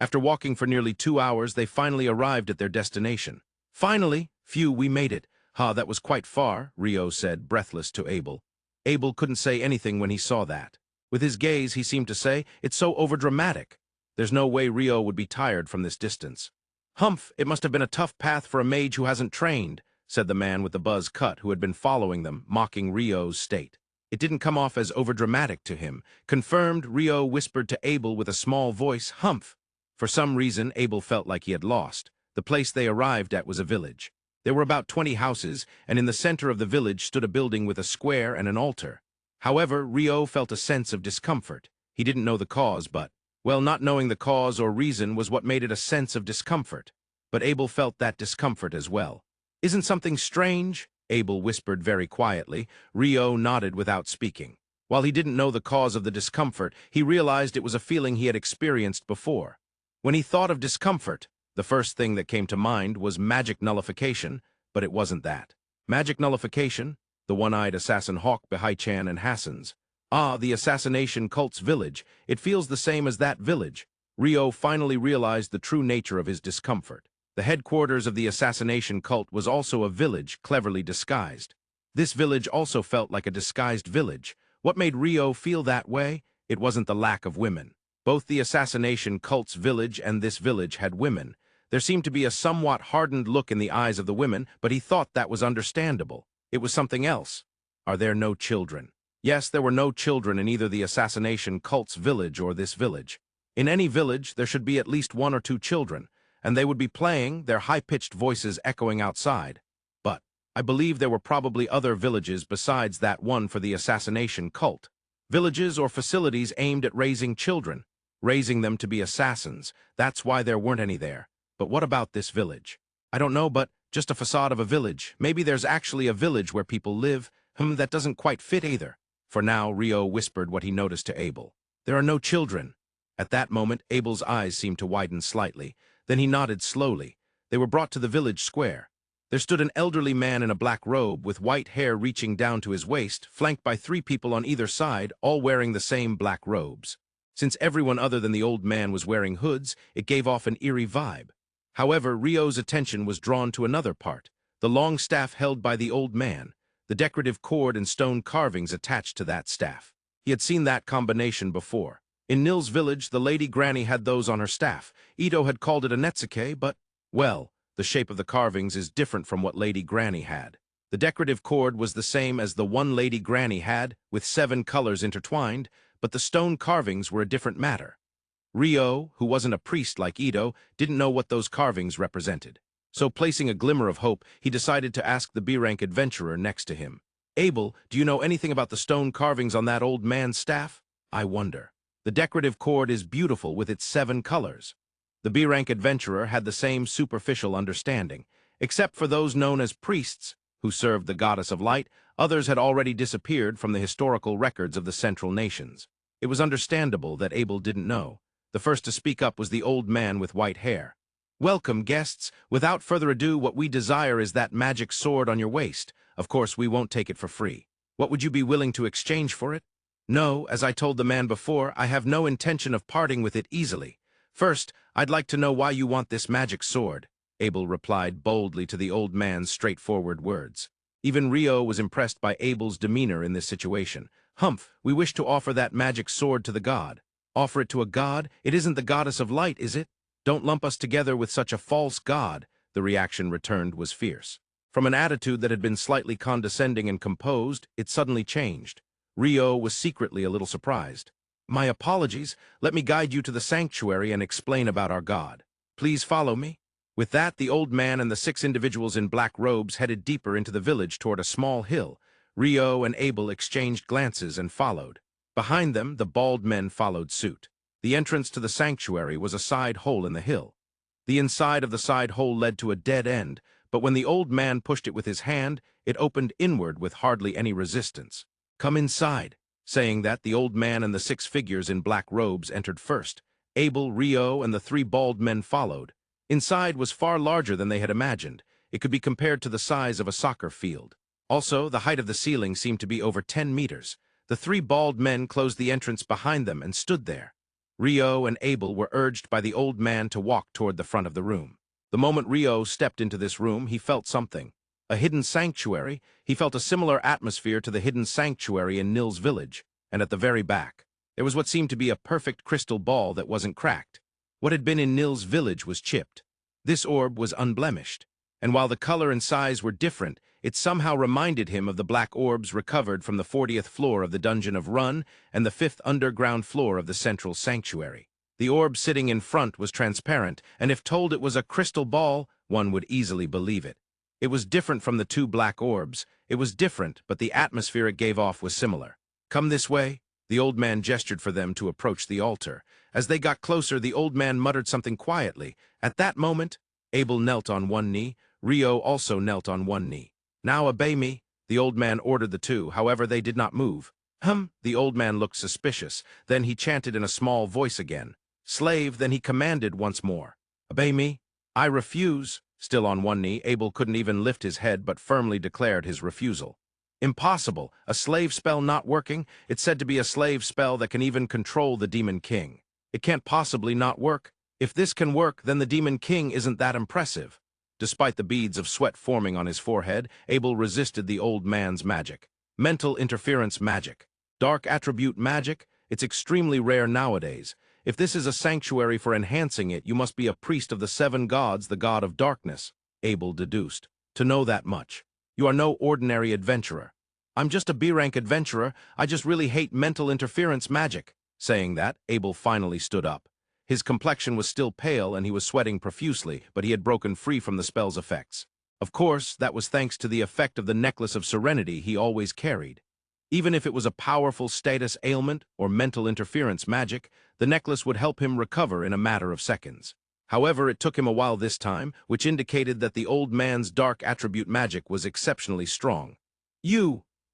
After walking for nearly 2 hours, they finally arrived at their destination. Finally, phew, we made it. Ha, that was quite far, Rio said, breathless to Abel. Abel couldn't say anything when he saw that. With his gaze, he seemed to say, it's so overdramatic. There's no way Rio would be tired from this distance. Humph, it must have been a tough path for a mage who hasn't trained, said the man with the buzz cut who had been following them, mocking Rio's state. It didn't come off as overdramatic to him. Confirmed, Rio whispered to Abel with a small voice, humph. For some reason, Abel felt like he had lost. The place they arrived at was a village. There were about 20 houses, and in the center of the village stood a building with a square and an altar. However, Rio felt a sense of discomfort. He didn't know the cause, but, well, not knowing the cause or reason was what made it a sense of discomfort. But Abel felt that discomfort as well. Isn't something strange? Abel whispered very quietly. Rio nodded without speaking. While he didn't know the cause of the discomfort, he realized it was a feeling he had experienced before. When he thought of discomfort, the first thing that came to mind was magic nullification, but it wasn't that. Magic nullification? The one-eyed assassin hawk Behai-chan and Hassan's. Ah, the assassination cult's village. It feels the same as that village. Rio finally realized the true nature of his discomfort. The headquarters of the assassination cult was also a village cleverly disguised. This village also felt like a disguised village. What made Rio feel that way? It wasn't the lack of women. Both the assassination cult's village and this village had women. There seemed to be a somewhat hardened look in the eyes of the women, but he thought that was understandable. It was something else. Are there no children? Yes, there were no children in either the assassination cult's village or this village. In any village, there should be at least 1 or 2 children, and they would be playing, their high-pitched voices echoing outside. But I believe there were probably other villages besides that one for the assassination cult. Villages or facilities aimed at raising children, raising them to be assassins. That's why there weren't any there. But what about this village? I don't know, but just a facade of a village. Maybe there's actually a village where people live. That doesn't quite fit either. For now, Rio whispered what he noticed to Abel. There are no children. At that moment, Abel's eyes seemed to widen slightly. Then he nodded slowly. They were brought to the village square. There stood an elderly man in a black robe with white hair reaching down to his waist, flanked by 3 people on either side, all wearing the same black robes. Since everyone other than the old man was wearing hoods, it gave off an eerie vibe. However, Rio's attention was drawn to another part, the long staff held by the old man, the decorative cord and stone carvings attached to that staff. He had seen that combination before. In Nil's village, the Lady Granny had those on her staff. Ito had called it a netsuke, but, well, the shape of the carvings is different from what Lady Granny had. The decorative cord was the same as the one Lady Granny had, with 7 colors intertwined, but the stone carvings were a different matter. Rio, who wasn't a priest like Ito, didn't know what those carvings represented. So, placing a glimmer of hope, he decided to ask the B-rank adventurer next to him. Abel, do you know anything about the stone carvings on that old man's staff? I wonder. The decorative cord is beautiful with its 7 colors. The B-rank adventurer had the same superficial understanding. Except for those known as priests, who served the goddess of light, others had already disappeared from the historical records of the Central Nations. It was understandable that Abel didn't know. The first to speak up was the old man with white hair. Welcome, guests. Without further ado, what we desire is that magic sword on your waist. Of course, we won't take it for free. What would you be willing to exchange for it? No, as I told the man before, I have no intention of parting with it easily. First, I'd like to know why you want this magic sword, Abel replied boldly to the old man's straightforward words. Even Rio was impressed by Abel's demeanor in this situation. Humph, we wish to offer that magic sword to the god. Offer it to a god? It isn't the goddess of light, is it? Don't lump us together with such a false god, the reaction returned was fierce. From an attitude that had been slightly condescending and composed, it suddenly changed. Rio was secretly a little surprised. My apologies, let me guide you to the sanctuary and explain about our god. Please follow me. With that, the old man and the 6 individuals in black robes headed deeper into the village toward a small hill. Rio and Abel exchanged glances and followed. Behind them, the bald men followed suit. The entrance to the sanctuary was a side hole in the hill. The inside of the side hole led to a dead end, but when the old man pushed it with his hand, it opened inward with hardly any resistance. Come inside. Saying that, the old man and the 6 figures in black robes entered first. Abel, Rio, and the 3 bald men followed. Inside was far larger than they had imagined. It could be compared to the size of a soccer field. Also, the height of the ceiling seemed to be over 10 meters. The 3 bald men closed the entrance behind them and stood there. Rio and Abel were urged by the old man to walk toward the front of the room. The moment Rio stepped into this room, he felt something. A hidden sanctuary. He felt a similar atmosphere to the hidden sanctuary in Nil's village, and at the very back, there was what seemed to be a perfect crystal ball that wasn't cracked. What had been in Nil's village was chipped. This orb was unblemished, and while the color and size were different, it somehow reminded him of the black orbs recovered from the 40th floor of the Dungeon of Run and the 5th underground floor of the central sanctuary. The orb sitting in front was transparent, and if told it was a crystal ball, one would easily believe it. It was different from the two black orbs. It was different, but the atmosphere it gave off was similar. "Come this way." The old man gestured for them to approach the altar. As they got closer, the old man muttered something quietly. At that moment, Abel knelt on one knee. Rio also knelt on one knee. "Now obey me," the old man ordered the two. However, they did not move. The old man looked suspicious. Then he chanted in a small voice again. "Slave," then he commanded once more. "Obey me." "I refuse." Still on one knee, Abel couldn't even lift his head but firmly declared his refusal. "Impossible. A slave spell not working? It's said to be a slave spell that can even control the Demon King. It can't possibly not work. If this can work, then the Demon King isn't that impressive." Despite the beads of sweat forming on his forehead, Abel resisted the old man's magic. Mental interference magic. Dark attribute magic? It's extremely rare nowadays. If this is a sanctuary for enhancing it, you must be a priest of the 7 gods, the god of darkness, Abel deduced. To know that much. You are no ordinary adventurer. "I'm just a B-rank adventurer. I just really hate mental interference magic." Saying that, Abel finally stood up. His complexion was still pale and he was sweating profusely, but he had broken free from the spell's effects. Of course, that was thanks to the effect of the necklace of serenity he always carried. Even if it was a powerful status ailment or mental interference magic, the necklace would help him recover in a matter of seconds. However, it took him a while this time, which indicated that the old man's dark attribute magic was exceptionally strong.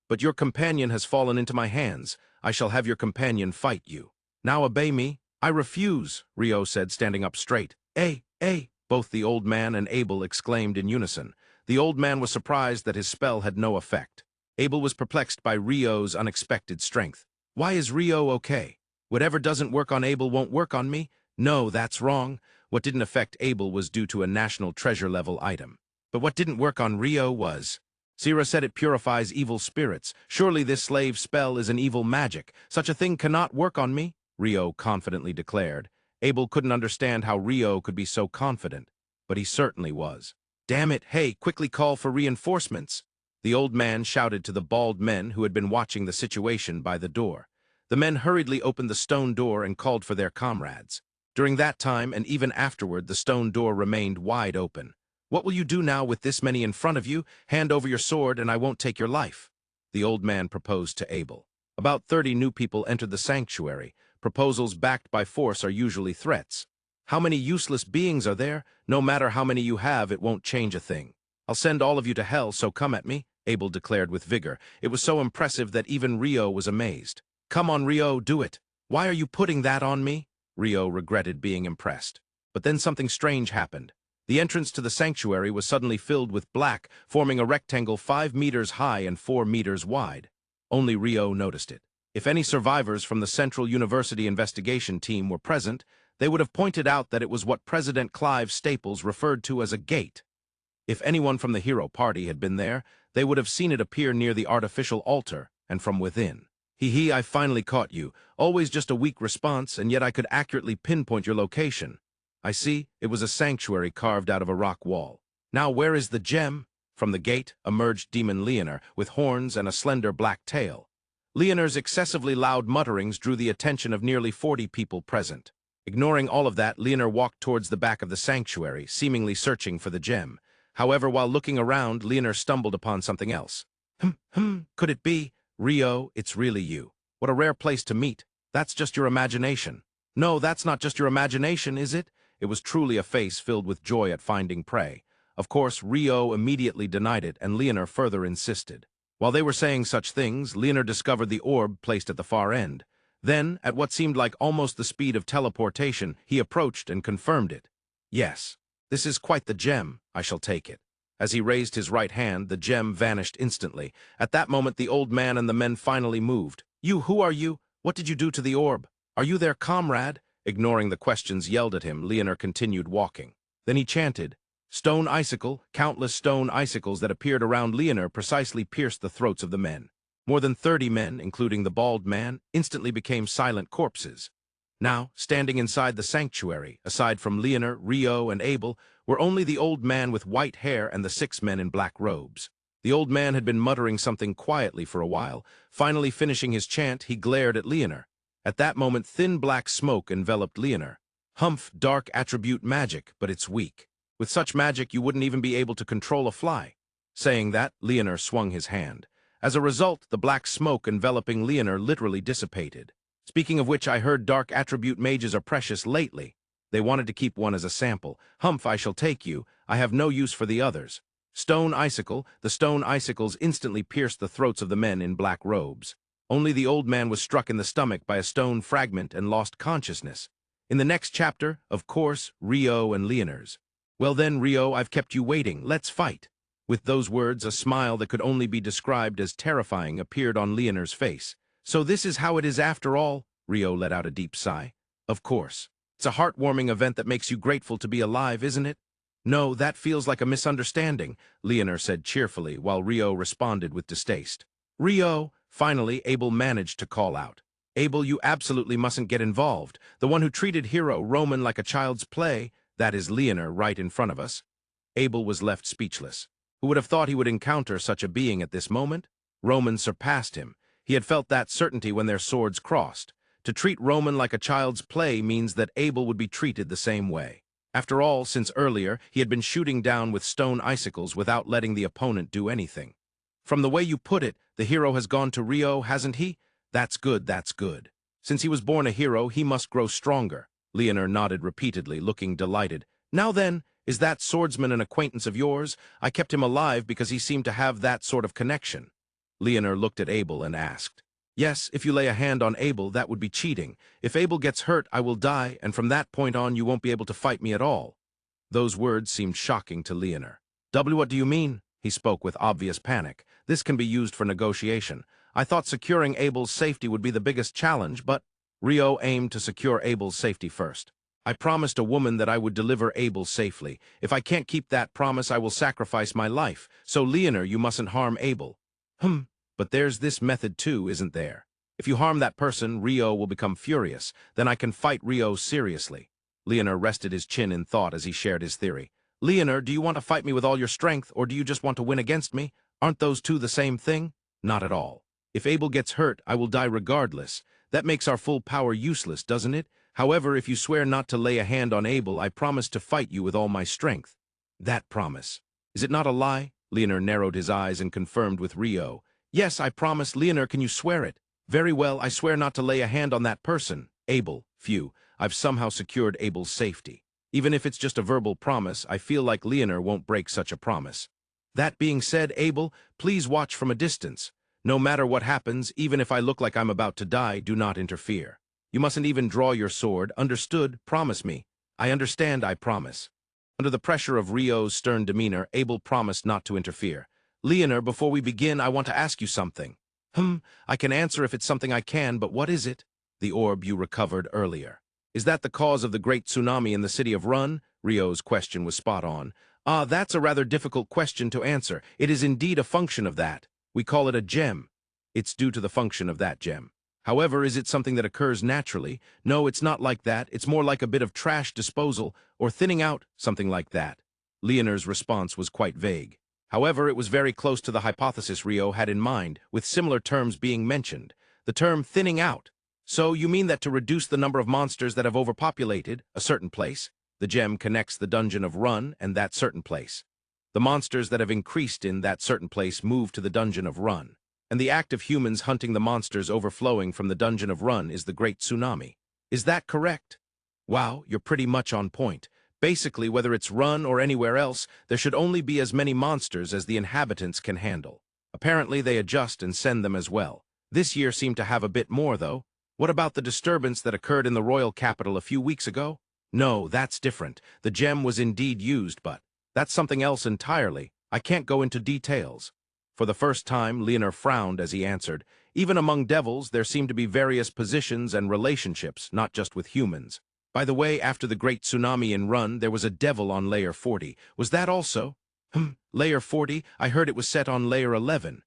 But your companion has fallen into my hands. I shall have your companion fight you. Now obey me." "I refuse," Rio said, standing up straight. Both the old man and Abel exclaimed in unison. The old man was surprised that his spell had no effect. Abel was perplexed by Rio's unexpected strength. Why is Rio okay? Whatever doesn't work on Abel won't work on me? No, that's wrong. What didn't affect Abel was due to a national treasure-level item. But what didn't work on Rio was... Sira said it purifies evil spirits. Surely this slave spell is an evil magic. Such a thing cannot work on me, Rio confidently declared. Abel couldn't understand how Rio could be so confident, but he certainly was. "Damn it, hey, quickly call for reinforcements." The old man shouted to the bald men who had been watching the situation by the door. The men hurriedly opened the stone door and called for their comrades. During that time and even afterward, the stone door remained wide open. "What will you do now with this many in front of you? Hand over your sword and I won't take your life," the old man proposed to Abel. About 30 new people entered the sanctuary. Proposals backed by force are usually threats. How many useless beings are there? No matter how many you have, it won't change a thing. "I'll send all of you to hell, so come at me," Abel declared with vigor. It was so impressive that even Rio was amazed. "Come on, Rio, do it." "Why are you putting that on me?" Rio regretted being impressed. But then something strange happened. The entrance to the sanctuary was suddenly filled with black, forming a rectangle 5 meters high and 4 meters wide. Only Rio noticed it. If any survivors from the Central University investigation team were present, they would have pointed out that it was what President Clive Staples referred to as a gate. If anyone from the hero party had been there, they would have seen it appear near the artificial altar and from within. "Hee, I finally caught you. Always just a weak response, and yet I could accurately pinpoint your location. I see, it was a sanctuary carved out of a rock wall. Now where is the gem?" From the gate emerged Demon Leonor, with horns and a slender black tail. Leonor's excessively loud mutterings drew the attention of nearly 40 people present. Ignoring all of that, Leonor walked towards the back of the sanctuary, seemingly searching for the gem. However, while looking around, Leonor stumbled upon something else. Could it be? Rio, it's really you. What a rare place to meet. That's just your imagination. No, that's not just your imagination, is it? It was truly a face filled with joy at finding prey. Of course, Rio immediately denied it, and Leonor further insisted. While they were saying such things, Leonor discovered the orb placed at the far end. Then, at what seemed like almost the speed of teleportation, he approached and confirmed it. "Yes, this is quite the gem. I shall take it." As he raised his right hand, the gem vanished instantly. At that moment, the old man and the men finally moved. Who are you? What did you do to the orb? Are you their comrade?" Ignoring the questions yelled at him, Leonor continued walking. Then he chanted, "Stone icicle." Countless stone icicles that appeared around Leonor precisely pierced the throats of the men. More than 30 men, including the bald man, instantly became silent corpses. Now, standing inside the sanctuary, aside from Leonor, Rio, and Abel, were only the old man with white hair and the 6 men in black robes. The old man had been muttering something quietly for a while. Finally finishing his chant, he glared at Leonor. At that moment, thin black smoke enveloped Leonor. "Humph, dark attribute magic, but it's weak. With such magic, you wouldn't even be able to control a fly." Saying that, Leonor swung his hand. As a result, the black smoke enveloping Leonor literally dissipated. "Speaking of which, I heard dark attribute mages are precious lately. They wanted to keep one as a sample. Humph, I shall take you. I have no use for the others." Stone icicle. The stone icicles instantly pierced the throats of the men in black robes. Only the old man was struck in the stomach by a stone fragment and lost consciousness. In the next chapter, of course, Rio and Leonor's. "Well then, Rio, I've kept you waiting. Let's fight." With those words, a smile that could only be described as terrifying appeared on Leonor's face. "So this is how it is after all?" Rio let out a deep sigh. "Of course. It's a heartwarming event that makes you grateful to be alive, isn't it?" "No, that feels like a misunderstanding," Leonor said cheerfully, while Rio responded with distaste. "Rio!" Finally, Abel managed to call out. "Abel, you absolutely mustn't get involved. The one who treated hero Ramen like a child's play, that is Leonor right in front of us." Abel was left speechless. Who would have thought he would encounter such a being at this moment? Ramen surpassed him. He had felt that certainty when their swords crossed. To treat Ramen like a child's play means that Abel would be treated the same way. After all, since earlier, he had been shooting down with stone icicles without letting the opponent do anything. "From the way you put it, the hero has gone to Rio, hasn't he? That's good, that's good. Since he was born a hero, he must grow stronger." Leonor nodded repeatedly, looking delighted. "Now then, is that swordsman an acquaintance of yours? I kept him alive because he seemed to have that sort of connection." Leonor looked at Abel and asked, "Yes, if you lay a hand on Abel, that would be cheating. If Abel gets hurt, I will die, and from that point on you won't be able to fight me at all." Those words seemed shocking to Leonor. What do you mean?" He spoke with obvious panic. "This can be used for negotiation. I thought securing Abel's safety would be the biggest challenge, but—" Rio aimed to secure Abel's safety first. "I promised a woman that I would deliver Abel safely. If I can't keep that promise, I will sacrifice my life. So, Leonor, you mustn't harm Abel." But there's this method too, isn't there? If you harm that person, Rio will become furious. Then I can fight Rio seriously." Leonor rested his chin in thought as he shared his theory. "Leonor, do you want to fight me with all your strength, or do you just want to win against me? Aren't those two the same thing?" "Not at all. If Abel gets hurt, I will die regardless. That makes our full power useless, doesn't it? However, if you swear not to lay a hand on Abel, I promise to fight you with all my strength." "That promise. Is it not a lie?" Leonor narrowed his eyes and confirmed with Rio. "Yes, I promise. Leonor, can you swear it?" "Very well, I swear not to lay a hand on that person. Abel. Phew, I've somehow secured Abel's safety. Even if it's just a verbal promise, I feel like Leonor won't break such a promise. That being said, Abel, please watch from a distance. No matter what happens, even if I look like I'm about to die, do not interfere. You mustn't even draw your sword. Understood? Promise me." "I understand, I promise." Under the pressure of Rio's stern demeanor, Abel promised not to interfere. "Leonor, before we begin, I want to ask you something." I can answer if it's something I can, but what is it?" "The orb you recovered earlier. Is that the cause of the great tsunami in the city of Run?" Rio's question was spot on. "Ah, that's a rather difficult question to answer. It is indeed a function of that. We call it a gem. It's due to the function of that gem. However, is it something that occurs naturally? No, it's not like that. It's more like a bit of trash disposal, or thinning out, something like that." Leonor's response was quite vague. However, it was very close to the hypothesis Rio had in mind, with similar terms being mentioned. The term thinning out. "So you mean that to reduce the number of monsters that have overpopulated a certain place, the gem connects the dungeon of Run and that certain place. The monsters that have increased in that certain place move to the dungeon of Run. And the act of humans hunting the monsters overflowing from the dungeon of Run is the great tsunami. Is that correct?" "Wow, you're pretty much on point. Basically, whether it's Run or anywhere else, there should only be as many monsters as the inhabitants can handle. Apparently, they adjust and send them as well. This year seemed to have a bit more, though. What about the disturbance that occurred in the royal capital a few weeks ago?" "No, that's different. The gem was indeed used, but that's something else entirely. I can't go into details." For the first time, Leonor frowned as he answered, "Even among devils, there seem to be various positions and relationships, not just with humans. By the way, after the great tsunami in Run, there was a devil on layer 40. Was that also? Layer 40? I heard it was set on layer 11.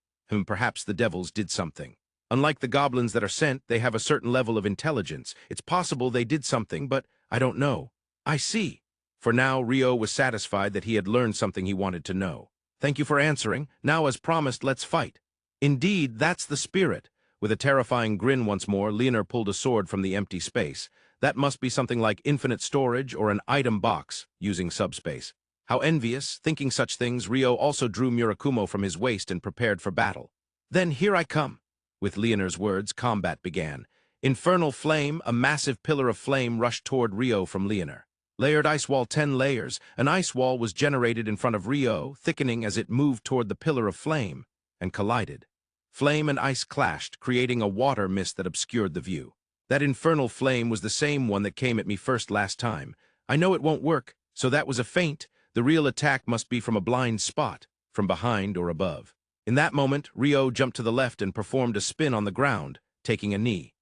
Perhaps the devils did something. Unlike the goblins that are sent, they have a certain level of intelligence. It's possible they did something, but I don't know. I see. For now, Rio was satisfied that he had learned something he wanted to know. Thank you for answering. Now, as promised, let's fight. Indeed, that's the spirit. With a terrifying grin once more, Leonard pulled a sword from the empty space. That must be something like infinite storage or an item box, using subspace. How envious. Thinking such things, Rio also drew Murakumo from his waist and prepared for battle. Then here I come. With Leonard's words, combat began. Infernal flame, a massive pillar of flame rushed toward Rio from Leonard. Layered ice wall 10 layers, an ice wall was generated in front of Rio, thickening as it moved toward the pillar of flame, and collided. Flame and ice clashed, creating a water mist that obscured the view. That infernal flame was the same one that came at me first last time. I know it won't work, so that was a feint. The real attack must be from a blind spot, from behind or above. In that moment, Rio jumped to the left and performed a spin on the ground, taking a knee.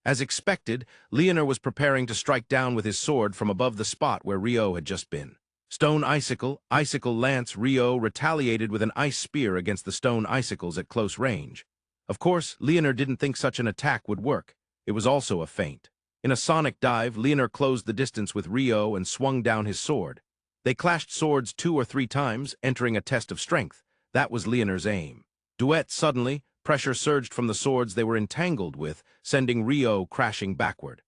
As expected, Leonard was preparing to strike down with his sword from above the spot where Rio had just been. Stone icicle, icicle lance. Rio retaliated with an ice spear against the stone icicles at close range. Of course, Leonard didn't think such an attack would work. It was also a feint. In a sonic dive, Leonard closed the distance with Rio and swung down his sword. They clashed swords 2 or 3 times, entering a test of strength. That was Leonard's aim. Duet. Suddenly, pressure surged from the swords they were entangled with, sending Rio crashing backward.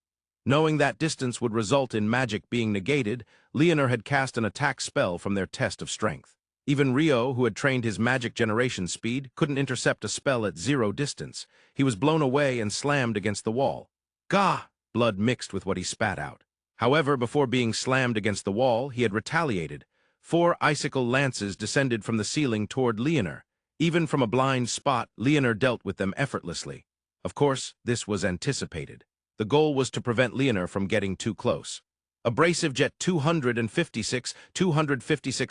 Knowing that distance would result in magic being negated, Leonard had cast an attack spell from their test of strength. Even Rio, who had trained his magic generation speed, couldn't intercept a spell at 0 distance. He was blown away and slammed against the wall. Gah! Blood mixed with what he spat out. However, before being slammed against the wall, he had retaliated. 4 icicle lances descended from the ceiling toward Leonard. Even from a blind spot, Leonard dealt with them effortlessly. Of course, this was anticipated. The goal was to prevent Leonard from getting too close. Abrasive jet 256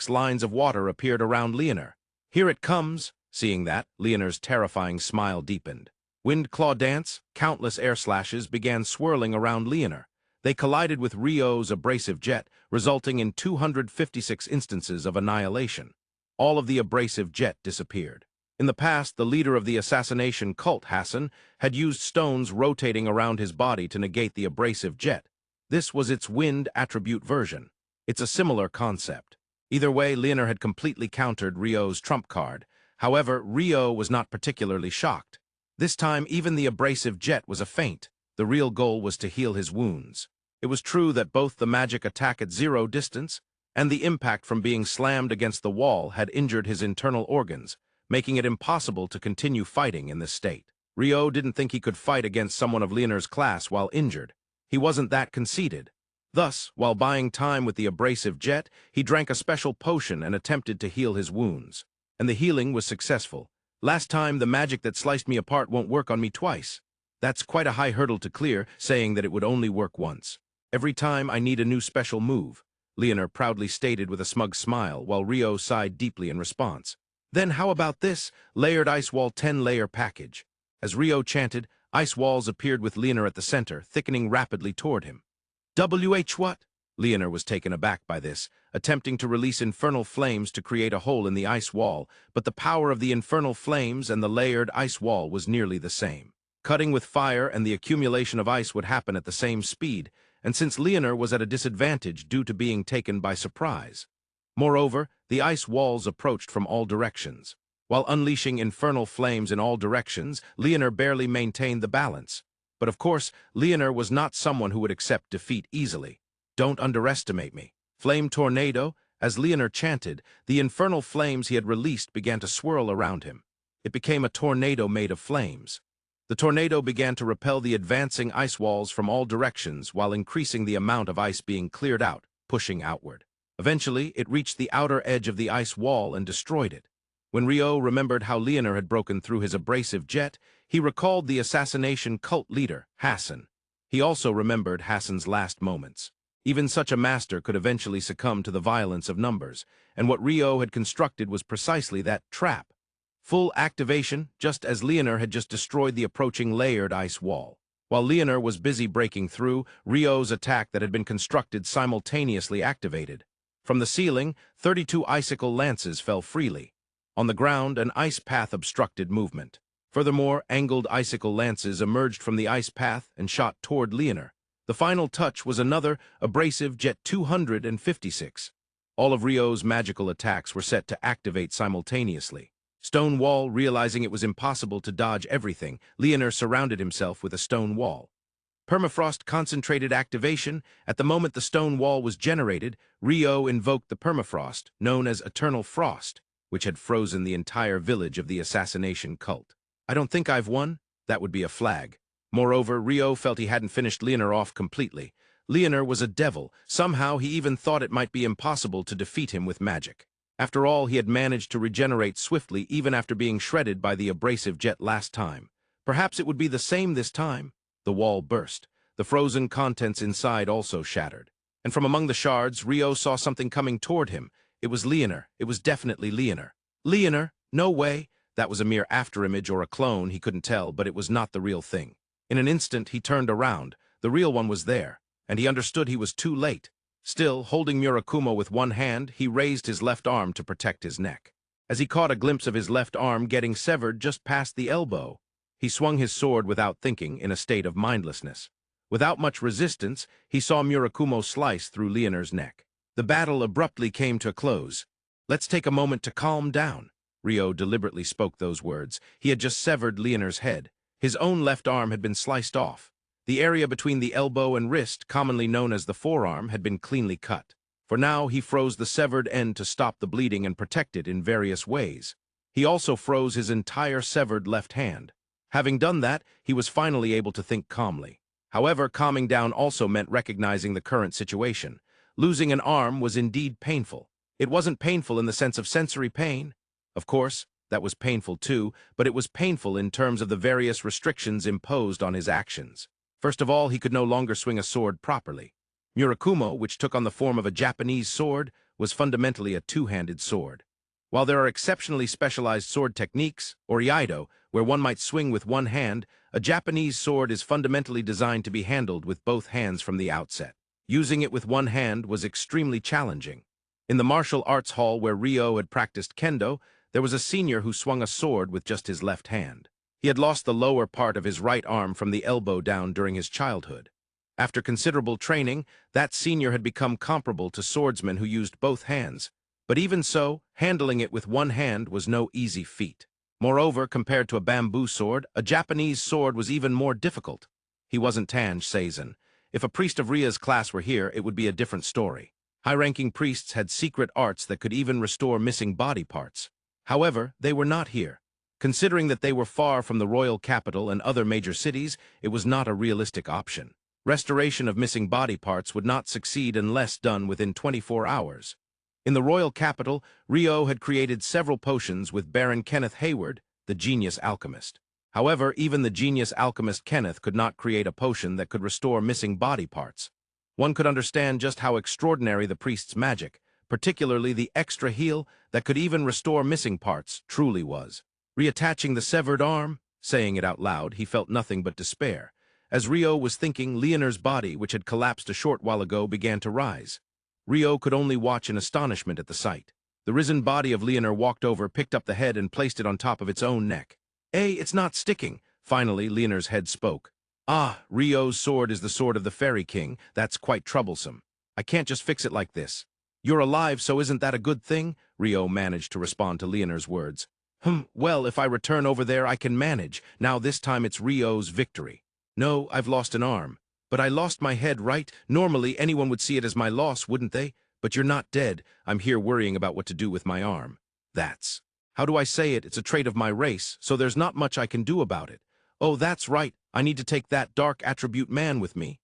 lines of water appeared around Leonard. Here it comes. Seeing that, Leonard's terrifying smile deepened. Wind claw dance, countless air slashes began swirling around Leonard. They collided with Rio's abrasive jet, resulting in 256 instances of annihilation. All of the abrasive jet disappeared. In the past, the leader of the assassination cult, Hassan, had used stones rotating around his body to negate the abrasive jet. This was its wind attribute version. It's a similar concept. Either way, Leonard had completely countered Rio's trump card. However, Rio was not particularly shocked. This time, even the abrasive jet was a feint. The real goal was to heal his wounds. It was true that both the magic attack at 0 distance and the impact from being slammed against the wall had injured his internal organs, making it impossible to continue fighting in this state. Rio didn't think he could fight against someone of Leonard's class while injured. He wasn't that conceited. Thus, while buying time with the abrasive jet, he drank a special potion and attempted to heal his wounds. And the healing was successful. Last time, the magic that sliced me apart won't work on me twice. That's quite a high hurdle to clear, saying that it would only work once. Every time I need a new special move, Leonard proudly stated with a smug smile, while Rio sighed deeply in response. Then how about this, layered ice wall 10-layer package? As Rio chanted, ice walls appeared with Leonard at the center, thickening rapidly toward him. What? Leonard was taken aback by this, attempting to release infernal flames to create a hole in the ice wall, but the power of the infernal flames and the layered ice wall was nearly the same. Cutting with fire and the accumulation of ice would happen at the same speed, and since Leonard was at a disadvantage due to being taken by surprise. Moreover, the ice walls approached from all directions. While unleashing infernal flames in all directions, Leonard barely maintained the balance. But of course, Leonard was not someone who would accept defeat easily. Don't underestimate me. Flame tornado. As Leonard chanted, the infernal flames he had released began to swirl around him. It became a tornado made of flames. The tornado began to repel the advancing ice walls from all directions while increasing the amount of ice being cleared out, pushing outward. Eventually, it reached the outer edge of the ice wall and destroyed it. When Rio remembered how Leonard had broken through his abrasive jet, he recalled the assassination cult leader, Hassan. He also remembered Hassan's last moments. Even such a master could eventually succumb to the violence of numbers, and what Rio had constructed was precisely that trap. Full activation, just as Leonard had just destroyed the approaching layered ice wall. While Leonor was busy breaking through, Rio's attack that had been constructed simultaneously activated. From the ceiling, 32 icicle lances fell freely. On the ground, an ice path obstructed movement. Furthermore, angled icicle lances emerged from the ice path and shot toward Leonor. The final touch was another abrasive Jet 256. All of Rio's magical attacks were set to activate simultaneously. Stone wall, realizing it was impossible to dodge everything, Leonor surrounded himself with a stone wall. Permafrost concentrated activation. At the moment the stone wall was generated, Rio invoked the permafrost, known as Eternal Frost, which had frozen the entire village of the assassination cult. I don't think I've won. That would be a flag. Moreover, Rio felt he hadn't finished Leonor off completely. Leonor was a devil. Somehow he even thought it might be impossible to defeat him with magic. After all, he had managed to regenerate swiftly even after being shredded by the abrasive jet last time. Perhaps it would be the same this time. The wall burst. The frozen contents inside also shattered. And from among the shards, Rio saw something coming toward him. It was Leonor. It was definitely Leonor. Leonor? No way. That was a mere afterimage or a clone, he couldn't tell, but it was not the real thing. In an instant, he turned around. The real one was there, and he understood he was too late. Still, holding Murakumo with one hand, he raised his left arm to protect his neck. As he caught a glimpse of his left arm getting severed just past the elbow, he swung his sword without thinking, in a state of mindlessness. Without much resistance, he saw Murakumo slice through Leonor's neck. The battle abruptly came to a close. "Let's take a moment to calm down." Rio deliberately spoke those words. He had just severed Leonor's head. His own left arm had been sliced off. The area between the elbow and wrist, commonly known as the forearm, had been cleanly cut. For now, he froze the severed end to stop the bleeding and protect it in various ways. He also froze his entire severed left hand. Having done that, he was finally able to think calmly. However, calming down also meant recognizing the current situation. Losing an arm was indeed painful. It wasn't painful in the sense of sensory pain. Of course, that was painful too, but it was painful in terms of the various restrictions imposed on his actions. First of all, he could no longer swing a sword properly. Murakumo, which took on the form of a Japanese sword, was fundamentally a two-handed sword. While there are exceptionally specialized sword techniques, or iaido, where one might swing with one hand, a Japanese sword is fundamentally designed to be handled with both hands from the outset. Using it with one hand was extremely challenging. In the martial arts hall where Rio had practiced kendo, there was a senior who swung a sword with just his left hand. He had lost the lower part of his right arm from the elbow down during his childhood. After considerable training, that senior had become comparable to swordsmen who used both hands. But even so, handling it with one hand was no easy feat. Moreover, compared to a bamboo sword, a Japanese sword was even more difficult. He wasn't Tange Seizen. If a priest of Ria's class were here, it would be a different story. High-ranking priests had secret arts that could even restore missing body parts. However, they were not here. Considering that they were far from the royal capital and other major cities, it was not a realistic option. Restoration of missing body parts would not succeed unless done within 24 hours. In the royal capital, Rio had created several potions with Baron Kenneth Hayward, the genius alchemist. However, even the genius alchemist Kenneth could not create a potion that could restore missing body parts. One could understand just how extraordinary the priest's magic, particularly the extra heal that could even restore missing parts, truly was. Reattaching the severed arm, saying it out loud, he felt nothing but despair. As Rio was thinking, Leonor's body, which had collapsed a short while ago, began to rise. Rio could only watch in astonishment at the sight. The risen body of Leonor walked over, picked up the head, and placed it on top of its own neck. It's not sticking." Finally, Leonor's head spoke. "Ah, Rio's sword is the sword of the Fairy King. That's quite troublesome. I can't just fix it like this." "You're alive, so isn't that a good thing?" Rio managed to respond to Leonor's words. Well, if I return over there, I can manage. Now this time it's Rio's victory." "No, I've lost an arm. But I lost my head, right? Normally, anyone would see it as my loss, wouldn't they? But you're not dead. I'm here worrying about what to do with my arm." "That's... How do I say it? It's a trait of my race, so there's not much I can do about it." "Oh, that's right. I need to take that dark attribute man with me."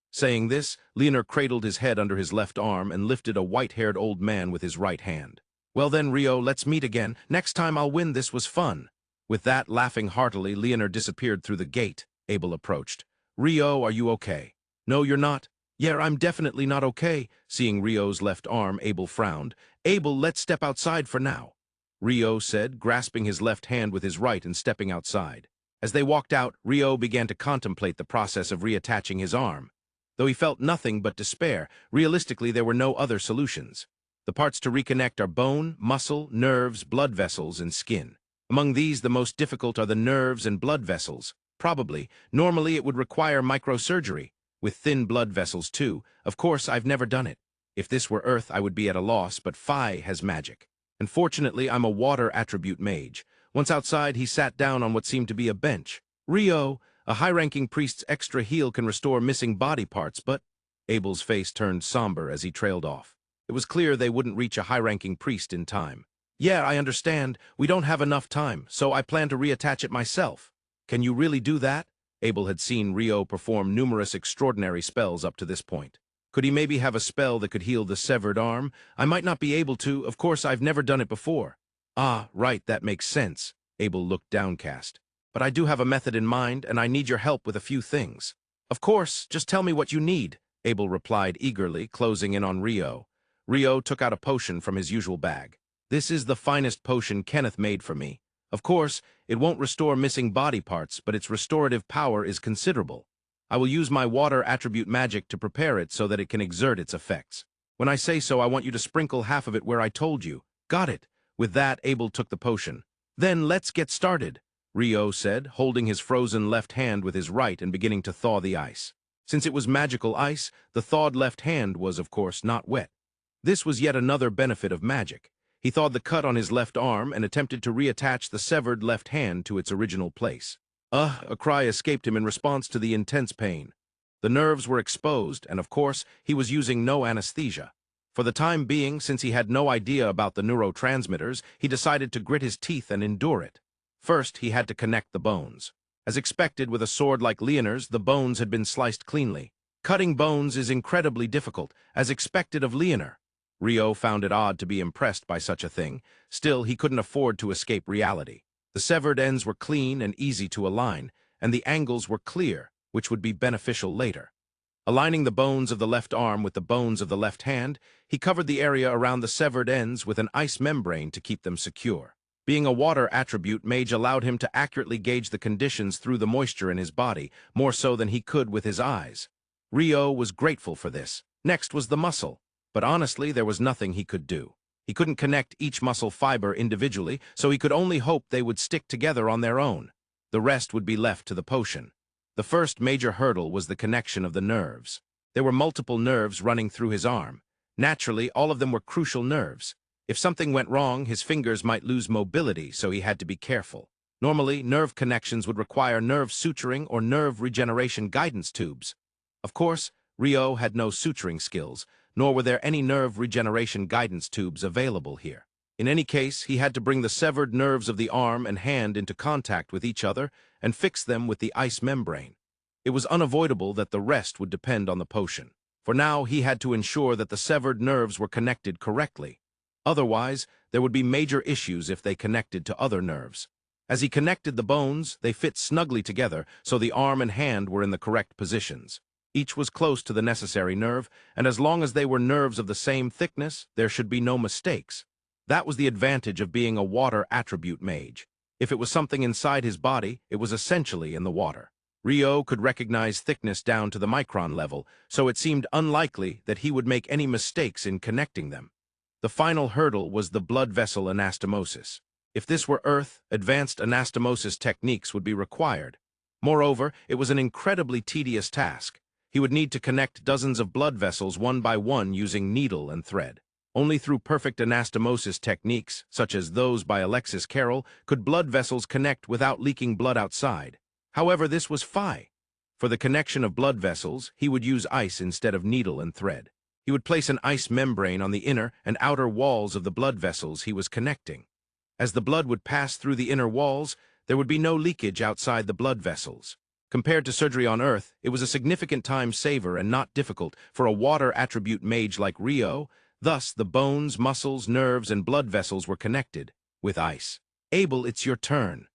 Saying this, Leonor cradled his head under his left arm and lifted a white-haired old man with his right hand. "Well then, Rio, let's meet again. Next time I'll win. This was fun." With that, laughing heartily, Leonor disappeared through the gate. Abel approached. "Rio, are you okay?" "No, you're not." "Yeah, I'm definitely not okay." Seeing Rio's left arm, Abel frowned. "Abel, let's step outside for now," Rio said, grasping his left hand with his right and stepping outside. As they walked out, Rio began to contemplate the process of reattaching his arm. Though he felt nothing but despair, realistically there were no other solutions. The parts to reconnect are bone, muscle, nerves, blood vessels, and skin. Among these, the most difficult are the nerves and blood vessels. Probably, normally it would require microsurgery, with thin blood vessels too. Of course, I've never done it. If this were Earth, I would be at a loss, but Phi has magic. And fortunately, I'm a water attribute mage. Once outside, he sat down on what seemed to be a bench. Rio, a high-ranking priest's extra heal can restore missing body parts, but... Abel's face turned somber as he trailed off. It was clear they wouldn't reach a high-ranking priest in time. Yeah, I understand. We don't have enough time, so I plan to reattach it myself. Can you really do that? Abel had seen Rio perform numerous extraordinary spells up to this point. Could he maybe have a spell that could heal the severed arm? I might not be able to. Of course, I've never done it before. Ah, right, that makes sense. Abel looked downcast. But I do have a method in mind, and I need your help with a few things. Of course, just tell me what you need, Abel replied eagerly, closing in on Rio. Rio took out a potion from his usual bag. This is the finest potion Kenneth made for me. Of course, it won't restore missing body parts, but its restorative power is considerable. I will use my water attribute magic to prepare it so that it can exert its effects. When I say so, I want you to sprinkle half of it where I told you. Got it. With that, Abel took the potion. Then let's get started, Rio said, holding his frozen left hand with his right and beginning to thaw the ice. Since it was magical ice, the thawed left hand was, of course, not wet. This was yet another benefit of magic. He thawed the cut on his left arm and attempted to reattach the severed left hand to its original place. A cry escaped him in response to the intense pain. The nerves were exposed, and of course, he was using no anesthesia. For the time being, since he had no idea about the neurotransmitters, he decided to grit his teeth and endure it. First, he had to connect the bones. As expected with a sword like Leonor's, the bones had been sliced cleanly. Cutting bones is incredibly difficult, as expected of Leonor. Rio found it odd to be impressed by such a thing. Still, he couldn't afford to escape reality. The severed ends were clean and easy to align, and the angles were clear, which would be beneficial later. Aligning the bones of the left arm with the bones of the left hand, he covered the area around the severed ends with an ice membrane to keep them secure. Being a water attribute, mage allowed him to accurately gauge the conditions through the moisture in his body, more so than he could with his eyes. Rio was grateful for this. Next was the muscle. But honestly, there was nothing he could do. He couldn't connect each muscle fiber individually, so he could only hope they would stick together on their own. The rest would be left to the potion. The first major hurdle was the connection of the nerves. There were multiple nerves running through his arm. Naturally, all of them were crucial nerves. If something went wrong, his fingers might lose mobility, so he had to be careful. Normally, nerve connections would require nerve suturing or nerve regeneration guidance tubes. Of course, Rio had no suturing skills, nor were there any nerve regeneration guidance tubes available here. In any case, he had to bring the severed nerves of the arm and hand into contact with each other and fix them with the ice membrane. It was unavoidable that the rest would depend on the potion. For now, he had to ensure that the severed nerves were connected correctly. Otherwise, there would be major issues if they connected to other nerves. As he connected the bones, they fit snugly together, so the arm and hand were in the correct positions. Each was close to the necessary nerve, and as long as they were nerves of the same thickness, there should be no mistakes. That was the advantage of being a water attribute mage. If it was something inside his body, it was essentially in the water. Rio could recognize thickness down to the micron level, so it seemed unlikely that he would make any mistakes in connecting them. The final hurdle was the blood vessel anastomosis. If this were Earth, advanced anastomosis techniques would be required. Moreover, it was an incredibly tedious task. He would need to connect dozens of blood vessels one by one using needle and thread. Only through perfect anastomosis techniques, such as those by Alexis Carroll, could blood vessels connect without leaking blood outside. However, this was Phi. For the connection of blood vessels, he would use ice instead of needle and thread. He would place an ice membrane on the inner and outer walls of the blood vessels he was connecting. As the blood would pass through the inner walls, there would be no leakage outside the blood vessels. Compared to surgery on Earth, it was a significant time saver and not difficult for a water attribute mage like Rio. Thus, the bones, muscles, nerves, and blood vessels were connected with ice. Abel, it's your turn.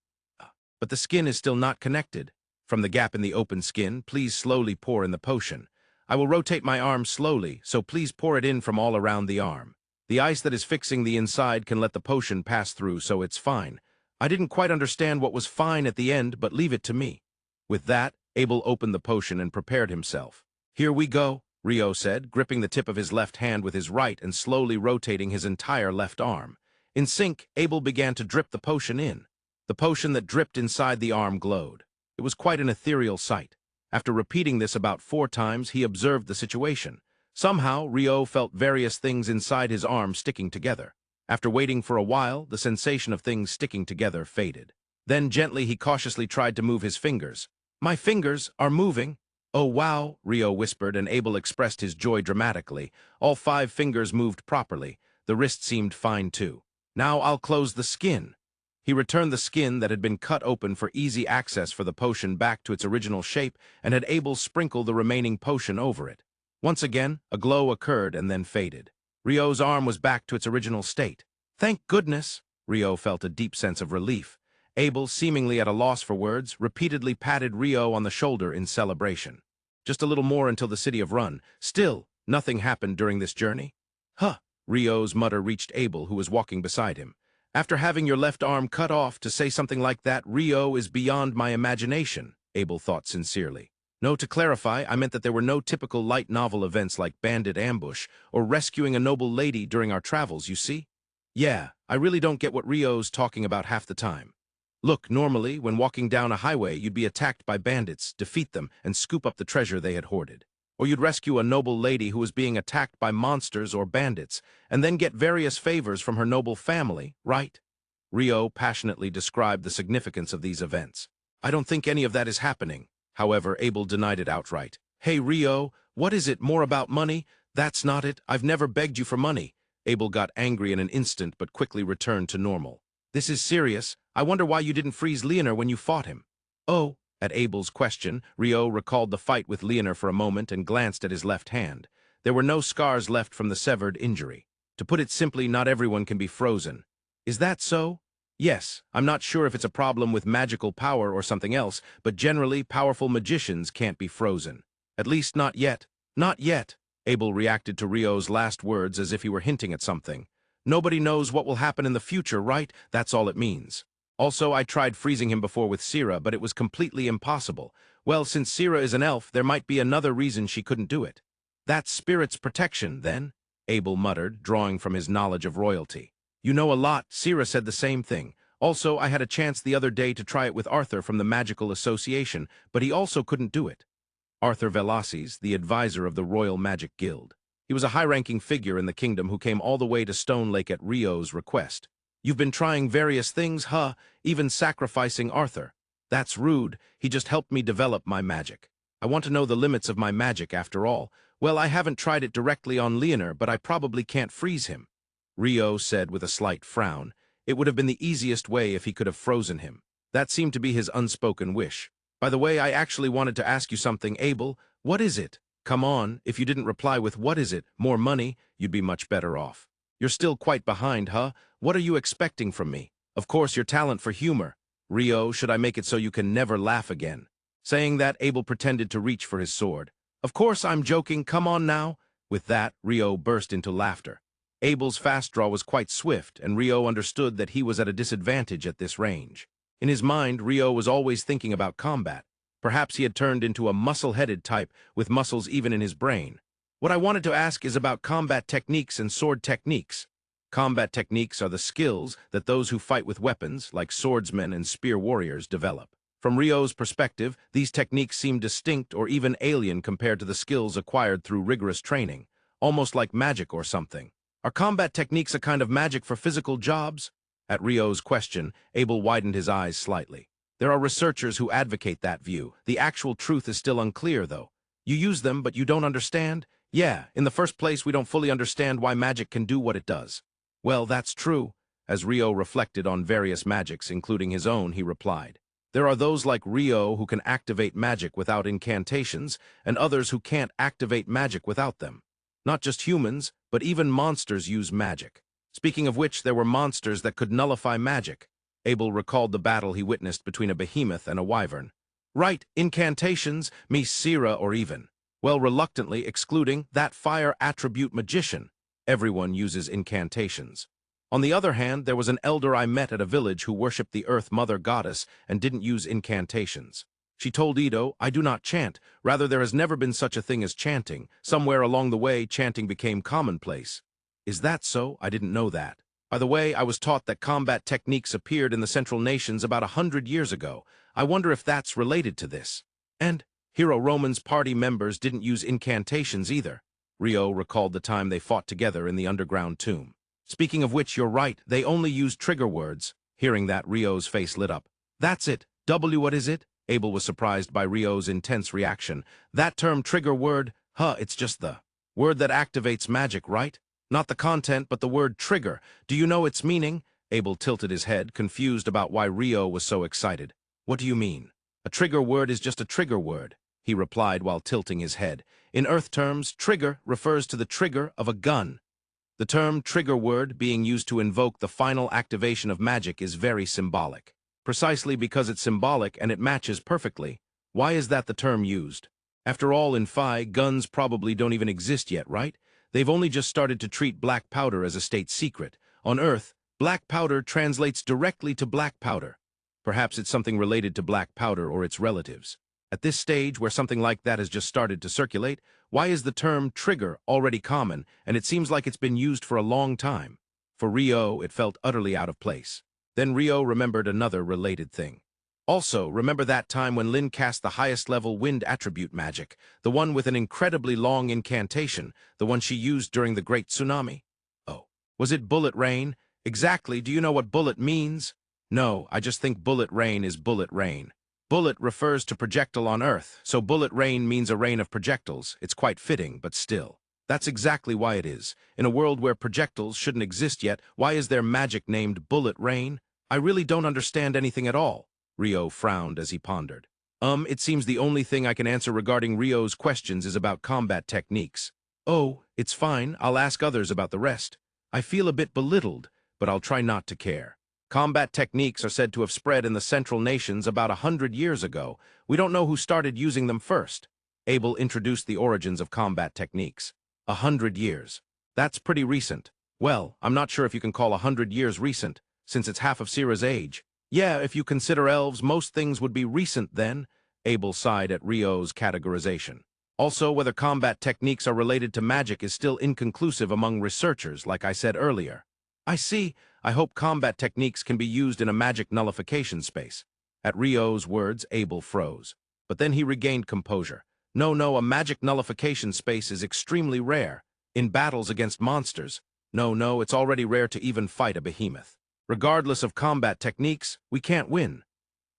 But the skin is still not connected. From the gap in the open skin, please slowly pour in the potion. I will rotate my arm slowly, so please pour it in from all around the arm. The ice that is fixing the inside can let the potion pass through, so it's fine. I didn't quite understand what was fine at the end, but leave it to me. With that, Abel opened the potion and prepared himself. Here we go, Rio said, gripping the tip of his left hand with his right and slowly rotating his entire left arm. In sync, Abel began to drip the potion in. The potion that dripped inside the arm glowed. It was quite an ethereal sight. After repeating this about 4 times, he observed the situation. Somehow, Rio felt various things inside his arm sticking together. After waiting for a while, the sensation of things sticking together faded. Then gently he cautiously tried to move his fingers. My fingers are moving. Oh wow, Rio whispered, and Abel expressed his joy dramatically. All 5 fingers moved properly. The wrist seemed fine too. Now I'll close the skin. He returned the skin that had been cut open for easy access for the potion back to its original shape and had Abel sprinkle the remaining potion over it. Once again, a glow occurred and then faded. Rio's arm was back to its original state. Thank goodness! Rio felt a deep sense of relief. Abel, seemingly at a loss for words, repeatedly patted Rio on the shoulder in celebration. Just a little more until the city of Run. Still, nothing happened during this journey. Huh! Rio's mutter reached Abel, who was walking beside him. After having your left arm cut off, to say something like that, Rio, is beyond my imagination, Abel thought sincerely. No, to clarify, I meant that there were no typical light novel events like bandit ambush or rescuing a noble lady during our travels, you see? Yeah, I really don't get what Rio's talking about half the time. Look, normally, when walking down a highway, you'd be attacked by bandits, defeat them, and scoop up the treasure they had hoarded. Or you'd rescue a noble lady who was being attacked by monsters or bandits, and then get various favors from her noble family, right? Rio passionately described the significance of these events. I don't think any of that is happening. However, Abel denied it outright. Hey, Rio, what is it, more about money? That's not it. I've never begged you for money. Abel got angry in an instant, but quickly returned to normal. This is serious. I wonder why you didn't freeze Leonor when you fought him. Oh, at Abel's question, Rio recalled the fight with Leonor for a moment and glanced at his left hand. There were no scars left from the severed injury. To put it simply, not everyone can be frozen. Is that so? Yes, I'm not sure if it's a problem with magical power or something else, but generally, powerful magicians can't be frozen. At least not yet. Not yet. Abel reacted to Rio's last words as if he were hinting at something. Nobody knows what will happen in the future, right? That's all it means. Also, I tried freezing him before with Sira, but it was completely impossible. Well, since Sira is an elf, there might be another reason she couldn't do it. That's spirit's protection, then, Abel muttered, drawing from his knowledge of royalty. You know a lot. Sira said the same thing. Also, I had a chance the other day to try it with Arthur from the Magical Association, but he also couldn't do it. Arthur Velaces, the advisor of the Royal Magic Guild. He was a high-ranking figure in the kingdom who came all the way to Stone Lake at Rio's request. You've been trying various things, huh? Even sacrificing Arthur. That's rude. He just helped me develop my magic. I want to know the limits of my magic after all. Well, I haven't tried it directly on Leonor, but I probably can't freeze him. Rio said with a slight frown. It would have been the easiest way if he could have frozen him. That seemed to be his unspoken wish. By the way, I actually wanted to ask you something, Abel. What is it? Come on, if you didn't reply with what is it, more money, you'd be much better off. You're still quite behind, huh? What are you expecting from me? Of course, your talent for humor. Rio, should I make it so you can never laugh again? Saying that, Abel pretended to reach for his sword. Of course, I'm joking. Come on now. With that, Rio burst into laughter. Abel's fast draw was quite swift, and Rio understood that he was at a disadvantage at this range. In his mind, Rio was always thinking about combat. Perhaps he had turned into a muscle-headed type, with muscles even in his brain. What I wanted to ask is about combat techniques and sword techniques. Combat techniques are the skills that those who fight with weapons, like swordsmen and spear warriors, develop. From Rio's perspective, these techniques seem distinct or even alien compared to the skills acquired through rigorous training, almost like magic or something. Are combat techniques a kind of magic for physical jobs? At Rio's question, Abel widened his eyes slightly. There are researchers who advocate that view. The actual truth is still unclear, though. You use them, but you don't understand? Yeah, in the first place, we don't fully understand why magic can do what it does. Well, that's true. As Rio reflected on various magics, including his own, he replied. There are those like Rio who can activate magic without incantations, and others who can't activate magic without them. Not just humans, but even monsters use magic. Speaking of which, there were monsters that could nullify magic. Abel recalled the battle he witnessed between a behemoth and a wyvern. Right, incantations, Sira or even. Well, reluctantly excluding that fire attribute magician. Everyone uses incantations. On the other hand, there was an elder I met at a village who worshipped the Earth Mother Goddess and didn't use incantations. She told Ito, I do not chant, rather there has never been such a thing as chanting. Somewhere along the way, chanting became commonplace. Is that so? I didn't know that. By the way, I was taught that combat techniques appeared in the Central Nations about 100 years ago. I wonder if that's related to this. And Hero Roman's party members didn't use incantations either. Rio recalled the time they fought together in the underground tomb. Speaking of which, you're right, they only used trigger words. Hearing that, Rio's face lit up. That's it. What is it? Abel was surprised by Rio's intense reaction. That term trigger word, it's just the word that activates magic, right? Not the content, but the word trigger. Do you know its meaning? Abel tilted his head, confused about why Rio was so excited. What do you mean? A trigger word is just a trigger word, he replied while tilting his head. In Earth terms, trigger refers to the trigger of a gun. The term trigger word being used to invoke the final activation of magic is very symbolic. Precisely because it's symbolic and it matches perfectly. Why is that the term used? After all, in Phi, guns probably don't even exist yet, right? They've only just started to treat black powder as a state secret. On Earth, black powder translates directly to black powder. Perhaps it's something related to black powder or its relatives. At this stage, where something like that has just started to circulate, why is the term trigger already common, and it seems like it's been used for a long time? For Rio, it felt utterly out of place. Then Rio remembered another related thing. Also, remember that time when Lin cast the highest-level wind attribute magic, the one with an incredibly long incantation, the one she used during the Great Tsunami? Oh, was it bullet rain? Exactly, do you know what bullet means? No, I just think bullet rain is bullet rain. Bullet refers to projectile on Earth, so bullet rain means a rain of projectiles. It's quite fitting, but still. That's exactly why it is. In a world where projectiles shouldn't exist yet, why is there magic named bullet rain? I really don't understand anything at all. Rio frowned as he pondered. It seems the only thing I can answer regarding Rio's questions is about combat techniques. Oh, it's fine. I'll ask others about the rest. I feel a bit belittled, but I'll try not to care. Combat techniques are said to have spread in the Central Nations about 100 years ago. We don't know who started using them first. Abel introduced the origins of combat techniques. 100 years. That's pretty recent. Well, I'm not sure if you can call 100 years recent, since it's half of Sira's age. Yeah, if you consider elves, most things would be recent then. Abel sighed at Rio's categorization. Also, whether combat techniques are related to magic is still inconclusive among researchers, like I said earlier. I see. I hope combat techniques can be used in a magic nullification space. At Rio's words, Abel froze. But then he regained composure. No, a magic nullification space is extremely rare. In battles against monsters. No, it's already rare to even fight a behemoth. Regardless of combat techniques, we can't win.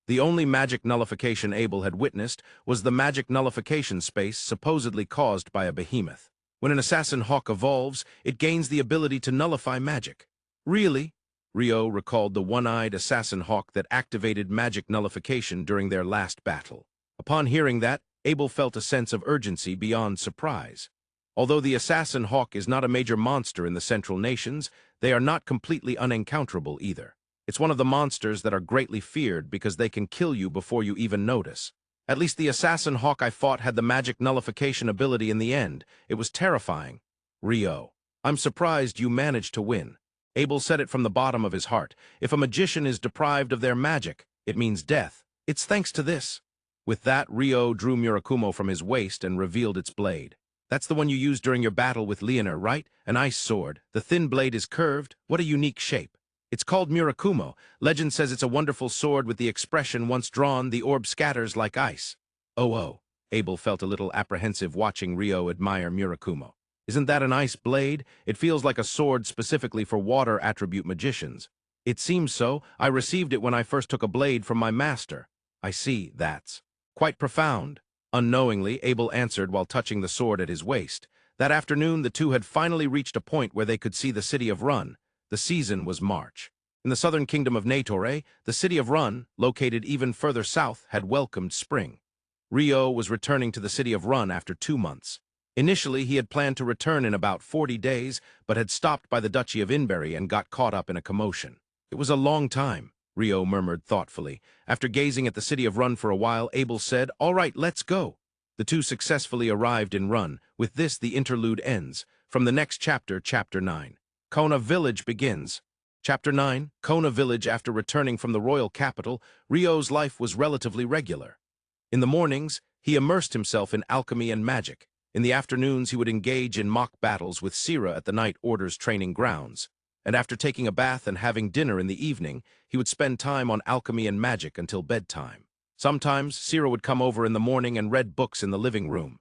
The only magic nullification Abel had witnessed was the magic nullification space supposedly caused by a behemoth. When an assassin hawk evolves, it gains the ability to nullify magic. Really? Rio recalled the one-eyed assassin hawk that activated magic nullification during their last battle. Upon hearing that, Abel felt a sense of urgency beyond surprise. Although the assassin hawk is not a major monster in the Central Nations, they are not completely unencounterable either. It's one of the monsters that are greatly feared because they can kill you before you even notice. At least the assassin hawk I fought had the magic nullification ability in the end. It was terrifying. Rio, I'm surprised you managed to win. Abel said it from the bottom of his heart. If a magician is deprived of their magic, it means death. It's thanks to this. With that, Rio drew Murakumo from his waist and revealed its blade. That's the one you used during your battle with Leonor, right? An ice sword. The thin blade is curved. What a unique shape. It's called Murakumo. Legend says it's a wonderful sword with the expression, once drawn, the orb scatters like ice. Oh. Abel felt a little apprehensive watching Rio admire Murakumo. Isn't that an ice blade? It feels like a sword specifically for water attribute magicians. It seems so. I received it when I first took a blade from my master. I see, that's quite profound. Unknowingly, Abel answered while touching the sword at his waist. That afternoon, the two had finally reached a point where they could see the city of Run. The season was March. In the southern kingdom of Natore, the city of Run, located even further south, had welcomed spring. Rio was returning to the city of Run after 2 months. Initially, he had planned to return in about 40 days, but had stopped by the Duchy of Inberry and got caught up in a commotion. It was a long time, Rio murmured thoughtfully. After gazing at the city of Run for a while, Abel said, "All right, let's go." The two successfully arrived in Run. With this, the interlude ends. From the next chapter, Chapter 9. Kona village begins. Chapter 9, Kona Village. After returning from the royal capital, Ryo's life was relatively regular. In the mornings, he immersed himself in alchemy and magic. In the afternoons, he would engage in mock battles with Sira at the Night Order's training grounds. And after taking a bath and having dinner in the evening, he would spend time on alchemy and magic until bedtime. Sometimes, Sira would come over in the morning and read books in the living room.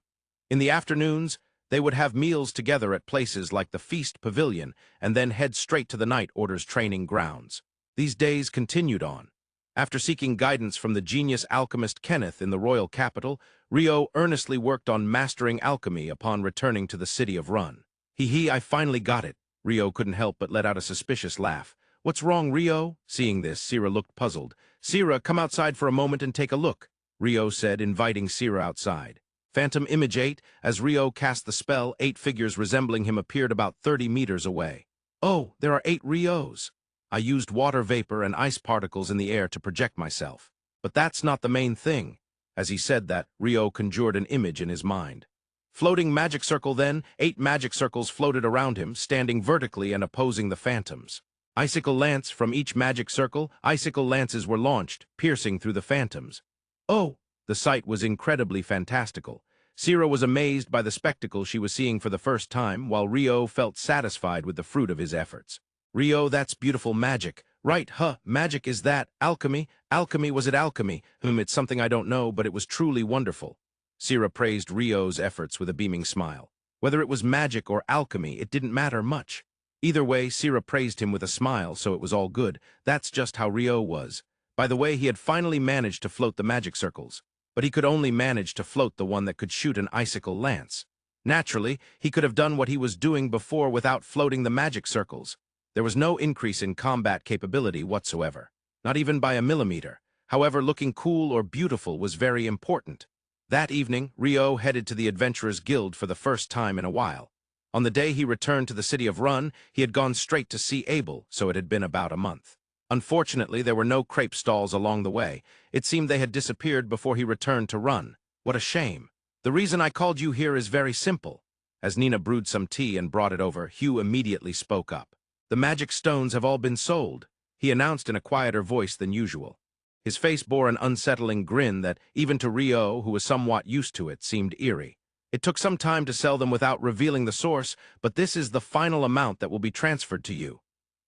In the afternoons, they would have meals together at places like the Feast Pavilion and then head straight to the Night Order's training grounds. These days continued on. After seeking guidance from the genius alchemist Kenneth in the royal capital, Ryo earnestly worked on mastering alchemy upon returning to the city of Run. I finally got it. Ryo couldn't help but let out a suspicious laugh. What's wrong, Ryo? Seeing this, Sira looked puzzled. Sira, come outside for a moment and take a look, Ryo said, inviting Sira outside. Phantom Image 8, as Ryo cast the spell, 8 figures resembling him appeared about 30 meters away. Oh, there are 8 Ryos. I used water vapor and ice particles in the air to project myself. But that's not the main thing. As he said that, Ryo conjured an image in his mind. Floating magic circle then, 8 magic circles floated around him, standing vertically and opposing the phantoms. Icicle lance from each magic circle, icicle lances were launched, piercing through the phantoms. Oh! The sight was incredibly fantastical. Sira was amazed by the spectacle she was seeing for the first time, while Ryo felt satisfied with the fruit of his efforts. Ryo, that's beautiful magic. Right, magic is that. Alchemy. Alchemy, was it alchemy? It's something I don't know, but it was truly wonderful. Sira praised Ryo's efforts with a beaming smile. Whether it was magic or alchemy, it didn't matter much. Either way, Sira praised him with a smile, so it was all good. That's just how Ryo was. By the way, he had finally managed to float the magic circles. But he could only manage to float the one that could shoot an icicle lance. Naturally, he could have done what he was doing before without floating the magic circles. There was no increase in combat capability whatsoever, not even by a millimeter. However, looking cool or beautiful was very important. That evening, Ryo headed to the Adventurers Guild for the first time in a while. On the day he returned to the city of Run, he had gone straight to see Abel, so it had been about a month. Unfortunately, there were no crepe stalls along the way. It seemed they had disappeared before he returned to Run. What a shame. The reason I called you here is very simple. As Nina brewed some tea and brought it over, Hugh immediately spoke up. The magic stones have all been sold, he announced in a quieter voice than usual. His face bore an unsettling grin that, even to Ryo, who was somewhat used to it, seemed eerie. It took some time to sell them without revealing the source, but this is the final amount that will be transferred to you.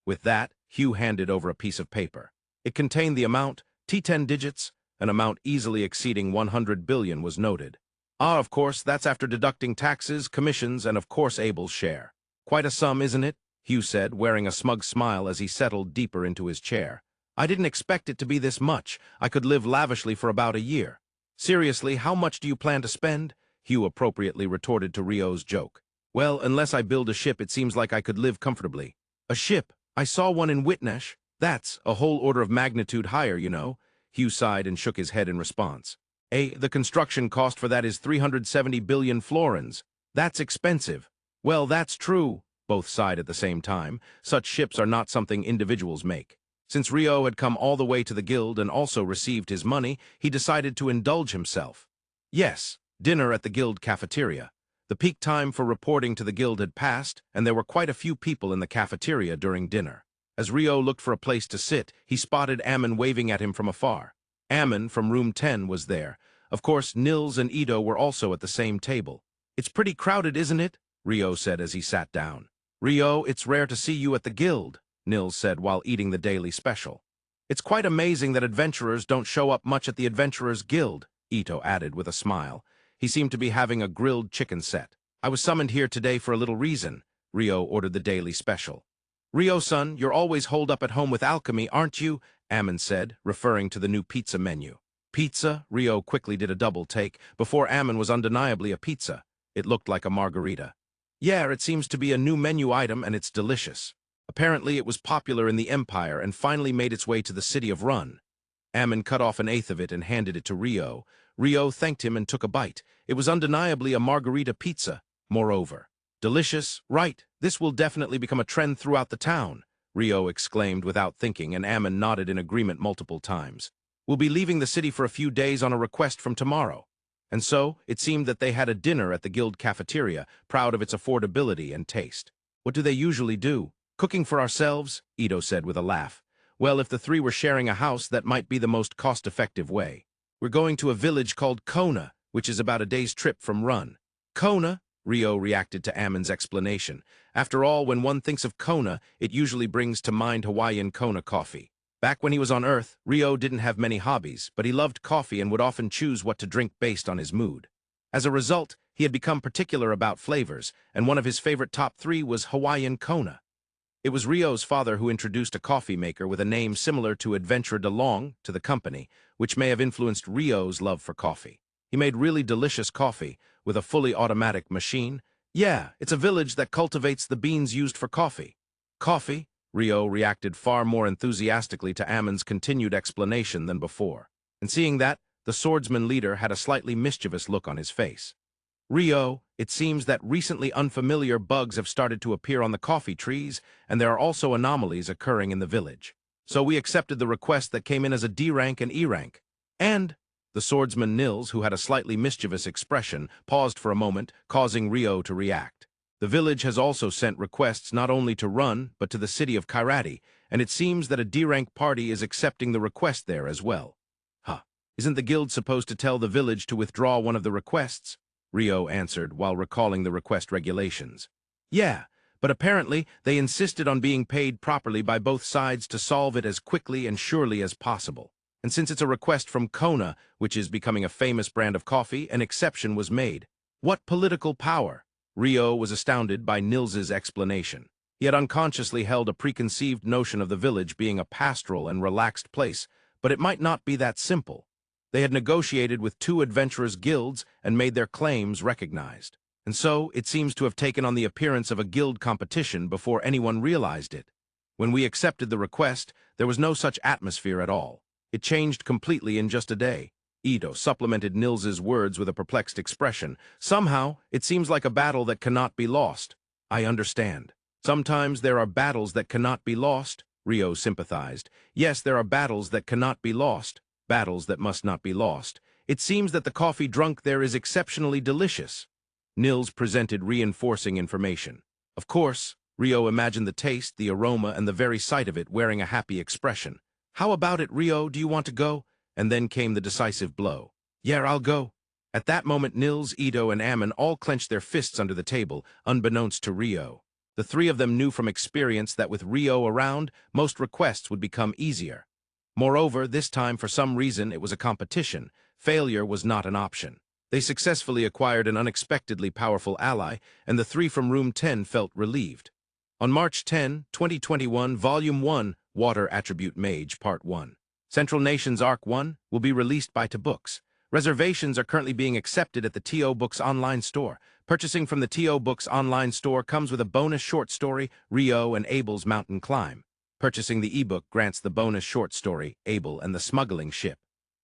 With that, Hugh handed over a piece of paper. It contained the amount, T10 digits, an amount easily exceeding 100 billion was noted. Ah, of course, that's after deducting taxes, commissions, and of course Abel's share. Quite a sum, isn't it? Hugh said, wearing a smug smile as he settled deeper into his chair. I didn't expect it to be this much. I could live lavishly for about a year. Seriously, how much do you plan to spend? Hugh appropriately retorted to Ryo's joke. Well, unless I build a ship, it seems like I could live comfortably. A ship? I saw one in Witnash. That's a whole order of magnitude higher, you know. Hugh sighed and shook his head in response. The construction cost for that is 370 billion florins. That's expensive. Well, that's true. Both sighed at the same time. Such ships are not something individuals make. Since Ryo had come all the way to the guild and also received his money, he decided to indulge himself. Yes, dinner at the guild cafeteria. The peak time for reporting to the guild had passed, and there were quite a few people in the cafeteria during dinner. As Ryo looked for a place to sit, he spotted Ammon waving at him from afar. Ammon, from room 10, was there. Of course, Nils and Ito were also at the same table. It's pretty crowded, isn't it? Ryo said as he sat down. Ryo, it's rare to see you at the guild, Nils said while eating the daily special. It's quite amazing that adventurers don't show up much at the Adventurers Guild, Ito added with a smile. He seemed to be having a grilled chicken set. I was summoned here today for a little reason. Ryo ordered the daily special. Ryo-san, you're always holed up at home with alchemy, aren't you? Ammon said, referring to the new pizza menu. Pizza? Ryo quickly did a double take. Before Ammon was undeniably a pizza. It looked like a margarita. Yeah, it seems to be a new menu item and it's delicious. Apparently it was popular in the Empire and finally made its way to the city of Run. Ammon cut off an eighth of it and handed it to Ryo. Ryo thanked him and took a bite. It was undeniably a margarita pizza. Moreover, delicious, right? This will definitely become a trend throughout the town, Ryo exclaimed without thinking, and Ammon nodded in agreement multiple times. We'll be leaving the city for a few days on a request from tomorrow. And so, it seemed that they had a dinner at the guild cafeteria, proud of its affordability and taste. What do they usually do? Cooking for ourselves, Ito said with a laugh. Well, if the three were sharing a house, that might be the most cost-effective way. We're going to a village called Kona, which is about a day's trip from Run. Kona? Rio reacted to Ammon's explanation. After all, when one thinks of Kona, it usually brings to mind Hawaiian Kona coffee. Back when he was on Earth, Rio didn't have many hobbies, but he loved coffee and would often choose what to drink based on his mood. As a result, he had become particular about flavors, and one of his favorite top 3 was Hawaiian Kona. It was Rio's father who introduced a coffee maker with a name similar to Adventure de Long to the company, which may have influenced Rio's love for coffee. He made really delicious coffee with a fully automatic machine. Yeah, it's a village that cultivates the beans used for coffee. Coffee? Rio reacted far more enthusiastically to Ammon's continued explanation than before. And seeing that, the swordsman leader had a slightly mischievous look on his face. Rio, it seems that recently unfamiliar bugs have started to appear on the coffee trees, and there are also anomalies occurring in the village. So we accepted the request that came in as a D rank and E rank. And the swordsman Nils, who had a slightly mischievous expression, paused for a moment, causing Rio to react. The village has also sent requests not only to Run, but to the city of Kairati, and it seems that a D rank party is accepting the request there as well. Huh. Isn't the guild supposed to tell the village to withdraw one of the requests? Rio answered while recalling the request regulations. Yeah, but apparently they insisted on being paid properly by both sides to solve it as quickly and surely as possible. And since it's a request from Kona, which is becoming a famous brand of coffee, an exception was made. What political power? Rio was astounded by Nils's explanation. He had unconsciously held a preconceived notion of the village being a pastoral and relaxed place, but it might not be that simple. They had negotiated with 2 adventurers' guilds and made their claims recognized. And so, it seems to have taken on the appearance of a guild competition before anyone realized it. When we accepted the request, there was no such atmosphere at all. It changed completely in just a day. Ito supplemented Nils's words with a perplexed expression. Somehow, it seems like a battle that cannot be lost. I understand. Sometimes there are battles that cannot be lost, Rio sympathized. Yes, there are battles that cannot be lost. Battles that must not be lost. It seems that the coffee drunk there is exceptionally delicious. Nils presented reinforcing information. Of course, Rio imagined the taste, the aroma, and the very sight of it wearing a happy expression. How about it, Rio? Do you want to go? And then came the decisive blow. Yeah, I'll go. At that moment, Nils, Ito, and Ammon all clenched their fists under the table, unbeknownst to Rio. The 3 of them knew from experience that with Rio around, most requests would become easier. Moreover, this time, for some reason, it was a competition. Failure was not an option. They successfully acquired an unexpectedly powerful ally, and the 3 from Room 10 felt relieved. On March 10, 2021, Volume 1, Water Attribute Mage, Part 1. Central Nations Arc 1 will be released by Books. Reservations are currently being accepted at the TO Books online store. Purchasing from the TO Books online store comes with a bonus short story, Rio and Abel's Mountain Climb. Purchasing the ebook grants the bonus short story, Abel and the Smuggling Ship.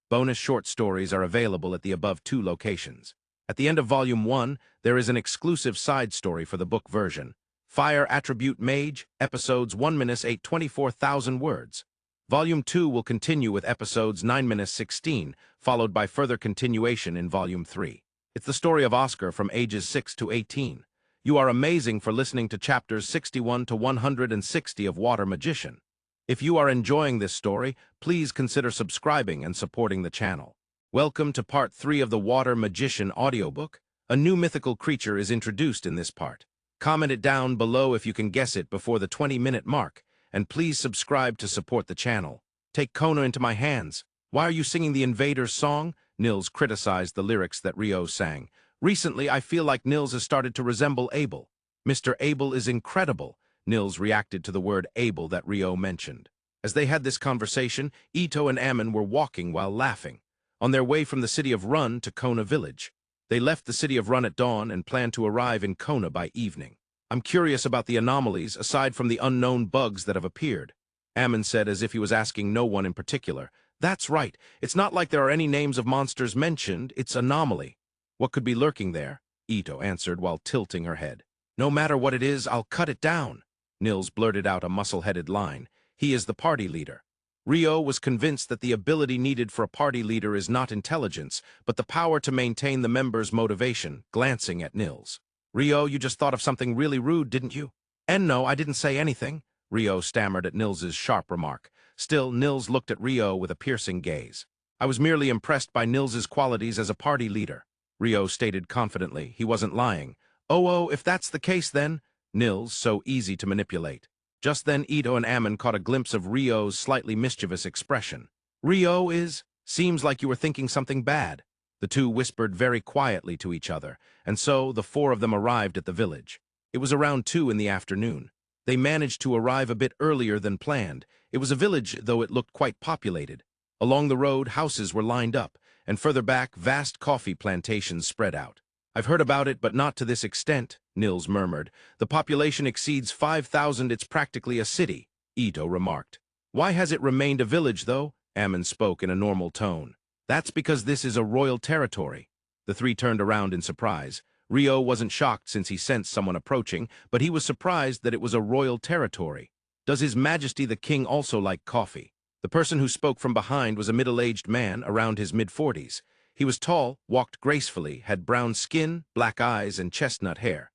Bonus short stories are available at the above 2 locations. At the end of Volume 1, there is an exclusive side story for the book version. Fire Attribute Mage, episodes 1-8 24,000 words. Volume 2 will continue with episodes 9-16, followed by further continuation in Volume 3. It's the story of Oscar from ages 6 to 18. You are amazing for listening to chapters 61 to 160 of Water Magician. If you are enjoying this story, please consider subscribing and supporting the channel. Welcome to Part 3 of the Water Magician audiobook. A new mythical creature is introduced in this part. Comment it down below if you can guess it before the 20-minute mark. And please subscribe to support the channel. Take Kona into my hands. Why are you singing the Invaders song? Nils criticized the lyrics that Rio sang. Recently, I feel like Nils has started to resemble Abel. Mr. Abel is incredible. Nils reacted to the word Abel that Rio mentioned. As they had this conversation, Ito and Ammon were walking while laughing, on their way from the city of Run to Kona village. They left the city of Run at dawn and planned to arrive in Kona by evening. I'm curious about the anomalies, aside from the unknown bugs that have appeared. Ammon said as if he was asking no one in particular. That's right. It's not like there are any names of monsters mentioned. It's anomaly. What could be lurking there? Ito answered while tilting her head. No matter what it is, I'll cut it down. Nils blurted out a muscle-headed line. He is the party leader. Rio was convinced that the ability needed for a party leader is not intelligence, but the power to maintain the members' motivation, glancing at Nils. Rio, you just thought of something really rude, didn't you? "And no, I didn't say anything," Rio stammered at Nils's sharp remark. Still, Nils looked at Rio with a piercing gaze. "I was merely impressed by Nils's qualities as a party leader," Rio stated confidently. He wasn't lying. "Oh, if that's the case then," Nils, so easy to manipulate. Just then Ito and Ammon caught a glimpse of Rio's slightly mischievous expression. "Rio is... seems like you were thinking something bad." The two whispered very quietly to each other, and so the four of them arrived at the village. It was around 2 in the afternoon. They managed to arrive a bit earlier than planned. It was a village, though it looked quite populated. Along the road, houses were lined up, and further back, vast coffee plantations spread out. "I've heard about it, but not to this extent," Nils murmured. "The population exceeds 5,000. It's practically a city," Ito remarked. "Why has it remained a village, though?" Ammon spoke in a normal tone. "That's because this is a royal territory." The three turned around in surprise. Rio wasn't shocked since he sensed someone approaching, but he was surprised that it was a royal territory. "Does His Majesty the King also like coffee?" The person who spoke from behind was a middle-aged man around his mid-40s. He was tall, walked gracefully, had brown skin, black eyes, and chestnut hair.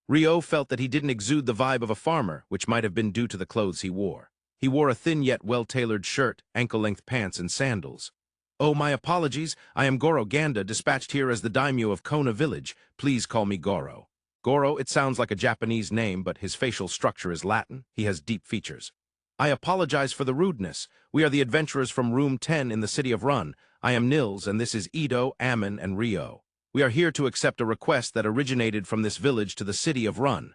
Rio felt that he didn't exude the vibe of a farmer, which might have been due to the clothes he wore. He wore a thin yet well-tailored shirt, ankle-length pants, and sandals. "Oh, my apologies. I am Goro Ganda, dispatched here as the daimyo of Kona village. Please call me Goro." Goro, it sounds like a Japanese name, but his facial structure is Latin. He has deep features. "I apologize for the rudeness. We are the adventurers from Room 10 in the city of Run. I am Nils, and this is Ito, Ammon, and Rio. We are here to accept a request that originated from this village to the city of Run."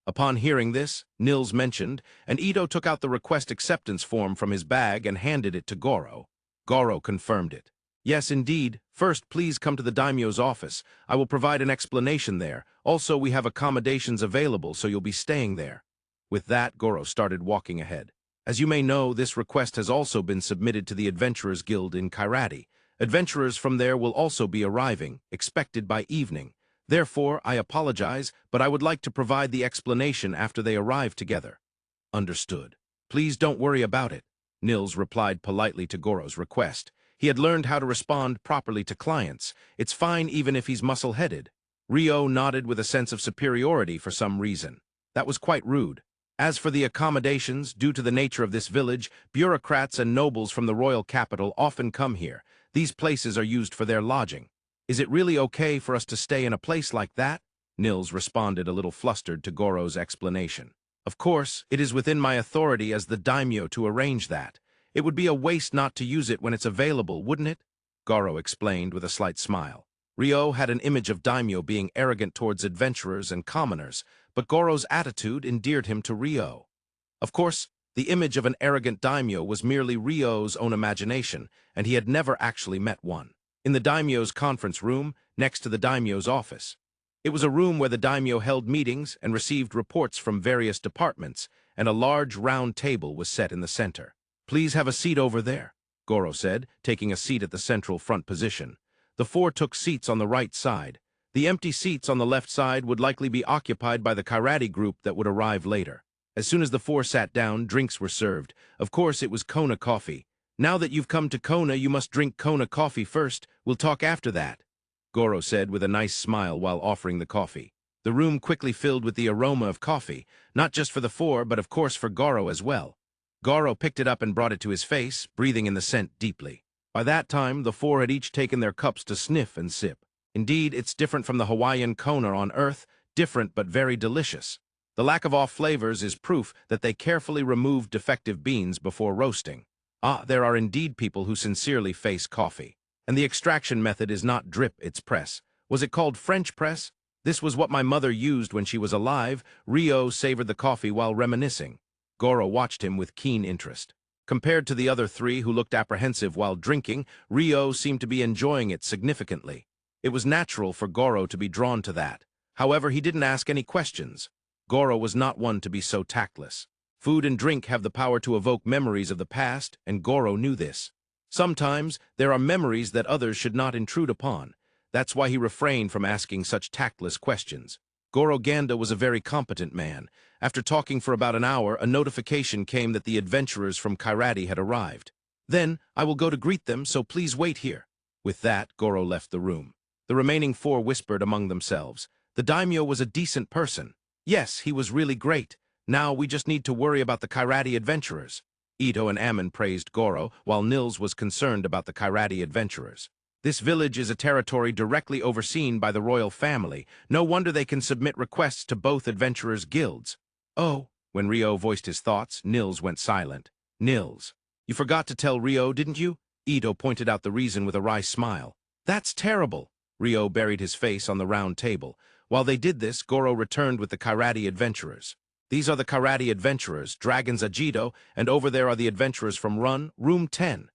Upon hearing this, Nils mentioned, and Ito took out the request acceptance form from his bag and handed it to Goro. Goro confirmed it. "Yes, indeed. First, please come to the daimyo's office. I will provide an explanation there. Also, we have accommodations available, so you'll be staying there." With that, Goro started walking ahead. "As you may know, this request has also been submitted to the Adventurers Guild in Kairati. Adventurers from there will also be arriving, expected by evening. Therefore, I apologize, but I would like to provide the explanation after they arrive together." "Understood. Please don't worry about it," Nils replied politely to Goro's request. He had learned how to respond properly to clients. It's fine even if he's muscle-headed. Rio nodded with a sense of superiority for some reason. That was quite rude. As for the accommodations, due to the nature of this village, bureaucrats and nobles from the royal capital often come here. These places are used for their lodging. "Is it really okay for us to stay in a place like that?" Nils responded a little flustered to Goro's explanation. "Of course, it is within my authority as the daimyo to arrange that. It would be a waste not to use it when it's available, wouldn't it?" Goro explained with a slight smile. Rio had an image of daimyo being arrogant towards adventurers and commoners, but Goro's attitude endeared him to Rio. Of course, the image of an arrogant daimyo was merely Rio's own imagination, and he had never actually met one. In the daimyo's conference room, next to the daimyo's office. It was a room where the daimyo held meetings and received reports from various departments, and a large round table was set in the center. "Please have a seat over there," Goro said, taking a seat at the central front position. The four took seats on the right side. The empty seats on the left side would likely be occupied by the Kairati group that would arrive later. As soon as the four sat down, drinks were served. Of course, it was Kona coffee. "Now that you've come to Kona, you must drink Kona coffee first. We'll talk after that," Goro said with a nice smile while offering the coffee. The room quickly filled with the aroma of coffee, not just for the four, but of course for Goro as well. Goro picked it up and brought it to his face, breathing in the scent deeply. By that time, the four had each taken their cups to sniff and sip. Indeed, it's different from the Hawaiian Kona on Earth, different but very delicious. The lack of off flavors is proof that they carefully removed defective beans before roasting. There are indeed people who sincerely face coffee. And the extraction method is not drip, it's press. Was it called French press? This was what my mother used when she was alive. Rio savored the coffee while reminiscing. Goro watched him with keen interest. Compared to the other three who looked apprehensive while drinking, Rio seemed to be enjoying it significantly. It was natural for Goro to be drawn to that. However, he didn't ask any questions. Goro was not one to be so tactless. Food and drink have the power to evoke memories of the past, and Goro knew this. Sometimes, there are memories that others should not intrude upon. That's why he refrained from asking such tactless questions. Goro Ganda was a very competent man. After talking for about an hour, a notification came that the adventurers from Kairati had arrived. "Then, I will go to greet them, so please wait here." With that, Goro left the room. The remaining four whispered among themselves. The daimyo was a decent person. Yes, he was really great. Now we just need to worry about the Kairati adventurers. Ito and Ammon praised Goro, while Nils was concerned about the Kairati adventurers. This village is a territory directly overseen by the royal family. No wonder they can submit requests to both adventurers' guilds. Oh, when Rio voiced his thoughts, Nils went silent. Nils, you forgot to tell Rio, didn't you? Ito pointed out the reason with a wry smile. That's terrible. Rio buried his face on the round table. While they did this, Goro returned with the Kairati adventurers. These are the Kairati adventurers, Dragons Agito, and over there are the adventurers from Room 10.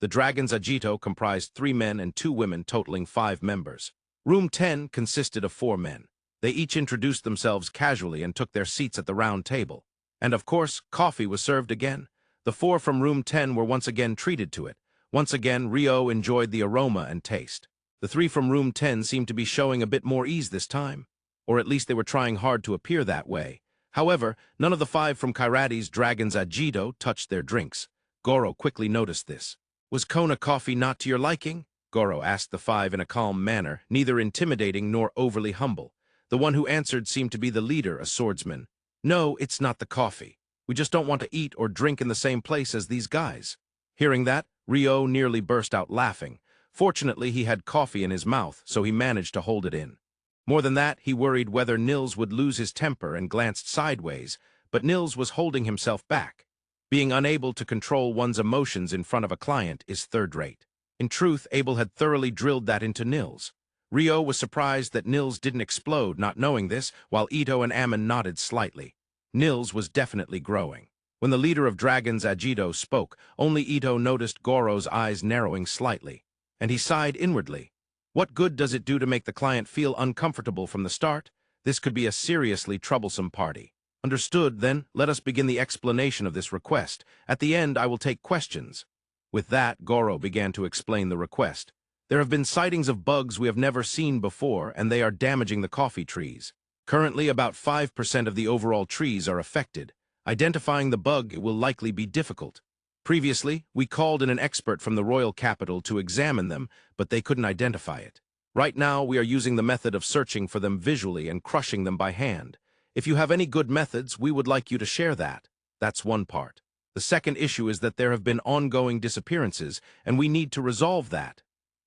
The Dragons Agito comprised 3 men and 2 women, totaling 5 members. Room 10 consisted of 4 men. They each introduced themselves casually and took their seats at the round table. And of course, coffee was served again. The 4 from Room 10 were once again treated to it. Once again, Rio enjoyed the aroma and taste. The 3 from Room 10 seemed to be showing a bit more ease this time, or at least they were trying hard to appear that way. However, none of the 5 from Kairati's Dragons Agito touched their drinks. Goro quickly noticed this. Was Kona coffee not to your liking? Goro asked the 5 in a calm manner, neither intimidating nor overly humble. The one who answered seemed to be the leader, a swordsman. No, it's not the coffee. We just don't want to eat or drink in the same place as these guys. Hearing that, Rio nearly burst out laughing. Fortunately, he had coffee in his mouth, so he managed to hold it in. More than that, he worried whether Nils would lose his temper and glanced sideways, but Nils was holding himself back. Being unable to control one's emotions in front of a client is third-rate. In truth, Abel had thoroughly drilled that into Nils. Rio was surprised that Nils didn't explode, not knowing this, while Ito and Ammon nodded slightly. Nils was definitely growing. When the leader of Dragons Agito spoke, only Ito noticed Goro's eyes narrowing slightly, and he sighed inwardly. What good does it do to make the client feel uncomfortable from the start? This could be a seriously troublesome party. Understood, then, let us begin the explanation of this request. At the end, I will take questions. With that, Goro began to explain the request. There have been sightings of bugs we have never seen before, and they are damaging the coffee trees. Currently, about 5% of the overall trees are affected. Identifying the bug will likely be difficult. Previously, we called in an expert from the royal capital to examine them, but they couldn't identify it. Right now, we are using the method of searching for them visually and crushing them by hand. If you have any good methods, we would like you to share that. That's one part. The second issue is that there have been ongoing disappearances, and we need to resolve that.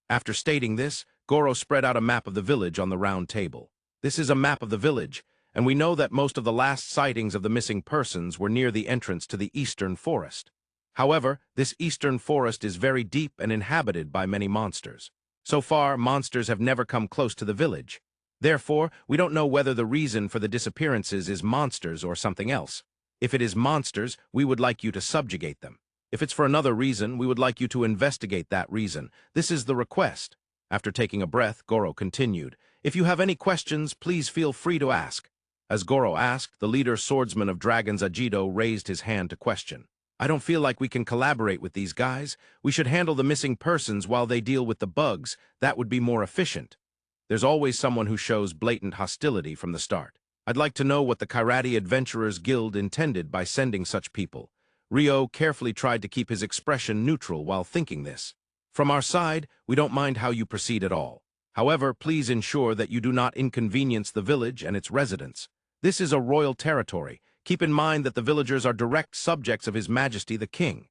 After stating this, Goro spread out a map of the village on the round table. This is a map of the village, and we know that most of the last sightings of the missing persons were near the entrance to the eastern forest. However, this eastern forest is very deep and inhabited by many monsters. So far, monsters have never come close to the village. Therefore, we don't know whether the reason for the disappearances is monsters or something else. If it is monsters, we would like you to subjugate them. If it's for another reason, we would like you to investigate that reason. This is the request. After taking a breath, Goro continued. If you have any questions, please feel free to ask. As Goro asked, the leader swordsman of Dragons Agito raised his hand to question. I don't feel like we can collaborate with these guys. We should handle the missing persons while they deal with the bugs. That would be more efficient. There's always someone who shows blatant hostility from the start. I'd like to know what the Kairati Adventurers Guild intended by sending such people. Rio carefully tried to keep his expression neutral while thinking this. From our side, we don't mind how you proceed at all. However, please ensure that you do not inconvenience the village and its residents. This is a royal territory. Keep in mind that the villagers are direct subjects of His Majesty the King.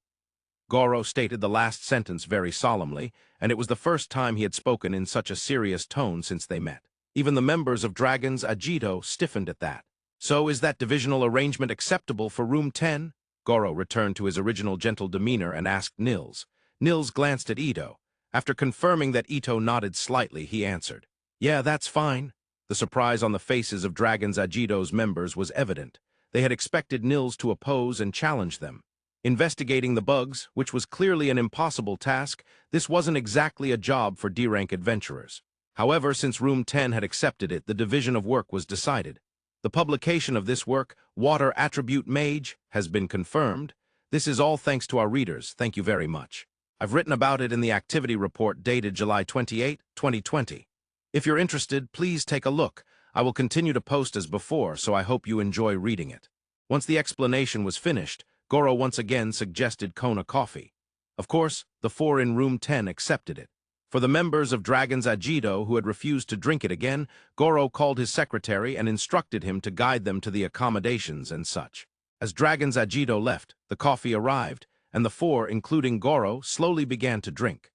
Goro stated the last sentence very solemnly, and it was the first time he had spoken in such a serious tone since they met. Even the members of Dragons Agito stiffened at that. So is that divisional arrangement acceptable for Room 10? Goro returned to his original gentle demeanor and asked Nils. Nils glanced at Ito. After confirming that Ito nodded slightly, he answered, Yeah, that's fine. The surprise on the faces of Dragons Agito's members was evident. They had expected Nils to oppose and challenge them. Investigating the bugs, which was clearly an impossible task, this wasn't exactly a job for D-rank adventurers. However, since Room 10 had accepted it, the division of work was decided. The publication of this work, Water Attribute Mage, has been confirmed. This is all thanks to our readers. Thank you very much. I've written about it in the activity report dated July 28, 2020. If you're interested, please take a look. I will continue to post as before, so I hope you enjoy reading it. Once the explanation was finished, Goro once again suggested Kona coffee. Of course, the 4 in Room 10 accepted it. For the members of Dragon's Agito who had refused to drink it again, Goro called his secretary and instructed him to guide them to the accommodations and such. As Dragon's Agito left, the coffee arrived, and the four, including Goro, slowly began to drink.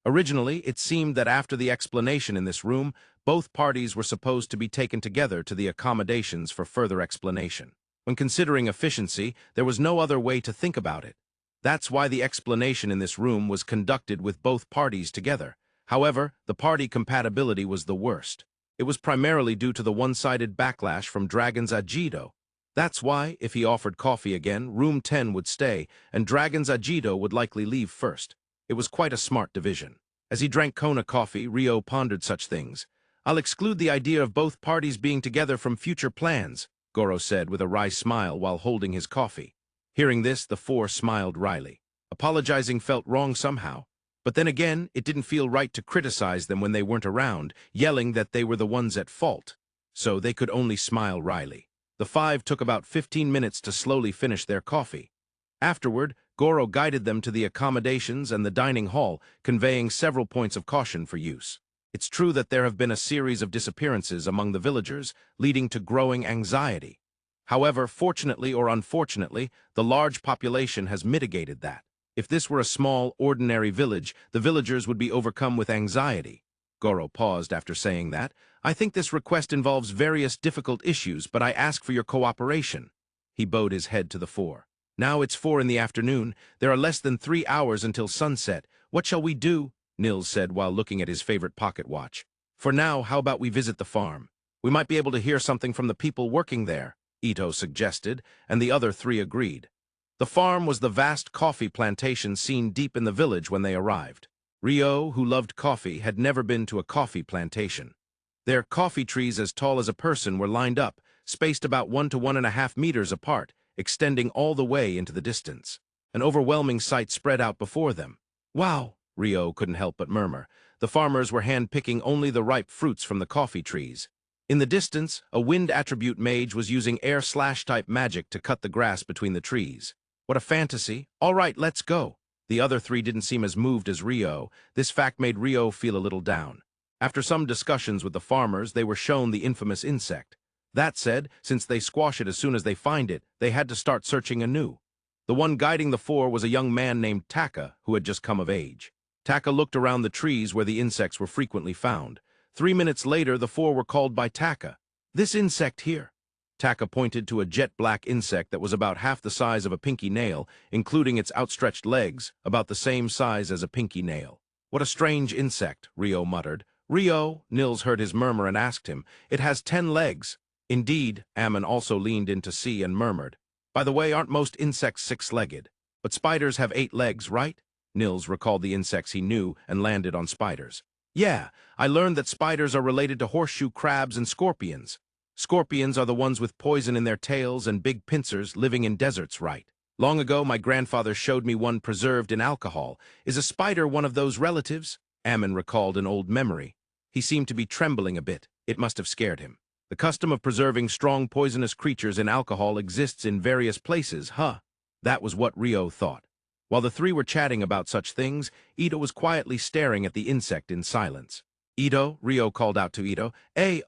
Originally, it seemed that after the explanation in this room, both parties were supposed to be taken together to the accommodations for further explanation. When considering efficiency, there was no other way to think about it. That's why the explanation in this room was conducted with both parties together. However, the party compatibility was the worst. It was primarily due to the one-sided backlash from Dragon's Agito. That's why, if he offered coffee again, Room 10 would stay, and Dragon's Agito would likely leave first. It was quite a smart division. As he drank Kona coffee, Ryo pondered such things. "I'll exclude the idea of both parties being together from future plans," Goro said with a wry smile while holding his coffee. Hearing this, the four smiled wryly. Apologizing felt wrong somehow. But then again, it didn't feel right to criticize them when they weren't around, yelling that they were the ones at fault. So they could only smile wryly. The five took about 15 minutes to slowly finish their coffee. Afterward, Goro guided them to the accommodations and the dining hall, conveying several points of caution for use. It's true that there have been a series of disappearances among the villagers, leading to growing anxiety. However, fortunately or unfortunately, the large population has mitigated that. If this were a small, ordinary village, the villagers would be overcome with anxiety. Goro paused after saying that. "I think this request involves various difficult issues, but I ask for your cooperation." He bowed his head to the four. "Now it's 4 in the afternoon. There are less than 3 hours until sunset. What shall we do?" Nils said while looking at his favorite pocket watch. "For now, how about we visit the farm? We might be able to hear something from the people working there," Ito suggested, and the other three agreed. The farm was the vast coffee plantation seen deep in the village when they arrived. Ryo, who loved coffee, had never been to a coffee plantation. Their coffee trees as tall as a person were lined up, spaced about 1 to 1.5 meters apart, extending all the way into the distance. An overwhelming sight spread out before them. "Wow," Ryo couldn't help but murmur. The farmers were hand-picking only the ripe fruits from the coffee trees. In the distance, a wind attribute mage was using air/type magic to cut the grass between the trees. What a fantasy. "All right, let's go." The other three didn't seem as moved as Ryo. This fact made Ryo feel a little down. After some discussions with the farmers, they were shown the infamous insect. That said, since they squash it as soon as they find it, they had to start searching anew. The one guiding the four was a young man named Taka, who had just come of age. Taka looked around the trees where the insects were frequently found. 3 minutes later, the four were called by Taka. "This insect here." Taka pointed to a jet-black insect that was about half the size of a pinky nail, including its outstretched legs, about the same size as a pinky nail. "What a strange insect," Ryo muttered. "Ryo," Nils heard his murmur and asked him, "it has 10 legs. "Indeed," Ammon also leaned in to see and murmured. "By the way, aren't most insects 6-legged? But spiders have 8 legs, right?" Nils recalled the insects he knew and landed on spiders. "Yeah, I learned that spiders are related to horseshoe crabs and scorpions. Scorpions are the ones with poison in their tails and big pincers living in deserts, right? Long ago, my grandfather showed me one preserved in alcohol. Is a spider one of those relatives?" Ammon recalled an old memory. He seemed to be trembling a bit. It must have scared him. "The custom of preserving strong poisonous creatures in alcohol exists in various places, huh?" That was what Ryo thought. While the three were chatting about such things, Ito was quietly staring at the insect in silence. "Ito," Ryo called out to Ito.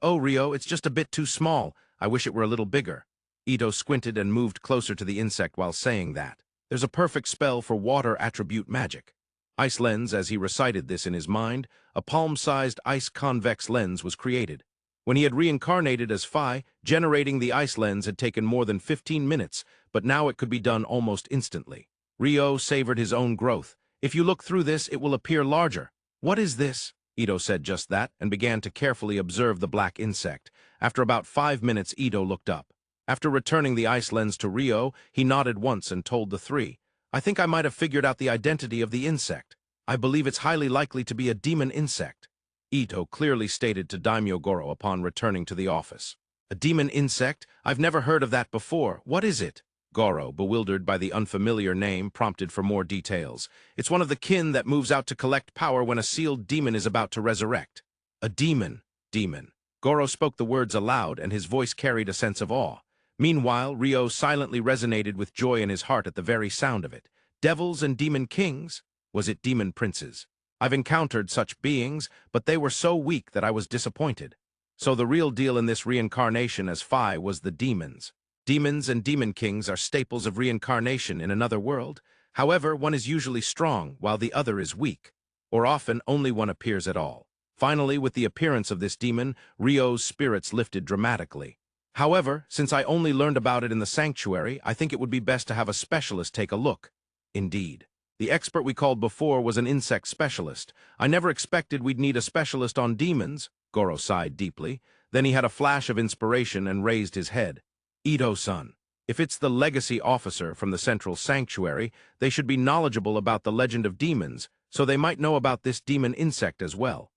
Oh, Ryo, it's just a bit too small. I wish it were a little bigger." Ito squinted and moved closer to the insect while saying that. "There's a perfect spell for water attribute magic." Ice lens, as he recited this in his mind, a palm-sized ice convex lens was created. When he had reincarnated as Phi, generating the ice lens had taken more than 15 minutes, but now it could be done almost instantly. Ryo savored his own growth. "If you look through this, it will appear larger." "What is this?" Ito said just that, and began to carefully observe the black insect. After about 5 minutes, Ito looked up. After returning the ice lens to Ryo, he nodded once and told the three, "I think I might have figured out the identity of the insect. I believe it's highly likely to be a demon insect." Ito clearly stated to Daimyo Goro upon returning to the office. "A demon insect? I've never heard of that before. What is it?" Goro, bewildered by the unfamiliar name, prompted for more details. "It's one of the kin that moves out to collect power when a sealed demon is about to resurrect." "A demon. Demon." Goro spoke the words aloud, and his voice carried a sense of awe. Meanwhile, Ryo silently resonated with joy in his heart at the very sound of it. Devils and demon kings? Was it demon princes? I've encountered such beings, but they were so weak that I was disappointed. So the real deal in this reincarnation as Phi was the demons. Demons and demon kings are staples of reincarnation in another world. However, one is usually strong, while the other is weak. Or often, only one appears at all. Finally, with the appearance of this demon, Rio's spirits lifted dramatically. However, since I only learned about it in the sanctuary, I think it would be best to have a specialist take a look. Indeed. The expert we called before was an insect specialist. I never expected we'd need a specialist on demons. Goro sighed deeply. Then he had a flash of inspiration and raised his head. Ito-san, if it's the legacy officer from the central sanctuary, they should be knowledgeable about the legend of demons, so they might know about this demon insect as well.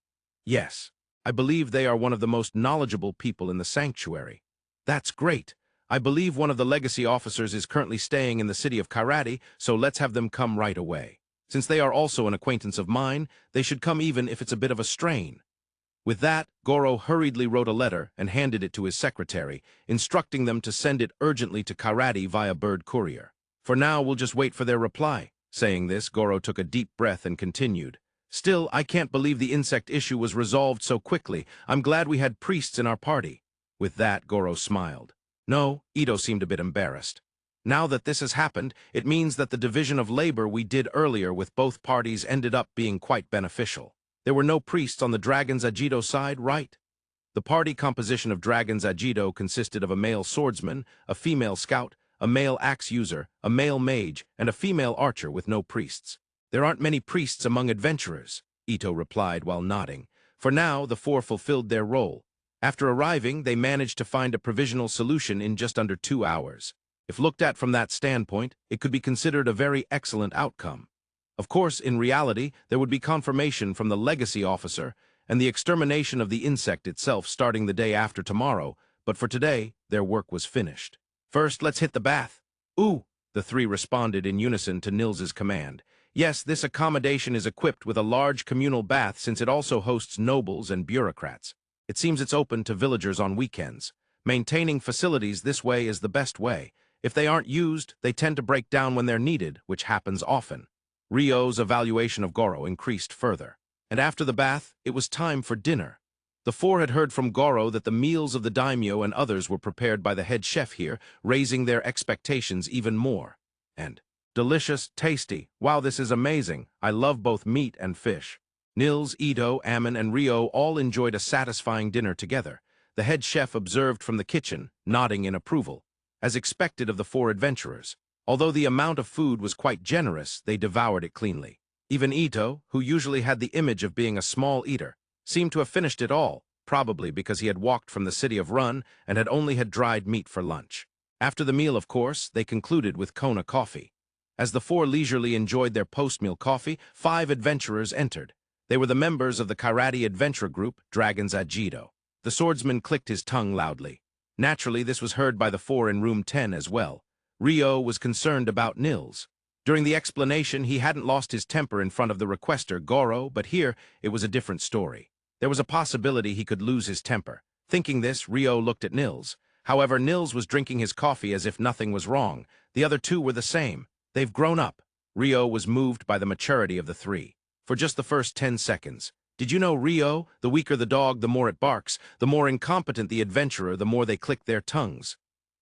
Yes, I believe they are one of the most knowledgeable people in the sanctuary. That's great. I believe one of the legacy officers is currently staying in the city of Karate, so let's have them come right away. Since they are also an acquaintance of mine, they should come even if it's a bit of a strain. With that, Goro hurriedly wrote a letter and handed it to his secretary, instructing them to send it urgently to Karate via bird courier. For now, we'll just wait for their reply. Saying this, Goro took a deep breath and continued. Still, I can't believe the insect issue was resolved so quickly. I'm glad we had priests in our party. With that, Goro smiled. No, Ito seemed a bit embarrassed. Now that this has happened, it means that the division of labor we did earlier with both parties ended up being quite beneficial. There were no priests on the Dragon's Agito side, right? The party composition of Dragon's Agito consisted of a male swordsman, a female scout, a male axe user, a male mage, and a female archer with no priests. There aren't many priests among adventurers, Ito replied while nodding. For now, the four fulfilled their role. After arriving, they managed to find a provisional solution in just under 2 hours. If looked at from that standpoint, it could be considered a very excellent outcome. Of course, in reality, there would be confirmation from the legacy officer and the extermination of the insect itself starting the day after tomorrow, but for today, their work was finished. First, let's hit the bath. Ooh, the three responded in unison to Nils's command. Yes, this accommodation is equipped with a large communal bath since it also hosts nobles and bureaucrats. It seems it's open to villagers on weekends. Maintaining facilities this way is the best way. If they aren't used, they tend to break down when they're needed, which happens often. Rio's evaluation of Goro increased further. And after the bath, it was time for dinner. The four had heard from Goro that the meals of the daimyo and others were prepared by the head chef here, raising their expectations even more. And delicious, tasty. Wow, this is amazing. I love both meat and fish. Nils, Ito, Ammon, and Rio all enjoyed a satisfying dinner together. The head chef observed from the kitchen, nodding in approval, as expected of the four adventurers. Although the amount of food was quite generous, they devoured it cleanly. Even Ito, who usually had the image of being a small eater, seemed to have finished it all, probably because he had walked from the city of Run and had only had dried meat for lunch. After the meal, of course, they concluded with Kona coffee. As the four leisurely enjoyed their post-meal coffee, 5 adventurers entered. They were the members of the Karate adventure group, Dragon's Agito. The swordsman clicked his tongue loudly. Naturally, this was heard by the 4 in room 10 as well. Rio was concerned about Nils. During the explanation, he hadn't lost his temper in front of the requester, Goro, but here it was a different story. There was a possibility he could lose his temper. Thinking this, Rio looked at Nils. However, Nils was drinking his coffee as if nothing was wrong. The other 2 were the same. They've grown up. Rio was moved by the maturity of the 3. For just the first 10 seconds. Did you know, Rio, the weaker the dog, the more it barks, the more incompetent the adventurer, the more they click their tongues?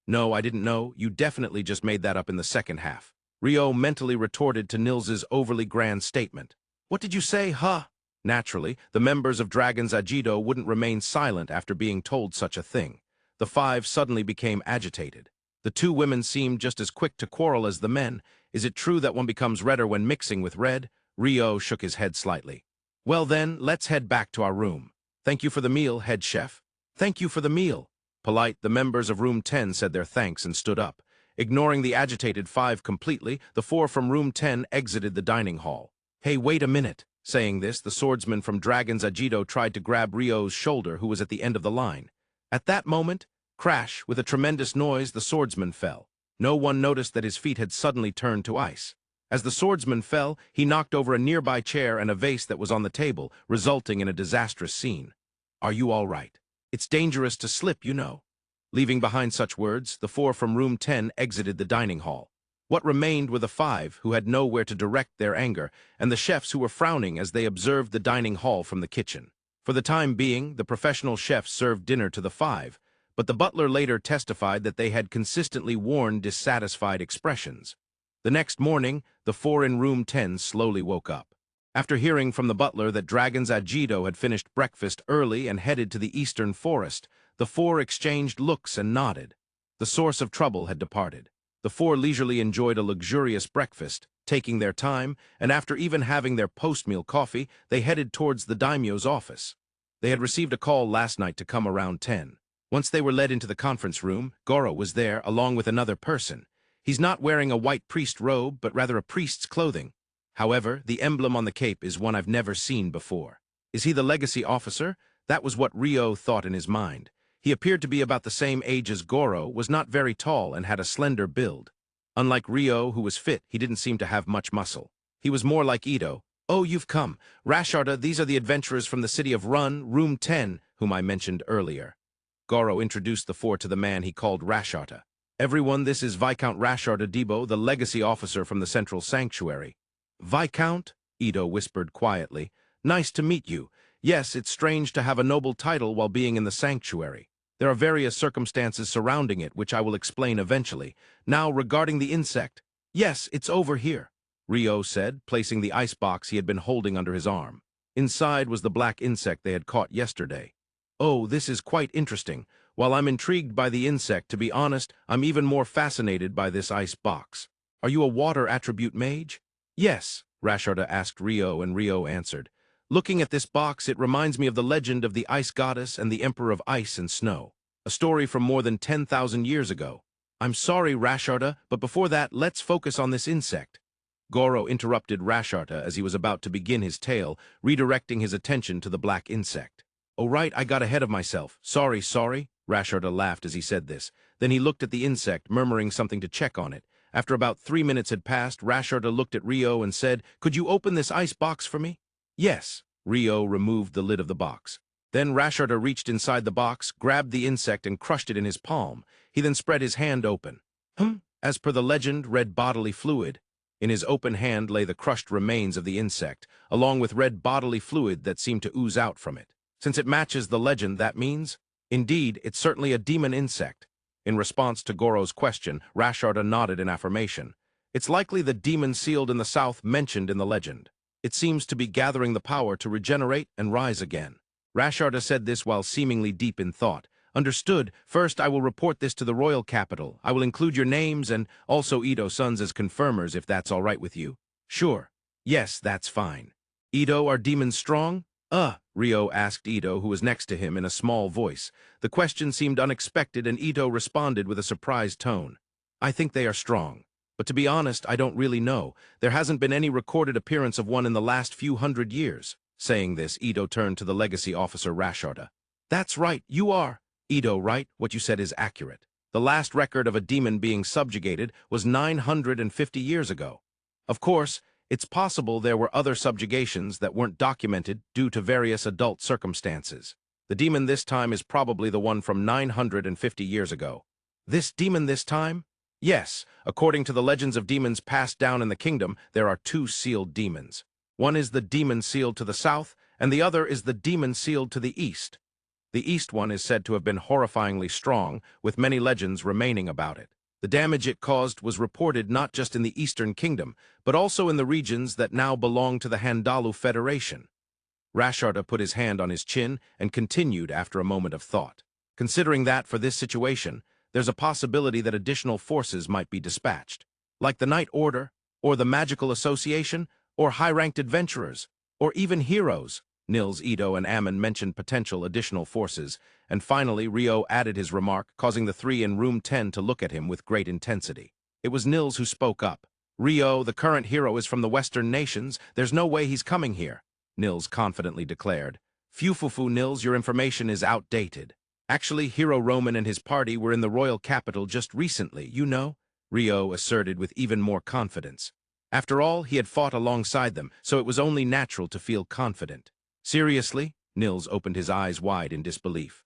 No, I didn't know. You definitely just made that up in the second half. Rio mentally retorted to Nils's overly grand statement. What did you say, huh? Naturally, the members of Dragon's Agito wouldn't remain silent after being told such a thing. The 5 suddenly became agitated. The 2 women seemed just as quick to quarrel as the men. Is it true that one becomes redder when mixing with red? Rio shook his head slightly. Well then, let's head back to our room. Thank you for the meal, head chef. Thank you for the meal. Polite, the members of room 10 said their thanks and stood up. Ignoring the agitated 5 completely, the 4 from room 10 exited the dining hall. Hey, wait a minute. Saying this, the swordsman from Dragon's Agito tried to grab Rio's shoulder, who was at the end of the line. At that moment, crash, with a tremendous noise, the swordsman fell. No one noticed that his feet had suddenly turned to ice. As the swordsman fell, he knocked over a nearby chair and a vase that was on the table, resulting in a disastrous scene. Are you all right? It's dangerous to slip, you know. Leaving behind such words, the 4 from room 10 exited the dining hall. What remained were the five, who had nowhere to direct their anger, and the chefs who were frowning as they observed the dining hall from the kitchen. For the time being, the professional chefs served dinner to the five, but the butler later testified that they had consistently worn dissatisfied expressions. The next morning, the four in room 10 slowly woke up. After hearing from the butler that Dragon's Agito had finished breakfast early and headed to the eastern forest, the four exchanged looks and nodded. The source of trouble had departed. The four leisurely enjoyed a luxurious breakfast, taking their time, and after even having their post-meal coffee, they headed towards the daimyo's office. They had received a call last night to come around 10. Once they were led into the conference room, Goro was there, along with another person. He's not wearing a white priest robe, but rather a priest's clothing. However, the emblem on the cape is one I've never seen before. Is he the legacy officer? That was what Ryo thought in his mind. He appeared to be about the same age as Goro, was not very tall, and had a slender build. Unlike Ryo, who was fit, he didn't seem to have much muscle. He was more like Ito. "Oh, you've come. Rasharda, these are the adventurers from the city of Run, room 10, whom I mentioned earlier." Goro introduced the four to the man he called Rasharda. "Everyone, this is Viscount Rasharda Debo, the legacy officer from the Central Sanctuary." "Viscount?" Ito whispered quietly. "Nice to meet you. Yes, it's strange to have a noble title while being in the sanctuary. There are various circumstances surrounding it, which I will explain eventually. Now, regarding the insect." "Yes, it's over here," Ryo said, placing the icebox he had been holding under his arm. Inside was the black insect they had caught yesterday. "Oh, this is quite interesting. While I'm intrigued by the insect, to be honest, I'm even more fascinated by this ice box. Are you a water attribute mage?" "Yes," Rasharda asked Ryo, and Ryo answered. "Looking at this box, it reminds me of the legend of the ice goddess and the emperor of ice and snow, a story from more than 10,000 years ago." "I'm sorry, Rasharda, but before that, let's focus on this insect." Goro interrupted Rasharda as he was about to begin his tale, redirecting his attention to the black insect. "Oh right, I got ahead of myself. Sorry. Rasharda laughed as he said this. Then he looked at the insect, murmuring something to check on it. After about 3 minutes had passed, Rasharda looked at Ryo and said, "Could you open this ice box for me?" "Yes." Ryo removed the lid of the box. Then Rasharda reached inside the box, grabbed the insect and crushed it in his palm. He then spread his hand open. As per the legend, red bodily fluid. In his open hand lay the crushed remains of the insect, along with red bodily fluid that seemed to ooze out from it. Since it matches the legend, that means? Indeed, it's certainly a demon insect. In response to Goro's question, Rasharda nodded in affirmation. It's likely the demon sealed in the south mentioned in the legend. It seems to be gathering the power to regenerate and rise again. Rasharda said this while seemingly deep in thought. "Understood. First, I will report this to the royal capital. I will include your names and also Ito's sons as confirmers, if that's all right with you." "Sure. Yes, that's fine." "Ito, are demons strong?" Ryo asked Ito, who was next to him, in a small voice. The question seemed unexpected, and Ito responded with a surprised tone. "I think they are strong. But to be honest, I don't really know. There hasn't been any recorded appearance of one in the last few hundred years." Saying this, Ito turned to the legacy officer Rasharda. "That's right, you are." "Ito, right? What you said is accurate. The last record of a demon being subjugated was 950 years ago. Of course, it's possible there were other subjugations that weren't documented due to various adult circumstances. The demon this time is probably the one from 950 years ago." "This demon this time?" "Yes. According to the legends of demons passed down in the kingdom, there are two sealed demons. One is the demon sealed to the south, and the other is the demon sealed to the east. The east one is said to have been horrifyingly strong, with many legends remaining about it. The damage it caused was reported not just in the Eastern Kingdom, but also in the regions that now belong to the Handalu Federation." Rasharda put his hand on his chin and continued after a moment of thought. "Considering that for this situation, there's a possibility that additional forces might be dispatched, like the Night Order, or the Magical Association, or high-ranked adventurers, or even heroes." Nils, Ito, and Ammon mentioned potential additional forces, and finally Ryo added his remark, causing the three in room 10 to look at him with great intensity. It was Nils who spoke up. "Ryo, the current hero, is from the Western nations. There's no way he's coming here," Nils confidently declared. "Fufufu, Nils, your information is outdated. Actually, Hero Ramen and his party were in the royal capital just recently, you know," Ryo asserted with even more confidence. After all, he had fought alongside them, so it was only natural to feel confident. "Seriously?" Nils opened his eyes wide in disbelief.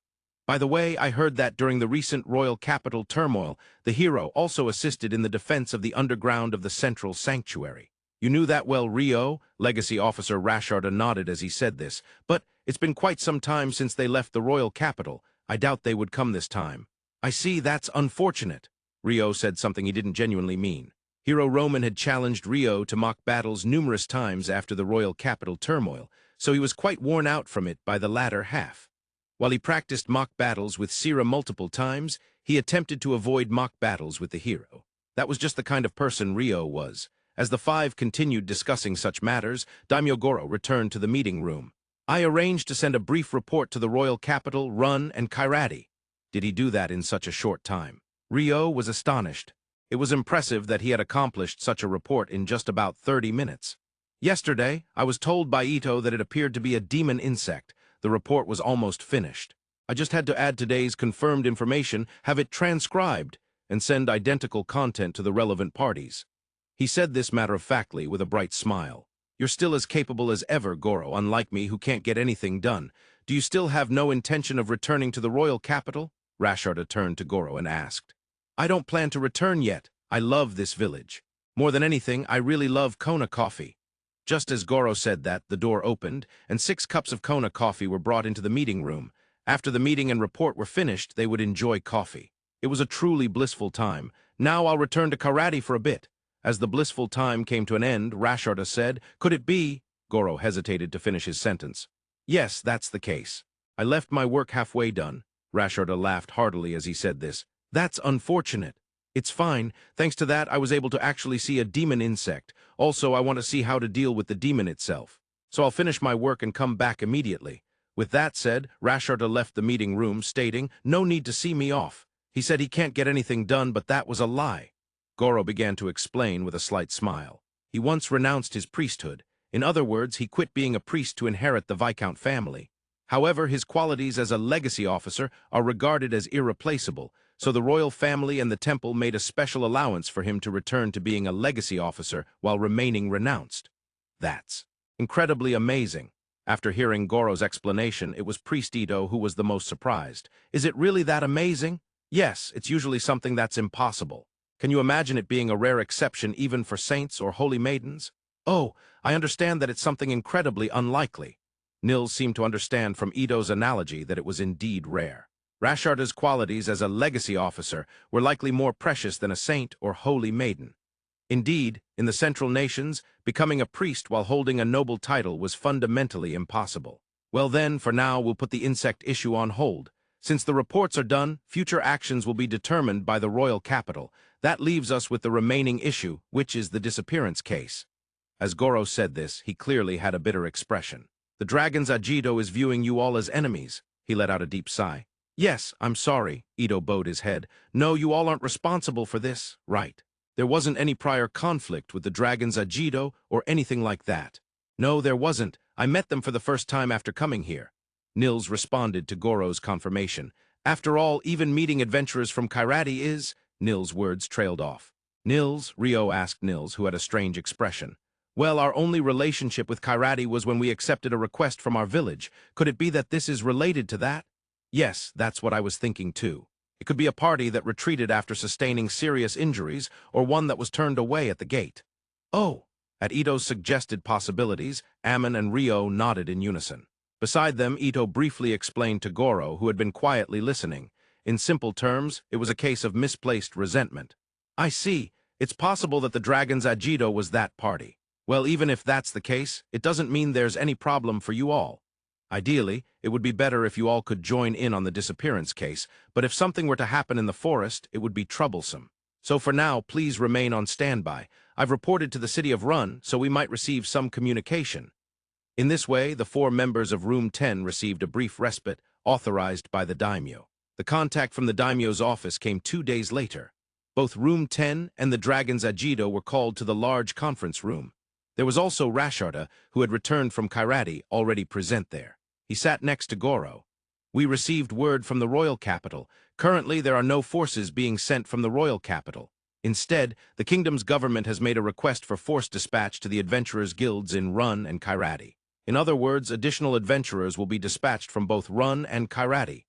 By the way, I heard that during the recent royal capital turmoil, the hero also assisted in the defense of the underground of the central sanctuary. You knew that well, Rio? Legacy Officer Rasharda nodded as he said this, but it's been quite some time since they left the royal capital. I doubt they would come this time. I see, that's unfortunate. Rio said something he didn't genuinely mean. Hero Roman had challenged Rio to mock battles numerous times after the royal capital turmoil, so he was quite worn out from it by the latter half. While he practiced mock battles with Sira multiple times, he attempted to avoid mock battles with the hero. That was just the kind of person Rio was. As the five continued discussing such matters, Daimyo Goro returned to the meeting room. I arranged to send a brief report to the royal capital, Run, and Kairati. Did he do that in such a short time? Rio was astonished. It was impressive that he had accomplished such a report in just about 30 minutes. Yesterday, I was told by Ito that it appeared to be a demon insect. The report was almost finished. I just had to add today's confirmed information, have it transcribed, and send identical content to the relevant parties. He said this matter-of-factly with a bright smile. You're still as capable as ever, Goro, unlike me who can't get anything done. Do you still have no intention of returning to the royal capital? Rasharda turned to Goro and asked. I don't plan to return yet. I love this village. More than anything, I really love Kona coffee. Just as Goro said that, the door opened, and 6 cups of Kona coffee were brought into the meeting room. After the meeting and report were finished, they would enjoy coffee. It was a truly blissful time. Now I'll return to Kairati for a bit. As the blissful time came to an end, Rasharda said, Could it be? Goro hesitated to finish his sentence. Yes, that's the case. I left my work halfway done. Rasharda laughed heartily as he said this. That's unfortunate. It's fine. Thanks to that, I was able to actually see a demon insect. Also, I want to see how to deal with the demon itself. So I'll finish my work and come back immediately. With that said, Rasharda left the meeting room, stating, No need to see me off. He said he can't get anything done, but that was a lie. Goro began to explain with a slight smile. He once renounced his priesthood. In other words, he quit being a priest to inherit the Viscount family. However, his qualities as a legacy officer are regarded as irreplaceable, so the royal family and the temple made a special allowance for him to return to being a legacy officer while remaining renounced. That's incredibly amazing. After hearing Goro's explanation, it was Priest Ito who was the most surprised. Is it really that amazing? Yes, it's usually something that's impossible. Can you imagine it being a rare exception even for saints or holy maidens? Oh, I understand that it's something incredibly unlikely. Nils seemed to understand from Ito's analogy that it was indeed rare. Rasharda's qualities as a legacy officer were likely more precious than a saint or holy maiden. Indeed, in the Central Nations, becoming a priest while holding a noble title was fundamentally impossible. Well then, for now, we'll put the insect issue on hold. Since the reports are done, future actions will be determined by the royal capital. That leaves us with the remaining issue, which is the disappearance case. As Goro said this, he clearly had a bitter expression. The dragon's Agito is viewing you all as enemies. He let out a deep sigh. Yes, I'm sorry, Ito bowed his head. No, you all aren't responsible for this, right? There wasn't any prior conflict with the dragon's Agito or anything like that. No, there wasn't. I met them for the first time after coming here. Nils responded to Goro's confirmation. After all, even meeting adventurers from Kairati is... Nils' words trailed off. Nils, Rio asked Nils, who had a strange expression. Well, our only relationship with Kairati was when we accepted a request from our village. Could it be that this is related to that? Yes, that's what I was thinking too. It could be a party that retreated after sustaining serious injuries, or one that was turned away at the gate. Oh! At Ito's suggested possibilities, Ammon and Rio nodded in unison. Beside them, Ito briefly explained to Goro, who had been quietly listening. In simple terms, it was a case of misplaced resentment. I see. It's possible that the dragon's Agito was that party. Well, even if that's the case, it doesn't mean there's any problem for you all. Ideally, it would be better if you all could join in on the disappearance case, but if something were to happen in the forest, it would be troublesome. So for now, please remain on standby. I've reported to the city of Run, so we might receive some communication. In this way, the 4 members of Room 10 received a brief respite, authorized by the daimyo. The contact from the daimyo's office came 2 days later. Both Room 10 and the Dragon's Agito were called to the large conference room. There was also Rasharda, who had returned from Kairati, already present there. He sat next to Goro. We received word from the royal capital. Currently, there are no forces being sent from the royal capital. Instead, the kingdom's government has made a request for force dispatch to the adventurers' guilds in Run and Kairati. In other words, additional adventurers will be dispatched from both Run and Kairati.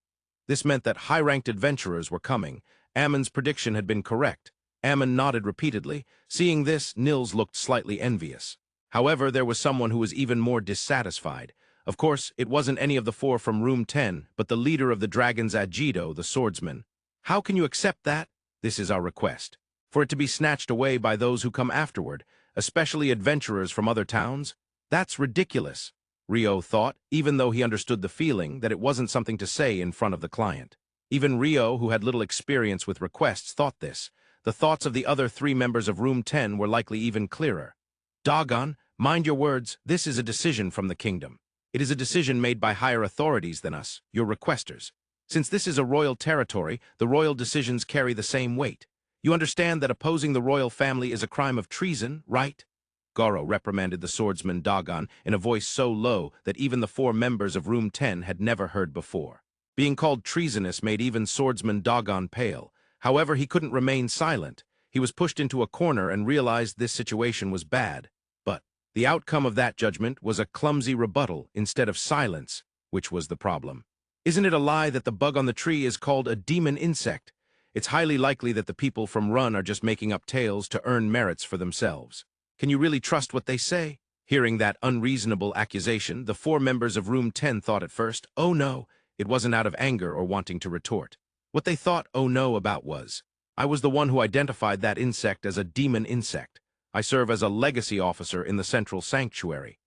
This meant that high-ranked adventurers were coming. Ammon's prediction had been correct. Ammon nodded repeatedly. Seeing this, Nils looked slightly envious. However, there was someone who was even more dissatisfied. Of course, it wasn't any of the 4 from Room 10, but the leader of the dragons, Agito, the swordsman. How can you accept that? This is our request. For it to be snatched away by those who come afterward, especially adventurers from other towns? That's ridiculous, Rio thought, even though he understood the feeling that it wasn't something to say in front of the client. Even Rio, who had little experience with requests, thought this. The thoughts of the other 3 members of Room 10 were likely even clearer. Doggone, mind your words, this is a decision from the kingdom. It is a decision made by higher authorities than us, your requesters. Since this is a royal territory, the royal decisions carry the same weight. You understand that opposing the royal family is a crime of treason, right? Goro reprimanded the swordsman Dagon in a voice so low that even the 4 members of Room 10 had never heard before. Being called treasonous made even swordsman Dagon pale. However, he couldn't remain silent. He was pushed into a corner and realized this situation was bad. But the outcome of that judgment was a clumsy rebuttal instead of silence, which was the problem. Isn't it a lie that the bug on the tree is called a demon insect? It's highly likely that the people from Run are just making up tales to earn merits for themselves. Can you really trust what they say? Hearing that unreasonable accusation, the 4 members of Room 10 thought at first, oh no, it wasn't out of anger or wanting to retort. What they thought oh no about was, I was the one who identified that insect as a demon insect. I serve as a legacy officer in the Central Sanctuary.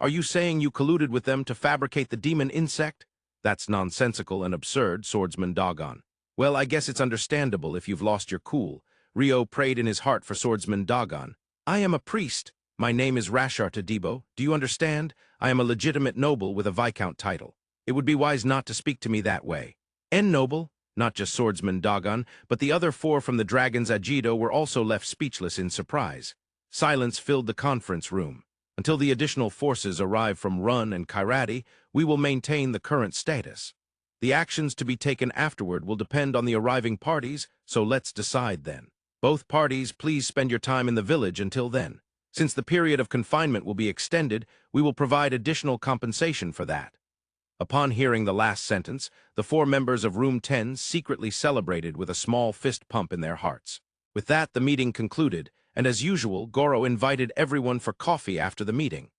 Are you saying you colluded with them to fabricate the demon insect? That's nonsensical and absurd, swordsman Dagon. Well, I guess it's understandable if you've lost your cool. Rio prayed in his heart for swordsman Dagon. I am a priest. My name is Rashar Tadebo. Do you understand? I am a legitimate noble with a viscount title. It would be wise not to speak to me that way. Noble, not just swordsman Dagon, but the other 4 from the dragons Agito were also left speechless in surprise. Silence filled the conference room. Until the additional forces arrive from Run and Kairati, we will maintain the current status. The actions to be taken afterward will depend on the arriving parties, so let's decide then. Both parties, please spend your time in the village until then. Since the period of confinement will be extended, we will provide additional compensation for that. Upon hearing the last sentence, the 4 members of Room 10 secretly celebrated with a small fist pump in their hearts. With that, the meeting concluded, and as usual, Goro invited everyone for coffee after the meeting.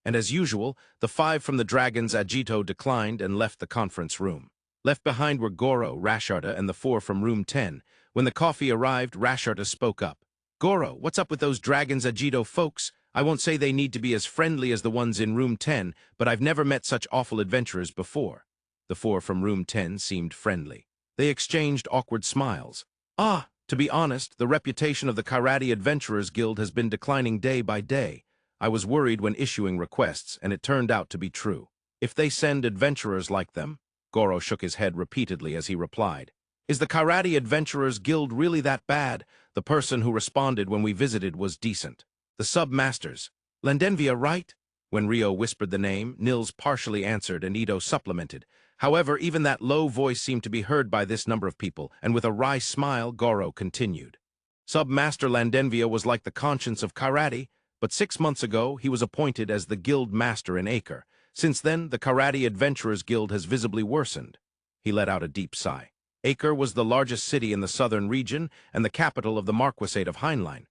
And as usual, the 5 from the dragons Agito declined and left the conference room. Left behind were Goro, Rasharta, and the 4 from Room 10. When the coffee arrived, Rasharta spoke up. Goro, what's up with those dragons Agito folks? I won't say they need to be as friendly as the ones in Room 10, but I've never met such awful adventurers before. The 4 from Room 10 seemed friendly. They exchanged awkward smiles. To be honest, the reputation of the Kairati Adventurers Guild has been declining day by day. I was worried when issuing requests, and it turned out to be true. If they send adventurers like them? Goro shook his head repeatedly as he replied. Is the Kairati Adventurers Guild really that bad? The person who responded when we visited was decent. The sub-masters. Landenvia, right? When Rio whispered the name, Nils partially answered and Ito supplemented. However, even that low voice seemed to be heard by this number of people, and with a wry smile, Goro continued. Sub-Master Landenvia was like the conscience of Kairati, but 6 months ago he was appointed as the guild master in Acre. Since then, the Kairati Adventurers Guild has visibly worsened. He let out a deep sigh. Acre was the largest city in the southern region and the capital of the Marquisate of Heinlein.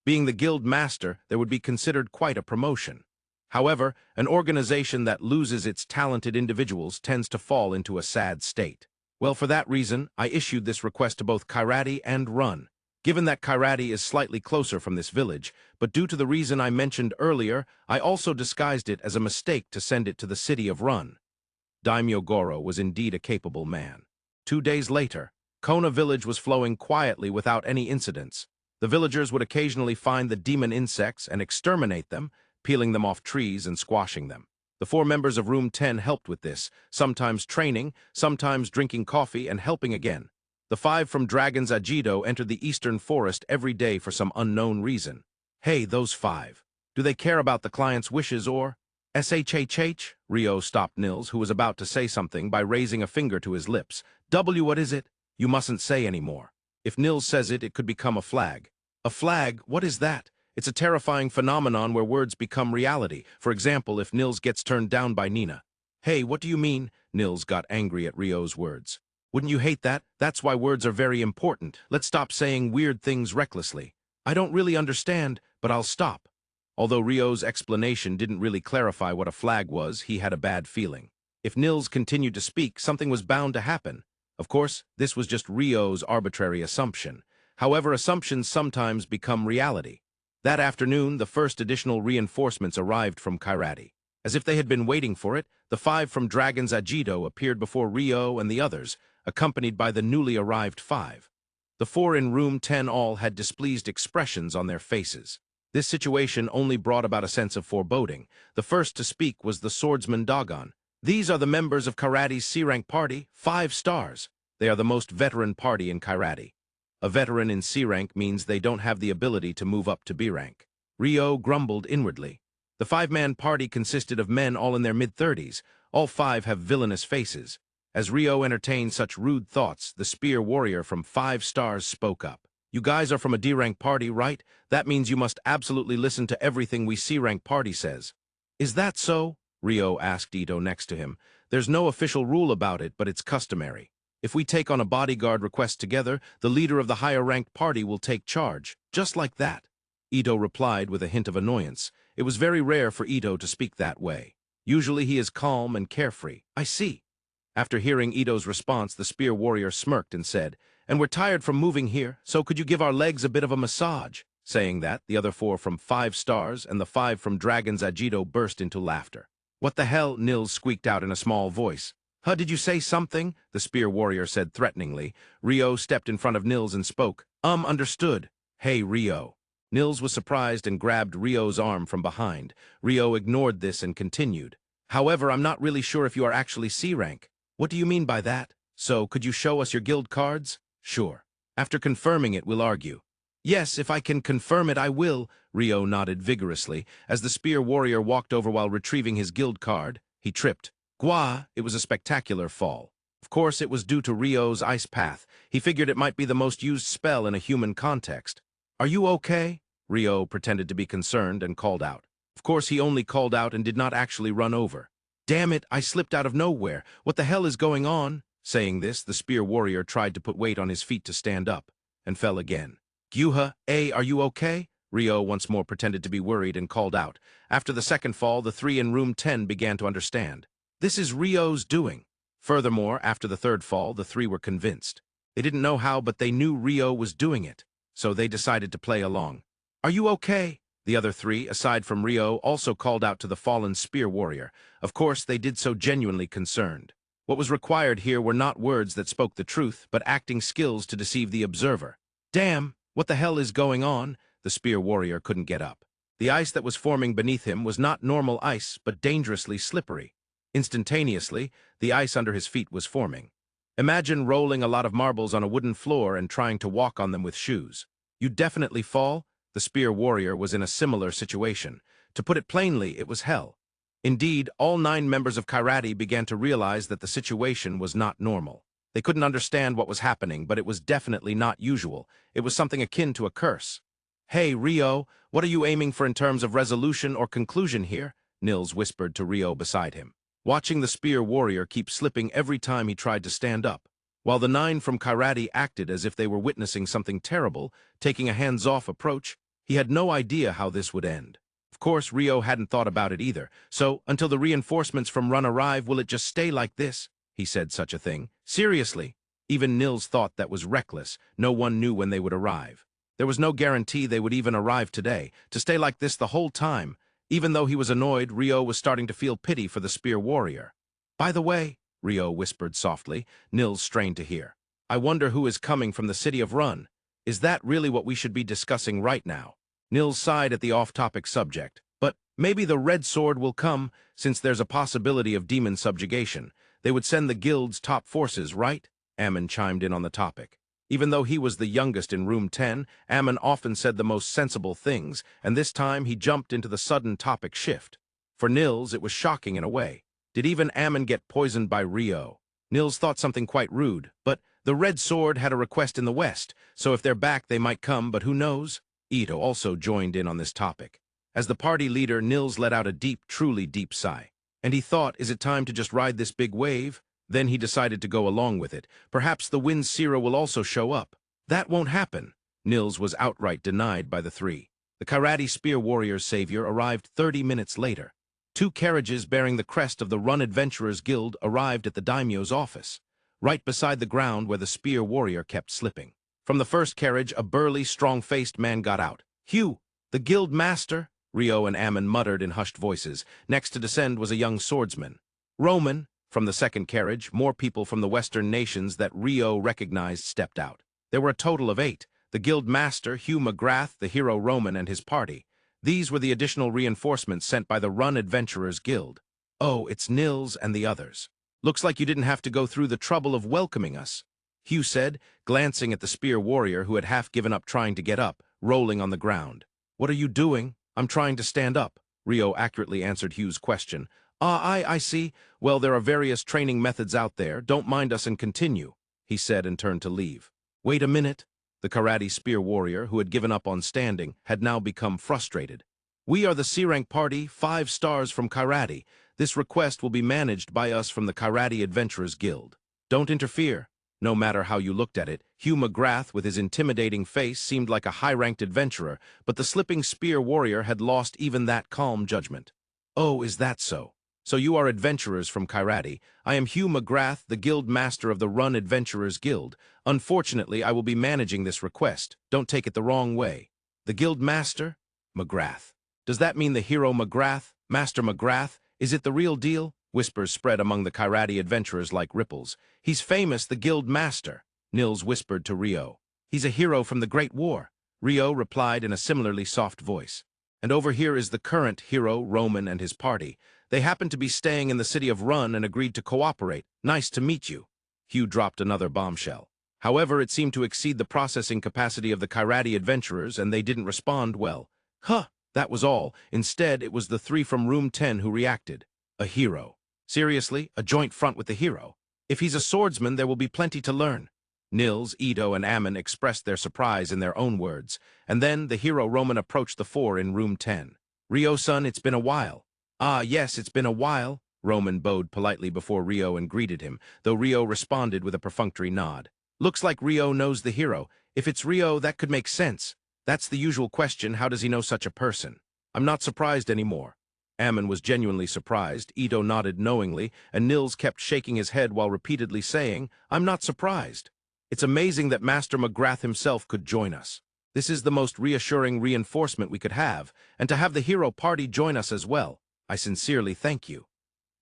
Being the guild master, there would be considered quite a promotion. However, an organization that loses its talented individuals tends to fall into a sad state. Well, for that reason, I issued this request to both Kairati and Run. Given that Kairati is slightly closer from this village, but due to the reason I mentioned earlier, I also disguised it as a mistake to send it to the city of Run. Daimyo Goro was indeed a capable man. 2 days later, Kona village was flowing quietly without any incidents. The villagers would occasionally find the demon insects and exterminate them, peeling them off trees and squashing them. The 4 members of Room 10 helped with this, sometimes training, sometimes drinking coffee and helping again. The 5 from Dragons Agito entered the eastern forest every day for some unknown reason. Hey, those 5. Do they care about the client's wishes or... SHHH? Rio stopped Nils, who was about to say something, by raising a finger to his lips. What is it? You mustn't say anymore. If Nils says it, it could become a flag. A flag? What is that? It's a terrifying phenomenon where words become reality. For example, if Nils gets turned down by Nina. Hey, what do you mean? Nils got angry at Rio's words. Wouldn't you hate that? That's why words are very important. Let's stop saying weird things recklessly. I don't really understand, but I'll stop. Although Rio's explanation didn't really clarify what a flag was, he had a bad feeling. If Nils continued to speak, something was bound to happen. Of course, this was just Rio's arbitrary assumption. However, assumptions sometimes become reality. That afternoon, the first additional reinforcements arrived from Kairati. As if they had been waiting for it, the 5 from Dragon's Agito appeared before Rio and the others, accompanied by the newly arrived 5. The 4 in room 10 all had displeased expressions on their faces. This situation only brought about a sense of foreboding. The first to speak was the swordsman Dagon. These are the members of Kairati's C-rank party, 5 stars. They are the most veteran party in Kairati. A veteran in C-rank means they don't have the ability to move up to B-rank. Rio grumbled inwardly. The 5-man party consisted of men all in their mid-30s. All 5 have villainous faces. As Rio entertained such rude thoughts, the spear warrior from 5 stars spoke up. You guys are from a D-rank party, right? That means you must absolutely listen to everything we C-rank party says. Is that so? Rio asked Ito next to him. There's no official rule about it, but it's customary. If we take on a bodyguard request together, the leader of the higher-ranked party will take charge, just like that. Ito replied with a hint of annoyance. It was very rare for Ito to speak that way. Usually he is calm and carefree. I see. After hearing Ito's response, the spear warrior smirked and said, And we're tired from moving here, so could you give our legs a bit of a massage? Saying that, the other 4 from 5 stars and the 5 from Dragon's Agito burst into laughter. What the hell? Nils squeaked out in a small voice. Huh, did you say something? The spear warrior said threateningly. Rio stepped in front of Nils and spoke. Understood. Hey, Rio. Nils was surprised and grabbed Rio's arm from behind. Rio ignored this and continued. However, I'm not really sure if you are actually C-rank. What do you mean by that? So, could you show us your guild cards? Sure. After confirming it, we'll argue. Yes, if I can confirm it, I will, Rio nodded vigorously. As the spear warrior walked over while retrieving his guild card, he tripped. Gwa, it was a spectacular fall. Of course, it was due to Rio's ice path. He figured it might be the most used spell in a human context. Are you okay? Rio pretended to be concerned and called out. Of course, he only called out and did not actually run over. Damn it, I slipped out of nowhere. What the hell is going on? Saying this, the spear warrior tried to put weight on his feet to stand up, and fell again. Gyuha, are you okay? Rio once more pretended to be worried and called out. After the second fall, the 3 in room 10 began to understand. This is Rio's doing. Furthermore, after the third fall, the 3 were convinced. They didn't know how, but they knew Rio was doing it, so they decided to play along. Are you okay? The other 3, aside from Rio, also called out to the fallen spear warrior. Of course, they did so genuinely concerned. What was required here were not words that spoke the truth, but acting skills to deceive the observer. Damn, what the hell is going on? The spear warrior couldn't get up. The ice that was forming beneath him was not normal ice, but dangerously slippery. Instantaneously, the ice under his feet was forming. Imagine rolling a lot of marbles on a wooden floor and trying to walk on them with shoes. You'd definitely fall. The spear warrior was in a similar situation. To put it plainly, it was hell. Indeed, all 9 members of Kairati began to realize that the situation was not normal. They couldn't understand what was happening, but it was definitely not usual. It was something akin to a curse. Hey, Rio, what are you aiming for in terms of resolution or conclusion here? Nils whispered to Rio beside him, watching the spear warrior keep slipping every time he tried to stand up. While the 9 from Kairati acted as if they were witnessing something terrible, taking a hands-off approach, he had no idea how this would end. Of course, Rio hadn't thought about it either. So, until the reinforcements from Run arrive, will it just stay like this? He said such a thing. Seriously? Even Nils thought that was reckless. No one knew when they would arrive. There was no guarantee they would even arrive today. To stay like this the whole time. Even though he was annoyed, Rio was starting to feel pity for the spear warrior. By the way, Rio whispered softly. Nils strained to hear. I wonder who is coming from the city of Run. Is that really what we should be discussing right now? Nils sighed at the off-topic subject. But maybe the Red Sword will come, since there's a possibility of demon subjugation. They would send the guild's top forces, right? Ammon chimed in on the topic. Even though he was the youngest in room 10, Ammon often said the most sensible things, and this time he jumped into the sudden topic shift. For Nils, it was shocking in a way. Did even Ammon get poisoned by Rio? Nils thought something quite rude, but the Red Sword had a request in the west, so if they're back they might come, but who knows? Ito also joined in on this topic. As the party leader, Nils let out a deep, truly deep sigh. And he thought, is it time to just ride this big wave? Then he decided to go along with it. Perhaps the Wind Seer will also show up. That won't happen. Nils was outright denied by the three. The Karate Spear Warrior's savior arrived 30 minutes later. 2 carriages bearing the crest of the Run Adventurers Guild arrived at the daimyo's office, right beside the ground where the Spear Warrior kept slipping. From the first carriage, a burly, strong-faced man got out. "Hugh, the guild master," Rio and Ammon muttered in hushed voices. Next to descend was a young swordsman. "Roman." From the second carriage, more people from the western nations that Rio recognized stepped out. There were a total of 8. The guild master, Hugh McGrath, the hero Roman, and his party. These were the additional reinforcements sent by the Run Adventurers Guild. "Oh, it's Nils and the others. Looks like you didn't have to go through the trouble of welcoming us," Hugh said, glancing at the Spear Warrior who had half given up trying to get up, rolling on the ground. "What are you doing?" "I'm trying to stand up," Rio accurately answered Hugh's question. I see. Well, there are various training methods out there. Don't mind us and continue," he said and turned to leave. "Wait a minute." The Karate Spear Warrior, who had given up on standing, had now become frustrated. "We are the C-Rank Party, 5 stars from Karate. This request will be managed by us from the Karate Adventurers Guild. Don't interfere." No matter how you looked at it, Hugh McGrath, with his intimidating face, seemed like a high-ranked adventurer, but the slipping Spear Warrior had lost even that calm judgment. "Oh, is that so? So you are adventurers from Karate. I am Hugh McGrath, the Guild Master of the Run Adventurers Guild. Unfortunately, I will be managing this request. Don't take it the wrong way." "The Guild Master?" "McGrath. Does that mean the hero McGrath? Master McGrath? Is it the real deal?" Whispers spread among the Karate adventurers like ripples. "He's famous, the Guild Master," Nils whispered to Rio. "He's a hero from the Great War," Rio replied in a similarly soft voice. "And over here is the current hero, Roman, and his party. They happen to be staying in the city of Run and agreed to cooperate. Nice to meet you." Hugh dropped another bombshell. However, it seemed to exceed the processing capacity of the Karate adventurers, and they didn't respond well. "Huh, that was all. Instead, it was the 3 from Room 10 who reacted. A hero. Seriously, a joint front with the hero? If he's a swordsman, there will be plenty to learn." Nils, Ito, and Ammon expressed their surprise in their own words, and then the hero Roman approached the 4 in Room 10. "Rio-san, it's been a while." "Ah, yes, it's been a while." Roman bowed politely before Rio and greeted him, though Rio responded with a perfunctory nod. "Looks like Rio knows the hero. If it's Rio, that could make sense. That's the usual question, how does he know such a person? I'm not surprised anymore." Ammon was genuinely surprised, Ito nodded knowingly, and Nils kept shaking his head while repeatedly saying, "I'm not surprised. It's amazing that Master McGrath himself could join us. This is the most reassuring reinforcement we could have, and to have the hero party join us as well. I sincerely thank you."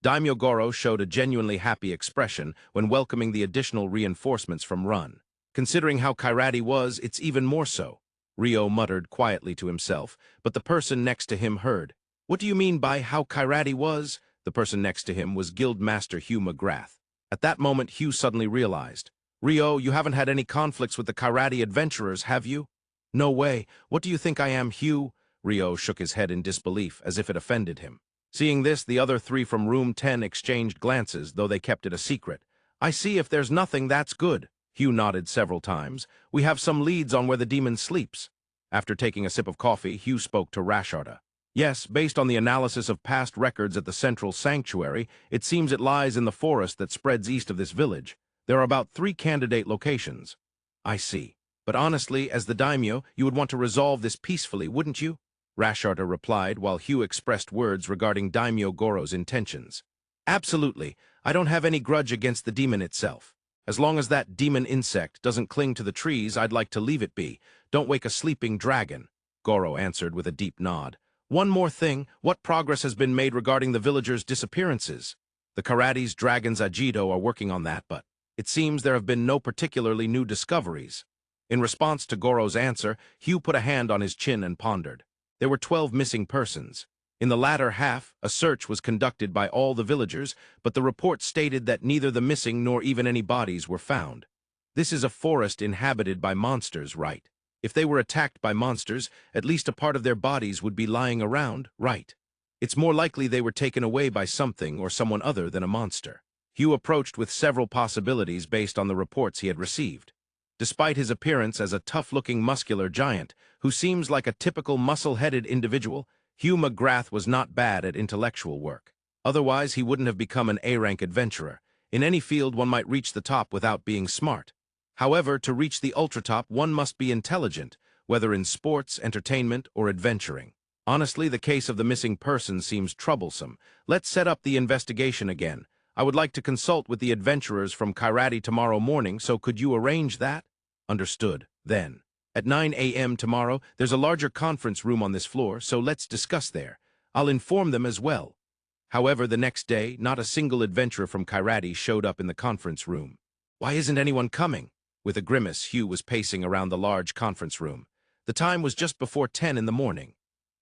Daimyo Goro showed a genuinely happy expression when welcoming the additional reinforcements from Run. Considering how Karate was, it's even more so. Rio muttered quietly to himself, but the person next to him heard. "What do you mean by how Karate was?" The person next to him was Guild Master Hugh McGrath. At that moment, Hugh suddenly realized. "Rio, you haven't had any conflicts with the Karate adventurers, have you?" "No way. What do you think I am, Hugh?" Rio shook his head in disbelief, as if it offended him. Seeing this, the other 3 from Room 10 exchanged glances, though they kept it a secret. "I see. If there's nothing, that's good." Hugh nodded several times. "We have some leads on where the demon sleeps." After taking a sip of coffee, Hugh spoke to Rasharda. "Yes, based on the analysis of past records at the Central Sanctuary, it seems it lies in the forest that spreads east of this village. There are about 3 candidate locations." "I see. But honestly, as the daimyo, you would want to resolve this peacefully, wouldn't you?" Rasharda replied, while Hugh expressed words regarding Daimyo Goro's intentions. "Absolutely. I don't have any grudge against the demon itself. As long as that demon insect doesn't cling to the trees, I'd like to leave it be. Don't wake a sleeping dragon," Goro answered with a deep nod. "One more thing, what progress has been made regarding the villagers' disappearances?" "The Karate's dragons Agito are working on that, but it seems there have been no particularly new discoveries." In response to Goro's answer, Hugh put a hand on his chin and pondered. There were 12 missing persons. In the latter half, a search was conducted by all the villagers, but the report stated that neither the missing nor even any bodies were found. This is a forest inhabited by monsters, right? If they were attacked by monsters, at least a part of their bodies would be lying around, right? It's more likely they were taken away by something or someone other than a monster. Hugh approached with several possibilities based on the reports he had received. Despite his appearance as a tough-looking muscular giant, who seems like a typical muscle-headed individual, Hugh McGrath was not bad at intellectual work. Otherwise, he wouldn't have become an A-rank adventurer. In any field one might reach the top without being smart. However, to reach the ultra-top one must be intelligent, whether in sports, entertainment, or adventuring. Honestly, the case of the missing person seems troublesome. Let's set up the investigation again. I would like to consult with the adventurers from Kyrati tomorrow morning, so could you arrange that? Understood. Then, at 9 a.m. tomorrow, there's a larger conference room on this floor, so let's discuss there. I'll inform them as well. However, the next day, not a single adventurer from Kyrati showed up in the conference room. Why isn't anyone coming? With a grimace, Hugh was pacing around the large conference room. The time was just before 10 in the morning.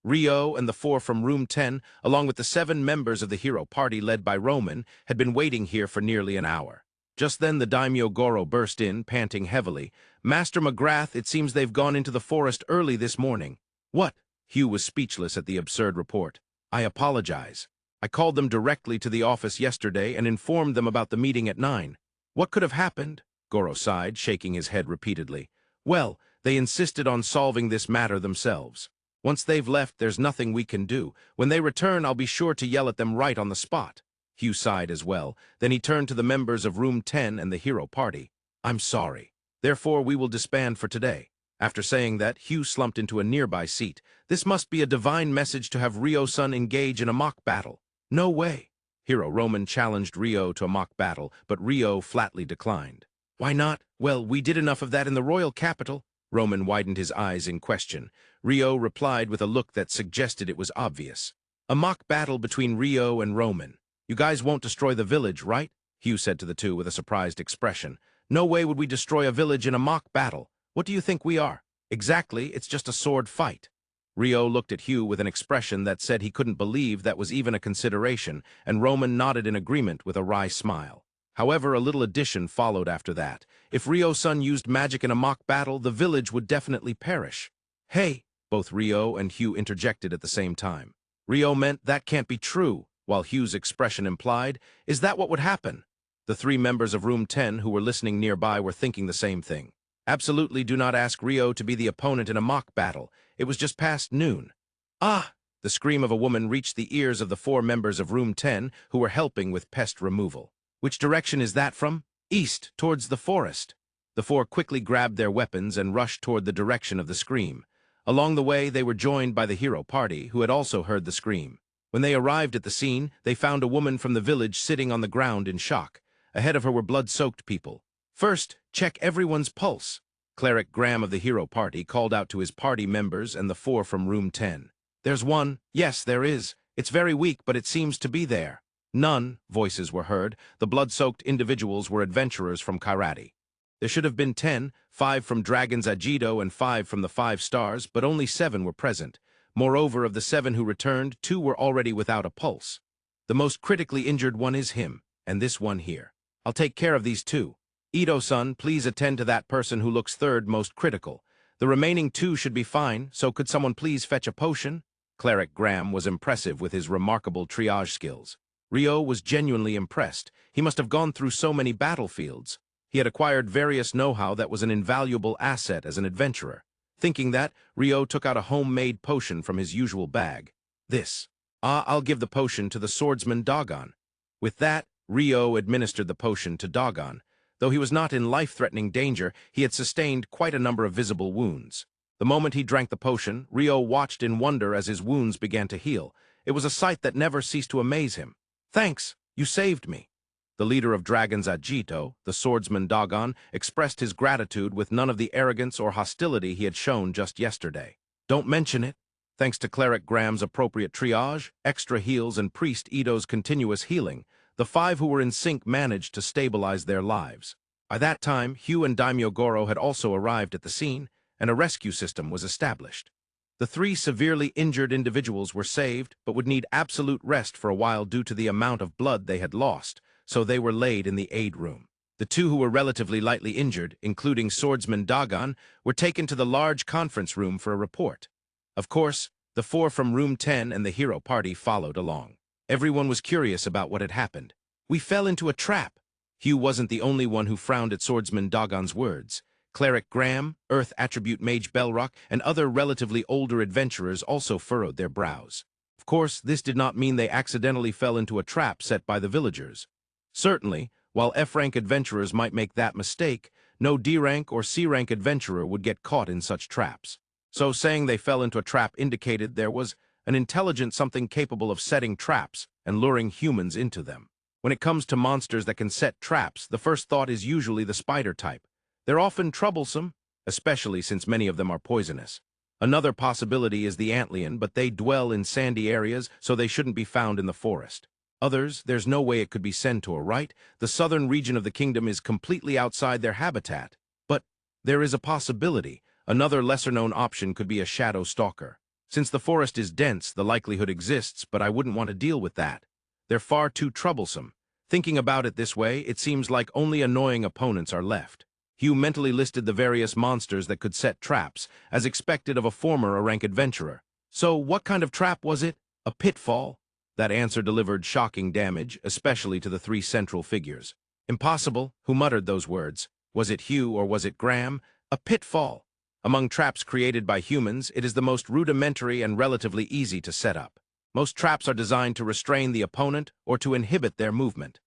Rio and the 4 from room 10, along with the 7 members of the hero party led by Ramen, had been waiting here for nearly an hour. Just then the daimyo Goro burst in, panting heavily. "Master McGrath, it seems they've gone into the forest early this morning." "What?" Hugh was speechless at the absurd report. "I apologize. I called them directly to the office yesterday and informed them about the meeting at 9. "What could have happened?" Goro sighed, shaking his head repeatedly. "Well, they insisted on solving this matter themselves. Once they've left, there's nothing we can do. When they return, I'll be sure to yell at them right on the spot." Hugh sighed as well. Then he turned to the members of room 10 and the hero party. "I'm sorry. Therefore, we will disband for today." After saying that, Hugh slumped into a nearby seat. This must be a divine message to have Rio-san engage in a mock battle. No way. Hero Ramen challenged Rio to a mock battle, but Rio flatly declined. "Why not? Well, we did enough of that in the royal capital." Ramen widened his eyes in question. Rio replied with a look that suggested it was obvious. "A mock battle between Rio and Ramen. You guys won't destroy the village, right?" Hugh said to the two with a surprised expression. "No way would we destroy a village in a mock battle. What do you think we are?" "Exactly, it's just a sword fight." Rio looked at Hugh with an expression that said he couldn't believe that was even a consideration, and Ramen nodded in agreement with a wry smile. However, a little addition followed after that. If Rio-san used magic in a mock battle, the village would definitely perish. "Hey!" Both Rio and Hugh interjected at the same time. Rio meant that can't be true, while Hugh's expression implied, "Is that what would happen?" The 3 members of room 10 who were listening nearby were thinking the same thing. Absolutely do not ask Rio to be the opponent in a mock battle. It was just past noon. "Ah!" The scream of a woman reached the ears of the 4 members of room 10 who were helping with pest removal. "Which direction is that from?" "East, towards the forest." The 4 quickly grabbed their weapons and rushed toward the direction of the scream. Along the way, they were joined by the hero party, who had also heard the scream. When they arrived at the scene, they found a woman from the village sitting on the ground in shock. Ahead of her were blood-soaked people. "First, check everyone's pulse." Cleric Graham of the hero party called out to his party members and the 4 from room 10. "There's one. Yes, there is. It's very weak, but it seems to be there." "None," voices were heard. The blood-soaked individuals were adventurers from Kyrati. There should have been 10, 5 from Dragon's Agito and 5 from the 5 stars, but only 7 were present. Moreover, of the 7 who returned, 2 were already without a pulse. The most critically injured one is him, and this one here. I'll take care of these 2. Ito-san, please attend to that person who looks 3rd most critical. The remaining 2 should be fine, so could someone please fetch a potion? Cleric Graham was impressive with his remarkable triage skills. Rio was genuinely impressed. He must have gone through so many battlefields. He had acquired various know-how that was an invaluable asset as an adventurer. Thinking that, Rio took out a homemade potion from his usual bag. "This. I'll give the potion to the swordsman Dogon." With that, Rio administered the potion to Dogon. Though he was not in life-threatening danger, he had sustained quite a number of visible wounds. The moment he drank the potion, Rio watched in wonder as his wounds began to heal. It was a sight that never ceased to amaze him. "Thanks, you saved me." The leader of Dragon's Agito, the swordsman Dogon, expressed his gratitude with none of the arrogance or hostility he had shown just yesterday. "Don't mention it." Thanks to Cleric Graham's appropriate triage, extra heals, and Priest Ito's continuous healing, the 5 who were in sync managed to stabilize their lives. By that time, Hugh and Daimyo Goro had also arrived at the scene, and a rescue system was established. The 3 severely injured individuals were saved, but would need absolute rest for a while due to the amount of blood they had lost, so they were laid in the aid room. The 2 who were relatively lightly injured, including swordsman Dogon, were taken to the large conference room for a report. Of course, the 4 from room 10 and the hero party followed along. Everyone was curious about what had happened. "We fell into a trap." Hugh wasn't the only one who frowned at swordsman Dogon's words. Cleric Graham, Earth Attribute Mage Belrock, and other relatively older adventurers also furrowed their brows. Of course, this did not mean they accidentally fell into a trap set by the villagers. Certainly, While F-rank adventurers might make that mistake, no D-rank or C-rank adventurer would get caught in such traps. So saying they fell into a trap indicated there was an intelligent something capable of setting traps and luring humans into them. When it comes to monsters that can set traps, the first thought is usually the spider type. They're often troublesome, especially since many of them are poisonous. Another possibility is the antlion, but they dwell in sandy areas, so they shouldn't be found in the forest. Others, there's no way it could be Centaur, right? The southern region of the kingdom is completely outside their habitat. But there is a possibility. Another lesser-known option could be a shadow stalker. Since the forest is dense, the likelihood exists, but I wouldn't want to deal with that. They're far too troublesome. Thinking about it this way, it seems like only annoying opponents are left. Hugh mentally listed the various monsters that could set traps, as expected of a former A-rank adventurer. So what kind of trap was it? A pitfall? That answer delivered shocking damage, especially to the three central figures. Impossible. Who muttered those words? Was it Hugh or was it Graham? A pitfall. Among traps created by humans, it is the most rudimentary and relatively easy to set up. Most traps are designed to restrain the opponent or to inhibit their movement.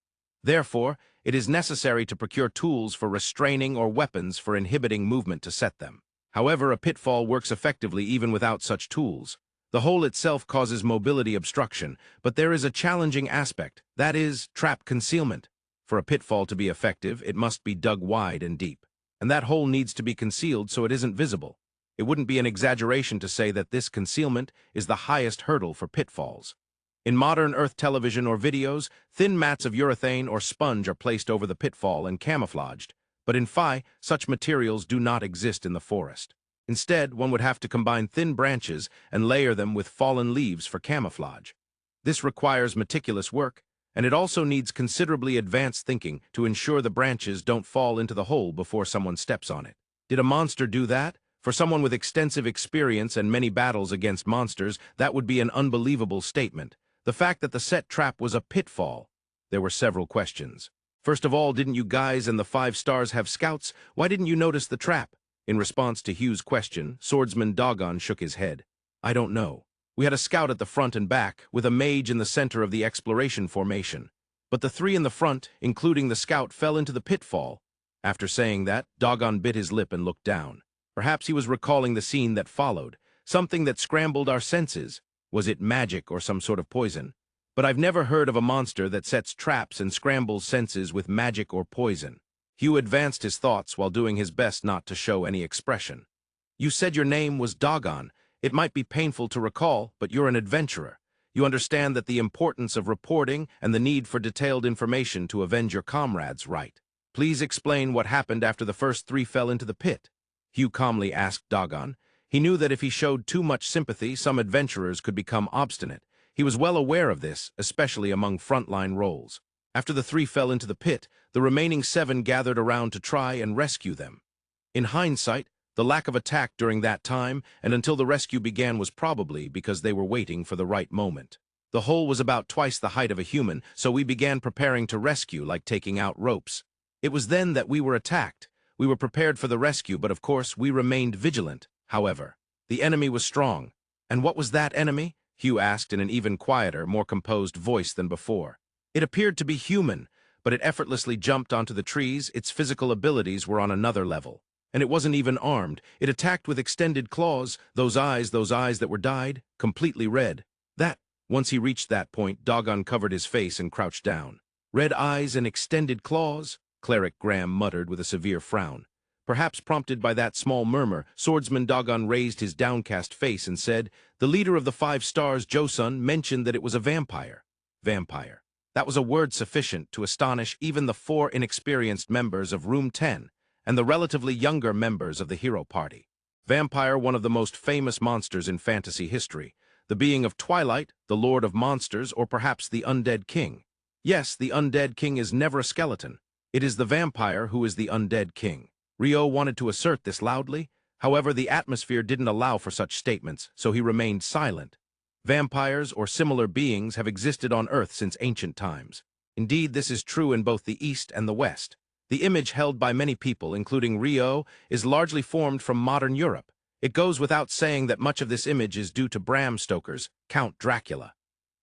Therefore, it is necessary to procure tools for restraining or weapons for inhibiting movement to set them. However, a pitfall works effectively even without such tools. The hole itself causes mobility obstruction, but there is a challenging aspect, that is, trap concealment. For a pitfall to be effective, it must be dug wide and deep. And that hole needs to be concealed so it isn't visible. It wouldn't be an exaggeration to say that this concealment is the highest hurdle for pitfalls. In modern Earth television or videos, thin mats of urethane or sponge are placed over the pitfall and camouflaged, but in Phi, such materials do not exist in the forest. Instead, one would have to combine thin branches and layer them with fallen leaves for camouflage. This requires meticulous work, and it also needs considerably advanced thinking to ensure the branches don't fall into the hole before someone steps on it. Did a monster do that? For someone with extensive experience and many battles against monsters, that would be an unbelievable statement. The fact that the set trap was a pitfall. There were several questions. First of all, didn't you guys and the 5 stars have scouts? Why didn't you notice the trap? In response to Hugh's question, Swordsman Dogon shook his head. I don't know. We had a scout at the front and back, with a mage in the center of the exploration formation. But the 3 in the front, including the scout, fell into the pitfall. After saying that, Dogon bit his lip and looked down. Perhaps he was recalling the scene that followed, something that scrambled our senses. Was it magic or some sort of poison? But I've never heard of a monster that sets traps and scrambles senses with magic or poison. Hugh advanced his thoughts while doing his best not to show any expression. You said your name was Dogon. It might be painful to recall, but you're an adventurer. You understand that the importance of reporting and the need for detailed information to avenge your comrades, right? Please explain what happened after the first 3 fell into the pit. Hugh calmly asked Dogon. He knew that if he showed too much sympathy, some adventurers could become obstinate. He was well aware of this, especially among frontline roles. After the 3 fell into the pit, the remaining 7 gathered around to try and rescue them. In hindsight, the lack of attack during that time and until the rescue began was probably because they were waiting for the right moment. The hole was about twice the height of a human, so we began preparing to rescue like taking out ropes. It was then that we were attacked. We were prepared for the rescue, but of course we remained vigilant. However, the enemy was strong. And what was that enemy? Hugh asked in an even quieter, more composed voice than before. It appeared to be human, but it effortlessly jumped onto the trees. Its physical abilities were on another level. And it wasn't even armed. It attacked with extended claws, those eyes that were dyed, completely red. Once he reached that point, Dogon covered his face and crouched down. Red eyes and extended claws? Cleric Graham muttered with a severe frown. Perhaps prompted by that small murmur, Swordsman Dogon raised his downcast face and said, the leader of the 5 stars, Josun, mentioned that it was a vampire. Vampire. That was a word sufficient to astonish even the 4 inexperienced members of Room 10 and the relatively younger members of the hero party. Vampire, one of the most famous monsters in fantasy history. The being of Twilight, the Lord of Monsters, or perhaps the Undead King. Yes, the Undead King is never a skeleton. It is the vampire who is the Undead King. Rio wanted to assert this loudly. However, the atmosphere didn't allow for such statements, so he remained silent. Vampires or similar beings have existed on Earth since ancient times. Indeed, this is true in both the East and the West. The image held by many people, including Rio, is largely formed from modern Europe. It goes without saying that much of this image is due to Bram Stoker's Count Dracula.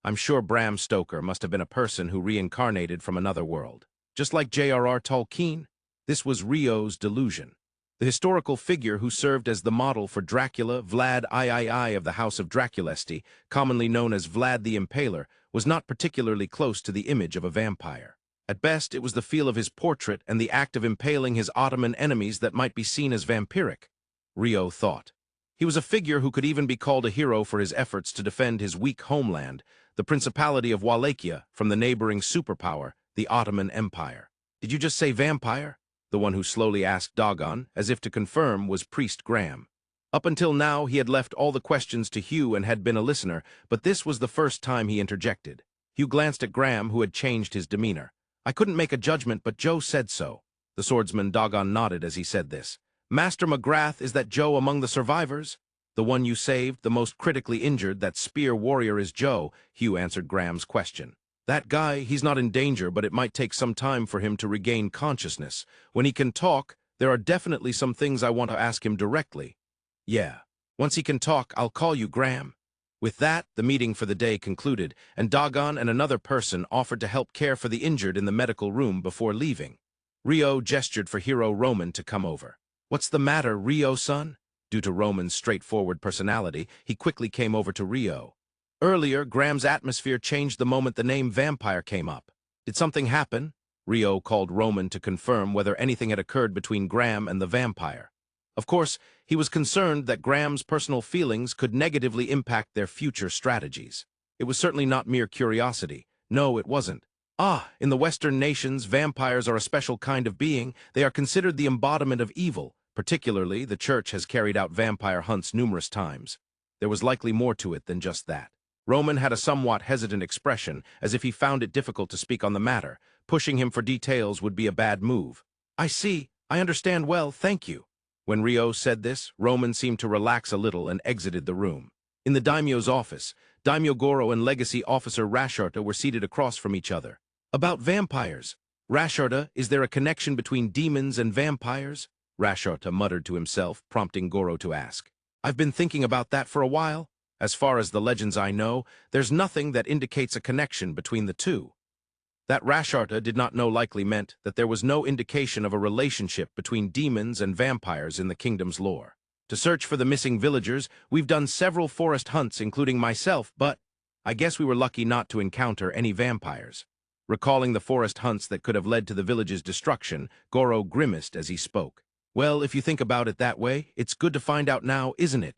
I'm sure Bram Stoker must have been a person who reincarnated from another world. just like J.R.R. Tolkien. This was Rio's delusion. The historical figure who served as the model for Dracula, Vlad III of the House of Draculesti, commonly known as Vlad the Impaler, was not particularly close to the image of a vampire. At best, it was the feel of his portrait and the act of impaling his Ottoman enemies that might be seen as vampiric, Rio thought. He was a figure who could even be called a hero for his efforts to defend his weak homeland, the Principality of Wallachia, from the neighboring superpower, the Ottoman Empire. Did you just say vampire? The one who slowly asked Dagon, as if to confirm, was Priest Graham. Up until now, he had left all the questions to Hugh and had been a listener, but this was the first time he interjected. Hugh glanced at Graham, who had changed his demeanor. I couldn't make a judgment, but Joe said so. The swordsman Dagon nodded as he said this. Master McGrath, is that Joe among the survivors? The one you saved, the most critically injured, that spear warrior is Joe, Hugh answered Graham's question. That guy, he's not in danger, but it might take some time for him to regain consciousness. When he can talk, there are definitely some things I want to ask him directly. Yeah. Once he can talk, I'll call you, Graham. With that, the meeting for the day concluded, and Dagon and another person offered to help care for the injured in the medical room before leaving. Rio gestured for hero Roman to come over. What's the matter, Rio, son? Due to Roman's straightforward personality, he quickly came over to Rio. Earlier, Graham's atmosphere changed the moment the name vampire came up. Did something happen? Rio called Roman to confirm whether anything had occurred between Graham and the vampire. Of course, he was concerned that Graham's personal feelings could negatively impact their future strategies. It was certainly not mere curiosity. No, it wasn't. In the Western nations, vampires are a special kind of being. They are considered the embodiment of evil. Particularly, the Church has carried out vampire hunts numerous times. There was likely more to it than just that. Roman had a somewhat hesitant expression, as if he found it difficult to speak on the matter. Pushing him for details would be a bad move. I see. I understand well, thank you. When Rio said this, Roman seemed to relax a little and exited the room. In the daimyo's office, Daimyo Goro and Legacy Officer Rasharta were seated across from each other. About vampires. Rasharta, is there a connection between demons and vampires? Rasharta muttered to himself, prompting Goro to ask. I've been thinking about that for a while. As far as the legends I know, there's nothing that indicates a connection between the two. That Rasharta did not know likely meant that there was no indication of a relationship between demons and vampires in the kingdom's lore. To search for the missing villagers, we've done several forest hunts, including myself, but I guess we were lucky not to encounter any vampires. Recalling the forest hunts that could have led to the village's destruction, Goro grimaced as he spoke. Well, if you think about it that way, it's good to find out now, isn't it?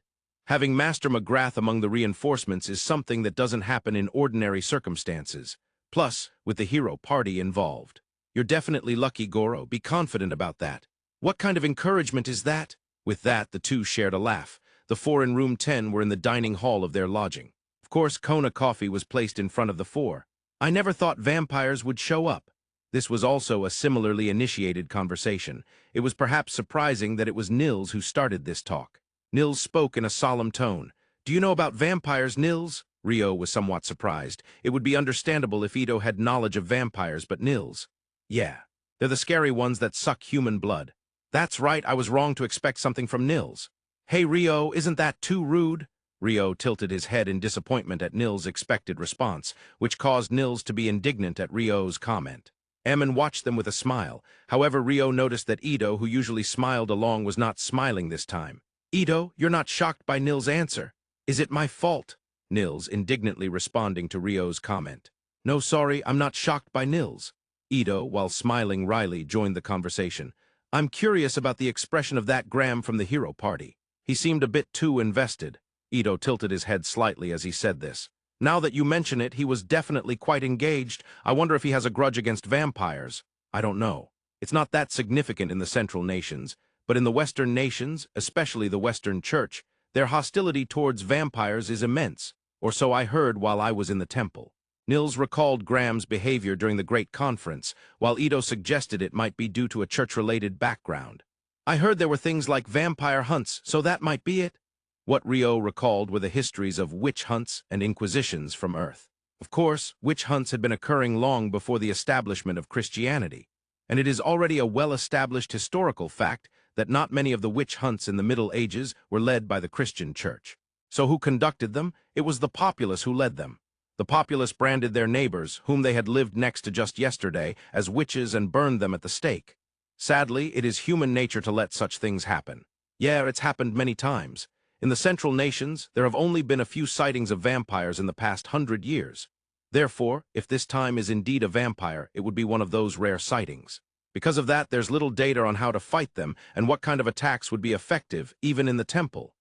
Having Master McGrath among the reinforcements is something that doesn't happen in ordinary circumstances. Plus, with the hero party involved. You're definitely lucky, Goro. Be confident about that. What kind of encouragement is that? With that, the two shared a laugh. The four in room 10 were in the dining hall of their lodging. Of course, Kona coffee was placed in front of the four. I never thought vampires would show up. This was also a similarly initiated conversation. It was perhaps surprising that it was Nils who started this talk. Nils spoke in a solemn tone. Do you know about vampires, Nils? Rio was somewhat surprised. It would be understandable if Ito had knowledge of vampires, but Nils. Yeah, they're the scary ones that suck human blood. That's right, I was wrong to expect something from Nils. Hey, Rio, isn't that too rude? Rio tilted his head in disappointment at Nils' expected response, which caused Nils to be indignant at Rio's comment. Eamon watched them with a smile. However, Rio noticed that Ito, who usually smiled along, was not smiling this time. Ito, you're not shocked by Nils' answer. Is it my fault? Nils, indignantly responding to Rio's comment. No, sorry, I'm not shocked by Nils. Ito, while smiling wryly, joined the conversation. I'm curious about the expression of that Graham from the hero party. He seemed a bit too invested. Ito tilted his head slightly as he said this. Now that you mention it, he was definitely quite engaged. I wonder if he has a grudge against vampires. I don't know. It's not that significant in the Central Nations, but in the Western nations, especially the Western Church, their hostility towards vampires is immense, or so I heard while I was in the temple. Nils recalled Graham's behavior during the Great Conference, while Ito suggested it might be due to a church-related background. I heard there were things like vampire hunts, so that might be it. What Rio recalled were the histories of witch hunts and inquisitions from Earth. Of course, witch hunts had been occurring long before the establishment of Christianity, and it is already a well-established historical fact that not many of the witch hunts in the Middle Ages were led by the Christian Church. So who conducted them? It was the populace who led them. The populace branded their neighbors, whom they had lived next to just yesterday, as witches and burned them at the stake. Sadly, it is human nature to let such things happen. Yeah, it's happened many times. In the Central Nations, there have only been a few sightings of vampires in the past 100 years. Therefore, if this time is indeed a vampire, it would be one of those rare sightings. Because of that, there's little data on how to fight them and what kind of attacks would be effective, even in the temple.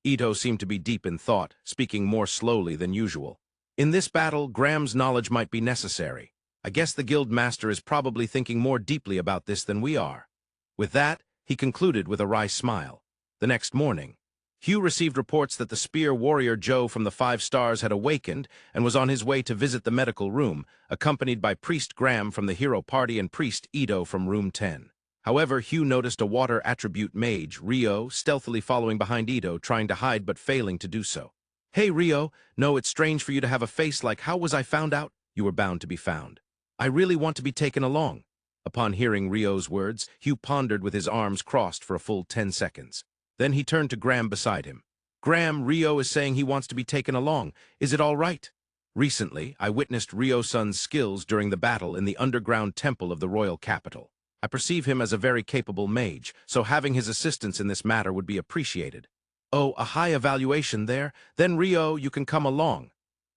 Ito seemed to be deep in thought, speaking more slowly than usual. In this battle, Graham's knowledge might be necessary. I guess the guild master is probably thinking more deeply about this than we are. With that, he concluded with a wry smile. The next morning, Hugh received reports that the spear warrior Joe from the 5 Stars had awakened and was on his way to visit the medical room, accompanied by Priest Graham from the hero party and Priest Ito from room 10. However, Hugh noticed a water attribute mage, Rio, stealthily following behind Ito, trying to hide but failing to do so. "Hey, Rio, no, it's strange for you to have a face like, how was I found out? You were bound to be found. I really want to be taken along." Upon hearing Rio's words, Hugh pondered with his arms crossed for a full 10 seconds. Then he turned to Graham beside him. "Graham, Rio is saying he wants to be taken along. Is it all right? Recently, I witnessed Rio-san's skills during the battle in the underground temple of the royal capital. I perceive him as a very capable mage, so having his assistance in this matter would be appreciated." "Oh, a high evaluation there? Then Rio, you can come along."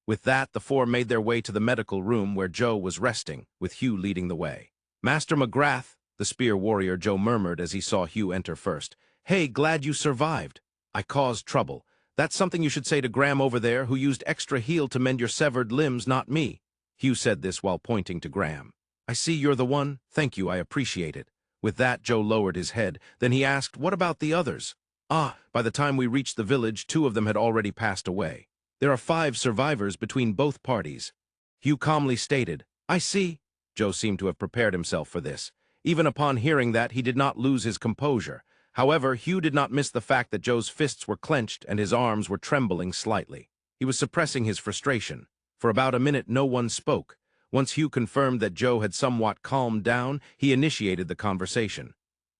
With that, the 4 made their way to the medical room where Joe was resting, with Hugh leading the way. "Master McGrath," the spear warrior Joe murmured as he saw Hugh enter first. "Hey, glad you survived. I caused trouble. That's something you should say to Graham over there, who used extra heal to mend your severed limbs, not me." Hugh said this while pointing to Graham. "I see you're the one. Thank you, I appreciate it." With that, Joe lowered his head. Then he asked, "What about the others?" "Ah, by the time we reached the village, 2 of them had already passed away. There are 5 survivors between both parties." Hugh calmly stated, "I see." Joe seemed to have prepared himself for this. Even upon hearing that, he did not lose his composure. However, Hugh did not miss the fact that Joe's fists were clenched and his arms were trembling slightly. He was suppressing his frustration. For about a minute, no one spoke. Once Hugh confirmed that Joe had somewhat calmed down, he initiated the conversation.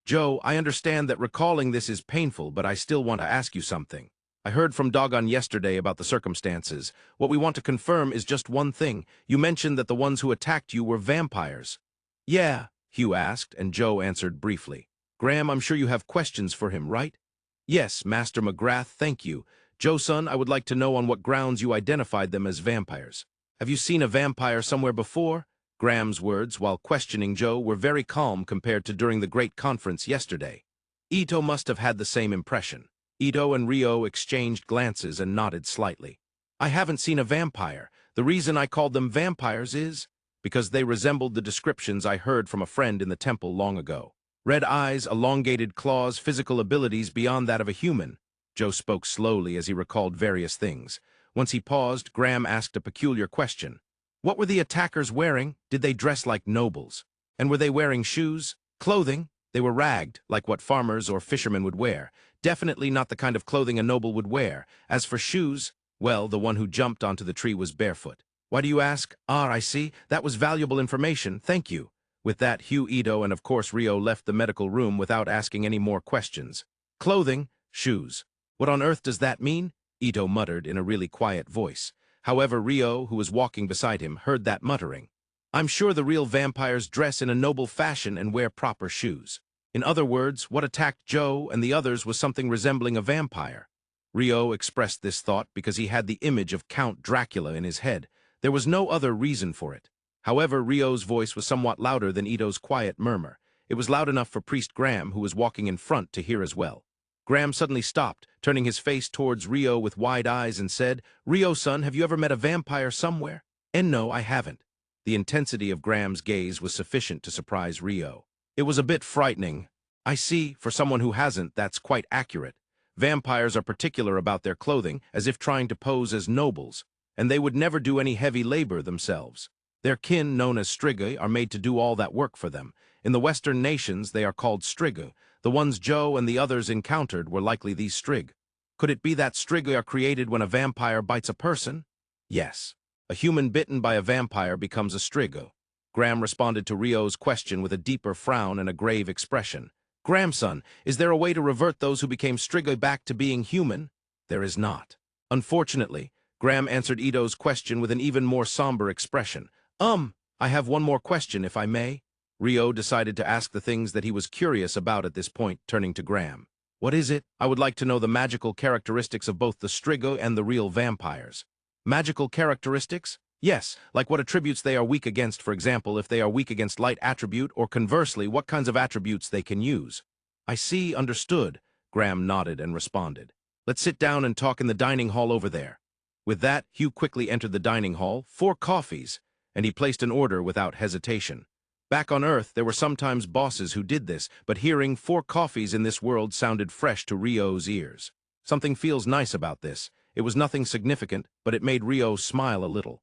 "Joe, I understand that recalling this is painful, but I still want to ask you something. I heard from Dogon yesterday about the circumstances. What we want to confirm is just one thing. You mentioned that the ones who attacked you were vampires." "Yeah," Hugh asked, and Joe answered briefly. "Graham, I'm sure you have questions for him, right?" "Yes, Master McGrath, thank you. Joe-son, I would like to know on what grounds you identified them as vampires. Have you seen a vampire somewhere before?" Graham's words, while questioning Joe, were very calm compared to during the great conference yesterday. Ito must have had the same impression. Ito and Rio exchanged glances and nodded slightly. "I haven't seen a vampire. The reason I called them vampires is because they resembled the descriptions I heard from a friend in the temple long ago. Red eyes, elongated claws, physical abilities beyond that of a human." Joe spoke slowly as he recalled various things. Once he paused, Graham asked a peculiar question. "What were the attackers wearing? Did they dress like nobles? And were they wearing shoes? Clothing? They were ragged, like what farmers or fishermen would wear. Definitely not the kind of clothing a noble would wear. As for shoes, well, the one who jumped onto the tree was barefoot." "Why do you ask?" "Ah, I see. That was valuable information. Thank you." With that, Hugh, Ito, and of course Rio left the medical room without asking any more questions. "Clothing, shoes. What on earth does that mean?" Ito muttered in a really quiet voice. However, Rio, who was walking beside him, heard that muttering. "I'm sure the real vampires dress in a noble fashion and wear proper shoes. In other words, what attacked Joe and the others was something resembling a vampire." Rio expressed this thought because he had the image of Count Dracula in his head. There was no other reason for it. However, Rio's voice was somewhat louder than Ito's quiet murmur. It was loud enough for Priest Graham, who was walking in front, to hear as well. Graham suddenly stopped, turning his face towards Rio with wide eyes and said, "Rio-son, have you ever met a vampire somewhere?" "And no, I haven't." The intensity of Graham's gaze was sufficient to surprise Rio. It was a bit frightening. "I see, for someone who hasn't, that's quite accurate. Vampires are particular about their clothing, as if trying to pose as nobles, and they would never do any heavy labor themselves. Their kin, known as Strigoi, are made to do all that work for them. In the Western nations, they are called Strigoi. The ones Joe and the others encountered were likely these Strig. Could it be that Strigoi are created when a vampire bites a person? Yes. A human bitten by a vampire becomes a Strigoi." Graham responded to Rio's question with a deeper frown and a grave expression. "Grandson, is there a way to revert those who became Strigoi back to being human?" "There is not. Unfortunately, Graham answered Ito's question with an even more somber expression. I have one more question, if I may. Rio decided to ask the things that he was curious about at this point, turning to Graham. What is it? I would like to know the magical characteristics of both the Strigo and the real vampires. Magical characteristics? Yes, like what attributes they are weak against, for example, if they are weak against light attribute, or conversely, what kinds of attributes they can use. I see, understood. Graham nodded and responded. Let's sit down and talk in the dining hall over there. With that, Hugh quickly entered the dining hall, 4 coffees, and he placed an order without hesitation. Back on Earth, there were sometimes bosses who did this, but hearing 4 coffees in this world sounded fresh to Rio's ears. Something feels nice about this. It was nothing significant, but it made Rio smile a little.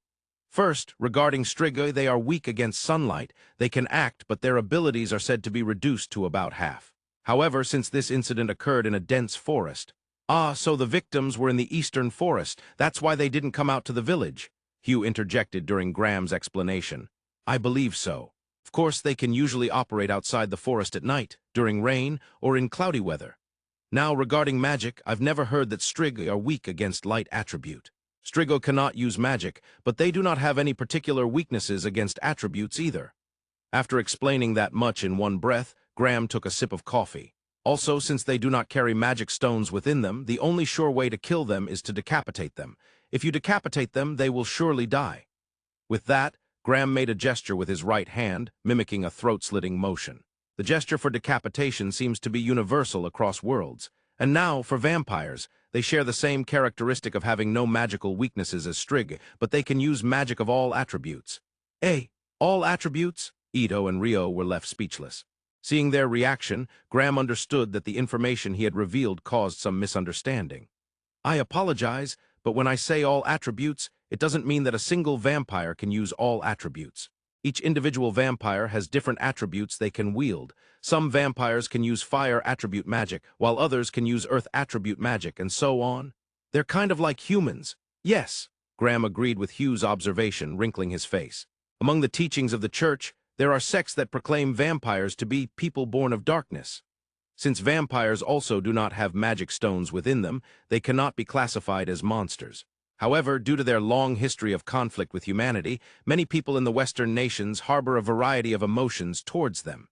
First, regarding Strigo, they are weak against sunlight. They can act, but their abilities are said to be reduced to about half. However, since this incident occurred in a dense forest. So the victims were in the eastern forest. That's why they didn't come out to the village. Hugh interjected during Graham's explanation. I believe so. Of course, they can usually operate outside the forest at night, during rain, or in cloudy weather. Now, regarding magic, I've never heard that Strigo are weak against light attribute. Strigo cannot use magic, but they do not have any particular weaknesses against attributes either. After explaining that much in one breath, Graham took a sip of coffee. Also, since they do not carry magic stones within them, the only sure way to kill them is to decapitate them. If you decapitate them, they will surely die. With that, Graham made a gesture with his right hand, mimicking a throat-slitting motion. The gesture for decapitation seems to be universal across worlds. And now, for vampires, they share the same characteristic of having no magical weaknesses as Strig, but they can use magic of all attributes. All attributes? Ito and Rio were left speechless. Seeing their reaction, Graham understood that the information he had revealed caused some misunderstanding. I apologize, but when I say all attributes, it doesn't mean that a single vampire can use all attributes. Each individual vampire has different attributes they can wield. Some vampires can use fire attribute magic, while others can use earth attribute magic, and so on. They're kind of like humans. Yes, Graham agreed with Hugh's observation, wrinkling his face. Among the teachings of the Church, there are sects that proclaim vampires to be people born of darkness. Since vampires also do not have magic stones within them, they cannot be classified as monsters. However, due to their long history of conflict with humanity, many people in the Western nations harbor a variety of emotions towards them.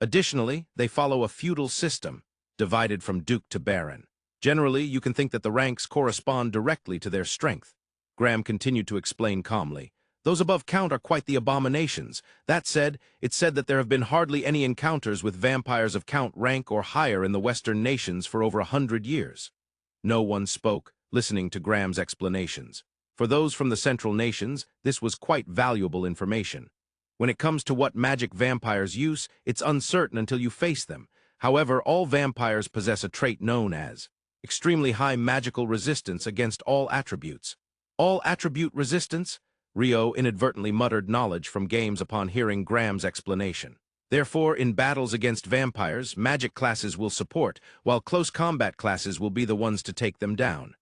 Additionally, they follow a feudal system, divided from duke to baron. Generally, you can think that the ranks correspond directly to their strength. Graham continued to explain calmly. Those above count are quite the abominations. That said, it's said that there have been hardly any encounters with vampires of count rank or higher in the Western nations for over 100 years. No one spoke, listening to Graham's explanations. For those from the central nations, this was quite valuable information. When it comes to what magic vampires use, it's uncertain until you face them. However, all vampires possess a trait known as extremely high magical resistance against all attributes. All attribute resistance? Rio inadvertently muttered knowledge from games upon hearing Graham's explanation. Therefore, in battles against vampires, magic classes will support, while close combat classes will be the ones to take them down.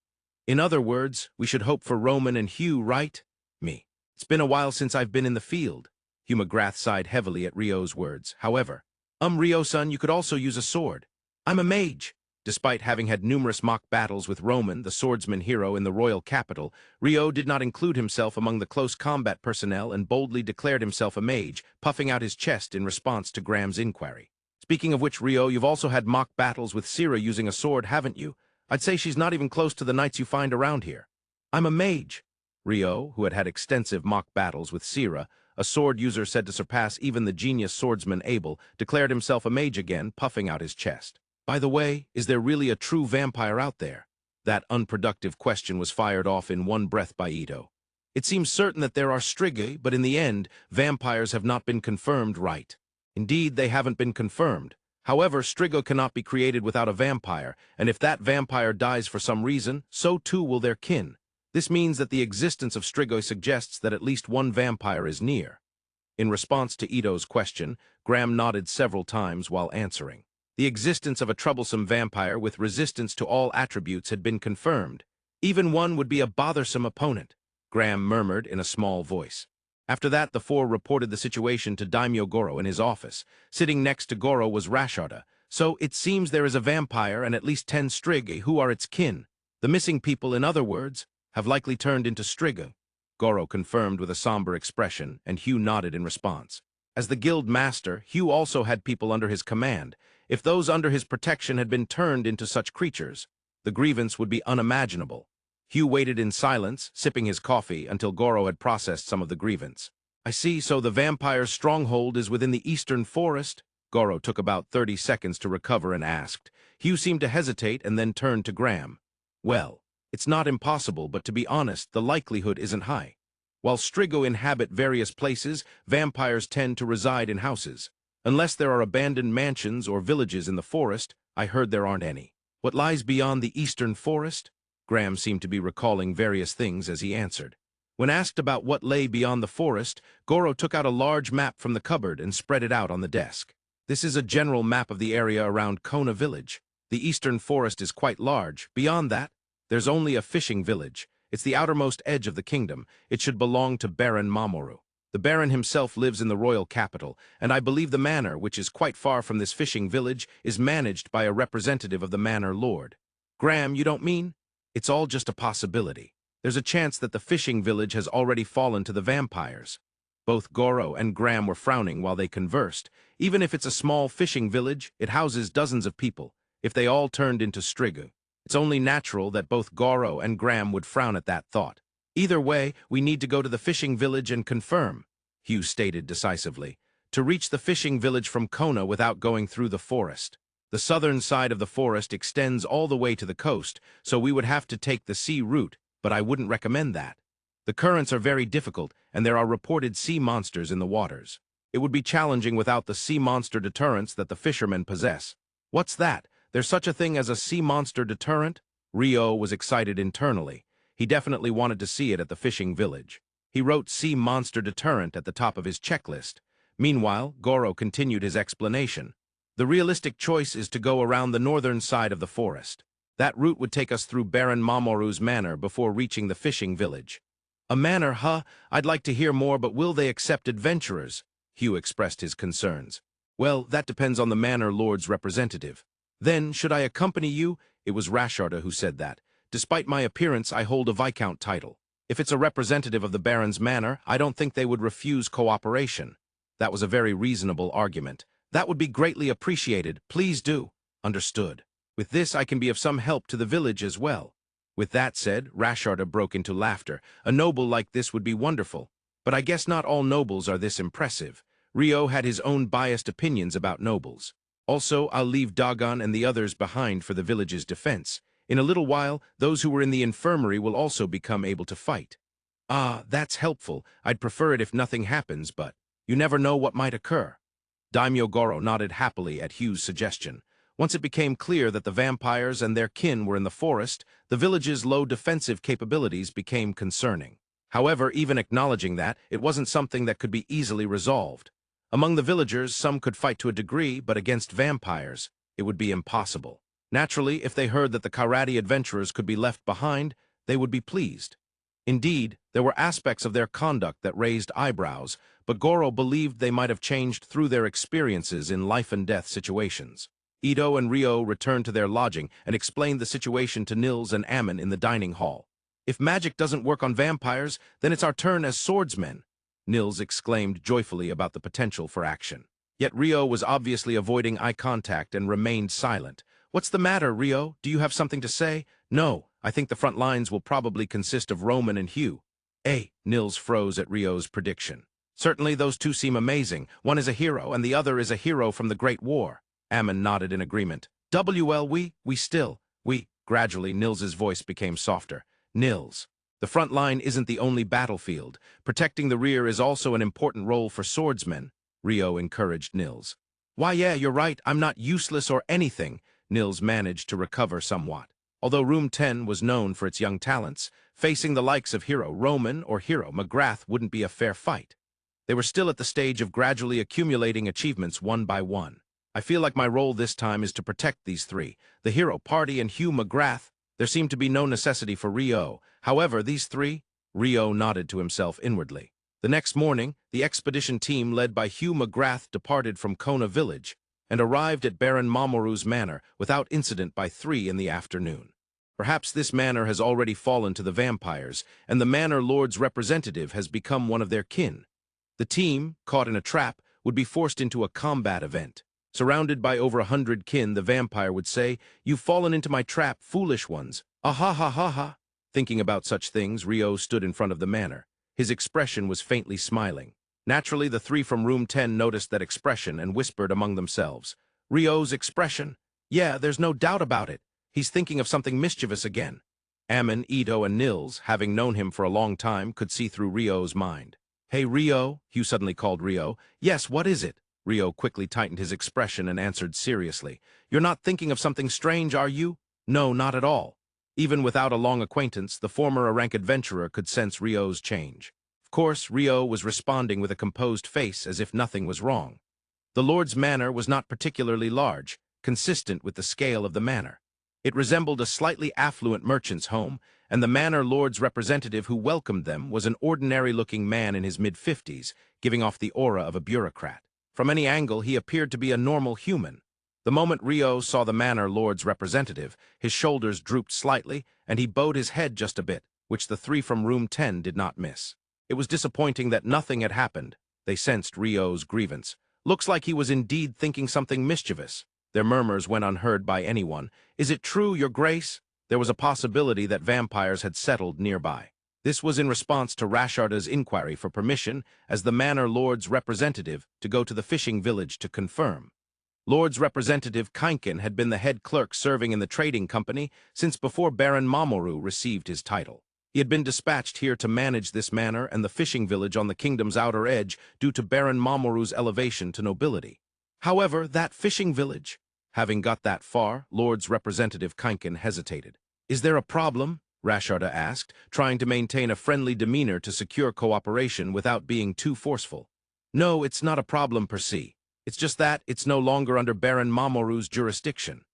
In other words, we should hope for Ramen and Hugh, right? Me. It's been a while since I've been in the field. Hugh McGrath sighed heavily at Rio's words. However, Rio-san, you could also use a sword. I'm a mage. Despite having had numerous mock battles with Ramen, the swordsman hero in the royal capital, Rio did not include himself among the close combat personnel and boldly declared himself a mage, puffing out his chest in response to Graham's inquiry. Speaking of which, Rio, you've also had mock battles with Sira using a sword, haven't you? I'd say she's not even close to the knights you find around here. I'm a mage. Rio, who had had extensive mock battles with Sira, a sword user said to surpass even the genius swordsman Abel, declared himself a mage again, puffing out his chest. By the way, is there really a true vampire out there? That unproductive question was fired off in one breath by Ito. It seems certain that there are Strigi, but in the end, vampires have not been confirmed, right? Indeed, they haven't been confirmed. However, Strigo cannot be created without a vampire, and if that vampire dies for some reason, so too will their kin. This means that the existence of Strigo suggests that at least one vampire is near. In response to Ito's question, Graham nodded several times while answering. The existence of a troublesome vampire with resistance to all attributes had been confirmed. Even one would be a bothersome opponent, Graham murmured in a small voice. After that, the 4 reported the situation to Daimyo Goro in his office. Sitting next to Goro was Rasharda. So it seems there is a vampire and at least 10 Strigi who are its kin. The missing people, in other words. have likely turned into Striga. Goro confirmed with a somber expression, and Hugh nodded in response. As the guild master, Hugh also had people under his command. If those under his protection had been turned into such creatures, the grievance would be unimaginable. Hugh waited in silence, sipping his coffee, until Goro had processed some of the grievance. I see, so the vampire's stronghold is within the eastern forest? Goro took about 30 seconds to recover and asked. Hugh seemed to hesitate and then turned to Graham. Well, it's not impossible, but to be honest, the likelihood isn't high. While Strigo inhabit various places, vampires tend to reside in houses. Unless there are abandoned mansions or villages in the forest, I heard there aren't any. What lies beyond the eastern forest? Graham seemed to be recalling various things as he answered. When asked about what lay beyond the forest, Goro took out a large map from the cupboard and spread it out on the desk. This is a general map of the area around Kona village. The eastern forest is quite large. Beyond that, there's only a fishing village. It's the outermost edge of the kingdom. It should belong to Baron Mamoru. The Baron himself lives in the royal capital, and I believe the manor, which is quite far from this fishing village, is managed by a representative of the manor lord. Graham, you don't mean? It's all just a possibility. There's a chance that the fishing village has already fallen to the vampires. Both Goro and Graham were frowning while they conversed. Even if it's a small fishing village, it houses dozens of people. If they all turned into Striga, it's only natural that both Goro and Graham would frown at that thought. Either way, we need to go to the fishing village and confirm, Hugh stated decisively, to reach the fishing village from Kona without going through the forest. The southern side of the forest extends all the way to the coast, so we would have to take the sea route, but I wouldn't recommend that. The currents are very difficult, and there are reported sea monsters in the waters. It would be challenging without the sea monster deterrents that the fishermen possess. What's that? There's such a thing as a sea monster deterrent? Ryo was excited internally. He definitely wanted to see it at the fishing village. He wrote sea monster deterrent at the top of his checklist. Meanwhile, Goro continued his explanation. The realistic choice is to go around the northern side of the forest. That route would take us through Baron Mamoru's manor before reaching the fishing village. A manor, huh? I'd like to hear more, but will they accept adventurers? Hugh expressed his concerns. Well, that depends on the manor lord's representative. Then, should I accompany you? It was Rasharda who said that. Despite my appearance, I hold a Viscount title. If it's a representative of the Baron's manor, I don't think they would refuse cooperation. That was a very reasonable argument. That would be greatly appreciated. Please do. Understood. With this, I can be of some help to the village as well. With that said, Rasharda broke into laughter. A noble like this would be wonderful. But I guess not all nobles are this impressive. Ryo had his own biased opinions about nobles. Also, I'll leave Dagon and the others behind for the village's defense. In a little while, those who were in the infirmary will also become able to fight. Ah, that's helpful. I'd prefer it if nothing happens, but you never know what might occur. Daimyo Goro nodded happily at Hugh's suggestion. Once it became clear that the vampires and their kin were in the forest, the village's low defensive capabilities became concerning. However, even acknowledging that, it wasn't something that could be easily resolved. Among the villagers, some could fight to a degree, but against vampires, it would be impossible. Naturally, if they heard that the Karate adventurers could be left behind, they would be pleased. Indeed, there were aspects of their conduct that raised eyebrows, but Goro believed they might have changed through their experiences in life-and-death situations. Ito and Ryo returned to their lodging and explained the situation to Nils and Ammon in the dining hall. If magic doesn't work on vampires, then it's our turn as swordsmen, Nils exclaimed joyfully about the potential for action. Yet Ryo was obviously avoiding eye contact and remained silent. What's the matter, Ryo? Do you have something to say? No, I think the front lines will probably consist of Ramen and Hugh. Nils froze at Ryo's prediction. Certainly those two seem amazing. One is a hero and the other is a hero from the Great War. Ammon nodded in agreement. Gradually Nils's voice became softer. Nils. The front line isn't the only battlefield. Protecting the rear is also an important role for swordsmen, Ryo encouraged Nils. Why, yeah, you're right. I'm not useless or anything. Nils managed to recover somewhat. Although Room 10 was known for its young talents, facing the likes of Hero Ramen or Hero McGrath wouldn't be a fair fight. They were still at the stage of gradually accumulating achievements one by one. I feel like my role this time is to protect these three, the Hero Party and Hugh McGrath. There seemed to be no necessity for Ryo. However, these three, Ryo nodded to himself inwardly. The next morning, the expedition team led by Hugh McGrath departed from Kona village and arrived at Baron Mamoru's manor without incident by 3 in the afternoon. Perhaps this manor has already fallen to the vampires, and the manor lord's representative has become one of their kin. The team, caught in a trap, would be forced into a combat event. Surrounded by over 100 kin, the vampire would say, "You've fallen into my trap, foolish ones. Ah ha ha ha ha." Thinking about such things, Rio stood in front of the manor. His expression was faintly smiling. Naturally, the three from room 10 noticed that expression and whispered among themselves. Rio's expression? Yeah, there's no doubt about it. He's thinking of something mischievous again. Ammon, Ito, and Nils, having known him for a long time, could see through Rio's mind. "Hey, Rio," Hugh suddenly called Rio. "Yes, what is it?" Rio quickly tightened his expression and answered seriously. "You're not thinking of something strange, are you?" "No, not at all." Even without a long acquaintance, the former rank adventurer could sense Rio's change. Of course, Rio was responding with a composed face as if nothing was wrong. The Lord's manor was not particularly large, consistent with the scale of the manor. It resembled a slightly affluent merchant's home, and the manor lord's representative who welcomed them was an ordinary-looking man in his mid-50s, giving off the aura of a bureaucrat. From any angle, he appeared to be a normal human. The moment Rio saw the manor lord's representative, his shoulders drooped slightly, and he bowed his head just a bit, which the three from room 10 did not miss. It was disappointing that nothing had happened. They sensed Rio's grievance. Looks like he was indeed thinking something mischievous. Their murmurs went unheard by anyone. "Is it true, Your Grace?" There was a possibility that vampires had settled nearby. This was in response to Rasharda's inquiry for permission as the manor lord's representative to go to the fishing village to confirm. Lord's representative Keinken had been the head clerk serving in the trading company since before Baron Mamoru received his title. He had been dispatched here to manage this manor and the fishing village on the kingdom's outer edge due to Baron Mamoru's elevation to nobility. However, that fishing village... Having got that far, Lord's representative Keinken hesitated. "Is there a problem?" Rasharda asked, trying to maintain a friendly demeanor to secure cooperation without being too forceful. "No, it's not a problem per se. It's just that it's no longer under Baron Mamoru's jurisdiction."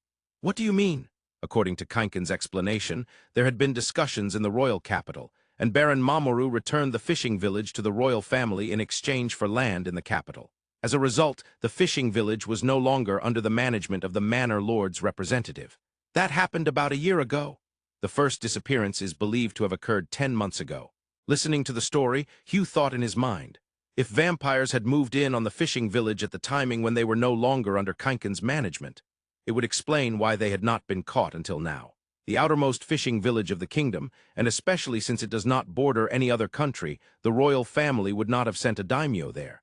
"What do you mean?" According to Keinken's explanation, there had been discussions in the royal capital, and Baron Mamoru returned the fishing village to the royal family in exchange for land in the capital. As a result, the fishing village was no longer under the management of the manor lord's representative. That happened about a year ago. The first disappearance is believed to have occurred 10 months ago. Listening to the story, Hugh thought in his mind, if vampires had moved in on the fishing village at the timing when they were no longer under Keinken's management, it would explain why they had not been caught until now. The outermost fishing village of the kingdom, and especially since it does not border any other country, the royal family would not have sent a daimyo there.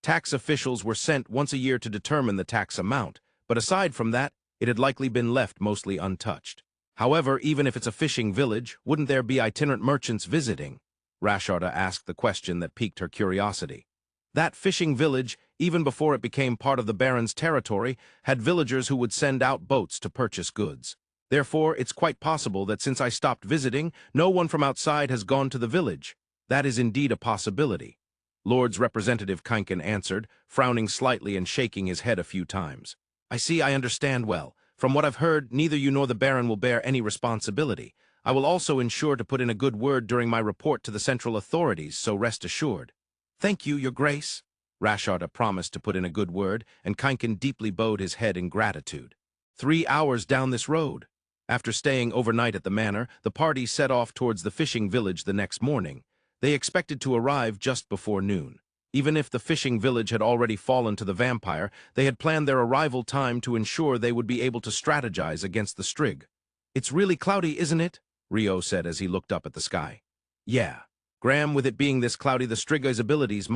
Tax officials were sent once a year to determine the tax amount, but aside from that, it had likely been left mostly untouched. However, even if it's a fishing village, wouldn't there be itinerant merchants visiting? Rasharda asked the question that piqued her curiosity. That fishing village, even before it became part of the Baron's territory, had villagers who would send out boats to purchase goods. Therefore, it's quite possible that since I stopped visiting, no one from outside has gone to the village. That is indeed a possibility. Lord's representative Keinken answered, frowning slightly and shaking his head a few times. "I see, I understand well. From what I've heard, neither you nor the Baron will bear any responsibility. I will also ensure to put in a good word during my report to the central authorities, so rest assured." "Thank you, Your Grace." Rasharda promised to put in a good word, and Keinken deeply bowed his head in gratitude. 3 hours down this road. After staying overnight at the manor, the party set off towards the fishing village the next morning. They expected to arrive just before noon. Even if the fishing village had already fallen to the vampire, they had planned their arrival time to ensure they would be able to strategize against the Strig. "It's really cloudy, isn't it?" Rio said as he looked up at the sky. "Yeah. Graham, with it being this cloudy, the Strig's abilities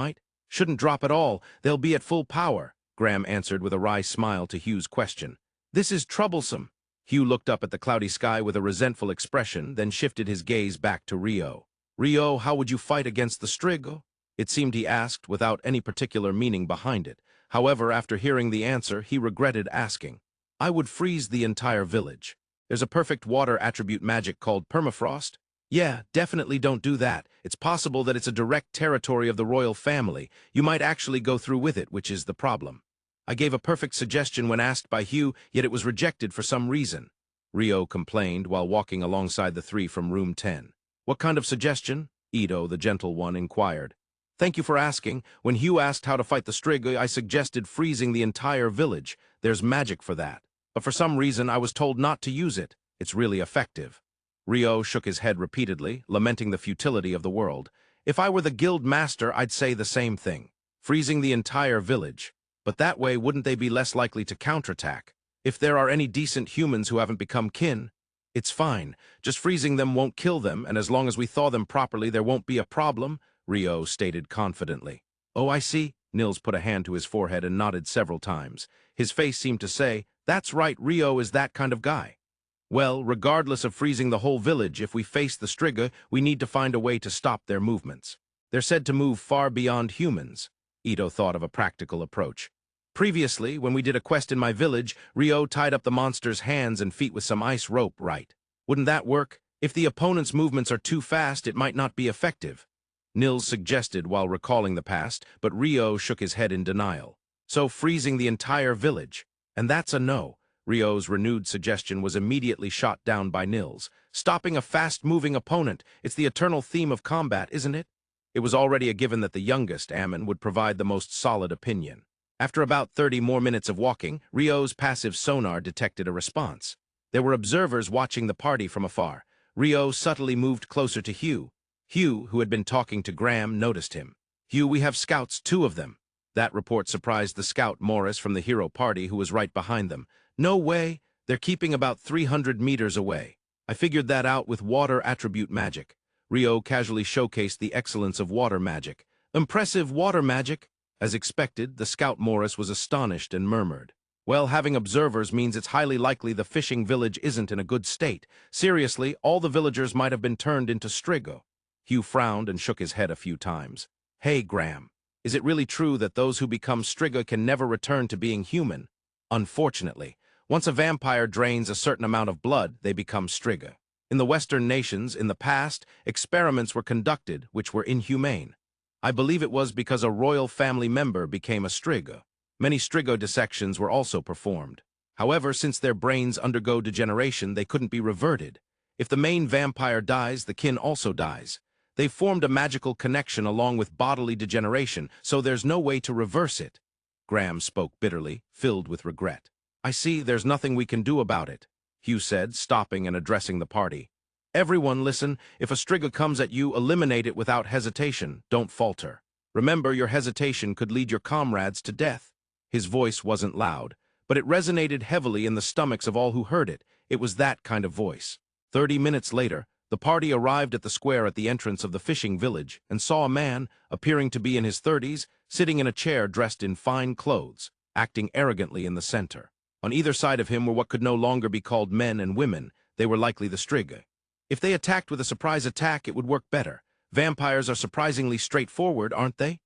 shouldn't drop at all. They'll be at full power," Graham answered with a wry smile to Hugh's question. "This is troublesome." Hugh looked up at the cloudy sky with a resentful expression, then shifted his gaze back to Rio. "Rio, how would you fight against the Strig?" It seemed he asked without any particular meaning behind it. However, after hearing the answer, he regretted asking. "I would freeze the entire village. There's a perfect water attribute magic called permafrost. Yeah, definitely don't do that. It's possible that it's a direct territory of the royal family. You might actually go through with it, which is the problem." "I gave a perfect suggestion when asked by Hugh, yet it was rejected for some reason," Rio complained while walking alongside the three from room 10. "What kind of suggestion?" Ito, the gentle one, inquired. "Thank you for asking. When Hugh asked how to fight the Strig, I suggested freezing the entire village. There's magic for that. But for some reason, I was told not to use it. It's really effective." Rio shook his head repeatedly, lamenting the futility of the world. If I were the guild master, I'd say the same thing. Freezing the entire village. But that way, wouldn't they be less likely to counterattack? If there are any decent humans who haven't become kin, it's fine. Just freezing them won't kill them, and as long as we thaw them properly, there won't be a problem, Rio stated confidently. Oh, I see. Nils put a hand to his forehead and nodded several times. His face seemed to say, that's right, Rio is that kind of guy. Well, regardless of freezing the whole village, if we face the Striga, we need to find a way to stop their movements. They're said to move far beyond humans. Ito thought of a practical approach. Previously, when we did a quest in my village, Rio tied up the monster's hands and feet with some ice rope, right? Wouldn't that work? If the opponent's movements are too fast, it might not be effective. Nils suggested while recalling the past, but Rio shook his head in denial. So freezing the entire village. And that's a no. Rio's renewed suggestion was immediately shot down by Nils. Stopping a fast-moving opponent, it's the eternal theme of combat, isn't it? It was already a given that the youngest Ammon would provide the most solid opinion. After about 30 more minutes of walking, Rio's passive sonar detected a response. There were observers watching the party from afar. Rio subtly moved closer to Hugh. Hugh, who had been talking to Graham, noticed him. Hugh, we have scouts, 2 of them. That report surprised the scout Morris from the hero party who was right behind them. No way, they're keeping about 300 meters away. I figured that out with water attribute magic. Rio casually showcased the excellence of water magic. Impressive water magic! As expected, the scout Morris was astonished and murmured. Well, having observers means it's highly likely the fishing village isn't in a good state. Seriously, all the villagers might have been turned into Strigo. Hugh frowned and shook his head a few times. Hey, Graham, is it really true that those who become Striga can never return to being human? Unfortunately, once a vampire drains a certain amount of blood, they become Striga. In the Western nations, in the past, experiments were conducted which were inhumane. I believe it was because a royal family member became a Striga. Many Strigo dissections were also performed. However, since their brains undergo degeneration, they couldn't be reverted. If the main vampire dies, the kin also dies. They formed a magical connection along with bodily degeneration, so there's no way to reverse it. Graham spoke bitterly, filled with regret. I see, there's nothing we can do about it, Hugh said, stopping and addressing the party. Everyone listen, if a Striga comes at you, eliminate it without hesitation, don't falter. Remember, your hesitation could lead your comrades to death. His voice wasn't loud, but it resonated heavily in the stomachs of all who heard it. It was that kind of voice. 30 minutes later, the party arrived at the square at the entrance of the fishing village and saw a man, appearing to be in his 30s, sitting in a chair dressed in fine clothes, acting arrogantly in the center. On either side of him were what could no longer be called men and women. They were likely the Striga. If they attacked with a surprise attack, it would work better. Vampires are surprisingly straightforward, aren't they?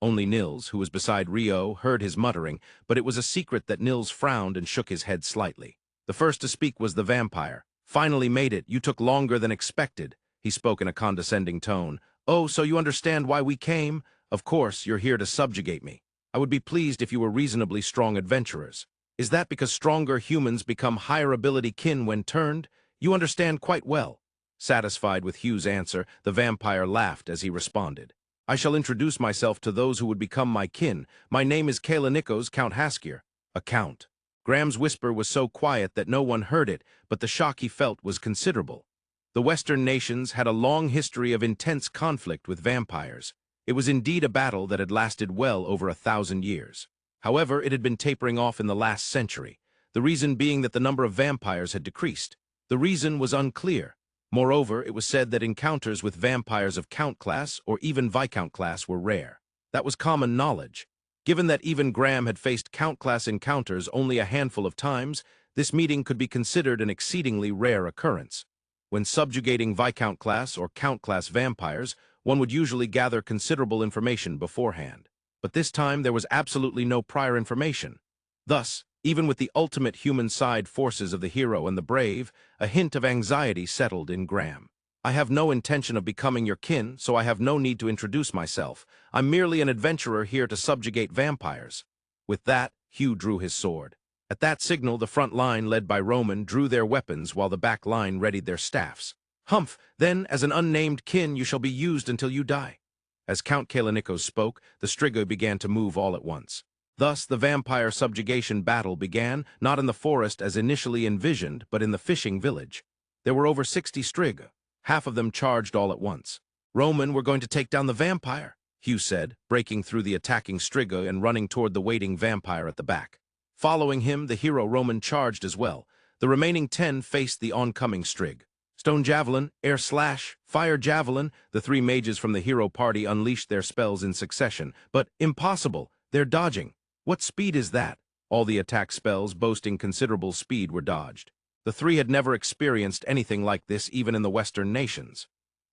Only Nils, who was beside Rio, heard his muttering, but it was a secret that Nils frowned and shook his head slightly. The first to speak was the vampire. Finally made it. You took longer than expected. He spoke in a condescending tone. Oh, so you understand why we came? Of course, you're here to subjugate me. I would be pleased if you were reasonably strong adventurers. Is that because stronger humans become higher ability kin when turned? You understand quite well. Satisfied with Hugh's answer, the vampire laughed as he responded. I shall introduce myself to those who would become my kin. My name is Kalinikos, Count Haskir. A count. Graham's whisper was so quiet that no one heard it, but the shock he felt was considerable. The Western nations had a long history of intense conflict with vampires. It was indeed a battle that had lasted well over 1,000 years. However, it had been tapering off in the last century, the reason being that the number of vampires had decreased. The reason was unclear. Moreover, it was said that encounters with vampires of Count class or even Viscount class were rare. That was common knowledge. Given that even Graham had faced Count class encounters only a handful of times, this meeting could be considered an exceedingly rare occurrence. When subjugating Viscount class or Count class vampires, one would usually gather considerable information beforehand. But this time there was absolutely no prior information. Thus, even with the ultimate human side forces of the hero and the brave, a hint of anxiety settled in Graham. I have no intention of becoming your kin, so I have no need to introduce myself. I'm merely an adventurer here to subjugate vampires. With that, Hugh drew his sword. At that signal, the front line, led by Ramen, drew their weapons while the back line readied their staffs. Humph, then, as an unnamed kin, you shall be used until you die. As Count Kalinikos spoke, the Striga began to move all at once. Thus, the vampire subjugation battle began, not in the forest as initially envisioned, but in the fishing village. There were over 60 Striga. Half of them charged all at once. "Roman, we're going to take down the vampire," Hugh said, breaking through the attacking Striga and running toward the waiting vampire at the back. Following him, the hero Roman charged as well. The remaining 10 faced the oncoming Strig. Stone Javelin, Air Slash, Fire Javelin, the 3 mages from the hero party unleashed their spells in succession. But impossible, they're dodging. What speed is that? All the attack spells boasting considerable speed were dodged. The 3 had never experienced anything like this even in the Western nations.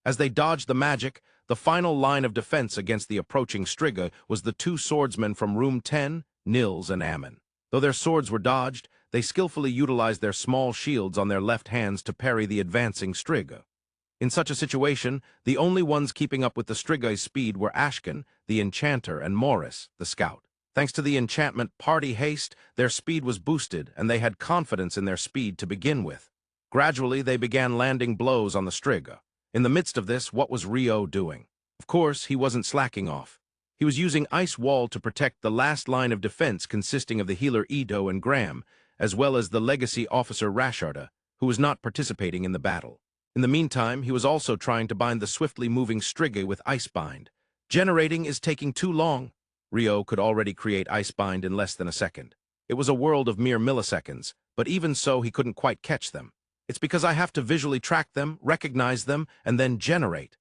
As they dodged the magic, the final line of defense against the approaching Striga was the 2 swordsmen from Room 10, Nils and Ammon. Though their swords were dodged, they skillfully utilized their small shields on their left hands to parry the advancing Striga. In such a situation, the only ones keeping up with the Striga's speed were Ashken, the enchanter, and Morris, the scout. Thanks to the enchantment Party Haste, their speed was boosted, and they had confidence in their speed to begin with. Gradually, they began landing blows on the Striga. In the midst of this, what was Rio doing? Of course, he wasn't slacking off. He was using Ice Wall to protect the last line of defense consisting of the healer Edo and Graham, as well as the legacy officer Rasharda, who was not participating in the battle. In the meantime, he was also trying to bind the swiftly moving Striga with Icebind. Generating is taking too long. Rio could already create Icebind in less than a second. It was a world of mere milliseconds, but even so he couldn't quite catch them. It's because I have to visually track them, recognize them, and then generate.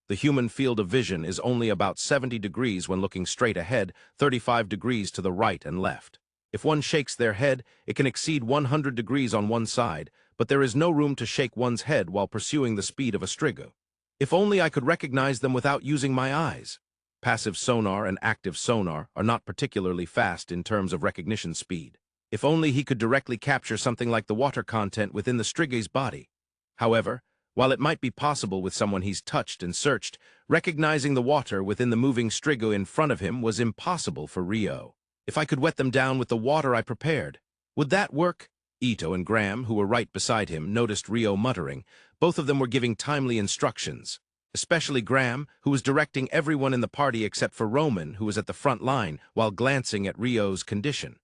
The human field of vision is only about 70 degrees when looking straight ahead, 35 degrees to the right and left. If one shakes their head, it can exceed 100 degrees on one side, but there is no room to shake one's head while pursuing the speed of a Striga. If only I could recognize them without using my eyes. Passive sonar and active sonar are not particularly fast in terms of recognition speed. If only he could directly capture something like the water content within the Striga's body. However, while it might be possible with someone he's touched and searched, recognizing the water within the moving Striga in front of him was impossible for Rio. If I could wet them down with the water I prepared, would that work? Ito and Graham, who were right beside him, noticed Rio muttering. Both of them were giving timely instructions. Especially Graham, who was directing everyone in the party except for Roman, who was at the front line, while glancing at Rio's condition.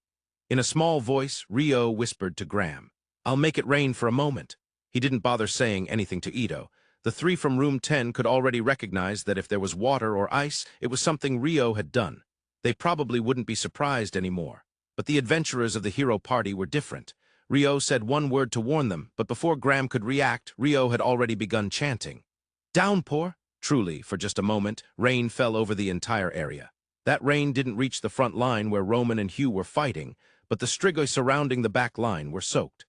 In a small voice, Rio whispered to Graham, "I'll make it rain for a moment." He didn't bother saying anything to Ito. The 3 from Room 10 could already recognize that if there was water or ice, it was something Rio had done. They probably wouldn't be surprised anymore. But the adventurers of the hero party were different. Rio said one word to warn them, but before Graham could react, Rio had already begun chanting. Downpour? Truly, for just a moment, rain fell over the entire area. That rain didn't reach the front line where Roman and Hugh were fighting, but the Striga surrounding the back line were soaked.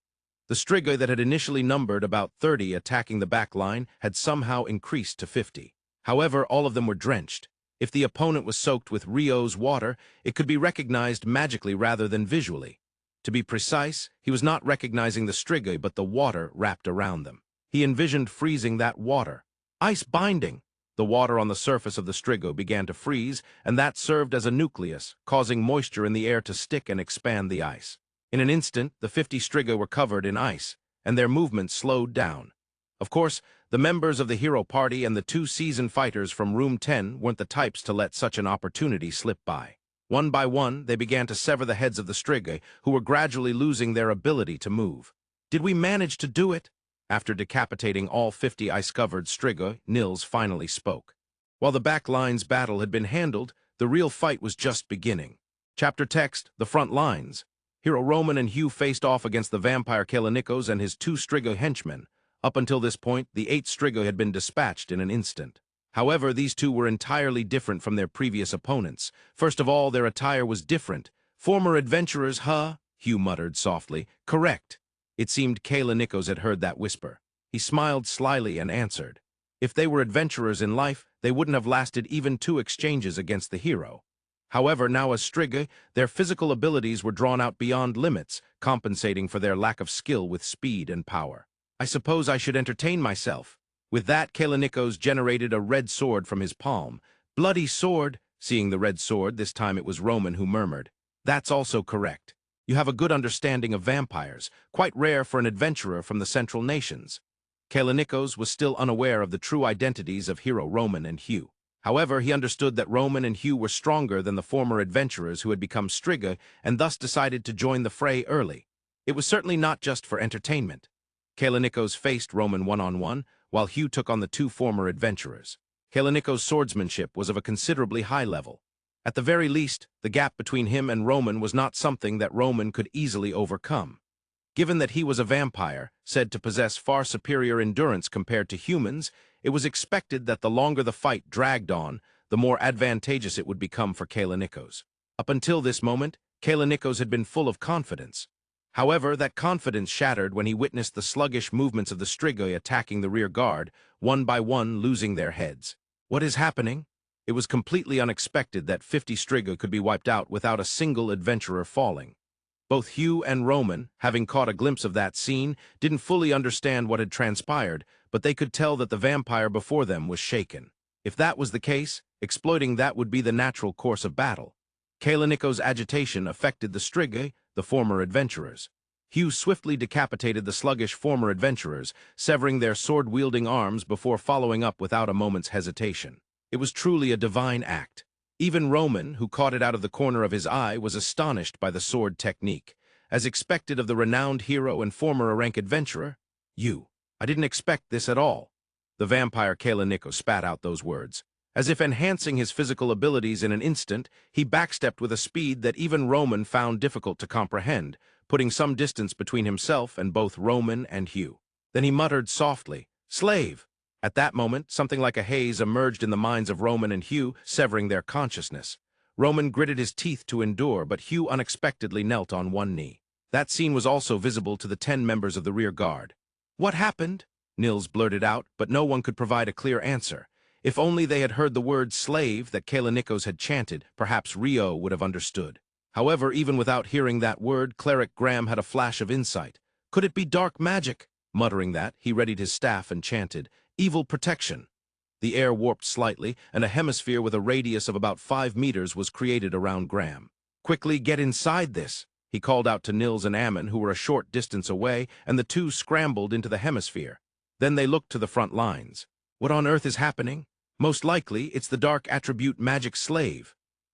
The Striga that had initially numbered about 30 attacking the back line had somehow increased to 50. However, all of them were drenched. If the opponent was soaked with Rio's water, it could be recognized magically rather than visually. To be precise, he was not recognizing the Striga but the water wrapped around them. He envisioned freezing that water. Ice binding! The water on the surface of the Striga began to freeze, and that served as a nucleus, causing moisture in the air to stick and expand the ice. In an instant, the 50 Striga were covered in ice, and their movement slowed down. Of course, the members of the hero party and the 2 seasoned fighters from Room 10 weren't the types to let such an opportunity slip by. One by one, they began to sever the heads of the Striga, who were gradually losing their ability to move. Did we manage to do it? After decapitating all 50 ice-covered Striga, Nils finally spoke. While the back line's battle had been handled, the real fight was just beginning. Chapter text, The Front Lines. Hero Roman and Hugh faced off against the vampire Kalinikos and his 2 Striga henchmen. Up until this point, the 8 Striga had been dispatched in an instant. However, these 2 were entirely different from their previous opponents. First of all, their attire was different. Former adventurers, huh? Hugh muttered softly. Correct. It seemed Kalinikos had heard that whisper. He smiled slyly and answered. If they were adventurers in life, they wouldn't have lasted even 2 exchanges against the hero. However, now as Striga, their physical abilities were drawn out beyond limits, compensating for their lack of skill with speed and power. I suppose I should entertain myself. With that, Kalinikos generated a red sword from his palm. Bloody sword! Seeing the red sword, this time it was Roman who murmured. That's also correct. You have a good understanding of vampires, quite rare for an adventurer from the Central Nations. Kalinikos was still unaware of the true identities of hero Roman and Hugh. However, he understood that Roman and Hugh were stronger than the former adventurers who had become Striga and thus decided to join the fray early. It was certainly not just for entertainment. Kalinikos faced Roman one-on-one, while Hugh took on the two former adventurers. Kalinikos' swordsmanship was of a considerably high level. At the very least, the gap between him and Roman was not something that Roman could easily overcome. Given that he was a vampire, said to possess far superior endurance compared to humans, it was expected that the longer the fight dragged on, the more advantageous it would become for Kalinikos. Up until this moment, Kalinikos had been full of confidence. However, that confidence shattered when he witnessed the sluggish movements of the Strigoi attacking the rear guard, one by one losing their heads. What is happening? It was completely unexpected that 50 Strigoi could be wiped out without a single adventurer falling. Both Hugh and Roman, having caught a glimpse of that scene, didn't fully understand what had transpired, but they could tell that the vampire before them was shaken. If that was the case, exploiting that would be the natural course of battle. Kalinikos' agitation affected the Strigoi, the former adventurers. Hugh swiftly decapitated the sluggish former adventurers, severing their sword-wielding arms before following up without a moment's hesitation. It was truly a divine act. Even Roman, who caught it out of the corner of his eye, was astonished by the sword technique. As expected of the renowned hero and former rank adventurer, I didn't expect this at all. The vampire Kalinikos spat out those words. As if enhancing his physical abilities in an instant, he backstepped with a speed that even Roman found difficult to comprehend, putting some distance between himself and both Roman and Hugh. Then he muttered softly, "Slave!" At that moment, something like a haze emerged in the minds of Roman and Hugh, severing their consciousness. Roman gritted his teeth to endure, but Hugh unexpectedly knelt on one knee. That scene was also visible to the 10 members of the rear guard. "What happened?" Nils blurted out, but no one could provide a clear answer. If only they had heard the word slave that Kalinikos had chanted, perhaps Rio would have understood. However, even without hearing that word, Cleric Graham had a flash of insight. Could it be dark magic? Muttering that, he readied his staff and chanted, "Evil protection." The air warped slightly, and a hemisphere with a radius of about 5 meters was created around Graham. "Quickly get inside this," he called out to Nils and Ammon, who were a short distance away, and the two scrambled into the hemisphere. Then they looked to the front lines. What on earth is happening? Most likely, it's the dark attribute magic slave.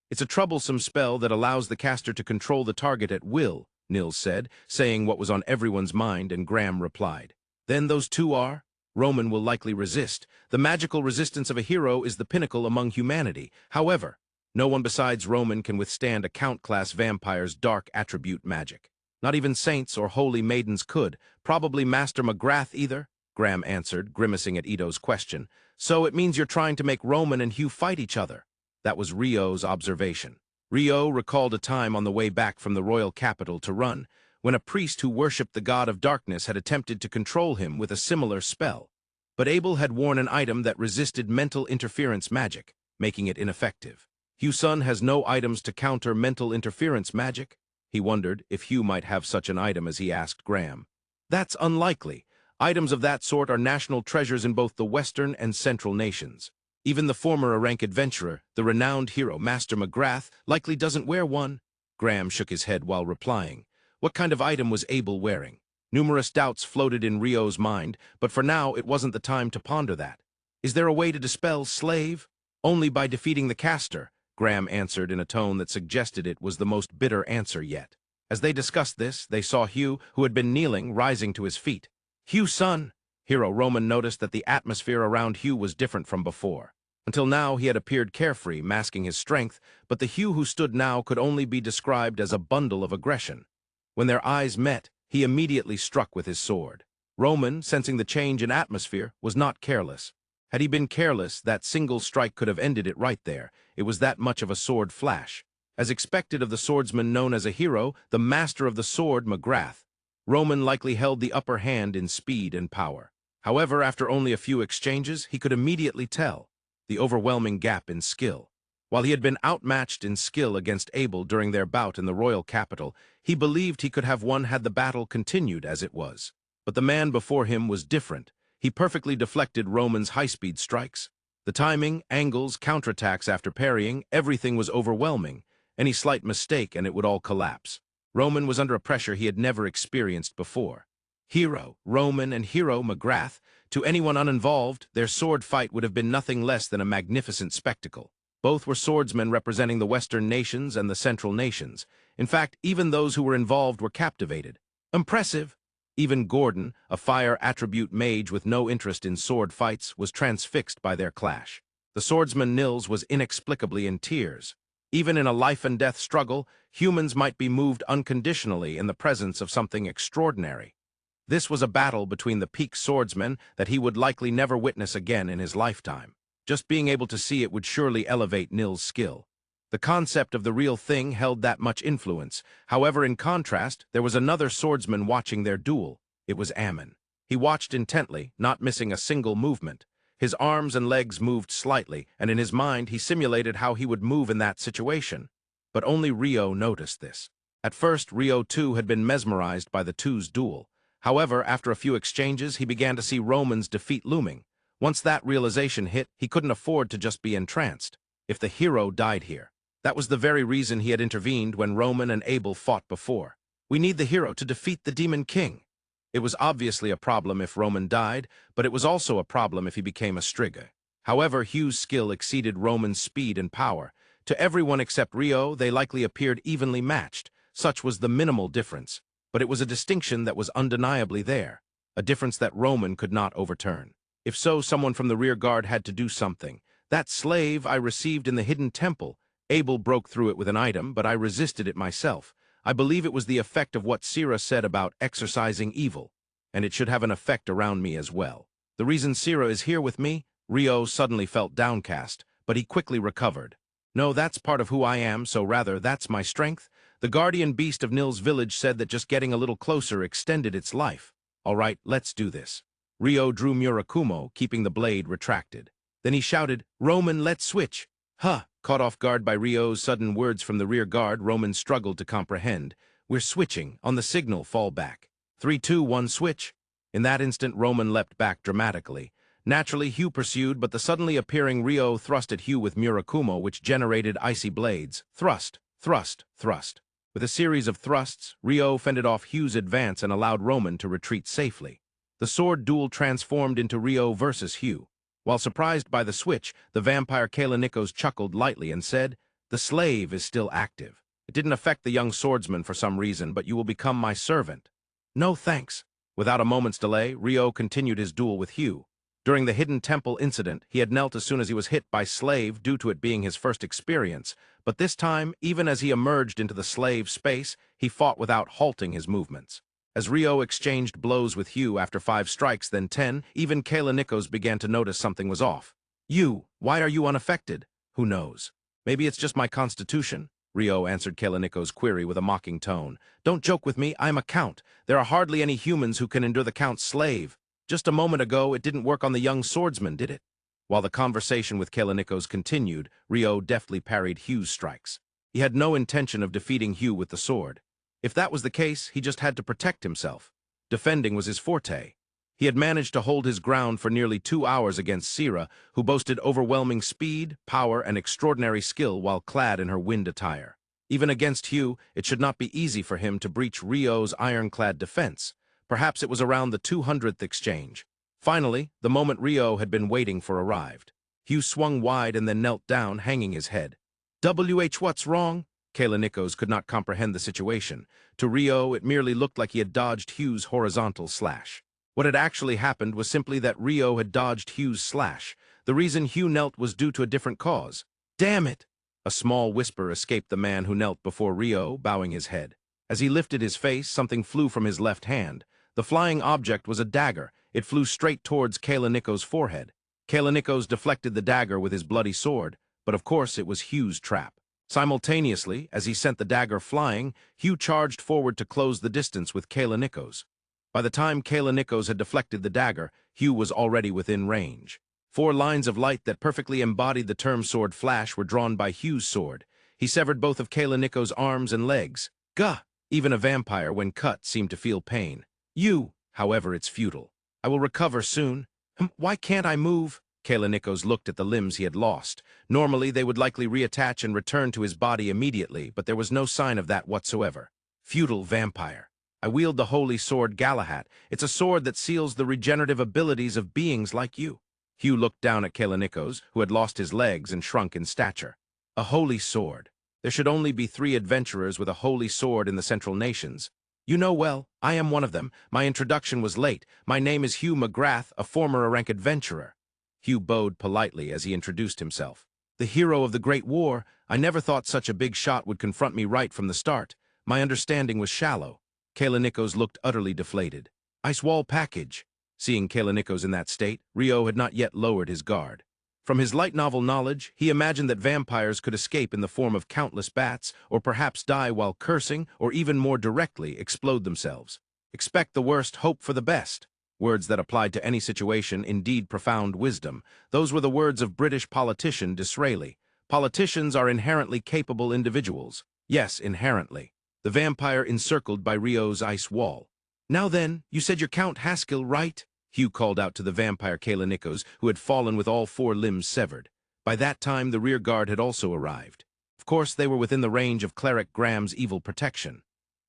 It's a troublesome spell that allows the caster to control the target at will, Nils said, saying what was on everyone's mind, and Graham replied. Then those two are? Roman will likely resist. The magical resistance of a hero is the pinnacle among humanity. However, no one besides Roman can withstand a Count-class vampire's dark attribute magic. Not even saints or holy maidens could, probably Master McGrath either, Graham answered, grimacing at Ito's question. So it means you're trying to make Roman and Hugh fight each other. That was Rio's observation. Rio recalled a time on the way back from the royal capital to Run, when a priest who worshipped the god of darkness had attempted to control him with a similar spell. But Abel had worn an item that resisted mental interference magic, making it ineffective. Hugh's son has no items to counter mental interference magic? He wondered if Hugh might have such an item as he asked Graham. That's unlikely. Items of that sort are national treasures in both the Western and Central nations. Even the former rank adventurer, the renowned hero Master McGrath, likely doesn't wear one. Graham shook his head while replying. What kind of item was Abel wearing? Numerous doubts floated in Rio's mind, but for now it wasn't the time to ponder that. Is there a way to dispel slave? Only by defeating the caster, Graham answered in a tone that suggested it was the most bitter answer yet. As they discussed this, they saw Hugh, who had been kneeling, rising to his feet. Hugh, son! Hero Roman noticed that the atmosphere around Hugh was different from before. Until now he had appeared carefree, masking his strength, but the Hugh who stood now could only be described as a bundle of aggression. When their eyes met, he immediately struck with his sword. Roman, sensing the change in atmosphere, was not careless. Had he been careless, that single strike could have ended it right there. It was that much of a sword flash. As expected of the swordsman known as a hero, the master of the sword, McGrath, Roman likely held the upper hand in speed and power. However, after only a few exchanges, he could immediately tell the overwhelming gap in skill. While he had been outmatched in skill against Abel during their bout in the royal capital, he believed he could have won had the battle continued as it was. But the man before him was different. He perfectly deflected Roman's high-speed strikes. The timing, angles, counterattacks after parrying, everything was overwhelming. Any slight mistake and it would all collapse. Roman was under a pressure he had never experienced before. Hero, Roman, and Hero McGrath, to anyone uninvolved, their sword fight would have been nothing less than a magnificent spectacle. Both were swordsmen representing the Western nations and the Central nations. In fact, even those who were involved were captivated. Impressive! Even Gordon, a fire attribute mage with no interest in sword fights, was transfixed by their clash. The swordsman Nils was inexplicably in tears. Even in a life-and-death struggle, humans might be moved unconditionally in the presence of something extraordinary. This was a battle between the peak swordsmen that he would likely never witness again in his lifetime. Just being able to see it would surely elevate Nils' skill. The concept of the real thing held that much influence. However, in contrast, there was another swordsman watching their duel. It was Ammon. He watched intently, not missing a single movement. His arms and legs moved slightly, and in his mind he simulated how he would move in that situation. But only Rio noticed this. At first, Rio too had been mesmerized by the two's duel. However, after a few exchanges, he began to see Roman's defeat looming. Once that realization hit, he couldn't afford to just be entranced. If the hero died here, that was the very reason he had intervened when Ramen and Abel fought before. We need the hero to defeat the Demon King. It was obviously a problem if Ramen died, but it was also a problem if he became a Striga. However, Hugh's skill exceeded Ramen's speed and power. To everyone except Rio, they likely appeared evenly matched. Such was the minimal difference. But it was a distinction that was undeniably there, a difference that Ramen could not overturn. If so, someone from the rear guard had to do something. That slave I received in the hidden temple. Abel broke through it with an item, but I resisted it myself. I believe it was the effect of what Sira said about exorcising evil, and it should have an effect around me as well. The reason Sira is here with me? Rio suddenly felt downcast, but he quickly recovered. No, that's part of who I am, so rather, that's my strength. The guardian beast of Nils' village said that just getting a little closer extended its life. All right, let's do this. Rio drew Murakumo, keeping the blade retracted. Then he shouted, Ramen, let's switch. Huh! Caught off guard by Rio's sudden words from the rear guard, Ramen struggled to comprehend. We're switching. On the signal, fall back. 3, 2, 1, switch. In that instant, Ramen leapt back dramatically. Naturally, Hugh pursued, but the suddenly appearing Rio thrust at Hugh with Murakumo, which generated icy blades. Thrust, thrust, thrust. With a series of thrusts, Rio fended off Hugh's advance and allowed Ramen to retreat safely. The sword duel transformed into Rio versus Hugh. While surprised by the switch, the vampire Kalinikos chuckled lightly and said, The slave is still active. It didn't affect the young swordsman for some reason, but you will become my servant. No thanks. Without a moment's delay, Rio continued his duel with Hugh. During the hidden temple incident, he had knelt as soon as he was hit by slave due to it being his first experience, but this time, even as he emerged into the slave space, he fought without halting his movements. As Rio exchanged blows with Hugh after 5 strikes, then 10, even Kalinikos began to notice something was off. You, why are you unaffected? Who knows? Maybe it's just my constitution. Rio answered Kalinikos' query with a mocking tone. Don't joke with me, I'm a count. There are hardly any humans who can endure the count's slave. Just a moment ago, it didn't work on the young swordsman, did it? While the conversation with Kalinikos continued, Rio deftly parried Hugh's strikes. He had no intention of defeating Hugh with the sword. If that was the case, he just had to protect himself. Defending was his forte. He had managed to hold his ground for nearly 2 hours against Sira, who boasted overwhelming speed, power, and extraordinary skill while clad in her wind attire. Even against Hugh, it should not be easy for him to breach Rio's ironclad defense. Perhaps it was around the 200th exchange. Finally, the moment Rio had been waiting for arrived. Hugh swung wide and then knelt down, hanging his head. What's wrong? Kalinikos could not comprehend the situation. To Rio, it merely looked like he had dodged Hugh's horizontal slash. What had actually happened was simply that Rio had dodged Hugh's slash. The reason Hugh knelt was due to a different cause. Damn it! A small whisper escaped the man who knelt before Rio, bowing his head. As he lifted his face, something flew from his left hand. The flying object was a dagger. It flew straight towards Kalinikos' forehead. Kalinikos deflected the dagger with his bloody sword, but of course it was Hugh's trap. Simultaneously, as he sent the dagger flying, Hugh charged forward to close the distance with Kalinikos. By the time Kalinikos had deflected the dagger, Hugh was already within range. 4 lines of light that perfectly embodied the term sword flash were drawn by Hugh's sword. He severed both of Kalinikos' arms and legs. Gah! Even a vampire, when cut, seemed to feel pain. However, it's futile. I will recover soon. Why can't I move? Kalinikos looked at the limbs he had lost. Normally, they would likely reattach and return to his body immediately, but there was no sign of that whatsoever. Futile vampire. I wield the holy sword Galahad. It's a sword that seals the regenerative abilities of beings like you. Hugh looked down at Kalinikos, who had lost his legs and shrunk in stature. A holy sword. There should only be 3 adventurers with a holy sword in the Central Nations. You know well, I am one of them. My introduction was late. My name is Hugh McGrath, a former rank adventurer. Hugh bowed politely as he introduced himself. The hero of the Great War. I never thought such a big shot would confront me right from the start. My understanding was shallow. Kalinikos looked utterly deflated. Ice wall package. Seeing Kalinikos in that state, Rio had not yet lowered his guard. From his light novel knowledge, he imagined that vampires could escape in the form of countless bats, or perhaps die while cursing, or even more directly, explode themselves. Expect the worst, hope for the best. Words that applied to any situation, indeed profound wisdom. Those were the words of British politician Disraeli. Politicians are inherently capable individuals. Yes, inherently. The vampire encircled by Rio's ice wall. Now then, you said you're Count Haskell, right? Hugh called out to the vampire Kalinikos, who had fallen with all 4 limbs severed. By that time, the rear guard had also arrived. Of course, they were within the range of Cleric Graham's evil protection.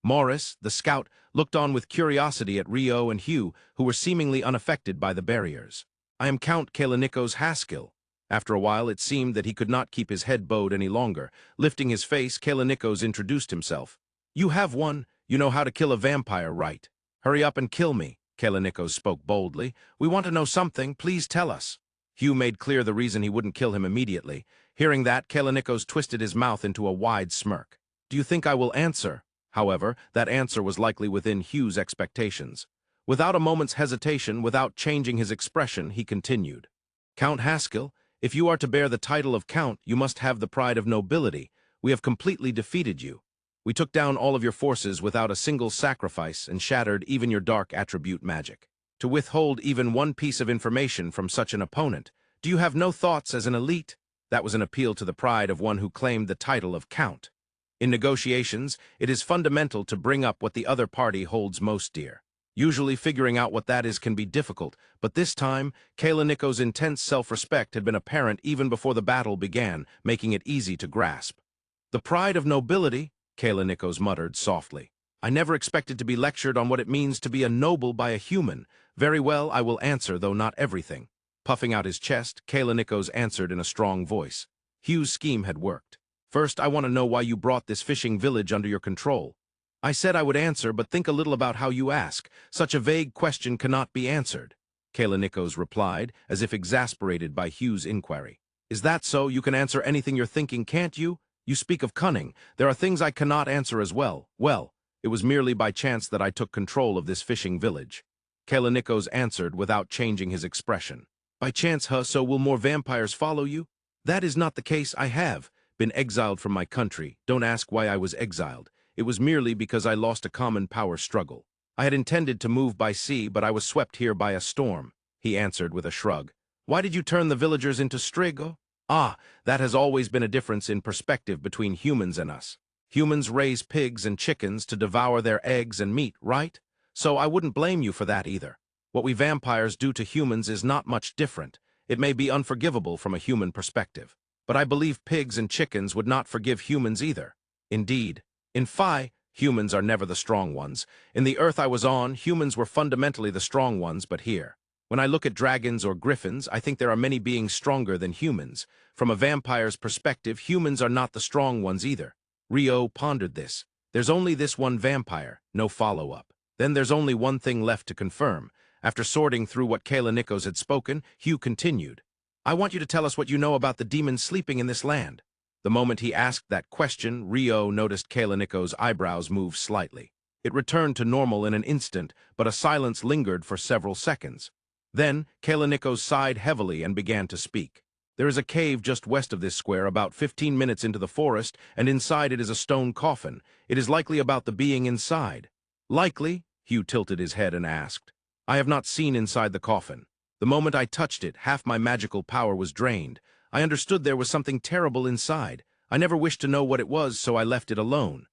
Morris, the scout, looked on with curiosity at Rio and Hugh, who were seemingly unaffected by the barriers. I am Count Kalinikos Haskell. After a while, it seemed that he could not keep his head bowed any longer. Lifting his face, Kalinikos introduced himself. You have one. You know how to kill a vampire, right? Hurry up and kill me. Kalinikos spoke boldly. We want to know something. Please tell us. Hugh made clear the reason he wouldn't kill him immediately. Hearing that, Kalinikos twisted his mouth into a wide smirk. Do you think I will answer? However, that answer was likely within Hugh's expectations. Without a moment's hesitation, without changing his expression, he continued. Count Haskell, if you are to bear the title of Count, you must have the pride of nobility. We have completely defeated you. We took down all of your forces without a single sacrifice and shattered even your dark attribute magic. To withhold even one piece of information from such an opponent, do you have no thoughts as an elite? That was an appeal to the pride of one who claimed the title of Count. In negotiations, it is fundamental to bring up what the other party holds most dear. Usually figuring out what that is can be difficult, but this time, Kalinikos' intense self-respect had been apparent even before the battle began, making it easy to grasp. The pride of nobility? Kalinikos muttered softly. I never expected to be lectured on what it means to be a noble by a human. Very well, I will answer, though not everything. Puffing out his chest, Kalinikos answered in a strong voice. Hugh's scheme had worked. First, I want to know why you brought this fishing village under your control. I said I would answer, but think a little about how you ask. Such a vague question cannot be answered. Kalinikos replied, as if exasperated by Hugh's inquiry. Is that so? You can answer anything you're thinking, can't you? You speak of cunning. There are things I cannot answer as well. Well, it was merely by chance that I took control of this fishing village. Kalinikos answered without changing his expression. By chance, huh? So will more vampires follow you? That is not the case. I have been exiled from my country. Don't ask why I was exiled. It was merely because I lost a common power struggle. I had intended to move by sea, but I was swept here by a storm, he answered with a shrug. Why did you turn the villagers into strigo? Ah, that has always been a difference in perspective between humans and us. Humans raise pigs and chickens to devour their eggs and meat, right? So I wouldn't blame you for that either. What we vampires do to humans is not much different. It may be unforgivable from a human perspective. But I believe pigs and chickens would not forgive humans either. Indeed. In Phi, humans are never the strong ones. In the earth I was on, humans were fundamentally the strong ones, but here. When I look at dragons or griffins, I think there are many beings stronger than humans. From a vampire's perspective, humans are not the strong ones either. Rio pondered this. There's only this one vampire, no follow-up. Then there's only one thing left to confirm. After sorting through what Kalinikos had spoken, Hugh continued. I want you to tell us what you know about the demons sleeping in this land. The moment he asked that question, Rio noticed Kalinikos' eyebrows move slightly. It returned to normal in an instant, but a silence lingered for several seconds. Then, Kalinikos sighed heavily and began to speak. There is a cave just west of this square, about 15 minutes into the forest, and inside it is a stone coffin. It is likely about the being inside. Likely? Hugh tilted his head and asked. I have not seen inside the coffin. The moment I touched it, half my magical power was drained. I understood there was something terrible inside. I never wished to know what it was, so I left it alone.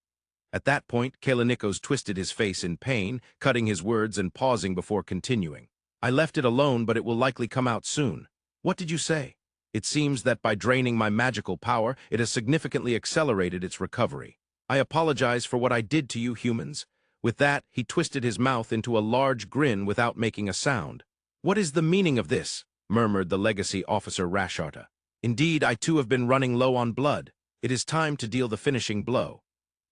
At that point, Kalinikos twisted his face in pain, cutting his words and pausing before continuing. I left it alone, but it will likely come out soon. What did you say? It seems that by draining my magical power, it has significantly accelerated its recovery. I apologize for what I did to you humans. With that, he twisted his mouth into a large grin without making a sound. What is the meaning of this? Murmured the legacy officer Rasharta. Indeed, I too have been running low on blood. It is time to deal the finishing blow.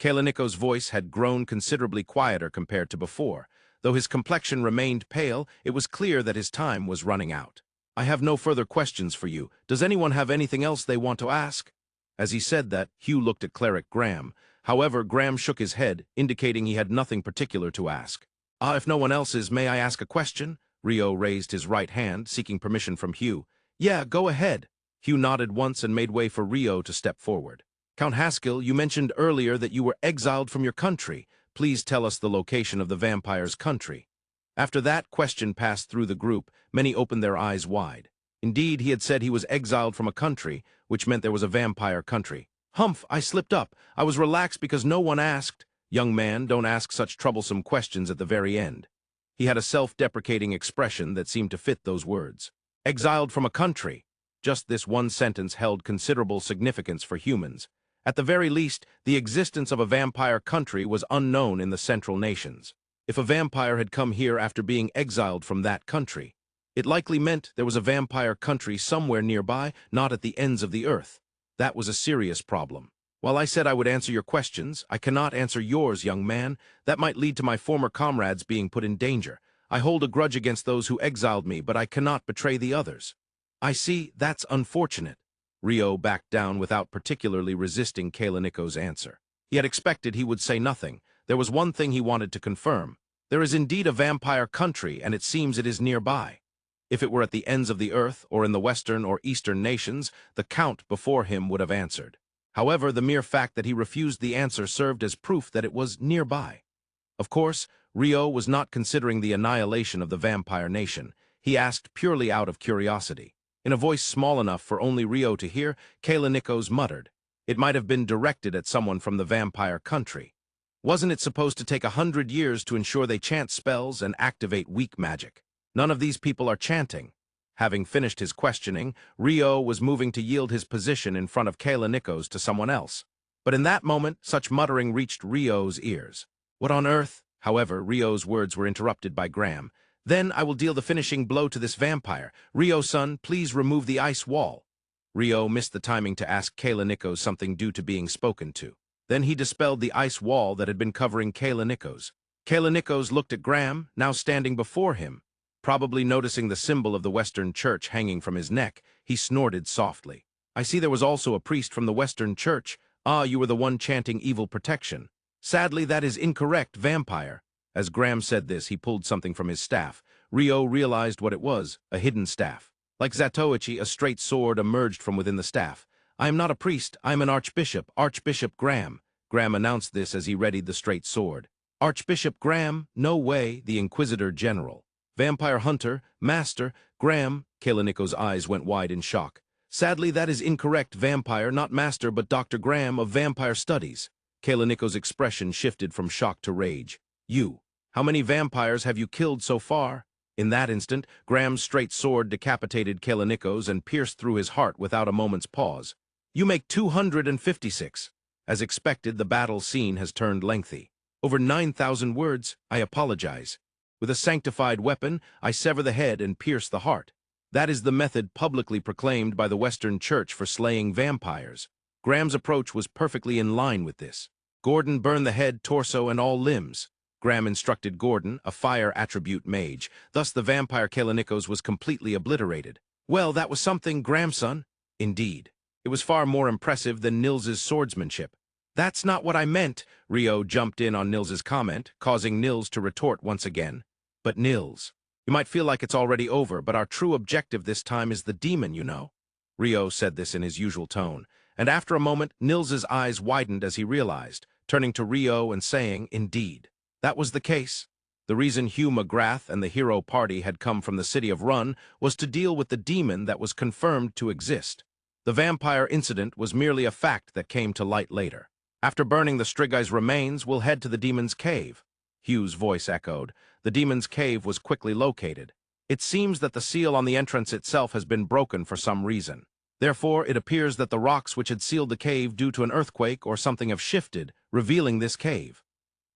Kalinikos' voice had grown considerably quieter compared to before. Though his complexion remained pale, it was clear that his time was running out. "I have no further questions for you. Does anyone have anything else they want to ask?" As he said that, Hugh looked at Cleric Graham. However, Graham shook his head, indicating he had nothing particular to ask. If no one else is, may I ask a question?" Rio raised his right hand, seeking permission from Hugh. "Yeah, go ahead." Hugh nodded once and made way for Rio to step forward. "Count Haskell, you mentioned earlier that you were exiled from your country. Please tell us the location of the vampire's country." After that question passed through the group, many opened their eyes wide. Indeed, he had said he was exiled from a country, which meant there was a vampire country. "Humph, I slipped up. I was relaxed because no one asked." "Young man, don't ask such troublesome questions at the very end." He had a self-deprecating expression that seemed to fit those words. Exiled from a country. Just this one sentence held considerable significance for humans. At the very least, the existence of a vampire country was unknown in the Central Nations. If a vampire had come here after being exiled from that country, it likely meant there was a vampire country somewhere nearby, not at the ends of the earth. That was a serious problem. While I said I would answer your questions, I cannot answer yours, young man. That might lead to my former comrades being put in danger. I hold a grudge against those who exiled me, but I cannot betray the others. "I see, that's unfortunate." Rio backed down without particularly resisting Kalinikos' answer. He had expected he would say nothing. There was one thing he wanted to confirm. There is indeed a vampire country, and it seems it is nearby. If it were at the ends of the earth, or in the western or eastern nations, the Count before him would have answered. However, the mere fact that he refused the answer served as proof that it was nearby. Of course, Rio was not considering the annihilation of the vampire nation. He asked purely out of curiosity. In a voice small enough for only Rio to hear, Kalinikos muttered. It might have been directed at someone from the vampire country. Wasn't it supposed to take 100 years to ensure they chant spells and activate weak magic? None of these people are chanting. Having finished his questioning, Rio was moving to yield his position in front of Kalinikos to someone else. But in that moment, such muttering reached Rio's ears. "What on earth?" However, Rio's words were interrupted by Graham. "Then I will deal the finishing blow to this vampire. Rio-san, please remove the ice wall." Rio missed the timing to ask Kalinikos something due to being spoken to. Then he dispelled the ice wall that had been covering Kalinikos. Kalinikos looked at Graham, now standing before him. Probably noticing the symbol of the Western Church hanging from his neck, he snorted softly. "I see there was also a priest from the Western Church. Ah, you were the one chanting evil protection. Sadly, that is incorrect, vampire." As Graham said this, he pulled something from his staff. Rio realized what it was, a hidden staff. Like Zatoichi, a straight sword emerged from within the staff. "I am not a priest, I am an archbishop, Archbishop Graham." Graham announced this as he readied the straight sword. "Archbishop Graham? No way, the Inquisitor General." "Vampire Hunter, Master, Graham." Kalinikos' eyes went wide in shock. "Sadly, that is incorrect, vampire, not Master, but Dr. Graham of Vampire Studies." Kalinikos' expression shifted from shock to rage. "You. How many vampires have you killed so far?" In that instant, Graham's straight sword decapitated Kalinikos and pierced through his heart without a moment's pause. "You make 256. As expected, the battle scene has turned lengthy. Over 9,000 words. I apologize. With a sanctified weapon, I sever the head and pierce the heart. That is the method publicly proclaimed by the Western Church for slaying vampires." Graham's approach was perfectly in line with this. "Gordon, burn the head, torso, and all limbs." Graham instructed Gordon, a fire attribute mage. Thus the vampire Kalinikos was completely obliterated. "Well, that was something, Grandson." "Indeed. It was far more impressive than Nils's swordsmanship." "That's not what I meant." Rio jumped in on Nils's comment, causing Nils to retort once again. "But Nils, you might feel like it's already over, but our true objective this time is the demon, you know." Rio said this in his usual tone, and after a moment, Nils's eyes widened as he realized, turning to Rio and saying, "Indeed. That was the case. The reason Hugh McGrath and the hero party had come from the city of Run was to deal with the demon that was confirmed to exist. The vampire incident was merely a fact that came to light later. After burning the Strigai's remains, we'll head to the demon's cave." Hugh's voice echoed. The demon's cave was quickly located. "It seems that the seal on the entrance itself has been broken for some reason. Therefore, it appears that the rocks which had sealed the cave due to an earthquake or something have shifted, revealing this cave."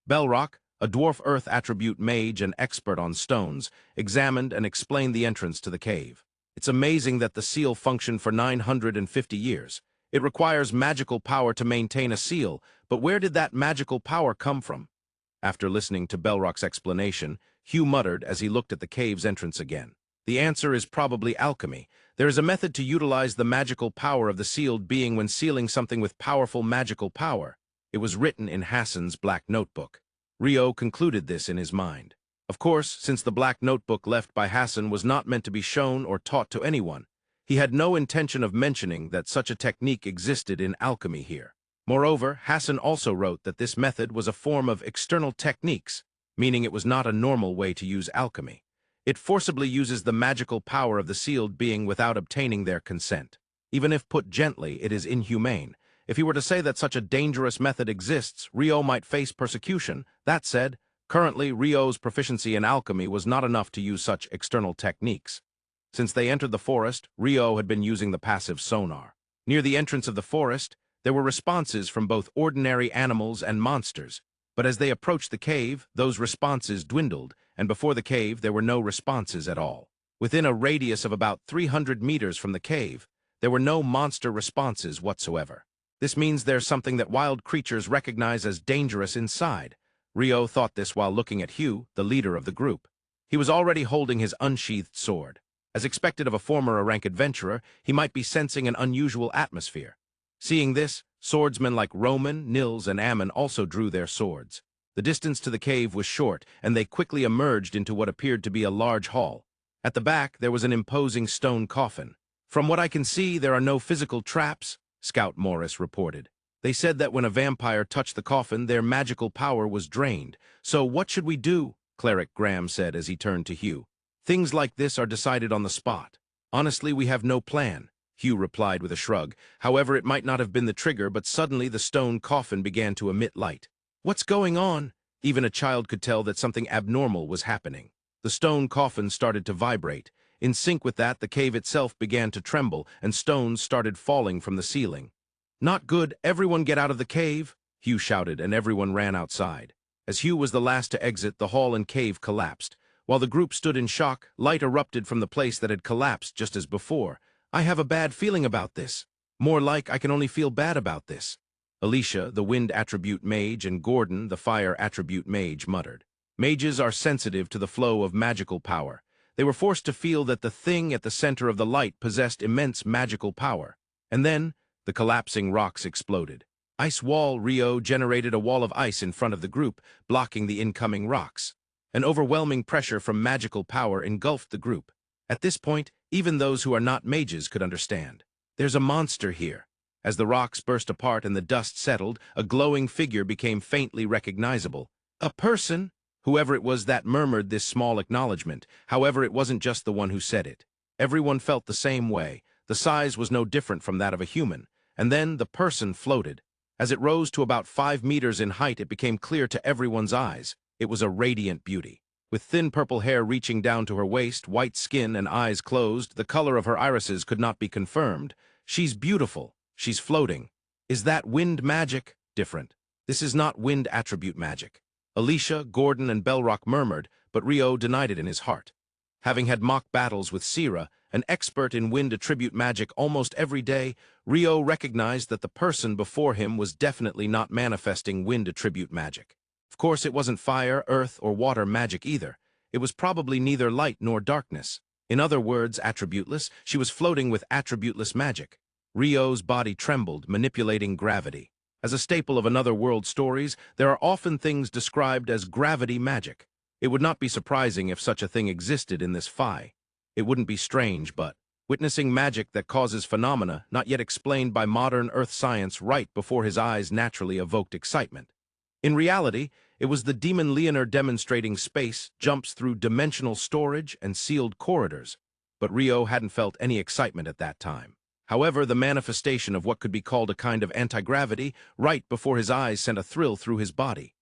Belrock, a dwarf earth attribute mage and expert on stones, examined and explained the entrance to the cave. "It's amazing that the seal functioned for 950 years. It requires magical power to maintain a seal, but where did that magical power come from? After listening to Belrock's explanation, Hugh muttered as he looked at the cave's entrance again. The answer is probably alchemy. There is a method to utilize the magical power of the sealed being when sealing something with powerful magical power. It was written in Hassan's black notebook. Rio concluded this in his mind. Of course, since the black notebook left by Hassan was not meant to be shown or taught to anyone, he had no intention of mentioning that such a technique existed in alchemy here. Moreover, Hassan also wrote that this method was a form of external techniques, meaning it was not a normal way to use alchemy. It forcibly uses the magical power of the sealed being without obtaining their consent. Even if put gently, it is inhumane. If he were to say that such a dangerous method exists, Rio might face persecution. That said, currently Rio's proficiency in alchemy was not enough to use such external techniques. Since they entered the forest, Rio had been using the passive sonar. Near the entrance of the forest, there were responses from both ordinary animals and monsters, but as they approached the cave, those responses dwindled, and before the cave there were no responses at all. Within a radius of about 300 meters from the cave, there were no monster responses whatsoever. This means there's something that wild creatures recognize as dangerous inside. Rio thought this while looking at Hugh, the leader of the group. He was already holding his unsheathed sword. As expected of a former rank adventurer, he might be sensing an unusual atmosphere. Seeing this, swordsmen like Ramen, Nils, and Ammon also drew their swords. The distance to the cave was short, and they quickly emerged into what appeared to be a large hall. At the back, there was an imposing stone coffin. "From what I can see, there are no physical traps," Scout Morris reported. "They said that when a vampire touched the coffin, their magical power was drained. So what should we do?" Cleric Graham said as he turned to Hugh. "Things like this are decided on the spot. Honestly, we have no plan," Hugh replied with a shrug. However, it might not have been the trigger, but suddenly the stone coffin began to emit light. "What's going on?" Even a child could tell that something abnormal was happening. The stone coffin started to vibrate. In sync with that, the cave itself began to tremble, and stones started falling from the ceiling. "Not good, everyone get out of the cave," Hugh shouted, and everyone ran outside. As Hugh was the last to exit, the hall and cave collapsed. While the group stood in shock, light erupted from the place that had collapsed just as before. "I have a bad feeling about this. More like I can only feel bad about this." Alicia, the wind attribute mage, and Gordon, the fire attribute mage, muttered. Mages are sensitive to the flow of magical power. They were forced to feel that the thing at the center of the light possessed immense magical power. And then, the collapsing rocks exploded. Ice wall Rio generated a wall of ice in front of the group, blocking the incoming rocks. An overwhelming pressure from magical power engulfed the group. At this point, even those who are not mages could understand. There's a monster here. As the rocks burst apart and the dust settled, a glowing figure became faintly recognizable. A person? Whoever it was that murmured this small acknowledgement. However, it wasn't just the one who said it. Everyone felt the same way. The size was no different from that of a human. And then the person floated. As it rose to about 5 meters in height, it became clear to everyone's eyes. It was a radiant beauty. With thin purple hair reaching down to her waist, white skin, and eyes closed, the color of her irises could not be confirmed. "She's beautiful. She's floating. Is that wind magic?" "Different. This is not wind attribute magic." Alicia, Gordon, and Belrock murmured, but Rio denied it in his heart. Having had mock battles with Sira, an expert in wind attribute magic almost every day, Rio recognized that the person before him was definitely not manifesting wind attribute magic. Of course, it wasn't fire, earth, or water magic either. It was probably neither light nor darkness. In other words, attributeless, she was floating with attributeless magic. Rio's body trembled, manipulating gravity. As a staple of another world stories, there are often things described as gravity magic. It would not be surprising if such a thing existed in this Phi. It wouldn't be strange, but witnessing magic that causes phenomena not yet explained by modern Earth science right before his eyes naturally evoked excitement. In reality, it was the demon Leonor demonstrating space, jumps through dimensional storage, and sealed corridors. But Rio hadn't felt any excitement at that time. However, the manifestation of what could be called a kind of anti-gravity right before his eyes sent a thrill through his body.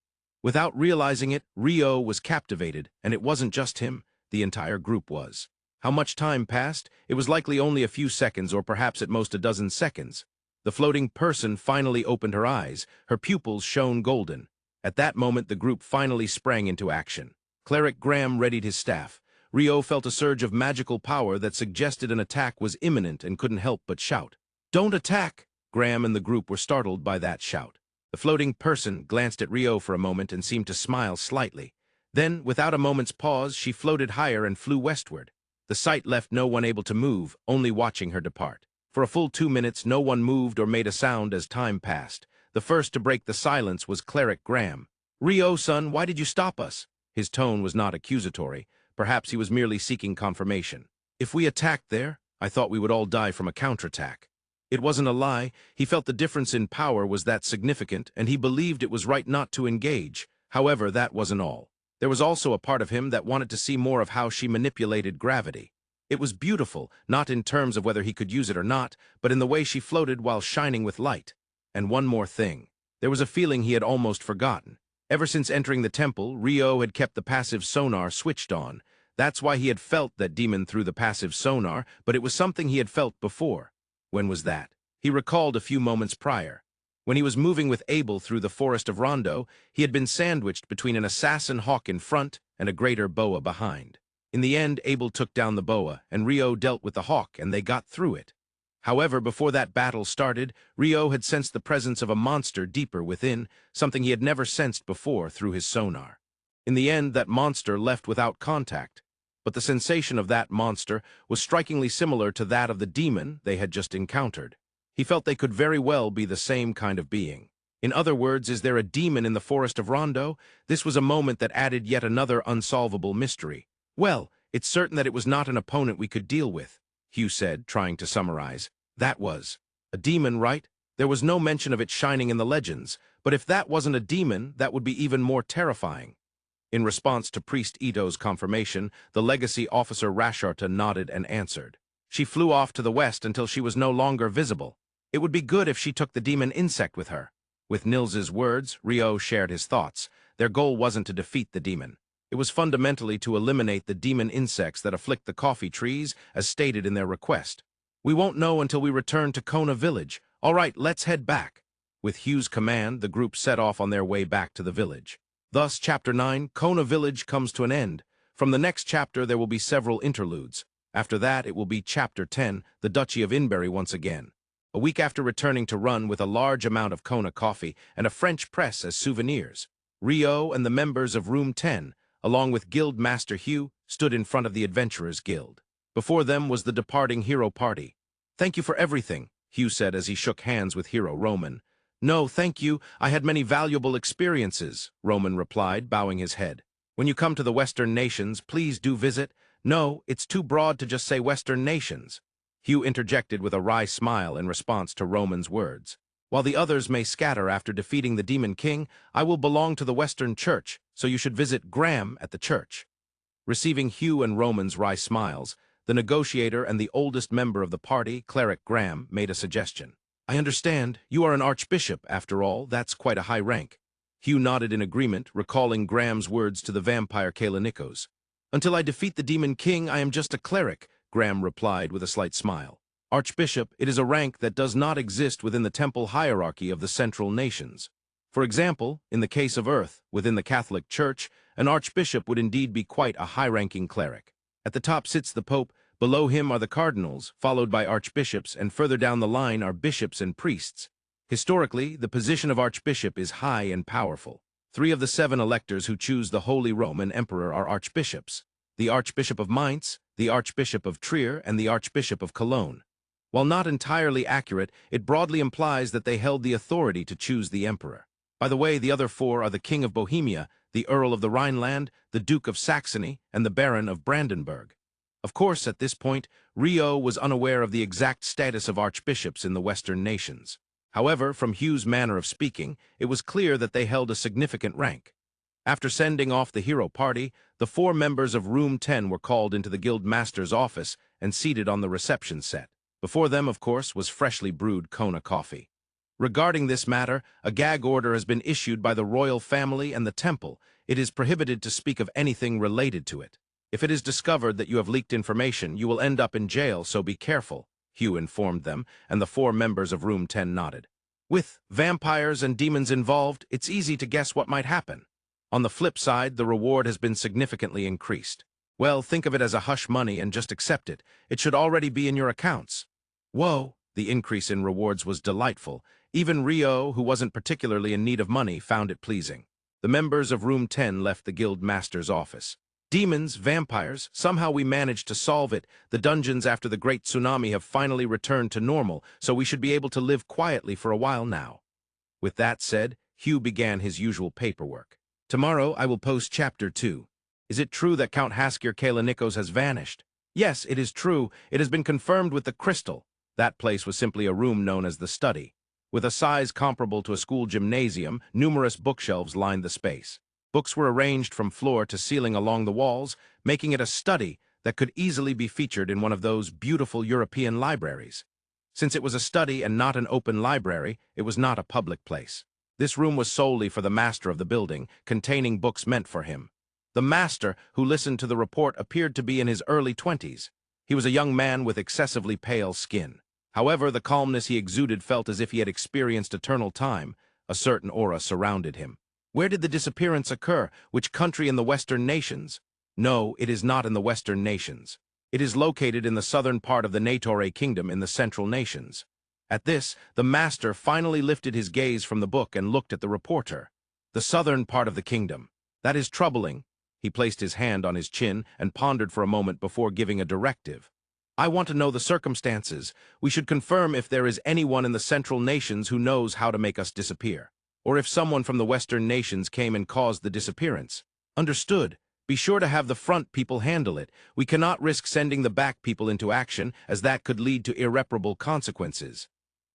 Without realizing it, Rio was captivated, and it wasn't just him, the entire group was. How much time passed? It was likely only a few seconds, or perhaps at most a dozen seconds. The floating person finally opened her eyes. Her pupils shone golden. At that moment, the group finally sprang into action. Cleric Graham readied his staff. Rio felt a surge of magical power that suggested an attack was imminent and couldn't help but shout. "Don't attack!" Graham and the group were startled by that shout. The floating person glanced at Rio for a moment and seemed to smile slightly. Then, without a moment's pause, she floated higher and flew westward. The sight left no one able to move, only watching her depart. For a full 2 minutes, no one moved or made a sound as time passed. The first to break the silence was Cleric Graham. "Rio, son, why did you stop us?" His tone was not accusatory. Perhaps he was merely seeking confirmation. "If we attacked there, I thought we would all die from a counterattack." It wasn't a lie. He felt the difference in power was that significant, and he believed it was right not to engage. However, that wasn't all. There was also a part of him that wanted to see more of how she manipulated gravity. It was beautiful, not in terms of whether he could use it or not, but in the way she floated while shining with light. And one more thing. There was a feeling he had almost forgotten. Ever since entering the temple, Rio had kept the passive sonar switched on. That's why he had felt that demon through the passive sonar, but it was something he had felt before. When was that? He recalled a few moments prior. When he was moving with Abel through the forest of Rondo, he had been sandwiched between an assassin hawk in front and a greater boa behind. In the end, Abel took down the boa, and Rio dealt with the hawk, and they got through it. However, before that battle started, Rio had sensed the presence of a monster deeper within, something he had never sensed before through his sonar. In the end, that monster left without contact. But the sensation of that monster was strikingly similar to that of the demon they had just encountered. He felt they could very well be the same kind of being. In other words, is there a demon in the forest of Rondo? This was a moment that added yet another unsolvable mystery. "Well, it's certain that it was not an opponent we could deal with," Hugh said, trying to summarize. "That was a demon, right? There was no mention of it shining in the legends, but if that wasn't a demon, that would be even more terrifying." In response to Priest Ito's confirmation, the legacy officer Rasharta nodded and answered. "She flew off to the west until she was no longer visible. It would be good if she took the demon insect with her." With Nils's words, Rio shared his thoughts. Their goal wasn't to defeat the demon. It was fundamentally to eliminate the demon insects that afflict the coffee trees, as stated in their request. "We won't know until we return to Kona village. All right, let's head back." With Hugh's command, the group set off on their way back to the village. Thus, Chapter 9, Kona village, comes to an end. From the next chapter, there will be several interludes. After that, it will be Chapter 10, the Duchy of Inberry once again. A week after returning to Run with a large amount of Kona coffee and a French press as souvenirs, Rio and the members of Room 10, along with Guild Master Hugh, stood in front of the Adventurers Guild. Before them was the departing hero party. "Thank you for everything," Hugh said as he shook hands with hero Ramen. "No, thank you. I had many valuable experiences," Ramen replied, bowing his head. "When you come to the Western nations, please do visit." "No, it's too broad to just say Western nations," Hugh interjected with a wry smile in response to Ramen's words. "While the others may scatter after defeating the Demon King, I will belong to the Western Church, so you should visit Graham at the church." Receiving Hugh and Ramen's wry smiles, the negotiator and the oldest member of the party, Cleric Graham, made a suggestion. "I understand. You are an archbishop, after all. That's quite a high rank." Hugh nodded in agreement, recalling Graham's words to the vampire Kalinikos. "Until I defeat the Demon King, I am just a cleric," Graham replied with a slight smile. "Archbishop, it is a rank that does not exist within the temple hierarchy of the central nations. For example, in the case of Earth, within the Catholic Church, an archbishop would indeed be quite a high-ranking cleric. At the top sits the Pope, below him are the cardinals, followed by archbishops, and further down the line are bishops and priests. Historically, the position of archbishop is high and powerful. 3 of the 7 electors who choose the Holy Roman Emperor are archbishops: the Archbishop of Mainz, the Archbishop of Trier, and the Archbishop of Cologne. While not entirely accurate, it broadly implies that they held the authority to choose the emperor. By the way, the other 4 are the King of Bohemia, the Earl of the Rhineland, the Duke of Saxony, and the Baron of Brandenburg. Of course, at this point, Rio was unaware of the exact status of archbishops in the Western nations. However, from Hugh's manner of speaking, it was clear that they held a significant rank. After sending off the hero party, the 4 members of Room 10 were called into the Guild Master's office and seated on the reception set. Before them, of course, was freshly brewed Kona coffee. "Regarding this matter, a gag order has been issued by the royal family and the temple. It is prohibited to speak of anything related to it. If it is discovered that you have leaked information, you will end up in jail, so be careful," Hugh informed them, and the 4 members of Room 10 nodded. "With vampires and demons involved, it's easy to guess what might happen. On the flip side, the reward has been significantly increased. Well, think of it as a hush money and just accept it. It should already be in your accounts." "Whoa, The increase in rewards was delightful. Even Rio, who wasn't particularly in need of money, found it pleasing. The members of Room 10 left the guild master's office. Demons, vampires, somehow we managed to solve it. The dungeons after the great tsunami have finally returned to normal, so we should be able to live quietly for a while now. With that said, Hugh began his usual paperwork. Tomorrow I will post Chapter 2. Is it true that Count Haskir Kalinikos has vanished? Yes, it is true. It has been confirmed with the crystal. That place was simply a room known as the study. With a size comparable to a school gymnasium, numerous bookshelves lined the space. Books were arranged from floor to ceiling along the walls, making it a study that could easily be featured in one of those beautiful European libraries. Since it was a study and not an open library, it was not a public place. This room was solely for the master of the building, containing books meant for him. The master, who listened to the report, appeared to be in his early 20s. He was a young man with excessively pale skin. However, the calmness he exuded felt as if he had experienced eternal time. A certain aura surrounded him. Where did the disappearance occur? Which country in the Western nations? No, it is not in the Western nations. It is located in the southern part of the Natore kingdom in the central nations. At this, the master finally lifted his gaze from the book and looked at the reporter. The southern part of the kingdom. That is troubling. He placed his hand on his chin and pondered for a moment before giving a directive. I want to know the circumstances. We should confirm if there is anyone in the central nations who knows how to make us disappear, or if someone from the Western nations came and caused the disappearance. Understood. Be sure to have the front people handle it. We cannot risk sending the back people into action, as that could lead to irreparable consequences.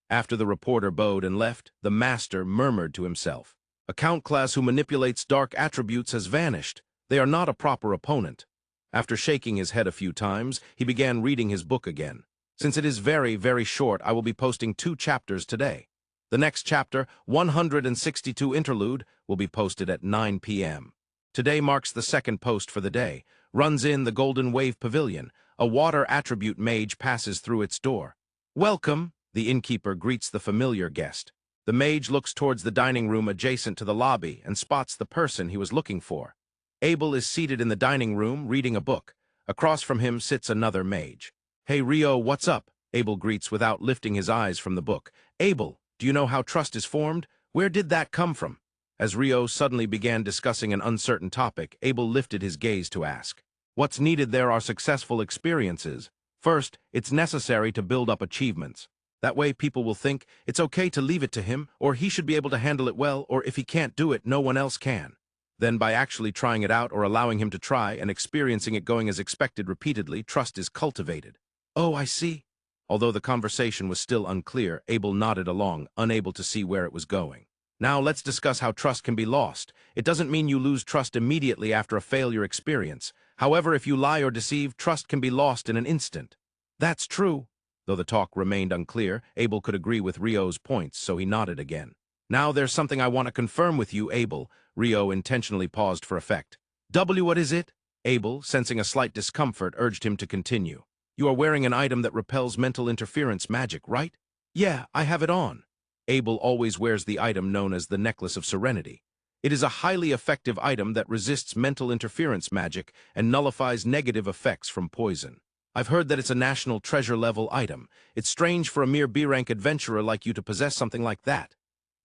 After the reporter bowed and left, the master murmured to himself. A count class who manipulates dark attributes has vanished. They are not a proper opponent. After shaking his head a few times, he began reading his book again. Since it is very, very short, I will be posting 2 chapters today. The next chapter, 162 Interlude, will be posted at 9 p.m. Today marks the second post for the day. Runs in the Golden Wave Pavilion. A water attribute mage passes through its door. Welcome, the innkeeper greets the familiar guest. The mage looks towards the dining room adjacent to the lobby and spots the person he was looking for. Abel is seated in the dining room reading a book. Across from him sits another mage. Hey Rio, what's up? Abel greets without lifting his eyes from the book. Abel, do you know how trust is formed? Where did that come from? As Rio suddenly began discussing an uncertain topic, Abel lifted his gaze to ask. What's needed there are successful experiences. First, it's necessary to build up achievements. That way people will think it's okay to leave it to him, or he should be able to handle it well, or if he can't do it, no one else can. Then by actually trying it out or allowing him to try and experiencing it going as expected repeatedly, trust is cultivated. Oh, I see. Although the conversation was still unclear, Abel nodded along, unable to see where it was going. Now let's discuss how trust can be lost. It doesn't mean you lose trust immediately after a failure experience. However, if you lie or deceive, trust can be lost in an instant. That's true. Though the talk remained unclear, Abel could agree with Rio's points, so he nodded again. Now there's something I want to confirm with you, Abel. Rio intentionally paused for effect. What is it? Abel, sensing a slight discomfort, urged him to continue. You are wearing an item that repels mental interference magic, right? Yeah, I have it on. Abel always wears the item known as the Necklace of Serenity. It is a highly effective item that resists mental interference magic and nullifies negative effects from poison. I've heard that it's a national treasure-level item. It's strange for a mere B-rank adventurer like you to possess something like that.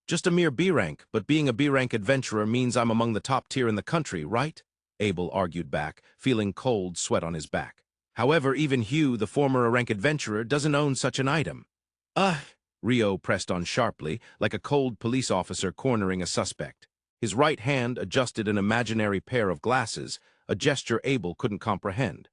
Just a mere B-rank, but being a B-rank adventurer means I'm among the top tier in the country, right? Abel argued back, feeling cold sweat on his back. However, even Hugh, the former rank adventurer, doesn't own such an item. Rio pressed on sharply, like a cold police officer cornering a suspect. His right hand adjusted an imaginary pair of glasses, a gesture Abel couldn't comprehend.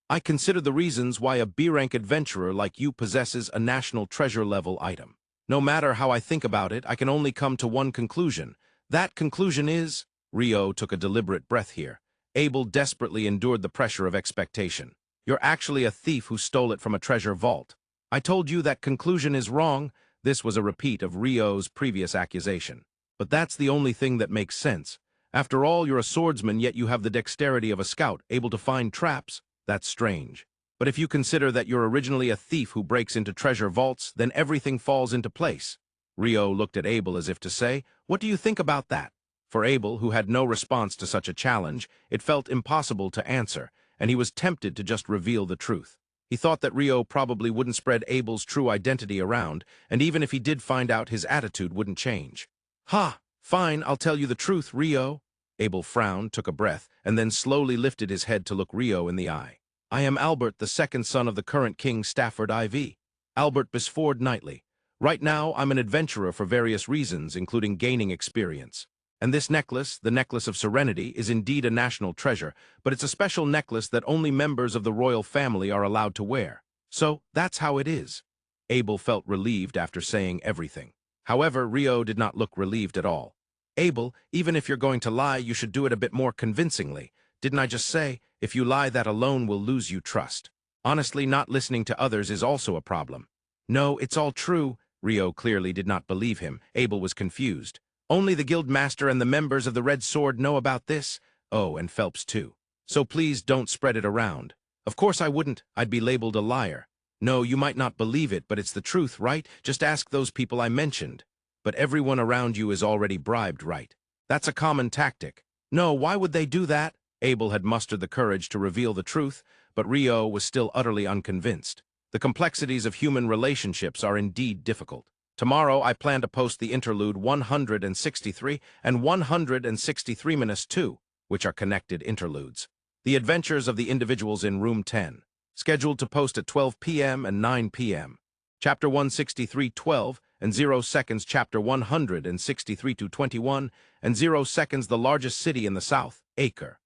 I consider the reasons why a B-rank adventurer like you possesses a national treasure-level item. No matter how I think about it, I can only come to one conclusion. That conclusion is... Rio took a deliberate breath here. Abel desperately endured the pressure of expectation. You're actually a thief who stole it from a treasure vault. I told you that conclusion is wrong. This was a repeat of Rio's previous accusation. But that's the only thing that makes sense. After all, you're a swordsman, yet you have the dexterity of a scout, able to find traps. That's strange. But if you consider that you're originally a thief who breaks into treasure vaults, then everything falls into place. Rio looked at Abel as if to say, what do you think about that? For Abel, who had no response to such a challenge, it felt impossible to answer, and he was tempted to just reveal the truth. He thought that Rio probably wouldn't spread Abel's true identity around, and even if he did find out, his attitude wouldn't change. "Ha! Fine, I'll tell you the truth, Rio." Abel frowned, took a breath, and then slowly lifted his head to look Rio in the eye. "I am Albert, the second son of the current King Stafford IV. Albert Bisford Knightley. Right now, I'm an adventurer for various reasons, including gaining experience. And this necklace, the Necklace of Serenity, is indeed a national treasure, but it's a special necklace that only members of the royal family are allowed to wear. So, that's how it is." Abel felt relieved after saying everything. However, Rio did not look relieved at all. "Abel, even if you're going to lie, you should do it a bit more convincingly. Didn't I just say, if you lie, that alone will lose you trust? Honestly, not listening to others is also a problem." "No, it's all true." Rio clearly did not believe him. Abel was confused. "Only the guild master and the members of the Red Sword know about this. Oh, and Phelps too. So please don't spread it around." "Of course I wouldn't. I'd be labeled a liar." "No, you might not believe it, but it's the truth, right? Just ask those people I mentioned." "But everyone around you is already bribed, right? That's a common tactic." "No, why would they do that?" Abel had mustered the courage to reveal the truth, but Rio was still utterly unconvinced. The complexities of human relationships are indeed difficult. Tomorrow, I plan to post the Interlude 163 and 163-2, which are connected interludes. The adventures of the individuals in Room 10, scheduled to post at 12 p.m. and 9 p.m. Chapter 163-12 and 0 seconds Chapter 163-21 and 0 seconds The largest city in the south, Acre.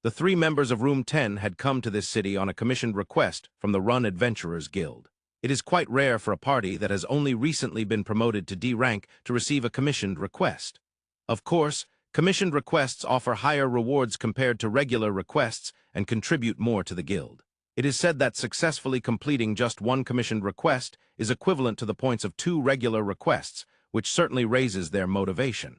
The 3 members of Room 10 had come to this city on a commissioned request from the Run Adventurers Guild. It is quite rare for a party that has only recently been promoted to D rank to receive a commissioned request. Of course, commissioned requests offer higher rewards compared to regular requests and contribute more to the guild. It is said that successfully completing just 1 commissioned request is equivalent to the points of 2 regular requests, which certainly raises their motivation.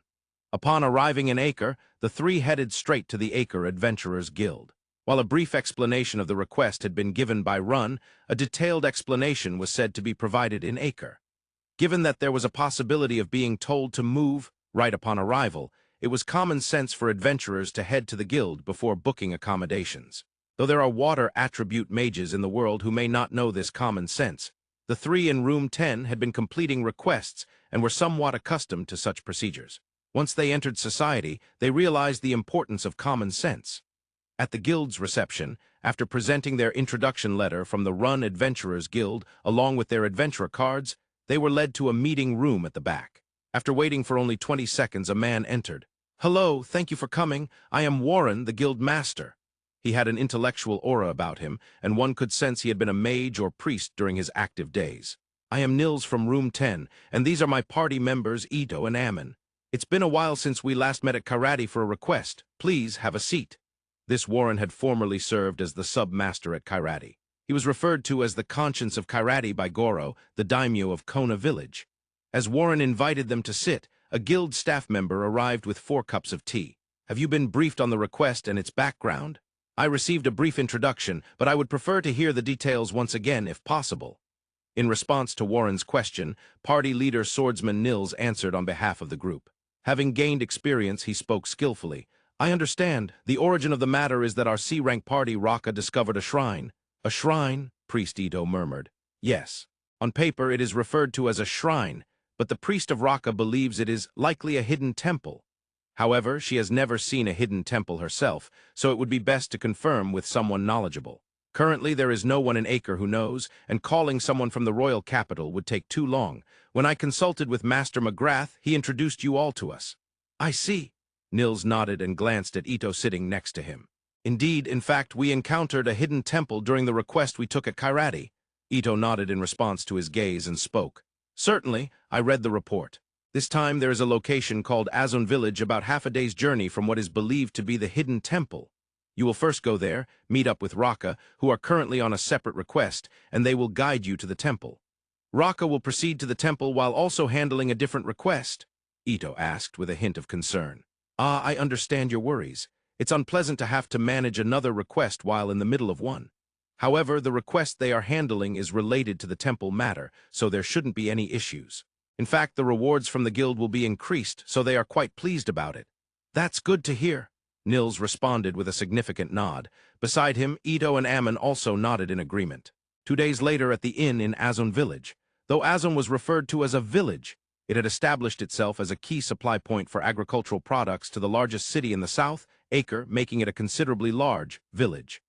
Upon arriving in Acre, the 3 headed straight to the Acre Adventurers Guild. While a brief explanation of the request had been given by Run, a detailed explanation was said to be provided in Acre. Given that there was a possibility of being told to move right upon arrival, it was common sense for adventurers to head to the guild before booking accommodations. Though there are water attribute mages in the world who may not know this common sense, the 3 in Room 10 had been completing requests and were somewhat accustomed to such procedures. Once they entered society, they realized the importance of common sense. At the guild's reception, after presenting their introduction letter from the Run Adventurers Guild along with their adventurer cards, they were led to a meeting room at the back. After waiting for only 20 seconds, a man entered. "Hello, thank you for coming. I am Warren, the guild master." He had an intellectual aura about him, and one could sense he had been a mage or priest during his active days. "I am Nils from Room 10, and these are my party members, Ito and Ammon. It's been a while since we last met at Karate for a request. Please have a seat." This Warren had formerly served as the sub-master at Karate. He was referred to as the conscience of Karate by Goro, the daimyo of Kona village. As Warren invited them to sit, a guild staff member arrived with 4 cups of tea. "Have you been briefed on the request and its background?" "I received a brief introduction, but I would prefer to hear the details once again if possible." In response to Warren's question, party leader swordsman Nils answered on behalf of the group. Having gained experience, he spoke skillfully. "I understand. The origin of the matter is that our C-rank party, Raka, discovered a shrine." "A shrine?" Priest Ito murmured. "Yes. On paper, it is referred to as a shrine, but the priest of Raka believes it is likely a hidden temple. However, she has never seen a hidden temple herself, so it would be best to confirm with someone knowledgeable. Currently, there is no one in Acre who knows, and calling someone from the royal capital would take too long. When I consulted with Master McGrath, he introduced you all to us." "I see." Nils nodded and glanced at Ito sitting next to him. "Indeed, in fact, we encountered a hidden temple during the request we took at Karate." Ito nodded in response to his gaze and spoke. "Certainly, I read the report. This time there is a location called Azun Village about half a day's journey from what is believed to be the hidden temple. You will first go there, meet up with Raka, who are currently on a separate request, and they will guide you to the temple." "Raka will proceed to the temple while also handling a different request?" Ito asked with a hint of concern. "Ah, I understand your worries. It's unpleasant to have to manage another request while in the middle of one. However, the request they are handling is related to the temple matter, so there shouldn't be any issues. In fact, the rewards from the guild will be increased, so they are quite pleased about it." "That's good to hear." Nils responded with a significant nod. Beside him, Ito and Ammon also nodded in agreement. 2 days later at the inn in Azon village. Though Azon was referred to as a village, it had established itself as a key supply point for agricultural products to the largest city in the south, Acre, making it a considerably large village.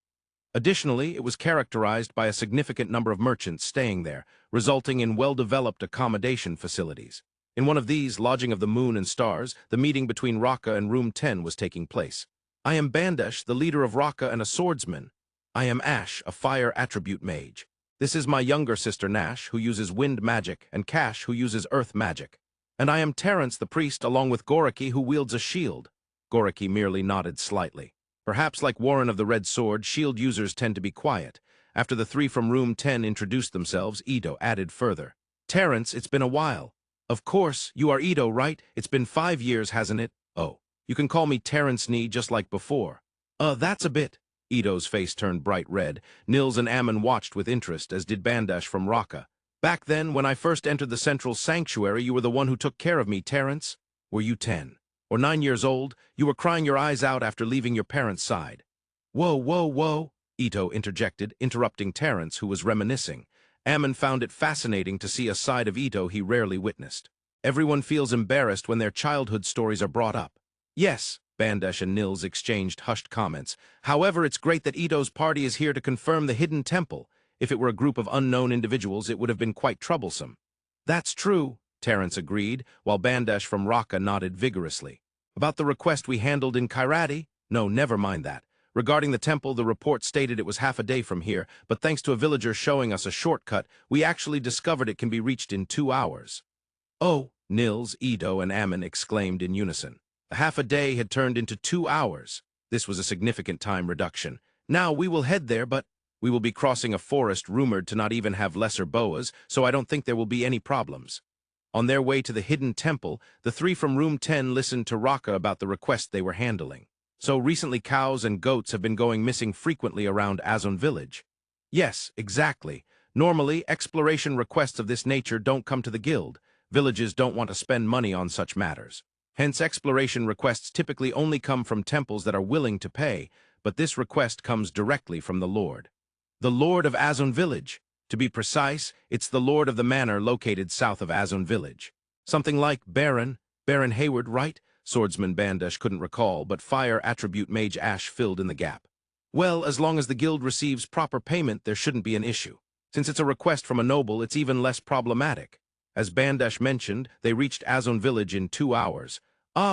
Additionally, it was characterized by a significant number of merchants staying there, resulting in well-developed accommodation facilities. In one of these, lodging of the moon and stars, the meeting between Raka and Room 10 was taking place. I am Bandash, the leader of Raka and a swordsman. I am Ash, a fire attribute mage. This is my younger sister Nash, who uses wind magic, and Cash, who uses earth magic. And I am Terence, the priest, along with Korokke, who wields a shield. Korokke merely nodded slightly. Perhaps like Warren of the Red Sword, shield users tend to be quiet. After the 3 from Room 10 introduced themselves, Ito added further. Terence, it's been a while. Of course, you are Ito, right? It's been 5 years, hasn't it? Oh, you can call me Terence Nee just like before. That's a bit. Ito's face turned bright red. Nils and Ammon watched with interest, as did Bandash from Raka. Back then, when I first entered the Central Sanctuary, you were the one who took care of me, Terence. Were you 10? Or 9 years old? You were crying your eyes out after leaving your parents' side. Whoa, whoa, whoa, Ito interjected, interrupting Terence, who was reminiscing. Ammon found it fascinating to see a side of Ito he rarely witnessed. Everyone feels embarrassed when their childhood stories are brought up. Yes, Bandash and Nils exchanged hushed comments. However, it's great that Ito's party is here to confirm the hidden temple. If it were a group of unknown individuals, it would have been quite troublesome. That's true, Terence agreed, while Bandash from Raka nodded vigorously. About the request we handled in Kairati? No, never mind that. Regarding the temple, the report stated it was half a day from here, but thanks to a villager showing us a shortcut, we actually discovered it can be reached in 2 hours. Oh, Nils, Ito, and Ammon exclaimed in unison. The half a day had turned into 2 hours. This was a significant time reduction. Now we will head there, but we will be crossing a forest rumored to not even have lesser boas, so I don't think there will be any problems. On their way to the hidden temple, the 3 from Room 10 listened to Raka about the request they were handling. So recently cows and goats have been going missing frequently around Azon village. Yes, exactly. Normally, exploration requests of this nature don't come to the guild. Villages don't want to spend money on such matters. Hence, exploration requests typically only come from temples that are willing to pay, but this request comes directly from the Lord. The Lord of Azon village. To be precise, it's the Lord of the manor located south of Azon village. Something like Baron Hayward, right? Swordsman Bandash couldn't recall, but fire attribute mage Ash filled in the gap. Well, as long as the guild receives proper payment, there shouldn't be an issue. Since it's a request from a noble, it's even less problematic. As Bandash mentioned, they reached Azon village in 2 hours.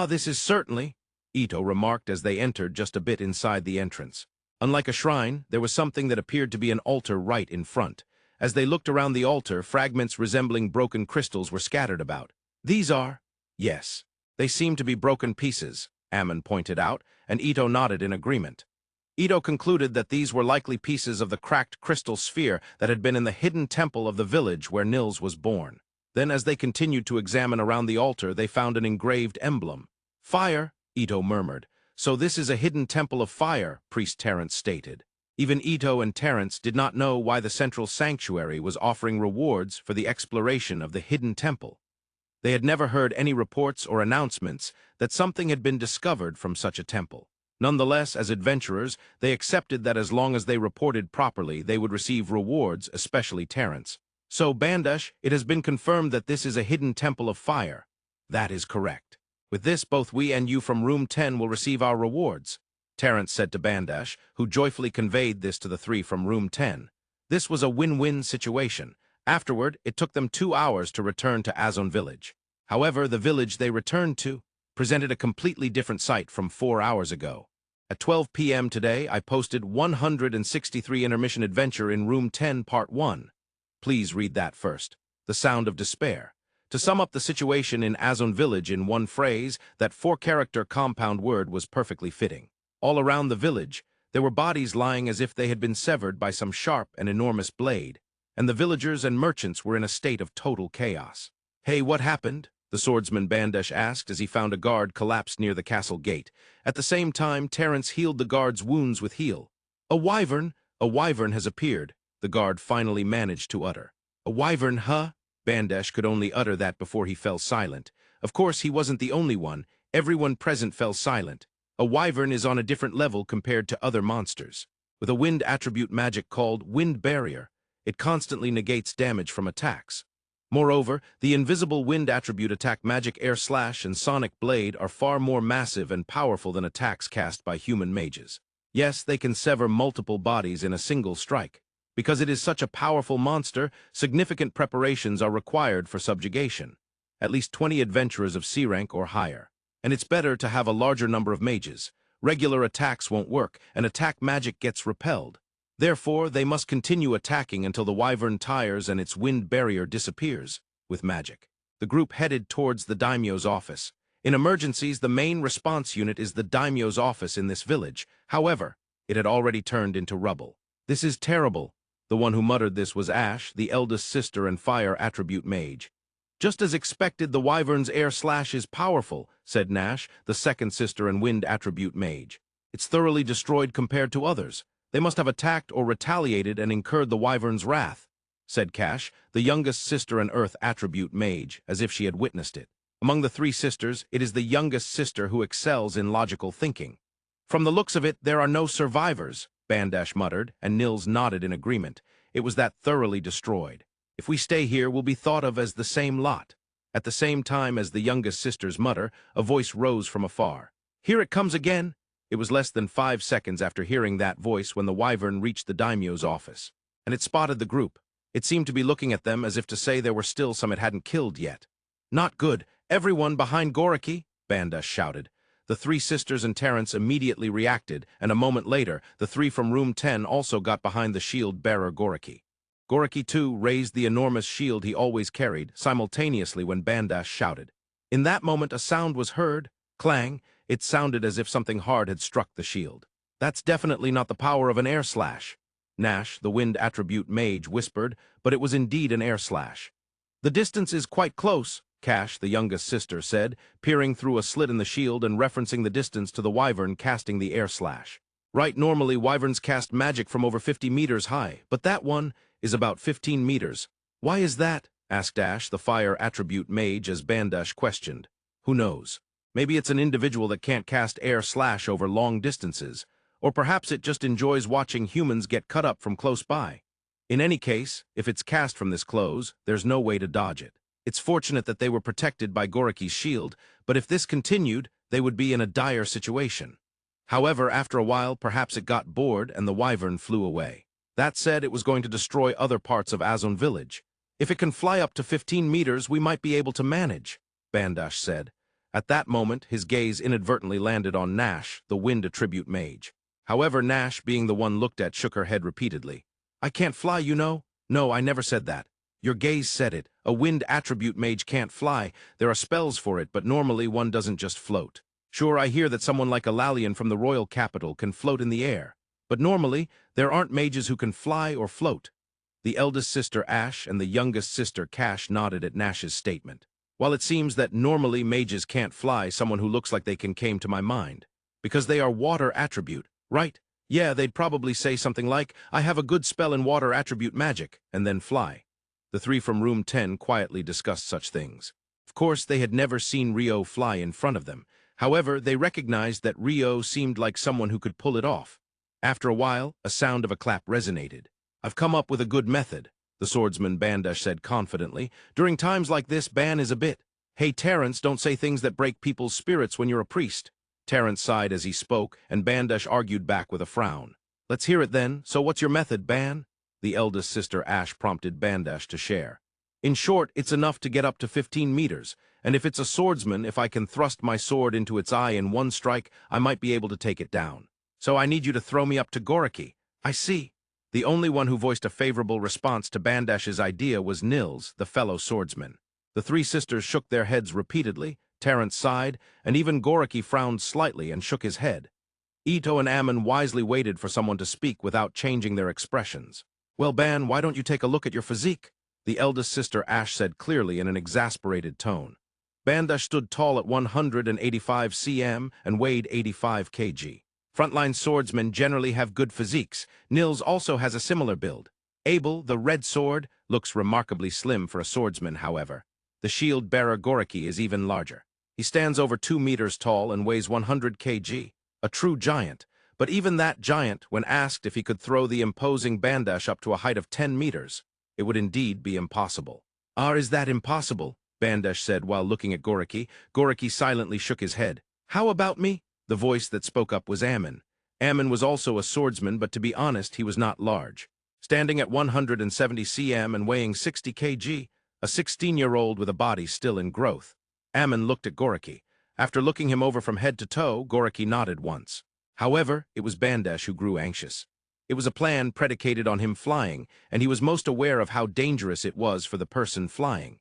This is certainly, Ito remarked as they entered just a bit inside the entrance. Unlike a shrine, there was something that appeared to be an altar right in front. As they looked around the altar, fragments resembling broken crystals were scattered about. These are? Yes. They seem to be broken pieces, Ammon pointed out, and Ito nodded in agreement. Ito concluded that these were likely pieces of the cracked crystal sphere that had been in the hidden temple of the village where Nils was born. Then, as they continued to examine around the altar, they found an engraved emblem. Fire, Ito murmured. So this is a hidden temple of fire, Priest Terence stated. Even Ito and Terence did not know why the Central Sanctuary was offering rewards for the exploration of the hidden temple. They had never heard any reports or announcements that something had been discovered from such a temple. Nonetheless, as adventurers, they accepted that as long as they reported properly, they would receive rewards, especially Terence. So, Bandash, it has been confirmed that this is a hidden temple of fire. That is correct. With this, both we and you from Room 10 will receive our rewards, Terence said to Bandash, who joyfully conveyed this to the 3 from Room 10. This was a win-win situation. Afterward, it took them 2 hours to return to Azon village. However, the village they returned to presented a completely different sight from 4 hours ago. At 12 p.m. today, I posted 163 Intermission Adventure in Room 10 Part 1. Please read that first. The Sound of Despair. To sum up the situation in Azon village in one phrase, that 4-character compound word was perfectly fitting. All around the village, there were bodies lying as if they had been severed by some sharp and enormous blade, and the villagers and merchants were in a state of total chaos. Hey, what happened? The swordsman Bandash asked as he found a guard collapsed near the castle gate. At the same time, Terence healed the guard's wounds with heal. A wyvern has appeared, the guard finally managed to utter. A wyvern, huh? Bandash could only utter that before he fell silent. Of course, he wasn't the only one. Everyone present fell silent. A wyvern is on a different level compared to other monsters. With a wind attribute magic called Wind Barrier, It constantly negates damage from attacks. Moreover, the invisible wind attribute attack Magic Air Slash and Sonic Blade are far more massive and powerful than attacks cast by human mages. Yes, they can sever multiple bodies in a single strike. Because it is such a powerful monster, significant preparations are required for subjugation. At least 20 adventurers of C rank or higher. And it's better to have a larger number of mages. Regular attacks won't work, and attack magic gets repelled. Therefore, they must continue attacking until the Wyvern tires and its wind barrier disappears, with magic. The group headed towards the daimyo's office. In emergencies, the main response unit is the daimyo's office in this village. However, it had already turned into rubble. This is terrible. The one who muttered this was Ash, the eldest sister and fire attribute mage. Just as expected, the Wyvern's air slash is powerful, said Nash, the second sister and wind attribute mage. It's thoroughly destroyed compared to others. They must have attacked or retaliated and incurred the Wyvern's wrath, said Cash, the youngest sister and earth attribute mage, as if she had witnessed it. Among the three sisters, it is the youngest sister who excels in logical thinking. From the looks of it, there are no survivors, Bandash muttered, and Nils nodded in agreement. It was that thoroughly destroyed. If we stay here, we'll be thought of as the same lot. At the same time as the youngest sisters mutter, a voice rose from afar. Here it comes again! It was less than 5 seconds after hearing that voice when the Wyvern reached the daimyo's office, and it spotted the group. It seemed to be looking at them as if to say there were still some it hadn't killed yet. Not good. Everyone behind Korokke, Bandash shouted. The three sisters and Terence immediately reacted, and a moment later, the three from room 10 also got behind the shield-bearer Korokke. Korokke, too, raised the enormous shield he always carried, simultaneously when Bandash shouted. In that moment, a sound was heard. Clang. It sounded as if something hard had struck the shield. That's definitely not the power of an air slash, Nash, the wind attribute mage, whispered, but it was indeed an air slash. The distance is quite close, Cash, the youngest sister, said, peering through a slit in the shield and referencing the distance to the Wyvern casting the air slash. Right, normally Wyverns cast magic from over 50 meters high, but that one is about 15 meters. Why is that? Asked Ash, the fire attribute mage, as Bandash questioned. Who knows? Maybe it's an individual that can't cast air slash over long distances, or perhaps it just enjoys watching humans get cut up from close by. In any case, if it's cast from this close, there's no way to dodge it. It's fortunate that they were protected by Korokke's shield, but if this continued, they would be in a dire situation. However, after a while, perhaps it got bored and the Wyvern flew away. That said, it was going to destroy other parts of Azon village. If it can fly up to 15 meters, we might be able to manage, Bandash said. At that moment, his gaze inadvertently landed on Nash, the wind attribute mage. However, Nash, being the one looked at, shook her head repeatedly. I can't fly, you know? No, I never said that. Your gaze said it. A wind attribute mage can't fly. There are spells for it, but normally one doesn't just float. Sure, I hear that someone like a Lalian from the royal capital can float in the air. But normally, there aren't mages who can fly or float. The eldest sister Ash and the youngest sister Cash nodded at Nash's statement. While it seems that normally mages can't fly, someone who looks like they can came to my mind. Because they are water attribute, right? Yeah, they'd probably say something like, I have a good spell in water attribute magic, and then fly. The three from room 10 quietly discussed such things. Of course, they had never seen Rio fly in front of them. However, they recognized that Rio seemed like someone who could pull it off. After a while, a sound of a clap resonated. I've come up with a good method, the swordsman Bandash said confidently. During times like this, Ban is a bit. Hey, Terence, don't say things that break people's spirits when you're a priest. Terence sighed as he spoke, and Bandash argued back with a frown. Let's hear it then. So what's your method, Ban? The eldest sister Ash prompted Bandash to share. In short, it's enough to get up to 15 meters, and if it's a swordsman, if I can thrust my sword into its eye in one strike, I might be able to take it down. So I need you to throw me up to Korokke. I see. The only one who voiced a favorable response to Bandash's idea was Nils, the fellow swordsman. The three sisters shook their heads repeatedly, Terence sighed, and even Korokke frowned slightly and shook his head. Ito and Ammon wisely waited for someone to speak without changing their expressions. Well, Ban, why don't you take a look at your physique? The eldest sister Ash said clearly in an exasperated tone. Bandash stood tall at 185 cm and weighed 85 kg. Frontline swordsmen generally have good physiques. Nils also has a similar build. Abel, the red sword, looks remarkably slim for a swordsman, however. The shield-bearer Korokke is even larger. He stands over 2 meters tall and weighs 100 kg. A true giant, But even that giant, when asked if he could throw the imposing Bandash up to a height of 10 meters, it would indeed be impossible. "Ah, is that impossible?" Bandash said while looking at Korokke. Korokke silently shook his head. "How about me?" The voice that spoke up was Ammon. Ammon was also a swordsman, but to be honest, he was not large. Standing at 170 cm and weighing 60 kg, a 16-year-old with a body still in growth. Ammon looked at Korokke. After looking him over from head to toe, Korokke nodded once. However, it was Bandash who grew anxious. It was a plan predicated on him flying, and he was most aware of how dangerous it was for the person flying.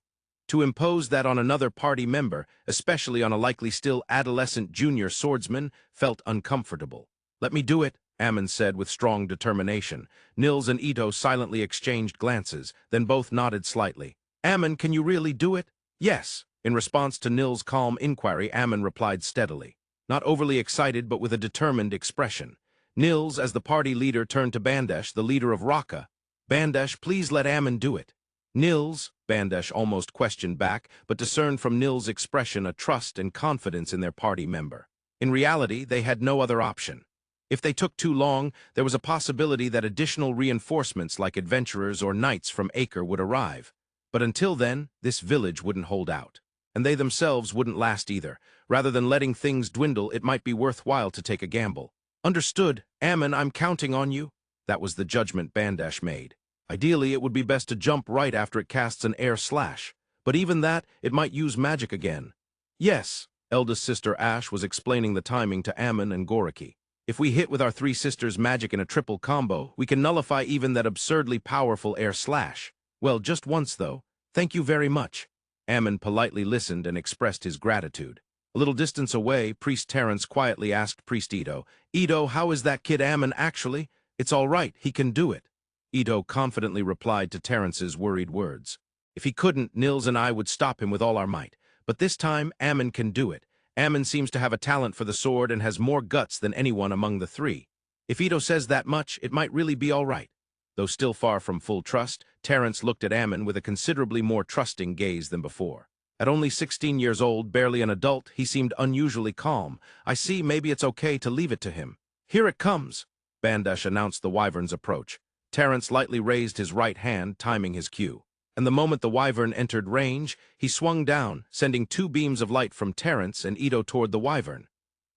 To impose that on another party member, especially on a likely still adolescent junior swordsman, felt uncomfortable. "Let me do it," Ammon said with strong determination. Nils and Ito silently exchanged glances, then both nodded slightly. "Ammon, can you really do it?" "Yes." In response to Nils' calm inquiry, Ammon replied steadily, not overly excited but with a determined expression. Nils, as the party leader, turned to Bandash, the leader of Raka. "Bandash, please let Ammon do it." "Nils," Bandash almost questioned back, but discerned from Nils' expression a trust and confidence in their party member. In reality, they had no other option. If they took too long, there was a possibility that additional reinforcements like adventurers or knights from Acre would arrive. But until then, this village wouldn't hold out. And they themselves wouldn't last either. Rather than letting things dwindle, it might be worthwhile to take a gamble. "Understood. Ammon, I'm counting on you." That was the judgment Bandash made. Ideally, it would be best to jump right after it casts an air slash. But even that, it might use magic again. "Yes," eldest sister Ash was explaining the timing to Ammon and Korokke. "If we hit with our three sisters' magic in a triple combo, we can nullify even that absurdly powerful air slash. Well, just once, though. Thank you very much." Ammon politely listened and expressed his gratitude. A little distance away, Priest Terence quietly asked Priest Ito, "Ito, how is that kid Ammon actually?" "It's all right, he can do it." Ito confidently replied to Terence's worried words. "If he couldn't, Nils and I would stop him with all our might. But this time, Ammon can do it. Ammon seems to have a talent for the sword and has more guts than anyone among the three. If Ito says that much, it might really be all right." Though still far from full trust, Terence looked at Ammon with a considerably more trusting gaze than before. At only 16 years old, barely an adult, he seemed unusually calm. "I see, maybe it's okay to leave it to him." "Here it comes," Bandash announced the Wyvern's approach. Terence lightly raised his right hand, timing his cue. And the moment the Wyvern entered range, he swung down, sending two beams of light from Terence and Ito toward the Wyvern.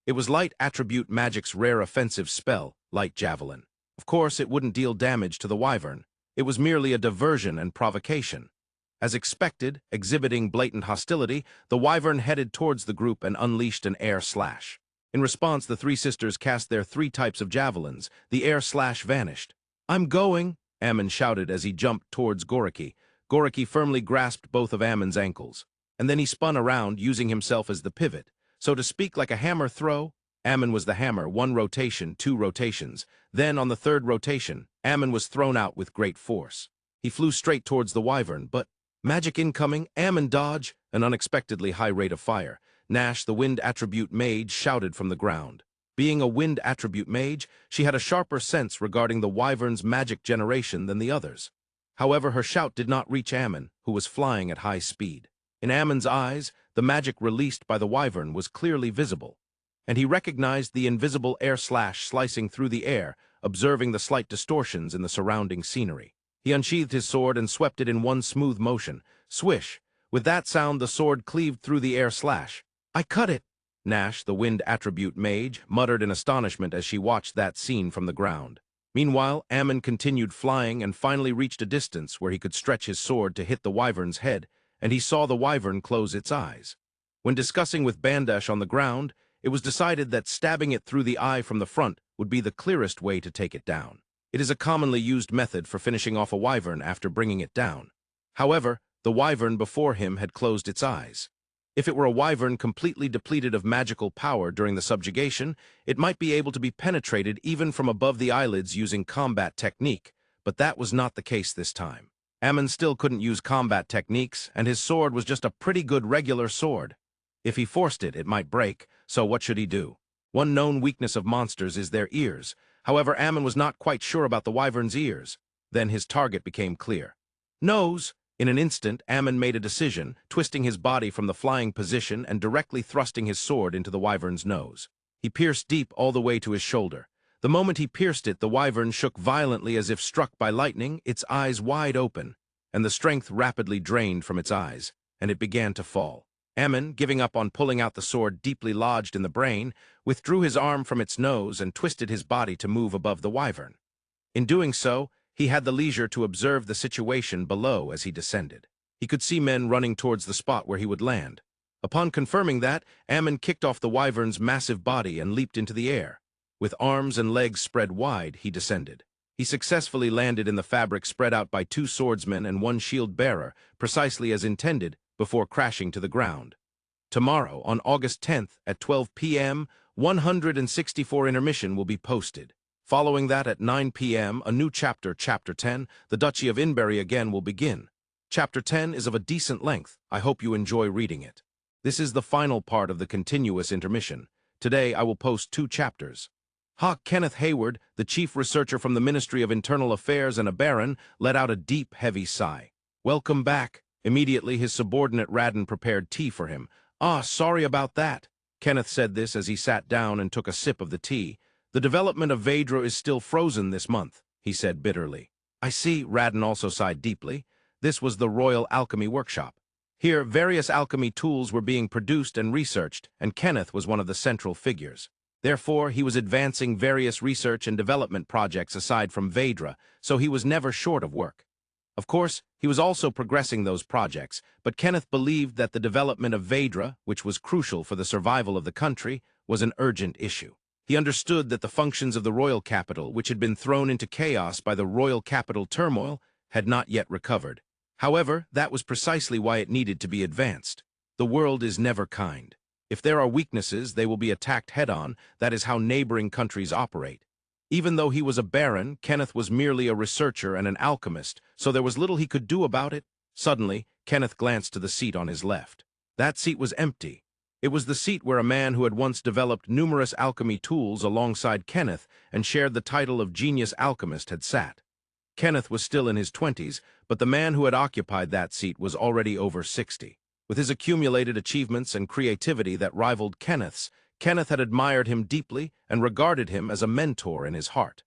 It was Light Attribute Magic's rare offensive spell, Light Javelin. Of course, it wouldn't deal damage to the Wyvern. It was merely a diversion and provocation. As expected, exhibiting blatant hostility, the Wyvern headed towards the group and unleashed an air slash. In response, the three sisters cast their three types of javelins. The air slash vanished. "I'm going," Ammon shouted as he jumped towards Korokke. Korokke firmly grasped both of Ammon's ankles. And then he spun around, using himself as the pivot. So to speak, like a hammer throw, Ammon was the hammer, one rotation, two rotations. Then, on the third rotation, Ammon was thrown out with great force. He flew straight towards the Wyvern, but magic incoming, Ammon dodge, an unexpectedly high rate of fire. Nash, the wind attribute mage, shouted from the ground. Being a wind attribute mage, she had a sharper sense regarding the Wyvern's magic generation than the others. However, her shout did not reach Ammon, who was flying at high speed. In Ammon's eyes, the magic released by the Wyvern was clearly visible, and he recognized the invisible air slash slicing through the air, observing the slight distortions in the surrounding scenery. He unsheathed his sword and swept it in one smooth motion. Swish! With that sound, the sword cleaved through the air slash. "I cut it!" Nash, the wind attribute mage, muttered in astonishment as she watched that scene from the ground. Meanwhile, Ammon continued flying and finally reached a distance where he could stretch his sword to hit the Wyvern's head, and he saw the Wyvern close its eyes. When discussing with Bandash on the ground, it was decided that stabbing it through the eye from the front would be the clearest way to take it down. It is a commonly used method for finishing off a Wyvern after bringing it down. However, the Wyvern before him had closed its eyes. If it were a Wyvern completely depleted of magical power during the subjugation, it might be able to be penetrated even from above the eyelids using combat technique, but that was not the case this time. Ammon still couldn't use combat techniques, and his sword was just a pretty good regular sword. If he forced it, it might break, so what should he do? One known weakness of monsters is their ears. However, Ammon was not quite sure about the Wyvern's ears. Then his target became clear. Nose! In an instant, Ammon made a decision, twisting his body from the flying position and directly thrusting his sword into the Wyvern's nose. He pierced deep all the way to his shoulder. The moment he pierced it, the wyvern shook violently as if struck by lightning, its eyes wide open, and the strength rapidly drained from its eyes, and it began to fall. Ammon, giving up on pulling out the sword deeply lodged in the brain, withdrew his arm from its nose and twisted his body to move above the wyvern. In doing so, he had the leisure to observe the situation below as he descended. He could see men running towards the spot where he would land. Upon confirming that, Ammon kicked off the wyvern's massive body and leaped into the air. With arms and legs spread wide, he descended. He successfully landed in the fabric spread out by 2 swordsmen and 1 shield-bearer, precisely as intended, before crashing to the ground. Tomorrow, on August 10th, at 12 p.m., 164 Intermission will be posted. Following that, at 9 p.m., a new chapter, Chapter 10, The Duchy of Inberry again will begin. Chapter 10 is of a decent length. I hope you enjoy reading it. This is the final part of the continuous intermission. Today, I will post 2 chapters. Kenneth Hayward, the chief researcher from the Ministry of Internal Affairs and a baron, let out a deep, heavy sigh. "Welcome back." Immediately, his subordinate Raden prepared tea for him. Sorry about that." Kenneth said this as he sat down and took a sip of the tea. "The development of Vedra is still frozen this month," he said bitterly. "I see," Raden also sighed deeply. This was the Royal Alchemy Workshop. Here, various alchemy tools were being produced and researched, and Kenneth was one of the central figures. Therefore, he was advancing various research and development projects aside from Vedra, so he was never short of work. Of course, he was also progressing those projects, but Kenneth believed that the development of Vedra, which was crucial for the survival of the country, was an urgent issue. He understood that the functions of the royal capital, which had been thrown into chaos by the royal capital turmoil, had not yet recovered. However, that was precisely why it needed to be advanced. The world is never kind. If there are weaknesses, they will be attacked head-on. That is how neighboring countries operate. Even though he was a baron, Kenneth was merely a researcher and an alchemist, so there was little he could do about it. Suddenly, Kenneth glanced to the seat on his left. That seat was empty. It was the seat where a man who had once developed numerous alchemy tools alongside Kenneth and shared the title of Genius Alchemist had sat. Kenneth was still in his 20s, but the man who had occupied that seat was already over 60. With his accumulated achievements and creativity that rivaled Kenneth's, Kenneth had admired him deeply and regarded him as a mentor in his heart.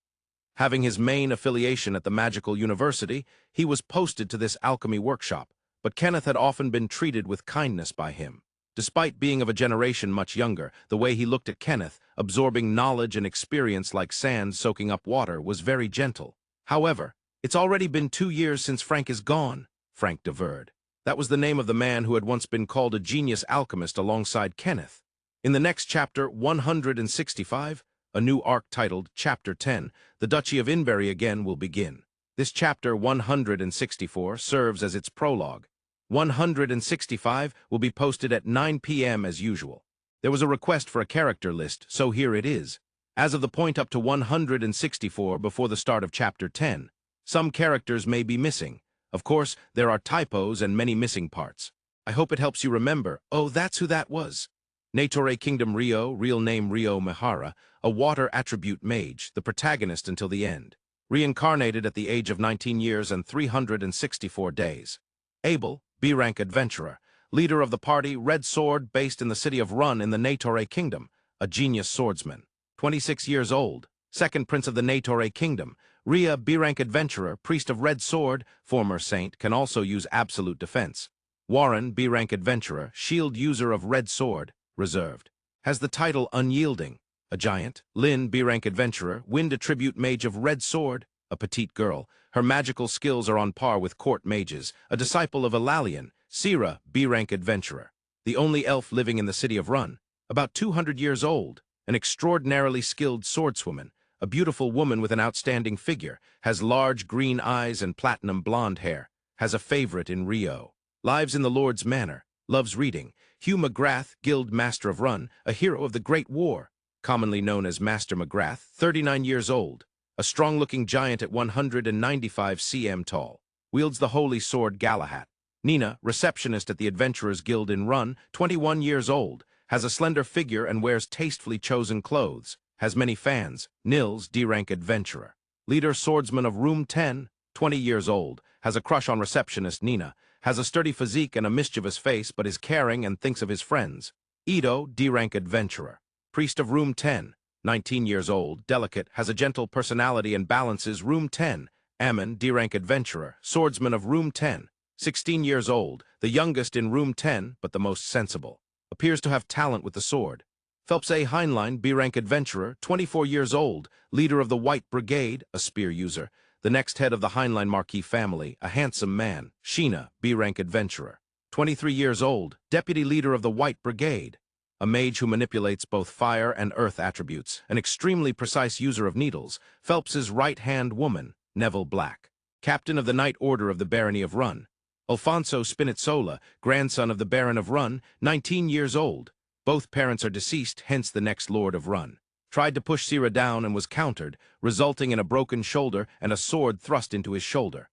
Having his main affiliation at the Magical University, he was posted to this alchemy workshop, but Kenneth had often been treated with kindness by him. Despite being of a generation much younger, the way he looked at Kenneth, absorbing knowledge and experience like sand soaking up water, was very gentle. However, "It's already been 2 years since Frank is gone," Frank deferred. That was the name of the man who had once been called a genius alchemist alongside Kenneth. In the next chapter, 165, a new arc titled Chapter 10, The Duchy of Inberry again will begin. This chapter 164 serves as its prologue. 165 will be posted at 9 p.m. as usual. There was a request for a character list, so here it is. As of the point up to 164 before the start of Chapter 10, some characters may be missing. Of course, there are typos and many missing parts. I hope it helps you remember. Oh, that's who that was. Natore Kingdom Rio, real name Rio Mihara, a water attribute mage, the protagonist until the end. Reincarnated at the age of 19 years and 364 days. Abel, B-rank adventurer, leader of the party Red Sword based in the city of Run in the Natore Kingdom, a genius swordsman. 26 years old, second prince of the Natore Kingdom. Rhea, B-rank adventurer, priest of Red Sword, former saint, can also use absolute defense. Warren, B-rank adventurer, shield user of Red Sword, reserved. Has the title Unyielding, a giant. Lynn, B-rank adventurer, wind attribute mage of Red Sword, a petite girl. Her magical skills are on par with court mages, a disciple of Elalian. Sira, B-rank adventurer, the only elf living in the city of Run, about 200 years old, an extraordinarily skilled swordswoman, a beautiful woman with an outstanding figure, has large green eyes and platinum blonde hair, has a favorite in Rio. Lives in the Lord's Manor, loves reading. Hugh McGrath, Guild Master of Run, a hero of the Great War, commonly known as Master McGrath, 39 years old, a strong-looking giant at 195 cm tall, wields the holy sword Galahad. Nina, receptionist at the Adventurers Guild in Run, 21 years old, has a slender figure and wears tastefully chosen clothes, has many fans. Nils, D-rank adventurer, leader swordsman of Room 10, 20 years old, has a crush on receptionist Nina, has a sturdy physique and a mischievous face but is caring and thinks of his friends. Ito, D-rank adventurer, priest of Room 10, 19 years old, delicate, has a gentle personality and balances. Room 10. Ammon, D-rank adventurer, swordsman of Room 10. 16 years old, the youngest in Room 10, but the most sensible. Appears to have talent with the sword. Phelps A. Heinlein, B-rank adventurer, 24 years old, leader of the White Brigade, a spear user. The next head of the Heinlein Marquis family, a handsome man. Sheena, B-rank adventurer, 23 years old, deputy leader of the White Brigade. A mage who manipulates both fire and earth attributes, an extremely precise user of needles. Phelps's right-hand woman, Neville Black. Captain of the Knight Order of the Barony of Run. Alfonso Spinazzola, grandson of the Baron of Run, 19 years old. Both parents are deceased, hence the next Lord of Run. Tried to push Sira down and was countered, resulting in a broken shoulder and a sword thrust into his shoulder.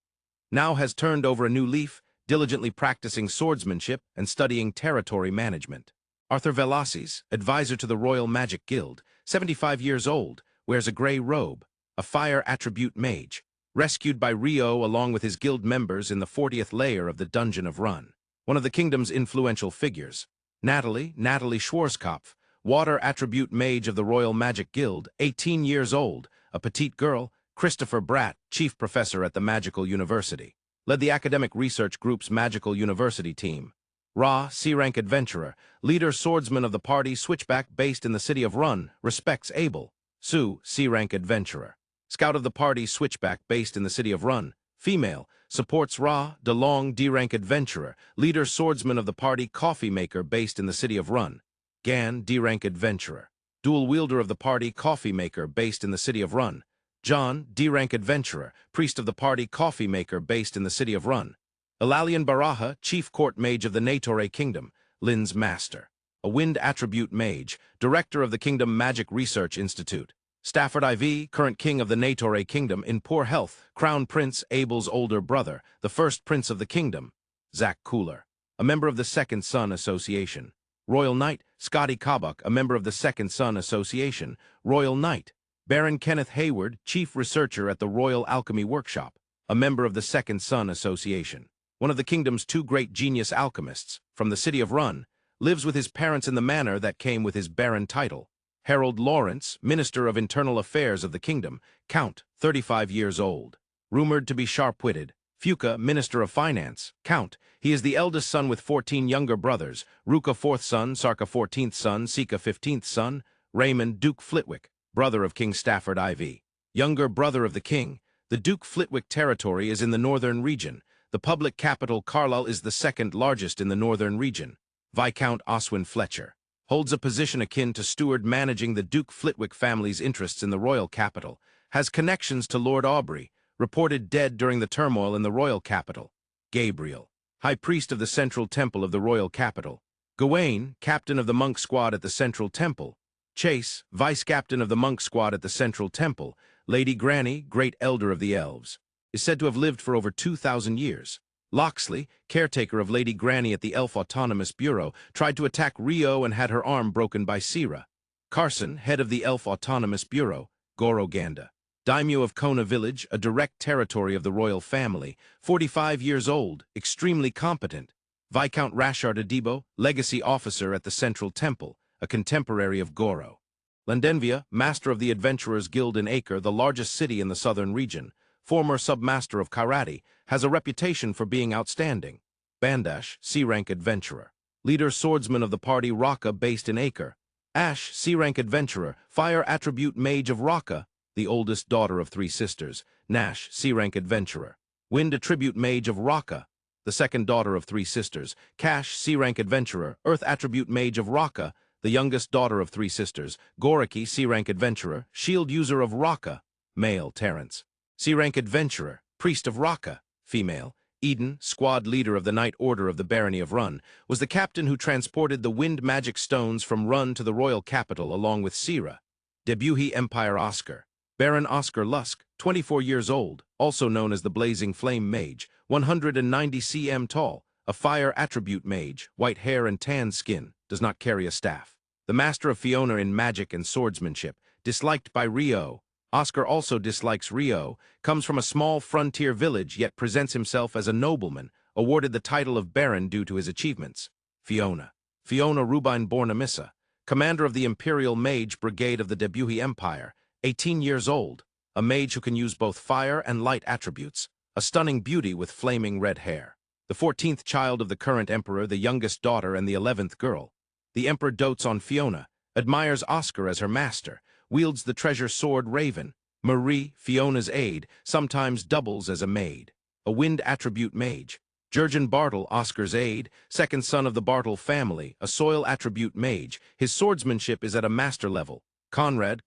Now has turned over a new leaf, diligently practicing swordsmanship and studying territory management. Arthur Velaces, advisor to the Royal Magic Guild, 75 years old, wears a gray robe, a fire attribute mage, rescued by Rio along with his guild members in the 40th layer of the Dungeon of Run. One of the kingdom's influential figures. Natalie Schwarzkopf, water attribute mage of the Royal Magic Guild, 18 years old, a petite girl. Christopher Bratt, chief professor at the Magical University. Led the academic research group's Magical University team. Ra, C-rank adventurer, leader swordsman of the party, switchback based in the city of Run, respects Abel. Sue, C-rank adventurer, scout of the party, switchback based in the city of Run, female, supports Ra, DeLong, D-rank adventurer, leader swordsman of the party, coffee maker based in the city of Run. Gan, D-rank adventurer, dual wielder of the party, coffee maker based in the city of Run. John, D-rank adventurer, priest of the party, coffee maker based in the city of Run. Elalian Baraha, chief court mage of the Natore Kingdom, Lin's master. A wind attribute mage, director of the Kingdom Magic Research Institute. Stafford IV, current king of the Natore Kingdom, in poor health, Crown Prince Abel's older brother, the first prince of the kingdom. Zach Cooler, a member of the Second Son Association. Royal Knight Scotty Kabuk, a member of the Second Son Association. Royal Knight Baron Kenneth Hayward, chief researcher at the Royal Alchemy Workshop, a member of the Second Son Association. One of the kingdom's two great genius alchemists, from the city of Run, lives with his parents in the manor that came with his baron title. Harold Lawrence, Minister of Internal Affairs of the Kingdom, Count, 35 years old. Rumored to be sharp-witted. Fuka, Minister of Finance, Count. He is the eldest son with 14 younger brothers. Ruka 4th son, Sarka 14th son, Sika 15th son. Ramen, Duke Flitwick, brother of King Stafford IV. Younger brother of the king. The Duke Flitwick territory is in the northern region. The public capital, Carlisle, is the second largest in the northern region. Viscount Oswin Fletcher holds a position akin to steward managing the Duke Flitwick family's interests in the royal capital, has connections to Lord Aubrey, reported dead during the turmoil in the royal capital. Gabriel, high priest of the Central Temple of the royal capital. Gawain, captain of the monk squad at the Central Temple. Chase, vice-captain of the monk squad at the Central Temple. Lady Granny, great elder of the elves, is said to have lived for over 2,000 years. Loxley, caretaker of Lady Granny at the Elf Autonomous Bureau, tried to attack Rio and had her arm broken by Sira. Carson, head of the Elf Autonomous Bureau. Goroganda, daimyo of Kona village, a direct territory of the royal family, 45 years old, extremely competent. Viscount Rashard Adibo, legacy officer at the Central Temple, a contemporary of Goro. Landenvia, master of the Adventurers Guild in Acre, the largest city in the southern region. Former submaster of karate, has a reputation for being outstanding. Bandash, C-rank adventurer. Leader swordsman of the party, Raka, based in Acre. Ash, C-rank adventurer, fire attribute mage of Raka, the oldest daughter of 3 sisters. Nash, C-rank adventurer. Wind attribute mage of Raka, the second daughter of 3 sisters. Cash, C-rank adventurer, earth attribute mage of Raka, the youngest daughter of 3 sisters. Goriki, C-rank adventurer, shield user of Raka, male. Terrence, C-rank adventurer, priest of Raka, female. Eden, squad leader of the Knight Order of the Barony of Run, was the captain who transported the wind magic stones from Run to the royal capital along with Sira. Debuhi Empire Oscar. Baron Oscar Lusk, 24 years old, also known as the Blazing Flame Mage, 190 cm tall, a fire attribute mage, white hair and tan skin, does not carry a staff. The master of Fiona in magic and swordsmanship, disliked by Rio. Oscar also dislikes Rio, comes from a small frontier village yet presents himself as a nobleman, awarded the title of Baron due to his achievements. Fiona. Fiona Rubine born Amissa, commander of the Imperial Mage Brigade of the Debuhi Empire, 18 years old, a mage who can use both fire and light attributes, a stunning beauty with flaming red hair. The 14th child of the current emperor, the youngest daughter and the 11th girl. The emperor dotes on Fiona, admires Oscar as her master, wields the treasure sword Raven. Marie, Fiona's aide, sometimes doubles as a maid. A wind attribute mage. Jurgen Bartle, Oscar's aide, second son of the Bartle family, a soil attribute mage. His swordsmanship is at a master level. Conrad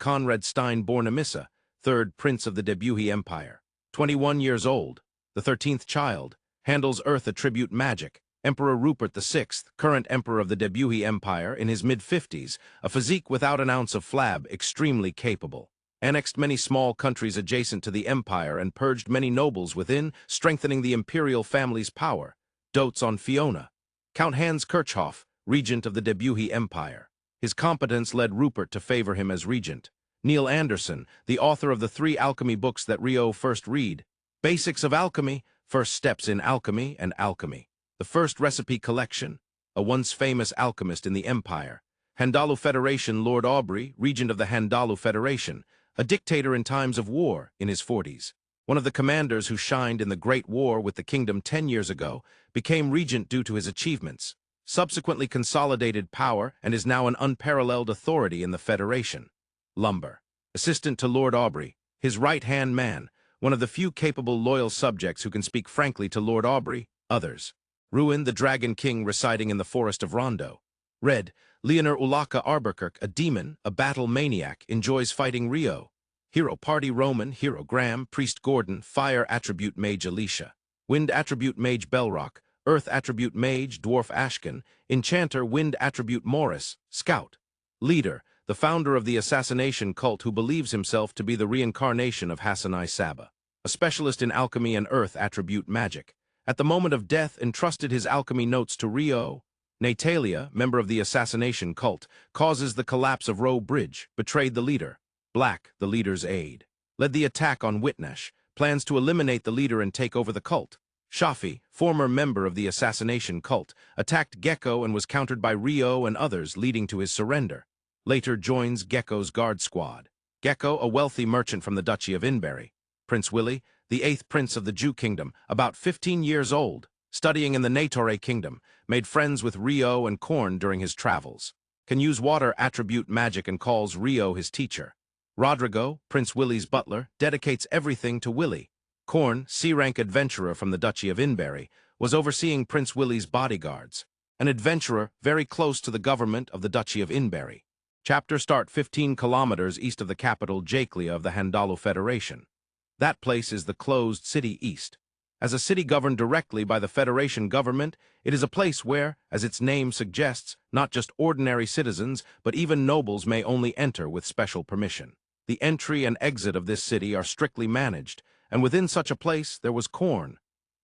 Stein born Amissa, third prince of the Debuhi Empire. 21 years old, the 13th child, handles earth attribute magic. Emperor Rupert VI, current emperor of the Debuhi Empire, in his mid-50s, a physique without an ounce of flab, extremely capable. Annexed many small countries adjacent to the empire and purged many nobles within, strengthening the imperial family's power. Dotes on Fiona. Count Hans Kirchhoff, regent of the Debuhi Empire. His competence led Rupert to favor him as regent. Neil Anderson, the author of the 3 alchemy books that Rio first read. Basics of Alchemy, First Steps in Alchemy and Alchemy. The First Recipe Collection, a once famous alchemist in the empire. Handalu Federation Lord Aubrey, regent of the Handalu Federation, a dictator in times of war in his 40s. One of the commanders who shined in the Great War with the kingdom 10 years ago, became regent due to his achievements, subsequently consolidated power and is now an unparalleled authority in the Federation. Lumber, assistant to Lord Aubrey, his right-hand man, one of the few capable loyal subjects who can speak frankly to Lord Aubrey. Others. Ruin, the Dragon King residing in the forest of Rondo. Red, Leonor Ulaka Arberkirk, a demon, a battle maniac, enjoys fighting Rio. Hero Party Roman, Hero Graham, Priest Gordon, Fire Attribute Mage Alicia. Wind Attribute Mage Belrock, Earth Attribute Mage Dwarf Ashken, Enchanter Wind Attribute Morris, Scout. Leader, the founder of the assassination cult who believes himself to be the reincarnation of Hassanai Saba. A specialist in alchemy and earth attribute magic. At the moment of death, entrusted his alchemy notes to Rio. Natalia, member of the assassination cult, causes the collapse of Roe Bridge, betrayed the leader. Black, the leader's aide. Led the attack on Witnesh, plans to eliminate the leader and take over the cult. Shafi, former member of the assassination cult, attacked Gecko and was countered by Rio and others, leading to his surrender. Later joins Gecko's guard squad. Gecko, a wealthy merchant from the Duchy of Inberry. Prince Willie, the 8th prince of the Jew kingdom, about 15 years old, studying in the Natore kingdom, made friends with Rio and Korn during his travels. Can use water attribute magic and calls Rio his teacher. Rodrigo, Prince Willie's butler, dedicates everything to Willie. Korn, C-rank adventurer from the Duchy of Inberry, was overseeing Prince Willie's bodyguards. An adventurer very close to the government of the Duchy of Inberry. Chapter start 15 kilometers east of the capital Jaklia of the Handalu Federation. That place is the closed city east. As a city governed directly by the Federation government, it is a place where, as its name suggests, not just ordinary citizens, but even nobles may only enter with special permission. The entry and exit of this city are strictly managed, and within such a place there was Korn.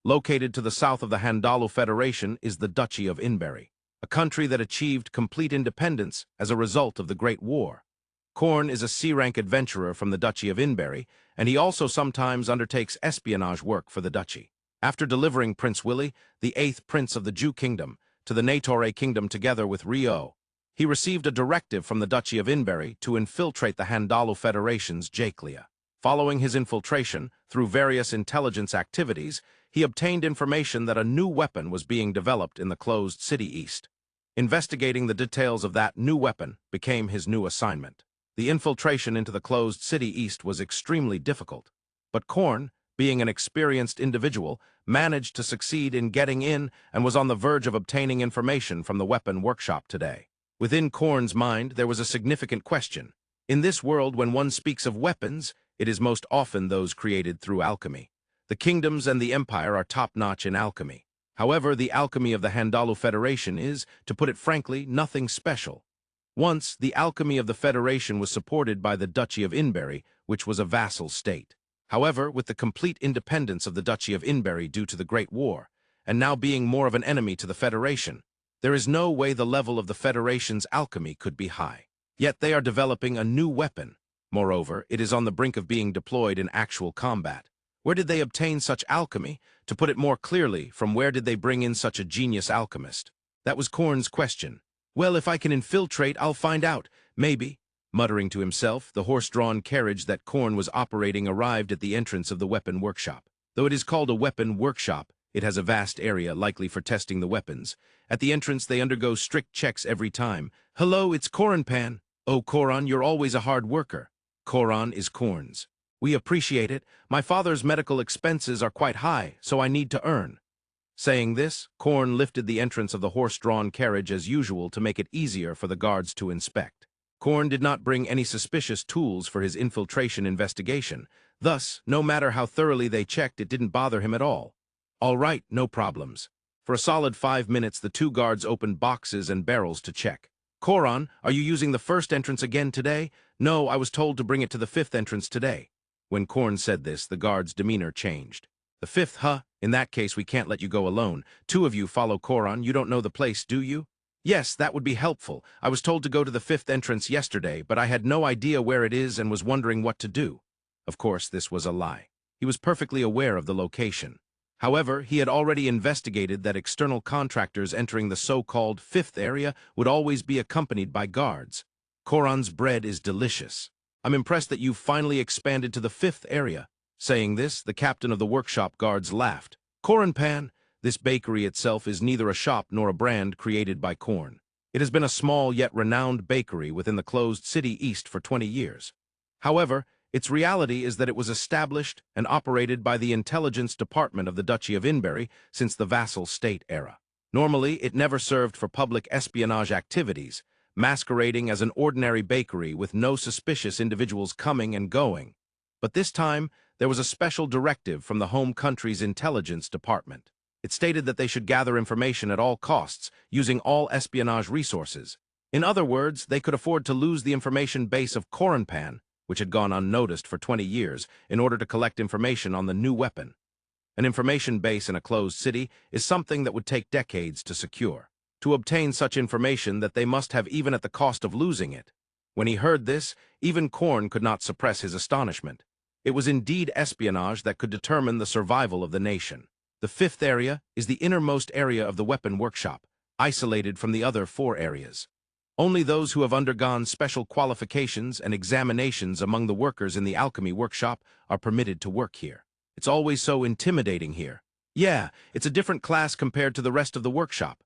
Located to the south of the Handalu Federation is the Duchy of Inberry, a country that achieved complete independence as a result of the Great War. Korn is a C-rank adventurer from the Duchy of Inberry, and he also sometimes undertakes espionage work for the duchy. After delivering Prince Willie, the 8th prince of the Jew kingdom, to the Natore kingdom together with Rio, he received a directive from the Duchy of Inberry to infiltrate the Handalu Federation's Jaklia. Following his infiltration, through various intelligence activities, he obtained information that a new weapon was being developed in the closed city east. Investigating the details of that new weapon became his new assignment. The infiltration into the closed city east was extremely difficult, but Korn, being an experienced individual, managed to succeed in getting in and was on the verge of obtaining information from the weapon workshop today. Within Korn's mind, there was a significant question. In this world, when one speaks of weapons, it is most often those created through alchemy. The kingdoms and the empire are top-notch in alchemy. However, the alchemy of the Handalu Federation is, to put it frankly, nothing special. Once, the alchemy of the Federation was supported by the Duchy of Inberry, which was a vassal state. However, with the complete independence of the Duchy of Inberry due to the Great War, and now being more of an enemy to the Federation, there is no way the level of the Federation's alchemy could be high. Yet they are developing a new weapon. Moreover, it is on the brink of being deployed in actual combat. Where did they obtain such alchemy? To put it more clearly, from where did they bring in such a genius alchemist? That was Korn's question. Well, if I can infiltrate, I'll find out. Maybe. Muttering to himself, the horse-drawn carriage that Korn was operating arrived at the entrance of the weapon workshop. Though it is called a weapon workshop, it has a vast area likely for testing the weapons. At the entrance, they undergo strict checks every time. Hello, it's Koranpan. Oh, Koran, you're always a hard worker. Koran is Korn's. We appreciate it. My father's medical expenses are quite high, so I need to earn. Saying this, Korn lifted the entrance of the horse-drawn carriage as usual to make it easier for the guards to inspect. Korn did not bring any suspicious tools for his infiltration investigation. Thus, no matter how thoroughly they checked, it didn't bother him at all. All right, no problems. For a solid 5 minutes, the two guards opened boxes and barrels to check. Koran, are you using the first entrance again today? No, I was told to bring it to the fifth entrance today. When Korn said this, the guard's demeanor changed. The fifth, huh? In that case, we can't let you go alone. Two of you follow Koran. You don't know the place, do you? Yes, that would be helpful. I was told to go to the fifth entrance yesterday, but I had no idea where it is and was wondering what to do. Of course, this was a lie. He was perfectly aware of the location. However, he had already investigated that external contractors entering the so-called fifth area would always be accompanied by guards. Koran's bread is delicious. I'm impressed that you've finally expanded to the fifth area. Saying this, the captain of the workshop guards laughed. Koranpan, this bakery itself is neither a shop nor a brand created by Korn. It has been a small yet renowned bakery within the closed city east for 20 years. However, its reality is that it was established and operated by the intelligence department of the Duchy of Inberry since the vassal state era. Normally, it never served for public espionage activities, masquerading as an ordinary bakery with no suspicious individuals coming and going. But this time, there was a special directive from the home country's intelligence department. It stated that they should gather information at all costs, using all espionage resources. In other words, they could afford to lose the information base of Koranpan, which had gone unnoticed for 20 years, in order to collect information on the new weapon. An information base in a closed city is something that would take decades to secure. To obtain such information that they must have even at the cost of losing it. When he heard this, even Korn could not suppress his astonishment. It was indeed espionage that could determine the survival of the nation. The fifth area is the innermost area of the weapon workshop, isolated from the other 4 areas. Only those who have undergone special qualifications and examinations among the workers in the alchemy workshop are permitted to work here. It's always so intimidating here. Yeah, it's a different class compared to the rest of the workshop.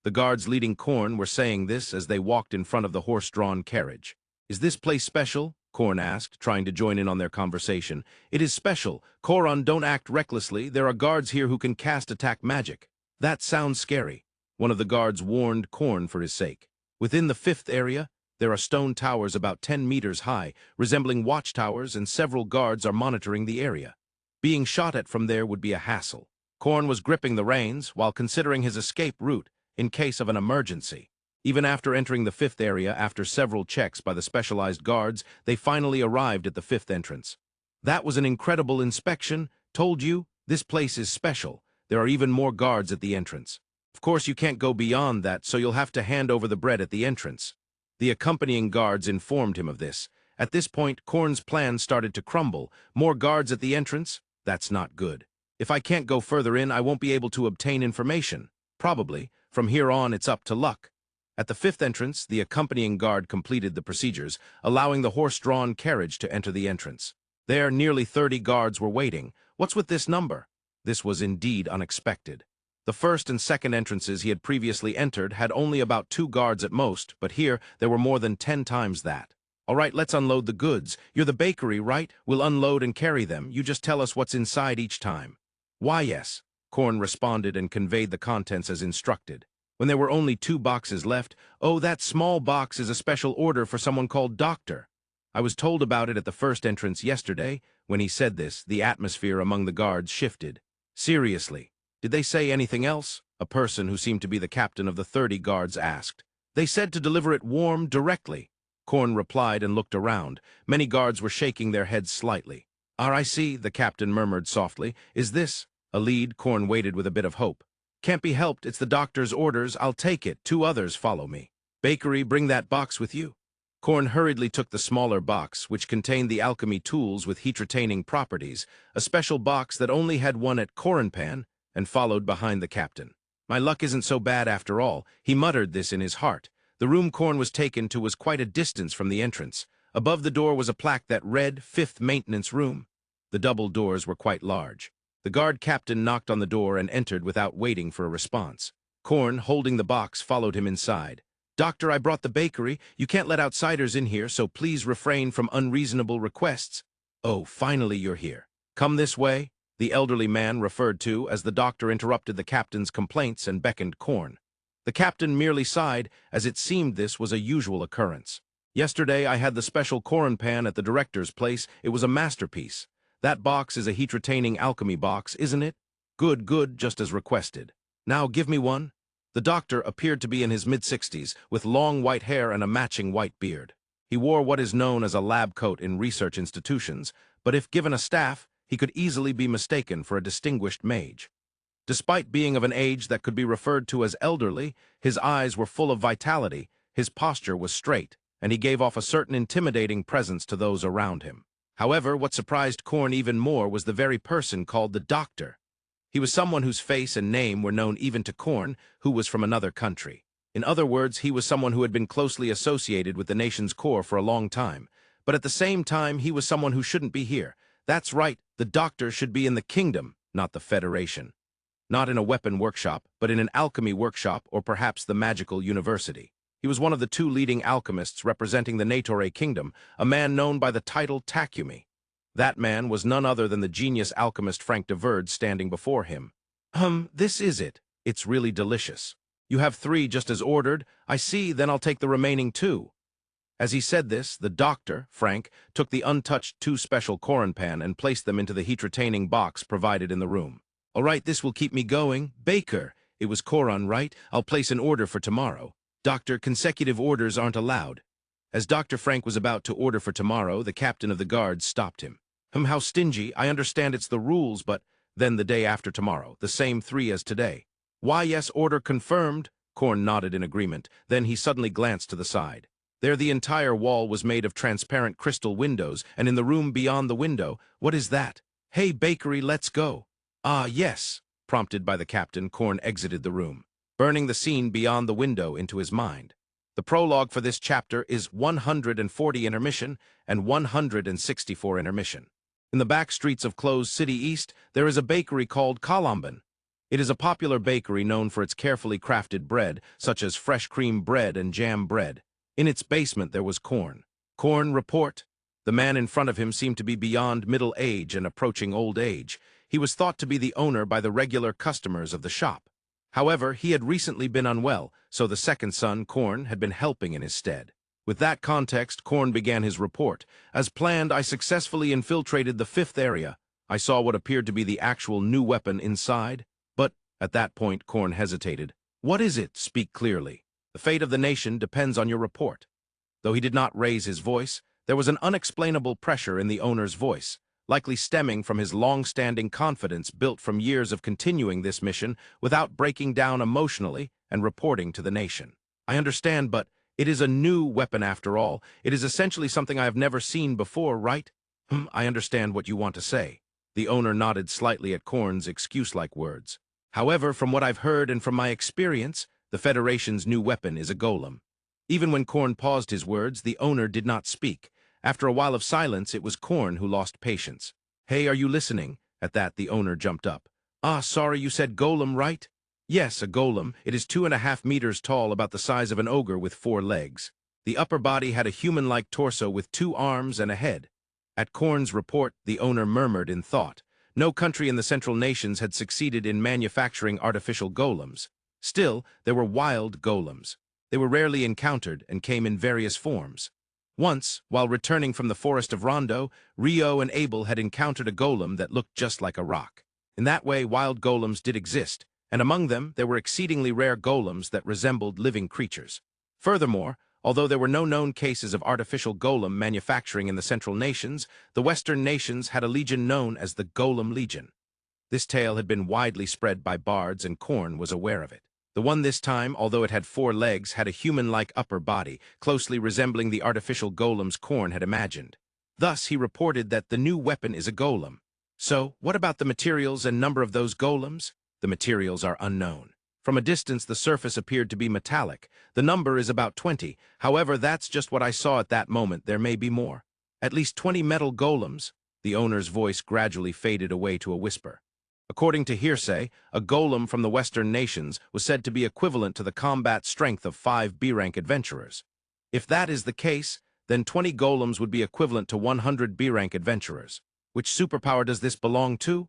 The guards leading Korn were saying this as they walked in front of the horse-drawn carriage. Is this place special? Korn asked, trying to join in on their conversation. It is special. Koran, don't act recklessly. There are guards here who can cast attack magic. That sounds scary. One of the guards warned Korn for his sake. Within the fifth area, there are stone towers about 10 meters high, resembling watchtowers, and several guards are monitoring the area. Being shot at from there would be a hassle. Korn was gripping the reins while considering his escape route in case of an emergency. Even after entering the fifth area after several checks by the specialized guards, they finally arrived at the fifth entrance. That was an incredible inspection. Told you, this place is special. There are even more guards at the entrance. Of course, you can't go beyond that, so you'll have to hand over the bread at the entrance. The accompanying guards informed him of this. At this point, Korn's plan started to crumble. More guards at the entrance? That's not good. If I can't go further in, I won't be able to obtain information. Probably. From here on, it's up to luck. At the fifth entrance, the accompanying guard completed the procedures, allowing the horse-drawn carriage to enter the entrance. There, nearly 30 guards were waiting. What's with this number? This was indeed unexpected. The first and second entrances he had previously entered had only about 2 guards at most, but here there were more than 10 times that. All right, let's unload the goods. You're the bakery, right? We'll unload and carry them. You just tell us what's inside each time. Why, yes. Korn responded and conveyed the contents as instructed. When there were only 2 boxes left, oh, that small box is a special order for someone called Doctor. I was told about it at the first entrance yesterday. When he said this, the atmosphere among the guards shifted. Seriously. Did they say anything else? A person who seemed to be the captain of the 30 guards asked. They said to deliver it warm, directly. Korn replied and looked around. Many guards were shaking their heads slightly. I see, the captain murmured softly. Is this a lead? Korn waited with a bit of hope. Can't be helped, it's the doctor's orders. I'll take it. 2 others follow me. Bakery, bring that box with you. Korn hurriedly took the smaller box, which contained the alchemy tools with heat-retaining properties, a special box that only had one at Koranpan, and followed behind the captain. My luck isn't so bad after all. He muttered this in his heart. The room Korn was taken to was quite a distance from the entrance. Above the door was a plaque that read, "Fifth Maintenance Room." The double doors were quite large. The guard captain knocked on the door and entered without waiting for a response. Korn, holding the box, followed him inside. "Doctor, I brought the bakery. You can't let outsiders in here, so please refrain from unreasonable requests." "Oh, finally you're here. Come this way," the elderly man referred to as the doctor interrupted the captain's complaints and beckoned Korn. The captain merely sighed, as it seemed this was a usual occurrence. "Yesterday I had the special Koran pan at the director's place. It was a masterpiece. That box is a heat-retaining alchemy box, isn't it? Good, just as requested. Now give me one." The doctor appeared to be in his mid-60s, with long white hair and a matching white beard. He wore what is known as a lab coat in research institutions, but if given a staff, he could easily be mistaken for a distinguished mage. Despite being of an age that could be referred to as elderly, his eyes were full of vitality, his posture was straight, and he gave off a certain intimidating presence to those around him. However, what surprised Korn even more was the very person called the Doctor. He was someone whose face and name were known even to Korn, who was from another country. In other words, he was someone who had been closely associated with the nation's core for a long time. But at the same time, he was someone who shouldn't be here. That's right, the Doctor should be in the kingdom, not the Federation. Not in a weapon workshop, but in an alchemy workshop or perhaps the magical university. He was one of the two leading alchemists representing the Natore kingdom, a man known by the title Takumi. That man was none other than the genius alchemist Frank de Verde standing before him. This is it. It's really delicious. You have 3 just as ordered. I see, then I'll take the remaining 2. As he said this, the doctor, Frank, took the untouched 2 special Koran pan and placed them into the heat-retaining box provided in the room. "All right, this will keep me going. Baker, it was Koran, right? I'll place an order for tomorrow." "Doctor, consecutive orders aren't allowed." As Dr. Frank was about to order for tomorrow, the captain of the guards stopped him. How stingy. I understand it's the rules, but then the day after tomorrow, the same 3 as today." "Why, yes, order confirmed." Korn nodded in agreement. Then he suddenly glanced to the side. There the entire wall was made of transparent crystal windows, and in the room beyond the window, what is that? "Hey, bakery, let's go." "Ah, yes." Prompted by the captain, Korn exited the room, burning the scene beyond the window into his mind. The prologue for this chapter is 140 Intermission and 164 Intermission. In the back streets of closed City East, there is a bakery called Kalamban. It is a popular bakery known for its carefully crafted bread, such as fresh cream bread and jam bread. In its basement there was Korn. "Korn, report." The man in front of him seemed to be beyond middle age and approaching old age. He was thought to be the owner by the regular customers of the shop. However, he had recently been unwell, so the second son, Korn, had been helping in his stead. With that context, Korn began his report. "As planned, I successfully infiltrated the 5th area. I saw what appeared to be the actual new weapon inside. But, at that point, Korn hesitated. "What is it? Speak clearly. The fate of the nation depends on your report." Though he did not raise his voice, there was an unexplainable pressure in the owner's voice, likely stemming from his long-standing confidence built from years of continuing this mission without breaking down emotionally and reporting to the nation. "I understand, but it is a new weapon after all. It is essentially something I have never seen before, right?" I understand what you want to say." The owner nodded slightly at Korn's excuse-like words. "However, from what I've heard and from my experience, the Federation's new weapon is a golem." Even when Korn paused his words, the owner did not speak. After a while of silence, it was Korn who lost patience. "Hey, are you listening?" At that, the owner jumped up. "Ah, sorry, you said golem, right?" "Yes, a golem. It is 2.5 meters tall, about the size of an ogre with 4 legs. The upper body had a human-like torso with 2 arms and a head." At Korn's report, the owner murmured in thought. No country in the Central Nations had succeeded in manufacturing artificial golems. Still, there were wild golems. They were rarely encountered and came in various forms. Once, while returning from the forest of Rondo, Rio and Abel had encountered a golem that looked just like a rock. In that way, wild golems did exist, and among them there were exceedingly rare golems that resembled living creatures. Furthermore, although there were no known cases of artificial golem manufacturing in the Central Nations, the Western nations had a legion known as the Golem Legion. This tale had been widely spread by bards, and Korn was aware of it. The one this time, although it had 4 legs, had a human-like upper body, closely resembling the artificial golems Korn had imagined. Thus, he reported that the new weapon is a golem. "So, what about the materials and number of those golems?" "The materials are unknown. From a distance, the surface appeared to be metallic. The number is about 20. However, that's just what I saw at that moment. There may be more. At least 20 metal golems. The owner's voice gradually faded away to a whisper. According to hearsay, a golem from the Western nations was said to be equivalent to the combat strength of 5 B-rank adventurers. If that is the case, then 20 golems would be equivalent to 100 B-rank adventurers. Which superpower does this belong to?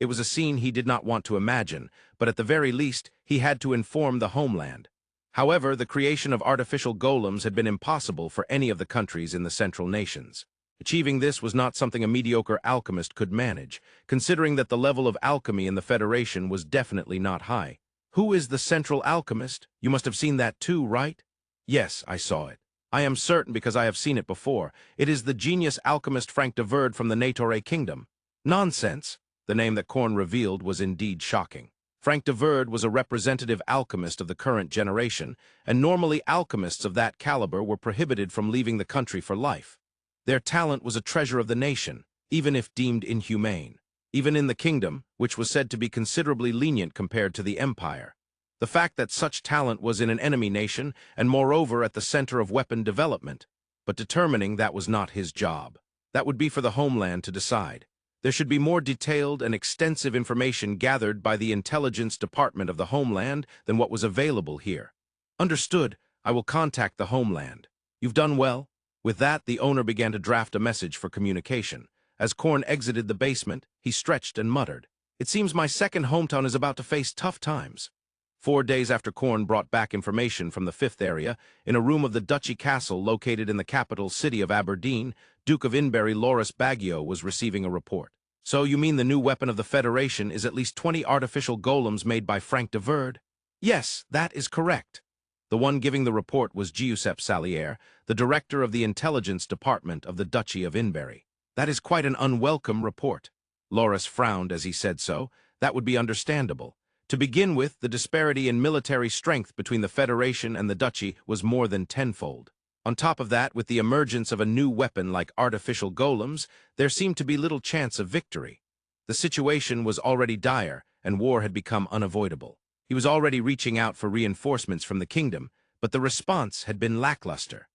It was a scene he did not want to imagine, but at the very least, he had to inform the homeland. However, the creation of artificial golems had been impossible for any of the countries in the Central Nations. Achieving this was not something a mediocre alchemist could manage, considering that the level of alchemy in the Federation was definitely not high. Who is the Central Alchemist? You must have seen that too, right? Yes, I saw it. I am certain because I have seen it before. It is the genius alchemist Frank de Verde from the Natore Kingdom. Nonsense! The name that Korn revealed was indeed shocking. Frank de Verde was a representative alchemist of the current generation, and normally alchemists of that caliber were prohibited from leaving the country for life. Their talent was a treasure of the nation, even if deemed inhumane. Even in the kingdom, which was said to be considerably lenient compared to the empire. The fact that such talent was in an enemy nation, and moreover at the center of weapon development. But determining that was not his job. That would be for the homeland to decide. There should be more detailed and extensive information gathered by the intelligence department of the homeland than what was available here. Understood. I will contact the homeland. You've done well. With that, the owner began to draft a message for communication. As Korn exited the basement, he stretched and muttered, "It seems my second hometown is about to face tough times." 4 days after Korn brought back information from the 5th area, in a room of the Duchy Castle located in the capital city of Aberdeen, Duke of Inberry Loris Baggio was receiving a report. "So you mean the new weapon of the Federation is at least 20 artificial golems made by Frank de Verde?" "Yes, that is correct." The one giving the report was Giuseppe Salier, the director of the intelligence department of the Duchy of Inberry. "That is quite an unwelcome report." Loris frowned as he said so. That would be understandable. To begin with, the disparity in military strength between the Federation and the Duchy was more than tenfold. On top of that, with the emergence of a new weapon like artificial golems, there seemed to be little chance of victory. The situation was already dire, and war had become unavoidable. He was already reaching out for reinforcements from the kingdom, but the response had been lackluster.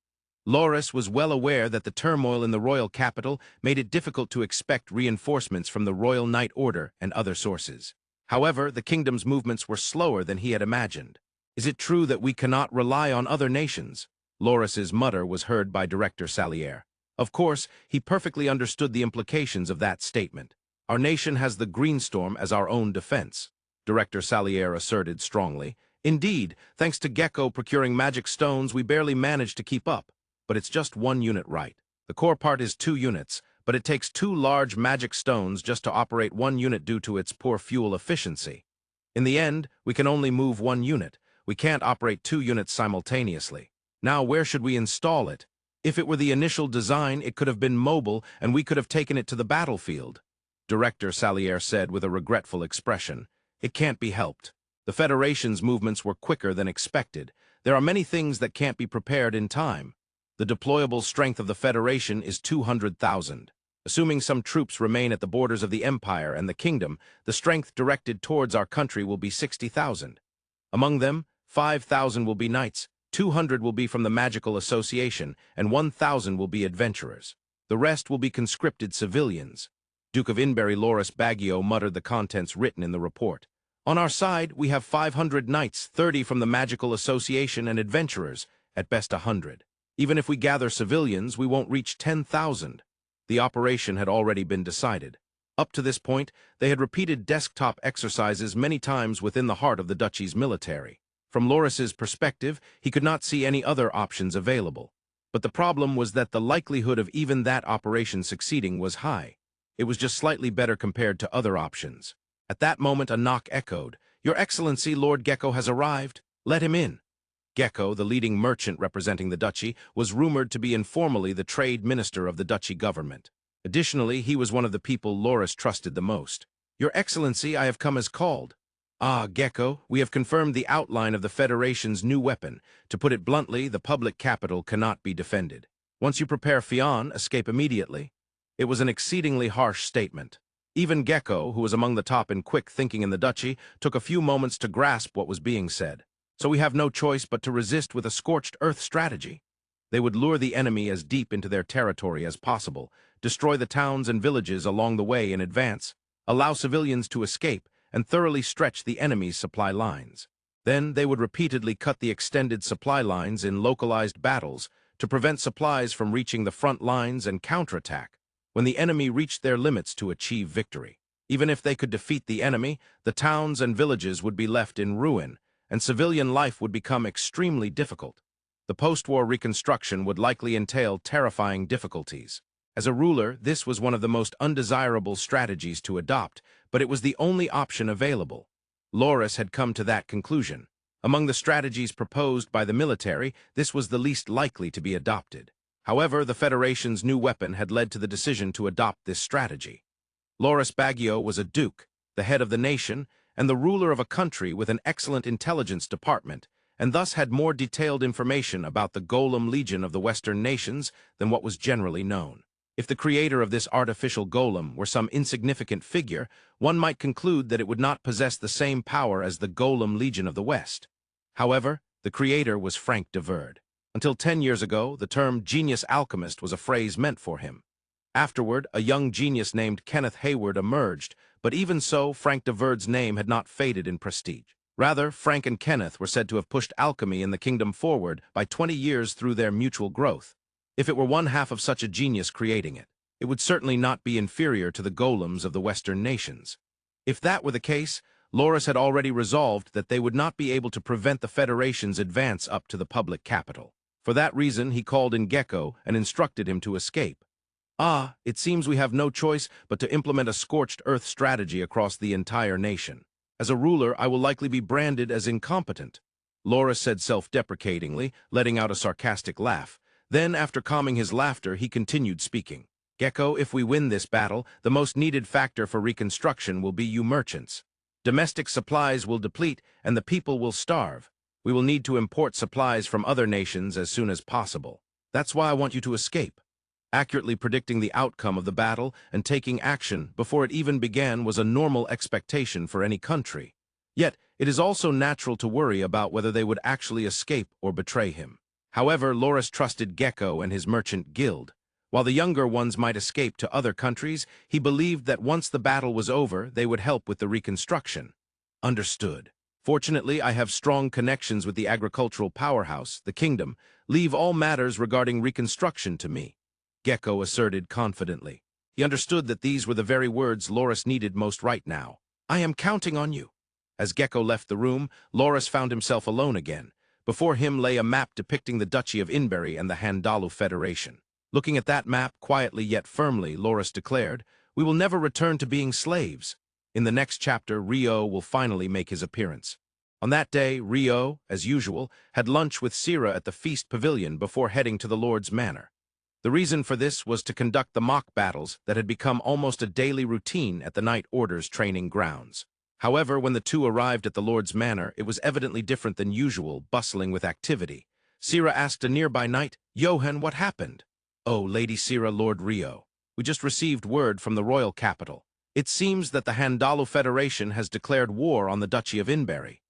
Loris was well aware that the turmoil in the royal capital made it difficult to expect reinforcements from the Royal Knight Order and other sources. However, the kingdom's movements were slower than he had imagined. "Is it true that we cannot rely on other nations?" Loris's mutter was heard by Director Salier. Of course, he perfectly understood the implications of that statement. "Our nation has the Greenstorm as our own defense," Director Salier asserted strongly. "Indeed, thanks to Gecko procuring magic stones, we barely managed to keep up. But it's just 1 unit, right? The core part is 2 units, but it takes 2 large magic stones just to operate 1 unit due to its poor fuel efficiency. In the end, we can only move 1 unit. We can't operate 2 units simultaneously. Now, where should we install it? If it were the initial design, it could have been mobile, and we could have taken it to the battlefield," Director Salier said with a regretful expression. "It can't be helped. The Federation's movements were quicker than expected. There are many things that can't be prepared in time. The deployable strength of the Federation is 200,000. Assuming some troops remain at the borders of the Empire and the Kingdom, the strength directed towards our country will be 60,000. Among them, 5,000 will be knights, 200 will be from the Magical Association, and 1,000 will be adventurers. The rest will be conscripted civilians." Duke of Inberry Loris Baggio muttered the contents written in the report. "On our side, we have 500 knights, 30 from the Magical Association and adventurers, at best 100. Even if we gather civilians, we won't reach 10,000. The operation had already been decided. Up to this point, they had repeated desktop exercises many times within the heart of the Duchy's military. From Loris's perspective, he could not see any other options available. But the problem was that the likelihood of even that operation succeeding was high. It was just slightly better compared to other options. At that moment, a knock echoed. "Your Excellency, Lord Gecko has arrived. Let him in." Gecko, the leading merchant representing the Duchy, was rumored to be informally the trade minister of the Duchy government. Additionally, he was one of the people Loris trusted the most. "Your Excellency, I have come as called." "Ah, Gecko, we have confirmed the outline of the Federation's new weapon. To put it bluntly, the public capital cannot be defended. Once you prepare Fion, escape immediately." It was an exceedingly harsh statement. Even Gecko, who was among the top in quick thinking in the duchy, took a few moments to grasp what was being said. So we have no choice but to resist with a scorched earth strategy. They would lure the enemy as deep into their territory as possible, destroy the towns and villages along the way in advance, allow civilians to escape, and thoroughly stretch the enemy's supply lines. Then they would repeatedly cut the extended supply lines in localized battles to prevent supplies from reaching the front lines and counterattack when the enemy reached their limits to achieve victory. Even if they could defeat the enemy, the towns and villages would be left in ruin, and civilian life would become extremely difficult. The post-war reconstruction would likely entail terrifying difficulties. As a ruler, this was one of the most undesirable strategies to adopt, but it was the only option available. Loris had come to that conclusion. Among the strategies proposed by the military, this was the least likely to be adopted. However, the Federation's new weapon had led to the decision to adopt this strategy. Loris Baggio was a duke, the head of the nation, and the ruler of a country with an excellent intelligence department, and thus had more detailed information about the Golem Legion of the Western nations than what was generally known. If the creator of this artificial golem were some insignificant figure, one might conclude that it would not possess the same power as the Golem Legion of the West. However, the creator was Frank de Verde. Until 10 years ago, the term genius alchemist was a phrase meant for him. Afterward, a young genius named Kenneth Hayward emerged, but even so, Frank de Verde's name had not faded in prestige. Rather, Frank and Kenneth were said to have pushed alchemy in the kingdom forward by 20 years through their mutual growth. If it were one half of such a genius creating it, it would certainly not be inferior to the golems of the Western nations. If that were the case, Loris had already resolved that they would not be able to prevent the Federation's advance up to the public capital. For that reason, he called in Gecko and instructed him to escape. It seems we have no choice but to implement a scorched earth strategy across the entire nation. As a ruler, I will likely be branded as incompetent, Loris said self-deprecatingly, letting out a sarcastic laugh. Then, after calming his laughter, he continued speaking. Gecko, if we win this battle, the most needed factor for reconstruction will be you merchants. Domestic supplies will deplete, and the people will starve. We will need to import supplies from other nations as soon as possible. That's why I want you to escape. Accurately predicting the outcome of the battle and taking action before it even began was a normal expectation for any country. Yet, it is also natural to worry about whether they would actually escape or betray him. However, Loris trusted Gecko and his merchant guild. While the younger ones might escape to other countries, he believed that once the battle was over, they would help with the reconstruction. Understood. Fortunately, I have strong connections with the agricultural powerhouse, the kingdom. Leave all matters regarding reconstruction to me, Gecko asserted confidently. He understood that these were the very words Loris needed most right now. I am counting on you. As Gecko left the room, Loris found himself alone again. Before him lay a map depicting the Duchy of Inberry and the Handalu Federation. Looking at that map quietly yet firmly, Loris declared, "We will never return to being slaves." In the next chapter, Rio will finally make his appearance. On that day, Rio, as usual, had lunch with Sira at the feast pavilion before heading to the Lord's Manor. The reason for this was to conduct the mock battles that had become almost a daily routine at the Night Order's training grounds. However, when the two arrived at the Lord's Manor, it was evidently different than usual, bustling with activity. Sira asked a nearby knight, "Johan, what happened?" "Oh, Lady Sira, Lord Rio. We just received word from the royal capital. It seems that the Handalu Federation has declared war on the Duchy of Inberry."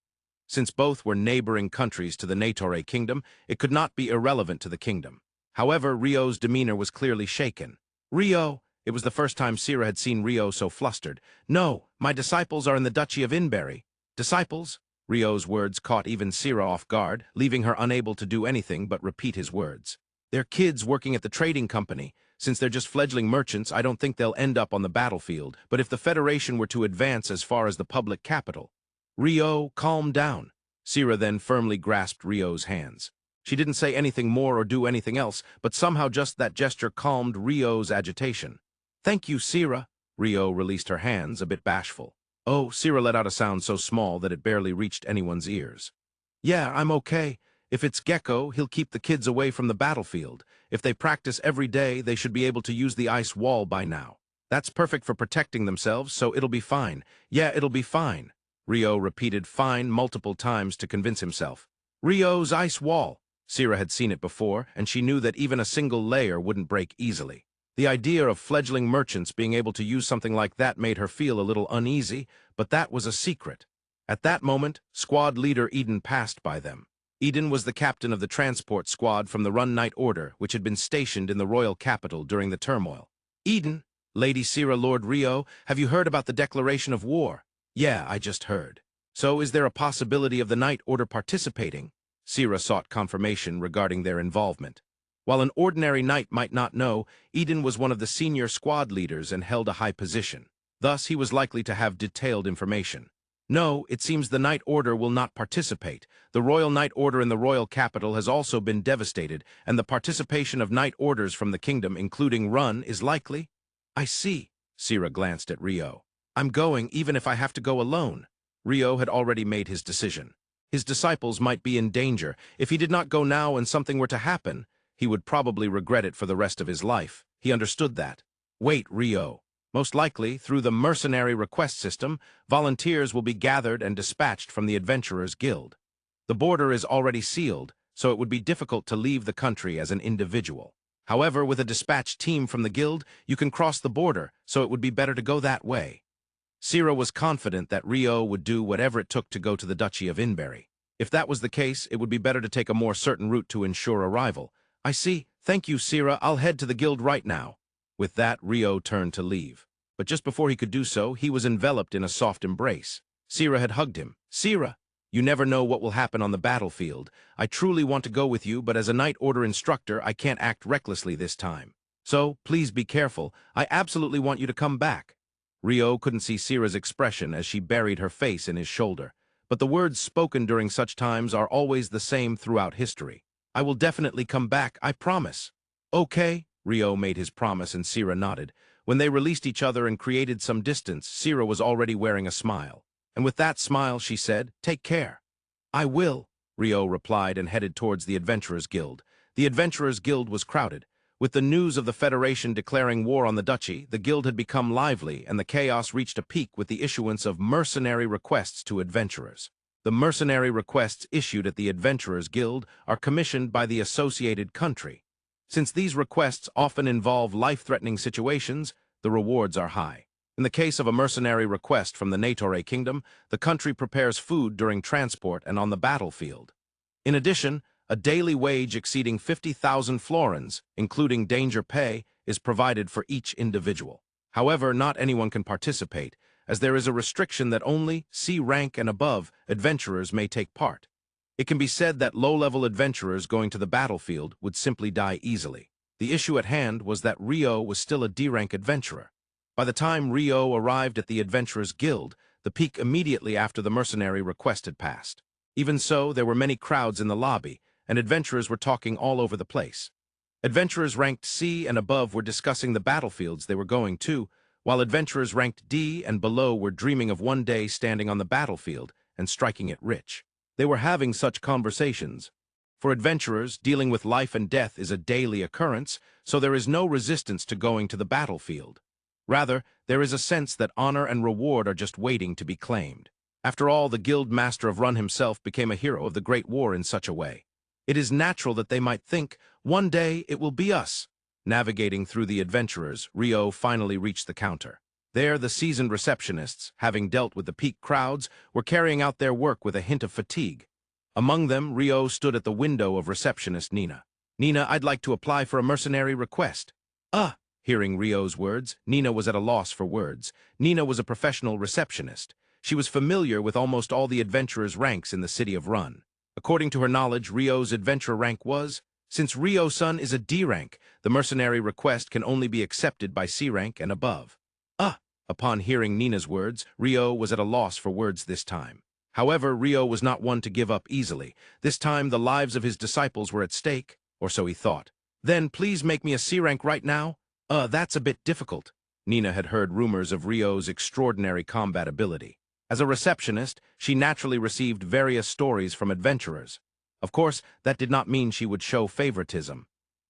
Since both were neighboring countries to the Natore kingdom, it could not be irrelevant to the kingdom. However, Rio's demeanor was clearly shaken. "Rio," it was the first time Sira had seen Rio so flustered. "No, my disciples are in the Duchy of Inberry." "Disciples?" Rio's words caught even Sira off guard, leaving her unable to do anything but repeat his words. "They're kids working at the trading company. Since they're just fledgling merchants, I don't think they'll end up on the battlefield. But if the Federation were to advance as far as the public capital—" "Rio, calm down." Sira then firmly grasped Rio's hands. She didn't say anything more or do anything else, but somehow just that gesture calmed Rio's agitation. "Thank you, Sira." Rio released her hands, a bit bashful. "Oh," Sira let out a sound so small that it barely reached anyone's ears. "Yeah, I'm okay. If it's Gecko, he'll keep the kids away from the battlefield. If they practice every day, they should be able to use the ice wall by now. That's perfect for protecting themselves, so it'll be fine. Yeah, it'll be fine." Rio repeated "fine" multiple times to convince himself. Rio's ice wall. Sira had seen it before, and she knew that even a single layer wouldn't break easily. The idea of fledgling merchants being able to use something like that made her feel a little uneasy, but that was a secret. At that moment, squad leader Eden passed by them. Eden was the captain of the transport squad from the Run Night Order, which had been stationed in the royal capital during the turmoil. Eden, Lady Sira, Lord Rio, have you heard about the declaration of war? Yeah, I just heard. So is there a possibility of the Night Order participating? Sira sought confirmation regarding their involvement. While an ordinary knight might not know, Eden was one of the senior squad leaders and held a high position. Thus, he was likely to have detailed information. No, it seems the Night Order will not participate. The Royal Night Order in the royal capital has also been devastated, and the participation of Night Orders from the kingdom, including Run, is likely. I see. Sira glanced at Rio. I'm going, even if I have to go alone. Rio had already made his decision. His disciples might be in danger. If he did not go now and something were to happen, he would probably regret it for the rest of his life. He understood that. Wait, Rio. Most likely, through the mercenary request system, volunteers will be gathered and dispatched from the Adventurers Guild. The border is already sealed, so it would be difficult to leave the country as an individual. However, with a dispatched team from the guild, you can cross the border, so it would be better to go that way. Sira was confident that Rio would do whatever it took to go to the Duchy of Inberry. If that was the case, it would be better to take a more certain route to ensure arrival. I see. Thank you, Sira. I'll head to the guild right now. With that, Rio turned to leave. But just before he could do so, he was enveloped in a soft embrace. Sira had hugged him. Sira, you never know what will happen on the battlefield. I truly want to go with you, but as a Night Order instructor, I can't act recklessly this time. So, please be careful. I absolutely want you to come back. Rio couldn't see Sira's expression as she buried her face in his shoulder. But the words spoken during such times are always the same throughout history. I will definitely come back, I promise. Okay, Rio made his promise and Sira nodded. When they released each other and created some distance, Sira was already wearing a smile. And with that smile, she said, "Take care." I will, Rio replied and headed towards the Adventurers Guild. The Adventurers Guild was crowded. With the news of the Federation declaring war on the Duchy, the guild had become lively and the chaos reached a peak with the issuance of mercenary requests to adventurers. The mercenary requests issued at the Adventurers Guild are commissioned by the associated country. Since these requests often involve life-threatening situations, the rewards are high. In the case of a mercenary request from the Natore Kingdom, the country prepares food during transport and on the battlefield. In addition, a daily wage exceeding 50,000 florins, including danger pay, is provided for each individual. However, not anyone can participate, as there is a restriction that only C rank and above adventurers may take part. It can be said that low-level adventurers going to the battlefield would simply die easily. The issue at hand was that Rio was still a D-rank adventurer. By the time Rio arrived at the Adventurers Guild, the peak immediately after the mercenary request had passed. Even so, there were many crowds in the lobby, and adventurers were talking all over the place. Adventurers ranked C and above were discussing the battlefields they were going to, while adventurers ranked D and below were dreaming of one day standing on the battlefield and striking it rich. They were having such conversations. For adventurers, dealing with life and death is a daily occurrence, so there is no resistance to going to the battlefield. Rather, there is a sense that honor and reward are just waiting to be claimed. After all, the guild master of Run himself became a hero of the Great War in such a way. It is natural that they might think, one day it will be us. Navigating through the adventurers, Rio finally reached the counter. There, the seasoned receptionists, having dealt with the peak crowds, were carrying out their work with a hint of fatigue. Among them, Rio stood at the window of receptionist Nina. "Nina, I'd like to apply for a mercenary request." Hearing Rio's words, Nina was at a loss for words. Nina was a professional receptionist. She was familiar with almost all the adventurers' ranks in the city of Run. According to her knowledge, Rio's adventurer rank was, since Rio-san is a D rank, the mercenary request can only be accepted by C rank and above. Upon hearing Nina's words, Rio was at a loss for words this time. However, Rio was not one to give up easily. This time, the lives of his disciples were at stake, or so he thought. "Then please make me a C rank right now." That's a bit difficult." Nina had heard rumors of Rio's extraordinary combat ability. As a receptionist, she naturally received various stories from adventurers. Of course, that did not mean she would show favoritism.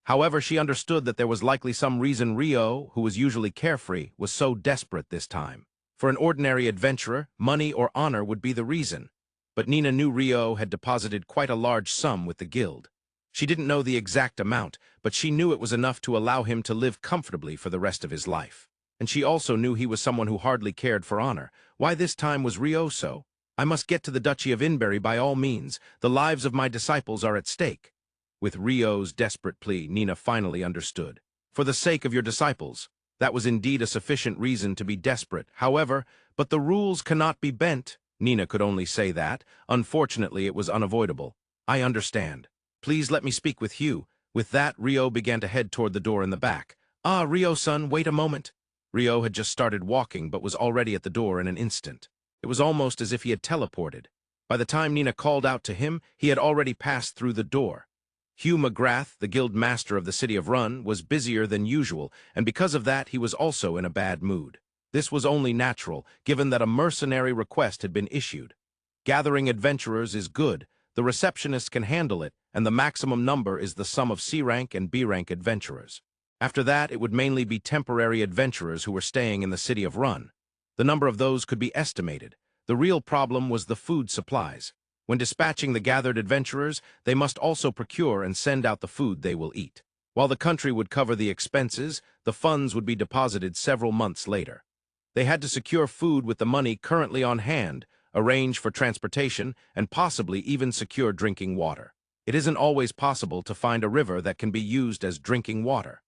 However, she understood that there was likely some reason Rio, who was usually carefree, was so desperate this time. For an ordinary adventurer, money or honor would be the reason. But Nina knew Rio had deposited quite a large sum with the guild. She didn't know the exact amount, but she knew it was enough to allow him to live comfortably for the rest of his life. And she also knew he was someone who hardly cared for honor. Why this time was Rio so? I must get to the Duchy of Inberry by all means. The lives of my disciples are at stake. With Rio's desperate plea, Nina finally understood. For the sake of your disciples. That was indeed a sufficient reason to be desperate. However, but the rules cannot be bent. Nina could only say that. Unfortunately, it was unavoidable. I understand. Please let me speak with Hugh. With that, Rio began to head toward the door in the back. Ah, Rio-san, wait a moment. Rio had just started walking, but was already at the door in an instant. It was almost as if he had teleported. By the time Nina called out to him, he had already passed through the door. Hugh McGrath, the guild master of the city of Run, was busier than usual, and because of that he was also in a bad mood. This was only natural, given that a mercenary request had been issued. Gathering adventurers is good, the receptionist can handle it, and the maximum number is the sum of C-rank and B-rank adventurers. After that, it would mainly be temporary adventurers who were staying in the city of Run. The number of those could be estimated. The real problem was the food supplies. When dispatching the gathered adventurers, they must also procure and send out the food they will eat. While the country would cover the expenses, the funds would be deposited several months later. They had to secure food with the money currently on hand, arrange for transportation, and possibly even secure drinking water. It isn't always possible to find a river that can be used as drinking water.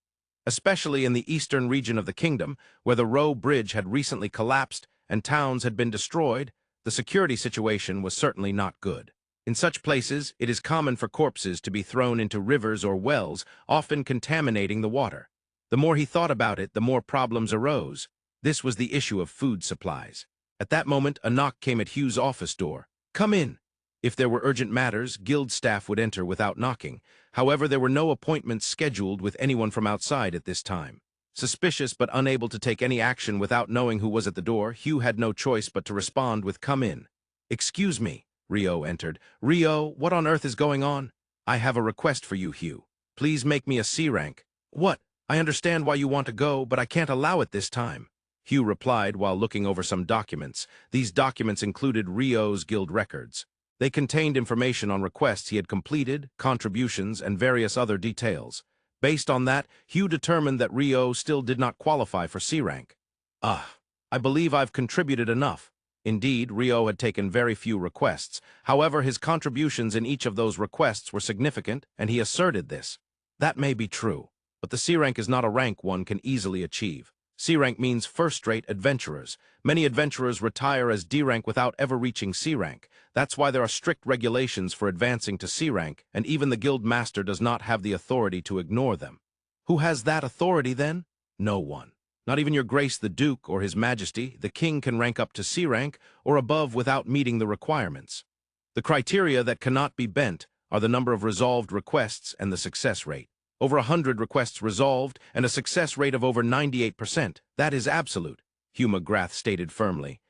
Especially in the eastern region of the kingdom, where the Row Bridge had recently collapsed and towns had been destroyed, the security situation was certainly not good. In such places, it is common for corpses to be thrown into rivers or wells, often contaminating the water. The more he thought about it, the more problems arose. This was the issue of food supplies. At that moment, a knock came at Hugh's office door. "Come in." If there were urgent matters, guild staff would enter without knocking. However, there were no appointments scheduled with anyone from outside at this time. Suspicious but unable to take any action without knowing who was at the door, Hugh had no choice but to respond with "Come in." "Excuse me." Rio entered. "Rio, what on earth is going on?" "I have a request for you, Hugh. Please make me a C-rank." "What? I understand why you want to go, but I can't allow it this time." Hugh replied while looking over some documents. These documents included Rio's guild records. They contained information on requests he had completed, contributions, and various other details. Based on that, Hugh determined that Rio still did not qualify for C-rank. I believe I've contributed enough." Indeed, Rio had taken very few requests. However, his contributions in each of those requests were significant, and he asserted this. "That may be true, but the C-rank is not a rank one can easily achieve. C-rank means first-rate adventurers. Many adventurers retire as D-rank without ever reaching C-rank. That's why there are strict regulations for advancing to C-rank, and even the guild master does not have the authority to ignore them." "Who has that authority, then?" "No one. Not even your Grace the Duke or His Majesty, the King, can rank up to C-rank or above without meeting the requirements. The criteria that cannot be bent are the number of resolved requests and the success rate. Over 100 requests resolved and a success rate of over 98%. That is absolute," Hugh McGrath stated firmly.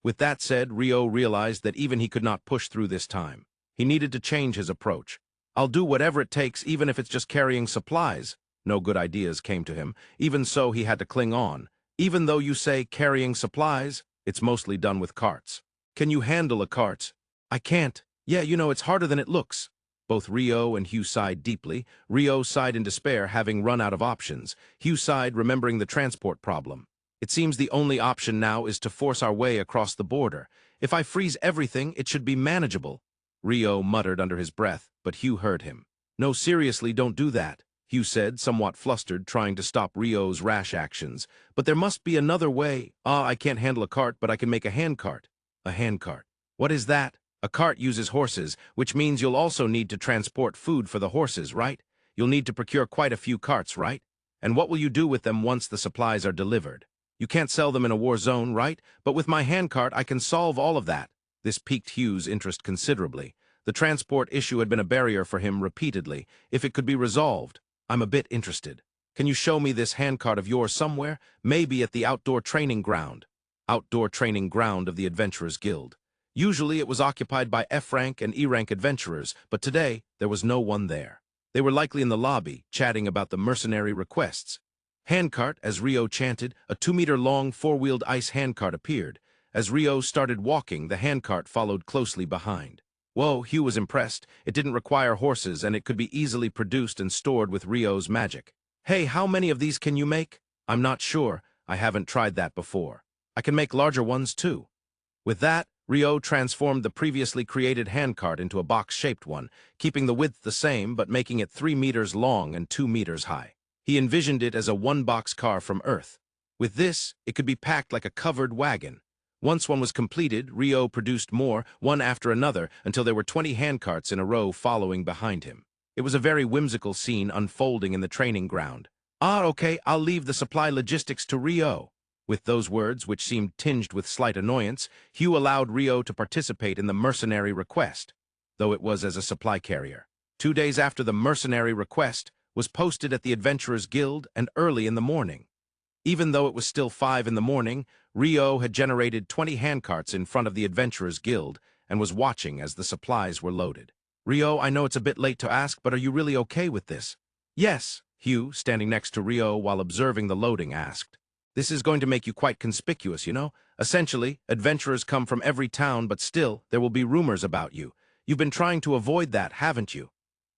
With that said, Rio realized that even he could not push through this time. He needed to change his approach. "I'll do whatever it takes, even if it's just carrying supplies." No good ideas came to him. Even so, he had to cling on. "Even though you say carrying supplies, it's mostly done with carts." "Can you handle a cart?" "I can't. Yeah, it's harder than it looks." Both Rio and Hugh sighed deeply. Rio sighed in despair, having run out of options. Hugh sighed, remembering the transport problem. "It seems the only option now is to force our way across the border. If I freeze everything, it should be manageable." Rio muttered under his breath, but Hugh heard him. "No, seriously, don't do that," Hugh said, somewhat flustered, trying to stop Rio's rash actions. "But there must be another way." "I can't handle a cart, but I can make a handcart." "A handcart? What is that?" "A cart uses horses, which means you'll also need to transport food for the horses, right? You'll need to procure quite a few carts, right? And what will you do with them once the supplies are delivered? You can't sell them in a war zone, right? But with my handcart, I can solve all of that." This piqued Hugh's interest considerably. The transport issue had been a barrier for him repeatedly. If it could be resolved, "I'm a bit interested. Can you show me this handcart of yours somewhere? Maybe at the outdoor training ground." Outdoor training ground of the Adventurers Guild. Usually it was occupied by F-rank and E-rank adventurers, but today there was no one there. They were likely in the lobby, chatting about the mercenary requests. "Handcart," as Rio chanted, a 2-meter-long 4-wheeled ice handcart appeared. As Rio started walking, the handcart followed closely behind. Whoa, Hugh was impressed. It didn't require horses, and it could be easily produced and stored with Rio's magic. Hey, how many of these can you make? I'm not sure. I haven't tried that before. I can make larger ones, too. With that, Rio transformed the previously created handcart into a box-shaped one, keeping the width the same but making it 3 meters long and 2 meters high. He envisioned it as a one-box car from Earth. With this, it could be packed like a covered wagon. Once one was completed, Rio produced more, one after another, until there were 20 handcarts in a row following behind him. It was a very whimsical scene unfolding in the training ground. Okay, I'll leave the supply logistics to Rio. With those words, which seemed tinged with slight annoyance, Hugh allowed Rio to participate in the mercenary request, though it was as a supply carrier. 2 days after the mercenary request was posted at the Adventurers Guild and early in the morning. Even though it was still 5 in the morning, Rio had generated 20 handcarts in front of the Adventurers Guild and was watching as the supplies were loaded. Rio, I know it's a bit late to ask, but are you really okay with this? Yes, Hugh, standing next to Rio while observing the loading, asked. This is going to make you quite conspicuous, you know? Essentially, adventurers come from every town, but still, there will be rumors about you. You've been trying to avoid that, haven't you?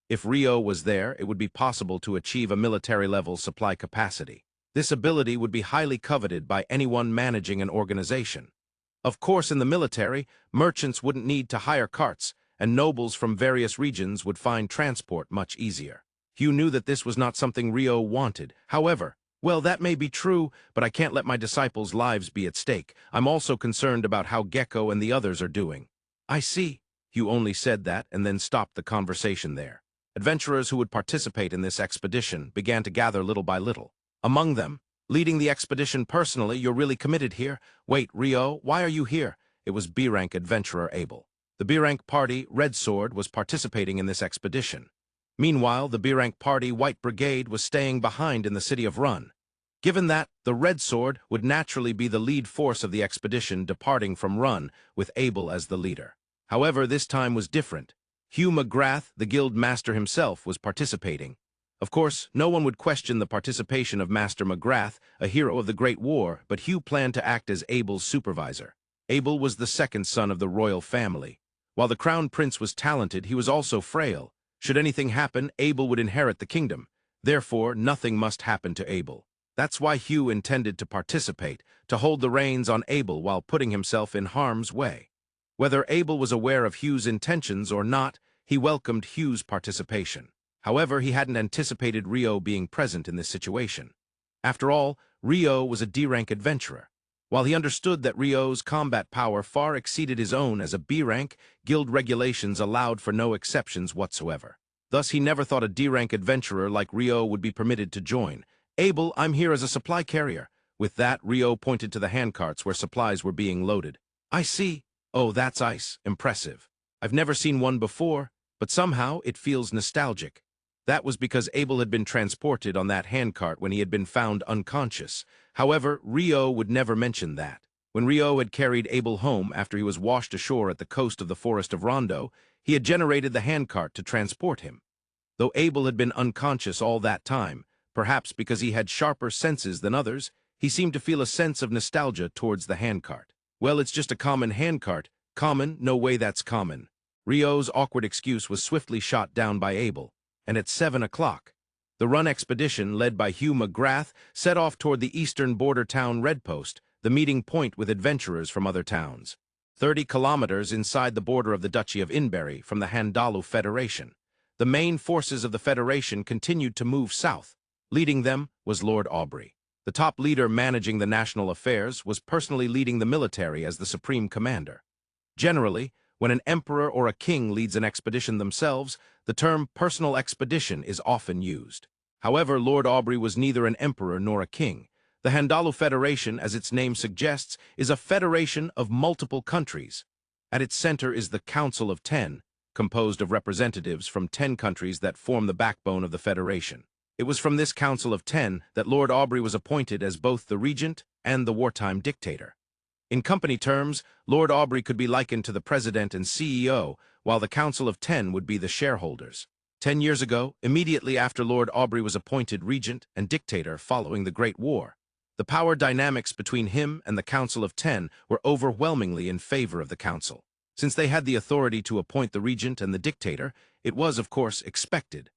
If Rio was there, it would be possible to achieve a military-level supply capacity. This ability would be highly coveted by anyone managing an organization. Of course, in the military, merchants wouldn't need to hire carts, and nobles from various regions would find transport much easier. Hugh knew that this was not something Rio wanted. However, well, that may be true, but I can't let my disciples' lives be at stake. I'm also concerned about how Gecko and the others are doing. I see. Hugh only said that and then stopped the conversation there. Adventurers who would participate in this expedition began to gather little by little. Among them, leading the expedition personally, you're really committed here. Wait, Rio, why are you here? It was B-rank adventurer Abel. The B-rank party, Red Sword, was participating in this expedition. Meanwhile, the B-rank party, White Brigade, was staying behind in the city of Run. Given that, the Red Sword would naturally be the lead force of the expedition departing from Run, with Abel as the leader. However, this time was different. Hugh McGrath, the guild master himself, was participating. Of course, no one would question the participation of Master McGrath, a hero of the Great War, but Hugh planned to act as Abel's supervisor. Abel was the second son of the royal family. While the crown prince was talented, he was also frail. Should anything happen, Abel would inherit the kingdom. Therefore, nothing must happen to Abel. That's why Hugh intended to participate, to hold the reins on Abel while putting himself in harm's way. Whether Abel was aware of Hugh's intentions or not, he welcomed Hugh's participation. However, he hadn't anticipated Rio being present in this situation. After all, Rio was a D-rank adventurer. While he understood that Rio's combat power far exceeded his own as a B-rank, guild regulations allowed for no exceptions whatsoever. Thus, he never thought a D-rank adventurer like Rio would be permitted to join. Abel, I'm here as a supply carrier. With that, Rio pointed to the handcarts where supplies were being loaded. I see. Oh, that's ice. Impressive. I've never seen one before, but somehow it feels nostalgic. That was because Abel had been transported on that handcart when he had been found unconscious. However, Rio would never mention that. When Rio had carried Abel home after he was washed ashore at the coast of the forest of Rondo, he had generated the handcart to transport him. Though Abel had been unconscious all that time, perhaps because he had sharper senses than others, he seemed to feel a sense of nostalgia towards the handcart. Well, it's just a common handcart. Common? No way that's common. Rio's awkward excuse was swiftly shot down by Abel, and at 7 o'clock, the Run expedition, led by Hugh McGrath, set off toward the eastern border town Redpost, the meeting point with adventurers from other towns. 30 kilometers inside the border of the Duchy of Inberry from the Handalu Federation. The main forces of the Federation continued to move south. Leading them was Lord Aubrey. The top leader managing the national affairs was personally leading the military as the supreme commander. Generally, when an emperor or a king leads an expedition themselves, the term personal expedition is often used. However, Lord Aubrey was neither an emperor nor a king. The Handalu Federation, as its name suggests, is a federation of multiple countries. At its center is the Council of 10, composed of representatives from 10 countries that form the backbone of the federation. It was from this Council of 10 that Lord Aubrey was appointed as both the regent and the wartime dictator. In company terms, Lord Aubrey could be likened to the president and CEO, while the Council of 10 would be the shareholders. 10 years ago, immediately after Lord Aubrey was appointed regent and dictator following the Great War, the power dynamics between him and the Council of 10 were overwhelmingly in favor of the Council. Since they had the authority to appoint the regent and the dictator, it was, of course, expected.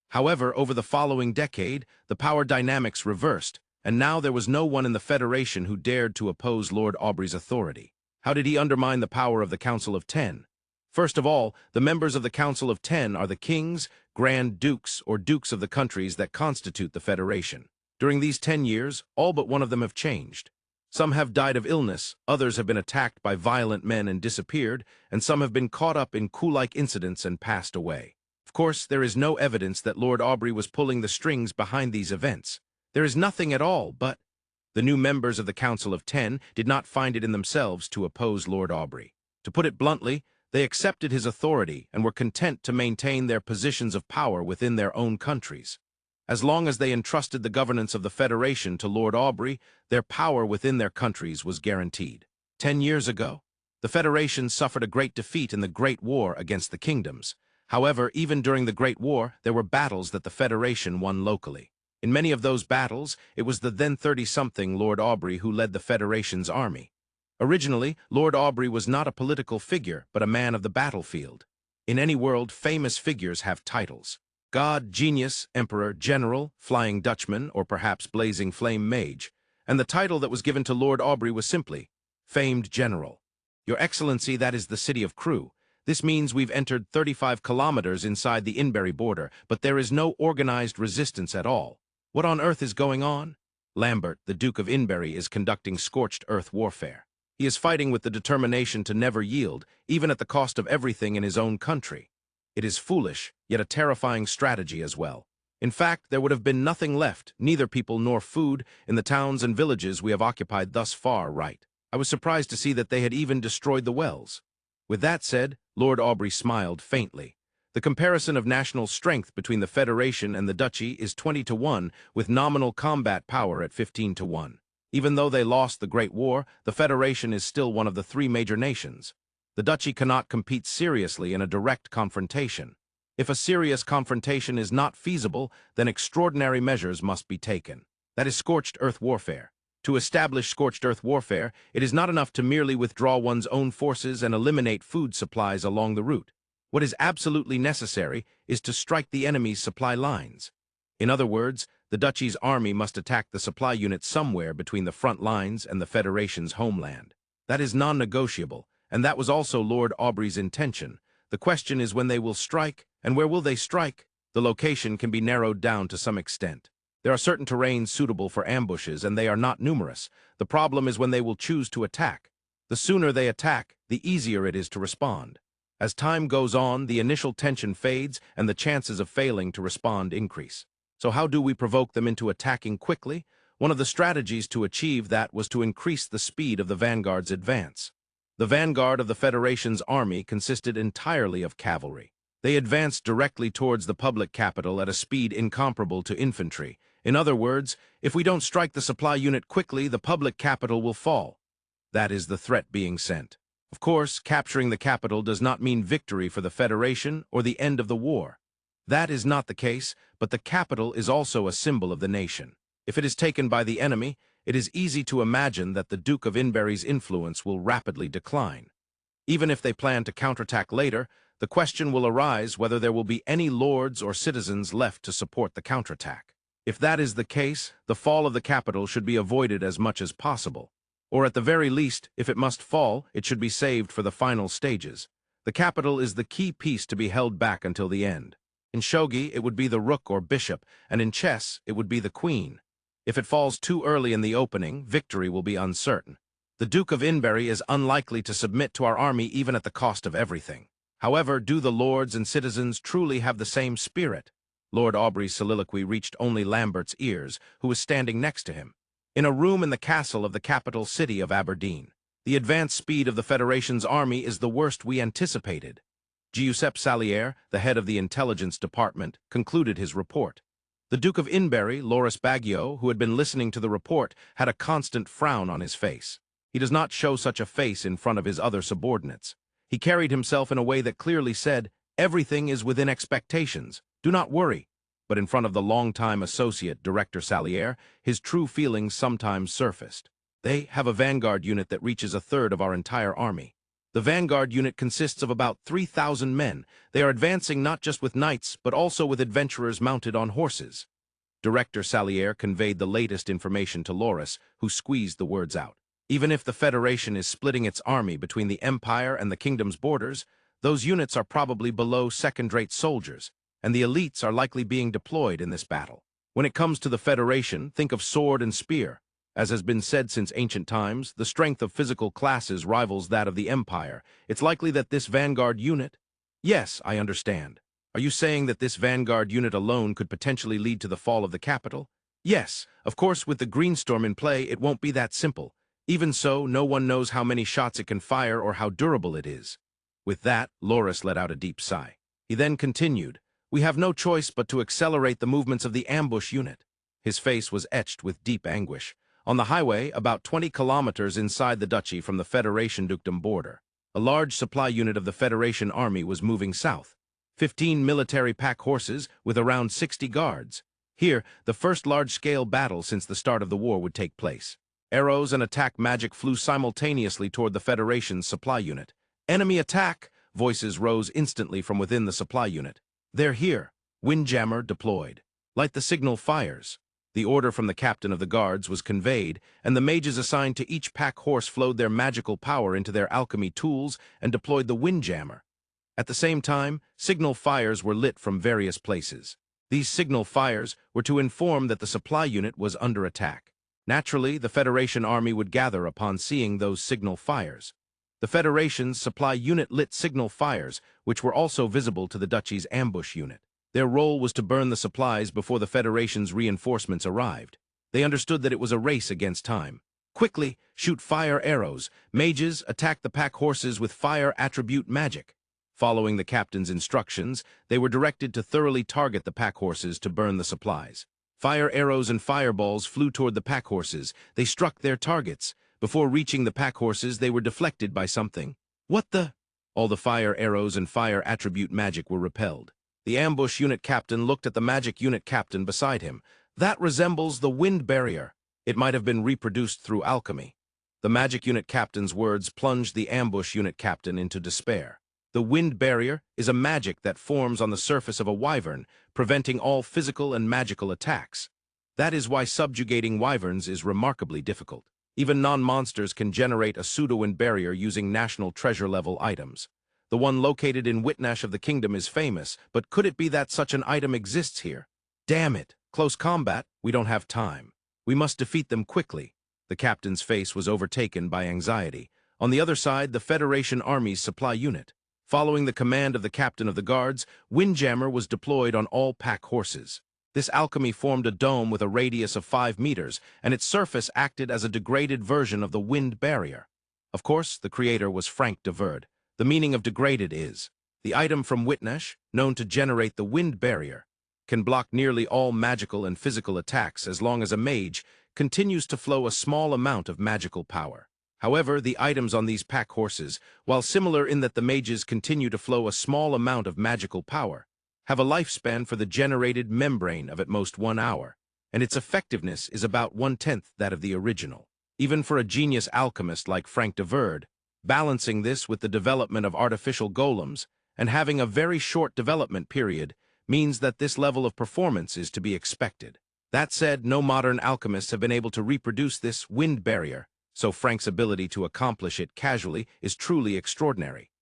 However, over the following decade, the power dynamics reversed, and now there was no one in the Federation who dared to oppose Lord Aubrey's authority. How did he undermine the power of the Council of Ten? First of all, the members of the Council of Ten are the kings, grand dukes, or dukes of the countries that constitute the Federation. During these 10 years, all but one of them have changed. Some have died of illness, others have been attacked by violent men and disappeared, and some have been caught up in coup-like incidents and passed away. Of course, there is no evidence that Lord Aubrey was pulling the strings behind these events. There is nothing at all, but the new members of the Council of Ten did not find it in themselves to oppose Lord Aubrey. To put it bluntly, they accepted his authority and were content to maintain their positions of power within their own countries. As long as they entrusted the governance of the Federation to Lord Aubrey, their power within their countries was guaranteed. 10 years ago, the Federation suffered a great defeat in the Great War against the kingdoms. However, even during the Great War, there were battles that the Federation won locally. In many of those battles, it was the then 30-something Lord Aubrey who led the Federation's army. Originally, Lord Aubrey was not a political figure, but a man of the battlefield. In any world, famous figures have titles: God, Genius, Emperor, General, Flying Dutchman, or perhaps Blazing Flame Mage. And the title that was given to Lord Aubrey was simply Famed General. Your Excellency, that is the city of Crewe. This means we've entered 35 kilometers inside the Inbury border, but there is no organized resistance at all. What on earth is going on? Lambert, the Duke of Inbury, is conducting scorched earth warfare. He is fighting with the determination to never yield, even at the cost of everything in his own country. It is foolish, yet a terrifying strategy as well. In fact, there would have been nothing left, neither people nor food, in the towns and villages we have occupied thus far, right? I was surprised to see that they had even destroyed the wells. With that said, Lord Aubrey smiled faintly. The comparison of national strength between the Federation and the Duchy is 20-1, with nominal combat power at 15-1. Even though they lost the Great War, the Federation is still one of the three major nations. The Duchy cannot compete seriously in a direct confrontation. If a serious confrontation is not feasible, then extraordinary measures must be taken. That is scorched earth warfare. To establish scorched earth warfare, it is not enough to merely withdraw one's own forces and eliminate food supplies along the route. What is absolutely necessary is to strike the enemy's supply lines. In other words, the Duchy's army must attack the supply unit somewhere between the front lines and the Federation's homeland. That is non-negotiable, and that was also Lord Aubrey's intention. The question is when they will strike, and where will they strike? The location can be narrowed down to some extent. There are certain terrains suitable for ambushes, and they are not numerous. The problem is when they will choose to attack. The sooner they attack, the easier it is to respond. As time goes on, the initial tension fades, and the chances of failing to respond increase. So how do we provoke them into attacking quickly? One of the strategies to achieve that was to increase the speed of the vanguard's advance. The vanguard of the Federation's army consisted entirely of cavalry. They advanced directly towards the public capital at a speed incomparable to infantry. In other words, if we don't strike the supply unit quickly, the public capital will fall. That is the threat being sent. Of course, capturing the capital does not mean victory for the Federation or the end of the war. That is not the case, but the capital is also a symbol of the nation. If it is taken by the enemy, it is easy to imagine that the Duke of Inbury's influence will rapidly decline. Even if they plan to counterattack later, the question will arise whether there will be any lords or citizens left to support the counterattack. If that is the case, the fall of the capital should be avoided as much as possible. Or at the very least, if it must fall, it should be saved for the final stages. The capital is the key piece to be held back until the end. In shogi, it would be the rook or bishop, and in chess, it would be the queen. If it falls too early in the opening, victory will be uncertain. The Duke of Inbury is unlikely to submit to our army even at the cost of everything. However, do the lords and citizens truly have the same spirit? Lord Aubrey's soliloquy reached only Lambert's ears, who was standing next to him. In a room in the castle of the capital city of Aberdeen. The advanced speed of the Federation's army is the worst we anticipated. Giuseppe Salier, the head of the intelligence department, concluded his report. The Duke of Inbury, Loris Baggio, who had been listening to the report, had a constant frown on his face. He does not show such a face in front of his other subordinates. He carried himself in a way that clearly said, "Everything is within expectations. Do not worry." But in front of the longtime associate, Director Salier, his true feelings sometimes surfaced. They have a vanguard unit that reaches a third of our entire army. The vanguard unit consists of about 3,000 men. They are advancing not just with knights, but also with adventurers mounted on horses. Director Salier conveyed the latest information to Loris, who squeezed the words out. Even if the Federation is splitting its army between the Empire and the Kingdom's borders, those units are probably below second-rate soldiers, and the elites are likely being deployed in this battle. When it comes to the Federation, think of sword and spear. As has been said since ancient times, the strength of physical classes rivals that of the Empire. It's likely that this vanguard unit— Yes, I understand. Are you saying that this vanguard unit alone could potentially lead to the fall of the capital? Yes, of course, with the Greenstorm in play, it won't be that simple. Even so, no one knows how many shots it can fire or how durable it is. With that, Loris let out a deep sigh. He then continued, "We have no choice but to accelerate the movements of the ambush unit." His face was etched with deep anguish. On the highway, about 20 kilometers inside the duchy from the Federation dukedom border, a large supply unit of the Federation army was moving south. 15 military pack horses with around 60 guards. Here, the first large-scale battle since the start of the war would take place. Arrows and attack magic flew simultaneously toward the Federation's supply unit. "Enemy attack!" Voices rose instantly from within the supply unit. "They're here." Windjammer deployed. "Light the signal fires." The order from the captain of the guards was conveyed, and the mages assigned to each pack horse flowed their magical power into their alchemy tools and deployed the Windjammer. At the same time, signal fires were lit from various places. These signal fires were to inform that the supply unit was under attack. Naturally, the Federation army would gather upon seeing those signal fires. The Federation's supply unit lit signal fires, which were also visible to the duchy's ambush unit. Their role was to burn the supplies before the Federation's reinforcements arrived. They understood that it was a race against time. Quickly, shoot fire arrows. Mages attacked the pack horses with fire attribute magic. Following the captain's instructions, they were directed to thoroughly target the pack horses to burn the supplies. Fire arrows and fireballs flew toward the pack horses. They struck their targets. Before reaching the pack horses, they were deflected by something. What the? All the fire arrows and fire attribute magic were repelled. The ambush unit captain looked at the magic unit captain beside him. "That resembles the wind barrier. It might have been reproduced through alchemy." The magic unit captain's words plunged the ambush unit captain into despair. The wind barrier is a magic that forms on the surface of a wyvern, preventing all physical and magical attacks. That is why subjugating wyverns is remarkably difficult. Even non-monsters can generate a pseudo-wind barrier using national treasure-level items. The one located in Whitnash of the Kingdom is famous, but could it be that such an item exists here? Damn it! Close combat? We don't have time. We must defeat them quickly. The captain's face was overtaken by anxiety. On the other side, the Federation Army's supply unit. Following the command of the captain of the guards, Windjammer was deployed on all pack horses. This alchemy formed a dome with a radius of 5 meters, and its surface acted as a degraded version of the wind barrier. Of course, the creator was Frank de Verde. The meaning of degraded is, the item from Whitnash, known to generate the wind barrier, can block nearly all magical and physical attacks as long as a mage continues to flow a small amount of magical power. However, the items on these pack horses, while similar in that the mages continue to flow a small amount of magical power, have a lifespan for the generated membrane of at most 1 hour, and its effectiveness is about 1/10 that of the original. Even for a genius alchemist like Frank de Verde, balancing this with the development of artificial golems and having a very short development period means that this level of performance is to be expected. That said, no modern alchemists have been able to reproduce this wind barrier, so Frank's ability to accomplish it casually is truly extraordinary.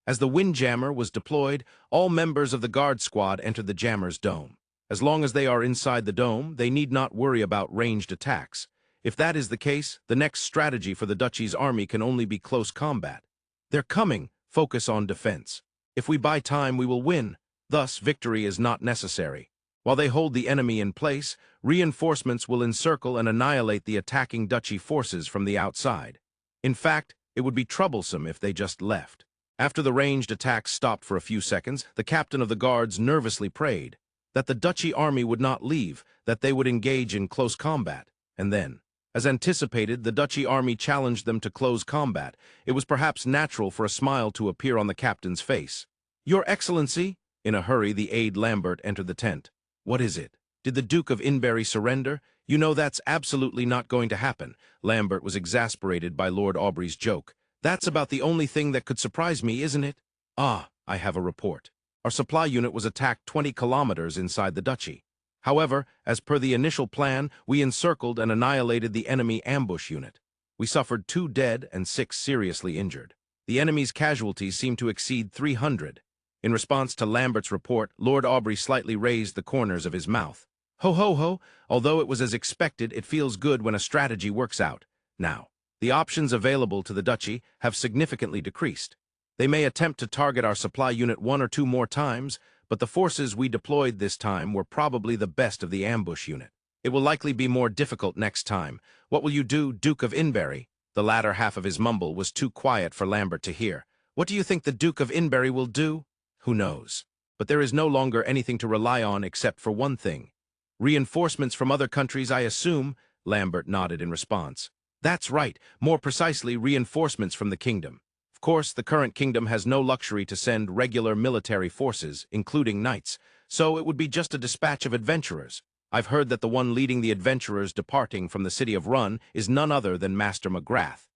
As the Windjammer was deployed, all members of the guard squad entered the jammer's dome. As long as they are inside the dome, they need not worry about ranged attacks. If that is the case, the next strategy for the duchy's army can only be close combat. They're coming. Focus on defense. If we buy time, we will win. Thus, victory is not necessary. While they hold the enemy in place, reinforcements will encircle and annihilate the attacking duchy forces from the outside. In fact, it would be troublesome if they just left. After the ranged attacks stopped for a few seconds, the captain of the guards nervously prayed that the duchy army would not leave, that they would engage in close combat, and then, as anticipated, the duchy army challenged them to close combat. It was perhaps natural for a smile to appear on the captain's face. "Your Excellency!" In a hurry, the aide Lambert entered the tent. "What is it? Did the Duke of Inberry surrender? You know that's absolutely not going to happen." Lambert was exasperated by Lord Aubrey's joke. That's about the only thing that could surprise me, isn't it? Ah, I have a report. Our supply unit was attacked 20 kilometers inside the duchy. However, as per the initial plan, we encircled and annihilated the enemy ambush unit. We suffered 2 dead and 6 seriously injured. The enemy's casualties seemed to exceed 300. In response to Lambert's report, Lord Aubrey slightly raised the corners of his mouth. Ho ho ho, although it was as expected, it feels good when a strategy works out. Now, the options available to the duchy have significantly decreased. They may attempt to target our supply unit 1 or 2 more times, but the forces we deployed this time were probably the best of the ambush unit. It will likely be more difficult next time. What will you do, Duke of Inberry? The latter half of his mumble was too quiet for Lambert to hear. What do you think the Duke of Inberry will do? Who knows? But there is no longer anything to rely on except for one thing. Reinforcements from other countries, I assume? Lambert nodded in response. That's right, more precisely reinforcements from the kingdom. Of course, the current kingdom has no luxury to send regular military forces, including knights, so it would be just a dispatch of adventurers. I've heard that the one leading the adventurers departing from the city of Run is none other than Master McGrath.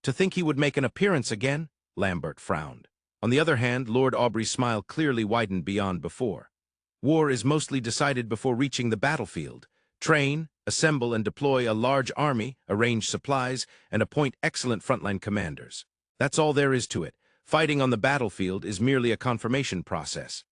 To think he would make an appearance again? Lambert frowned. On the other hand, Lord Aubrey's smile clearly widened beyond before. War is mostly decided before reaching the battlefield. Train, assemble and deploy a large army, arrange supplies, and appoint excellent frontline commanders. That's all there is to it. Fighting on the battlefield is merely a confirmation process.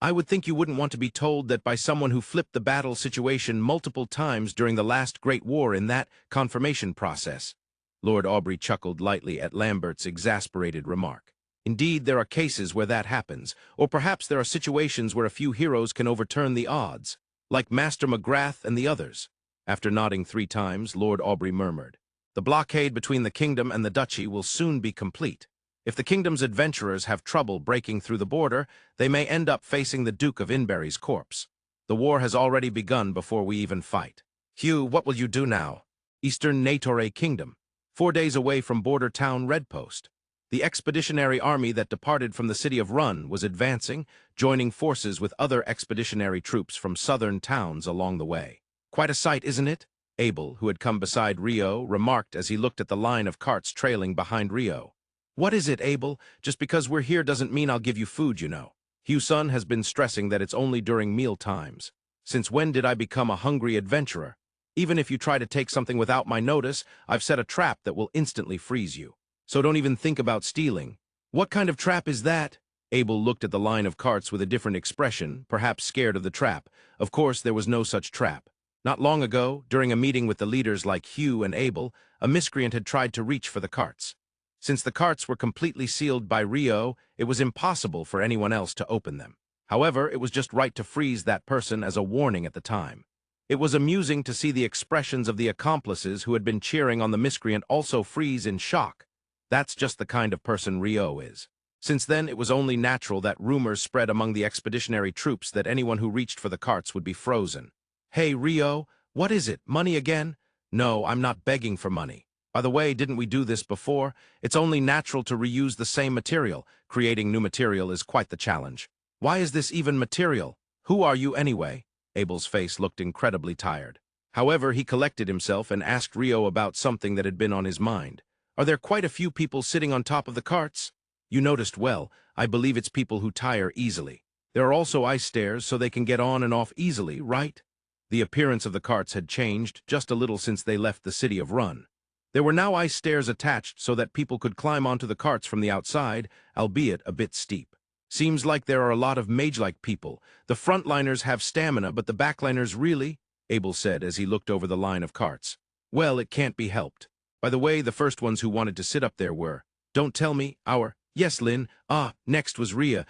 I would think you wouldn't want to be told that by someone who flipped the battle situation multiple times during the last Great War in that confirmation process. Lord Aubrey chuckled lightly at Lambert's exasperated remark. Indeed, there are cases where that happens, or perhaps there are situations where a few heroes can overturn the odds, like Master McGrath and the others. After nodding 3 times, Lord Aubrey murmured, "The blockade between the kingdom and the duchy will soon be complete. If the kingdom's adventurers have trouble breaking through the border, they may end up facing the Duke of Inberry's corpse. The war has already begun before we even fight. Hugh, what will you do now? Eastern Natore Kingdom, 4 days away from border town Redpost. The expeditionary army that departed from the city of Run was advancing, joining forces with other expeditionary troops from southern towns along the way. Quite a sight, isn't it?" Abel, who had come beside Rio, remarked as he looked at the line of carts trailing behind Rio. "What is it, Abel? Just because we're here doesn't mean I'll give you food, you know. Hugh-son has been stressing that it's only during meal times. Since when did I become a hungry adventurer? Even if you try to take something without my notice, I've set a trap that will instantly freeze you. So don't even think about stealing." "What kind of trap is that?" Abel looked at the line of carts with a different expression, perhaps scared of the trap. Of course, there was no such trap. Not long ago, during a meeting with the leaders like Hugh and Abel, a miscreant had tried to reach for the carts. Since the carts were completely sealed by Rio, it was impossible for anyone else to open them. However, it was just right to freeze that person as a warning at the time. It was amusing to see the expressions of the accomplices who had been cheering on the miscreant also freeze in shock. That's just the kind of person Rio is. Since then, it was only natural that rumors spread among the expeditionary troops that anyone who reached for the carts would be frozen. "Hey, Rio, what is it? Money again?" "No, I'm not begging for money. By the way, didn't we do this before? It's only natural to reuse the same material. Creating new material is quite the challenge." "Why is this even material? Who are you anyway?" Abel's face looked incredibly tired. However, he collected himself and asked Rio about something that had been on his mind. "Are there quite a few people sitting on top of the carts?" "You noticed well. I believe it's people who tire easily. There are also ice stairs so they can get on and off easily, right?" The appearance of the carts had changed just a little since they left the city of Run. There were now ice stairs attached so that people could climb onto the carts from the outside, albeit a bit steep. "Seems like there are a lot of mage-like people. The frontliners have stamina, but the backliners really?" Abel said as he looked over the line of carts. "Well, it can't be helped. By the way, the first ones who wanted to sit up there were, don't tell me, yes, Lynn, next was Rhea,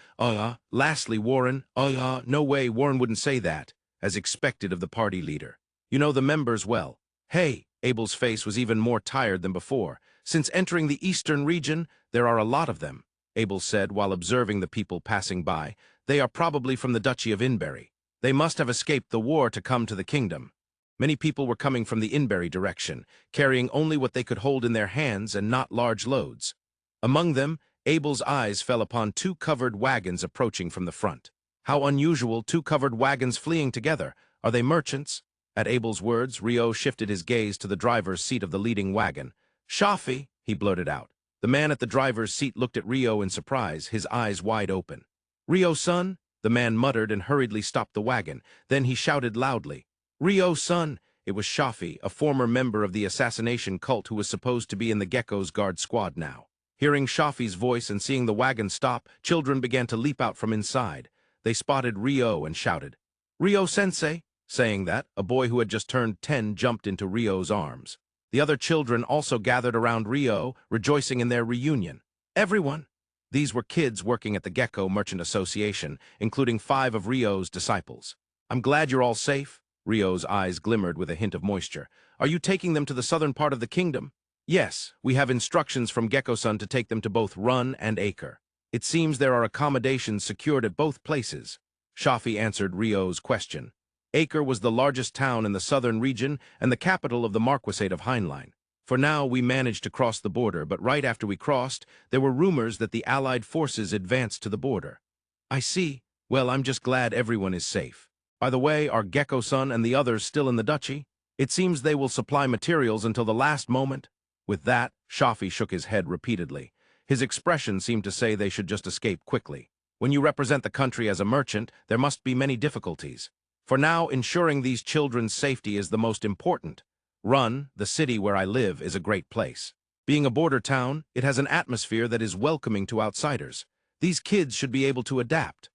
lastly Warren, no way, Warren wouldn't say that, as expected of the party leader. You know the members well." "Hey," Abel's face was even more tired than before. "Since entering the eastern region, there are a lot of them," Abel said while observing the people passing by. "They are probably from the Duchy of Inberry. They must have escaped the war to come to the kingdom." Many people were coming from the Inberry direction, carrying only what they could hold in their hands and not large loads. Among them, Abel's eyes fell upon 2 covered wagons approaching from the front. How unusual, 2 covered wagons fleeing together. Are they merchants? At Abel's words, Rio shifted his gaze to the driver's seat of the leading wagon. "Shafi," he blurted out. The man at the driver's seat looked at Rio in surprise, his eyes wide open. "Rio-san?" The man muttered and hurriedly stopped the wagon. Then he shouted loudly, "Rio-san!" It was Shafi, a former member of the assassination cult who was supposed to be in the Gecko's guard squad now. Hearing Shafi's voice and seeing the wagon stop, children began to leap out from inside. They spotted Rio and shouted, "Rio-sensei!" Saying that, a boy who had just turned 10 jumped into Rio's arms. The other children also gathered around Rio, rejoicing in their reunion. Everyone! These were kids working at the Gecko Merchant Association, including 5 of Rio's disciples. "I'm glad you're all safe." Rio's eyes glimmered with a hint of moisture. "Are you taking them to the southern part of the kingdom?" "Yes, we have instructions from Gecko-san to take them to both Run and Acre. It seems there are accommodations secured at both places." Shafi answered Rio's question. Acre was the largest town in the southern region and the capital of the Marquisate of Heinlein. For now, we managed to cross the border, but right after we crossed, there were rumors that the Allied forces advanced to the border. "I see. Well, I'm just glad everyone is safe. By the way, are Gecko-san and the others still in the duchy? It seems they will supply materials until the last moment." With that, Shafi shook his head repeatedly. His expression seemed to say they should just escape quickly. When you represent the country as a merchant, there must be many difficulties. For now, ensuring these children's safety is the most important. Run, the city where I live, is a great place. Being a border town, it has an atmosphere that is welcoming to outsiders. These kids should be able to adapt.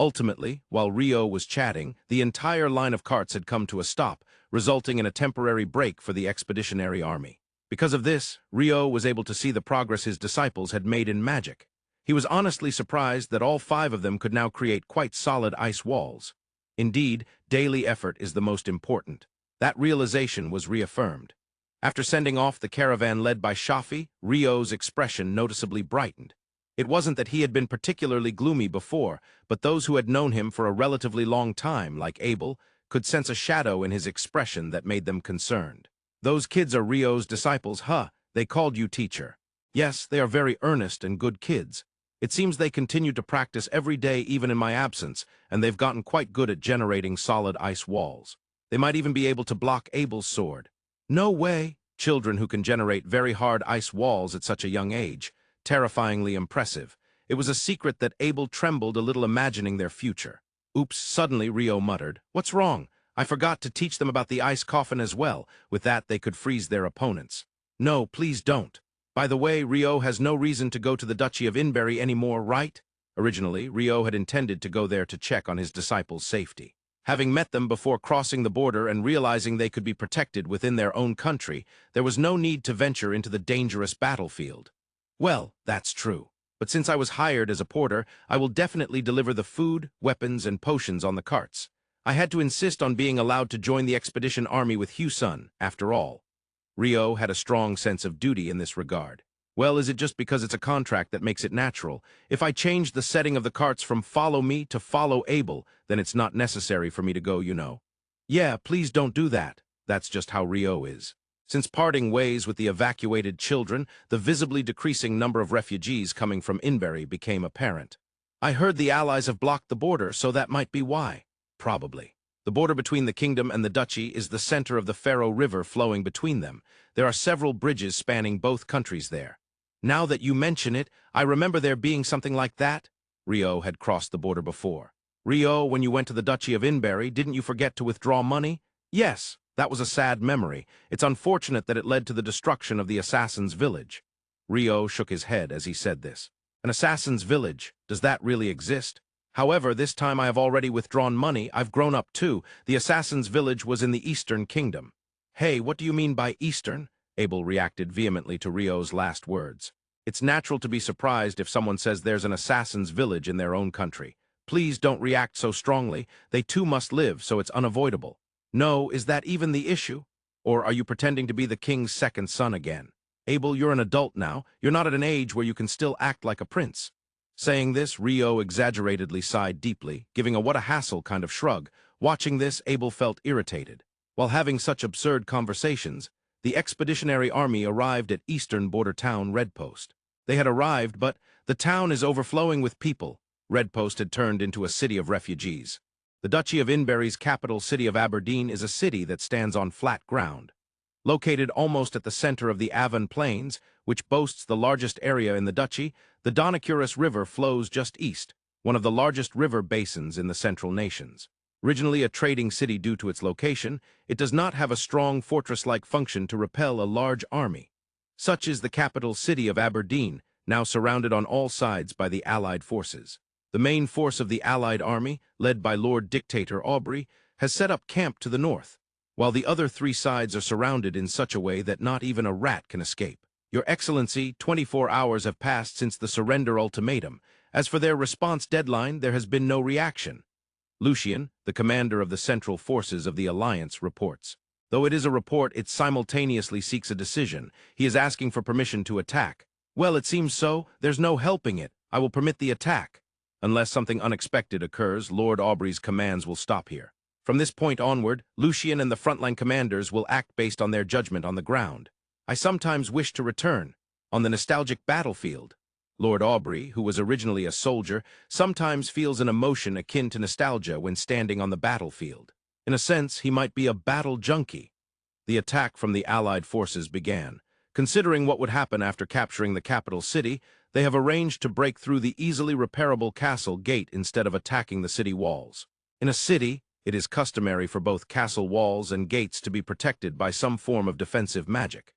Ultimately, while Rio was chatting, the entire line of carts had come to a stop, resulting in a temporary break for the expeditionary army. Because of this, Rio was able to see the progress his disciples had made in magic. He was honestly surprised that all 5 of them could now create quite solid ice walls. Indeed, daily effort is the most important. That realization was reaffirmed. After sending off the caravan led by Shafi, Rio's expression noticeably brightened. It wasn't that he had been particularly gloomy before, but those who had known him for a relatively long time, like Abel, could sense a shadow in his expression that made them concerned. "Those kids are Rio's disciples, huh? They called you teacher." "Yes, they are very earnest and good kids. It seems they continue to practice every day even in my absence, and they've gotten quite good at generating solid ice walls. They might even be able to block Abel's sword." "No way!" Children who can generate very hard ice walls at such a young age. Terrifyingly impressive. It was a secret that Abel trembled a little imagining their future. "Oops," suddenly Rio muttered. "What's wrong? I forgot to teach them about the ice coffin as well. With that, they could freeze their opponents." "No, please don't. By the way, Rio has no reason to go to the Duchy of Inberry anymore, right?" Originally, Rio had intended to go there to check on his disciples' safety. Having met them before crossing the border and realizing they could be protected within their own country, there was no need to venture into the dangerous battlefield. "Well, that's true. But since I was hired as a porter, I will definitely deliver the food, weapons, and potions on the carts. I had to insist on being allowed to join the expedition army with Hugh-sun, after all." Rio had a strong sense of duty in this regard. "Well, is it just because it's a contract that makes it natural? If I change the setting of the carts from follow me to follow Abel, then it's not necessary for me to go, you know." "Yeah, please don't do that." That's just how Rio is. Since parting ways with the evacuated children, the visibly decreasing number of refugees coming from Inberry became apparent. "I heard the Allies have blocked the border, so that might be why." "Probably. The border between the kingdom and the duchy is the center of the Faro River flowing between them. There are several bridges spanning both countries there." "Now that you mention it, I remember there being something like that." Rio had crossed the border before. "Rio, when you went to the Duchy of Inberry, didn't you forget to withdraw money?" "Yes, that was a sad memory. It's unfortunate that it led to the destruction of the assassin's village." Rio shook his head as he said this. "An assassin's village, does that really exist? However, this time I have already withdrawn money. I've grown up too. The assassin's village was in the Eastern Kingdom." "Hey, what do you mean by Eastern?" Abel reacted vehemently to Rio's last words. "It's natural to be surprised if someone says there's an assassin's village in their own country. Please don't react so strongly. They too must live, so it's unavoidable." "No, is that even the issue? Or are you pretending to be the king's second son again? Abel, you're an adult now. You're not at an age where you can still act like a prince." Saying this, Rio exaggeratedly sighed deeply, giving a what a hassle kind of shrug. Watching this, Abel felt irritated. While having such absurd conversations, the expeditionary army arrived at eastern border town Redpost. They had arrived, but the town is overflowing with people. Redpost had turned into a city of refugees. The Duchy of Inberry's capital city of Aberdeen is a city that stands on flat ground. Located almost at the center of the Avon Plains, which boasts the largest area in the duchy, the Donacurus River flows just east, one of the largest river basins in the central nations. Originally a trading city due to its location, it does not have a strong fortress-like function to repel a large army. Such is the capital city of Aberdeen, now surrounded on all sides by the Allied forces. The main force of the Allied army, led by Lord Dictator Aubrey, has set up camp to the north, while the other three sides are surrounded in such a way that not even a rat can escape. Your Excellency, 24 hours have passed since the surrender ultimatum. As for their response deadline, there has been no reaction. Lucian, the commander of the central forces of the Alliance, reports. Though it is a report, it simultaneously seeks a decision. He is asking for permission to attack. Well, it seems so. There's no helping it. I will permit the attack. Unless something unexpected occurs, Lord Aubrey's commands will stop here. From this point onward, Lucian and the frontline commanders will act based on their judgment on the ground. I sometimes wish to return, on the nostalgic battlefield. Lord Aubrey, who was originally a soldier, sometimes feels an emotion akin to nostalgia when standing on the battlefield. In a sense, he might be a battle junkie. The attack from the Allied forces began. Considering what would happen after capturing the capital city, they have arranged to break through the easily repairable castle gate instead of attacking the city walls. In a city, it is customary for both castle walls and gates to be protected by some form of defensive magic.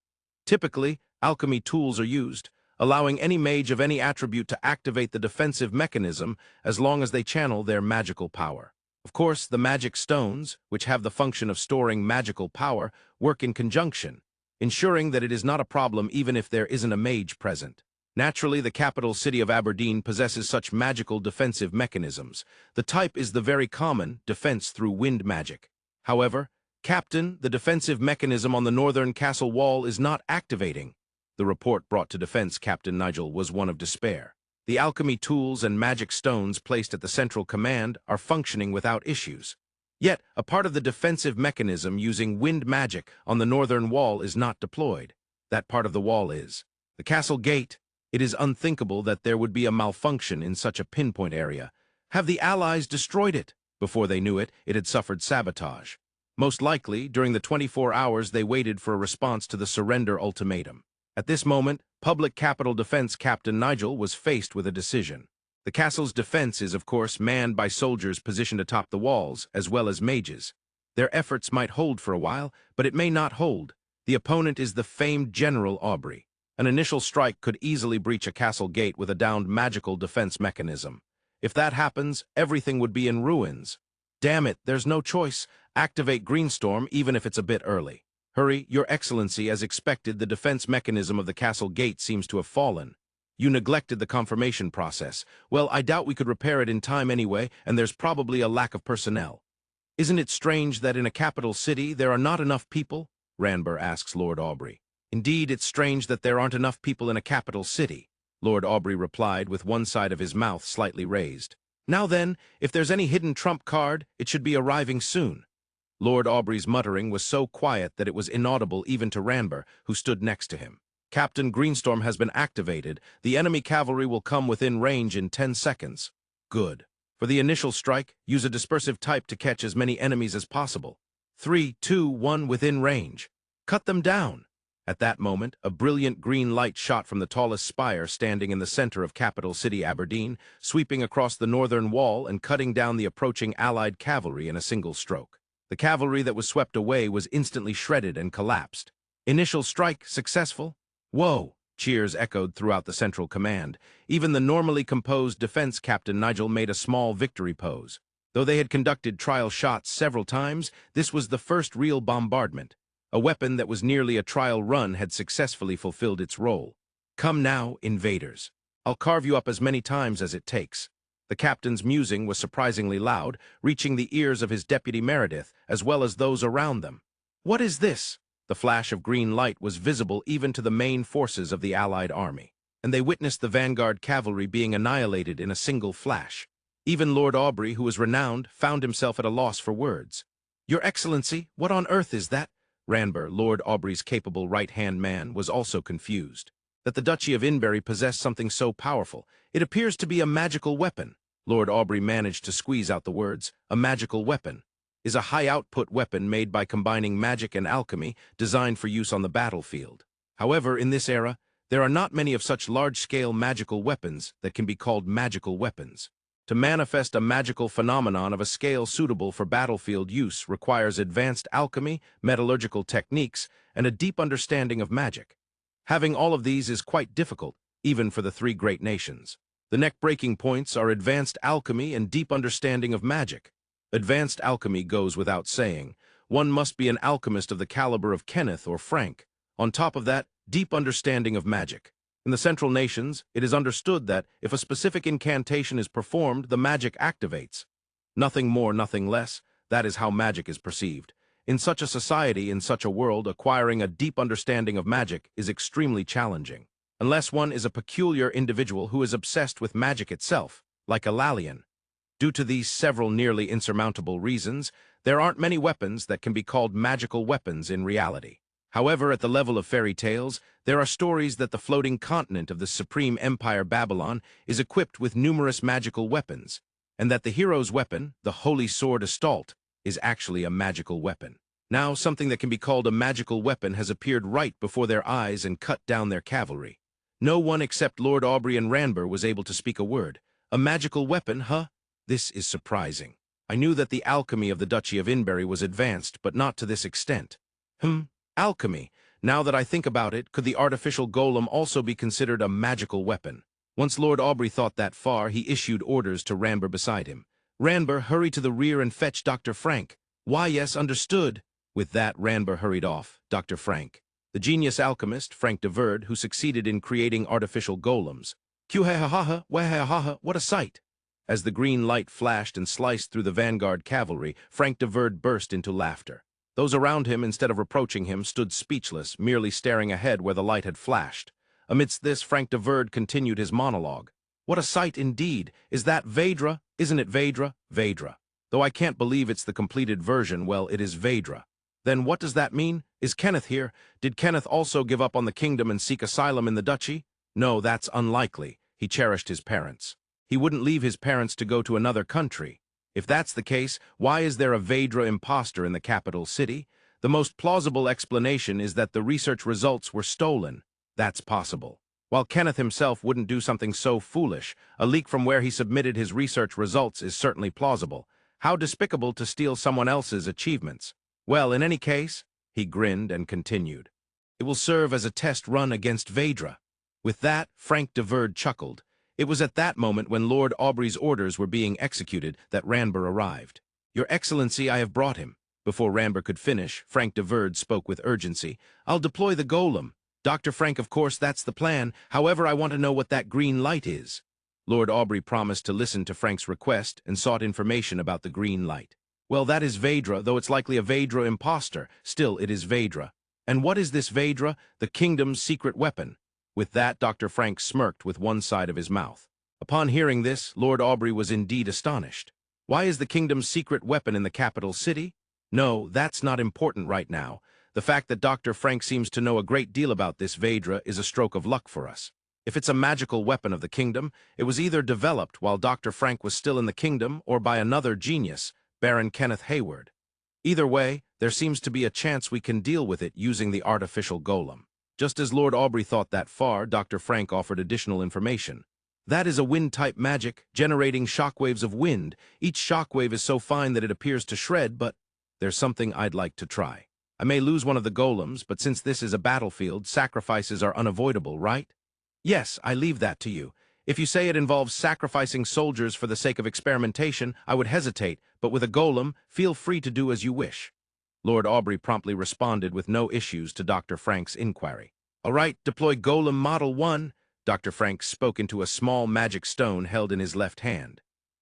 Typically, alchemy tools are used, allowing any mage of any attribute to activate the defensive mechanism as long as they channel their magical power. Of course, the magic stones, which have the function of storing magical power, work in conjunction, ensuring that it is not a problem even if there isn't a mage present. Naturally, the capital city of Aberdeen possesses such magical defensive mechanisms. The type is the very common defense through wind magic. However, Captain, the defensive mechanism on the northern castle wall is not activating. The report brought to defense Captain Nigel was one of despair. The alchemy tools and magic stones placed at the central command are functioning without issues. Yet, a part of the defensive mechanism using wind magic on the northern wall is not deployed. That part of the wall is the castle gate. It is unthinkable that there would be a malfunction in such a pinpoint area. Have the Allies destroyed it? Before they knew it, it had suffered sabotage. Most likely, during the 24 hours they waited for a response to the surrender ultimatum. At this moment, Public Capital Defense Captain Nigel was faced with a decision. The castle's defense is, of course, manned by soldiers positioned atop the walls, as well as mages. Their efforts might hold for a while, but it may not hold. The opponent is the famed General Aubrey. An initial strike could easily breach a castle gate with a downed magical defense mechanism. If that happens, everything would be in ruins. Damn it, there's no choice. Activate Greenstorm even if it's a bit early. Hurry, Your Excellency, as expected, the defense mechanism of the castle gate seems to have fallen. You neglected the confirmation process. Well, I doubt we could repair it in time anyway, and there's probably a lack of personnel. Isn't it strange that in a capital city there are not enough people? Ranbur asks Lord Aubrey. Indeed, it's strange that there aren't enough people in a capital city, Lord Aubrey replied with one side of his mouth slightly raised. Now then, if there's any hidden trump card, it should be arriving soon. Lord Aubrey's muttering was so quiet that it was inaudible even to Ranbur, who stood next to him. Captain Greenstorm has been activated. The enemy cavalry will come within range in 10 seconds. Good. For the initial strike, use a dispersive type to catch as many enemies as possible. 3, 2, 1 within range. Cut them down. At that moment, a brilliant green light shot from the tallest spire standing in the center of capital city Aberdeen, sweeping across the northern wall and cutting down the approaching Allied cavalry in a single stroke. The cavalry that was swept away was instantly shredded and collapsed. Initial strike successful? Whoa! Cheers echoed throughout the central command. Even the normally composed defense Captain Nigel made a small victory pose. Though they had conducted trial shots several times, this was the first real bombardment. A weapon that was nearly a trial run had successfully fulfilled its role. Come now, invaders. I'll carve you up as many times as it takes. The captain's musing was surprisingly loud, reaching the ears of his deputy Meredith, as well as those around them. What is this? The flash of green light was visible even to the main forces of the Allied army, and they witnessed the vanguard cavalry being annihilated in a single flash. Even Lord Aubrey, who was renowned, found himself at a loss for words. Your Excellency, what on earth is that? Ranbur, Lord Aubrey's capable right-hand man, was also confused. That the Duchy of Inbury possessed something so powerful. It appears to be a magical weapon. Lord Aubrey managed to squeeze out the words, a magical weapon. is a high-output weapon made by combining magic and alchemy designed for use on the battlefield. However, in this era, there are not many of such large-scale magical weapons that can be called magical weapons. To manifest a magical phenomenon of a scale suitable for battlefield use requires advanced alchemy, metallurgical techniques, and a deep understanding of magic. Having all of these is quite difficult, even for the three great nations. The neck-breaking points are advanced alchemy and deep understanding of magic. Advanced alchemy goes without saying. One must be an alchemist of the caliber of Kenneth or Frank. On top of that, deep understanding of magic. In the Central Nations, it is understood that if a specific incantation is performed, the magic activates. Nothing more, nothing less. That is how magic is perceived. In such a society, in such a world, acquiring a deep understanding of magic is extremely challenging. Unless one is a peculiar individual who is obsessed with magic itself, like a Lalian. Due to these several nearly insurmountable reasons, there aren't many weapons that can be called magical weapons in reality. However, at the level of fairy tales, there are stories that the floating continent of the supreme empire Babylon is equipped with numerous magical weapons, and that the hero's weapon, the holy sword Astalt, is actually a magical weapon. Now, something that can be called a magical weapon has appeared right before their eyes and cut down their cavalry. No one except Lord Aubrey and Ranber was able to speak a word. A magical weapon, huh? This is surprising. I knew that the alchemy of the Duchy of Inbury was advanced, but not to this extent. Alchemy. Now that I think about it, could the artificial golem also be considered a magical weapon? Once Lord Aubrey thought that far, he issued orders to Ranber beside him. Ranber, hurry to the rear and fetch Dr. Frank. Why, yes, understood. With that, Ranber hurried off. Dr. Frank. The genius alchemist, Frank de Verde, who succeeded in creating artificial golems. Q-ha-ha-ha, wah-ha-ha-ha, what a sight! As the green light flashed and sliced through the vanguard cavalry, Frank de Verde burst into laughter. Those around him, instead of reproaching him, stood speechless, merely staring ahead where the light had flashed. Amidst this, Frank de Verde continued his monologue. What a sight indeed! Is that Vedra? Isn't it Vedra? Vedra. Though I can't believe it's the completed version, well, it is Vedra. Then what does that mean? Is Kenneth here? Did Kenneth also give up on the kingdom and seek asylum in the duchy? No, that's unlikely. He cherished his parents. He wouldn't leave his parents to go to another country. If that's the case, why is there a Vedra imposter in the capital city? The most plausible explanation is that the research results were stolen. That's possible. While Kenneth himself wouldn't do something so foolish, a leak from where he submitted his research results is certainly plausible. How despicable to steal someone else's achievements. Well, in any case, he grinned and continued. It will serve as a test run against Vedra. With that, Frank de Verde chuckled. It was at that moment when Lord Aubrey's orders were being executed that Ranber arrived. Your Excellency, I have brought him. Before Ranber could finish, Frank de Verde spoke with urgency. I'll deploy the golem. Dr. Frank, of course, that's the plan. However, I want to know what that green light is. Lord Aubrey promised to listen to Frank's request and sought information about the green light. Well, that is Vedra, though it's likely a Vedra imposter. Still, it is Vedra. And what is this Vedra? The kingdom's secret weapon. With that, Dr. Frank smirked with one side of his mouth. Upon hearing this, Lord Aubrey was indeed astonished. Why is the kingdom's secret weapon in the capital city? No, that's not important right now. The fact that Dr. Frank seems to know a great deal about this Vedra is a stroke of luck for us. If it's a magical weapon of the kingdom, it was either developed while Dr. Frank was still in the kingdom or by another genius, Baron Kenneth Hayward. Either way, there seems to be a chance we can deal with it using the artificial golem. Just as Lord Aubrey thought that far, Dr. Frank offered additional information. That is a wind-type magic, generating shockwaves of wind. Each shockwave is so fine that it appears to shred, but there's something I'd like to try. I may lose one of the golems, but since this is a battlefield, sacrifices are unavoidable, right? Yes, I leave that to you. If you say it involves sacrificing soldiers for the sake of experimentation, I would hesitate, but with a golem, feel free to do as you wish. Lord Aubrey promptly responded with no issues to Dr. Frank's inquiry. All right, deploy Golem Model 1. Dr. Frank spoke into a small magic stone held in his left hand.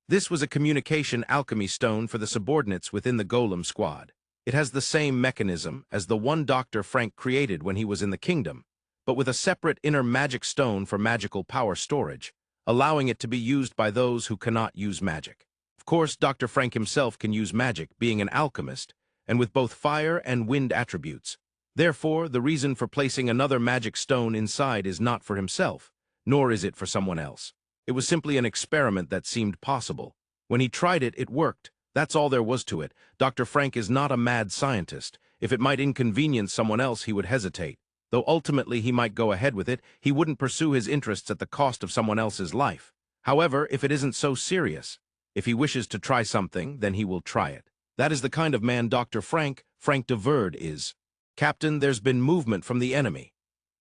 This was a communication alchemy stone for the subordinates within the Golem squad. It has the same mechanism as the one Dr. Frank created when he was in the kingdom, but with a separate inner magic stone for magical power storage, allowing it to be used by those who cannot use magic. Of course, Dr. Frank himself can use magic, being an alchemist, and with both fire and wind attributes. Therefore, the reason for placing another magic stone inside is not for himself, nor is it for someone else. It was simply an experiment that seemed possible. When he tried it, it worked. That's all there was to it. Dr. Frank is not a mad scientist. If it might inconvenience someone else, he would hesitate. Though ultimately he might go ahead with it, he wouldn't pursue his interests at the cost of someone else's life. However, if it isn't so serious, if he wishes to try something, then he will try it. That is the kind of man Dr. Frank de Verde is. Captain, there's been movement from the enemy.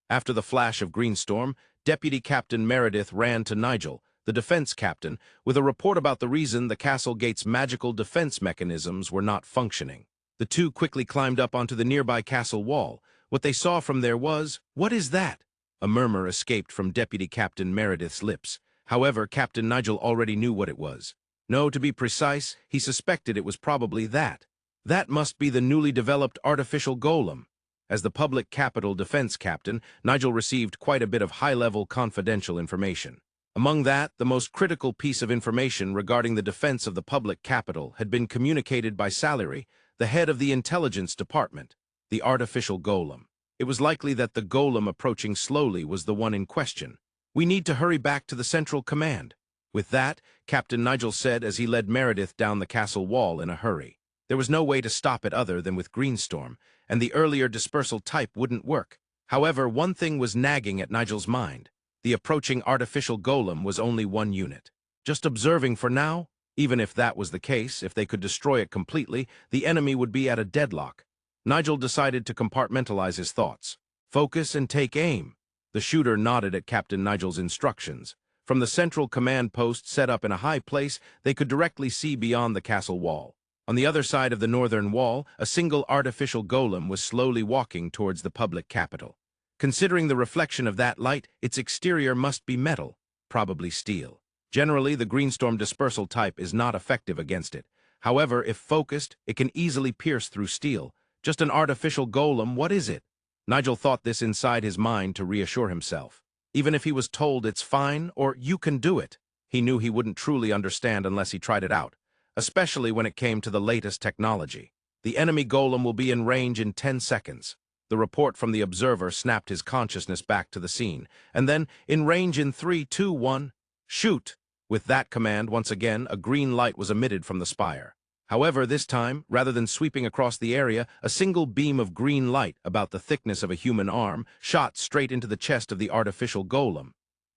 After the flash of Greenstorm, Deputy Captain Meredith ran to Nigel, the defense captain, with a report about the reason the castle gate's magical defense mechanisms were not functioning. The two quickly climbed up onto the nearby castle wall. What they saw from there was, "What is that?" A murmur escaped from Deputy Captain Meredith's lips. However, Captain Nigel already knew what it was. No, to be precise, he suspected it was probably that. That must be the newly developed artificial golem. As the public capital defense captain, Nigel received quite a bit of high-level confidential information. Among that, the most critical piece of information regarding the defense of the public capital had been communicated by Salary, the head of the intelligence department, the artificial golem. It was likely that the golem approaching slowly was the one in question. "We need to hurry back to the central command." With that, Captain Nigel said as he led Meredith down the castle wall in a hurry. There was no way to stop it other than with Greenstorm, and the earlier dispersal type wouldn't work. However, one thing was nagging at Nigel's mind. The approaching artificial golem was only one unit. Just observing for now? Even if that was the case, if they could destroy it completely, the enemy would be at a deadlock. Nigel decided to compartmentalize his thoughts. Focus and take aim. The shooter nodded at Captain Nigel's instructions. From the central command post set up in a high place, they could directly see beyond the castle wall. On the other side of the northern wall, a single artificial golem was slowly walking towards the public capital. Considering the reflection of that light, its exterior must be metal, probably steel. Generally, the Greenstorm dispersal type is not effective against it. However, if focused, it can easily pierce through steel. Just an artificial golem, what is it? Nigel thought this inside his mind to reassure himself. Even if he was told it's fine or you can do it, he knew he wouldn't truly understand unless he tried it out, especially when it came to the latest technology. The enemy golem will be in range in 10 seconds. The report from the observer snapped his consciousness back to the scene, and then, in range in 3, 2, 1, shoot! With that command, once again, a green light was emitted from the spire. However, this time, rather than sweeping across the area, a single beam of green light, about the thickness of a human arm, shot straight into the chest of the artificial golem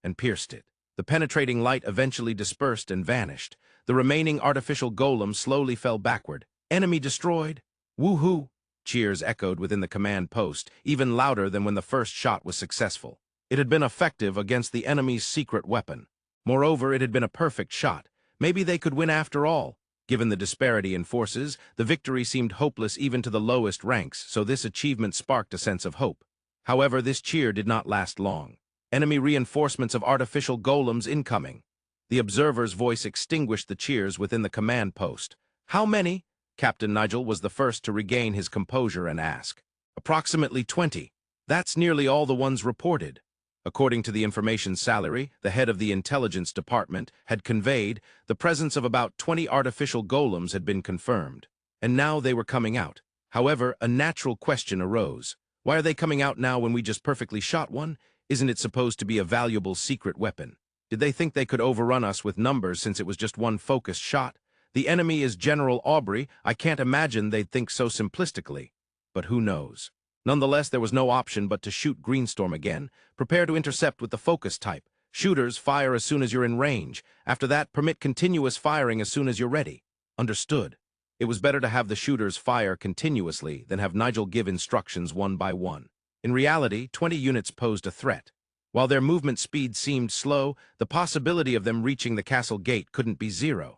and pierced it. The penetrating light eventually dispersed and vanished. The remaining artificial golem slowly fell backward. "Enemy destroyed!" "Woohoo!" Cheers echoed within the command post, even louder than when the first shot was successful. It had been effective against the enemy's secret weapon. Moreover, it had been a perfect shot. Maybe they could win after all. Given the disparity in forces, the victory seemed hopeless even to the lowest ranks, so this achievement sparked a sense of hope. However, this cheer did not last long. Enemy reinforcements of artificial golems incoming. The observer's voice extinguished the cheers within the command post. "How many?" Captain Nigel was the first to regain his composure and ask. "Approximately 20. That's nearly all the ones reported." According to the information Salary, the head of the intelligence department, had conveyed, the presence of about 20 artificial golems had been confirmed. And now they were coming out. However, a natural question arose. Why are they coming out now when we just perfectly shot one? Isn't it supposed to be a valuable secret weapon? Did they think they could overrun us with numbers since it was just one focused shot? The enemy is General Aubrey. I can't imagine they'd think so simplistically. But who knows? Nonetheless, there was no option but to shoot Greenstorm again. Prepare to intercept with the focus type. Shooters fire as soon as you're in range. After that, permit continuous firing as soon as you're ready. Understood. It was better to have the shooters fire continuously than have Nigel give instructions one by one. In reality, 20 units posed a threat. While their movement speed seemed slow, the possibility of them reaching the castle gate couldn't be zero.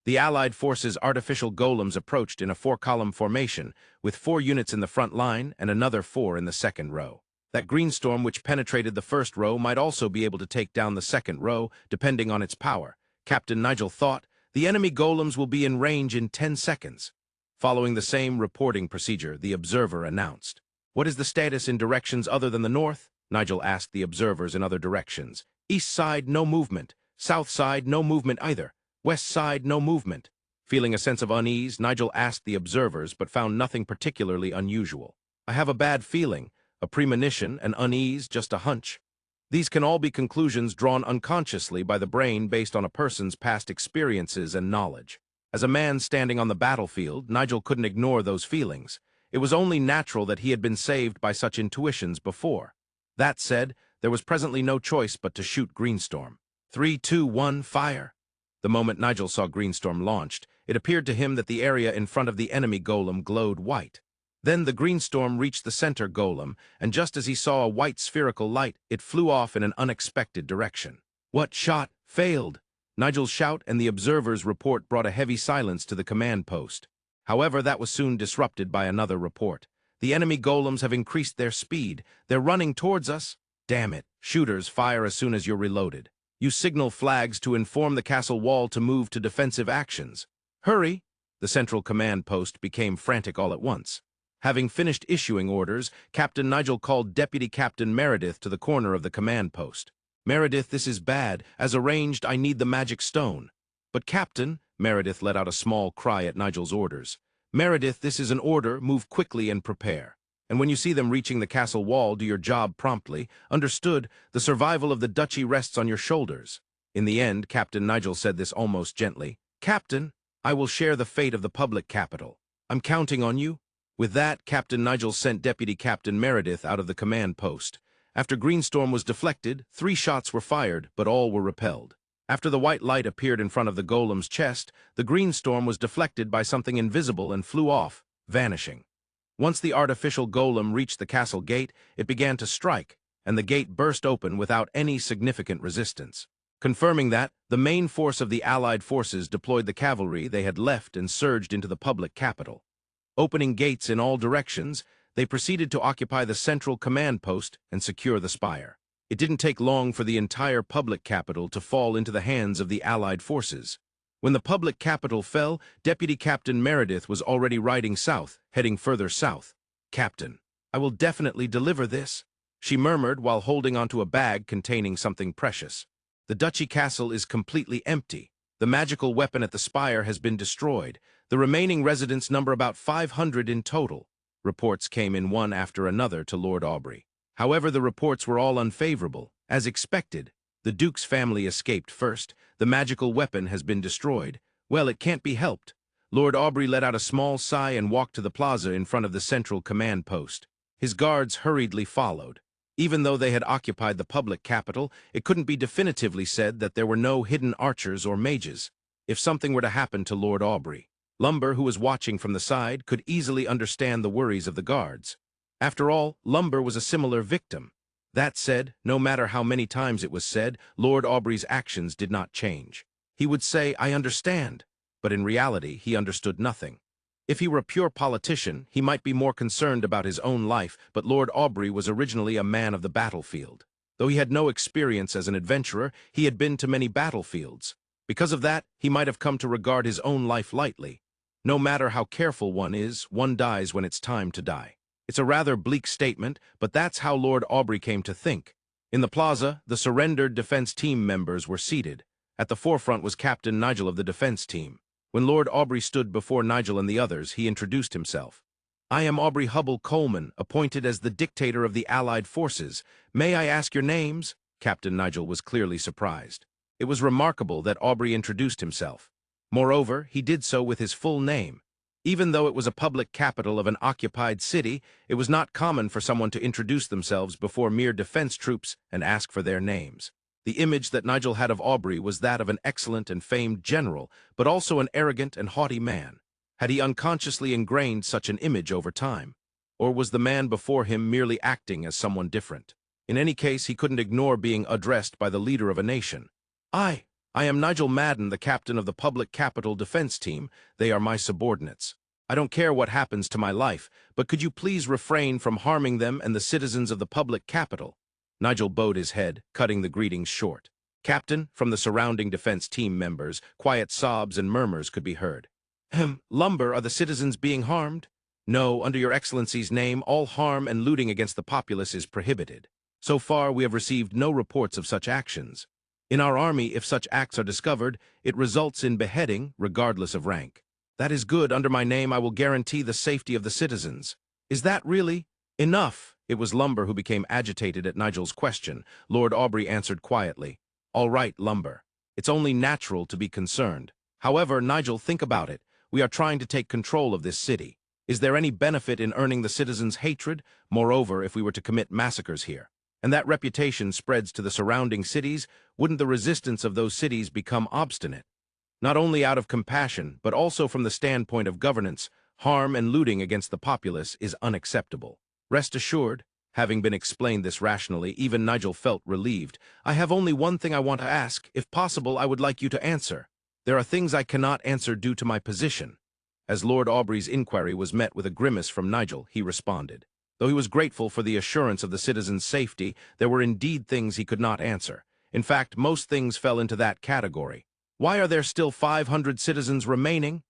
The Allied forces' artificial golems approached in a 4-column formation, with 4 units in the front line and another 4 in the second row. That Greenstorm which penetrated the first row might also be able to take down the second row, depending on its power. Captain Nigel thought, the enemy golems will be in range in 10 seconds. Following the same reporting procedure, the observer announced. "What is the status in directions other than the north?" Nigel asked the observers in other directions. "East side, no movement. South side, no movement either. West side, no movement." Feeling a sense of unease, Nigel asked the observers, but found nothing particularly unusual. "I have a bad feeling, a premonition, an unease, just a hunch." These can all be conclusions drawn unconsciously by the brain based on a person's past experiences and knowledge. As a man standing on the battlefield, Nigel couldn't ignore those feelings. It was only natural that he had been saved by such intuitions before. That said, there was presently no choice but to shoot Greenstorm. 3, 2, 1, fire! The moment Nigel saw Greenstorm launched, it appeared to him that the area in front of the enemy golem glowed white. Then the Greenstorm reached the center golem, and just as he saw a white spherical light, it flew off in an unexpected direction. What shot? Failed! Nigel's shout and the observer's report brought a heavy silence to the command post. However, that was soon disrupted by another report. The enemy golems have increased their speed. They're running towards us. Damn it. Shooters fire as soon as you're reloaded. Use signal flags to inform the castle wall to move to defensive actions. Hurry! The central command post became frantic all at once. Having finished issuing orders, Captain Nigel called Deputy Captain Meredith to the corner of the command post. Meredith, this is bad. As arranged, I need the magic stone. But Captain, Meredith let out a small cry at Nigel's orders. Meredith, this is an order. Move quickly and prepare. And when you see them reaching the castle wall, do your job promptly. Understood? The survival of the duchy rests on your shoulders. In the end, Captain Nigel said this almost gently. Captain, I will share the fate of the public capital. I'm counting on you. With that, Captain Nigel sent Deputy Captain Meredith out of the command post. After Greenstorm was deflected, 3 shots were fired, but all were repelled. After the white light appeared in front of the golem's chest, the Greenstorm was deflected by something invisible and flew off, vanishing. Once the artificial golem reached the castle gate, it began to strike, and the gate burst open without any significant resistance. Confirming that, the main force of the Allied forces deployed the cavalry they had left and surged into the public capital. Opening gates in all directions, they proceeded to occupy the central command post and secure the spire. It didn't take long for the entire public capital to fall into the hands of the Allied forces. When the public capital fell, Deputy Captain Meredith was already riding south, heading further south. Captain, I will definitely deliver this, she murmured while holding onto a bag containing something precious. The duchy castle is completely empty. The magical weapon at the spire has been destroyed. The remaining residents number about 500 in total. Reports came in one after another to Lord Aubrey. However, the reports were all unfavorable. As expected, the Duke's family escaped first. The magical weapon has been destroyed. Well, it can't be helped. Lord Aubrey let out a small sigh and walked to the plaza in front of the central command post. His guards hurriedly followed. Even though they had occupied the public capital, it couldn't be definitively said that there were no hidden archers or mages. If something were to happen to Lord Aubrey, Lumber, who was watching from the side, could easily understand the worries of the guards. After all, Lumber was a similar victim. That said, no matter how many times it was said, Lord Aubrey's actions did not change. He would say, I understand, but in reality, he understood nothing. If he were a pure politician, he might be more concerned about his own life, but Lord Aubrey was originally a man of the battlefield. Though he had no experience as an adventurer, he had been to many battlefields. Because of that, he might have come to regard his own life lightly. No matter how careful one is, one dies when it's time to die. It's a rather bleak statement, but that's how Lord Aubrey came to think. In the plaza, the surrendered defense team members were seated. At the forefront was Captain Nigel of the defense team. When Lord Aubrey stood before Nigel and the others, he introduced himself. I am Aubrey Hubble Coleman, appointed as the dictator of the Allied forces. May I ask your names? Captain Nigel was clearly surprised. It was remarkable that Aubrey introduced himself. Moreover, he did so with his full name. Even though it was a public capital of an occupied city, it was not common for someone to introduce themselves before mere defense troops and ask for their names. The image that Nigel had of Aubrey was that of an excellent and famed general, but also an arrogant and haughty man. Had he unconsciously ingrained such an image over time? Or was the man before him merely acting as someone different? In any case, he couldn't ignore being addressed by the leader of a nation. I am Nigel Madden, the captain of the Public Capital Defense Team. They are my subordinates. I don't care what happens to my life, but could you please refrain from harming them and the citizens of the public capital? Nigel bowed his head, cutting the greetings short. Captain, from the surrounding defense team members, quiet sobs and murmurs could be heard. Lumber, are the citizens being harmed? No, under your excellency's name, all harm and looting against the populace is prohibited. So far, we have received no reports of such actions. In our army, if such acts are discovered, it results in beheading, regardless of rank. That is good. Under my name, I will guarantee the safety of the citizens. Is that really enough? It was Lumber who became agitated at Nigel's question. Lord Aubrey answered quietly. All right, Lumber. It's only natural to be concerned. However, Nigel, think about it. We are trying to take control of this city. Is there any benefit in earning the citizens' hatred? Moreover, if we were to commit massacres here, and that reputation spreads to the surrounding cities, wouldn't the resistance of those cities become obstinate? Not only out of compassion, but also from the standpoint of governance, harm and looting against the populace is unacceptable. Rest assured, having been explained this rationally, even Nigel felt relieved. I have only one thing I want to ask. If possible, I would like you to answer. There are things I cannot answer due to my position. As Lord Aubrey's inquiry was met with a grimace from Nigel, he responded. Though he was grateful for the assurance of the citizens' safety, there were indeed things he could not answer. In fact, most things fell into that category. Why are there still 500 citizens remaining?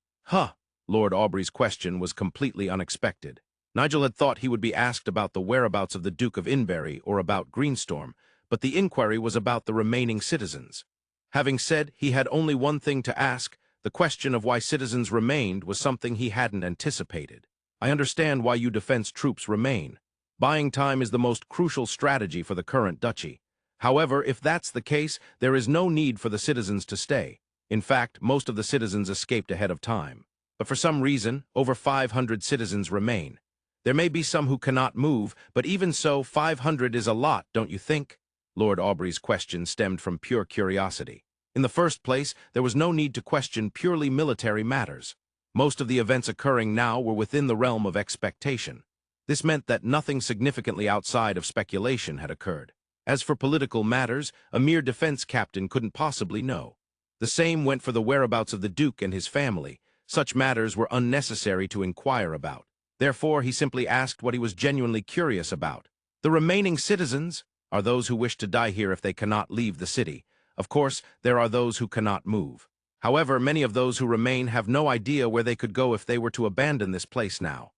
Lord Aubrey's question was completely unexpected. Nigel had thought he would be asked about the whereabouts of the Duke of Inbury or about Greenstorm, but the inquiry was about the remaining citizens. Having said he had only one thing to ask, the question of why citizens remained was something he hadn't anticipated. I understand why you defense troops remain. Buying time is the most crucial strategy for the current duchy. However, if that's the case, there is no need for the citizens to stay. In fact, most of the citizens escaped ahead of time. But for some reason, over 500 citizens remain. There may be some who cannot move, but even so, 500 is a lot, don't you think? Lord Aubrey's question stemmed from pure curiosity. In the first place, there was no need to question purely military matters. Most of the events occurring now were within the realm of expectation. This meant that nothing significantly outside of speculation had occurred. As for political matters, a mere defense captain couldn't possibly know. The same went for the whereabouts of the Duke and his family. Such matters were unnecessary to inquire about. Therefore, he simply asked what he was genuinely curious about. The remaining citizens are those who wish to die here if they cannot leave the city. Of course, there are those who cannot move. However, many of those who remain have no idea where they could go if they were to abandon this place now.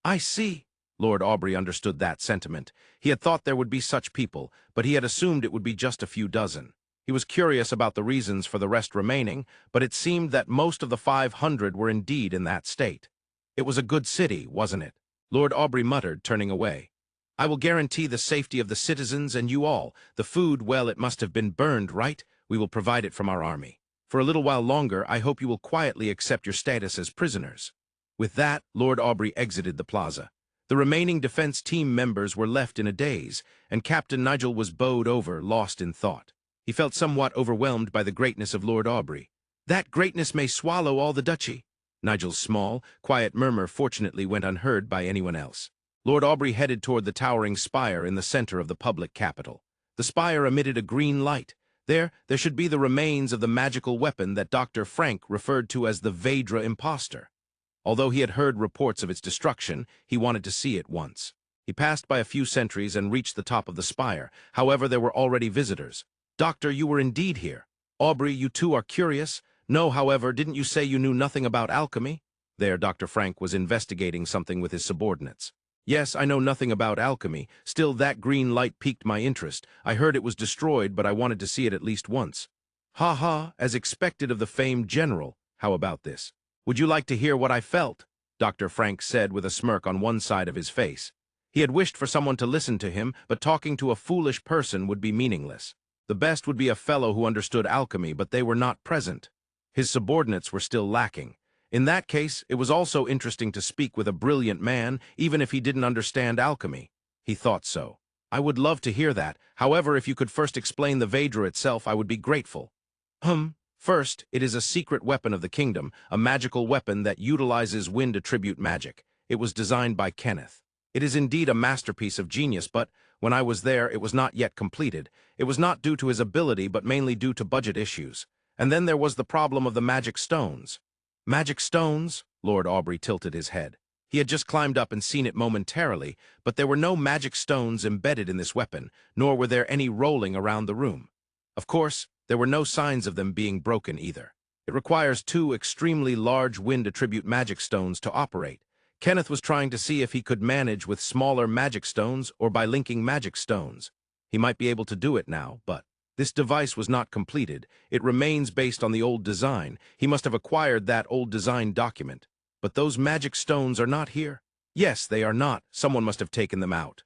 I see. Lord Aubrey understood that sentiment. He had thought there would be such people, but he had assumed it would be just a few dozen. He was curious about the reasons for the rest remaining, but it seemed that most of the 500 were indeed in that state. It was a good city, wasn't it? Lord Aubrey muttered, turning away. I will guarantee the safety of the citizens and you all. The food, well, it must have been burned, right? We will provide it from our army. For a little while longer, I hope you will quietly accept your status as prisoners. With that, Lord Aubrey exited the plaza. The remaining defense team members were left in a daze, and Captain Nigel was bowed over, lost in thought. He felt somewhat overwhelmed by the greatness of Lord Aubrey. That greatness may swallow all the duchy. Nigel's small, quiet murmur fortunately went unheard by anyone else. Lord Aubrey headed toward the towering spire in the center of the public capital. The spire emitted a green light. There should be the remains of the magical weapon that Dr. Frank referred to as the Vedra imposter. Although he had heard reports of its destruction, he wanted to see it once. He passed by a few sentries and reached the top of the spire. However, there were already visitors. Doctor, you were indeed here. Aubrey, you too are curious? No, however, didn't you say you knew nothing about alchemy? There, Dr. Frank was investigating something with his subordinates. Yes, I know nothing about alchemy. Still, that green light piqued my interest. I heard it was destroyed, but I wanted to see it at least once. Ha ha, as expected of the famed general. How about this? Would you like to hear what I felt? Dr. Frank said with a smirk on one side of his face. He had wished for someone to listen to him, but talking to a foolish person would be meaningless. The best would be a fellow who understood alchemy, but they were not present. His subordinates were still lacking. In that case, it was also interesting to speak with a brilliant man, even if he didn't understand alchemy. He thought so. I would love to hear that. However, if you could first explain the Vedra itself, I would be grateful. First, it is a secret weapon of the kingdom, a magical weapon that utilizes wind attribute magic. It was designed by Kenneth. It is indeed a masterpiece of genius, but when I was there, it was not yet completed. It was not due to his ability, but mainly due to budget issues. And then there was the problem of the magic stones. Magic stones? Lord Aubrey tilted his head. He had just climbed up and seen it momentarily, but there were no magic stones embedded in this weapon, nor were there any rolling around the room. Of course, there were no signs of them being broken either. It requires 2 extremely large wind attribute magic stones to operate. Kenneth was trying to see if he could manage with smaller magic stones or by linking magic stones. He might be able to do it now, but this device was not completed. It remains based on the old design. He must have acquired that old design document. But those magic stones are not here. Yes, they are not. Someone must have taken them out.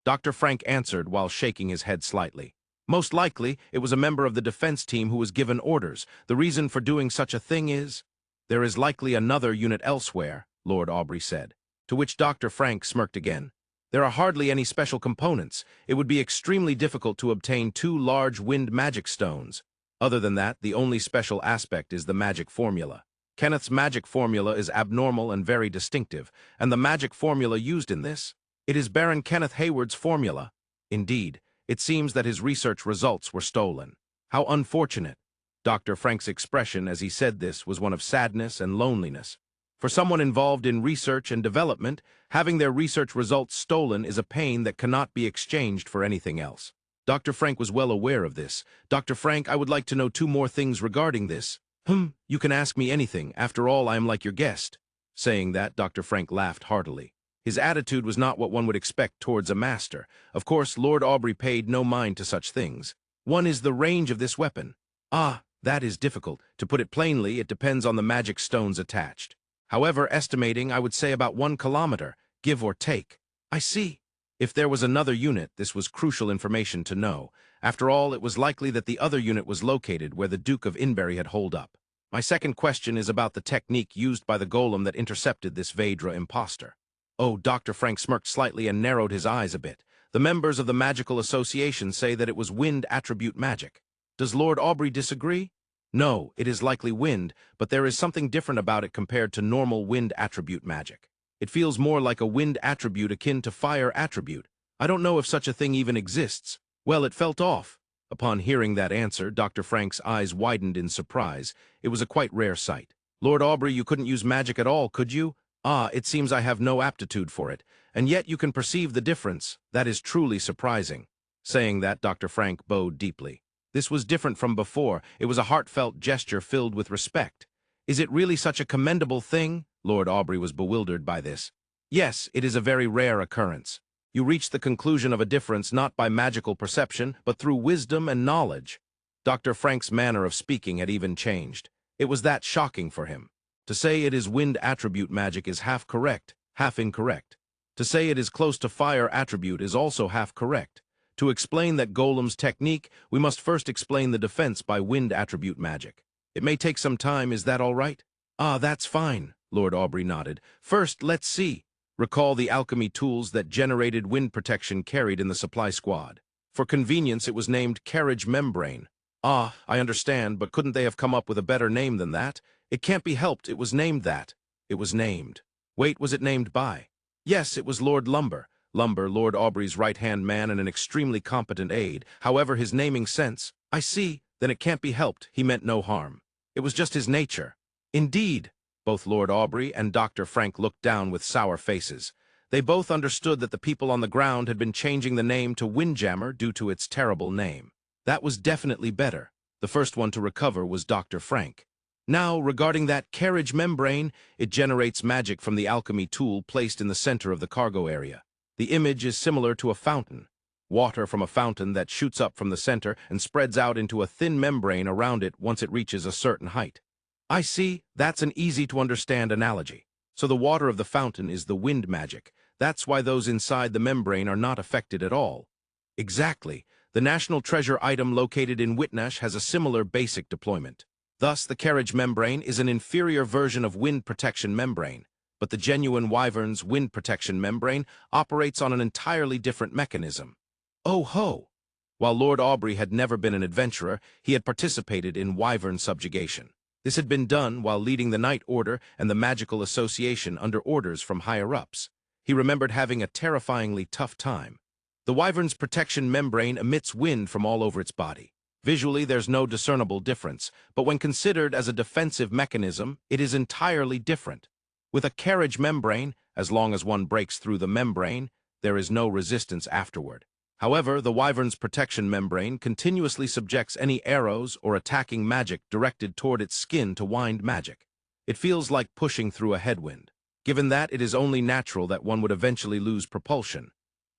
Dr. Frank answered while shaking his head slightly. Most likely, it was a member of the defense team who was given orders. The reason for doing such a thing is, there is likely another unit elsewhere, Lord Aubrey said, to which Dr. Frank smirked again. There are hardly any special components. It would be extremely difficult to obtain 2 large wind magic stones. Other than that, the only special aspect is the magic formula. Kenneth's magic formula is abnormal and very distinctive, and the magic formula used in this, it is Baron Kenneth Hayward's formula. Indeed, it seems that his research results were stolen. How unfortunate. Dr. Frank's expression as he said this was one of sadness and loneliness. For someone involved in research and development, having their research results stolen is a pain that cannot be exchanged for anything else. Dr. Frank was well aware of this. Dr. Frank, I would like to know 2 more things regarding this. You can ask me anything. After all, I am like your guest. Saying that, Dr. Frank laughed heartily. His attitude was not what one would expect towards a master. Of course, Lord Aubrey paid no mind to such things. One is the range of this weapon. Ah, that is difficult. To put it plainly, it depends on the magic stones attached. However, estimating, I would say about 1 kilometer, give or take. I see. If there was another unit, this was crucial information to know. After all, it was likely that the other unit was located where the Duke of Inberry had holed up. My second question is about the technique used by the golem that intercepted this Vedra imposter. Oh, Dr. Frank smirked slightly and narrowed his eyes a bit. The members of the Magical Association say that it was wind attribute magic. Does Lord Aubrey disagree? No, it is likely wind, but there is something different about it compared to normal wind attribute magic. It feels more like a wind attribute akin to fire attribute. I don't know if such a thing even exists. Well, it felt off. Upon hearing that answer, Dr. Frank's eyes widened in surprise. It was a quite rare sight. Lord Aubrey, you couldn't use magic at all, could you? Ah, it seems I have no aptitude for it, and yet you can perceive the difference. That is truly surprising. Saying that, Dr. Frank bowed deeply. This was different from before. It was a heartfelt gesture filled with respect. Is it really such a commendable thing? Lord Aubrey was bewildered by this. Yes, it is a very rare occurrence. You reach the conclusion of a difference not by magical perception, but through wisdom and knowledge. Dr. Frank's manner of speaking had even changed. It was that shocking for him. To say it is wind attribute magic is half correct, half incorrect. To say it is close to fire attribute is also half correct. To explain that golem's technique, we must first explain the defense by wind attribute magic. It may take some time, is that all right? Ah, that's fine, Lord Aubrey nodded. First, let's see. Recall the alchemy tools that generated wind protection carried in the supply squad. For convenience, it was named carriage membrane. Ah, I understand, but couldn't they have come up with a better name than that? It can't be helped, it was named that. It was named. Wait, was it named by? Yes, it was Lord Lumber. Lumber, Lord Aubrey's right-hand man and an extremely competent aide. However, his naming sense, I see, then it can't be helped, he meant no harm. It was just his nature. Indeed. Both Lord Aubrey and Dr. Frank looked down with sour faces. They both understood that the people on the ground had been changing the name to Windjammer due to its terrible name. That was definitely better. The first one to recover was Dr. Frank. Now, regarding that carriage membrane, it generates magic from the alchemy tool placed in the center of the cargo area. The image is similar to a fountain. Water from a fountain that shoots up from the center and spreads out into a thin membrane around it once it reaches a certain height. I see, that's an easy-to-understand analogy. So the water of the fountain is the wind magic. That's why those inside the membrane are not affected at all. Exactly. The National Treasure item located in Whitnash has a similar basic deployment. Thus, the carriage membrane is an inferior version of wind protection membrane, but the genuine Wyvern's wind protection membrane operates on an entirely different mechanism. Oh ho! While Lord Aubrey had never been an adventurer, he had participated in Wyvern subjugation. This had been done while leading the Night Order and the Magical Association under orders from higher-ups. He remembered having a terrifyingly tough time. The Wyvern's protection membrane emits wind from all over its body. Visually, there's no discernible difference, but when considered as a defensive mechanism, it is entirely different. With a carriage membrane, as long as one breaks through the membrane, there is no resistance afterward. However, the Wyvern's protection membrane continuously subjects any arrows or attacking magic directed toward its skin to wind magic. It feels like pushing through a headwind. Given that, it is only natural that one would eventually lose propulsion.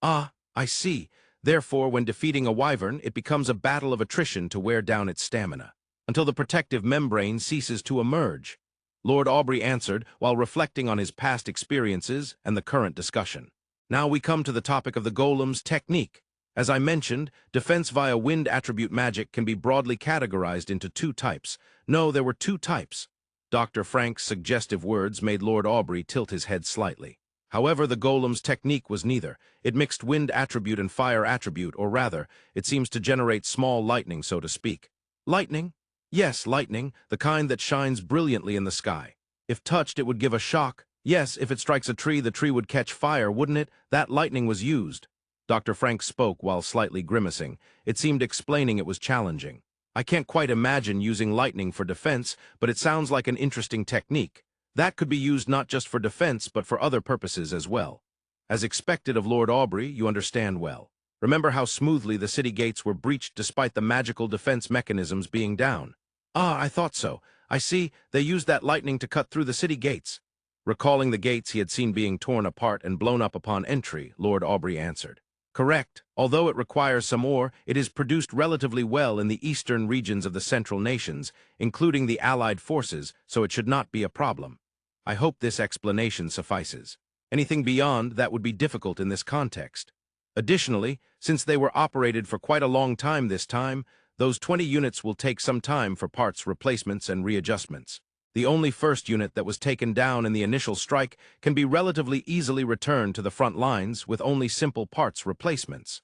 Ah, I see. Therefore, when defeating a Wyvern, it becomes a battle of attrition to wear down its stamina, until the protective membrane ceases to emerge. Lord Aubrey answered while reflecting on his past experiences and the current discussion. Now we come to the topic of the golem's technique. As I mentioned, defense via wind attribute magic can be broadly categorized into two types. No, there were two types. Dr. Frank's suggestive words made Lord Aubrey tilt his head slightly. However, the golem's technique was neither. It mixed wind attribute and fire attribute, or rather, it seems to generate small lightning, so to speak. Lightning? Yes, lightning, the kind that shines brilliantly in the sky. If touched, it would give a shock. Yes, if it strikes a tree, the tree would catch fire, wouldn't it? That lightning was used. Dr. Frank spoke while slightly grimacing. It seemed explaining it was challenging. I can't quite imagine using lightning for defense, but it sounds like an interesting technique. That could be used not just for defense, but for other purposes as well. As expected of Lord Aubrey, you understand well. Remember how smoothly the city gates were breached despite the magical defense mechanisms being down. Ah, I thought so. I see, they used that lightning to cut through the city gates. Recalling the gates he had seen being torn apart and blown up upon entry, Lord Aubrey answered. Correct. Although it requires some ore, it is produced relatively well in the eastern regions of the Central Nations, including the Allied forces, so it should not be a problem. I hope this explanation suffices. Anything beyond that would be difficult in this context. Additionally, since they were operated for quite a long time this time, those 20 units will take some time for parts replacements and readjustments. The only first unit that was taken down in the initial strike can be relatively easily returned to the front lines with only simple parts replacements.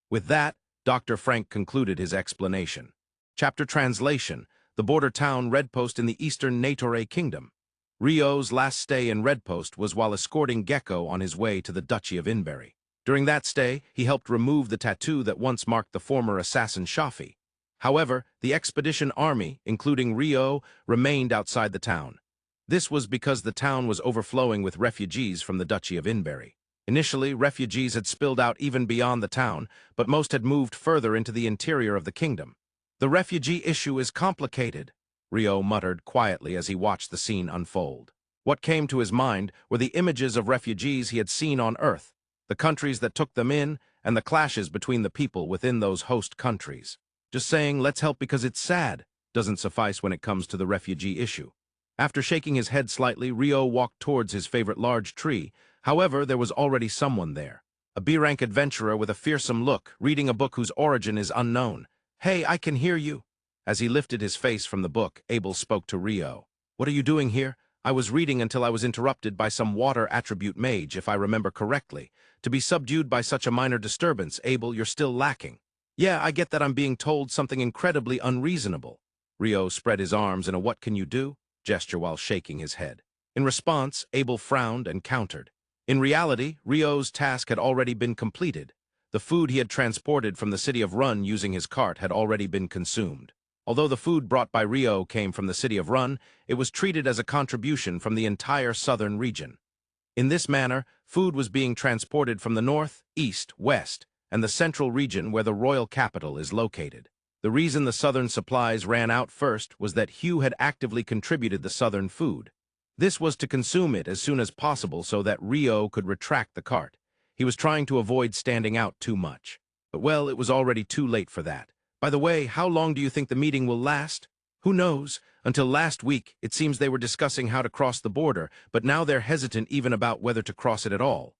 With that, Dr. Frank concluded his explanation. Chapter Translation: The border town Redpost in the eastern Natore Kingdom. Rio's last stay in Redpost was while escorting Gecko on his way to the Duchy of Inberry. During that stay, he helped remove the tattoo that once marked the former assassin Shafi. However, the expedition army, including Rio, remained outside the town. This was because the town was overflowing with refugees from the Duchy of Inberry. Initially, refugees had spilled out even beyond the town, but most had moved further into the interior of the kingdom. The refugee issue is complicated, Rio muttered quietly as he watched the scene unfold. What came to his mind were the images of refugees he had seen on Earth, the countries that took them in, and the clashes between the people within those host countries. Just saying, let's help because it's sad, doesn't suffice when it comes to the refugee issue. After shaking his head slightly, Rio walked towards his favorite large tree. However, there was already someone there. A B-rank adventurer with a fearsome look, reading a book whose origin is unknown. Hey, I can hear you. As he lifted his face from the book, Abel spoke to Rio. What are you doing here? I was reading until I was interrupted by some water attribute mage, if I remember correctly. To be subdued by such a minor disturbance, Abel, you're still lacking. Yeah, I get that I'm being told something incredibly unreasonable. Rio spread his arms in a what can you do gesture while shaking his head. In response, Abel frowned and countered. In reality, Rio's task had already been completed. The food he had transported from the city of Run using his cart had already been consumed. Although the food brought by Rio came from the city of Run, it was treated as a contribution from the entire southern region. In this manner, food was being transported from the north, east, west, and the central region where the royal capital is located. The reason the southern supplies ran out first was that Hugh had actively contributed the southern food. This was to consume it as soon as possible so that Rio could retract the cart. He was trying to avoid standing out too much. But well, it was already too late for that. By the way, how long do you think the meeting will last? Who knows? Until last week, it seems they were discussing how to cross the border, but now they're hesitant even about whether to cross it at all.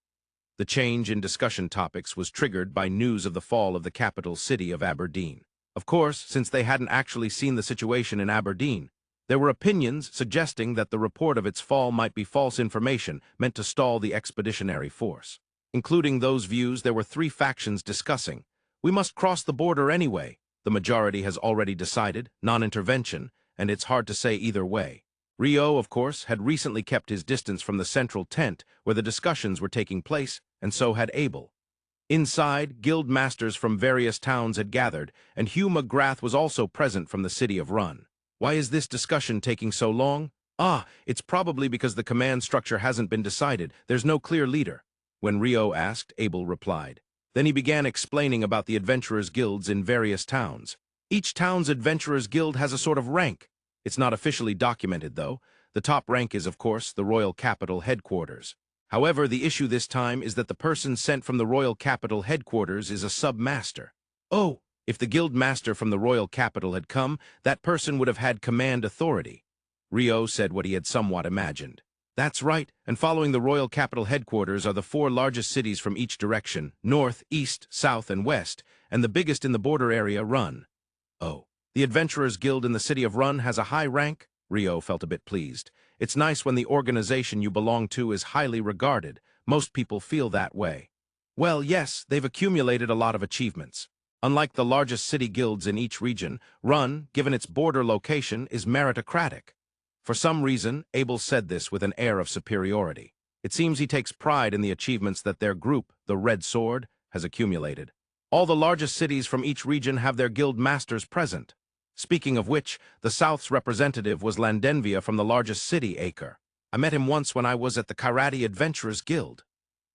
The change in discussion topics was triggered by news of the fall of the capital city of Aberdeen. Of course, since they hadn't actually seen the situation in Aberdeen, there were opinions suggesting that the report of its fall might be false information meant to stall the expeditionary force. Including those views, there were three factions discussing. We must cross the border anyway. The majority has already decided, non-intervention, and it's hard to say either way. Rio, of course, had recently kept his distance from the central tent where the discussions were taking place, and so had Abel. Inside, guild masters from various towns had gathered, and Hugh McGrath was also present from the city of Run. Why is this discussion taking so long? Ah, it's probably because the command structure hasn't been decided. There's no clear leader. When Rio asked, Abel replied. Then he began explaining about the adventurers' guilds in various towns. Each town's adventurers' guild has a sort of rank. It's not officially documented, though. The top rank is, of course, the royal capital headquarters. However, the issue this time is that the person sent from the royal capital headquarters is a sub-master. Oh, if the guild master from the royal capital had come, that person would have had command authority. Rio said what he had somewhat imagined. That's right, and following the royal capital headquarters are the 4 largest cities from each direction, north, east, south, and west, and the biggest in the border area, Run. Oh, the Adventurers Guild in the city of Run has a high rank? Rio felt a bit pleased. It's nice when the organization you belong to is highly regarded. Most people feel that way. Well, yes, they've accumulated a lot of achievements. Unlike the largest city guilds in each region, Run, given its border location, is meritocratic. For some reason, Abel said this with an air of superiority. It seems he takes pride in the achievements that their group, the Red Sword, has accumulated. All the largest cities from each region have their guild masters present. Speaking of which, the South's representative was Landenvia from the largest city, Acre. I met him once when I was at the Karate Adventurers Guild.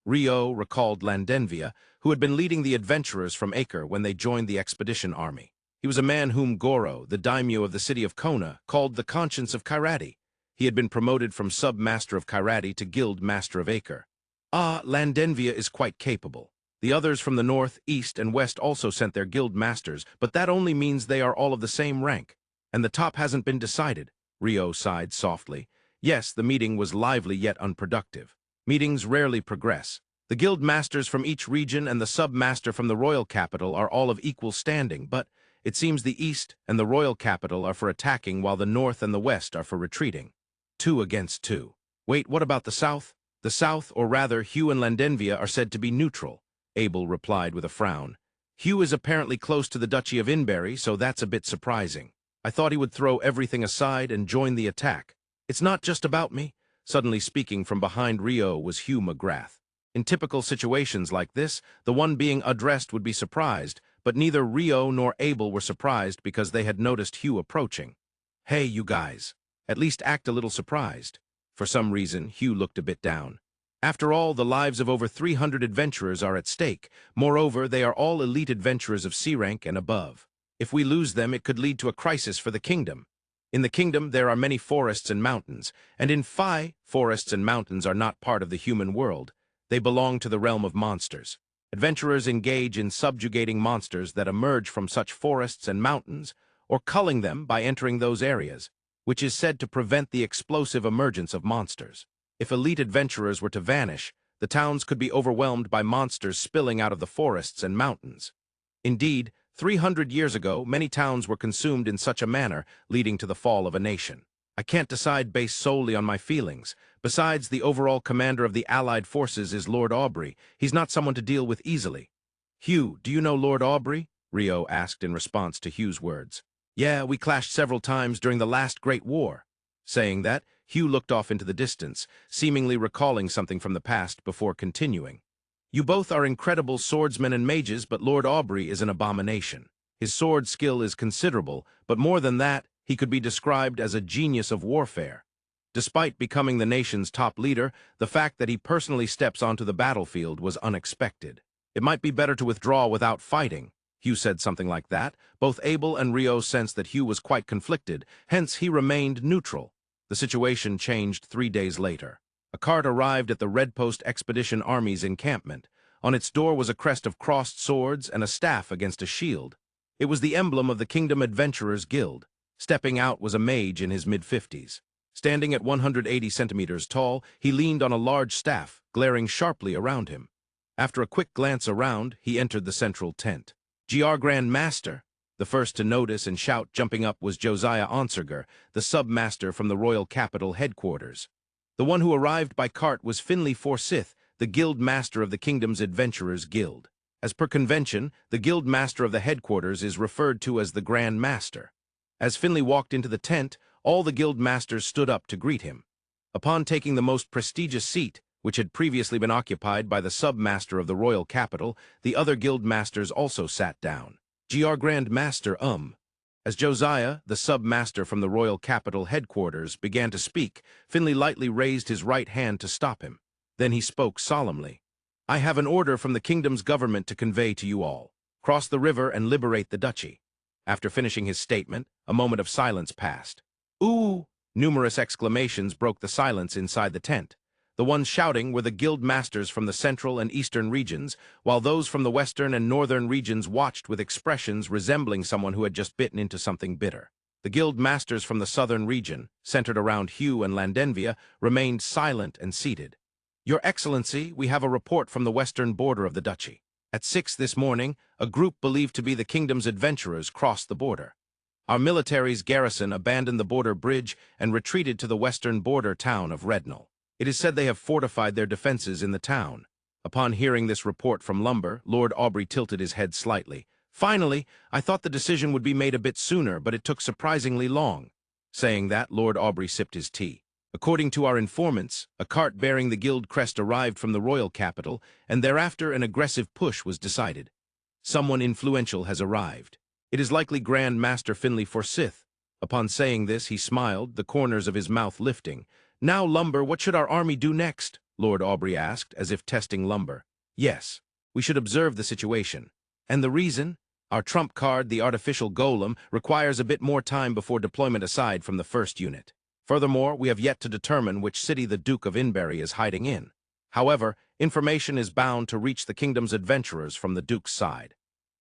Rio recalled Landenvia, who had been leading the adventurers from Acre when they joined the expedition army. He was a man whom Goro, the daimyo of the city of Kona, called the conscience of Karate. He had been promoted from sub-master of Karate to guild master of Acre. Landenvia is quite capable. The others from the north, east, and west also sent their guild masters, but that only means they are all of the same rank. And the top hasn't been decided. Rio sighed softly. Yes, the meeting was lively yet unproductive. Meetings rarely progress. The guild masters from each region and the sub-master from the royal capital are all of equal standing, but it seems the east and the royal capital are for attacking while the north and the west are for retreating. 2 against 2. Wait, what about the south? The south, or rather Hugh and Landenvia, are said to be neutral, Abel replied with a frown. Hugh is apparently close to the Duchy of Inberry, so that's a bit surprising. I thought he would throw everything aside and join the attack. It's not just about me. Suddenly speaking from behind Rio was Hugh McGrath. In typical situations like this, the one being addressed would be surprised, but neither Rio nor Abel were surprised because they had noticed Hugh approaching. Hey, you guys. At least act a little surprised. For some reason, Hugh looked a bit down. After all, the lives of over 300 adventurers are at stake. Moreover, they are all elite adventurers of C rank and above. If we lose them, it could lead to a crisis for the kingdom. In the kingdom, there are many forests and mountains, and in Phi, forests and mountains are not part of the human world. They belong to the realm of monsters. Adventurers engage in subjugating monsters that emerge from such forests and mountains, or culling them by entering those areas, which is said to prevent the explosive emergence of monsters. If elite adventurers were to vanish, the towns could be overwhelmed by monsters spilling out of the forests and mountains. Indeed, 300 years ago, many towns were consumed in such a manner, leading to the fall of a nation. I can't decide based solely on my feelings. Besides, the overall commander of the Allied forces is Lord Aubrey. He's not someone to deal with easily. Hugh, do you know Lord Aubrey? Rio asked in response to Hugh's words. Yeah, we clashed several times during the last Great War. Saying that, Hugh looked off into the distance, seemingly recalling something from the past before continuing. You both are incredible swordsmen and mages, but Lord Aubrey is an abomination. His sword skill is considerable, but more than that, he could be described as a genius of warfare. Despite becoming the nation's top leader, the fact that he personally steps onto the battlefield was unexpected. It might be better to withdraw without fighting. Hugh said something like that. Both Abel and Rio sensed that Hugh was quite conflicted, hence he remained neutral. The situation changed 3 days later. A cart arrived at the Red Post Expedition Army's encampment. On its door was a crest of crossed swords and a staff against a shield. It was the emblem of the Kingdom Adventurers Guild. Stepping out was a mage in his mid-50s. Standing at 180 centimeters tall, he leaned on a large staff, glaring sharply around him. After a quick glance around, he entered the central tent. GR Grand Master. The first to notice and shout, jumping up, was Josiah Onserger, the sub-master from the royal capital headquarters. The one who arrived by cart was Finley Forsyth, the guild master of the kingdom's Adventurers Guild. As per convention, the guild master of the headquarters is referred to as the Grand Master. As Finley walked into the tent, all the guild masters stood up to greet him. Upon taking the most prestigious seat, which had previously been occupied by the sub-master of the royal capital, the other guild masters also sat down. GR Grand Master, As Josiah, the sub-master from the royal capital headquarters, began to speak, Finley lightly raised his right hand to stop him. Then he spoke solemnly. I have an order from the kingdom's government to convey to you all. Cross the river and liberate the duchy. After finishing his statement, a moment of silence passed. Ooh! Numerous exclamations broke the silence inside the tent. The ones shouting were the guild masters from the central and eastern regions, while those from the western and northern regions watched with expressions resembling someone who had just bitten into something bitter. The guild masters from the southern region, centered around Hugh and Landenvia, remained silent and seated. "Your Excellency, we have a report from the western border of the duchy. At 6 this morning, a group believed to be the kingdom's adventurers crossed the border. Our military's garrison abandoned the border bridge and retreated to the western border town of Rednall. It is said they have fortified their defenses in the town." Upon hearing this report from Lumber, Lord Aubrey tilted his head slightly. "Finally, I thought the decision would be made a bit sooner, but it took surprisingly long." Saying that, Lord Aubrey sipped his tea. "According to our informants, a cart bearing the guild crest arrived from the royal capital, and thereafter an aggressive push was decided. Someone influential has arrived. It is likely Grand Master Finley Forsyth." Upon saying this, he smiled, the corners of his mouth lifting. "Now, Lumber, what should our army do next?" Lord Aubrey asked, as if testing Lumber. "Yes, we should observe the situation. And the reason? Our trump card, the artificial golem, requires a bit more time before deployment aside from the first unit. Furthermore, we have yet to determine which city the Duke of Inbury is hiding in. However, information is bound to reach the kingdom's adventurers from the Duke's side.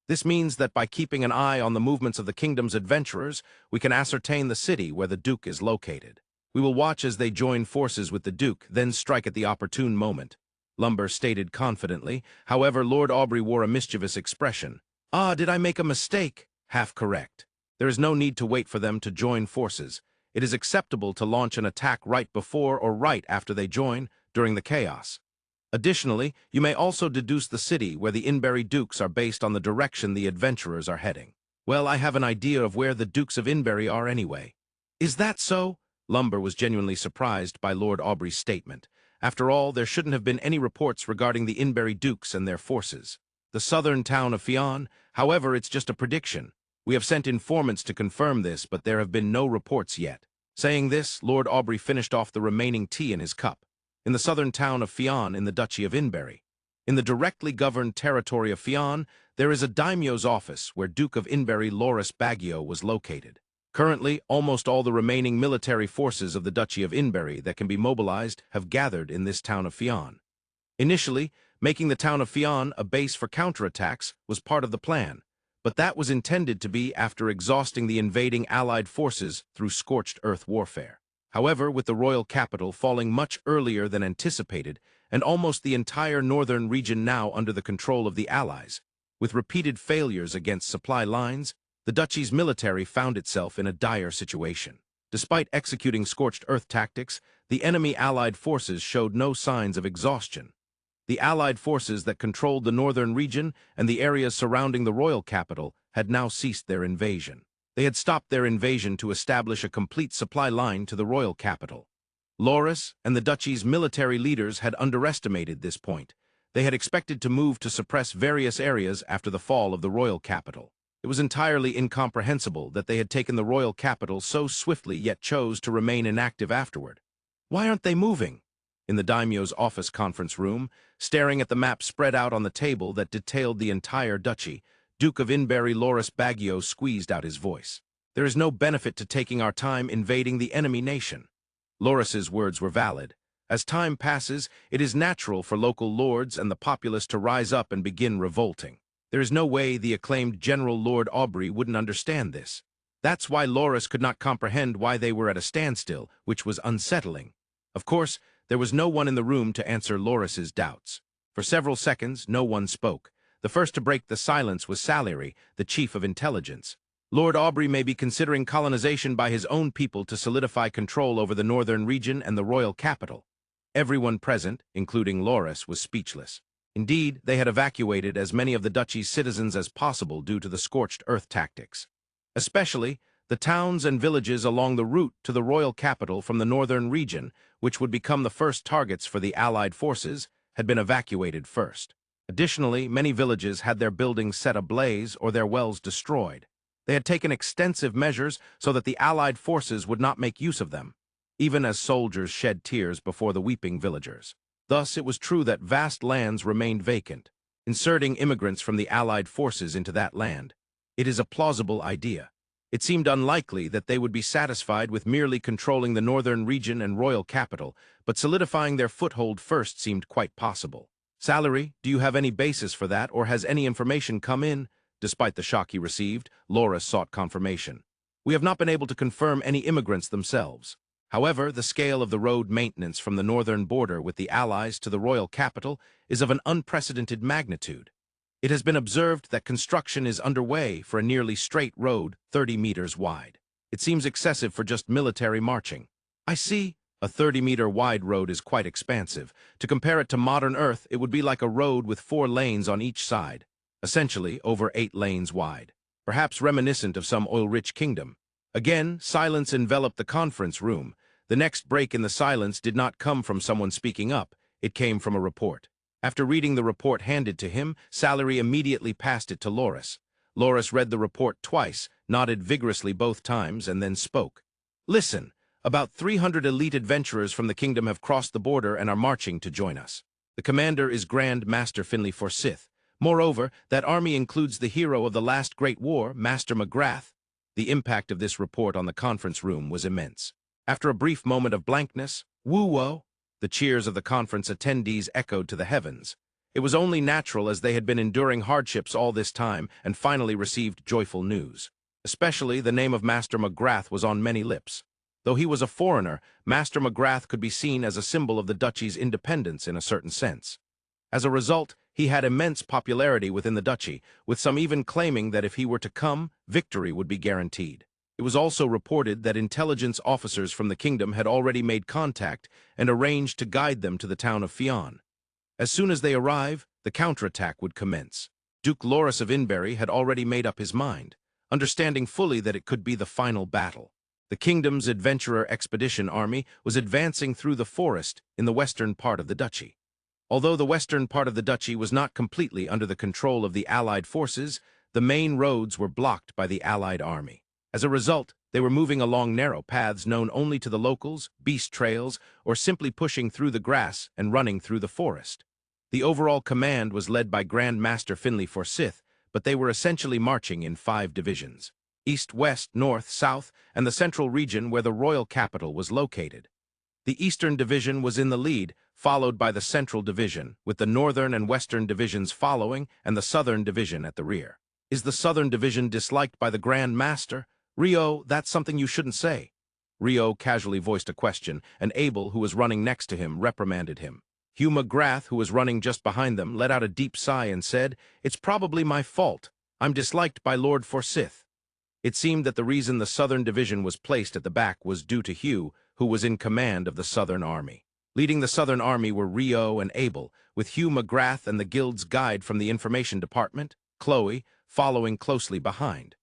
This means that by keeping an eye on the movements of the kingdom's adventurers, we can ascertain the city where the Duke is located. We will watch as they join forces with the Duke, then strike at the opportune moment," Lumber stated confidently. However, Lord Aubrey wore a mischievous expression. "Ah, did I make a mistake?" "Half correct. There is no need to wait for them to join forces. It is acceptable to launch an attack right before or right after they join, during the chaos. Additionally, you may also deduce the city where the Inbury Dukes are based on the direction the adventurers are heading." "Well, I have an idea of where the Dukes of Inbury are anyway." "Is that so?" Lumber was genuinely surprised by Lord Aubrey's statement. After all, there shouldn't have been any reports regarding the Inbury Dukes and their forces. "The southern town of Fion, however, it's just a prediction. We have sent informants to confirm this, but there have been no reports yet." Saying this, Lord Aubrey finished off the remaining tea in his cup. "In the southern town of Fion in the Duchy of Inbury. In the directly governed territory of Fion, there is a daimyo's office where Duke of Inbury Loris Baggio was located. Currently, almost all the remaining military forces of the Duchy of Inbury that can be mobilized have gathered in this town of Fion. Initially, making the town of Fion a base for counterattacks was part of the plan, but that was intended to be after exhausting the invading Allied forces through scorched earth warfare. However, with the royal capital falling much earlier than anticipated, and almost the entire northern region now under the control of the Allies, with repeated failures against supply lines, the duchy's military found itself in a dire situation. Despite executing scorched earth tactics, the enemy Allied forces showed no signs of exhaustion. The Allied forces that controlled the northern region and the areas surrounding the royal capital had now ceased their invasion. They had stopped their invasion to establish a complete supply line to the royal capital. Loris and the duchy's military leaders had underestimated this point. They had expected to move to suppress various areas after the fall of the royal capital. It was entirely incomprehensible that they had taken the royal capital so swiftly yet chose to remain inactive afterward. "Why aren't they moving?" In the daimyo's office conference room, staring at the map spread out on the table that detailed the entire duchy, Duke of Inbury Loris Baggio squeezed out his voice. "There is no benefit to taking our time invading the enemy nation." Loris's words were valid. As time passes, it is natural for local lords and the populace to rise up and begin revolting. There is no way the acclaimed General Lord Aubrey wouldn't understand this. That's why Loris could not comprehend why they were at a standstill, which was unsettling. Of course, there was no one in the room to answer Loris's doubts. For several seconds, no one spoke. The first to break the silence was Salieri, the chief of intelligence. "Lord Aubrey may be considering colonization by his own people to solidify control over the northern region and the royal capital." Everyone present, including Loris, was speechless. Indeed, they had evacuated as many of the duchy's citizens as possible due to the scorched earth tactics. Especially, the towns and villages along the route to the royal capital from the northern region, which would become the first targets for the Allied forces, had been evacuated first. Additionally, many villages had their buildings set ablaze or their wells destroyed. They had taken extensive measures so that the Allied forces would not make use of them, even as soldiers shed tears before the weeping villagers. Thus, it was true that vast lands remained vacant, inserting immigrants from the Allied forces into that land. It is a plausible idea. It seemed unlikely that they would be satisfied with merely controlling the northern region and royal capital, but solidifying their foothold first seemed quite possible. "Salary, do you have any basis for that, or has any information come in?" Despite the shock he received, Loris sought confirmation. We have not been able to confirm any immigrants themselves. However, the scale of the road maintenance from the northern border with the Allies to the royal capital is of an unprecedented magnitude. It has been observed that construction is underway for a nearly straight road 30 meters wide. It seems excessive for just military marching. I see. A 30-meter wide road is quite expansive. To compare it to modern Earth, it would be like a road with 4 lanes on each side, essentially over 8 lanes wide, perhaps reminiscent of some oil-rich kingdom. Again, silence enveloped the conference room. The next break in the silence did not come from someone speaking up. It came from a report. After reading the report handed to him, Salary immediately passed it to Loris. Loris read the report twice, nodded vigorously both times, and then spoke. Listen. About 300 elite adventurers from the kingdom have crossed the border and are marching to join us. The commander is Grand Master Finley Forsyth. Moreover, that army includes the hero of the last great war, Master McGrath. The impact of this report on the conference room was immense. After a brief moment of blankness, woo-whoa, the cheers of the conference attendees echoed to the heavens. It was only natural as they had been enduring hardships all this time and finally received joyful news. Especially the name of Master McGrath was on many lips. Though he was a foreigner, Master McGrath could be seen as a symbol of the duchy's independence in a certain sense. As a result, he had immense popularity within the duchy, with some even claiming that if he were to come, victory would be guaranteed. It was also reported that intelligence officers from the kingdom had already made contact and arranged to guide them to the town of Fion. As soon as they arrive, the counterattack would commence. Duke Loris of Inbury had already made up his mind, understanding fully that it could be the final battle. The kingdom's adventurer expedition army was advancing through the forest in the western part of the duchy. Although the western part of the duchy was not completely under the control of the Allied forces, the main roads were blocked by the Allied army. As a result, they were moving along narrow paths known only to the locals, beast trails, or simply pushing through the grass and running through the forest. The overall command was led by Grand Master Finley Forsyth, but they were essentially marching in 5 divisions. East, west, north, south, and the central region where the royal capital was located. The Eastern Division was in the lead, followed by the Central Division, with the Northern and Western Divisions following and the Southern Division at the rear. Is the Southern Division disliked by the Grand Master? Rio, that's something you shouldn't say. Rio casually voiced a question, and Abel, who was running next to him, reprimanded him. Hugh McGrath, who was running just behind them, let out a deep sigh and said, "It's probably my fault. I'm disliked by Lord Forsyth." It seemed that the reason the Southern Division was placed at the back was due to Hugh, who was in command of the Southern Army. Leading the Southern Army were Rio and Abel, with Hugh McGrath and the guild's guide from the Information Department, Chloe, following closely behind.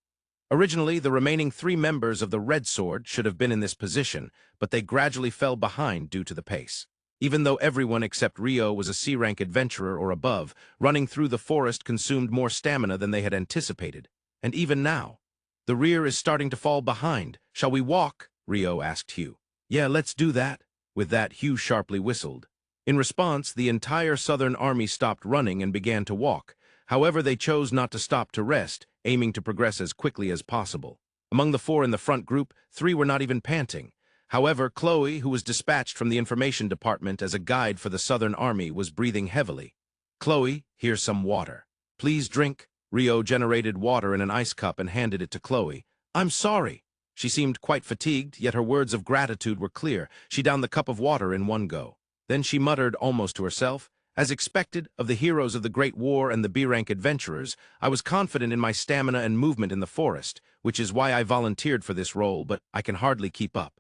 Originally, the remaining 3 members of the Red Sword should have been in this position, but they gradually fell behind due to the pace. Even though everyone except Rio was a C-rank adventurer or above, running through the forest consumed more stamina than they had anticipated. And even now, the rear is starting to fall behind. Shall we walk? Rio asked Hugh. Yeah, let's do that. With that, Hugh sharply whistled. In response, the entire Southern Army stopped running and began to walk. However, they chose not to stop to rest, aiming to progress as quickly as possible. Among the 4 in the front group, 3 were not even panting. However, Chloe, who was dispatched from the Information Department as a guide for the Southern Army, was breathing heavily. Chloe, here's some water. Please drink. Rio generated water in an ice cup and handed it to Chloe. I'm sorry. She seemed quite fatigued, yet her words of gratitude were clear. She downed the cup of water in one go. Then she muttered almost to herself, "As expected of the heroes of the Great War and the B-rank adventurers, I was confident in my stamina and movement in the forest, which is why I volunteered for this role, but I can hardly keep up."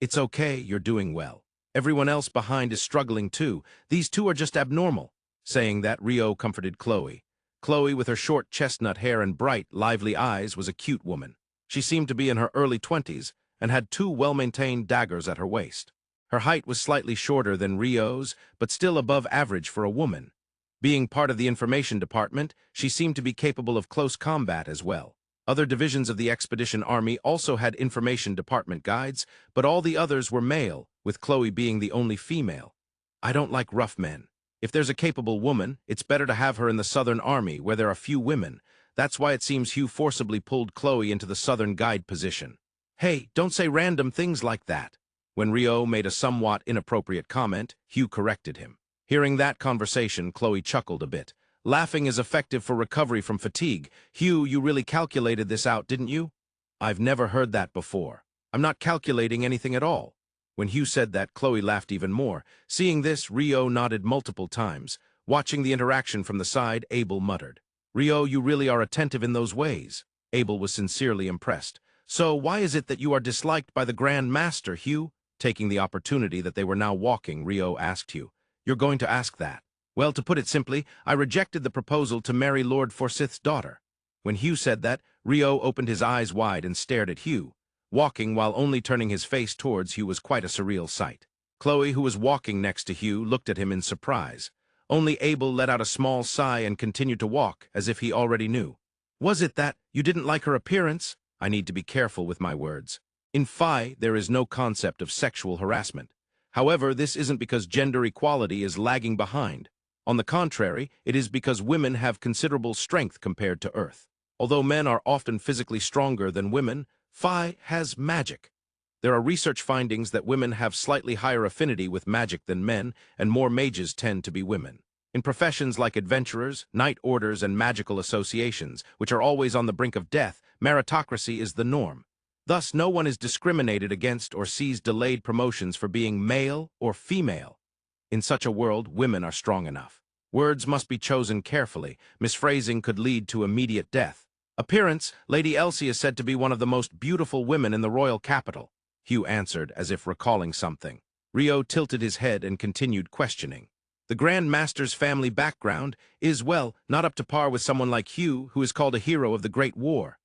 It's okay, you're doing well. Everyone else behind is struggling too. These 2 are just abnormal. Saying that, Rio comforted Chloe. Chloe, with her short chestnut hair and bright, lively eyes, was a cute woman. She seemed to be in her early 20s and had 2 well-maintained daggers at her waist. Her height was slightly shorter than Rio's, but still above average for a woman. Being part of the Information Department, she seemed to be capable of close combat as well. Other divisions of the Expedition Army also had Information Department guides, but all the others were male, with Chloe being the only female. I don't like rough men. If there's a capable woman, it's better to have her in the Southern Army, where there are few women. That's why it seems Hugh forcibly pulled Chloe into the Southern guide position. Hey, don't say random things like that. When Rio made a somewhat inappropriate comment, Hugh corrected him. Hearing that conversation, Chloe chuckled a bit. Laughing is effective for recovery from fatigue. Hugh, you really calculated this out, didn't you? I've never heard that before. I'm not calculating anything at all. When Hugh said that, Chloe laughed even more. Seeing this, Rio nodded multiple times. Watching the interaction from the side, Abel muttered, "Rio, you really are attentive in those ways." Abel was sincerely impressed. "So why is it that you are disliked by the Grand Master, Hugh?" Taking the opportunity that they were now walking, Rio asked Hugh, "You're going to ask that?" "Well, to put it simply, I rejected the proposal to marry Lord Forsyth's daughter." When Hugh said that, Rio opened his eyes wide and stared at Hugh. Walking while only turning his face towards Hugh was quite a surreal sight. Chloe, who was walking next to Hugh, looked at him in surprise. Only Abel let out a small sigh and continued to walk, as if he already knew. "Was it that you didn't like her appearance?" I need to be careful with my words. In Phi, there is no concept of sexual harassment. However, this isn't because gender equality is lagging behind. On the contrary, it is because women have considerable strength compared to Earth. Although men are often physically stronger than women, Phi has magic. There are research findings that women have slightly higher affinity with magic than men, and more mages tend to be women. In professions like adventurers, knight orders, and magical associations, which are always on the brink of death, meritocracy is the norm. Thus, no one is discriminated against or sees delayed promotions for being male or female. In such a world, women are strong enough. Words must be chosen carefully. Misphrasing could lead to immediate death. Appearance, Lady Elsie is said to be one of the most beautiful women in the royal capital, Hugh answered, as if recalling something. Rio tilted his head and continued questioning. The Grand Master's family background is, well, not up to par with someone like Hugh, who is called a hero of the Great War.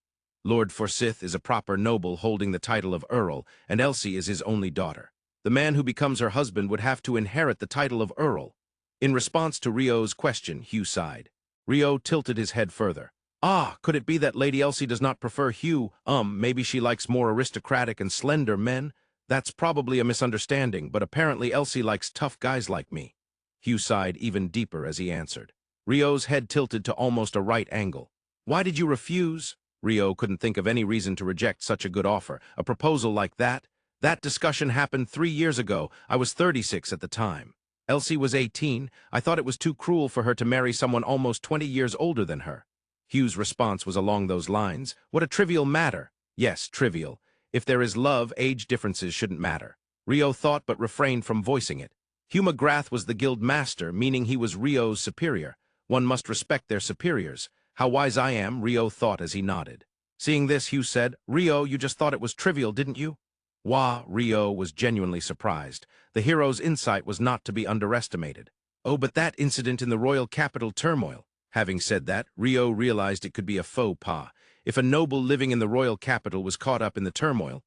Lord Forsyth is a proper noble holding the title of Earl, and Elsie is his only daughter. The man who becomes her husband would have to inherit the title of Earl. In response to Rio's question, Hugh sighed. Rio tilted his head further. "Ah, could it be that Lady Elsie does not prefer Hugh? Maybe she likes more aristocratic and slender men? That's probably a misunderstanding, but apparently Elsie likes tough guys like me." Hugh sighed even deeper as he answered. Rio's head tilted to almost a right angle. "Why did you refuse?" Rio couldn't think of any reason to reject such a good offer, a proposal like that. "That discussion happened 3 years ago. I was 36 at the time. Elsie was 18. I thought it was too cruel for her to marry someone almost 20 years older than her." Hugh's response was along those lines. "What a trivial matter." Yes, trivial. If there is love, age differences shouldn't matter. Rio thought but refrained from voicing it. Hugh McGrath was the guild master, meaning he was Rio's superior. One must respect their superiors. How wise I am, Rio thought as he nodded. Seeing this, Hugh said, "Rio, you just thought it was trivial, didn't you?" Wah, Rio was genuinely surprised. The hero's insight was not to be underestimated. "Oh, but that incident in the royal capital turmoil." Having said that, Rio realized it could be a faux pas. If a noble living in the royal capital was caught up in the turmoil,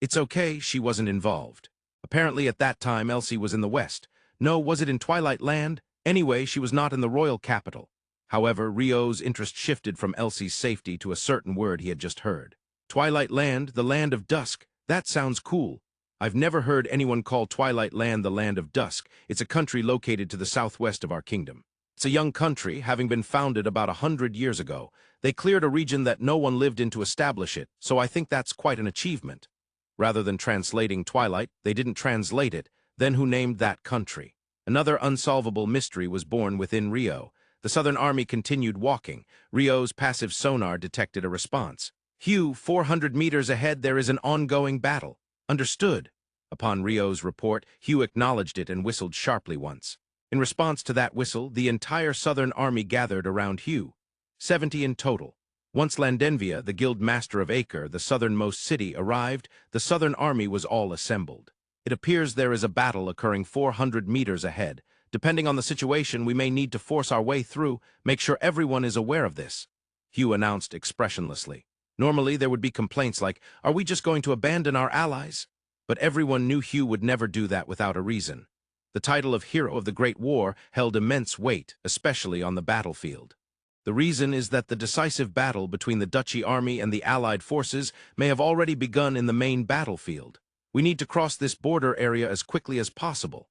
it's okay, she wasn't involved. Apparently at that time Elsie was in the west. No, was it in Twilight Land? Anyway, she was not in the royal capital. However, Rio's interest shifted from Elsie's safety to a certain word he had just heard. Twilight Land, the land of dusk. That sounds cool. I've never heard anyone call Twilight Land the land of dusk. It's a country located to the southwest of our kingdom. It's a young country, having been founded about 100 years ago. They cleared a region that no one lived in to establish it, so I think that's quite an achievement. Rather than translating Twilight, they didn't translate it. Then who named that country? Another unsolvable mystery was born within Rio. The Southern Army continued walking. Rio's passive sonar detected a response. "Hugh, 400 meters ahead there is an ongoing battle." "Understood." Upon Rio's report, Hugh acknowledged it and whistled sharply once. In response to that whistle, the entire Southern Army gathered around Hugh. 70 in total. Once Landenvia, the guild master of Acre, the southernmost city, arrived, the Southern Army was all assembled. It appears there is a battle occurring 400 meters ahead. Depending on the situation, we may need to force our way through. Make sure everyone is aware of this," Hugh announced expressionlessly. Normally, there would be complaints like, "Are we just going to abandon our allies?" But everyone knew Hugh would never do that without a reason. The title of Hero of the Great War held immense weight, especially on the battlefield. The reason is that the decisive battle between the Duchy army and the Allied forces may have already begun in the main battlefield. We need to cross this border area as quickly as possible.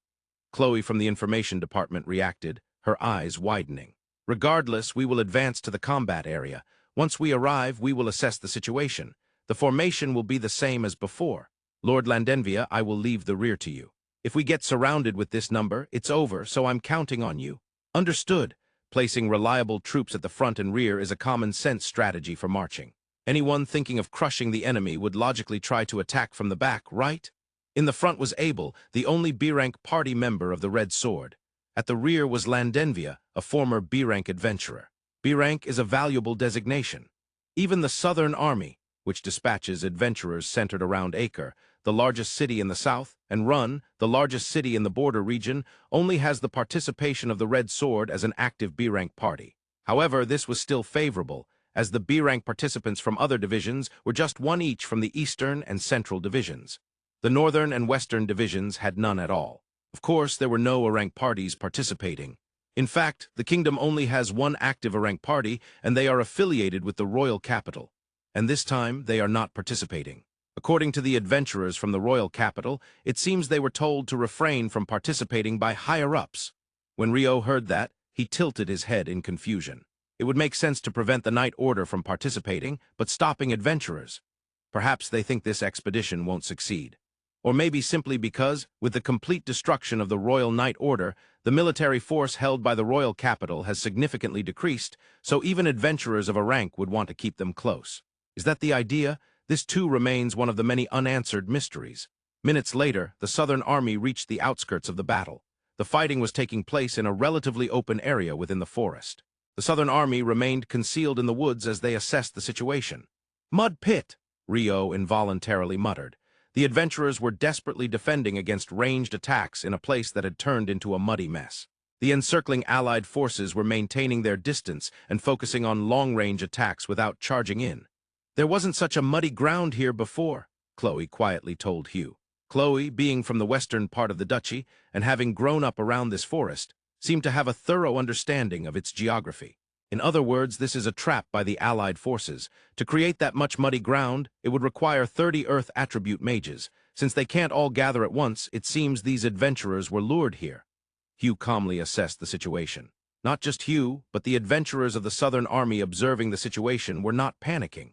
Chloe from the information department reacted, her eyes widening. "Regardless, we will advance to the combat area. Once we arrive, we will assess the situation. The formation will be the same as before. Lord Landenvia, I will leave the rear to you. If we get surrounded with this number, it's over, so I'm counting on you." "Understood." Placing reliable troops at the front and rear is a common-sense strategy for marching. Anyone thinking of crushing the enemy would logically try to attack from the back, right? In the front was Abel, the only B-rank party member of the Red Sword. At the rear was Landenvia, a former B-rank adventurer. B-rank is a valuable designation. Even the Southern Army, which dispatches adventurers centered around Acre, the largest city in the south, and Run, the largest city in the border region, only has the participation of the Red Sword as an active B-rank party. However, this was still favorable, as the B-rank participants from other divisions were just one each from the Eastern and Central divisions. The Northern and Western divisions had none at all. Of course, there were no A-rank parties participating. In fact, the kingdom only has one active A-rank party, and they are affiliated with the royal capital. And this time, they are not participating. According to the adventurers from the royal capital, it seems they were told to refrain from participating by higher-ups. When Rio heard that, he tilted his head in confusion. It would make sense to prevent the Knight Order from participating, but stopping adventurers. Perhaps they think this expedition won't succeed. Or maybe simply because, with the complete destruction of the Royal Knight Order, the military force held by the royal capital has significantly decreased, so even adventurers of a rank would want to keep them close. Is that the idea? This too remains one of the many unanswered mysteries. Minutes later, the Southern Army reached the outskirts of the battle. The fighting was taking place in a relatively open area within the forest. The Southern Army remained concealed in the woods as they assessed the situation. "Mud pit," Rio involuntarily muttered. The adventurers were desperately defending against ranged attacks in a place that had turned into a muddy mess. The encircling Allied forces were maintaining their distance and focusing on long-range attacks without charging in. "There wasn't such a muddy ground here before," Chloe quietly told Hugh. Chloe, being from the western part of the duchy and having grown up around this forest, seemed to have a thorough understanding of its geography. In other words, this is a trap by the Allied forces. To create that much muddy ground, it would require 30 Earth attribute mages. Since they can't all gather at once, it seems these adventurers were lured here. Hugh calmly assessed the situation. Not just Hugh, but the adventurers of the Southern Army observing the situation were not panicking.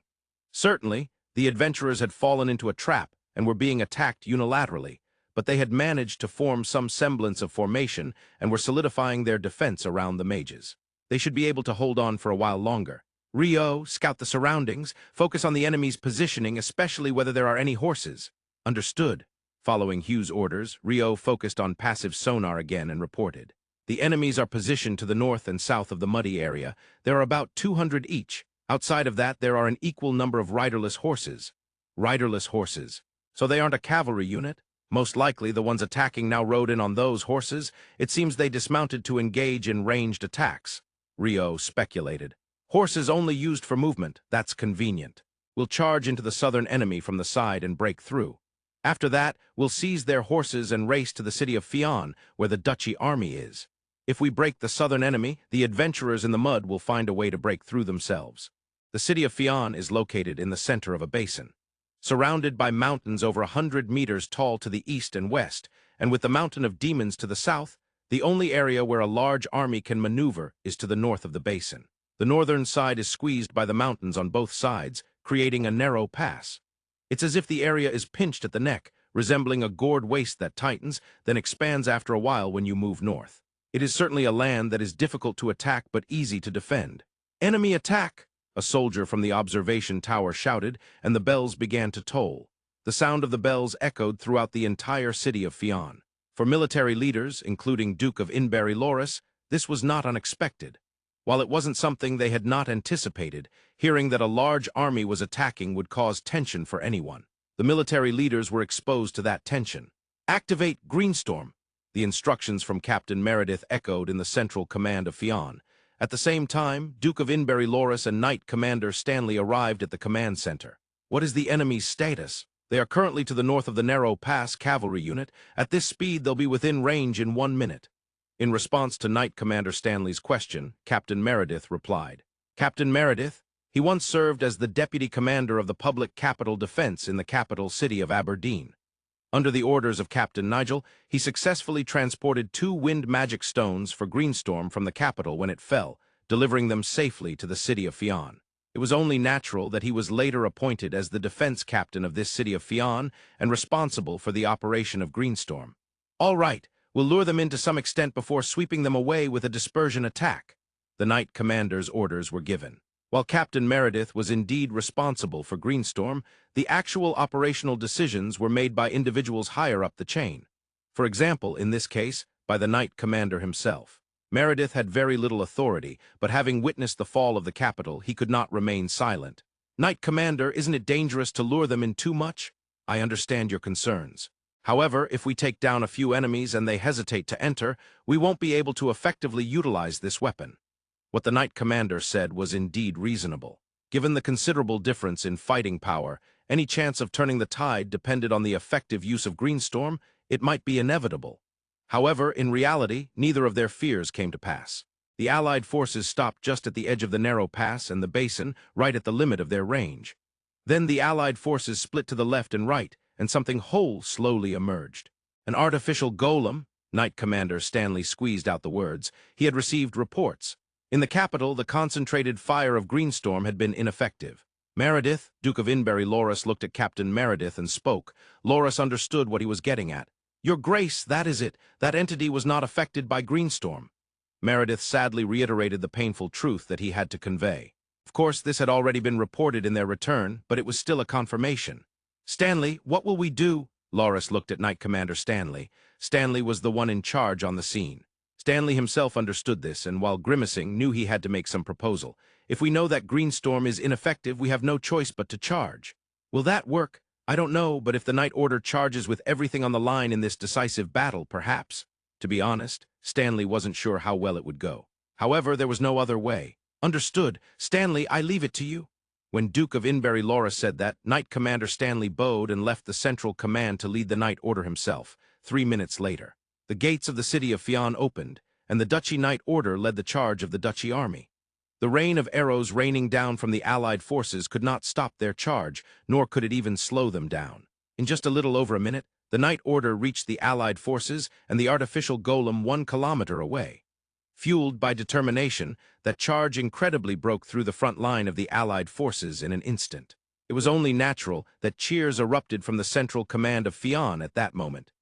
Certainly, the adventurers had fallen into a trap and were being attacked unilaterally, but they had managed to form some semblance of formation and were solidifying their defense around the mages. They should be able to hold on for a while longer. "Rio, scout the surroundings, focus on the enemy's positioning, especially whether there are any horses." "Understood." Following Hugh's orders, Rio focused on passive sonar again and reported. "The enemies are positioned to the north and south of the muddy area. There are about 200 each. Outside of that, there are an equal number of riderless horses." "Riderless horses. So they aren't a cavalry unit?" "Most likely the ones attacking now rode in on those horses. It seems they dismounted to engage in ranged attacks." Rio speculated. "Horses only used for movement. That's convenient. We'll charge into the southern enemy from the side and break through. After that, we'll seize their horses and race to the city of Fion, where the duchy army is. If we break the southern enemy, the adventurers in the mud will find a way to break through themselves." The city of Fion is located in the center of a basin, surrounded by mountains over 100 meters tall to the east and west, and with the Mountain of Demons to the south. The only area where a large army can maneuver is to the north of the basin. The northern side is squeezed by the mountains on both sides, creating a narrow pass. It's as if the area is pinched at the neck, resembling a gored waist that tightens, then expands after a while when you move north. It is certainly a land that is difficult to attack but easy to defend. "Enemy attack!" a soldier from the observation tower shouted, and the bells began to toll. The sound of the bells echoed throughout the entire city of Fion. For military leaders, including Duke of Inbury Loris, this was not unexpected. While it wasn't something they had not anticipated, hearing that a large army was attacking would cause tension for anyone. The military leaders were exposed to that tension. "Activate Greenstorm." The instructions from Captain Meredith echoed in the central command of Fion. At the same time, Duke of Inbury Loris and Knight Commander Stanley arrived at the command center. "What is the enemy's status?" "They are currently to the north of the Narrow Pass cavalry unit. At this speed, they'll be within range in 1 minute." In response to Knight Commander Stanley's question, Captain Meredith replied. Captain Meredith, he once served as the Deputy Commander of the Public Capital Defense in the capital city of Aberdeen. Under the orders of Captain Nigel, he successfully transported 2 wind magic stones for Greenstorm from the capital when it fell, delivering them safely to the city of Fion. It was only natural that he was later appointed as the defense captain of this city of Fion and responsible for the operation of Greenstorm. "All right, we'll lure them in to some extent before sweeping them away with a dispersion attack." The Knight Commander's orders were given. While Captain Meredith was indeed responsible for Greenstorm, the actual operational decisions were made by individuals higher up the chain. For example, in this case, by the Knight Commander himself. Meredith had very little authority, but having witnessed the fall of the capital, he could not remain silent. Knight Commander, isn't it dangerous to lure them in too much? I understand your concerns. However, if we take down a few enemies and they hesitate to enter, we won't be able to effectively utilize this weapon. What the Knight Commander said was indeed reasonable. Given the considerable difference in fighting power, any chance of turning the tide depended on the effective use of Greenstorm. It might be inevitable. However, in reality, neither of their fears came to pass. The Allied forces stopped just at the edge of the narrow pass and the basin, right at the limit of their range. Then the Allied forces split to the left and right, and something whole slowly emerged. An artificial golem, Knight Commander Stanley squeezed out the words. He had received reports. In the capital, the concentrated fire of Greenstorm had been ineffective. Meredith, Duke of Inbury Loras, looked at Captain Meredith and spoke. Loras understood what he was getting at. Your Grace, that is it. That entity was not affected by Greenstorm. Meredith sadly reiterated the painful truth that he had to convey. Of course, this had already been reported in their return, but it was still a confirmation. Stanley, what will we do? Loras looked at Knight Commander Stanley. Stanley was the one in charge on the scene. Stanley himself understood this, and while grimacing, knew he had to make some proposal. If we know that Greenstorm is ineffective, we have no choice but to charge. Will that work? I don't know, but if the Knight Order charges with everything on the line in this decisive battle, perhaps. To be honest, Stanley wasn't sure how well it would go. However, there was no other way. Understood. Stanley, I leave it to you. When Duke of Inbury Loras said that, Knight Commander Stanley bowed and left the central command to lead the Knight Order himself. 3 minutes later, the gates of the city of Fion opened, and the Duchy Knight Order led the charge of the Duchy army. The rain of arrows raining down from the Allied forces could not stop their charge, nor could it even slow them down. In just a little over a minute, the Knight Order reached the Allied forces and the artificial golem 1 kilometer away. Fueled by determination, that charge incredibly broke through the front line of the Allied forces in an instant. It was only natural that cheers erupted from the central command of Fion at that moment.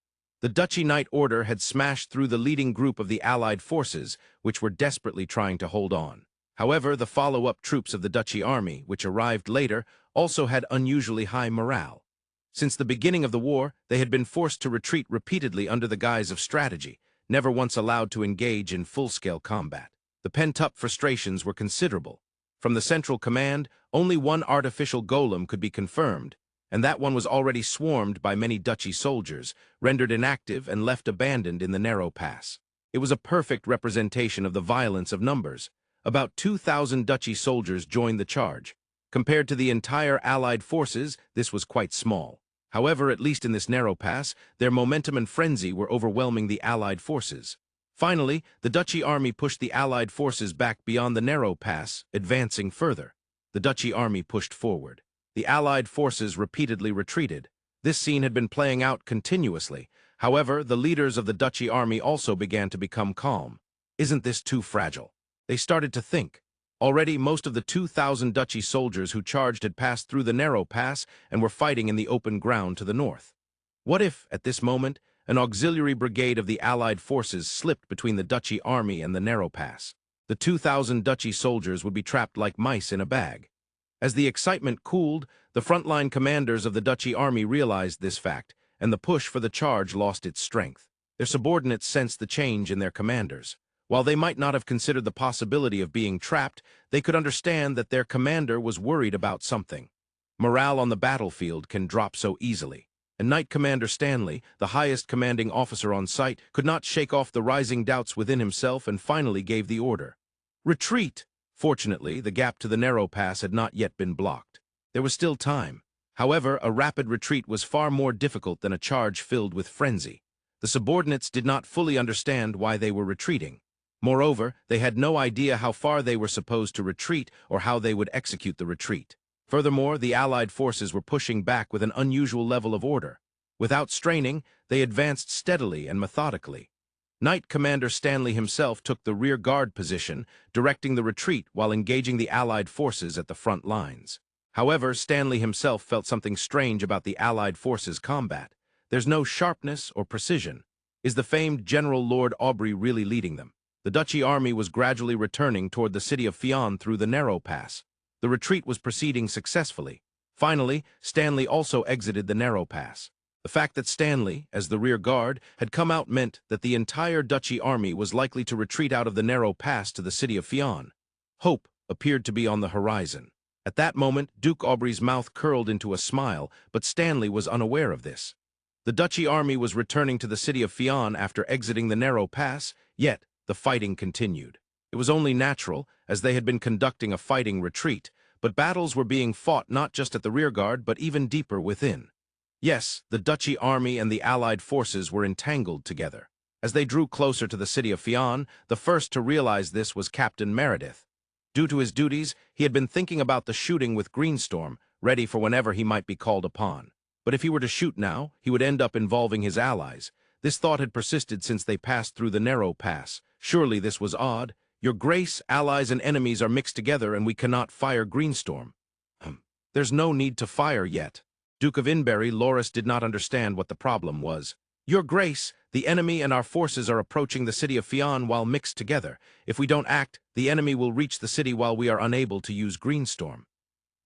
The Duchy Knight Order had smashed through the leading group of the Allied forces, which were desperately trying to hold on. However, the follow-up troops of the Duchy army, which arrived later, also had unusually high morale. Since the beginning of the war, they had been forced to retreat repeatedly under the guise of strategy, never once allowed to engage in full-scale combat. The pent-up frustrations were considerable. From the central command, only one artificial golem could be confirmed, and that one was already swarmed by many Duchy soldiers, rendered inactive and left abandoned in the narrow pass. It was a perfect representation of the violence of numbers. About 2,000 Duchy soldiers joined the charge. Compared to the entire Allied forces, this was quite small. However, at least in this narrow pass, their momentum and frenzy were overwhelming the Allied forces. Finally, the Duchy army pushed the Allied forces back beyond the narrow pass, advancing further. The Duchy army pushed forward. The Allied forces repeatedly retreated. This scene had been playing out continuously. However, the leaders of the Duchy army also began to become calm. Isn't this too fragile? They started to think. Already, most of the 2,000 Duchy soldiers who charged had passed through the narrow pass and were fighting in the open ground to the north. What if, at this moment, an auxiliary brigade of the Allied forces slipped between the Duchy army and the narrow pass? The 2,000 Duchy soldiers would be trapped like mice in a bag. As the excitement cooled, the frontline commanders of the Duchy army realized this fact, and the push for the charge lost its strength. Their subordinates sensed the change in their commanders. While they might not have considered the possibility of being trapped, they could understand that their commander was worried about something. Morale on the battlefield can drop so easily, and Knight Commander Stanley, the highest commanding officer on site, could not shake off the rising doubts within himself and finally gave the order. Retreat! Fortunately, the gap to the narrow pass had not yet been blocked. There was still time. However, a rapid retreat was far more difficult than a charge filled with frenzy. The subordinates did not fully understand why they were retreating. Moreover, they had no idea how far they were supposed to retreat or how they would execute the retreat. Furthermore, the Allied forces were pushing back with an unusual level of order. Without straining, they advanced steadily and methodically. Knight Commander Stanley himself took the rear guard position, directing the retreat while engaging the Allied forces at the front lines. However, Stanley himself felt something strange about the Allied forces' combat. There's no sharpness or precision. Is the famed General Lord Aubrey really leading them? The Duchy army was gradually returning toward the city of Fion through the narrow pass. The retreat was proceeding successfully. Finally, Stanley also exited the narrow pass. The fact that Stanley, as the rear guard, had come out meant that the entire Duchy army was likely to retreat out of the narrow pass to the city of Fion. Hope appeared to be on the horizon. At that moment, Duke Aubrey's mouth curled into a smile, but Stanley was unaware of this. The Duchy army was returning to the city of Fion after exiting the narrow pass, yet the fighting continued. It was only natural, as they had been conducting a fighting retreat, but battles were being fought not just at the rearguard but even deeper within. Yes, the Duchy army and the allied forces were entangled together. As they drew closer to the city of Fion, the first to realize this was Captain Meredith. Due to his duties, he had been thinking about the shooting with Greenstorm, ready for whenever he might be called upon. But if he were to shoot now, he would end up involving his allies. This thought had persisted since they passed through the narrow pass. Surely this was odd. Your Grace, allies and enemies are mixed together and we cannot fire Greenstorm. There's no need to fire yet. Duke of Inbury, Loris did not understand what the problem was. Your Grace, the enemy and our forces are approaching the city of Fion while mixed together. If we don't act, the enemy will reach the city while we are unable to use Greenstorm.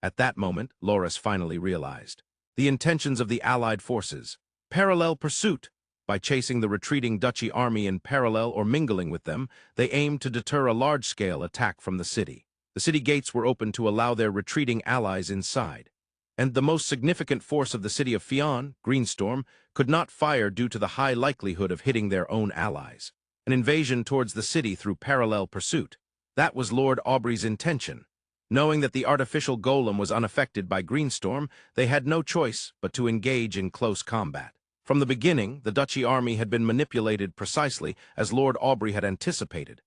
At that moment, Loris finally realized the intentions of the allied forces. Parallel pursuit. By chasing the retreating Duchy army in parallel or mingling with them, they aimed to deter a large-scale attack from the city. The city gates were open to allow their retreating allies inside. And the most significant force of the city of Fion, Greenstorm, could not fire due to the high likelihood of hitting their own allies. An invasion towards the city through parallel pursuit. That was Lord Aubrey's intention. Knowing that the artificial golem was unaffected by Greenstorm, they had no choice but to engage in close combat. From the beginning, the Duchy army had been manipulated precisely as Lord Aubrey had anticipated.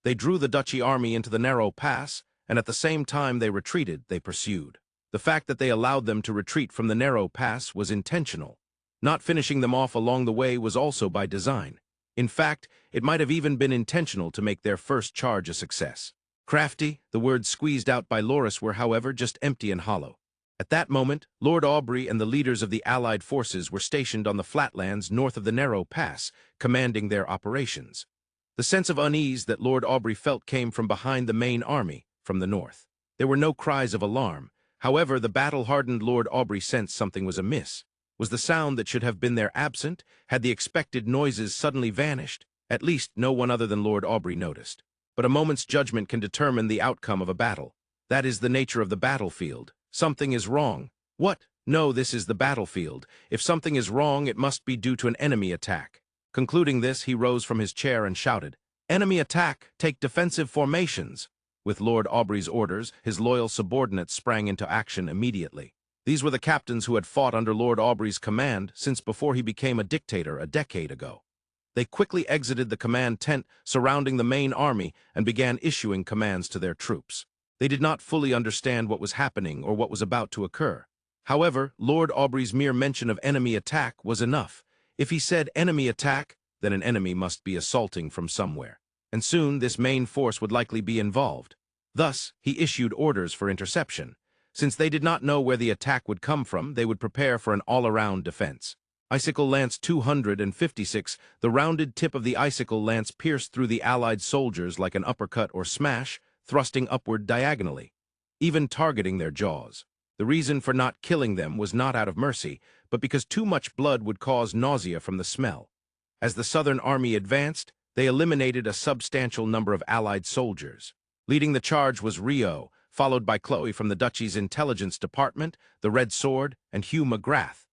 They drew the Duchy army into the narrow pass, and at the same time they retreated, they pursued. The fact that they allowed them to retreat from the narrow pass was intentional. Not finishing them off along the way was also by design. In fact, it might have even been intentional to make their first charge a success. Crafty, the words squeezed out by Loris were, however, just empty and hollow. At that moment, Lord Aubrey and the leaders of the Allied forces were stationed on the flatlands north of the narrow pass, commanding their operations. The sense of unease that Lord Aubrey felt came from behind the main army, from the north. There were no cries of alarm. However, the battle-hardened Lord Aubrey sensed something was amiss. Was the sound that should have been there absent? Had the expected noises suddenly vanished? At least no one other than Lord Aubrey noticed. But a moment's judgment can determine the outcome of a battle. That is the nature of the battlefield. Something is wrong. What? No, this is the battlefield. If something is wrong, it must be due to an enemy attack. Concluding this, he rose from his chair and shouted, "Enemy attack! Take defensive formations!" With Lord Aubrey's orders, his loyal subordinates sprang into action immediately. These were the captains who had fought under Lord Aubrey's command since before he became a dictator a decade ago. They quickly exited the command tent surrounding the main army and began issuing commands to their troops. They did not fully understand what was happening or what was about to occur. However, Lord Aubrey's mere mention of enemy attack was enough. If he said enemy attack, then an enemy must be assaulting from somewhere. And soon this main force would likely be involved. Thus, he issued orders for interception. Since they did not know where the attack would come from, they would prepare for an all-around defense. Icicle Lance 256, the rounded tip of the icicle lance pierced through the Allied soldiers like an uppercut or smash, thrusting upward diagonally, even targeting their jaws. The reason for not killing them was not out of mercy, but because too much blood would cause nausea from the smell. As the Southern Army advanced, they eliminated a substantial number of Allied soldiers. Leading the charge was Rio, followed by Chloe from the Duchy's Intelligence Department, the Red Sword, and Hugh McGrath.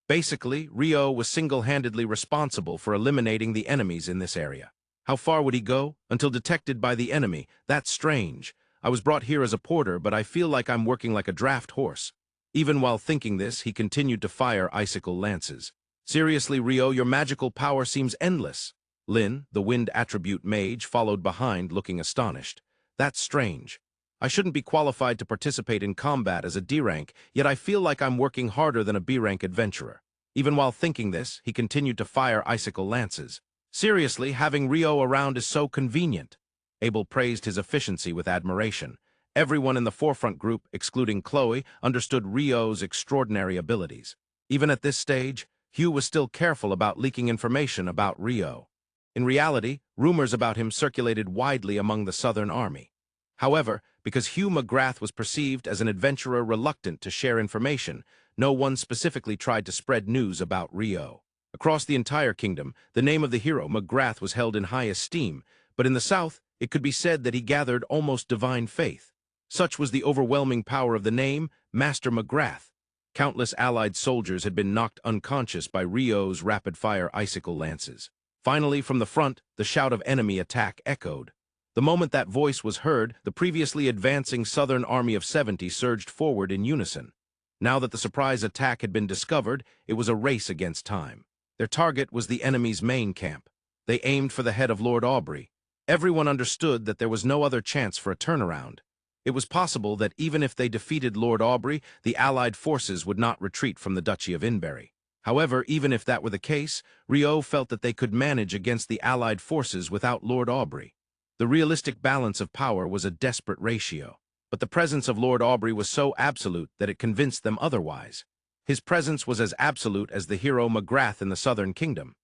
Basically, Rio was single-handedly responsible for eliminating the enemies in this area. How far would he go? Until detected by the enemy. That's strange. I was brought here as a porter, but I feel like I'm working like a draft horse. Even while thinking this, he continued to fire icicle lances. Seriously, Rio, your magical power seems endless. Lin, the wind attribute mage, followed behind, looking astonished. That's strange. I shouldn't be qualified to participate in combat as a D-rank, yet I feel like I'm working harder than a B-rank adventurer. Even while thinking this, he continued to fire icicle lances. Seriously, having Rio around is so convenient. Abel praised his efficiency with admiration. Everyone in the forefront group, excluding Chloe, understood Rio's extraordinary abilities. Even at this stage, Hugh was still careful about leaking information about Rio. In reality, rumors about him circulated widely among the Southern Army. However, because Hugh McGrath was perceived as an adventurer reluctant to share information, no one specifically tried to spread news about Rio. Across the entire kingdom, the name of the hero, McGrath, was held in high esteem, but in the south, it could be said that he gathered almost divine faith. Such was the overwhelming power of the name, Master McGrath. Countless allied soldiers had been knocked unconscious by Rio's rapid-fire icicle lances. Finally, from the front, the shout of enemy attack echoed. The moment that voice was heard, the previously advancing southern army of 70 surged forward in unison. Now that the surprise attack had been discovered, it was a race against time. Their target was the enemy's main camp. They aimed for the head of Lord Aubrey. Everyone understood that there was no other chance for a turnaround. It was possible that even if they defeated Lord Aubrey, the Allied forces would not retreat from the Duchy of Inberry. However, even if that were the case, Rio felt that they could manage against the Allied forces without Lord Aubrey. The realistic balance of power was a desperate ratio, but the presence of Lord Aubrey was so absolute that it convinced them otherwise. His presence was as absolute as the hero McGrath in the southern kingdom.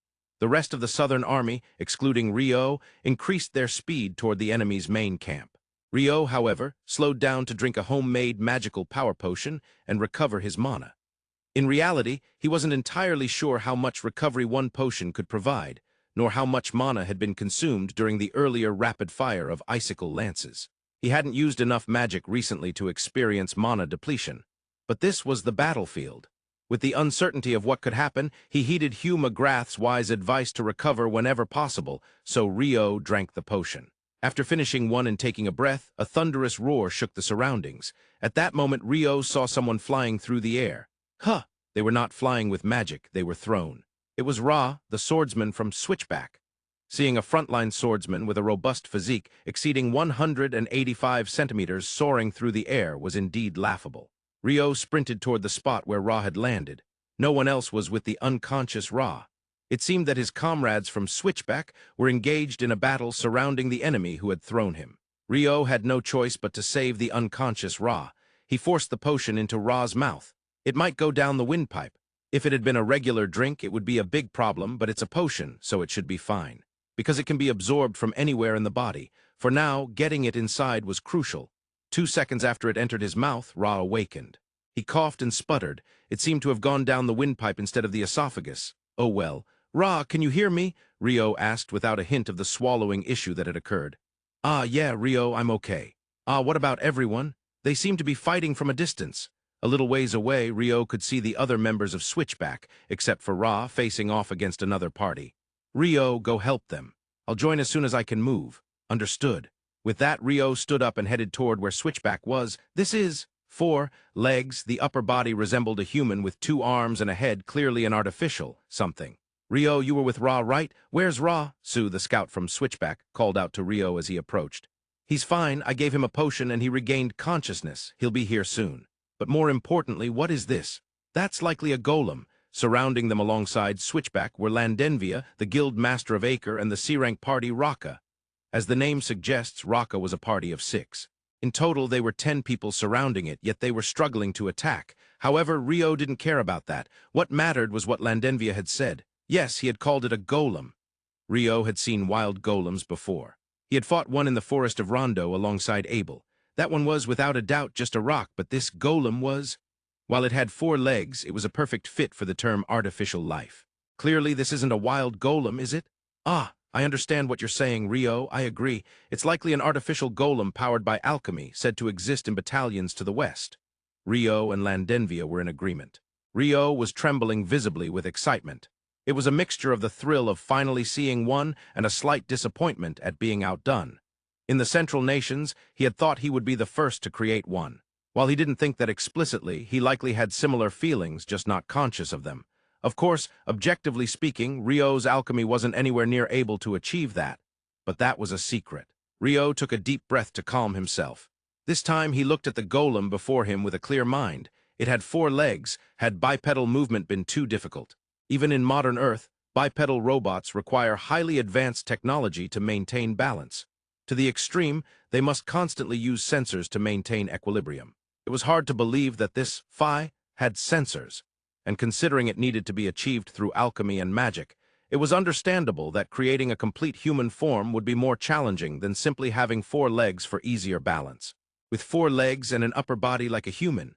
The rest of the southern army, excluding Rio, increased their speed toward the enemy's main camp. Rio, however, slowed down to drink a homemade magical power potion and recover his mana. In reality, he wasn't entirely sure how much recovery one potion could provide, nor how much mana had been consumed during the earlier rapid fire of icicle lances. He hadn't used enough magic recently to experience mana depletion. But this was the battlefield. With the uncertainty of what could happen, he heeded Hugh McGrath's wise advice to recover whenever possible, so Rio drank the potion. After finishing one and taking a breath, a thunderous roar shook the surroundings. At that moment, Rio saw someone flying through the air. Huh! They were not flying with magic, they were thrown. It was Ra, the swordsman from Switchback. Seeing a frontline swordsman with a robust physique exceeding 185 centimeters soaring through the air was indeed laughable. Rio sprinted toward the spot where Ra had landed. No one else was with the unconscious Ra. It seemed that his comrades from Switchback were engaged in a battle surrounding the enemy who had thrown him. Rio had no choice but to save the unconscious Ra. He forced the potion into Ra's mouth. It might go down the windpipe. If it had been a regular drink, it would be a big problem, but it's a potion, so it should be fine. Because it can be absorbed from anywhere in the body. For now, getting it inside was crucial. 2 seconds after it entered his mouth, Ra awakened. He coughed and sputtered. It seemed to have gone down the windpipe instead of the esophagus. Oh well. Ra, can you hear me? Rio asked without a hint of the swallowing issue that had occurred. Ah, yeah, Rio, I'm okay. Ah, what about everyone? They seem to be fighting from a distance. A little ways away, Rio could see the other members of Switchback, except for Ra, facing off against another party. Rio, go help them. I'll join as soon as I can move. Understood. With that, Rio stood up and headed toward where Switchback was. This is 4 legs. The upper body resembled a human with 2 arms and a head, clearly an artificial something. Rio, you were with Ra, right? Where's Ra? Sue, the scout from Switchback, called out to Rio as he approached. He's fine. I gave him a potion and he regained consciousness. He'll be here soon. But more importantly, what is this? That's likely a golem. Surrounding them alongside Switchback were Landenvia, the guild master of Acre, and the C-rank party Raka. As the name suggests, Raka was a party of 6. In total, they were 10 people surrounding it, yet they were struggling to attack. However, Rio didn't care about that. What mattered was what Landenvia had said. Yes, he had called it a golem. Rio had seen wild golems before. He had fought one in the forest of Rondo alongside Abel. That one was, without a doubt, just a rock, but this golem was... While it had 4 legs, it was a perfect fit for the term artificial life. Clearly, this isn't a wild golem, is it? Ah, I understand what you're saying, Rio. I agree. It's likely an artificial golem powered by alchemy, said to exist in battalions to the west. Rio and Landenvia were in agreement. Rio was trembling visibly with excitement. It was a mixture of the thrill of finally seeing one and a slight disappointment at being outdone. In the Central Nations, he had thought he would be the first to create one. While he didn't think that explicitly, he likely had similar feelings, just not conscious of them. Of course, objectively speaking, Rio's alchemy wasn't anywhere near able to achieve that. But that was a secret. Rio took a deep breath to calm himself. This time he looked at the golem before him with a clear mind. It had 4 legs. Had bipedal movement been too difficult? Even in modern Earth, bipedal robots require highly advanced technology to maintain balance. To the extreme, they must constantly use sensors to maintain equilibrium. It was hard to believe that this Phi had sensors, and considering it needed to be achieved through alchemy and magic, It was understandable that creating a complete human form would be more challenging than simply having 4 legs for easier balance. With 4 legs and an upper body like a human.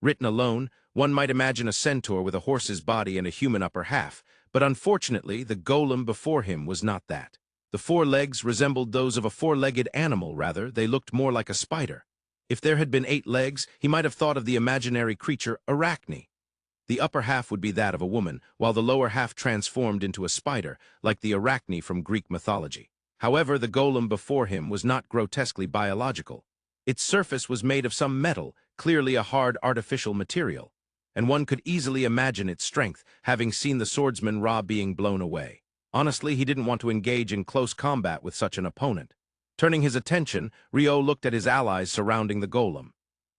Written alone, one might imagine a centaur with a horse's body and a human upper half, but unfortunately the golem before him was not that. The 4 legs resembled those of a 4-legged animal, rather, they looked more like a spider. If there had been 8 legs, he might have thought of the imaginary creature Arachne. The upper half would be that of a woman, while the lower half transformed into a spider, like the Arachne from Greek mythology. However, the golem before him was not grotesquely biological. Its surface was made of some metal, clearly a hard artificial material, and one could easily imagine its strength, having seen the swordsman Ra being blown away. Honestly, he didn't want to engage in close combat with such an opponent. Turning his attention, Rio looked at his allies surrounding the golem.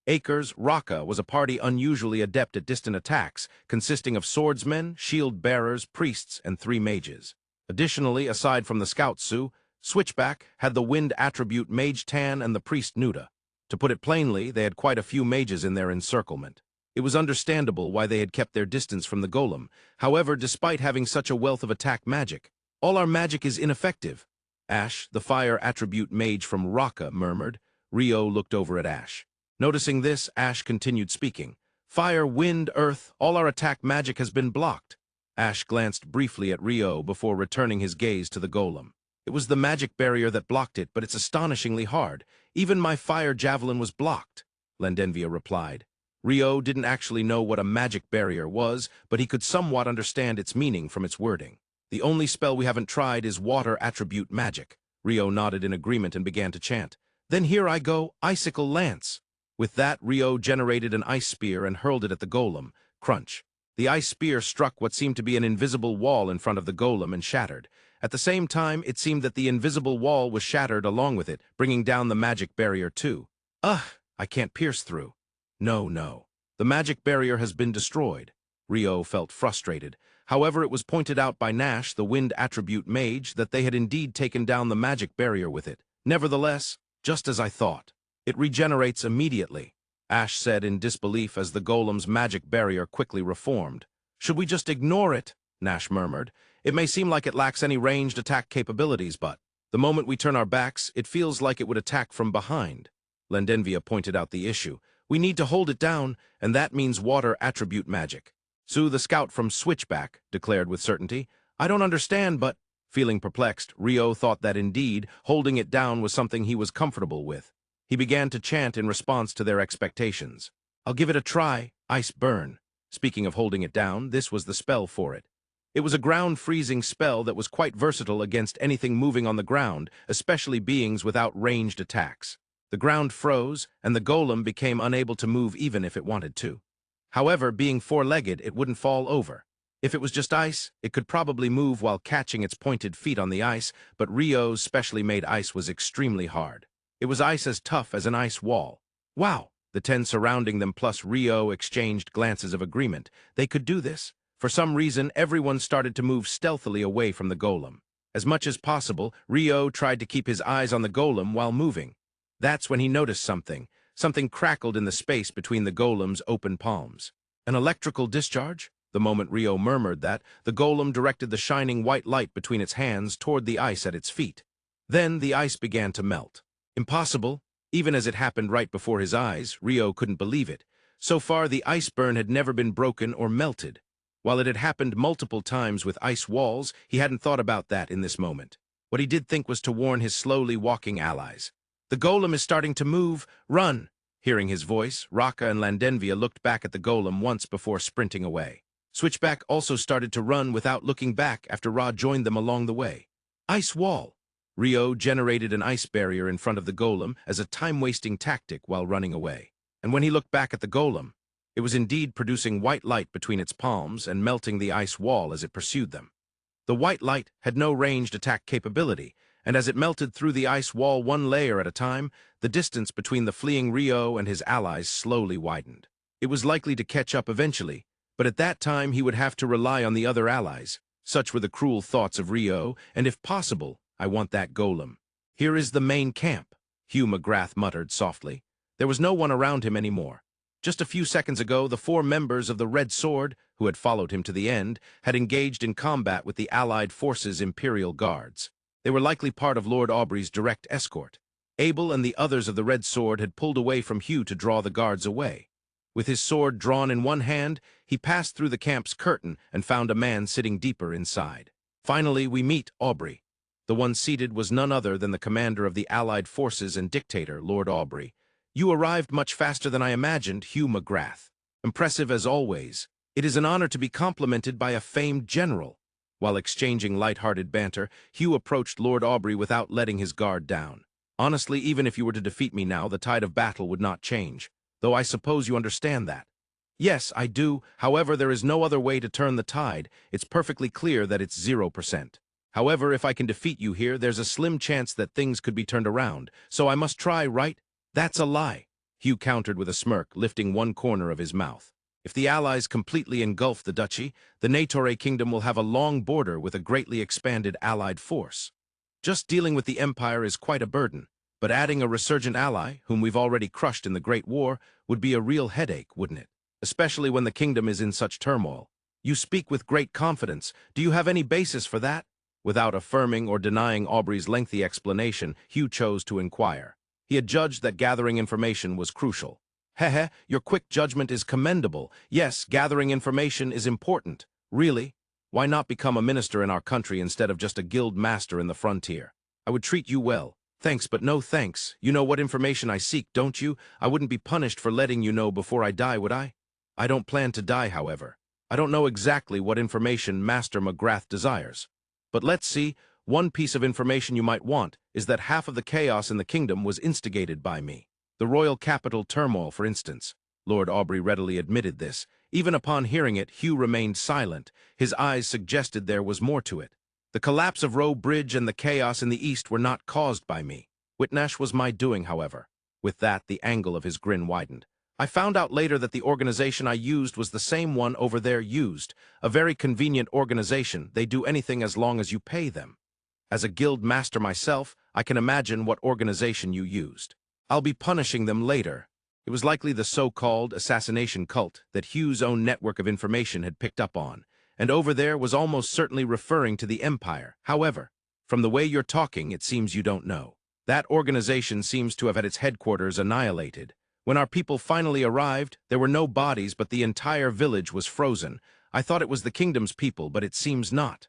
Acre's Raka was a party unusually adept at distant attacks, consisting of swordsmen, shield-bearers, priests, and 3 mages. Additionally, aside from the scout Su, Switchback had the wind attribute Mage Tan and the priest Nuda. To put it plainly, they had quite a few mages in their encirclement. It was understandable why they had kept their distance from the golem. However, despite having such a wealth of attack magic, all our magic is ineffective. Ash, the fire attribute mage from Raka, murmured. Rio looked over at Ash. Noticing this, Ash continued speaking. Fire, wind, earth, all our attack magic has been blocked. Ash glanced briefly at Rio before returning his gaze to the golem. It was the magic barrier that blocked it, but it's astonishingly hard. Even my fire javelin was blocked, Lendenvia replied. Rio didn't actually know what a magic barrier was, but he could somewhat understand its meaning from its wording. The only spell we haven't tried is water attribute magic. Rio nodded in agreement and began to chant. Then here I go, Icicle Lance. With that, Rio generated an ice spear and hurled it at the golem. Crunch. The ice spear struck what seemed to be an invisible wall in front of the golem and shattered. At the same time, it seemed that the invisible wall was shattered along with it, bringing down the magic barrier too. Ugh, I can't pierce through. No. The magic barrier has been destroyed. Rio felt frustrated. However, it was pointed out by Nash, the wind attribute mage, that they had indeed taken down the magic barrier with it. Nevertheless, just as I thought. It regenerates immediately, Ash said in disbelief as the golem's magic barrier quickly reformed. Should we just ignore it? Nash murmured. It may seem like it lacks any ranged attack capabilities, but the moment we turn our backs, it feels like it would attack from behind. Lendenvia pointed out the issue. We need to hold it down, and that means water attribute magic. Su, the scout from Switchback, declared with certainty. I don't understand, but, feeling perplexed, Rio thought that indeed, holding it down was something he was comfortable with. He began to chant in response to their expectations. I'll give it a try, Ice Burn. Speaking of holding it down, this was the spell for it. It was a ground-freezing spell that was quite versatile against anything moving on the ground, especially beings without ranged attacks. The ground froze, and the golem became unable to move even if it wanted to. However, being 4-legged, it wouldn't fall over. If it was just ice, it could probably move while catching its pointed feet on the ice, but Rio's specially made ice was extremely hard. It was ice as tough as an ice wall. Wow! The 10 surrounding them plus Rio exchanged glances of agreement. They could do this. For some reason, everyone started to move stealthily away from the golem. As much as possible, Rio tried to keep his eyes on the golem while moving. That's when he noticed something. Something crackled in the space between the golem's open palms. An electrical discharge? The moment Rio murmured that, the golem directed the shining white light between its hands toward the ice at its feet. Then the ice began to melt. Impossible. Even as it happened right before his eyes, Rio couldn't believe it. So far, the ice burn had never been broken or melted. While it had happened multiple times with ice walls, he hadn't thought about that in this moment. What he did think was to warn his slowly walking allies. The golem is starting to move. Run! Hearing his voice, Raka and Lendenvia looked back at the golem once before sprinting away. Switchback also started to run without looking back after Ra joined them along the way. Ice wall! Rio generated an ice barrier in front of the golem as a time-wasting tactic while running away. And when he looked back at the golem, it was indeed producing white light between its palms and melting the ice wall as it pursued them. The white light had no ranged attack capability, and as it melted through the ice wall one layer at a time, the distance between the fleeing Rio and his allies slowly widened. It was likely to catch up eventually, but at that time he would have to rely on the other allies. Such were the cruel thoughts of Rio, and if possible, I want that golem. Here is the main camp, Hugh McGrath muttered softly. There was no one around him anymore. Just a few seconds ago, the 4 members of the Red Sword, who had followed him to the end, had engaged in combat with the Allied forces' Imperial Guards. They were likely part of Lord Aubrey's direct escort. Abel and the others of the Red Sword had pulled away from Hugh to draw the guards away. With his sword drawn in one hand, he passed through the camp's curtain and found a man sitting deeper inside. Finally, we meet Aubrey. The one seated was none other than the commander of the Allied forces and dictator, Lord Aubrey. You arrived much faster than I imagined, Hugh McGrath. Impressive as always. It is an honor to be complimented by a famed general. While exchanging light-hearted banter, Hugh approached Lord Aubrey without letting his guard down. Honestly, even if you were to defeat me now, the tide of battle would not change. Though I suppose you understand that. Yes, I do. However, there is no other way to turn the tide. It's perfectly clear that it's 0%. However, if I can defeat you here, there's a slim chance that things could be turned around. So I must try, right? That's a lie, Hugh countered with a smirk, lifting one corner of his mouth. If the Allies completely engulf the duchy, the Natore kingdom will have a long border with a greatly expanded Allied force. Just dealing with the Empire is quite a burden, but adding a resurgent ally, whom we've already crushed in the Great War, would be a real headache, wouldn't it? Especially when the kingdom is in such turmoil. You speak with great confidence. Do you have any basis for that? Without affirming or denying Aubrey's lengthy explanation, Hugh chose to inquire. He had judged that gathering information was crucial. Hehe, your quick judgment is commendable. Yes, gathering information is important. Really? Why not become a minister in our country instead of just a guild master in the frontier? I would treat you well. Thanks, but no thanks. You know what information I seek, don't you? I wouldn't be punished for letting you know before I die, would I? I don't plan to die, however. I don't know exactly what information Master McGrath desires. But let's see, one piece of information you might want is that half of the chaos in the kingdom was instigated by me. The royal capital turmoil, for instance. Lord Aubrey readily admitted this. Even upon hearing it, Hugh remained silent. His eyes suggested there was more to it. The collapse of Roe Bridge and the chaos in the east were not caused by me. Whitnash was my doing, however. With that, the angle of his grin widened. I found out later that the organization I used was the same one over there used. A very convenient organization. They do anything as long as you pay them. As a guild master myself, I can imagine what organization you used. I'll be punishing them later. It was likely the so-called assassination cult that Hugh's own network of information had picked up on, and over there was almost certainly referring to the Empire. However, from the way you're talking, it seems you don't know. That organization seems to have had its headquarters annihilated. When our people finally arrived, there were no bodies, but the entire village was frozen. I thought it was the kingdom's people, but it seems not.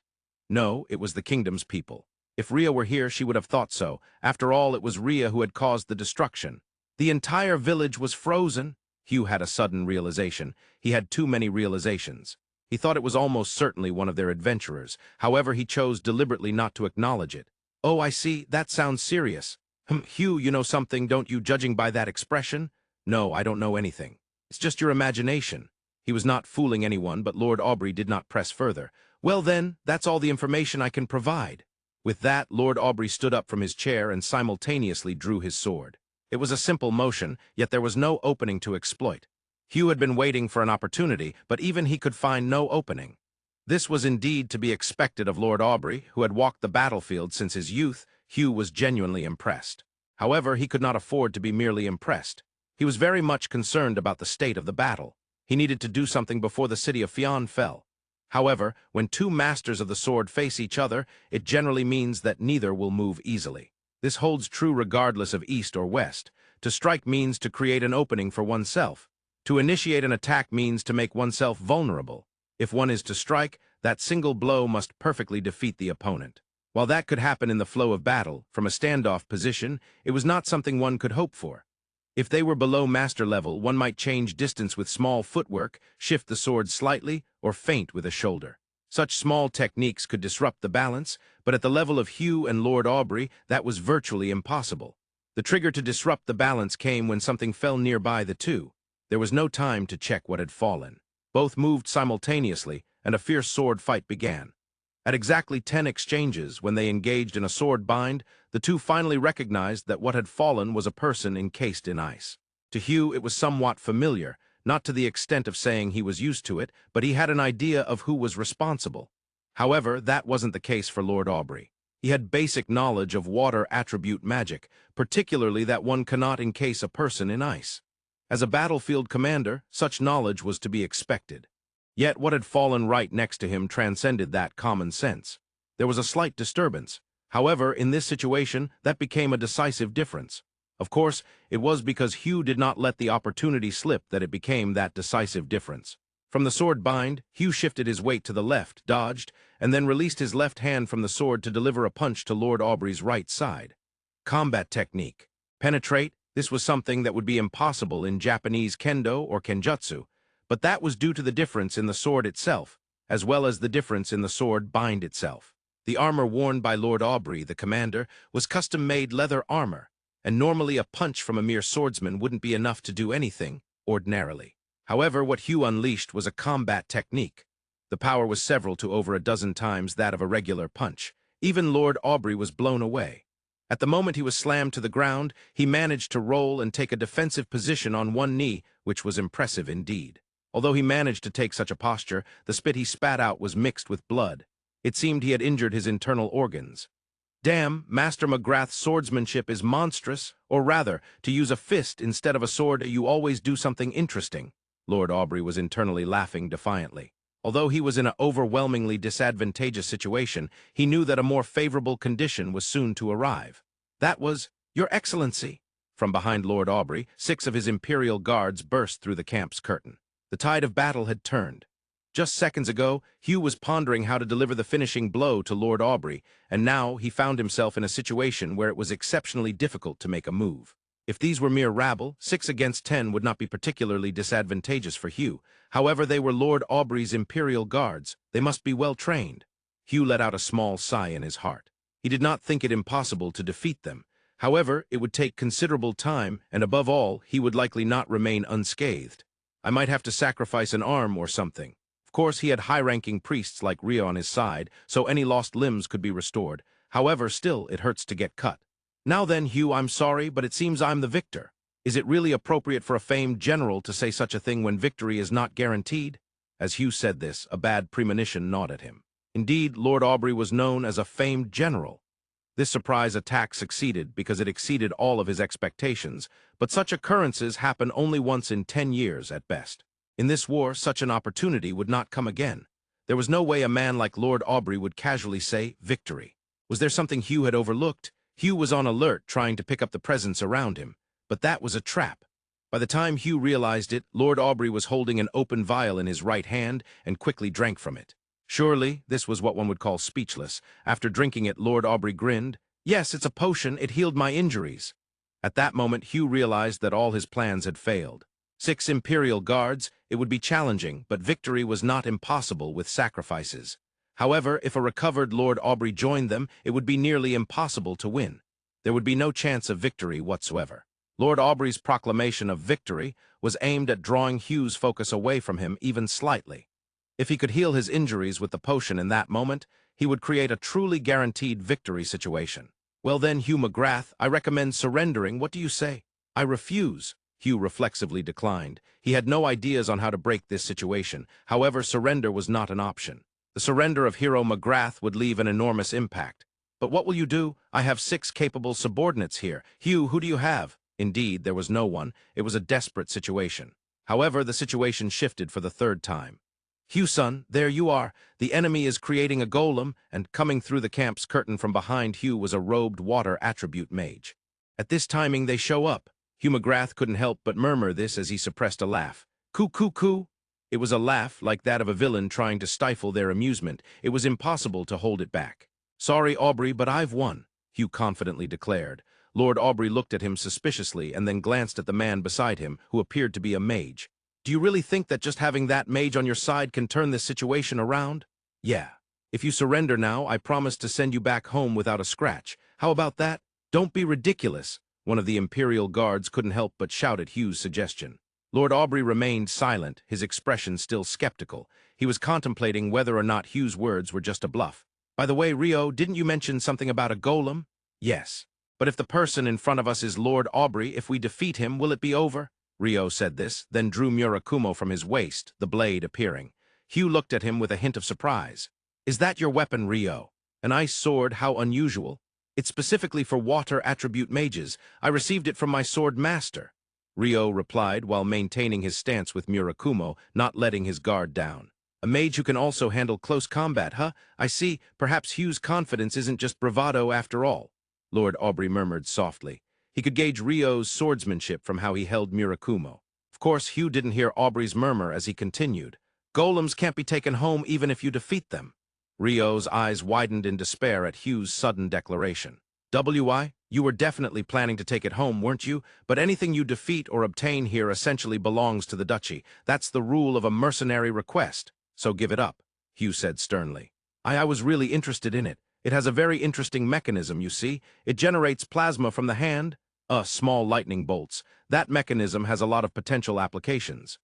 No, it was the kingdom's people. If Rhea were here, she would have thought so. After all, it was Rhea who had caused the destruction. The entire village was frozen. Hugh had a sudden realization. He had too many realizations. He thought it was almost certainly one of their adventurers. However, he chose deliberately not to acknowledge it. Oh, I see. That sounds serious. Hugh, you know something, don't you, judging by that expression? No, I don't know anything. It's just your imagination. He was not fooling anyone, but Lord Aubrey did not press further. Well then, that's all the information I can provide. With that, Lord Aubrey stood up from his chair and simultaneously drew his sword. It was a simple motion, yet there was no opening to exploit. Hugh had been waiting for an opportunity, but even he could find no opening. This was indeed to be expected of Lord Aubrey, who had walked the battlefield since his youth. Hugh was genuinely impressed. However, he could not afford to be merely impressed. He was very much concerned about the state of the battle. He needed to do something before the city of Fion fell. However, when two masters of the sword face each other, it generally means that neither will move easily. This holds true regardless of east or west. To strike means to create an opening for oneself. To initiate an attack means to make oneself vulnerable. If one is to strike, that single blow must perfectly defeat the opponent. While that could happen in the flow of battle, from a standoff position, it was not something one could hope for. If they were below master level, one might change distance with small footwork, shift the sword slightly, or feint with a shoulder. Such small techniques could disrupt the balance, but at the level of Hugh and Lord Aubrey, that was virtually impossible. The trigger to disrupt the balance came when something fell nearby the two. There was no time to check what had fallen. Both moved simultaneously, and a fierce sword fight began. At exactly 10 exchanges, when they engaged in a sword bind, the two finally recognized that what had fallen was a person encased in ice. To Hugh, it was somewhat familiar, not to the extent of saying he was used to it, but he had an idea of who was responsible. However, that wasn't the case for Lord Aubrey. He had basic knowledge of water attribute magic, particularly that one cannot encase a person in ice. As a battlefield commander, such knowledge was to be expected. Yet what had fallen right next to him transcended that common sense. There was a slight disturbance. However, in this situation, that became a decisive difference. Of course, it was because Hugh did not let the opportunity slip that it became that decisive difference. From the sword bind, Hugh shifted his weight to the left, dodged, and then released his left hand from the sword to deliver a punch to Lord Aubrey's right side. Combat technique. Penetrate. This was something that would be impossible in Japanese kendo or kenjutsu, but that was due to the difference in the sword itself, as well as the difference in the sword bind itself. The armor worn by Lord Aubrey, the commander, was custom-made leather armor, and normally a punch from a mere swordsman wouldn't be enough to do anything, ordinarily. However, what Hugh unleashed was a combat technique. The power was several to over a dozen times that of a regular punch. Even Lord Aubrey was blown away. At the moment he was slammed to the ground, he managed to roll and take a defensive position on one knee, which was impressive indeed. Although he managed to take such a posture, the spit he spat out was mixed with blood. It seemed he had injured his internal organs. Damn, Master McGrath's swordsmanship is monstrous, or rather, to use a fist instead of a sword, you always do something interesting. Lord Aubrey was internally laughing defiantly. Although he was in an overwhelmingly disadvantageous situation, he knew that a more favorable condition was soon to arrive. That was, "Your Excellency." From behind Lord Aubrey, 6 of his Imperial Guards burst through the camp's curtain. The tide of battle had turned. Just seconds ago, Hugh was pondering how to deliver the finishing blow to Lord Aubrey, and now he found himself in a situation where it was exceptionally difficult to make a move. If these were mere rabble, 6 against 10 would not be particularly disadvantageous for Hugh. However, they were Lord Aubrey's Imperial Guards. They must be well trained. Hugh let out a small sigh in his heart. He did not think it impossible to defeat them. However, it would take considerable time, and above all, he would likely not remain unscathed. I might have to sacrifice an arm or something. Of course, he had high-ranking priests like Rio on his side, so any lost limbs could be restored. However, still, it hurts to get cut. Now then, Hugh, I'm sorry, but it seems I'm the victor. Is it really appropriate for a famed general to say such a thing when victory is not guaranteed? As Hugh said this, a bad premonition gnawed at him. Indeed, Lord Aubrey was known as a famed general. This surprise attack succeeded because it exceeded all of his expectations, but such occurrences happen only once in 10 years at best. In this war, such an opportunity would not come again. There was no way a man like Lord Aubrey would casually say, "Victory." Was there something Hugh had overlooked? Hugh was on alert, trying to pick up the presence around him. But that was a trap. By the time Hugh realized it, Lord Aubrey was holding an open vial in his right hand and quickly drank from it. Surely, this was what one would call speechless. After drinking it, Lord Aubrey grinned. "Yes, it's a potion. It healed my injuries." At that moment, Hugh realized that all his plans had failed. 6 Imperial Guards, it would be challenging, but victory was not impossible with sacrifices. However, if a recovered Lord Aubrey joined them, it would be nearly impossible to win. There would be no chance of victory whatsoever. Lord Aubrey's proclamation of victory was aimed at drawing Hugh's focus away from him even slightly. If he could heal his injuries with the potion in that moment, he would create a truly guaranteed victory situation. "Well then, Hugh McGrath, I recommend surrendering. What do you say?" "I refuse." Hugh reflexively declined. He had no ideas on how to break this situation. However, surrender was not an option. The surrender of Hero McGrath would leave an enormous impact. "But what will you do? I have 6 capable subordinates here. Hugh, who do you have?" Indeed, there was no one. It was a desperate situation. However, the situation shifted for the 3rd time. "Hugh, son, there you are. The enemy is creating a golem," and coming through the camp's curtain from behind Hugh was a robed water attribute mage. At this timing, they show up. Hugh McGrath couldn't help but murmur this as he suppressed a laugh. "Coo, coo, coo." It was a laugh like that of a villain trying to stifle their amusement. It was impossible to hold it back. "Sorry, Aubrey, but I've won," Hugh confidently declared. Lord Aubrey looked at him suspiciously and then glanced at the man beside him, who appeared to be a mage. "Do you really think that just having that mage on your side can turn this situation around?" "Yeah. If you surrender now, I promise to send you back home without a scratch. How about that?" "Don't be ridiculous." One of the Imperial Guards couldn't help but shout at Hugh's suggestion. Lord Aubrey remained silent, his expression still skeptical. He was contemplating whether or not Hugh's words were just a bluff. "By the way, Rio, didn't you mention something about a golem?" "Yes. But if the person in front of us is Lord Aubrey, if we defeat him, will it be over?" Rio said this, then drew Murakumo from his waist, the blade appearing. Hugh looked at him with a hint of surprise. "Is that your weapon, Rio? An ice sword, how unusual. It's specifically for water attribute mages. I received it from my sword master." Rio replied while maintaining his stance with Murakumo, not letting his guard down. A mage who can also handle close combat, huh? I see. Perhaps Hugh's confidence isn't just bravado after all. Lord Aubrey murmured softly. He could gauge Rio's swordsmanship from how he held Murakumo. Of course, Hugh didn't hear Aubrey's murmur as he continued. Golems can't be taken home even if you defeat them. Rio's eyes widened in despair at Hugh's sudden declaration. You were definitely planning to take it home, weren't you? But anything you defeat or obtain here essentially belongs to the duchy. That's the rule of a mercenary request. So give it up, Hugh said sternly. I was really interested in it. It has a very interesting mechanism, you see. It generates plasma from the hand, small lightning bolts. That mechanism has a lot of potential applications.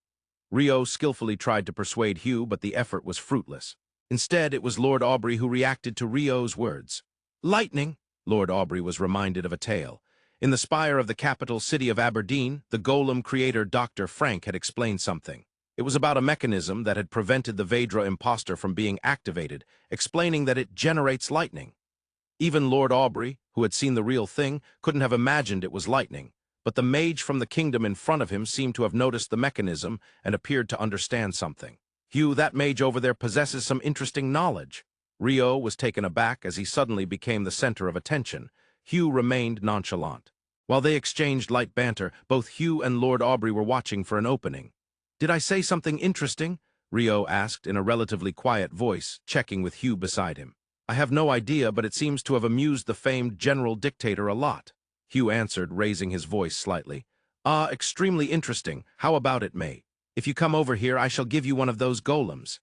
Rio skillfully tried to persuade Hugh, but the effort was fruitless. Instead, it was Lord Aubrey who reacted to Rio's words. Lightning? Lord Aubrey was reminded of a tale. In the spire of the capital city of Aberdeen, the golem creator Dr. Frank had explained something. It was about a mechanism that had prevented the Vedra imposter from being activated, explaining that it generates lightning. Even Lord Aubrey, who had seen the real thing, couldn't have imagined it was lightning, but the mage from the kingdom in front of him seemed to have noticed the mechanism and appeared to understand something. Hugh, that mage over there possesses some interesting knowledge. Rio was taken aback as he suddenly became the center of attention. Hugh remained nonchalant. While they exchanged light banter, both Hugh and Lord Aubrey were watching for an opening. Did I say something interesting? Rio asked in a relatively quiet voice, checking with Hugh beside him. I have no idea, but it seems to have amused the famed general dictator a lot. Hugh answered, raising his voice slightly. Extremely interesting. How about it, May? If you come over here, I shall give you one of those golems.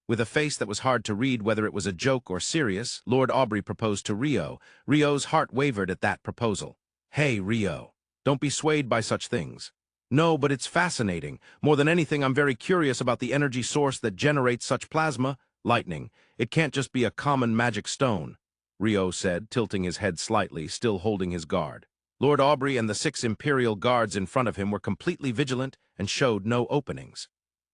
With a face that was hard to read whether it was a joke or serious, Lord Aubrey proposed to Rio. Rio's heart wavered at that proposal. Hey, Rio. Don't be swayed by such things. No, but it's fascinating. More than anything, I'm very curious about the energy source that generates such plasma, lightning. It can't just be a common magic stone, Rio said, tilting his head slightly, still holding his guard. Lord Aubrey and the 6 Imperial guards in front of him were completely vigilant and showed no openings.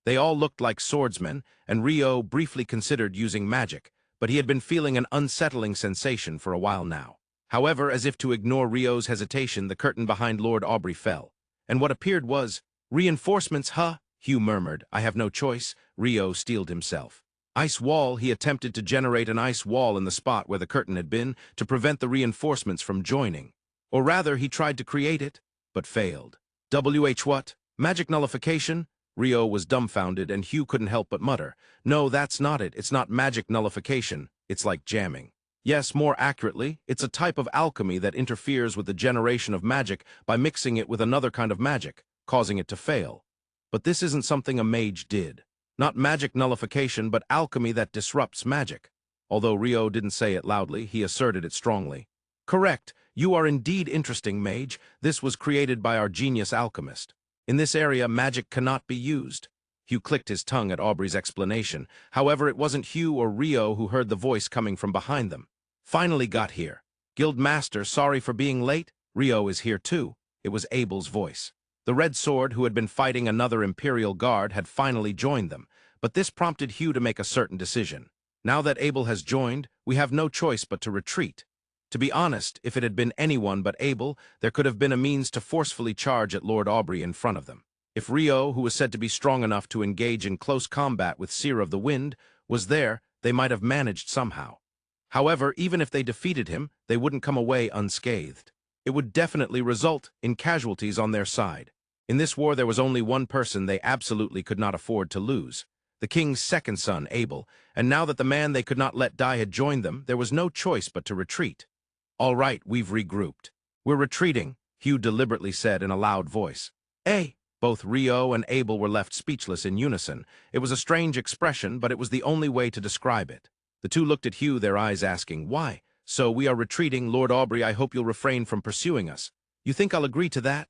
They all looked like swordsmen, and Rio briefly considered using magic, but he had been feeling an unsettling sensation for a while now. However, as if to ignore Rio's hesitation, the curtain behind Lord Aubrey fell. And what appeared was, reinforcements, huh? Hugh murmured. I have no choice. Rio steeled himself. Ice wall. He attempted to generate an ice wall in the spot where the curtain had been to prevent the reinforcements from joining. Or rather, he tried to create it, but failed. What? Magic nullification? Rio was dumbfounded, and Hugh couldn't help but mutter. No, that's not it. It's not magic nullification. It's like jamming. Yes, more accurately, it's a type of alchemy that interferes with the generation of magic by mixing it with another kind of magic, causing it to fail. But this isn't something a mage did. Not magic nullification, but alchemy that disrupts magic. Although Rio didn't say it loudly, he asserted it strongly. Correct. You are indeed interesting, mage. This was created by our genius alchemist. In this area, magic cannot be used. Hugh clicked his tongue at Aubrey's explanation. However, it wasn't Hugh or Rio who heard the voice coming from behind them. Finally got here. Guild Master, sorry for being late. Rio is here too. It was Abel's voice. The Red Sword, who had been fighting another Imperial Guard, had finally joined them, but this prompted Hugh to make a certain decision. Now that Abel has joined, we have no choice but to retreat. To be honest, if it had been anyone but Abel, there could have been a means to forcefully charge at Lord Aubrey in front of them. If Rio, who was said to be strong enough to engage in close combat with Seer of the Wind, was there, they might have managed somehow. However, even if they defeated him, they wouldn't come away unscathed. It would definitely result in casualties on their side. In this war, there was only one person they absolutely could not afford to lose. The king's second son, Abel, and now that the man they could not let die had joined them, there was no choice but to retreat. All right, we've regrouped. We're retreating, Hugh deliberately said in a loud voice. Both Rio and Abel were left speechless in unison. It was a strange expression, but it was the only way to describe it. The two looked at Hugh, their eyes asking, why? So we are retreating, Lord Aubrey. I hope you'll refrain from pursuing us. You think I'll agree to that?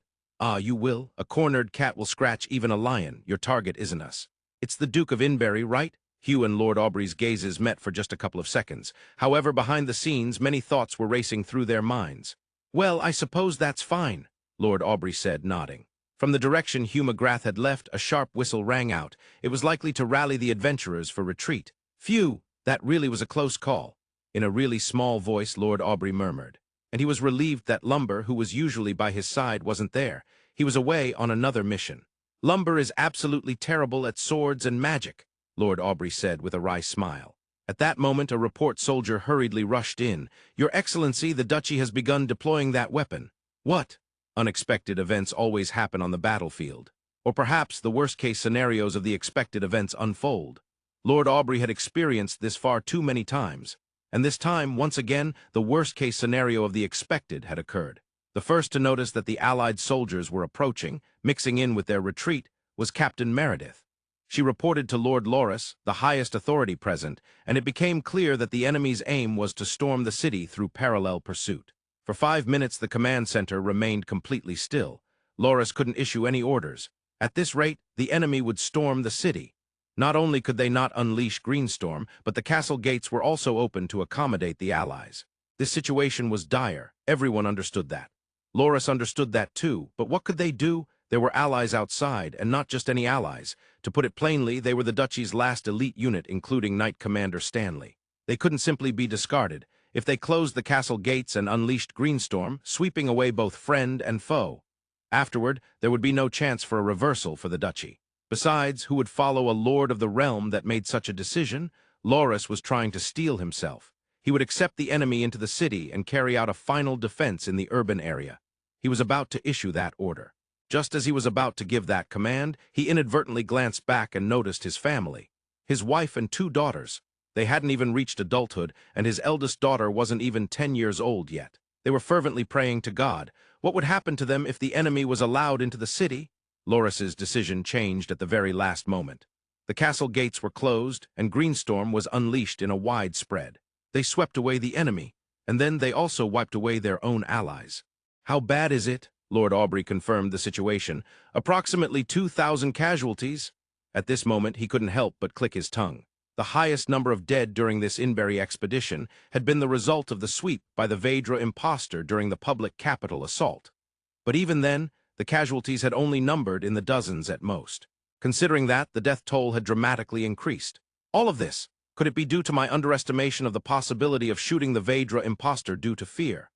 You will. A cornered cat will scratch even a lion. Your target isn't us. It's the Duke of Inbury, right? Hugh and Lord Aubrey's gazes met for just a couple of seconds. However, behind the scenes, many thoughts were racing through their minds. Well, I suppose that's fine, Lord Aubrey said, nodding. From the direction Hugh McGrath had left, a sharp whistle rang out. It was likely to rally the adventurers for retreat. Phew, that really was a close call. In a really small voice, Lord Aubrey murmured. And he was relieved that Lumber, who was usually by his side, wasn't there. He was away on another mission. "Lumber is absolutely terrible at swords and magic," Lord Aubrey said with a wry smile. At that moment, a report soldier hurriedly rushed in. "Your Excellency, the Duchy has begun deploying that weapon." What? Unexpected events always happen on the battlefield. Or perhaps the worst-case scenarios of the expected events unfold. Lord Aubrey had experienced this far too many times, and this time, once again, the worst-case scenario of the expected had occurred. The first to notice that the Allied soldiers were approaching, mixing in with their retreat, was Captain Meredith. She reported to Lord Loris, the highest authority present, and it became clear that the enemy's aim was to storm the city through parallel pursuit. For 5 minutes the command center remained completely still. Loris couldn't issue any orders. At this rate, the enemy would storm the city. Not only could they not unleash Greenstorm, but the castle gates were also open to accommodate the Allies. This situation was dire. Everyone understood that. Loris understood that too, but what could they do? There were allies outside, and not just any allies. To put it plainly, they were the Duchy's last elite unit, including Knight Commander Stanley. They couldn't simply be discarded. If they closed the castle gates and unleashed Greenstorm, sweeping away both friend and foe. Afterward, there would be no chance for a reversal for the Duchy. Besides, who would follow a lord of the realm that made such a decision? Loris was trying to steel himself. He would accept the enemy into the city and carry out a final defense in the urban area. He was about to issue that order. Just as he was about to give that command, he inadvertently glanced back and noticed his family. His wife and 2 daughters. They hadn't even reached adulthood, and his eldest daughter wasn't even 10 years old yet. They were fervently praying to God. What would happen to them if the enemy was allowed into the city? Loris's decision changed at the very last moment. The castle gates were closed, and Greenstorm was unleashed in a wide spread. They swept away the enemy, and then they also wiped away their own allies. "How bad is it?" Lord Aubrey confirmed the situation. "Approximately 2,000 casualties." At this moment, he couldn't help but click his tongue. The highest number of dead during this Inbury expedition had been the result of the sweep by the Vedra imposter during the public capital assault. But even then, the casualties had only numbered in the dozens at most. Considering that, the death toll had dramatically increased. All of this, could it be due to my underestimation of the possibility of shooting the Vedra imposter due to fear?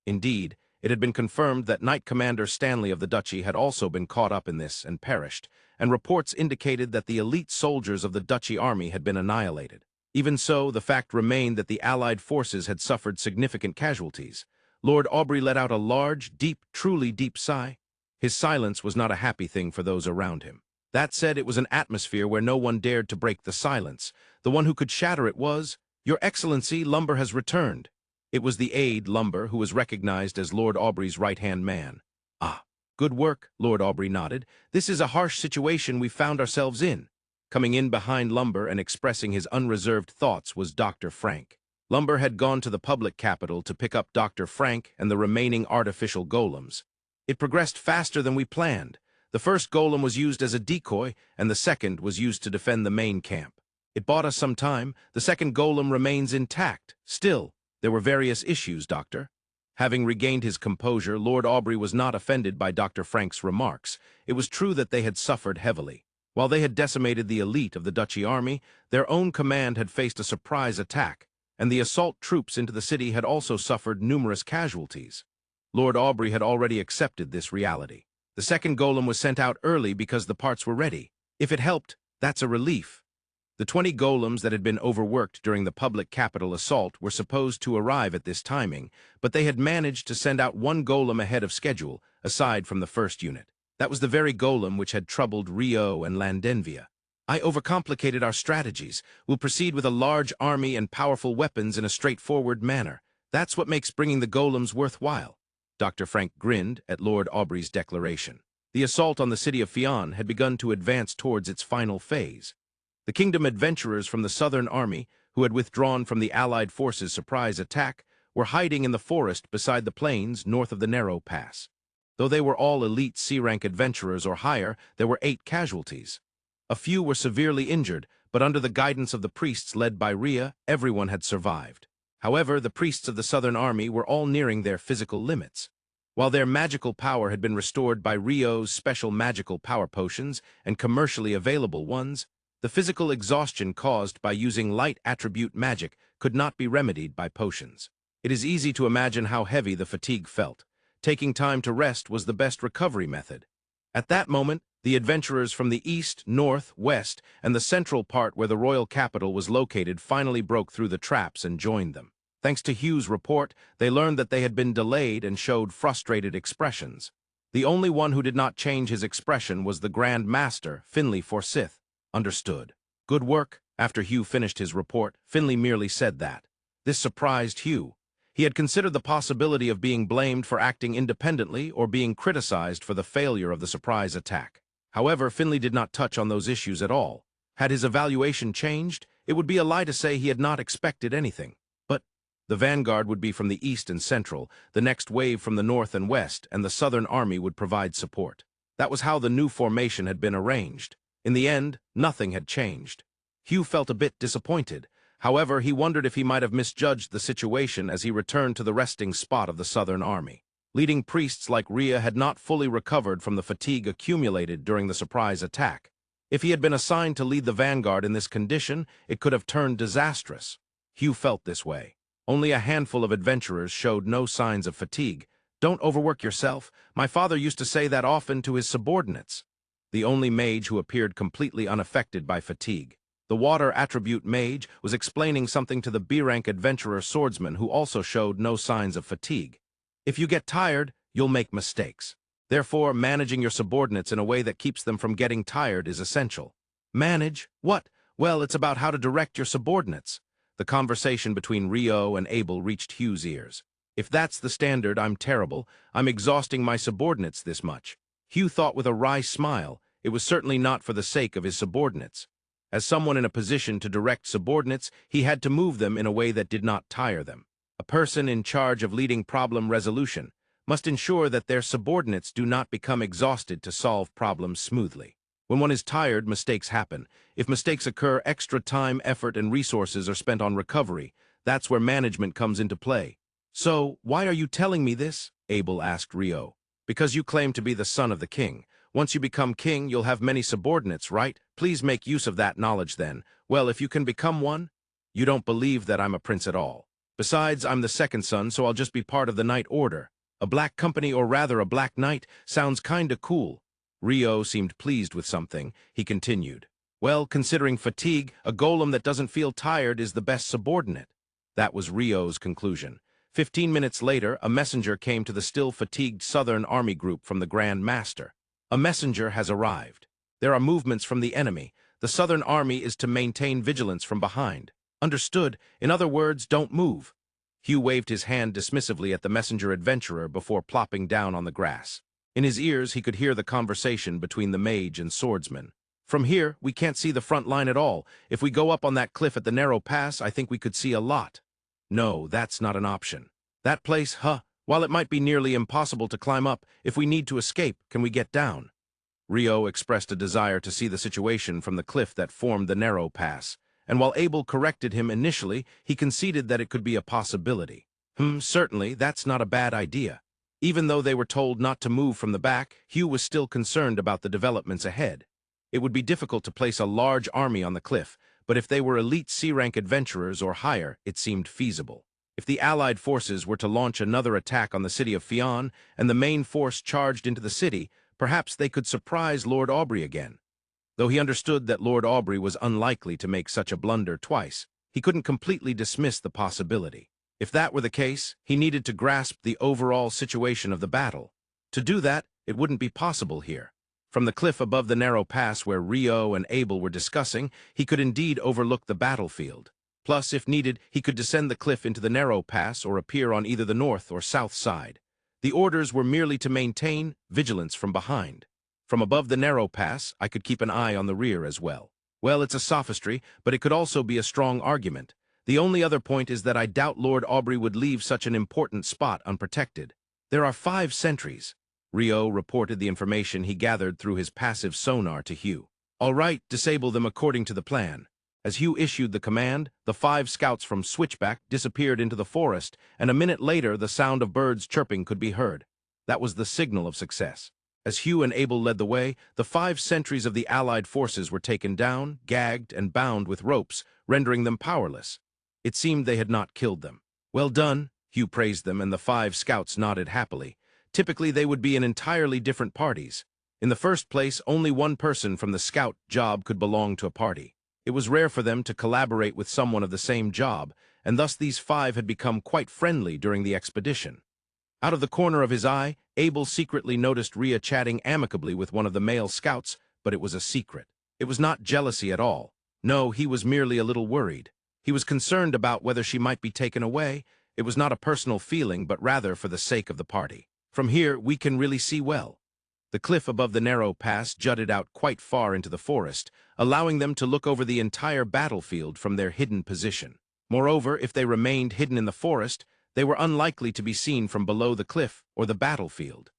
Indeed, it had been confirmed that Knight Commander Stanley of the Duchy had also been caught up in this and perished, and reports indicated that the elite soldiers of the Duchy army had been annihilated. Even so, the fact remained that the Allied forces had suffered significant casualties. Lord Aubrey let out a large, deep, truly deep sigh. His silence was not a happy thing for those around him. That said, it was an atmosphere where no one dared to break the silence. The one who could shatter it was, "Your Excellency, Lumber has returned." It was the aide, Lumber, who was recognized as Lord Aubrey's right-hand man. "Ah, good work," Lord Aubrey nodded. "This is a harsh situation we found ourselves in." Coming in behind Lumber and expressing his unreserved thoughts was Dr. Frank. Lumber had gone to the public capital to pick up Dr. Frank and the remaining artificial golems. "It progressed faster than we planned. The first golem was used as a decoy, and the second was used to defend the main camp. It bought us some time. The second golem remains intact. Still, there were various issues, Doctor." Having regained his composure, Lord Aubrey was not offended by Dr. Frank's remarks. It was true that they had suffered heavily. While they had decimated the elite of the Duchy army, their own command had faced a surprise attack, and the assault troops into the city had also suffered numerous casualties. Lord Aubrey had already accepted this reality. The second golem was sent out early because the parts were ready. If it helped, that's a relief. The 20 golems that had been overworked during the public capital assault were supposed to arrive at this timing, but they had managed to send out 1 golem ahead of schedule, aside from the first unit. That was the very golem which had troubled Rio and Landenvia. "I overcomplicated our strategies. We'll proceed with a large army and powerful weapons in a straightforward manner. That's what makes bringing the golems worthwhile." Dr. Frank grinned at Lord Aubrey's declaration. The assault on the city of Fion had begun to advance towards its final phase. The kingdom adventurers from the Southern Army, who had withdrawn from the Allied forces' surprise attack, were hiding in the forest beside the plains north of the narrow pass. Though they were all elite C-rank adventurers or higher, there were 8 casualties. A few were severely injured, but under the guidance of the priests led by Rhea, everyone had survived. However, the priests of the Southern Army were all nearing their physical limits. While their magical power had been restored by Rio's special magical power potions and commercially available ones, the physical exhaustion caused by using light attribute magic could not be remedied by potions. It is easy to imagine how heavy the fatigue felt. Taking time to rest was the best recovery method. At that moment, the adventurers from the east, north, west, and the central part where the royal capital was located finally broke through the traps and joined them. Thanks to Hugh's report, they learned that they had been delayed and showed frustrated expressions. The only one who did not change his expression was the Grand Master, Finley Forsyth. Understood. Good work. After Hugh finished his report, Finley merely said that. This surprised Hugh. He had considered the possibility of being blamed for acting independently or being criticized for the failure of the surprise attack. However, Finley did not touch on those issues at all. Had his evaluation changed, it would be a lie to say he had not expected anything. But the vanguard would be from the east and central, the next wave from the north and west, and the southern army would provide support. That was how the new formation had been arranged. In the end, nothing had changed. Hugh felt a bit disappointed. However, he wondered if he might have misjudged the situation as he returned to the resting spot of the southern army. Leading priests like Rhea had not fully recovered from the fatigue accumulated during the surprise attack. If he had been assigned to lead the vanguard in this condition, it could have turned disastrous. Hugh felt this way. Only a handful of adventurers showed no signs of fatigue. Don't overwork yourself. My father used to say that often to his subordinates. The only mage who appeared completely unaffected by fatigue. The water attribute mage was explaining something to the B-rank adventurer swordsman who also showed no signs of fatigue. If you get tired, you'll make mistakes. Therefore, managing your subordinates in a way that keeps them from getting tired is essential. Manage? What? Well, it's about how to direct your subordinates. The conversation between Rio and Abel reached Hugh's ears. If that's the standard, I'm terrible. I'm exhausting my subordinates this much. Hugh thought with a wry smile. It was certainly not for the sake of his subordinates. As someone in a position to direct subordinates, he had to move them in a way that did not tire them. A person in charge of leading problem resolution must ensure that their subordinates do not become exhausted to solve problems smoothly. When one is tired, mistakes happen. If mistakes occur, extra time, effort, and resources are spent on recovery. That's where management comes into play. So, why are you telling me this? Abel asked Rio. Because you claim to be the son of the king. Once you become king, you'll have many subordinates, right? Please make use of that knowledge then. Well, if you can become one, you don't believe that I'm a prince at all. Besides, I'm the second son, so I'll just be part of the Knight Order. A black company, or rather a black knight, sounds kinda cool. Rio seemed pleased with something. He continued. Well, considering fatigue, a golem that doesn't feel tired is the best subordinate. That was Rio's conclusion. 15 minutes later, a messenger came to the still fatigued Southern Army group from the Grand Master. A messenger has arrived. There are movements from the enemy. The Southern Army is to maintain vigilance from behind. Understood. In other words, don't move. Hugh waved his hand dismissively at the messenger adventurer before plopping down on the grass. In his ears, he could hear the conversation between the mage and swordsman. From here, we can't see the front line at all. If we go up on that cliff at the narrow pass, I think we could see a lot. No, that's not an option. That place, while it might be nearly impossible to climb up, if we need to escape, can we get down? Rio expressed a desire to see the situation from the cliff that formed the narrow pass, and while Abel corrected him initially, he conceded that it could be a possibility. Certainly, that's not a bad idea. Even though they were told not to move from the back, Hugh was still concerned about the developments ahead. It would be difficult to place a large army on the cliff, but if they were elite C-rank adventurers or higher, it seemed feasible. If the Allied forces were to launch another attack on the city of Fion, and the main force charged into the city, perhaps they could surprise Lord Aubrey again. Though he understood that Lord Aubrey was unlikely to make such a blunder twice, he couldn't completely dismiss the possibility. If that were the case, he needed to grasp the overall situation of the battle. To do that, it wouldn't be possible here. From the cliff above the narrow pass where Rio and Abel were discussing, he could indeed overlook the battlefield. Plus, if needed, he could descend the cliff into the narrow pass or appear on either the north or south side. The orders were merely to maintain vigilance from behind. From above the narrow pass, I could keep an eye on the rear as well. Well, it's a sophistry, but it could also be a strong argument. The only other point is that I doubt Lord Aubrey would leave such an important spot unprotected. There are 5 sentries. Rio reported the information he gathered through his passive sonar to Hugh. All right, disable them according to the plan. As Hugh issued the command, the 5 scouts from Switchback disappeared into the forest, and a minute later the sound of birds chirping could be heard. That was the signal of success. As Hugh and Abel led the way, the 5 sentries of the Allied forces were taken down, gagged, and bound with ropes, rendering them powerless. It seemed they had not killed them. Well done, Hugh praised them, and the 5 scouts nodded happily. Typically, they would be in entirely different parties. In the first place, only one person from the scout job could belong to a party. It was rare for them to collaborate with someone of the same job, and thus these five had become quite friendly during the expedition. Out of the corner of his eye, Abel secretly noticed Rhea chatting amicably with one of the male scouts, but it was a secret. It was not jealousy at all. No, he was merely a little worried. He was concerned about whether she might be taken away. It was not a personal feeling, but rather for the sake of the party. From here, we can really see well. The cliff above the narrow pass jutted out quite far into the forest, allowing them to look over the entire battlefield from their hidden position. Moreover, if they remained hidden in the forest, they were unlikely to be seen from below the cliff or the battlefield.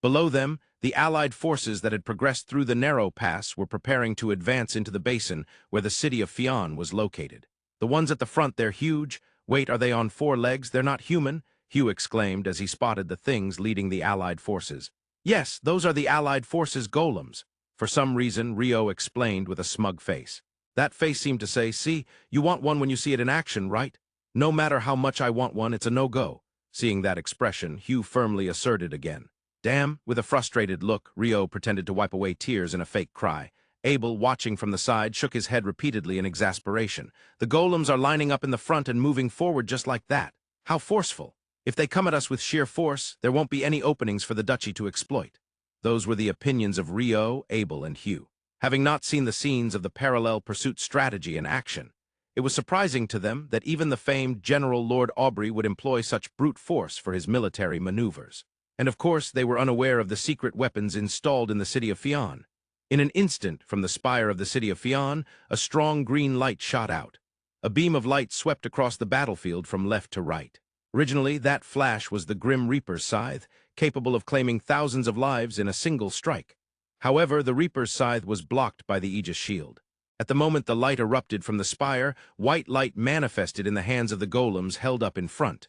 Below them, the Allied forces that had progressed through the narrow pass were preparing to advance into the basin where the city of Fion was located. The ones at the front, they're huge. Wait, are they on 4 legs? They're not human, Hugh exclaimed as he spotted the things leading the Allied forces. Yes, those are the Allied forces' golems. For some reason, Rio explained with a smug face. That face seemed to say, see, you want one when you see it in action, right? No matter how much I want one, it's a no-go. Seeing that expression, Hugh firmly asserted again. Damn, with a frustrated look, Rio pretended to wipe away tears in a fake cry. Abel, watching from the side, shook his head repeatedly in exasperation. The golems are lining up in the front and moving forward just like that. How forceful. If they come at us with sheer force, there won't be any openings for the duchy to exploit. Those were the opinions of Rio, Abel, and Hugh. Having not seen the scenes of the parallel pursuit strategy in action, it was surprising to them that even the famed General Lord Aubrey would employ such brute force for his military maneuvers. And of course, they were unaware of the secret weapons installed in the city of Fion. In an instant, from the spire of the city of Fion, a strong green light shot out. A beam of light swept across the battlefield from left to right. Originally, that flash was the Grim Reaper's scythe, capable of claiming thousands of lives in a single strike. However, the Reaper's scythe was blocked by the Aegis shield. At the moment the light erupted from the spire, white light manifested in the hands of the golems held up in front.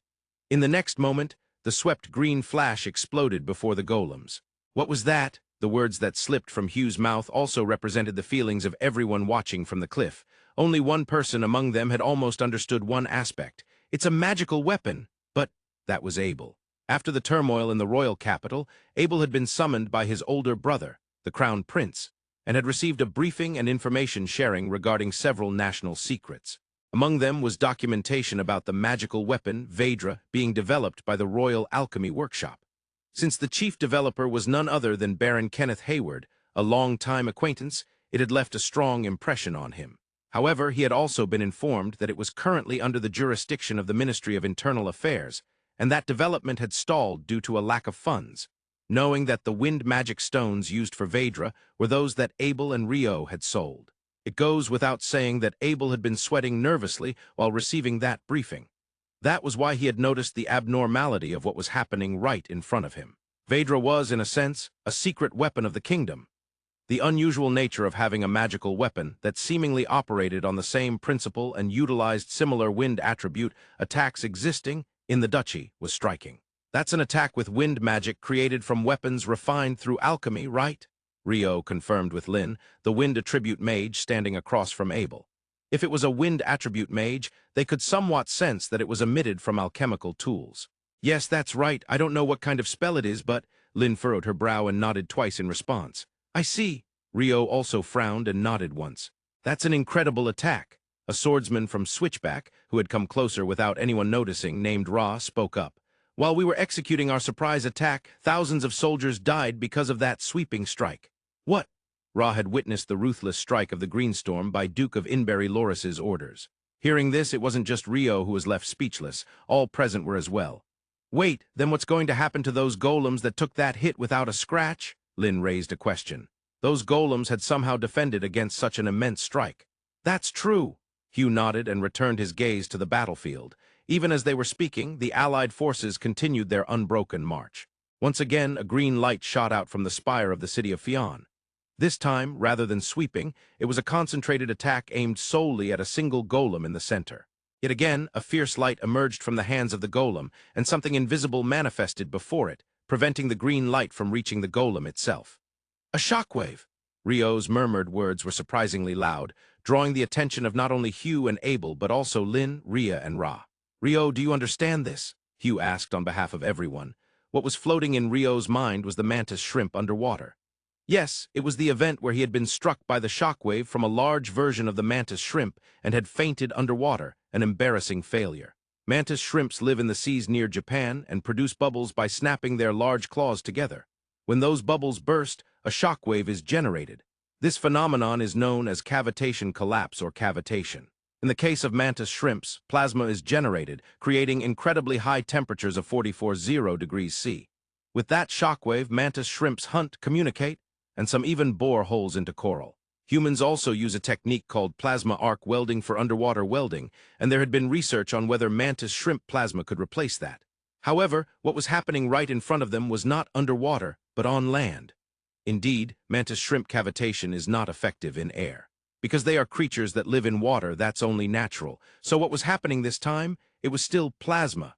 In the next moment, the swept green flash exploded before the golems. What was that? The words that slipped from Hugh's mouth also represented the feelings of everyone watching from the cliff. Only one person among them had almost understood one aspect. It's a magical weapon. But that was Abel. After the turmoil in the royal capital, Abel had been summoned by his older brother, the Crown Prince, and had received a briefing and information sharing regarding several national secrets. Among them was documentation about the magical weapon, Vedra, being developed by the Royal Alchemy Workshop. Since the chief developer was none other than Baron Kenneth Hayward, a long-time acquaintance, it had left a strong impression on him. However, he had also been informed that it was currently under the jurisdiction of the Ministry of Internal Affairs, and that development had stalled due to a lack of funds. Knowing that the wind magic stones used for Vedra were those that Abel and Rio had sold. It goes without saying that Abel had been sweating nervously while receiving that briefing. That was why he had noticed the abnormality of what was happening right in front of him. Vedra was, in a sense, a secret weapon of the kingdom. The unusual nature of having a magical weapon that seemingly operated on the same principle and utilized similar wind attribute attacks existing in the duchy was striking. That's an attack with wind magic created from weapons refined through alchemy, right? Rio confirmed with Lin, the wind attribute mage standing across from Abel. If it was a wind attribute mage, they could somewhat sense that it was emitted from alchemical tools. Yes, that's right. I don't know what kind of spell it is, but Lin furrowed her brow and nodded twice in response. I see. Rio also frowned and nodded once. That's an incredible attack. A swordsman from Switchback, who had come closer without anyone noticing, named Ra, spoke up. While we were executing our surprise attack, thousands of soldiers died because of that sweeping strike. What? Ra had witnessed the ruthless strike of the Greenstorm by Duke of Inbury Loris's orders. Hearing this, it wasn't just Rio who was left speechless. All present were as well. Wait, then what's going to happen to those golems that took that hit without a scratch? Lin raised a question. Those golems had somehow defended against such an immense strike. That's true. Hugh nodded and returned his gaze to the battlefield. Even as they were speaking, the Allied forces continued their unbroken march. Once again, a green light shot out from the spire of the city of Fion. This time, rather than sweeping, it was a concentrated attack aimed solely at a single golem in the center. Yet again, a fierce light emerged from the hands of the golem, and something invisible manifested before it, preventing the green light from reaching the golem itself. A shockwave! Rio's murmured words were surprisingly loud, drawing the attention of not only Hugh and Abel, but also Lin, Rhea, and Ra. Rio, do you understand this? Hugh asked on behalf of everyone. What was floating in Rio's mind was the mantis shrimp underwater. Yes, it was the event where he had been struck by the shockwave from a large version of the mantis shrimp and had fainted underwater, an embarrassing failure. Mantis shrimps live in the seas near Japan and produce bubbles by snapping their large claws together. When those bubbles burst, a shockwave is generated. This phenomenon is known as cavitation collapse or cavitation. In the case of mantis shrimps, plasma is generated, creating incredibly high temperatures of 44.0 degrees C. With that shockwave, mantis shrimps hunt, communicate, and some even bore holes into coral. Humans also use a technique called plasma arc welding for underwater welding, and there had been research on whether mantis shrimp plasma could replace that. However, what was happening right in front of them was not underwater, but on land. Indeed, mantis shrimp cavitation is not effective in air. Because they are creatures that live in water, that's only natural. So what was happening this time? It was still plasma.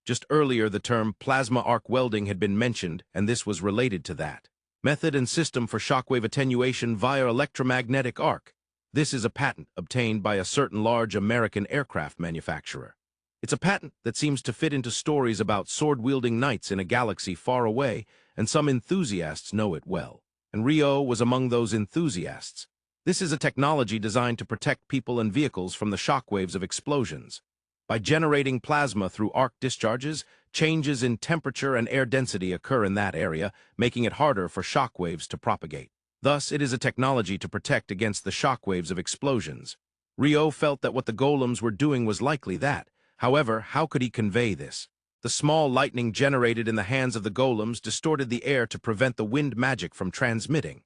Just earlier, the term plasma arc welding had been mentioned, and this was related to that. Method and system for shockwave attenuation via electromagnetic arc. This is a patent obtained by a certain large American aircraft manufacturer. It's a patent that seems to fit into stories about sword-wielding knights in a galaxy far away, and some enthusiasts know it well. And Rio was among those enthusiasts. This is a technology designed to protect people and vehicles from the shockwaves of explosions. By generating plasma through arc discharges, changes in temperature and air density occur in that area, making it harder for shockwaves to propagate. Thus, it is a technology to protect against the shockwaves of explosions. Rio felt that what the golems were doing was likely that. However, how could he convey this? The small lightning generated in the hands of the golems distorted the air to prevent the wind magic from transmitting.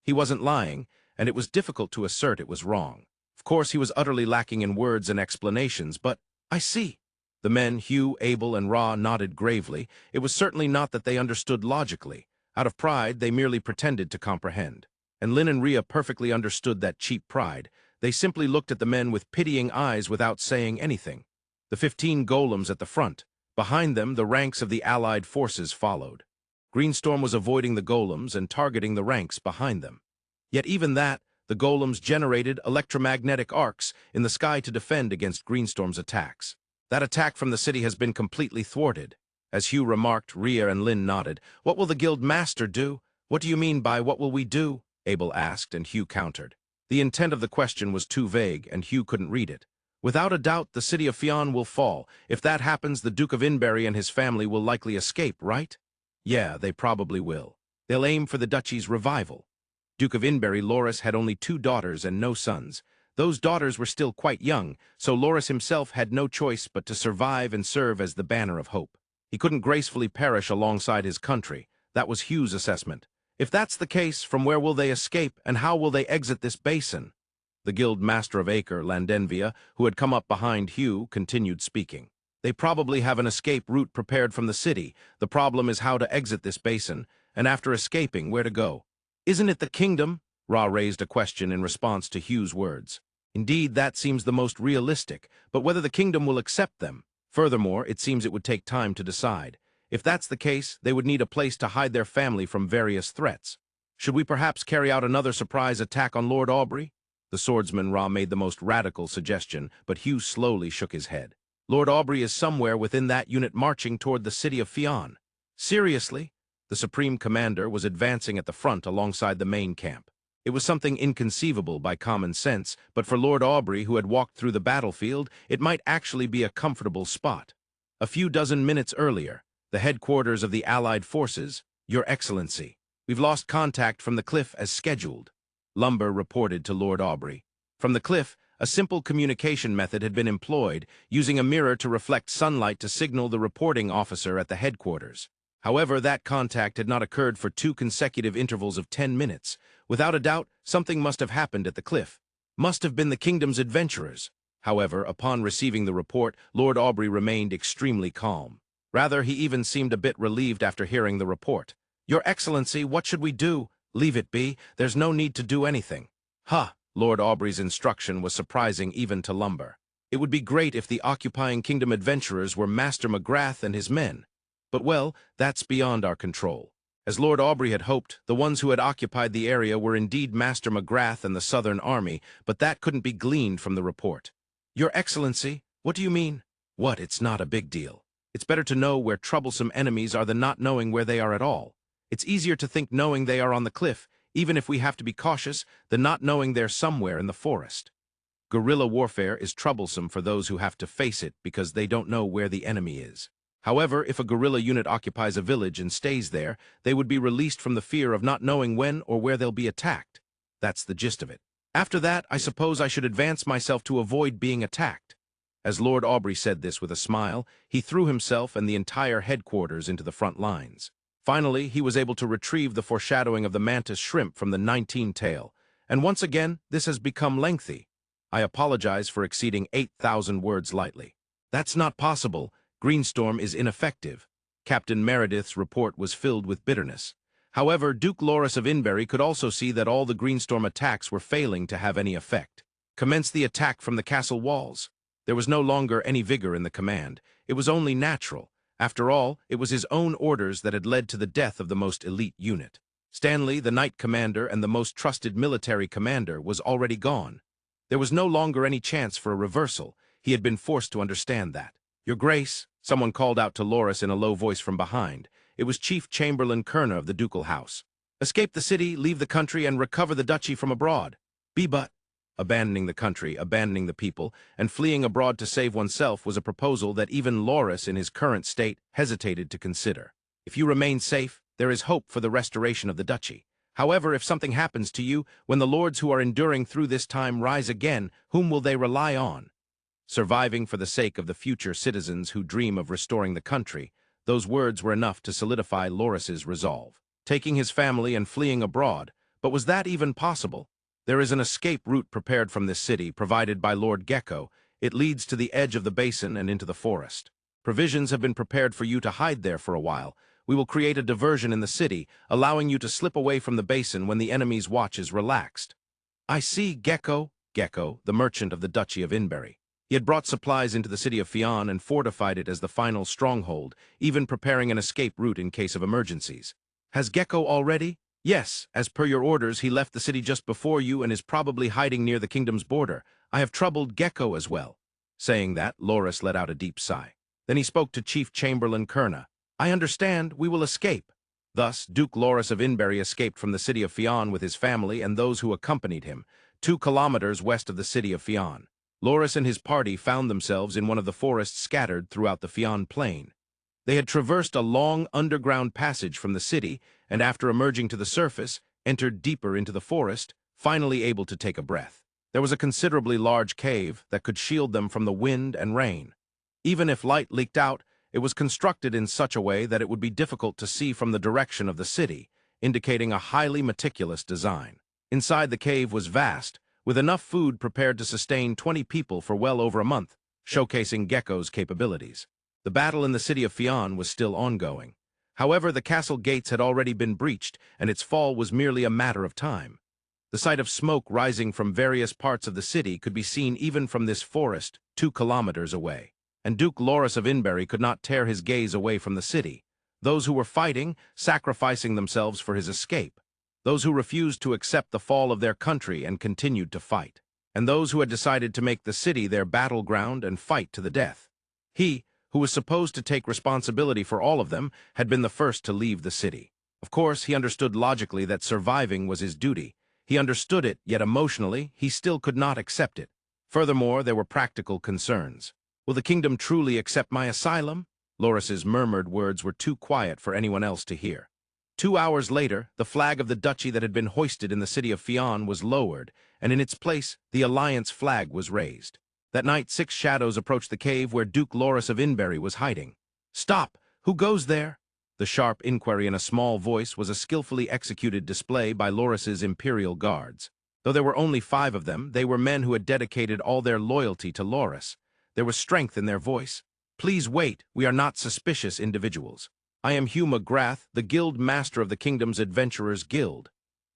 He wasn't lying, and it was difficult to assert it was wrong. Of course, he was utterly lacking in words and explanations, but I see. The men, Hugh, Abel, and Ra, nodded gravely. It was certainly not that they understood logically. Out of pride, they merely pretended to comprehend. And Lin and Rhea perfectly understood that cheap pride. They simply looked at the men with pitying eyes without saying anything. The 15 golems at the front. Behind them, the ranks of the allied forces followed. Greenstorm was avoiding the golems and targeting the ranks behind them. Yet even that, the golems generated electromagnetic arcs in the sky to defend against Greenstorm's attacks. That attack from the city has been completely thwarted. As Hugh remarked, Rhea and Lin nodded. What will the guild master do? What do you mean by what will we do? Abel asked, and Hugh countered. The intent of the question was too vague, and Hugh couldn't read it. Without a doubt, the city of Fion will fall. If that happens, the Duke of Inberry and his family will likely escape, right? Yeah, they probably will. They'll aim for the duchy's revival. Duke of Inberry, Loris, had only 2 daughters and no sons. Those daughters were still quite young, so Loris himself had no choice but to survive and serve as the banner of hope. He couldn't gracefully perish alongside his country. That was Hugh's assessment. If that's the case, from where will they escape, and how will they exit this basin? The guild master of Acre, Landenvia, who had come up behind Hugh, continued speaking. They probably have an escape route prepared from the city. The problem is how to exit this basin, and after escaping, where to go. Isn't it the kingdom? Ra raised a question in response to Hugh's words. Indeed, that seems the most realistic, but whether the kingdom will accept them. Furthermore, it seems it would take time to decide. If that's the case, they would need a place to hide their family from various threats. Should we perhaps carry out another surprise attack on Lord Aubrey? The swordsman Ra made the most radical suggestion, but Hugh slowly shook his head. Lord Aubrey is somewhere within that unit marching toward the city of Fion. Seriously? The Supreme Commander was advancing at the front alongside the main camp. It was something inconceivable by common sense, but for Lord Aubrey, who had walked through the battlefield, it might actually be a comfortable spot. A few dozen minutes earlier, the headquarters of the Allied forces, Your Excellency. We've lost contact from the cliff as scheduled, Lumber reported to Lord Aubrey. From the cliff, a simple communication method had been employed, using a mirror to reflect sunlight to signal the reporting officer at the headquarters. However, that contact had not occurred for 2 consecutive intervals of 10 minutes. Without a doubt, something must have happened at the cliff. Must have been the kingdom's adventurers. However, upon receiving the report, Lord Aubrey remained extremely calm. Rather, he even seemed a bit relieved after hearing the report. Your Excellency, what should we do? Leave it be. There's no need to do anything. Huh. Lord Aubrey's instruction was surprising even to Lumber. It would be great if the occupying kingdom adventurers were Master McGrath and his men. But well, that's beyond our control. As Lord Aubrey had hoped, the ones who had occupied the area were indeed Master McGrath and the Southern Army, but that couldn't be gleaned from the report. Your Excellency, what do you mean? What, it's not a big deal. It's better to know where troublesome enemies are than not knowing where they are at all. It's easier to think knowing they are on the cliff, even if we have to be cautious, than not knowing they're somewhere in the forest. Guerrilla warfare is troublesome for those who have to face it because they don't know where the enemy is. However, if a guerrilla unit occupies a village and stays there, they would be released from the fear of not knowing when or where they'll be attacked. That's the gist of it. After that, I suppose I should advance myself to avoid being attacked. As Lord Aubrey said this with a smile, he threw himself and the entire headquarters into the front lines. Finally, he was able to retrieve the foreshadowing of the mantis shrimp from the 19 tail, and once again, this has become lengthy. I apologize for exceeding 8,000 words lightly. That's not possible. Greenstorm is ineffective. Captain Meredith's report was filled with bitterness. However, Duke Loris of Inbury could also see that all the Greenstorm attacks were failing to have any effect. Commence the attack from the castle walls. There was no longer any vigor in the command. It was only natural. After all, it was his own orders that had led to the death of the most elite unit. Stanley, the Knight Commander and the most trusted military commander, was already gone. There was no longer any chance for a reversal. He had been forced to understand that. "Your Grace," someone called out to Loris in a low voice from behind. It was Chief Chamberlain Kona of the ducal house. "Escape the city, leave the country, and recover the duchy from abroad. But abandoning the country, abandoning the people, and fleeing abroad to save oneself was a proposal that even Loris in his current state hesitated to consider. If you remain safe, there is hope for the restoration of the duchy. However, if something happens to you, when the lords who are enduring through this time rise again, whom will they rely on? Surviving for the sake of the future citizens who dream of restoring the country, those words were enough to solidify Loris's resolve. Taking his family and fleeing abroad, but was that even possible? There is an escape route prepared from this city, provided by Lord Gecko. It leads to the edge of the basin and into the forest. Provisions have been prepared for you to hide there for a while. We will create a diversion in the city, allowing you to slip away from the basin when the enemy's watch is relaxed. I see Gecko, the merchant of the Duchy of Inbury. He had brought supplies into the city of Fion and fortified it as the final stronghold, even preparing an escape route in case of emergencies. Has Gecko already? Yes, as per your orders, he left the city just before you and is probably hiding near the kingdom's border. I have troubled Gecko as well. Saying that, Loris let out a deep sigh. Then he spoke to Chief Chamberlain Kona. I understand, we will escape. Thus, Duke Loris of Inbury escaped from the city of Fion with his family and those who accompanied him, 2 kilometers west of the city of Fion. Loris and his party found themselves in one of the forests scattered throughout the Fion plain. They had traversed a long underground passage from the city, and after emerging to the surface, entered deeper into the forest, finally able to take a breath. There was a considerably large cave that could shield them from the wind and rain. Even if light leaked out, it was constructed in such a way that it would be difficult to see from the direction of the city, indicating a highly meticulous design. Inside the cave was vast, with enough food prepared to sustain 20 people for well over a month, showcasing Gecko's capabilities. The battle in the city of Fion was still ongoing. However, the castle gates had already been breached, and its fall was merely a matter of time. The sight of smoke rising from various parts of the city could be seen even from this forest 2 kilometers away. And Duke Loris of Inbury could not tear his gaze away from the city. Those who were fighting, sacrificing themselves for his escape. Those who refused to accept the fall of their country and continued to fight. And those who had decided to make the city their battleground and fight to the death. He, who was supposed to take responsibility for all of them, had been the first to leave the city. Of course, he understood logically that surviving was his duty. He understood it, yet emotionally, he still could not accept it. Furthermore, there were practical concerns. Will the kingdom truly accept my asylum? Loris's murmured words were too quiet for anyone else to hear. 2 hours later, the flag of the duchy that had been hoisted in the city of Fion was lowered, and in its place, the Alliance flag was raised. That night, 6 shadows approached the cave where Duke Loris of Inbury was hiding. Stop! Who goes there? The sharp inquiry in a small voice was a skillfully executed display by Loris's Imperial Guards. Though there were only 5 of them, they were men who had dedicated all their loyalty to Loris. There was strength in their voice. Please wait, we are not suspicious individuals. I am Hugh McGrath, the Guild Master of the Kingdom's Adventurers Guild.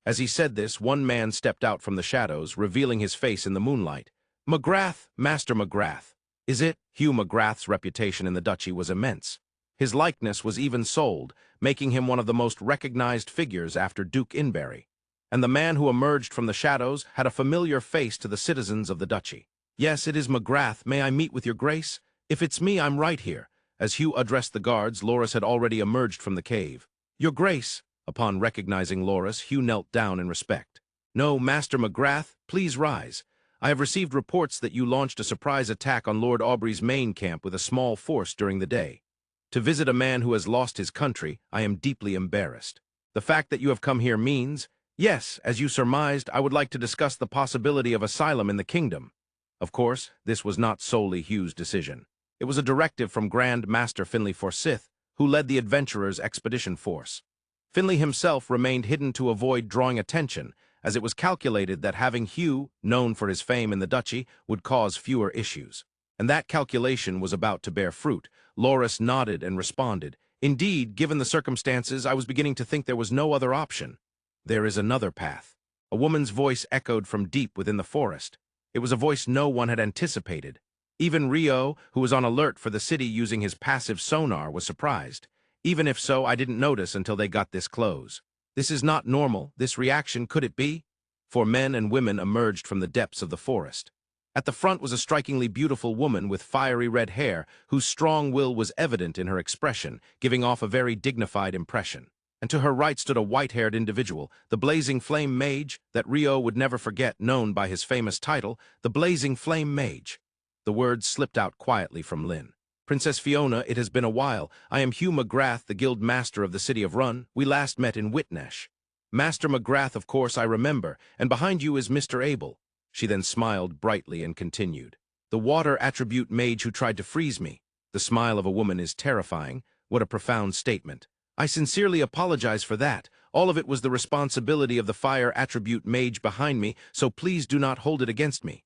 As he said this, one man stepped out from the shadows, revealing his face in the moonlight. McGrath, Master McGrath. Is it? Hugh McGrath's reputation in the duchy was immense. His likeness was even sold, making him one of the most recognized figures after Duke Inbury. And the man who emerged from the shadows had a familiar face to the citizens of the duchy. Yes, it is McGrath. May I meet with your grace? If it's me, I'm right here. As Hugh addressed the guards, Loris had already emerged from the cave. "Your Grace." Upon recognizing Loris, Hugh knelt down in respect. "No, Master McGrath, please rise. I have received reports that you launched a surprise attack on Lord Aubrey's main camp with a small force during the day. To visit a man who has lost his country, I am deeply embarrassed. The fact that you have come here means, yes, as you surmised, I would like to discuss the possibility of asylum in the kingdom." Of course, this was not solely Hugh's decision. It was a directive from Grand Master Finley Forsyth, who led the adventurers' expedition force. Finley himself remained hidden to avoid drawing attention, as it was calculated that having Hugh, known for his fame in the duchy, would cause fewer issues. And that calculation was about to bear fruit. Loris nodded and responded, "Indeed, given the circumstances, I was beginning to think there was no other option. There is another path." A woman's voice echoed from deep within the forest. It was a voice no one had anticipated. Even Rio, who was on alert for the city using his passive sonar, was surprised. "Even if so, I didn't notice until they got this close. This is not normal, this reaction, could it be?" Four men and women emerged from the depths of the forest. At the front was a strikingly beautiful woman with fiery red hair, whose strong will was evident in her expression, giving off a very dignified impression. And to her right stood a white-haired individual, the Blazing Flame Mage, that Rio would never forget, known by his famous title, the Blazing Flame Mage. The words slipped out quietly from Lynn. "Princess Fiona, it has been a while. I am Hugh McGrath, the Guild Master of the City of Run. We last met in Whitnash." "Master McGrath, of course, I remember, and behind you is Mr. Abel." She then smiled brightly and continued, "The water attribute mage who tried to freeze me." The smile of a woman is terrifying. What a profound statement. "I sincerely apologize for that. All of it was the responsibility of the fire attribute mage behind me, so please do not hold it against me."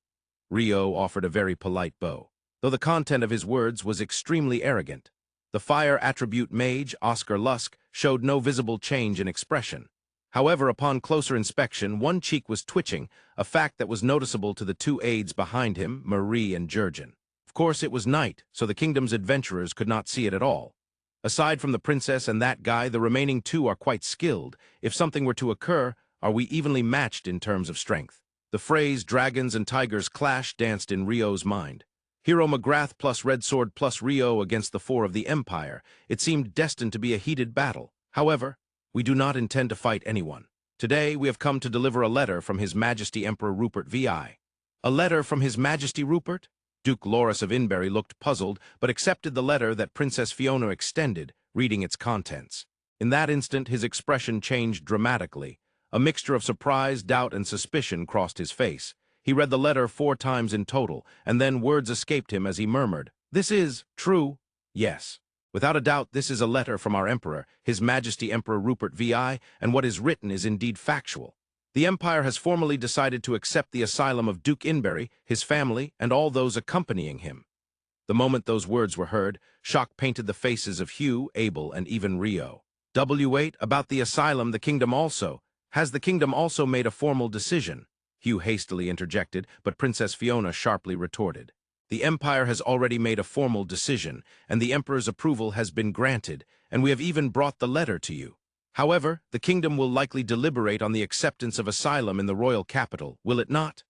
Rio offered a very polite bow, though the content of his words was extremely arrogant. The fire attribute mage, Oscar Lusk, showed no visible change in expression. However, upon closer inspection, one cheek was twitching, a fact that was noticeable to the two aides behind him, Marie and Jurgen. Of course, it was night, so the kingdom's adventurers could not see it at all. Aside from the princess and that guy, the remaining two are quite skilled. If something were to occur, are we evenly matched in terms of strength? The phrase dragons and tigers clash danced in Rio's mind. Hero McGrath plus Red Sword plus Rio against the four of the Empire. It seemed destined to be a heated battle. However, we do not intend to fight anyone. Today, we have come to deliver a letter from His Majesty Emperor Rupert VI. A letter from His Majesty Rupert? Duke Loris of Inbury looked puzzled, but accepted the letter that Princess Fiona extended, reading its contents. In that instant, his expression changed dramatically. A mixture of surprise, doubt, and suspicion crossed his face. He read the letter 4 times in total, and then words escaped him as he murmured, "This is true." "Yes. Without a doubt, this is a letter from our Emperor, His Majesty Emperor Rupert VI, and what is written is indeed factual. The Empire has formally decided to accept the asylum of Duke Inbury, his family, and all those accompanying him." The moment those words were heard, shock painted the faces of Hugh, Abel, and even Rio. "W8, about the asylum, the kingdom also. Has the kingdom also made a formal decision?" Hugh hastily interjected, but Princess Fiona sharply retorted. "The Empire has already made a formal decision, and the Emperor's approval has been granted, and we have even brought the letter to you. However, the kingdom will likely deliberate on the acceptance of asylum in the royal capital, will it not?"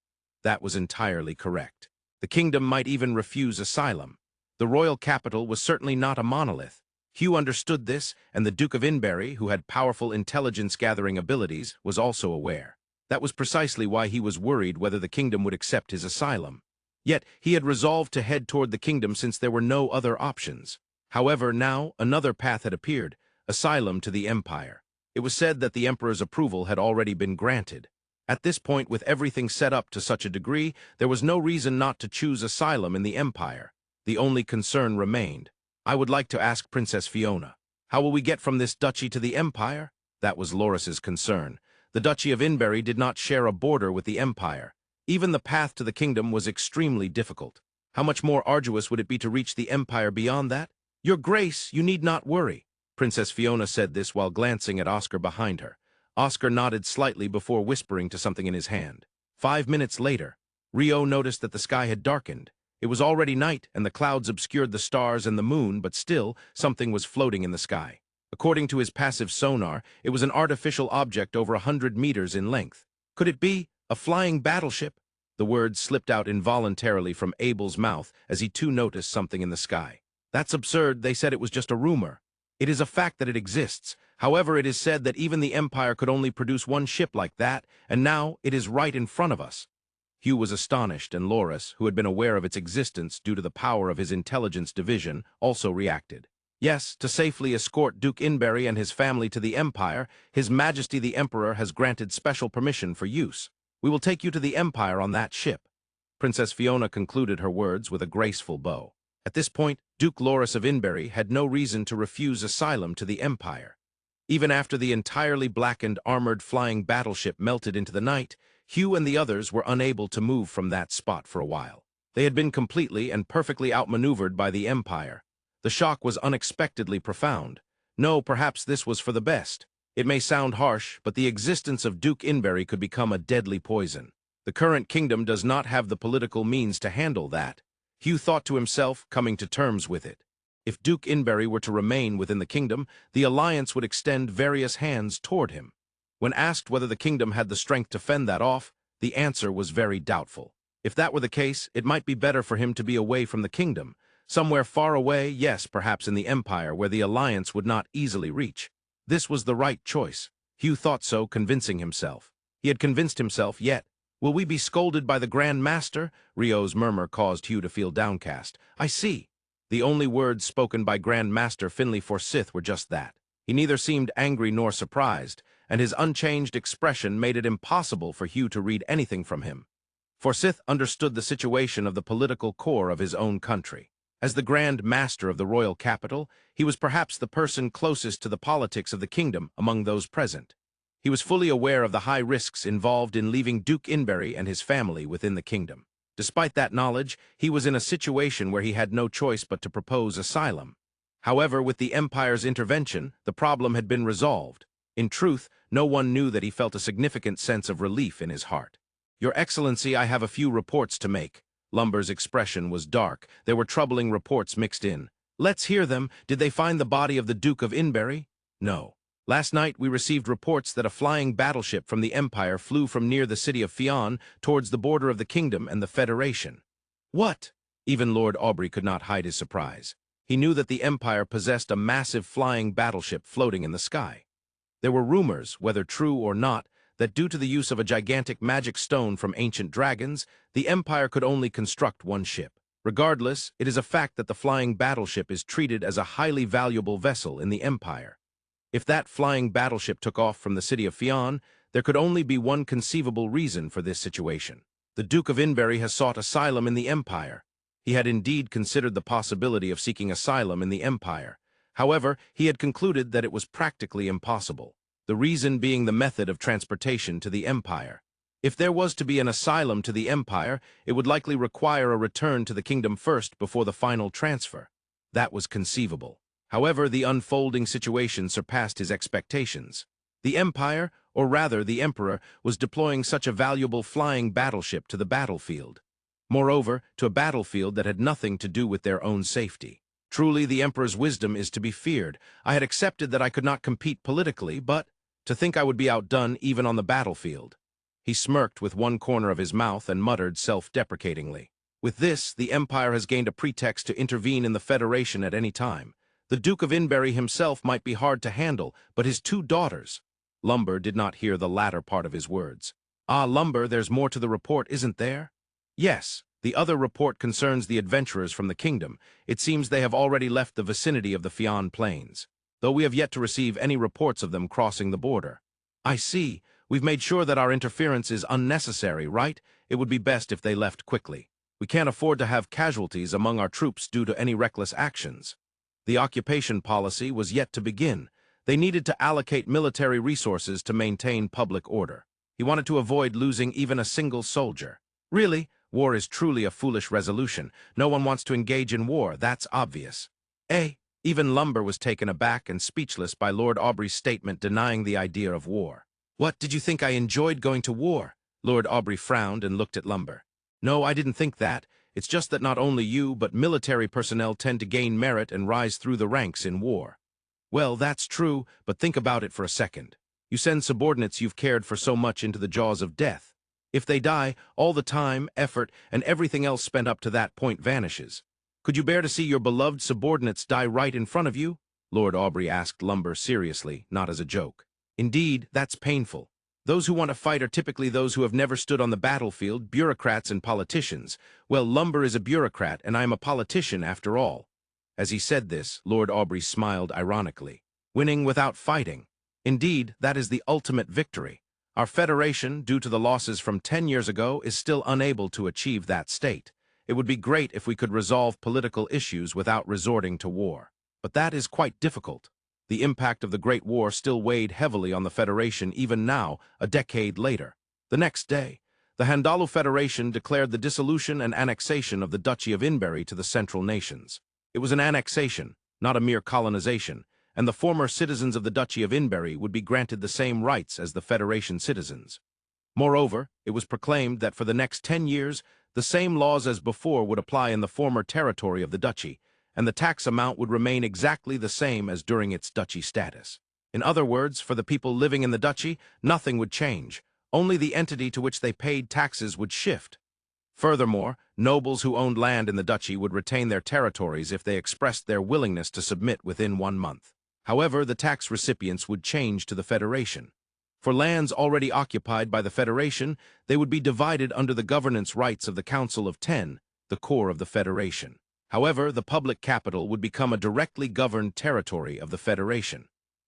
That was entirely correct. The kingdom might even refuse asylum. The royal capital was certainly not a monolith. Hugh understood this, and the Duke of Inbury, who had powerful intelligence-gathering abilities, was also aware. That was precisely why he was worried whether the kingdom would accept his asylum. Yet he had resolved to head toward the kingdom since there were no other options. However, now another path had appeared, asylum to the Empire. It was said that the Emperor's approval had already been granted. At this point, with everything set up to such a degree, there was no reason not to choose asylum in the Empire. The only concern remained. "I would like to ask Princess Fiona, how will we get from this duchy to the Empire?" That was Loris's concern. The Duchy of Inbury did not share a border with the Empire. Even the path to the kingdom was extremely difficult. How much more arduous would it be to reach the Empire beyond that? "Your Grace, you need not worry." Princess Fiona said this while glancing at Oscar behind her. Oscar nodded slightly before whispering to something in his hand. 5 minutes later, Rio noticed that the sky had darkened. It was already night, and the clouds obscured the stars and the moon, but still, something was floating in the sky. According to his passive sonar, it was an artificial object over 100 meters in length. Could it be a flying battleship? The words slipped out involuntarily from Abel's mouth as he too noticed something in the sky. That's absurd. They said it was just a rumor. It is a fact that it exists. However, it is said that even the Empire could only produce one ship like that, and now it is right in front of us. Hugh was astonished, and Loris, who had been aware of its existence due to the power of his intelligence division, also reacted. Yes, to safely escort Duke Inberry and his family to the Empire, His Majesty the Emperor has granted special permission for use. We will take you to the Empire on that ship. Princess Fiona concluded her words with a graceful bow. At this point, Duke Loris of Inberry had no reason to refuse asylum to the Empire. Even after the entirely blackened armored flying battleship melted into the night, Hugh and the others were unable to move from that spot for a while. They had been completely and perfectly outmaneuvered by the Empire. The shock was unexpectedly profound. No, perhaps this was for the best. It may sound harsh, but the existence of Duke Inberry could become a deadly poison. The current kingdom does not have the political means to handle that. Hugh thought to himself, coming to terms with it. If Duke Inberry were to remain within the kingdom, the alliance would extend various hands toward him. When asked whether the kingdom had the strength to fend that off, the answer was very doubtful. If that were the case, it might be better for him to be away from the kingdom. Somewhere far away, yes, perhaps in the Empire, where the alliance would not easily reach. This was the right choice. Hugh thought so, convincing himself. He had convinced himself, yet. Will we be scolded by the Grand Master? Rio's murmur caused Hugh to feel downcast. I see. The only words spoken by Grand Master Finley Forsyth were just that. He neither seemed angry nor surprised, and his unchanged expression made it impossible for Hugh to read anything from him. Forsyth understood the situation of the political core of his own country. As the Grand Master of the royal capital, he was perhaps the person closest to the politics of the kingdom among those present. He was fully aware of the high risks involved in leaving Duke Inberry and his family within the kingdom. Despite that knowledge, he was in a situation where he had no choice but to propose asylum. However, with the Empire's intervention, the problem had been resolved. In truth, no one knew that he felt a significant sense of relief in his heart. Your Excellency, I have a few reports to make. Lumber's expression was dark. There were troubling reports mixed in. Let's hear them. Did they find the body of the Duke of Inberry? No. Last night we received reports that a flying battleship from the Empire flew from near the city of Fion towards the border of the kingdom and the Federation. What? Even Lord Aubrey could not hide his surprise. He knew that the Empire possessed a massive flying battleship floating in the sky. There were rumors, whether true or not, that due to the use of a gigantic magic stone from ancient dragons, the Empire could only construct one ship. Regardless, it is a fact that the flying battleship is treated as a highly valuable vessel in the Empire. If that flying battleship took off from the city of Fion, there could only be one conceivable reason for this situation. The Duke of Inberry has sought asylum in the Empire. He had indeed considered the possibility of seeking asylum in the Empire. However, he had concluded that it was practically impossible. The reason being the method of transportation to the Empire. If there was to be an asylum to the Empire, it would likely require a return to the kingdom first before the final transfer. That was conceivable. However, the unfolding situation surpassed his expectations. The Empire, or rather the Emperor, was deploying such a valuable flying battleship to the battlefield. Moreover, to a battlefield that had nothing to do with their own safety. Truly, the Emperor's wisdom is to be feared. I had accepted that I could not compete politically, but to think I would be outdone even on the battlefield. He smirked with one corner of his mouth and muttered self-deprecatingly. With this, the Empire has gained a pretext to intervene in the Federation at any time. The Duke of Inberry himself might be hard to handle, but his two daughters. Lumber did not hear the latter part of his words. Ah, Lumber, there's more to the report, isn't there? Yes. The other report concerns the adventurers from the kingdom. It seems they have already left the vicinity of the Fion Plains, though we have yet to receive any reports of them crossing the border. I see. We've made sure that our interference is unnecessary, right? It would be best if they left quickly. We can't afford to have casualties among our troops due to any reckless actions. The occupation policy was yet to begin. They needed to allocate military resources to maintain public order. He wanted to avoid losing even a single soldier. Really? War is truly a foolish resolution. No one wants to engage in war, that's obvious. Even Lumber was taken aback and speechless by Lord Aubrey's statement denying the idea of war. What, did you think I enjoyed going to war? Lord Aubrey frowned and looked at Lumber. No, I didn't think that. It's just that not only you, but military personnel tend to gain merit and rise through the ranks in war. Well, that's true, but think about it for a second. You send subordinates you've cared for so much into the jaws of death. If they die, all the time, effort, and everything else spent up to that point vanishes. Could you bear to see your beloved subordinates die right in front of you? Lord Aubrey asked Lumber seriously, not as a joke. Indeed, that's painful. Those who want to fight are typically those who have never stood on the battlefield, bureaucrats and politicians. Well, Lumber is a bureaucrat, and I am a politician after all. As he said this, Lord Aubrey smiled ironically. Winning without fighting. Indeed, that is the ultimate victory. Our Federation, due to the losses from 10 years ago, is still unable to achieve that state. It would be great if we could resolve political issues without resorting to war. But that is quite difficult. The impact of the Great War still weighed heavily on the Federation even now, a decade later. The next day, the Handalu Federation declared the dissolution and annexation of the Duchy of Inberry to the Central Nations. It was an annexation, not a mere colonization, and the former citizens of the Duchy of Inberry would be granted the same rights as the Federation citizens. Moreover, it was proclaimed that for the next 10 years, the same laws as before would apply in the former territory of the duchy, and the tax amount would remain exactly the same as during its duchy status. In other words, for the people living in the duchy, nothing would change. Only the entity to which they paid taxes would shift. Furthermore, nobles who owned land in the duchy would retain their territories if they expressed their willingness to submit within 1 month. However, the tax recipients would change to the Federation. For lands already occupied by the Federation, they would be divided under the governance rights of the Council of 10, the core of the Federation. However, the public capital would become a directly governed territory of the Federation.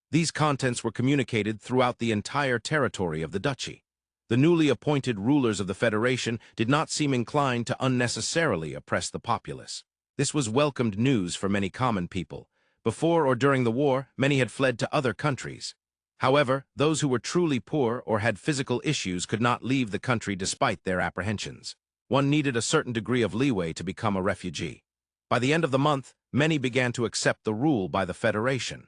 These contents were communicated throughout the entire territory of the duchy. The newly appointed rulers of the Federation did not seem inclined to unnecessarily oppress the populace. This was welcomed news for many common people. Before or during the war, many had fled to other countries. However, those who were truly poor or had physical issues could not leave the country despite their apprehensions. One needed a certain degree of leeway to become a refugee. By the end of the month, many began to accept the rule by the Federation.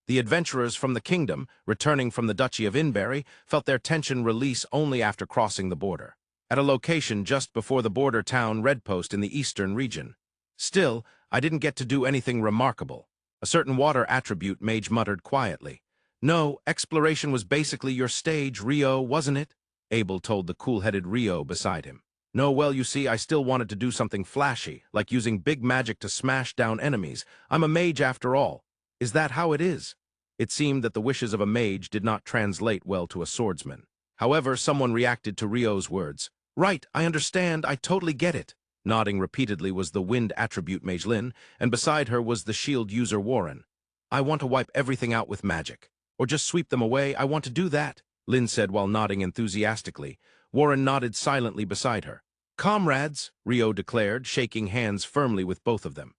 The adventurers from the kingdom, returning from the Duchy of Inberry, felt their tension release only after crossing the border, at a location just before the border town Redpost in the eastern region. Still, I didn't get to do anything remarkable. A certain water attribute, Mage muttered quietly. No, exploration was basically your stage, Rio, wasn't it? Abel told the cool-headed Rio beside him. No, well, you see, I still wanted to do something flashy, like using big magic to smash down enemies. I'm a mage after all. Is that how it is? It seemed that the wishes of a mage did not translate well to a swordsman. However, someone reacted to Rio's words. Right, I understand, I totally get it. Nodding repeatedly was the wind attribute Mage Lin, and beside her was the shield user Warren. I want to wipe everything out with magic. Or just sweep them away, I want to do that, Lin said while nodding enthusiastically. Warren nodded silently beside her. Comrades, Rio declared, shaking hands firmly with both of them.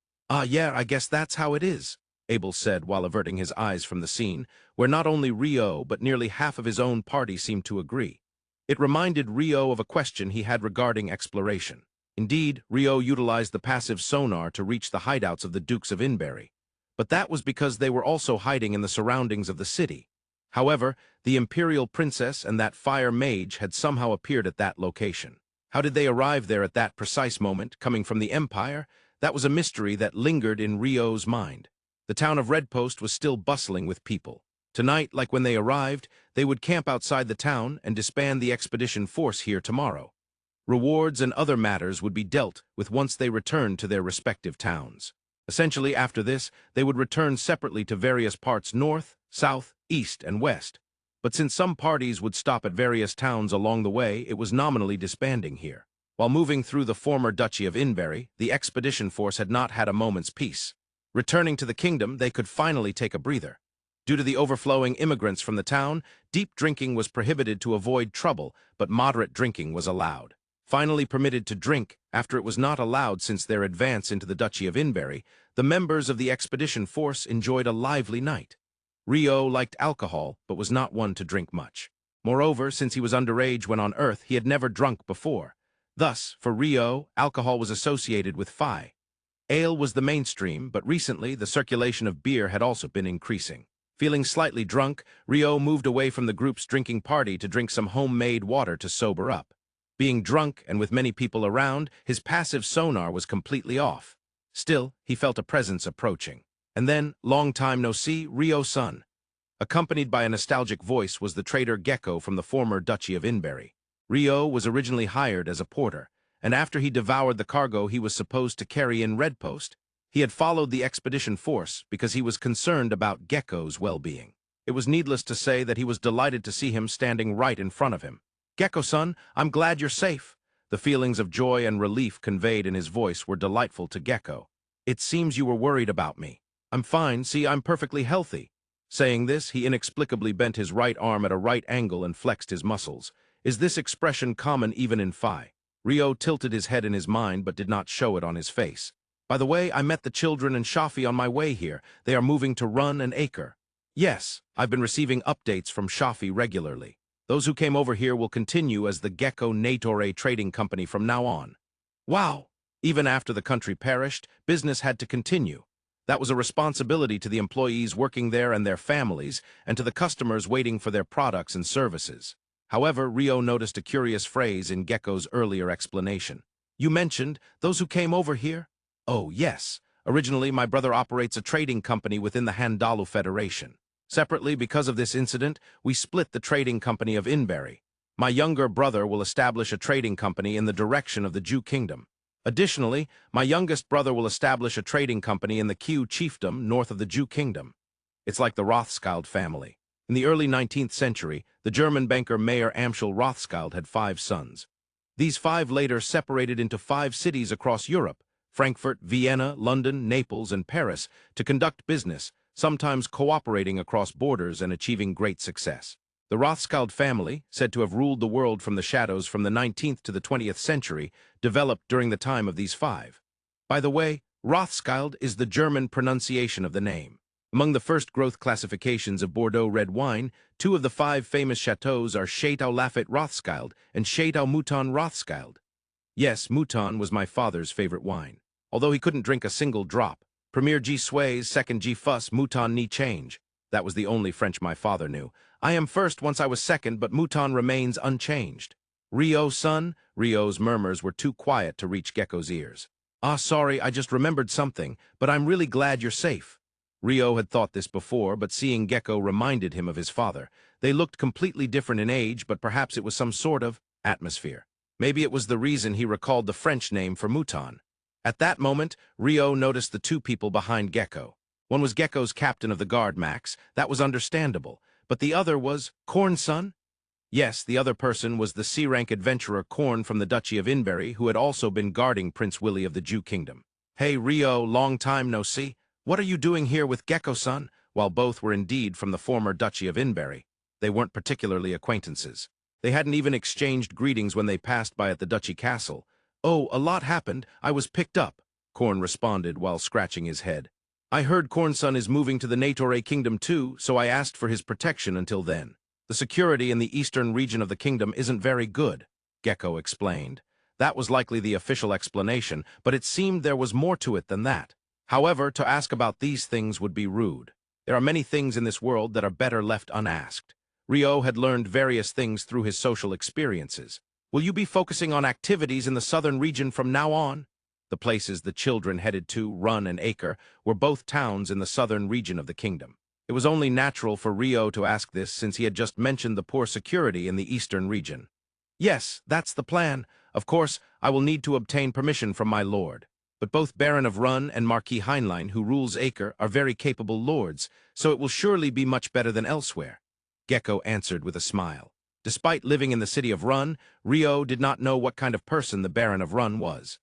Yeah, I guess that's how it is, Abel said while averting his eyes from the scene, where not only Rio but nearly half of his own party seemed to agree. It reminded Rio of a question he had regarding exploration. Indeed, Rio utilized the passive sonar to reach the hideouts of the Dukes of Inberry. But that was because they were also hiding in the surroundings of the city. However, the Imperial Princess and that fire mage had somehow appeared at that location. How did they arrive there at that precise moment, coming from the Empire? That was a mystery that lingered in Rio's mind. The town of Redpost was still bustling with people. Tonight, like when they arrived, they would camp outside the town and disband the expedition force here tomorrow. Rewards and other matters would be dealt with once they returned to their respective towns. Essentially, after this, they would return separately to various parts north, south, east, and west. But since some parties would stop at various towns along the way, it was nominally disbanding here. While moving through the former Duchy of Inberry, the expedition force had not had a moment's peace. Returning to the kingdom, they could finally take a breather. Due to the overflowing immigrants from the town, deep drinking was prohibited to avoid trouble, but moderate drinking was allowed. Finally permitted to drink, after it was not allowed since their advance into the Duchy of Inberry, the members of the expedition force enjoyed a lively night. Rio liked alcohol, but was not one to drink much. Moreover, since he was underage when on Earth, he had never drunk before. Thus, for Rio, alcohol was associated with Phi. Ale was the mainstream, but recently the circulation of beer had also been increasing. Feeling slightly drunk, Rio moved away from the group's drinking party to drink some homemade water to sober up. Being drunk and with many people around, his passive sonar was completely off. Still, he felt a presence approaching. And then, long time no see, Rio-san. Accompanied by a nostalgic voice was the trader Gecko from the former Duchy of Inberry. Rio was originally hired as a porter, and after he devoured the cargo he was supposed to carry in Red Post, he had followed the expedition force because he was concerned about Gecko's well-being. It was needless to say that he was delighted to see him standing right in front of him. "Gecko-son, I'm glad you're safe." The feelings of joy and relief conveyed in his voice were delightful to Gecko. "It seems you were worried about me. I'm fine, see, I'm perfectly healthy." Saying this, he inexplicably bent his right arm at a right angle and flexed his muscles. Is this expression common even in Phi? Rio tilted his head in his mind but did not show it on his face. "By the way, I met the children and Shafi on my way here. They are moving to Run and Acre." "Yes, I've been receiving updates from Shafi regularly. Those who came over here will continue as the Gecko Natore Trading Company from now on." "Wow!" Even after the country perished, business had to continue. That was a responsibility to the employees working there and their families, and to the customers waiting for their products and services. However, Rio noticed a curious phrase in Gecko's earlier explanation. "You mentioned those who came over here?" "Oh, yes. Originally, my brother operates a trading company within the Handalu Federation. Separately, because of this incident, we split the trading company of Inberry. My younger brother will establish a trading company in the direction of the Jew Kingdom. Additionally, my youngest brother will establish a trading company in the Q Chiefdom north of the Jew Kingdom. It's like the Rothschild family. In the early 19th century, the German banker Mayer Amschel Rothschild had 5 sons. These 5 later separated into 5 cities across Europe, Frankfurt, Vienna, London, Naples, and Paris, to conduct business, sometimes cooperating across borders and achieving great success. The Rothschild family, said to have ruled the world from the shadows from the 19th to the 20th century, developed during the time of these 5. By the way, Rothschild is the German pronunciation of the name. Among the first growth classifications of Bordeaux red wine, 2 of the 5 famous chateaux are Chateau Lafite Rothschild and Chateau Mouton Rothschild. Yes, Mouton was my father's favorite wine. Although he couldn't drink a single drop. Premier G sways, second G fuss, Mouton ni change. That was the only French my father knew. I am first once I was second, but Mouton remains unchanged. Rio, son? Rio's murmurs were too quiet to reach Gecko's ears. "Ah, sorry, I just remembered something, but I'm really glad you're safe." Rio had thought this before, but seeing Gecko reminded him of his father. They looked completely different in age, but perhaps it was some sort of atmosphere. Maybe it was the reason he recalled the French name for Mouton. At that moment, Rio noticed the 2 people behind Gecko. One was Gecko's captain of the guard, Max. That was understandable. But the other was Korn's son? Yes, the other person was the C-rank adventurer Korn from the Duchy of Inberry, who had also been guarding Prince Willie of the Jew Kingdom. "Hey, Rio, long time no see. What are you doing here with Gecko-son?" While both were indeed from the former Duchy of Inberry, they weren't particularly acquaintances. They hadn't even exchanged greetings when they passed by at the Duchy Castle. "Oh, a lot happened. I was picked up," Korn responded while scratching his head. "I heard Korn's son is moving to the Natore Kingdom too, so I asked for his protection until then. The security in the eastern region of the kingdom isn't very good," Gecko explained. That was likely the official explanation, but it seemed there was more to it than that. However, to ask about these things would be rude. There are many things in this world that are better left unasked. Rio had learned various things through his social experiences. "Will you be focusing on activities in the southern region from now on?" The places the children headed to, Run and Acre, were both towns in the southern region of the kingdom. It was only natural for Rio to ask this since he had just mentioned the poor security in the eastern region. "Yes, that's the plan. Of course, I will need to obtain permission from my lord. But both Baron of Run and Marquis Heinlein, who rules Acre, are very capable lords, so it will surely be much better than elsewhere," Gecko answered with a smile. Despite living in the city of Run, Rio did not know what kind of person the Baron of Run was.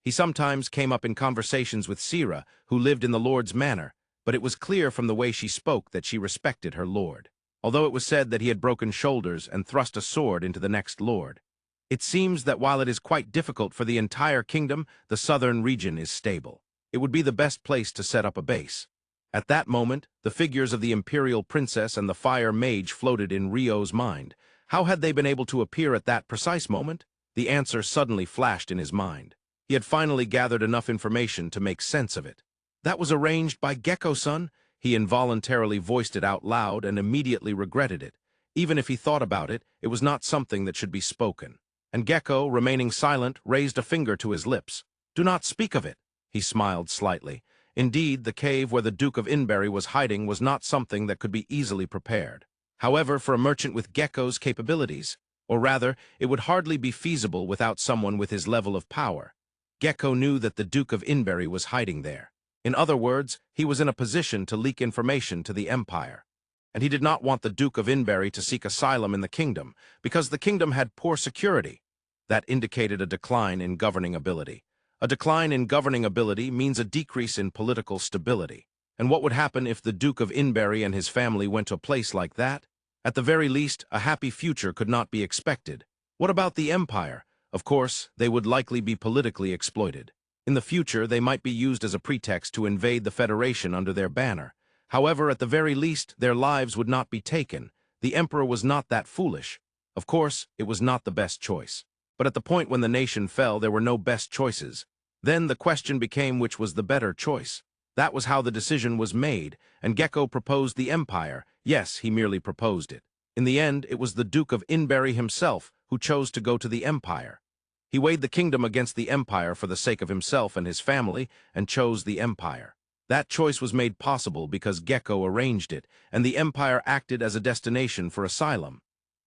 He sometimes came up in conversations with Sira, who lived in the lord's manor, but it was clear from the way she spoke that she respected her lord, although it was said that he had broken shoulders and thrust a sword into the next lord. It seems that while it is quite difficult for the entire kingdom, the southern region is stable. It would be the best place to set up a base. At that moment, the figures of the Imperial Princess and the Fire Mage floated in Rio's mind. How had they been able to appear at that precise moment? The answer suddenly flashed in his mind. He had finally gathered enough information to make sense of it. "That was arranged by Gecko-son." He involuntarily voiced it out loud and immediately regretted it. Even if he thought about it, it was not something that should be spoken. And Gecko, remaining silent, raised a finger to his lips. "Do not speak of it." He smiled slightly. Indeed, the cave where the Duke of Inberry was hiding was not something that could be easily prepared. However, for a merchant with Gecko's capabilities, Or rather, it would hardly be feasible without someone with his level of power. Gecko knew that the Duke of Inbury was hiding there. In other words, he was in a position to leak information to the Empire. And he did not want the Duke of Inbury to seek asylum in the kingdom, because the kingdom had poor security. That indicated a decline in governing ability. A decline in governing ability means a decrease in political stability. And what would happen if the Duke of Inbury and his family went to a place like that? At the very least, a happy future could not be expected. What about the Empire? Of course, they would likely be politically exploited. In the future, they might be used as a pretext to invade the Federation under their banner. However, at the very least, their lives would not be taken. The Emperor was not that foolish. Of course, it was not the best choice. But at the point when the nation fell, there were no best choices. Then the question became which was the better choice. That was how the decision was made, and Gecko proposed the Empire. Yes, he merely proposed it. In the end, it was the Duke of Inbury himself who chose to go to the Empire. He weighed the kingdom against the Empire for the sake of himself and his family, and chose the Empire. That choice was made possible because Gecko arranged it, and the Empire acted as a destination for asylum.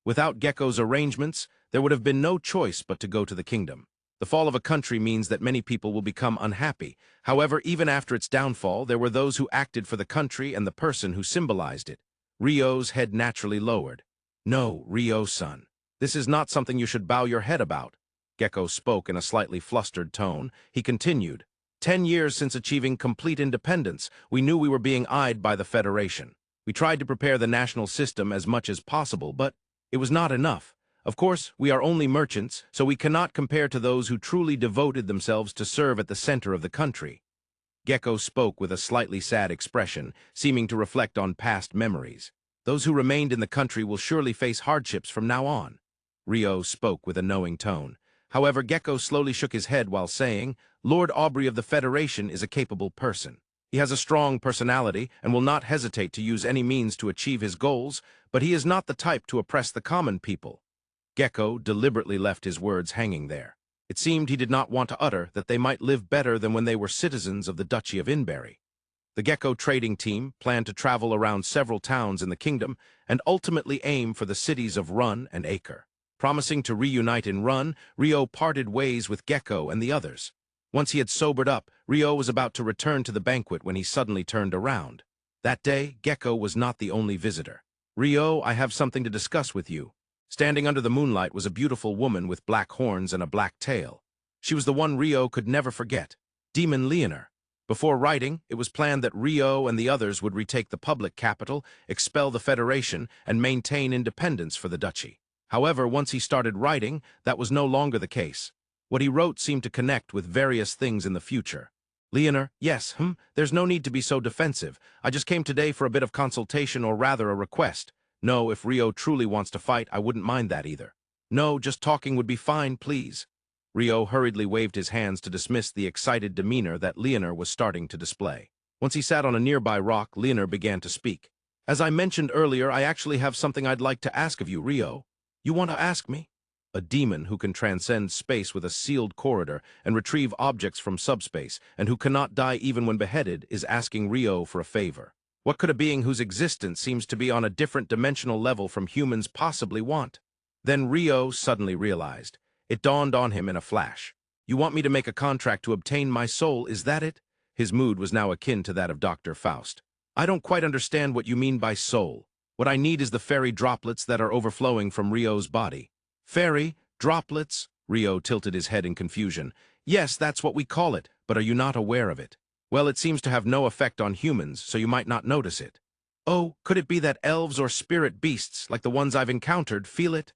Without Gecko's arrangements, there would have been no choice but to go to the kingdom. The fall of a country means that many people will become unhappy. However, even after its downfall, there were those who acted for the country and the person who symbolized it. Rio's head naturally lowered. "No, Rio-san, this is not something you should bow your head about." Gecko spoke in a slightly flustered tone. He continued, 10 years since achieving complete independence, we knew we were being eyed by the Federation. We tried to prepare the national system as much as possible, but it was not enough. Of course, we are only merchants, so we cannot compare to those who truly devoted themselves to serve at the center of the country. Gecko spoke with a slightly sad expression, seeming to reflect on past memories. Those who remained in the country will surely face hardships from now on. Rio spoke with a knowing tone. However, Gecko slowly shook his head while saying, Lord Aubrey of the Federation is a capable person. He has a strong personality and will not hesitate to use any means to achieve his goals, but he is not the type to oppress the common people. Gecko deliberately left his words hanging there. It seemed he did not want to utter that they might live better than when they were citizens of the Duchy of Inbury. The Gecko trading team planned to travel around several towns in the kingdom and ultimately aim for the cities of Run and Acre. Promising to reunite in Run, Rio parted ways with Gecko and the others. Once he had sobered up, Rio was about to return to the banquet when he suddenly turned around. That day, Gecko was not the only visitor. Rio, I have something to discuss with you. Standing under the moonlight was a beautiful woman with black horns and a black tail. She was the one Rio could never forget, Demon Leonor. Before writing, it was planned that Rio and the others would retake the public capital, expel the Federation, and maintain independence for the duchy. However, once he started writing, that was no longer the case. What he wrote seemed to connect with various things in the future. Leonor, yes, there's no need to be so defensive. I just came today for a bit of consultation, or rather a request. No, if Rio truly wants to fight, I wouldn't mind that either. No, just talking would be fine, please. Rio hurriedly waved his hands to dismiss the excited demeanor that Leonor was starting to display. Once he sat on a nearby rock, Leonor began to speak. As I mentioned earlier, I actually have something I'd like to ask of you, Rio. You want to ask me? A demon who can transcend space with a sealed corridor and retrieve objects from subspace, and who cannot die even when beheaded, is asking Rio for a favor. What could a being whose existence seems to be on a different dimensional level from humans possibly want? Then Rio suddenly realized. It dawned on him in a flash. You want me to make a contract to obtain my soul, is that it? His mood was now akin to that of Dr. Faust. I don't quite understand what you mean by soul. What I need is the fairy droplets that are overflowing from Rio's body. Fairy droplets? Rio tilted his head in confusion. Yes, that's what we call it, but are you not aware of it? Well, it seems to have no effect on humans, so you might not notice it. Oh, could it be that elves or spirit beasts, like the ones I've encountered, feel it?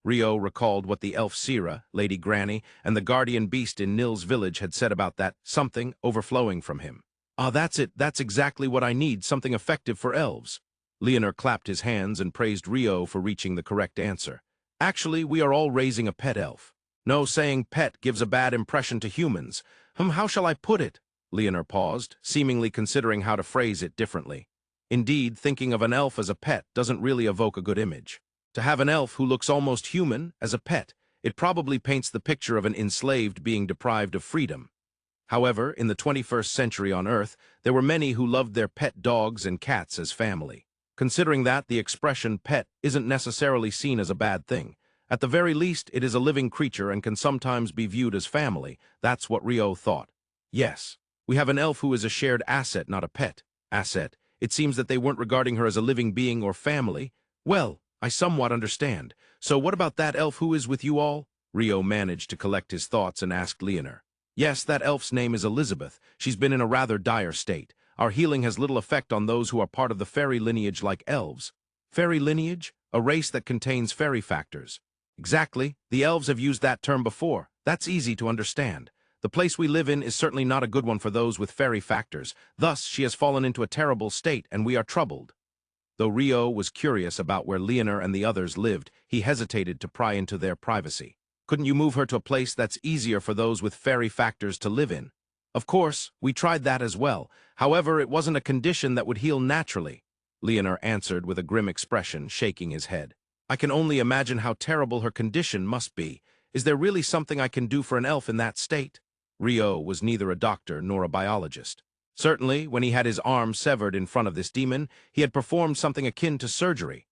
Rio recalled what the elf Sira, Lady Granny, and the guardian beast in Nil's village had said about that something overflowing from him. Ah, that's it. That's exactly what I need, something effective for elves. Leonor clapped his hands and praised Rio for reaching the correct answer. Actually, we are all raising a pet elf. No, saying pet gives a bad impression to humans. How shall I put it? Leonor paused, seemingly considering how to phrase it differently. Indeed, thinking of an elf as a pet doesn't really evoke a good image. To have an elf who looks almost human as a pet, it probably paints the picture of an enslaved being deprived of freedom. However, in the 21st century on Earth, there were many who loved their pet dogs and cats as family. Considering that, the expression pet isn't necessarily seen as a bad thing. At the very least, it is a living creature and can sometimes be viewed as family. That's what Rio thought. Yes, we have an elf who is a shared asset, not a pet. Asset. It seems that they weren't regarding her as a living being or family. Well, I somewhat understand. So what about that elf who is with you all? Rio managed to collect his thoughts and asked Leonor. Yes, that elf's name is Elizabeth. She's been in a rather dire state. Our healing has little effect on those who are part of the fairy lineage like elves. Fairy lineage? A race that contains fairy factors. Exactly. The elves have used that term before. That's easy to understand. The place we live in is certainly not a good one for those with fairy factors. Thus, she has fallen into a terrible state, and we are troubled. Though Rio was curious about where Leonor and the others lived, he hesitated to pry into their privacy. Couldn't you move her to a place that's easier for those with fairy factors to live in? Of course, we tried that as well. However, it wasn't a condition that would heal naturally. Leonor answered with a grim expression, shaking his head. I can only imagine how terrible her condition must be. Is there really something I can do for an elf in that state? Rio was neither a doctor nor a biologist. Certainly, when he had his arm severed in front of this demon, he had performed something akin to surgery.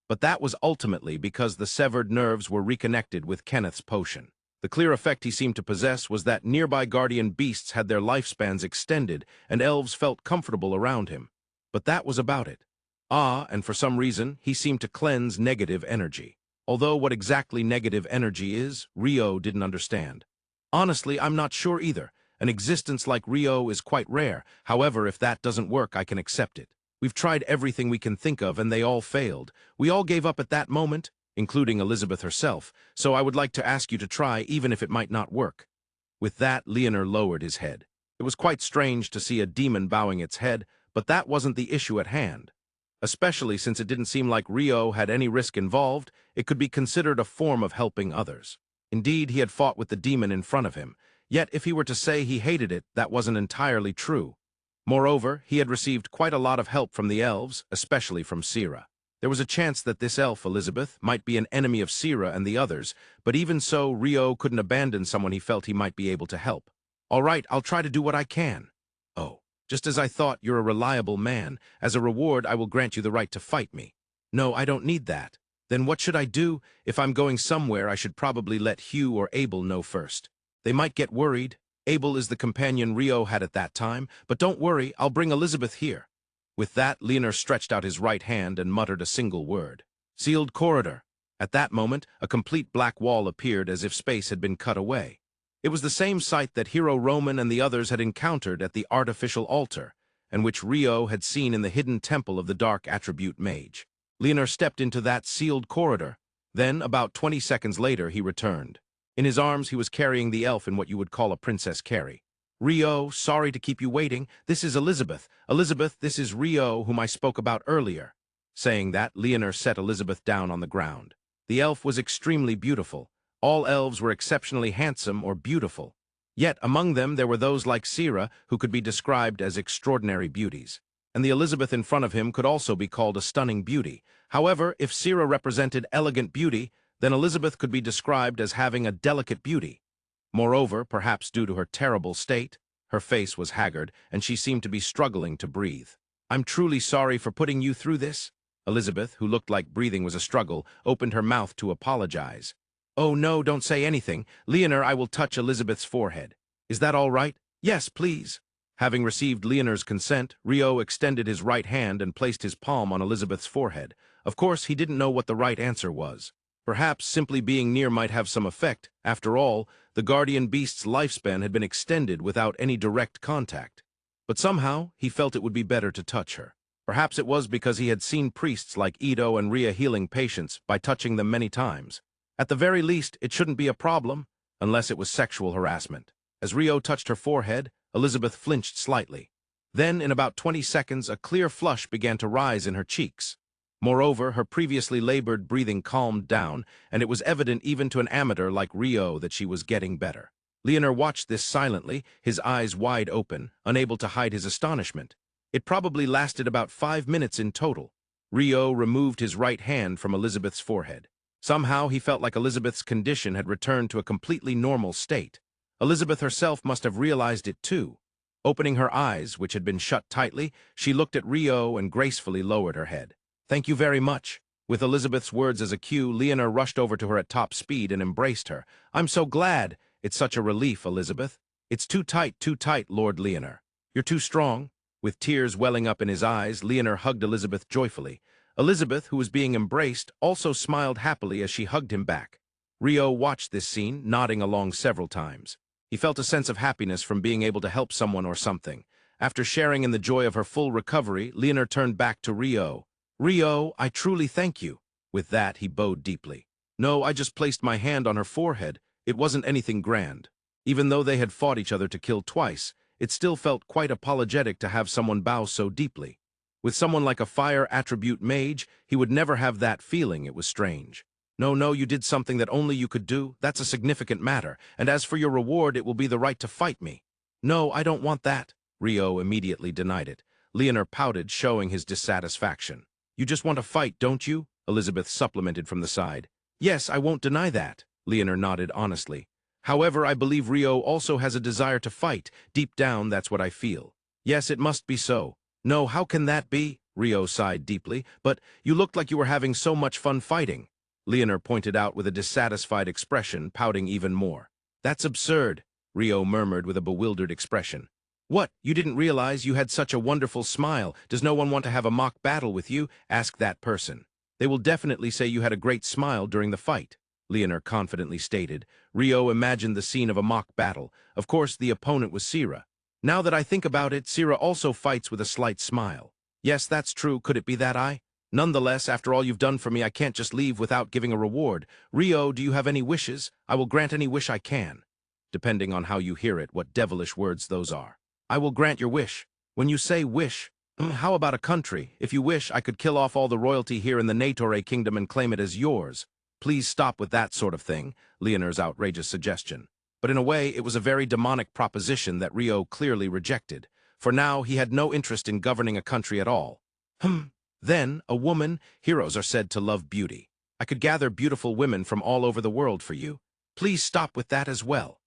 But that was ultimately because the severed nerves were reconnected with Kenneth's potion. The clear effect he seemed to possess was that nearby guardian beasts had their lifespans extended, and elves felt comfortable around him. But that was about it. And for some reason, he seemed to cleanse negative energy. Although what exactly negative energy is, Rio didn't understand. Honestly, I'm not sure either. An existence like Rio is quite rare. However, if that doesn't work, I can accept it. We've tried everything we can think of, and they all failed. We all gave up at that moment, including Elizabeth herself, so I would like to ask you to try, even if it might not work. With that, Leonor lowered his head. It was quite strange to see a demon bowing its head, but that wasn't the issue at hand. Especially since it didn't seem like Rio had any risk involved, it could be considered a form of helping others. Indeed, he had fought with the demon in front of him. Yet, if he were to say he hated it, that wasn't entirely true. Moreover, he had received quite a lot of help from the elves, especially from Sira. There was a chance that this elf, Elizabeth, might be an enemy of Sira and the others, but even so, Rio couldn't abandon someone he felt he might be able to help. All right, I'll try to do what I can. Oh, just as I thought, you're a reliable man. As a reward, I will grant you the right to fight me. No, I don't need that. Then what should I do? If I'm going somewhere, I should probably let Hugh or Abel know first. They might get worried. Abel is the companion Rio had at that time, but don't worry, I'll bring Elizabeth here. With that, Leonor stretched out his right hand and muttered a single word. Sealed corridor. At that moment, a complete black wall appeared as if space had been cut away. It was the same sight that hero Ramen and the others had encountered at the artificial altar, and which Rio had seen in the hidden temple of the dark attribute mage. Leonor stepped into that sealed corridor. Then, about 20 seconds later, he returned. In his arms, he was carrying the elf in what you would call a princess carry. Rio, sorry to keep you waiting. This is Elizabeth. Elizabeth, this is Rio, whom I spoke about earlier. Saying that, Leonor set Elizabeth down on the ground. The elf was extremely beautiful. All elves were exceptionally handsome or beautiful. Yet, among them, there were those like Sira, who could be described as extraordinary beauties. And the Elizabeth in front of him could also be called a stunning beauty. However, if Sira represented elegant beauty, then Elizabeth could be described as having a delicate beauty. Moreover, perhaps due to her terrible state, her face was haggard, and she seemed to be struggling to breathe. I'm truly sorry for putting you through this. Elizabeth, who looked like breathing was a struggle, opened her mouth to apologize. Oh no, don't say anything. Leonor, I will touch Elizabeth's forehead. Is that all right? Yes, please. Having received Leonor's consent, Rio extended his right hand and placed his palm on Elizabeth's forehead. Of course, he didn't know what the right answer was. Perhaps simply being near might have some effect. After all, the guardian beast's lifespan had been extended without any direct contact. But somehow, he felt it would be better to touch her. Perhaps it was because he had seen priests like Ito and Rhea healing patients by touching them many times. At the very least, it shouldn't be a problem, unless it was sexual harassment. As Rio touched her forehead, Elizabeth flinched slightly. Then, in about 20 seconds, a clear flush began to rise in her cheeks. Moreover, her previously labored breathing calmed down, and it was evident even to an amateur like Rio that she was getting better. Leonor watched this silently, his eyes wide open, unable to hide his astonishment. It probably lasted about 5 minutes in total. Rio removed his right hand from Elizabeth's forehead. Somehow he felt like Elizabeth's condition had returned to a completely normal state. Elizabeth herself must have realized it too. Opening her eyes, which had been shut tightly, she looked at Rio and gracefully lowered her head. Thank you very much. With Elizabeth's words as a cue, Leonor rushed over to her at top speed and embraced her. "I'm so glad. It's such a relief, Elizabeth." "It's too tight, Lord Leonor. You're too strong." With tears welling up in his eyes, Leonor hugged Elizabeth joyfully. Elizabeth, who was being embraced, also smiled happily as she hugged him back. Rio watched this scene, nodding along several times. He felt a sense of happiness from being able to help someone or something. After sharing in the joy of her full recovery, Leonor turned back to Rio. "Rio, I truly thank you." With that, he bowed deeply. "No, I just placed my hand on her forehead. It wasn't anything grand." Even though they had fought each other to kill twice, it still felt quite apologetic to have someone bow so deeply. With someone like a fire attribute mage, he would never have that feeling. It was strange. No, you did something that only you could do. That's a significant matter. And as for your reward, it will be the right to fight me." "No, I don't want that." Rio immediately denied it. Leonor pouted, showing his dissatisfaction. "You just want to fight, don't you?" Elizabeth supplemented from the side. "Yes, I won't deny that." Leonor nodded honestly. "However, I believe Rio also has a desire to fight. Deep down, that's what I feel." "Yes, it must be so." "No, how can that be?" Rio sighed deeply. "But you looked like you were having so much fun fighting." Leonor pointed out with a dissatisfied expression, pouting even more. "That's absurd," Rio murmured with a bewildered expression. "What, you didn't realize you had such a wonderful smile? Does no one want to have a mock battle with you? Ask that person. They will definitely say you had a great smile during the fight," Leonor confidently stated. Rio imagined the scene of a mock battle. Of course, the opponent was Sira. "Now that I think about it, Sira also fights with a slight smile." "Yes, that's true. Could it be that I? Nonetheless, after all you've done for me, I can't just leave without giving a reward. Rio, do you have any wishes? I will grant any wish I can." Depending on how you hear it, what devilish words those are. "I will grant your wish." When you say wish, how about a country? If you wish, I could kill off all the royalty here in the Natore kingdom and claim it as yours. "Please stop with that sort of thing," Leonor's outrageous suggestion. But in a way, it was a very demonic proposition that Rio clearly rejected. For now, he had no interest in governing a country at all. Then, a woman, heroes are said to love beauty. I could gather beautiful women from all over the world for you. Please stop with that as well."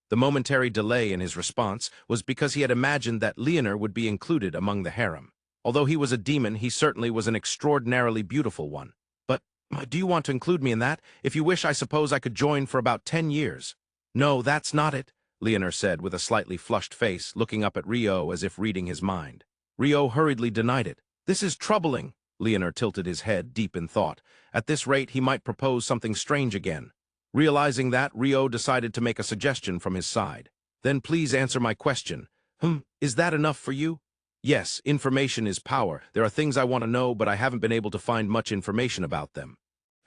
The momentary delay in his response was because he had imagined that Leonor would be included among the harem. Although he was a demon, he certainly was an extraordinarily beautiful one. "But, do you want to include me in that? If you wish, I suppose I could join for about 10 years. "No, that's not it," Leonor said with a slightly flushed face, looking up at Rio as if reading his mind. Rio hurriedly denied it. "This is troubling." Leonor tilted his head, deep in thought. At this rate, he might propose something strange again. Realizing that, Rio decided to make a suggestion from his side. "Then please answer my question." Is that enough for you?" "Yes, information is power. There are things I want to know, but I haven't been able to find much information about them."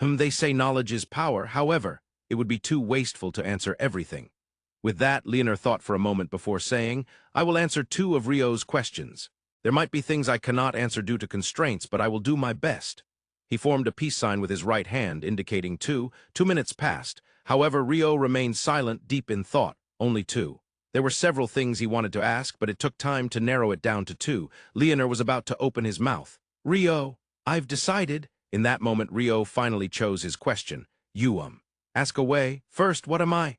They say knowledge is power. However, it would be too wasteful to answer everything." With that, Leonor thought for a moment before saying, "I will answer 2 of Rio's questions. There might be things I cannot answer due to constraints, but I will do my best." He formed a peace sign with his right hand, indicating 2. 2 minutes passed. However, Rio remained silent, deep in thought. Only 2. There were several things he wanted to ask, but it took time to narrow it down to 2. Leonor was about to open his mouth. "Rio, I've decided." In that moment, Rio finally chose his question. "You, ask away. First, what am I?"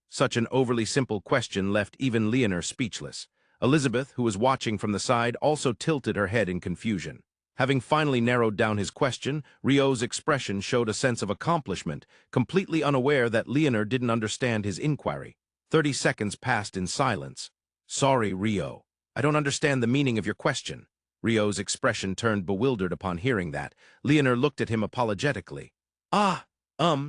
Such an overly simple question left even Leonor speechless. Elizabeth, who was watching from the side, also tilted her head in confusion. Having finally narrowed down his question, Rio's expression showed a sense of accomplishment, completely unaware that Leonor didn't understand his inquiry. 30 seconds passed in silence. "Sorry, Rio. I don't understand the meaning of your question." Rio's expression turned bewildered upon hearing that. Leonor looked at him apologetically.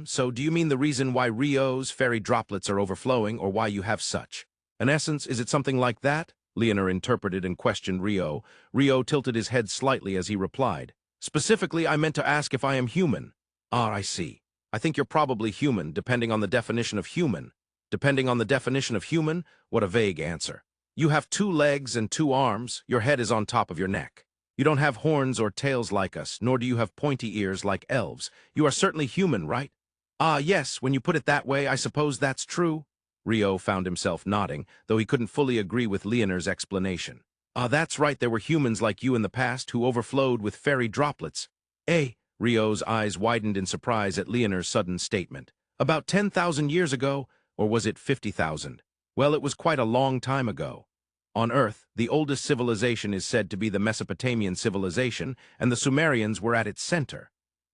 So do you mean the reason why Rio's fairy droplets are overflowing, or why you have such? In essence, is it something like that?" Leonor interpreted and questioned Rio. Rio tilted his head slightly as he replied. "Specifically, I meant to ask if I am human." I see. I think you're probably human, depending on the definition of human." "Depending on the definition of human?" What a vague answer. "You have 2 legs and 2 arms. Your head is on top of your neck. You don't have horns or tails like us, nor do you have pointy ears like elves. You are certainly human, right?" Yes, when you put it that way, I suppose that's true." Rio found himself nodding, though he couldn't fully agree with Leonor's explanation. That's right, there were humans like you in the past who overflowed with fairy droplets." Rio's eyes widened in surprise at Leonor's sudden statement. "About 10,000 years ago, or was it 50,000? Well, it was quite a long time ago. On Earth, the oldest civilization is said to be the Mesopotamian civilization, and the Sumerians were at its center.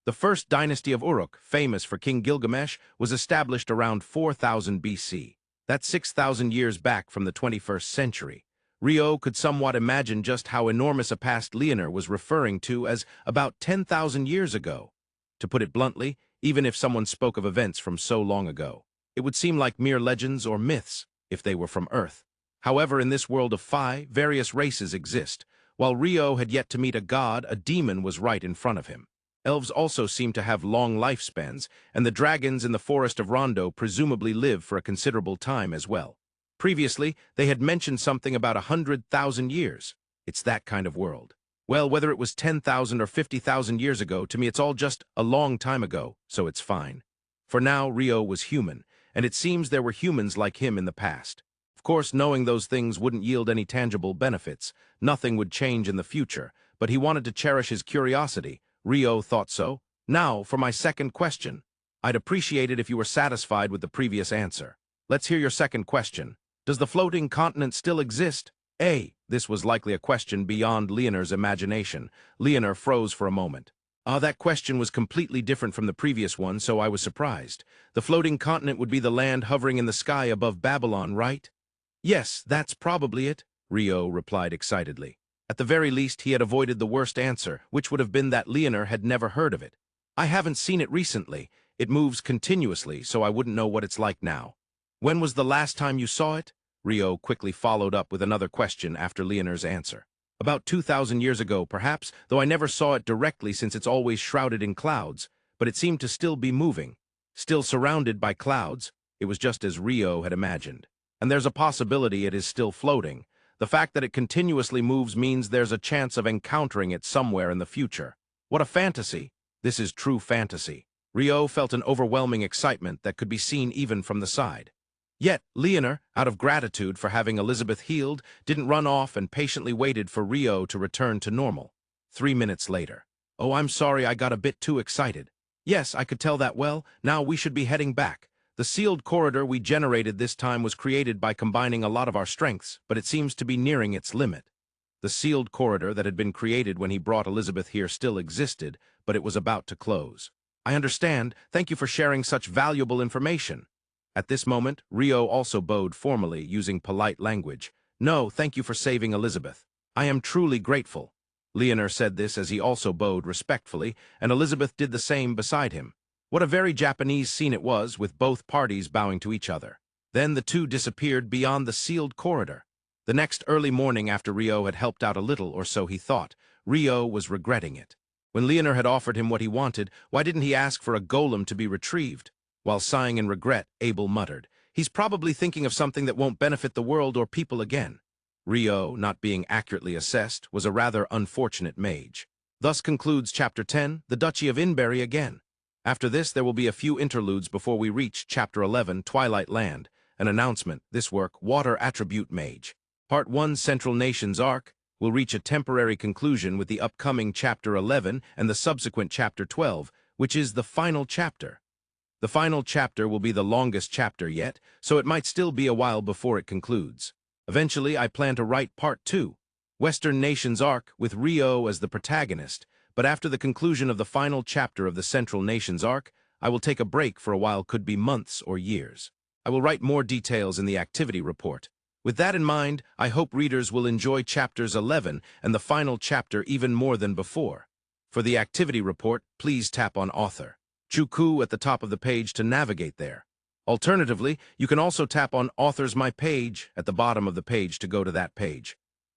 The first dynasty of Uruk, famous for King Gilgamesh, was established around 4000 BC. That's 6,000 years back from the 21st century. Rio could somewhat imagine just how enormous a past Leonor was referring to as about 10,000 years ago. To put it bluntly, even if someone spoke of events from so long ago, it would seem like mere legends or myths if they were from Earth. However, in this world of Phi, various races exist. While Rio had yet to meet a god, a demon was right in front of him. Elves also seem to have long lifespans, and the dragons in the forest of Rondo presumably live for a considerable time as well. Previously, they had mentioned something about 100,000 years. It's that kind of world. Well, whether it was 10,000 or 50,000 years ago, to me it's all just a long time ago, so it's fine. For now, Rio was human, and it seems there were humans like him in the past. Of course, knowing those things wouldn't yield any tangible benefits. Nothing would change in the future, but he wanted to cherish his curiosity. Rio thought so. Now, for my second question. I'd appreciate it if you were satisfied with the previous answer. Let's hear your second question. Does the floating continent still exist? This was likely a question beyond Leonor's imagination. Leonor froze for a moment. That question was completely different from the previous one, so I was surprised. The floating continent would be the land hovering in the sky above Babylon, right? Yes, that's probably it, Rio replied excitedly. At the very least, he had avoided the worst answer, which would have been that Leonor had never heard of it. I haven't seen it recently. It moves continuously, so I wouldn't know what it's like now. When was the last time you saw it? Rio quickly followed up with another question after Leonor's answer. About 2,000 years ago, perhaps, though I never saw it directly since it's always shrouded in clouds, but it seemed to still be moving. Still surrounded by clouds. It was just as Rio had imagined. And there's a possibility it is still floating. The fact that it continuously moves means there's a chance of encountering it somewhere in the future. What a fantasy! This is true fantasy. Rio felt an overwhelming excitement that could be seen even from the side. Yet, Leonor, out of gratitude for having Elizabeth healed, didn't run off and patiently waited for Rio to return to normal. 3 minutes later. Oh, I'm sorry, I got a bit too excited. Yes, I could tell that well. Now we should be heading back. The sealed corridor we generated this time was created by combining a lot of our strengths, but it seems to be nearing its limit. The sealed corridor that had been created when he brought Elizabeth here still existed, but it was about to close. I understand. Thank you for sharing such valuable information. At this moment, Rio also bowed formally, using polite language. No, thank you for saving Elizabeth. I am truly grateful. Leonor said this as he also bowed respectfully, and Elizabeth did the same beside him. What a very Japanese scene it was, with both parties bowing to each other. Then the two disappeared beyond the sealed corridor. The next early morning after Rio had helped out a little, or so he thought, Rio was regretting it. When Leonor had offered him what he wanted, why didn't he ask for a golem to be retrieved? While sighing in regret, Abel muttered, "He's probably thinking of something that won't benefit the world or people again." Rio, not being accurately assessed, was a rather unfortunate mage. Thus concludes Chapter 10, The Duchy of Inberry again. After this, there will be a few interludes before we reach Chapter 11, Twilight Land. An announcement, this work, Water Attribute Mage. Part 1, Central Nations Arc, will reach a temporary conclusion with the upcoming Chapter 11 and the subsequent Chapter 12, which is the final chapter. The final chapter will be the longest chapter yet, so it might still be a while before it concludes. Eventually, I plan to write Part 2, Western Nations Arc, with Rio as the protagonist, but after the conclusion of the final chapter of the Central Nations Arc, I will take a break for a while, could be months or years. I will write more details in the activity report. With that in mind, I hope readers will enjoy Chapters 11 and the final chapter even more than before. For the activity report, please tap on Author. Chuku at the top of the page to navigate there. Alternatively, you can also tap on Author's My Page at the bottom of the page to go to that page.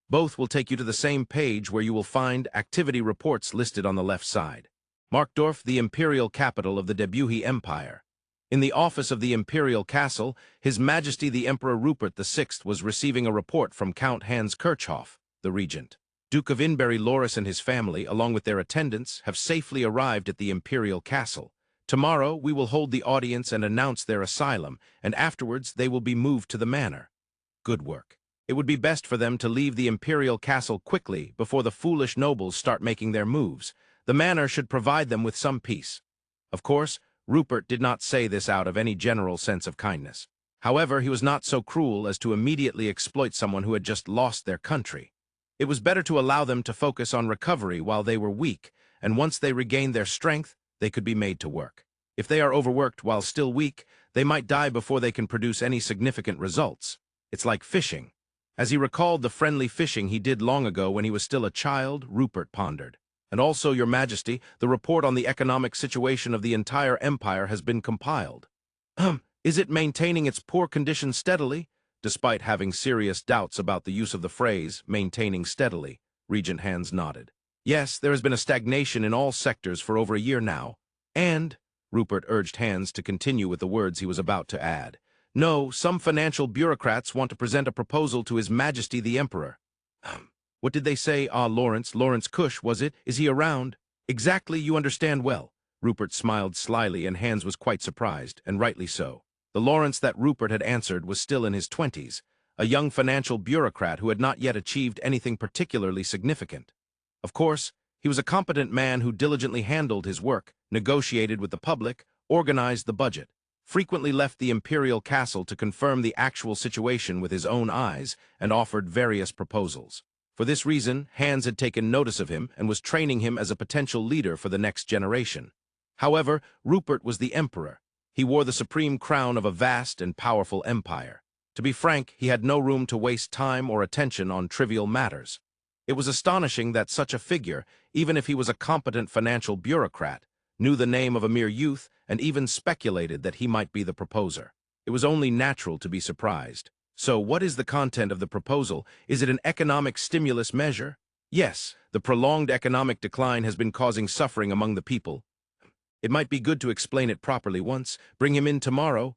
Both will take you to the same page where you will find activity reports listed on the left side. Markdorf, the imperial capital of the Debuhi Empire. In the office of the imperial castle, His Majesty the Emperor Rupert VI was receiving a report from Count Hans Kirchhoff, the regent. Duke of Inberry Loris and his family, along with their attendants, have safely arrived at the imperial castle. Tomorrow, we will hold the audience and announce their asylum, and afterwards they will be moved to the manor. Good work. It would be best for them to leave the imperial castle quickly before the foolish nobles start making their moves. The manor should provide them with some peace. Of course, Rupert did not say this out of any general sense of kindness. However, he was not so cruel as to immediately exploit someone who had just lost their country. It was better to allow them to focus on recovery while they were weak, and once they regained their strength, they could be made to work. If they are overworked while still weak, they might die before they can produce any significant results. It's like fishing. As he recalled the friendly fishing he did long ago when he was still a child, Rupert pondered. And also, Your Majesty, the report on the economic situation of the entire empire has been compiled. Is it maintaining its poor condition steadily? Despite having serious doubts about the use of the phrase, maintaining steadily, Regent Hans nodded. Yes, there has been a stagnation in all sectors for over a year now. And, Rupert urged Hans to continue with the words he was about to add. No, some financial bureaucrats want to present a proposal to His Majesty the Emperor. What did they say? Lawrence Kush, was it? Is he around? Exactly, you understand well. Rupert smiled slyly, and Hans was quite surprised, and rightly so. The Lawrence that Rupert had answered was still in his 20s, a young financial bureaucrat who had not yet achieved anything particularly significant. Of course, he was a competent man who diligently handled his work, negotiated with the public, organized the budget, frequently left the imperial castle to confirm the actual situation with his own eyes, and offered various proposals. For this reason, Hans had taken notice of him and was training him as a potential leader for the next generation. However, Rupert was the emperor. He wore the supreme crown of a vast and powerful empire. To be frank, he had no room to waste time or attention on trivial matters. It was astonishing that such a figure, even if he was a competent financial bureaucrat, knew the name of a mere youth and even speculated that he might be the proposer. It was only natural to be surprised. So, what is the content of the proposal? Is it an economic stimulus measure? Yes, the prolonged economic decline has been causing suffering among the people. It might be good to explain it properly once. Bring him in tomorrow?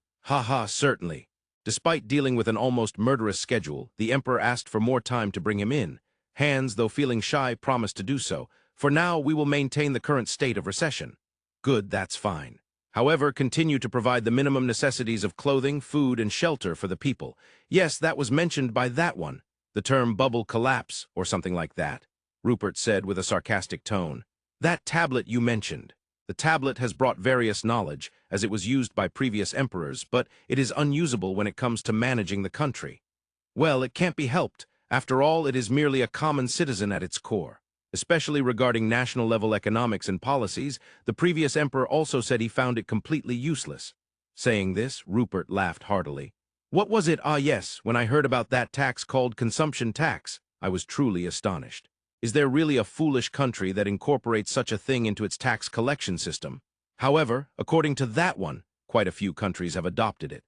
Certainly. Despite dealing with an almost murderous schedule, the Emperor asked for more time to bring him in. Hans, though feeling shy, promised to do so. For now, we will maintain the current state of recession. Good, that's fine. However, continue to provide the minimum necessities of clothing, food, and shelter for the people. Yes, that was mentioned by that one. The term bubble collapse, or something like that, Rupert said with a sarcastic tone. That tablet you mentioned. The tablet has brought various knowledge, as it was used by previous emperors, but it is unusable when it comes to managing the country. Well, it can't be helped. After all, it is merely a common citizen at its core. Especially regarding national-level economics and policies, the previous emperor also said he found it completely useless. Saying this, Rupert laughed heartily. What was it? Yes, when I heard about that tax called consumption tax, I was truly astonished. Is there really a foolish country that incorporates such a thing into its tax collection system? However, according to that one, quite a few countries have adopted it.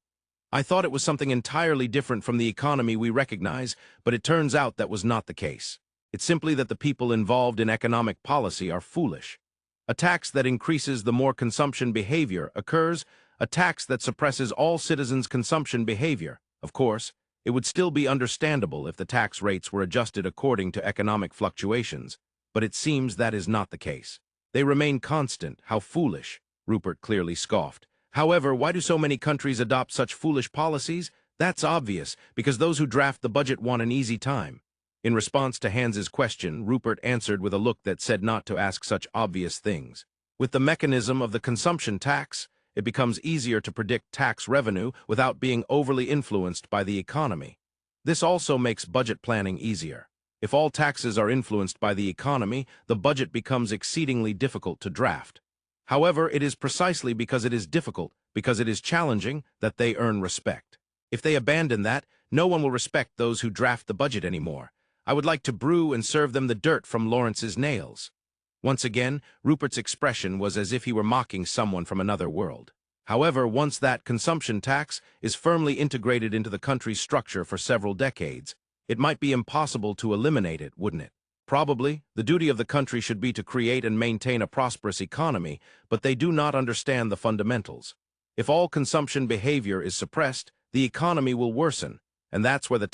I thought it was something entirely different from the economy we recognize, but it turns out that was not the case. It's simply that the people involved in economic policy are foolish. A tax that increases the more consumption behavior occurs, a tax that suppresses all citizens' consumption behavior. Of course, it would still be understandable if the tax rates were adjusted according to economic fluctuations, but it seems that is not the case. They remain constant. How foolish, Rupert clearly scoffed. However, why do so many countries adopt such foolish policies? That's obvious, because those who draft the budget want an easy time. In response to Hans's question, Rupert answered with a look that said not to ask such obvious things. With the mechanism of the consumption tax, it becomes easier to predict tax revenue without being overly influenced by the economy. This also makes budget planning easier. If all taxes are influenced by the economy, the budget becomes exceedingly difficult to draft. However, it is precisely because it is difficult, because it is challenging, that they earn respect. If they abandon that, no one will respect those who draft the budget anymore. I would like to brew and serve them the dirt from Lawrence's nails. Once again, Rupert's expression was as if he were mocking someone from another world. However, once that consumption tax is firmly integrated into the country's structure for several decades, it might be impossible to eliminate it, wouldn't it? Probably, the duty of the country should be to create and maintain a prosperous economy, but they do not understand the fundamentals. If all consumption behavior is suppressed, the economy will worsen, and that's where the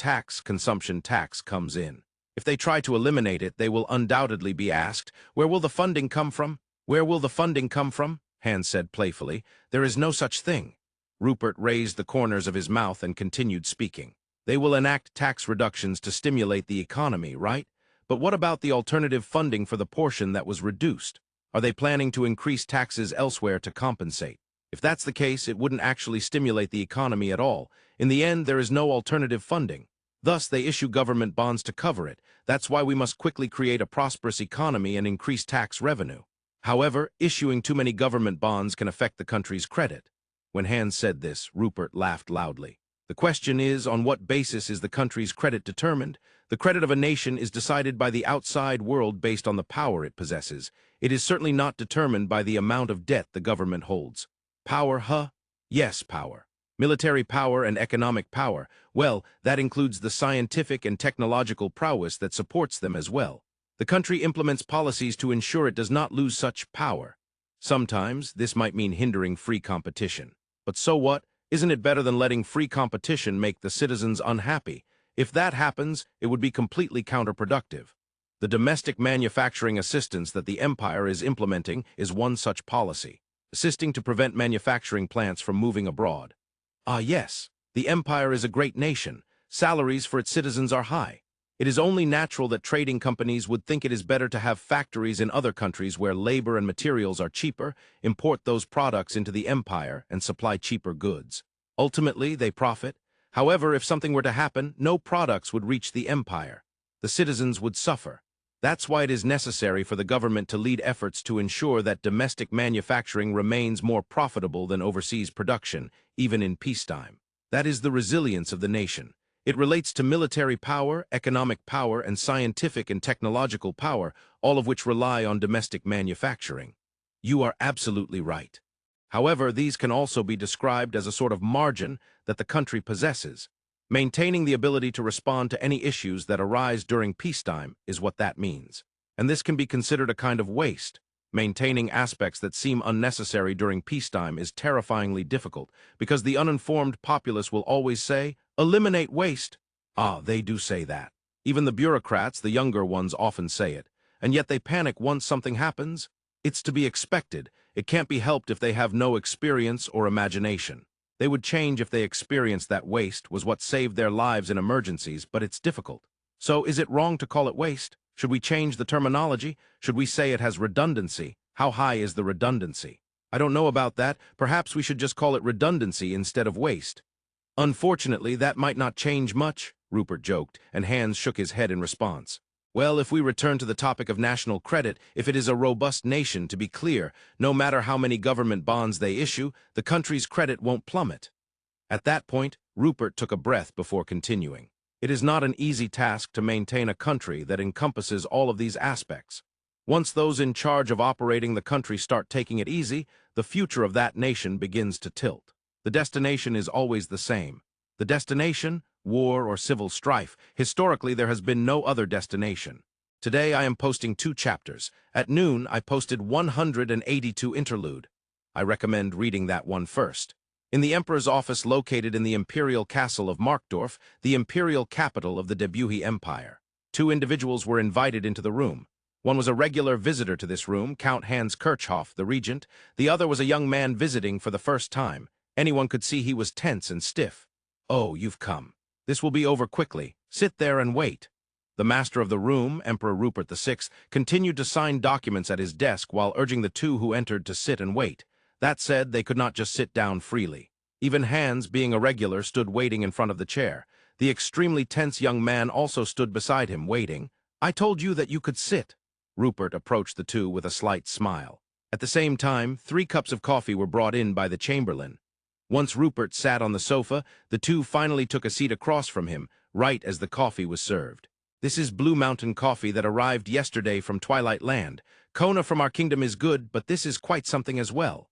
consumption tax comes in. If they try to eliminate it, they will undoubtedly be asked, where will the funding come from? Where will the funding come from? Hans said playfully. There is no such thing. Rupert raised the corners of his mouth and continued speaking. They will enact tax reductions to stimulate the economy, right? But what about the alternative funding for the portion that was reduced? Are they planning to increase taxes elsewhere to compensate? If that's the case, it wouldn't actually stimulate the economy at all. In the end, there is no alternative funding. Thus, they issue government bonds to cover it. That's why we must quickly create a prosperous economy and increase tax revenue. However, issuing too many government bonds can affect the country's credit. When Hans said this, Rupert laughed loudly. The question is, on what basis is the country's credit determined? The credit of a nation is decided by the outside world based on the power it possesses. It is certainly not determined by the amount of debt the government holds. Power, huh? Yes, power. Military power and economic power. Well, that includes the scientific and technological prowess that supports them as well. The country implements policies to ensure it does not lose such power. Sometimes, this might mean hindering free competition. But so what? Isn't it better than letting free competition make the citizens unhappy? If that happens, it would be completely counterproductive. The domestic manufacturing assistance that the empire is implementing is one such policy, assisting to prevent manufacturing plants from moving abroad. Ah, yes, the empire is a great nation. Salaries for its citizens are high. It is only natural that trading companies would think it is better to have factories in other countries where labor and materials are cheaper, import those products into the empire, and supply cheaper goods. Ultimately, they profit. However, if something were to happen, no products would reach the empire. The citizens would suffer. That's why it is necessary for the government to lead efforts to ensure that domestic manufacturing remains more profitable than overseas production, even in peacetime. That is the resilience of the nation. It relates to military power, economic power, and scientific and technological power, all of which rely on domestic manufacturing. You are absolutely right. However, these can also be described as a sort of margin that the country possesses. Maintaining the ability to respond to any issues that arise during peacetime is what that means. And this can be considered a kind of waste. Maintaining aspects that seem unnecessary during peacetime is terrifyingly difficult because the uninformed populace will always say, "Eliminate waste." Ah, they do say that. Even the bureaucrats, the younger ones, often say it. And yet they panic once something happens. It's to be expected. It can't be helped if they have no experience or imagination. They would change if they experienced that waste was what saved their lives in emergencies, but it's difficult. So is it wrong to call it waste? Should we change the terminology? Should we say it has redundancy? How high is the redundancy? I don't know about that. Perhaps we should just call it redundancy instead of waste. Unfortunately, that might not change much, Rupert joked, and Hans shook his head in response. Well, if we return to the topic of national credit, if it is a robust nation, to be clear, no matter how many government bonds they issue, the country's credit won't plummet. At that point, Rupert took a breath before continuing. It is not an easy task to maintain a country that encompasses all of these aspects. Once those in charge of operating the country start taking it easy, the future of that nation begins to tilt. The destination is always the same. The destination? War or civil strife. Historically, there has been no other destination. Today, I am posting 2 chapters. At noon, I posted 182 Interlude. I recommend reading that one first. In the Emperor's office located in the Imperial Castle of Markdorf, the imperial capital of the Debuhi Empire. 2 individuals were invited into the room. One was a regular visitor to this room, Count Hans Kirchhoff, the regent. The other was a young man visiting for the first time. Anyone could see he was tense and stiff. "Oh, you've come. This will be over quickly. Sit there and wait." The master of the room, Emperor Rupert VI, continued to sign documents at his desk while urging the 2 who entered to sit and wait. That said, they could not just sit down freely. Even Hans, being a regular, stood waiting in front of the chair. The extremely tense young man also stood beside him, waiting. "I told you that you could sit." Rupert approached the 2 with a slight smile. At the same time, 3 cups of coffee were brought in by the chamberlain. Once Rupert sat on the sofa, the 2 finally took a seat across from him, right as the coffee was served. "This is Blue Mountain coffee that arrived yesterday from Twilight Land. Kona from our kingdom is good, but this is quite something as well."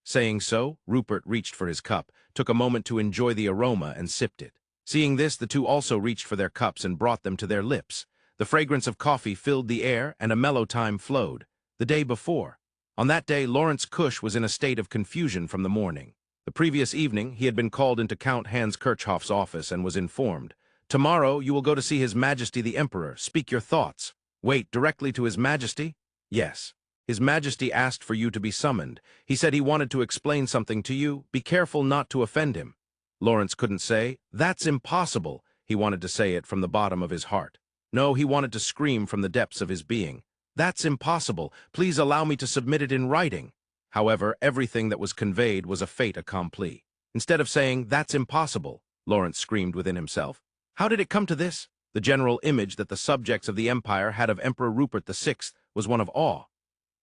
Saying so, Rupert reached for his cup, took a moment to enjoy the aroma, and sipped it. Seeing this, the 2 also reached for their cups and brought them to their lips. The fragrance of coffee filled the air, and a mellow time flowed. The day before. On that day, Lawrence Kusch was in a state of confusion from the morning. The previous evening, he had been called into Count Hans Kirchhoff's office and was informed, "Tomorrow you will go to see His Majesty the Emperor. Speak your thoughts." "Wait, directly to His Majesty?" "Yes. His Majesty asked for you to be summoned. He said he wanted to explain something to you. Be careful not to offend him." Lawrence couldn't say, "That's impossible." He wanted to say it from the bottom of his heart. No, he wanted to scream from the depths of his being. "That's impossible. Please allow me to submit it in writing." However, everything that was conveyed was a fait accompli. Instead of saying, "That's impossible," Lawrence screamed within himself. How did it come to this? The general image that the subjects of the empire had of Emperor Rupert VI was one of awe.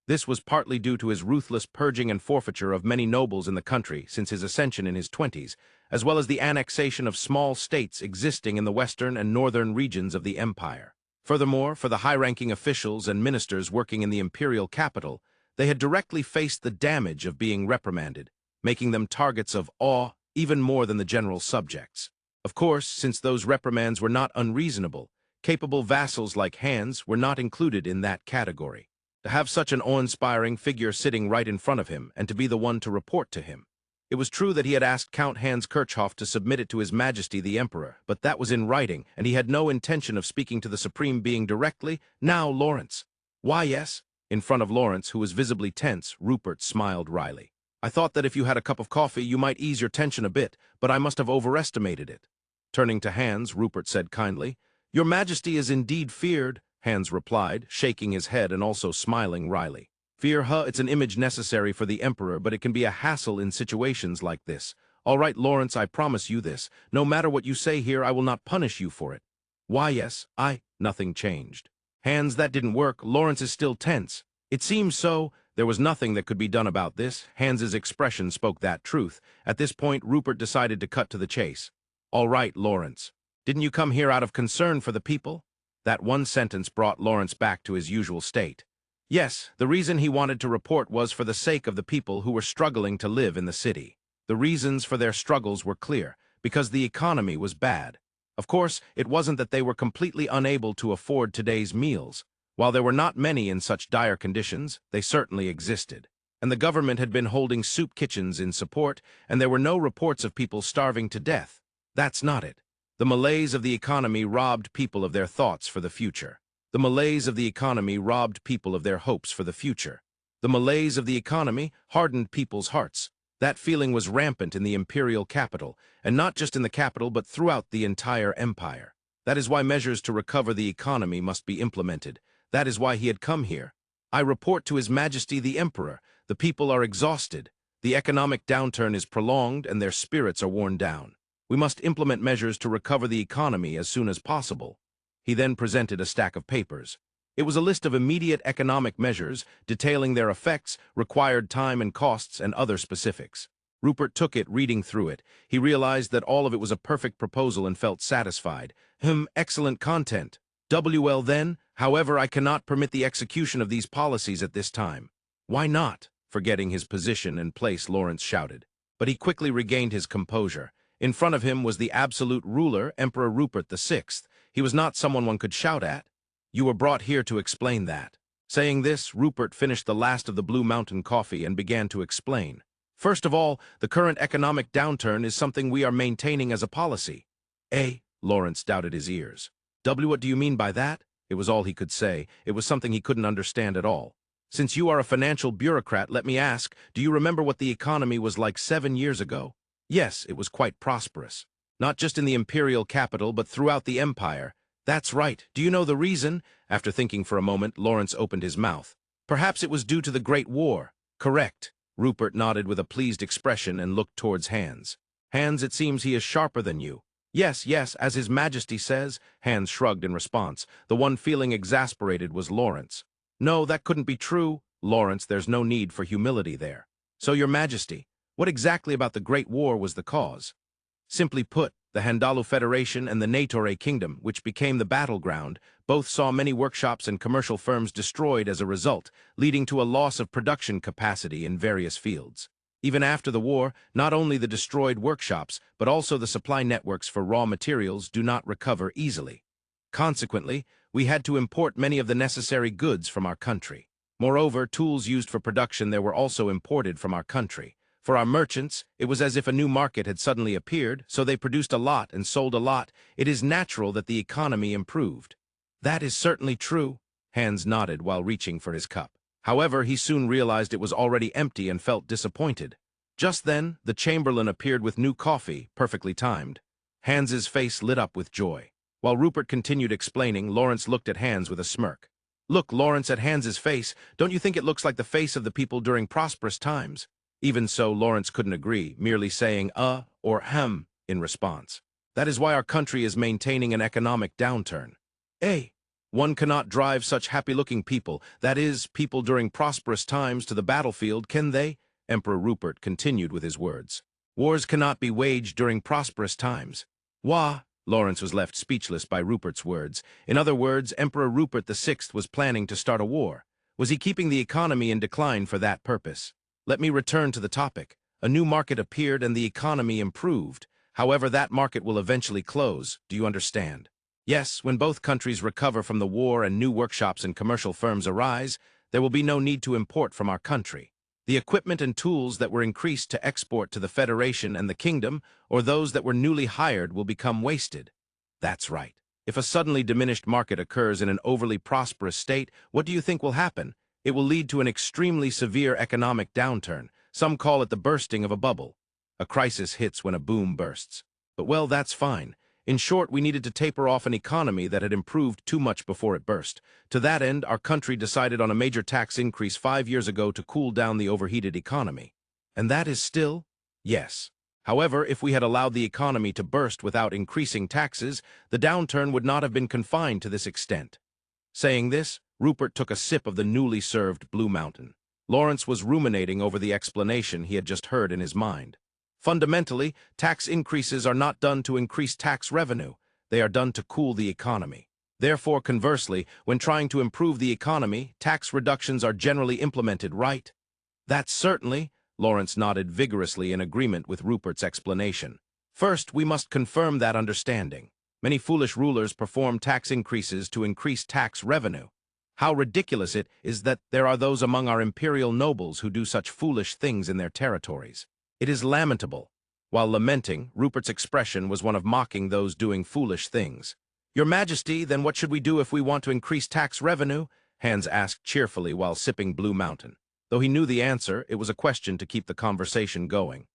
This was partly due to his ruthless purging and forfeiture of many nobles in the country since his ascension in his 20s, as well as the annexation of small states existing in the western and northern regions of the empire. Furthermore, for the high-ranking officials and ministers working in the imperial capital, they had directly faced the damage of being reprimanded, making them targets of awe even more than the general subjects. Of course, since those reprimands were not unreasonable, capable vassals like Hans were not included in that category. To have such an awe-inspiring figure sitting right in front of him and to be the one to report to him. It was true that he had asked Count Hans Kirchhoff to submit it to His Majesty the Emperor, but that was in writing, and he had no intention of speaking to the Supreme Being directly. Now, Lawrence. Why, yes. In front of Lawrence, who was visibly tense, Rupert smiled wryly. I thought that if you had a cup of coffee, you might ease your tension a bit, but I must have overestimated it. Turning to Hans, Rupert said kindly, Your Majesty is indeed feared, Hans replied, shaking his head and also smiling wryly. Fear, it's an image necessary for the Emperor, but it can be a hassle in situations like this. All right, Lawrence, I promise you this. No matter what you say here, I will not punish you for it. Why, yes, Nothing changed. Hans, that didn't work. Lawrence is still tense. It seems so. There was nothing that could be done about this. Hans's expression spoke that truth. At this point, Rupert decided to cut to the chase. All right, Lawrence. Didn't you come here out of concern for the people? That one sentence brought Lawrence back to his usual state. Yes, the reason he wanted to report was for the sake of the people who were struggling to live in the city. The reasons for their struggles were clear, because the economy was bad. Of course, it wasn't that they were completely unable to afford today's meals. While there were not many in such dire conditions, they certainly existed. And the government had been holding soup kitchens in support, and there were no reports of people starving to death. That's not it. The malaise of the economy robbed people of their thoughts for the future. The malaise of the economy robbed people of their hopes for the future. The malaise of the economy hardened people's hearts. That feeling was rampant in the imperial capital, and not just in the capital but throughout the entire empire. That is why measures to recover the economy must be implemented. That is why he had come here. I report to His Majesty the Emperor. The people are exhausted. The economic downturn is prolonged and their spirits are worn down. We must implement measures to recover the economy as soon as possible. He then presented a stack of papers. It was a list of immediate economic measures, detailing their effects, required time and costs, and other specifics. Rupert took it, reading through it. He realized that all of it was a perfect proposal and felt satisfied. Excellent content. Well then, however, I cannot permit the execution of these policies at this time. Why not? Forgetting his position and place, Lawrence shouted. But he quickly regained his composure. In front of him was the absolute ruler, Emperor Rupert VI. He was not someone one could shout at. You were brought here to explain that. Saying this, Rupert finished the last of the Blue Mountain coffee and began to explain. First of all, the current economic downturn is something we are maintaining as a policy. Lawrence doubted his ears. What do you mean by that? It was all he could say. It was something he couldn't understand at all. Since you are a financial bureaucrat, let me ask, do you remember what the economy was like 7 years ago? Yes, it was quite prosperous. Not just in the imperial capital, but throughout the empire. That's right. Do you know the reason? After thinking for a moment, Lawrence opened his mouth. Perhaps it was due to the Great War. Correct. Rupert nodded with a pleased expression and looked towards Hans. Hans, it seems he is sharper than you. Yes, as His Majesty says. Hans shrugged in response. The one feeling exasperated was Lawrence. No, that couldn't be true. Lawrence, there's no need for humility there. So, Your Majesty, what exactly about the Great War was the cause? Simply put, the Handalu Federation and the Natore Kingdom, which became the battleground, both saw many workshops and commercial firms destroyed as a result, leading to a loss of production capacity in various fields. Even after the war, not only the destroyed workshops, but also the supply networks for raw materials do not recover easily. Consequently, we had to import many of the necessary goods from our country. Moreover, tools used for production there were also imported from our country. For our merchants, it was as if a new market had suddenly appeared, so they produced a lot and sold a lot. It is natural that the economy improved. That is certainly true. Hans nodded while reaching for his cup. However, he soon realized it was already empty and felt disappointed. Just then, the Chamberlain appeared with new coffee, perfectly timed. Hans's face lit up with joy. While Rupert continued explaining, Lawrence looked at Hans with a smirk. Look, Lawrence, at Hans's face. Don't you think it looks like the face of the people during prosperous times? Even so, Lawrence couldn't agree, merely saying or in response. That is why our country is maintaining an economic downturn. One cannot drive such happy-looking people, that is, people during prosperous times, to the battlefield, can they? Emperor Rupert continued with his words. Wars cannot be waged during prosperous times. Wah! Lawrence was left speechless by Rupert's words. In other words, Emperor Rupert VI was planning to start a war. Was he keeping the economy in decline for that purpose? Let me return to the topic. A new market appeared and the economy improved. However, that market will eventually close. Do you understand? Yes, when both countries recover from the war and new workshops and commercial firms arise, there will be no need to import from our country. The equipment and tools that were increased to export to the Federation and the Kingdom, or those that were newly hired, will become wasted. That's right. If a suddenly diminished market occurs in an overly prosperous state, what do you think will happen? It will lead to an extremely severe economic downturn. Some call it the bursting of a bubble. A crisis hits when a boom bursts. But well, that's fine. In short, we needed to taper off an economy that had improved too much before it burst. To that end, our country decided on a major tax increase 5 years ago to cool down the overheated economy. And that is still? Yes. However, if we had allowed the economy to burst without increasing taxes, the downturn would not have been confined to this extent. Saying this, Rupert took a sip of the newly served Blue Mountain. Lawrence was ruminating over the explanation he had just heard in his mind. Fundamentally, tax increases are not done to increase tax revenue. They are done to cool the economy. Therefore, conversely, when trying to improve the economy, tax reductions are generally implemented, right? That's certainly, Lawrence nodded vigorously in agreement with Rupert's explanation. First, we must confirm that understanding. Many foolish rulers perform tax increases to increase tax revenue. How ridiculous it is that there are those among our imperial nobles who do such foolish things in their territories. It is lamentable. While lamenting, Rupert's expression was one of mocking those doing foolish things. Your Majesty, then what should we do if we want to increase tax revenue? Hans asked cheerfully while sipping Blue Mountain. Though he knew the answer, it was a question to keep the conversation going.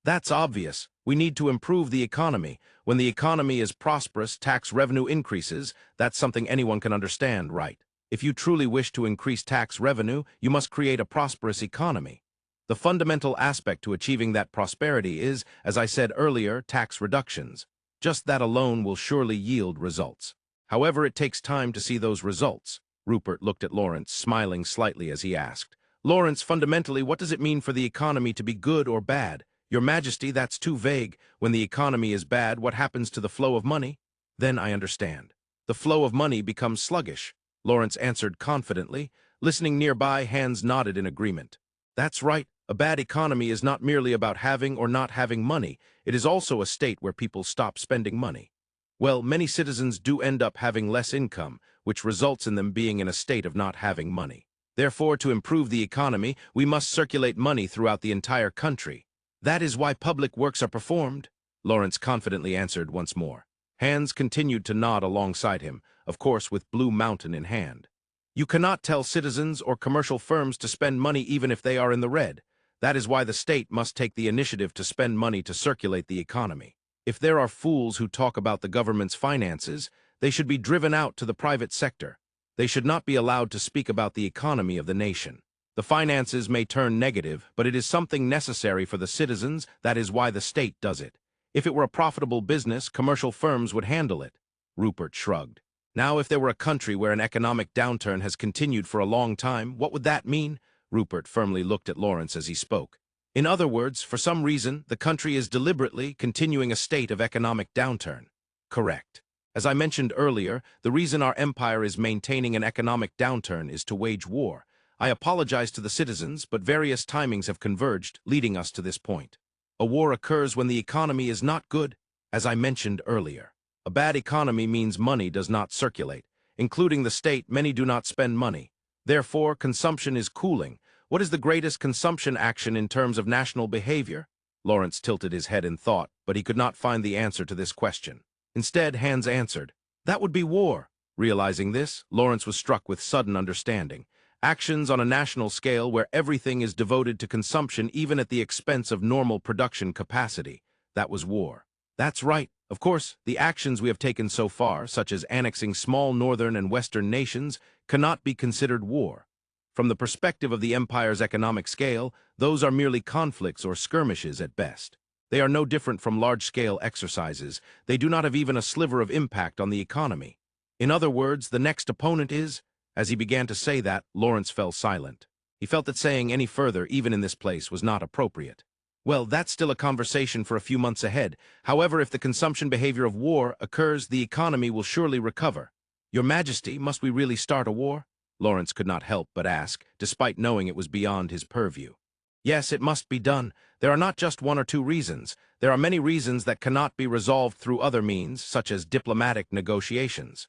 That's obvious. We need to improve the economy. When the economy is prosperous, tax revenue increases. That's something anyone can understand, right? If you truly wish to increase tax revenue, you must create a prosperous economy. The fundamental aspect to achieving that prosperity is, as I said earlier, tax reductions. Just that alone will surely yield results. However, it takes time to see those results. Rupert looked at Lawrence, smiling slightly as he asked, Lawrence, fundamentally, what does it mean for the economy to be good or bad? Your Majesty, that's too vague. When the economy is bad, what happens to the flow of money? Then I understand. The flow of money becomes sluggish, Lawrence answered confidently. Listening nearby, Hans nodded in agreement. That's right. A bad economy is not merely about having or not having money. It is also a state where people stop spending money. Well, many citizens do end up having less income, which results in them being in a state of not having money. Therefore, to improve the economy, we must circulate money throughout the entire country. That is why public works are performed, Lawrence confidently answered once more. Hans continued to nod alongside him, of course with Blue Mountain in hand. You cannot tell citizens or commercial firms to spend money even if they are in the red. That is why the state must take the initiative to spend money to circulate the economy. If there are fools who talk about the government's finances, they should be driven out to the private sector. They should not be allowed to speak about the economy of the nation. The finances may turn negative, but it is something necessary for the citizens. That is why the state does it. If it were a profitable business, commercial firms would handle it. Rupert shrugged. Now, if there were a country where an economic downturn has continued for a long time, what would that mean? Rupert firmly looked at Lawrence as he spoke. In other words, for some reason, the country is deliberately continuing a state of economic downturn. Correct. As I mentioned earlier, the reason our empire is maintaining an economic downturn is to wage war. I apologize to the citizens, but various timings have converged, leading us to this point. A war occurs when the economy is not good, as I mentioned earlier. A bad economy means money does not circulate. Including the state, many do not spend money. Therefore, consumption is cooling. What is the greatest consumption action in terms of national behavior? Lawrence tilted his head in thought, but he could not find the answer to this question. Instead, Hans answered, that would be war. Realizing this, Lawrence was struck with sudden understanding. Actions on a national scale where everything is devoted to consumption even at the expense of normal production capacity. That was war. That's right. Of course, the actions we have taken so far, such as annexing small northern and western nations, cannot be considered war. From the perspective of the empire's economic scale, those are merely conflicts or skirmishes at best. They are no different from large-scale exercises. They do not have even a sliver of impact on the economy. In other words, the next opponent is... As he began to say that, Lawrence fell silent. He felt that saying any further, even in this place, was not appropriate. Well, that's still a conversation for a few months ahead. However, if the consumption behavior of war occurs, the economy will surely recover. Your Majesty, must we really start a war? Lawrence could not help but ask, despite knowing it was beyond his purview. Yes, it must be done. There are not just one or two reasons. There are many reasons that cannot be resolved through other means, such as diplomatic negotiations.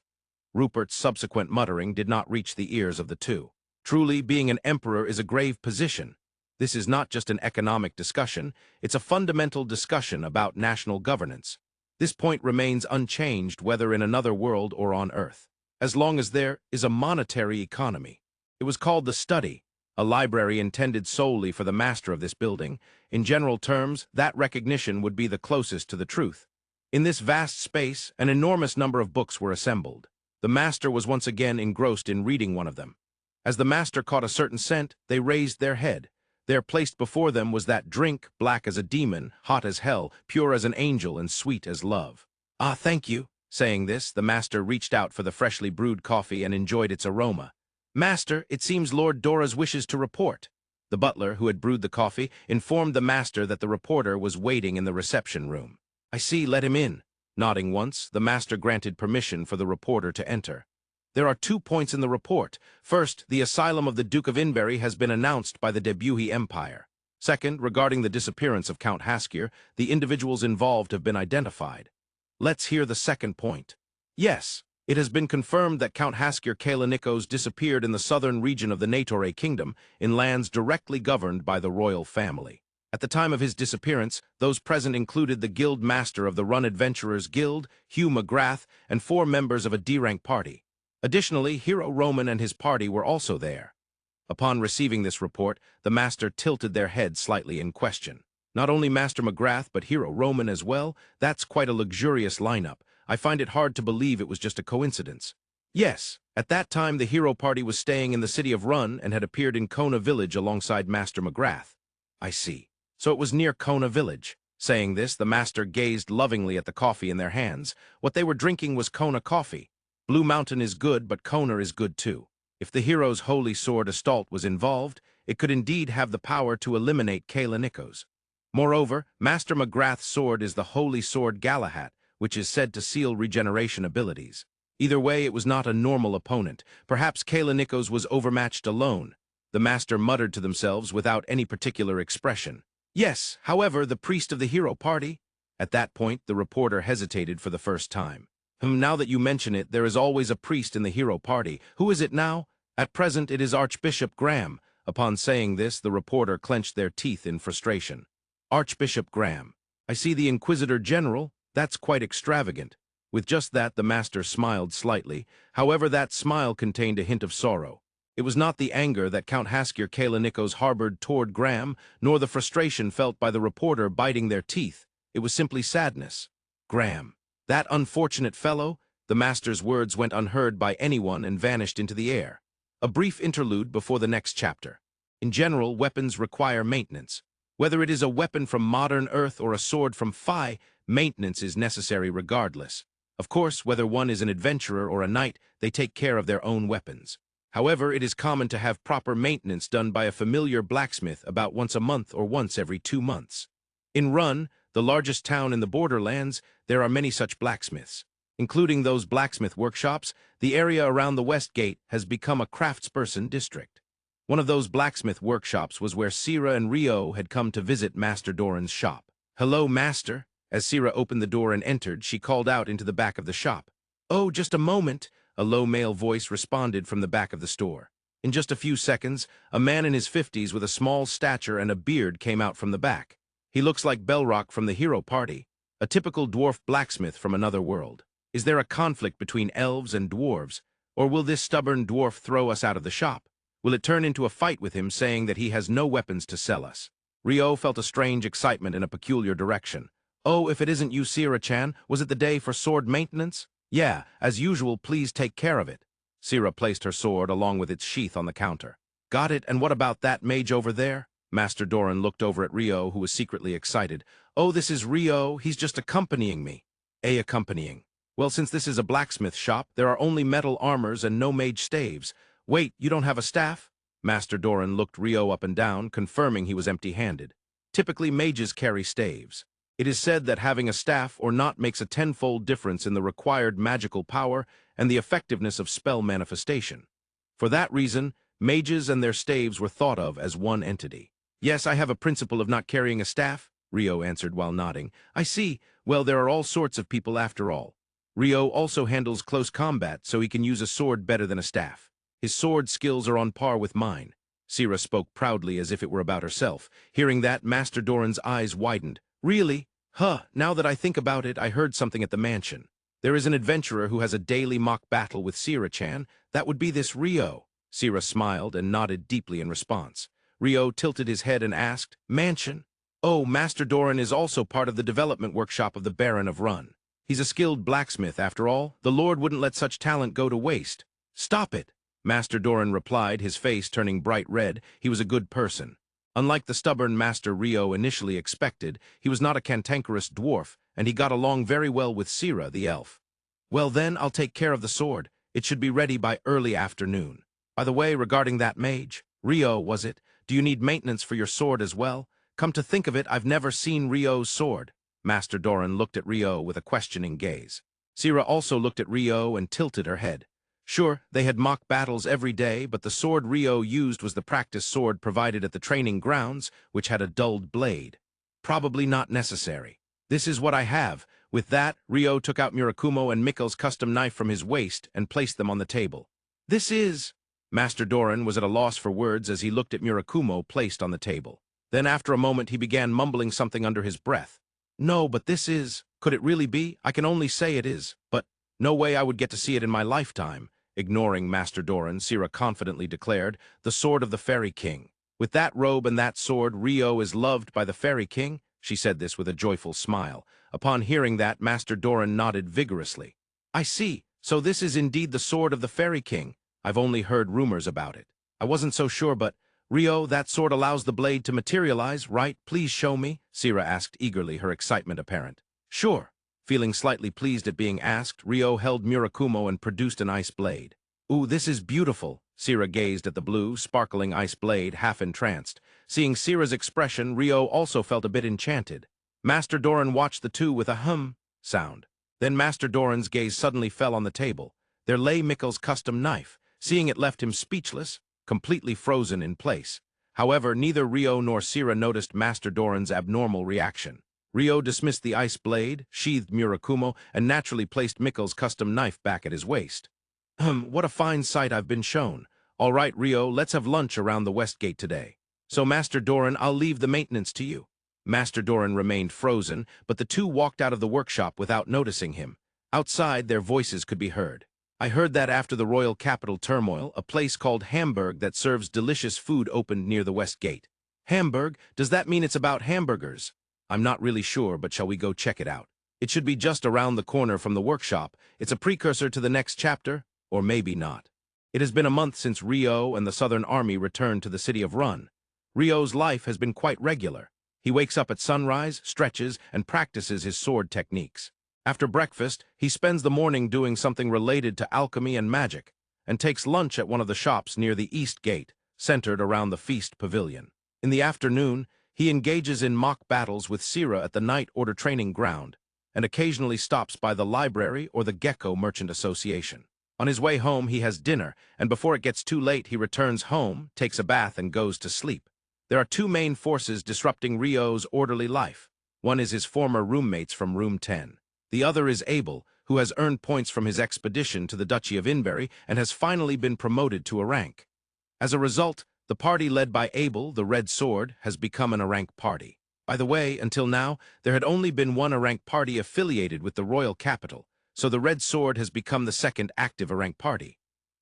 Rupert's subsequent muttering did not reach the ears of the two. Truly, being an emperor is a grave position. This is not just an economic discussion, it's a fundamental discussion about national governance. This point remains unchanged whether in another world or on Earth, as long as there is a monetary economy. It was called the Study, a library intended solely for the master of this building. In general terms, that recognition would be the closest to the truth. In this vast space, an enormous number of books were assembled. The master was once again engrossed in reading one of them. As the master caught a certain scent, they raised their head. There placed before them was that drink, black as a demon, hot as hell, pure as an angel, and sweet as love. Ah, thank you. Saying this, the master reached out for the freshly brewed coffee and enjoyed its aroma. Master, it seems Lord Dora's wishes to report. The butler, who had brewed the coffee, informed the master that the reporter was waiting in the reception room. I see, let him in. Nodding once, the master granted permission for the reporter to enter. There are 2 points in the report. First, the asylum of the Duke of Inberry has been announced by the Debuhi Empire. Second, regarding the disappearance of Count Haskier, the individuals involved have been identified. Let's hear the second point. Yes, it has been confirmed that Count Haskier Kalinikos disappeared in the southern region of the Natore Kingdom, in lands directly governed by the royal family. At the time of his disappearance, those present included the guild master of the Run Adventurers Guild, Hugh McGrath, and 4 members of a D-rank party. Additionally, Hero Ramen and his party were also there. Upon receiving this report, the master tilted their head slightly in question. Not only Master McGrath, but Hero Ramen as well? That's quite a luxurious lineup. I find it hard to believe it was just a coincidence. Yes, at that time the hero party was staying in the city of Run and had appeared in Kona village alongside Master McGrath. I see. So it was near Kona village. Saying this, the master gazed lovingly at the coffee in their hands. What they were drinking was Kona coffee. Blue Mountain is good, but Kona is good too. If the hero's holy sword Astalt was involved, it could indeed have the power to eliminate Kalinikos. Moreover, Master McGrath's sword is the holy sword Galahad, which is said to seal regeneration abilities. Either way, it was not a normal opponent. Perhaps Kalinikos was overmatched alone. The master muttered to themselves without any particular expression. Yes, however, the priest of the hero party. At that point, the reporter hesitated for the first time. Now that you mention it, there is always a priest in the hero party. Who is it now? At present, it is Archbishop Graham. Upon saying this, the reporter clenched their teeth in frustration. Archbishop Graham. I see the Inquisitor General. That's quite extravagant. With just that, the master smiled slightly. However, that smile contained a hint of sorrow. It was not the anger that Count Haskier Kalinikos harbored toward Graham, nor the frustration felt by the reporter biting their teeth. It was simply sadness. Graham. That unfortunate fellow? The master's words went unheard by anyone and vanished into the air. A brief interlude before the next chapter. In general, weapons require maintenance. Whether it is a weapon from modern Earth or a sword from Phi, maintenance is necessary regardless. Of course, whether one is an adventurer or a knight, they take care of their own weapons. However, it is common to have proper maintenance done by a familiar blacksmith about once a month or once every 2 months. In Run, the largest town in the borderlands, there are many such blacksmiths. Including those blacksmith workshops, the area around the West Gate has become a craftsperson district. One of those blacksmith workshops was where Sira and Rio had come to visit Master Doran's shop. "Hello, Master." As Sira opened the door and entered, she called out into the back of the shop. "Oh, just a moment," a low male voice responded from the back of the store. In just a few seconds, a man in his 50s with a small stature and a beard came out from the back. He looks like Belrock from the hero party, a typical dwarf blacksmith from another world. Is there a conflict between elves and dwarves, or will this stubborn dwarf throw us out of the shop? Will it turn into a fight with him saying that he has no weapons to sell us? Rio felt a strange excitement in a peculiar direction. "Oh, if it isn't you, Sira-chan, was it the day for sword maintenance?" "Yeah, as usual, please take care of it." Sira placed her sword along with its sheath on the counter. "Got it, and what about that mage over there?" Master Doran looked over at Rio, who was secretly excited. "Oh, this is Rio, he's just accompanying me." "Accompanying." Well, since this is a blacksmith shop, there are only metal armors and no mage staves. Wait, you don't have a staff? Master Doran looked Rio up and down, confirming he was empty-handed. Typically, mages carry staves. It is said that having a staff or not makes a tenfold difference in the required magical power and the effectiveness of spell manifestation. For that reason, mages and their staves were thought of as one entity. Yes, I have a principle of not carrying a staff, Rio answered while nodding. I see. Well, there are all sorts of people after all. Rio also handles close combat, so he can use a sword better than a staff. His sword skills are on par with mine. Sira spoke proudly as if it were about herself. Hearing that, Master Doran's eyes widened. Really? Huh, now that I think about it, I heard something at the mansion. There is an adventurer who has a daily mock battle with Sira-chan. That would be this Rio. Sira smiled and nodded deeply in response. Rio tilted his head and asked, Mansion? Oh, Master Doran is also part of the development workshop of the Baron of Run. He's a skilled blacksmith, after all. The Lord wouldn't let such talent go to waste. Stop it, Master Doran replied, his face turning bright red. He was a good person. Unlike the stubborn Master Rio initially expected, he was not a cantankerous dwarf, and he got along very well with Sira, the elf. Well then, I'll take care of the sword. It should be ready by early afternoon. By the way, regarding that mage, Rio, was it? Do you need maintenance for your sword as well? Come to think of it, I've never seen Rio's sword. Master Doran looked at Rio with a questioning gaze. Sira also looked at Rio and tilted her head. Sure, they had mock battles every day, but the sword Rio used was the practice sword provided at the training grounds, which had a dulled blade. Probably not necessary. This is what I have. With that, Rio took out Murakumo and Mikkel's custom knife from his waist and placed them on the table. This is... Master Doran was at a loss for words as he looked at Murakumo placed on the table. Then after a moment he began mumbling something under his breath. No, but this is... Could it really be? I can only say it is, but no way I would get to see it in my lifetime. Ignoring Master Doran, Sira confidently declared, the sword of the Fairy King. With that robe and that sword, Rio is loved by the Fairy King. She said this with a joyful smile. Upon hearing that, Master Doran nodded vigorously. I see. So this is indeed the sword of the Fairy King. I've only heard rumors about it. I wasn't so sure, but Rio, that sword allows the blade to materialize, right? Please show me, Sira asked eagerly, her excitement apparent. Sure. Feeling slightly pleased at being asked, Rio held Murakumo and produced an ice blade. Ooh, this is beautiful. Sira gazed at the blue, sparkling ice blade, half entranced. Seeing Sira's expression, Rio also felt a bit enchanted. Master Doran watched the two with a hum sound. Then Master Doran's gaze suddenly fell on the table. There lay Mikkel's custom knife. Seeing it left him speechless, completely frozen in place. However, neither Rio nor Sira noticed Master Doran's abnormal reaction. Rio dismissed the ice blade, sheathed Murakumo, and naturally placed Mikkel's custom knife back at his waist. What a fine sight I've been shown. All right, Rio, let's have lunch around the West Gate today. So, Master Doran, I'll leave the maintenance to you. Master Doran remained frozen, but the two walked out of the workshop without noticing him. Outside, their voices could be heard. I heard that after the royal capital turmoil, a place called Hamburg that serves delicious food opened near the West Gate. Hamburg? Does that mean it's about hamburgers? I'm not really sure, but shall we go check it out? It should be just around the corner from the workshop. It's a precursor to the next chapter, or maybe not. It has been a month since Rio and the Southern Army returned to the city of Run. Rio's life has been quite regular. He wakes up at sunrise, stretches, and practices his sword techniques. After breakfast, he spends the morning doing something related to alchemy and magic, and takes lunch at one of the shops near the East Gate, centered around the Feast Pavilion. In the afternoon, he engages in mock battles with Sira at the Night Order Training Ground, and occasionally stops by the library or the Gecko Merchant Association. On his way home, he has dinner, and before it gets too late, he returns home, takes a bath, and goes to sleep. There are two main forces disrupting Rio's orderly life. One is his former roommates from Room 10. The other is Abel, who has earned points from his expedition to the Duchy of Inbury and has finally been promoted to a rank. As a result, the party led by Abel, the Red Sword, has become an A-rank party. By the way, until now, there had only been one A-rank party affiliated with the royal capital, so the Red Sword has become the second active A-rank party.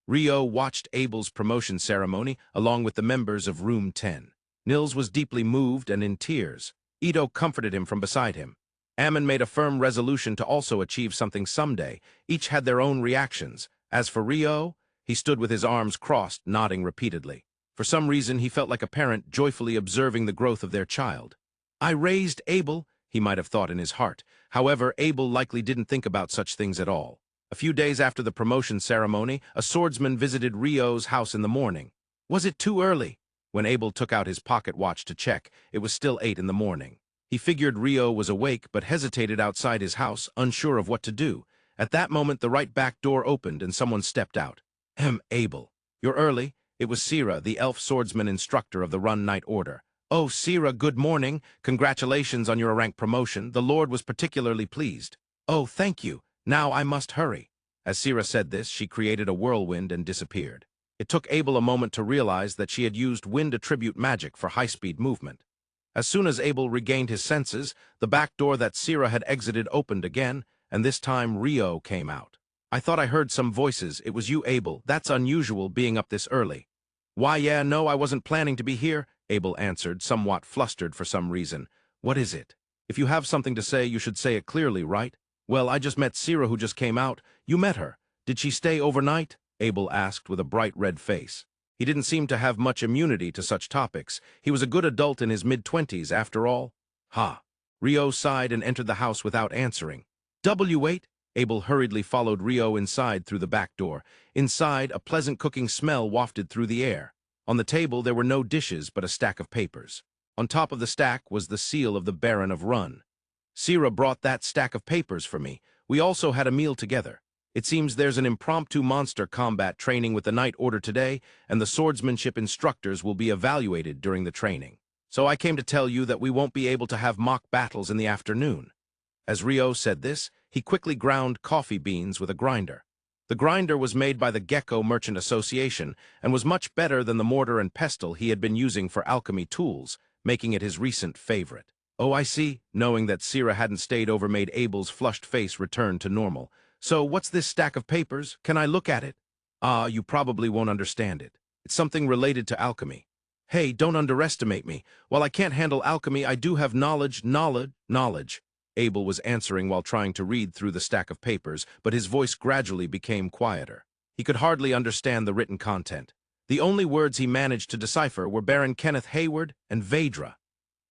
Rio watched Abel's promotion ceremony along with the members of Room 10. Nils was deeply moved and in tears. Ito comforted him from beside him. Ammon made a firm resolution to also achieve something someday. Each had their own reactions. As for Rio, he stood with his arms crossed, nodding repeatedly. For some reason, he felt like a parent joyfully observing the growth of their child. I raised Abel. he might have thought in his heart. However, Abel likely didn't think about such things at all. A few days after the promotion ceremony, a swordsman visited Rio's house in the morning. Was it too early? When Abel took out his pocket watch to check, it was still 8 in the morning. He figured Rio was awake but hesitated outside his house, unsure of what to do. At that moment, the right back door opened and someone stepped out. Abel. You're early. It was Sira, the elf swordsman instructor of the Run Knight Order. Oh, Sira, good morning. Congratulations on your rank promotion. The Lord was particularly pleased. Oh, thank you. Now I must hurry. As Sira said this, she created a whirlwind and disappeared. It took Abel a moment to realize that she had used wind attribute magic for high-speed movement. As soon as Abel regained his senses, the back door that Sira had exited opened again, and this time Rio came out. I thought I heard some voices. It was you, Abel. That's unusual, being up this early. Why, yeah, no, I wasn't planning to be here, Abel answered, somewhat flustered for some reason. What is it? If you have something to say, you should say it clearly, right? Well, I just met Sira, who just came out. You met her. Did she stay overnight? Abel asked with a bright red face. He didn't seem to have much immunity to such topics. He was a good adult in his mid-20s, after all. Ha! Rio sighed and entered the house without answering. W8? Abel hurriedly followed Rio inside through the back door. Inside, a pleasant cooking smell wafted through the air. On the table, there were no dishes but a stack of papers. On top of the stack was the seal of the Baron of Run. Sira brought that stack of papers for me. We also had a meal together. It seems there's an impromptu monster combat training with the Knight Order today, and the swordsmanship instructors will be evaluated during the training. So I came to tell you that we won't be able to have mock battles in the afternoon. As Rio said this, he quickly ground coffee beans with a grinder. The grinder was made by the Gecko Merchant Association and was much better than the mortar and pestle he had been using for alchemy tools, making it his recent favorite. Oh, I see. Knowing that Sira hadn't stayed over made Abel's flushed face return to normal. So, what's this stack of papers? Can I look at it? Ah, you probably won't understand it. It's something related to alchemy. Hey, don't underestimate me. While I can't handle alchemy, I do have knowledge. Abel was answering while trying to read through the stack of papers, but his voice gradually became quieter. He could hardly understand the written content. The only words he managed to decipher were Baron Kenneth Hayward and Vedra.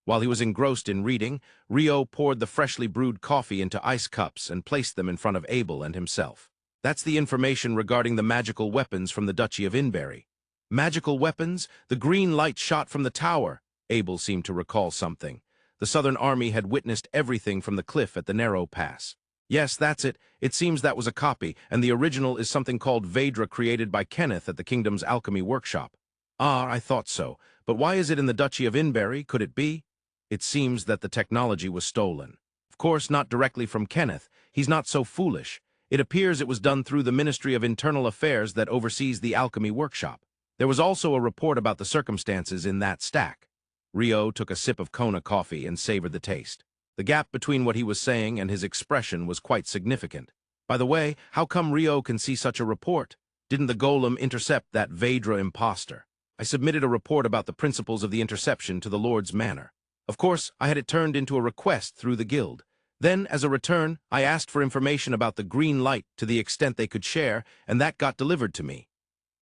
While he was engrossed in reading, Rio poured the freshly brewed coffee into ice cups and placed them in front of Abel and himself. That's the information regarding the magical weapons from the Duchy of Inberry. Magical weapons? The green light shot from the tower. Abel seemed to recall something. The Southern Army had witnessed everything from the cliff at the Narrow Pass. Yes, that's it. It seems that was a copy, and the original is something called Vedra, created by Kenneth at the kingdom's alchemy workshop. Ah, I thought so. But why is it in the Duchy of Inberry? Could it be? It seems that the technology was stolen. Of course, not directly from Kenneth. He's not so foolish. It appears it was done through the Ministry of Internal Affairs that oversees the alchemy workshop. There was also a report about the circumstances in that stack. Rio took a sip of Kona coffee and savored the taste. The gap between what he was saying and his expression was quite significant. By the way, how come Rio can see such a report? Didn't the golem intercept that Vedra imposter? I submitted a report about the principles of the interception to the Lord's Manor. Of course, I had it turned into a request through the guild. Then, as a return, I asked for information about the green light to the extent they could share, and that got delivered to me.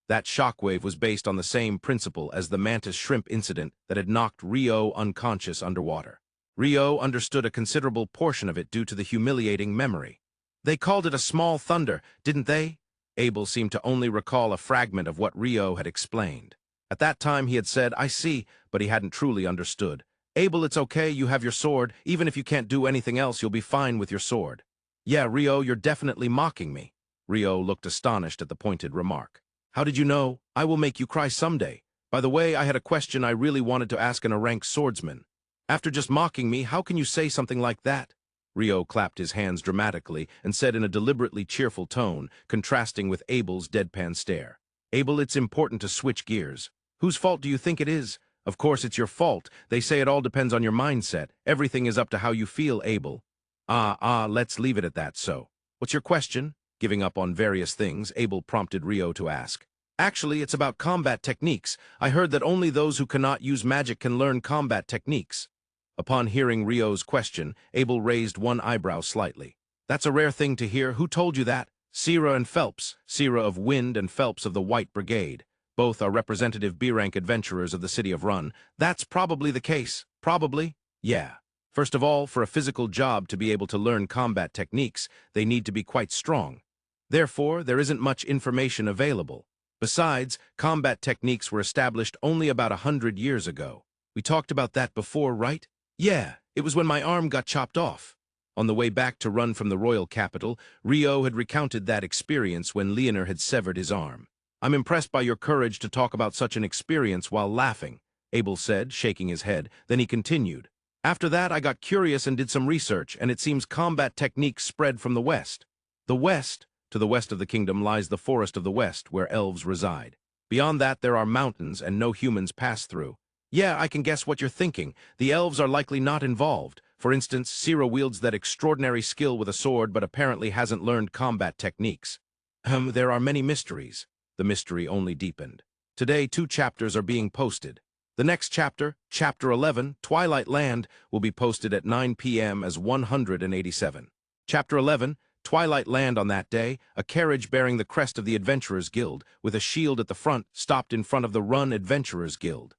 That shockwave was based on the same principle as the mantis shrimp incident that had knocked Rio unconscious underwater. Rio understood a considerable portion of it due to the humiliating memory. They called it a small thunder, didn't they? Abel seemed to only recall a fragment of what Rio had explained. At that time he had said, I see, but he hadn't truly understood. Abel, it's okay, you have your sword. Even if you can't do anything else, you'll be fine with your sword. Yeah, Rio, you're definitely mocking me. Rio looked astonished at the pointed remark. How did you know? I will make you cry someday. By the way, I had a question I really wanted to ask an rank swordsman. After just mocking me, how can you say something like that? Rio clapped his hands dramatically and said in a deliberately cheerful tone, contrasting with Abel's deadpan stare. Abel, it's important to switch gears. Whose fault do you think it is? Of course it's your fault. They say it all depends on your mindset. Everything is up to how you feel, Abel. Let's leave it at that, so. What's your question? Giving up on various things, Abel prompted Rio to ask. Actually, it's about combat techniques. I heard that only those who cannot use magic can learn combat techniques. Upon hearing Rio's question, Abel raised one eyebrow slightly. That's a rare thing to hear. Who told you that? Sira and Phelps. Sira of Wind and Phelps of the White Brigade. Both are representative B-rank adventurers of the city of Run. That's probably the case. Probably? Yeah. First of all, for a physical job to be able to learn combat techniques, they need to be quite strong. Therefore, there isn't much information available. Besides, combat techniques were established only about 100 years ago. We talked about that before, right? Yeah, it was when my arm got chopped off. On the way back to run from the royal capital, Rio had recounted that experience when Leonor had severed his arm. I'm impressed by your courage to talk about such an experience while laughing, Abel said, shaking his head. Then he continued. After that, I got curious and did some research, and it seems combat techniques spread from the west. The west? To the west of the kingdom lies the Forest of the West, where elves reside. Beyond that, there are mountains, and no humans pass through. Yeah, I can guess what you're thinking. The elves are likely not involved. For instance, Cira wields that extraordinary skill with a sword, but apparently hasn't learned combat techniques. There are many mysteries. The mystery only deepened. Today, 2 chapters are being posted. The next chapter, Chapter 11, Twilight Land, will be posted at 9 p.m. as 187. Chapter 11, Twilight Land. On that day, a carriage bearing the crest of the Adventurers Guild, with a shield at the front, stopped in front of the Run Adventurers Guild.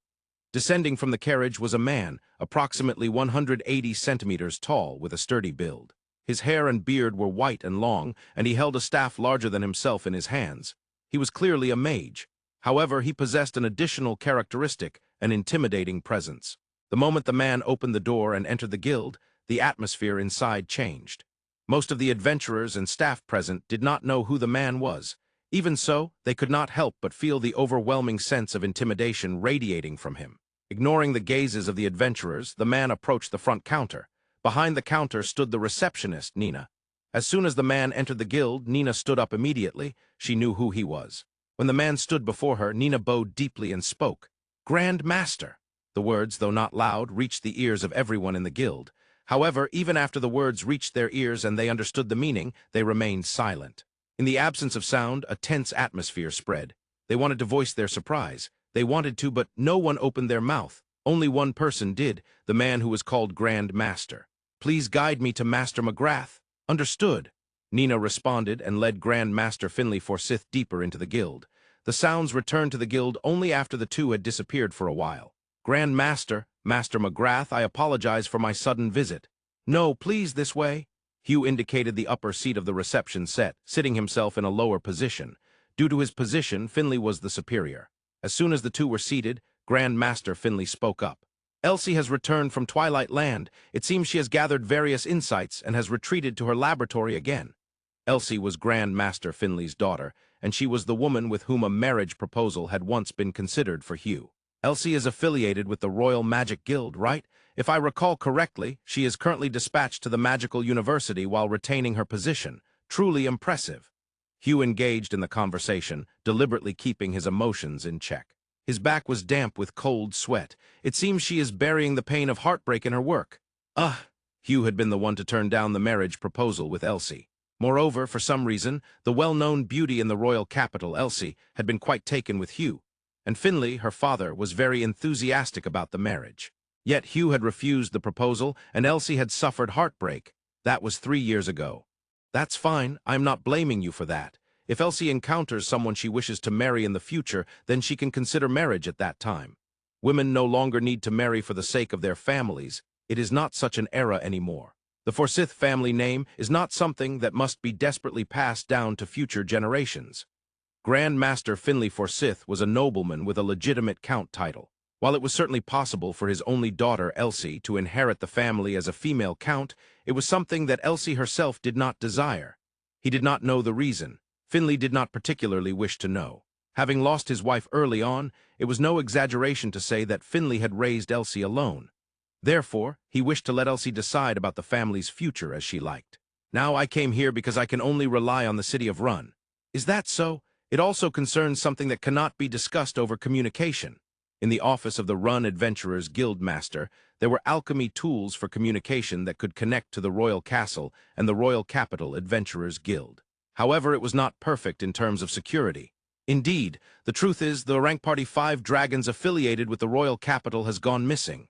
Descending from the carriage was a man, approximately 180 centimeters tall, with a sturdy build. His hair and beard were white and long, and he held a staff larger than himself in his hands. He was clearly a mage. However, he possessed an additional characteristic, an intimidating presence. The moment the man opened the door and entered the guild, the atmosphere inside changed. Most of the adventurers and staff present did not know who the man was. Even so, they could not help but feel the overwhelming sense of intimidation radiating from him. Ignoring the gazes of the adventurers, the man approached the front counter. Behind the counter stood the receptionist, Nina. As soon as the man entered the guild, Nina stood up immediately. She knew who he was. When the man stood before her, Nina bowed deeply and spoke. "Grand Master." The words, though not loud, reached the ears of everyone in the guild. However, even after the words reached their ears and they understood the meaning, they remained silent. In the absence of sound, a tense atmosphere spread. They wanted to voice their surprise. They wanted to, but no one opened their mouth. Only one person did, the man who was called Grand Master. "Please guide me to Master McGrath." "Understood." Nina responded and led Grand Master Finley Forsyth deeper into the guild. The sounds returned to the guild only after the two had disappeared for a while. "Grand Master, Master McGrath, I apologize for my sudden visit." "No, please, this way." Hugh indicated the upper seat of the reception set, sitting himself in a lower position. Due to his position, Finley was the superior. As soon as the two were seated, Grand Master Finley spoke up. "Elsie has returned from Twilight Land. It seems she has gathered various insights and has retreated to her laboratory again." Elsie was Grand Master Finley's daughter, and she was the woman with whom a marriage proposal had once been considered for Hugh. "Elsie is affiliated with the Royal Magic Guild, right? If I recall correctly, she is currently dispatched to the Magical University while retaining her position. Truly impressive." Hugh engaged in the conversation, deliberately keeping his emotions in check. His back was damp with cold sweat. "It seems she is burying the pain of heartbreak in her work." Hugh had been the one to turn down the marriage proposal with Elsie. Moreover, for some reason, the well-known beauty in the royal capital, Elsie, had been quite taken with Hugh. And Finley, her father, was very enthusiastic about the marriage. Yet Hugh had refused the proposal, and Elsie had suffered heartbreak. That was 3 years ago. "That's fine. I'm not blaming you for that. If Elsie encounters someone she wishes to marry in the future, then she can consider marriage at that time. Women no longer need to marry for the sake of their families. It is not such an era anymore. The Forsyth family name is not something that must be desperately passed down to future generations." Grand Master Finley Forsyth was a nobleman with a legitimate count title. While it was certainly possible for his only daughter, Elsie, to inherit the family as a female count, it was something that Elsie herself did not desire. He did not know the reason. Finley did not particularly wish to know. Having lost his wife early on, it was no exaggeration to say that Finley had raised Elsie alone. Therefore, he wished to let Elsie decide about the family's future as she liked. "Now I came here because I can only rely on the city of Run." "Is that so? It also concerns something that cannot be discussed over communication." In the office of the Run Adventurers Guild Master, there were alchemy tools for communication that could connect to the Royal Castle and the Royal Capital Adventurers Guild. However, it was not perfect in terms of security. Indeed, the truth is the rank party 5 dragons affiliated with the Royal Capital has gone missing.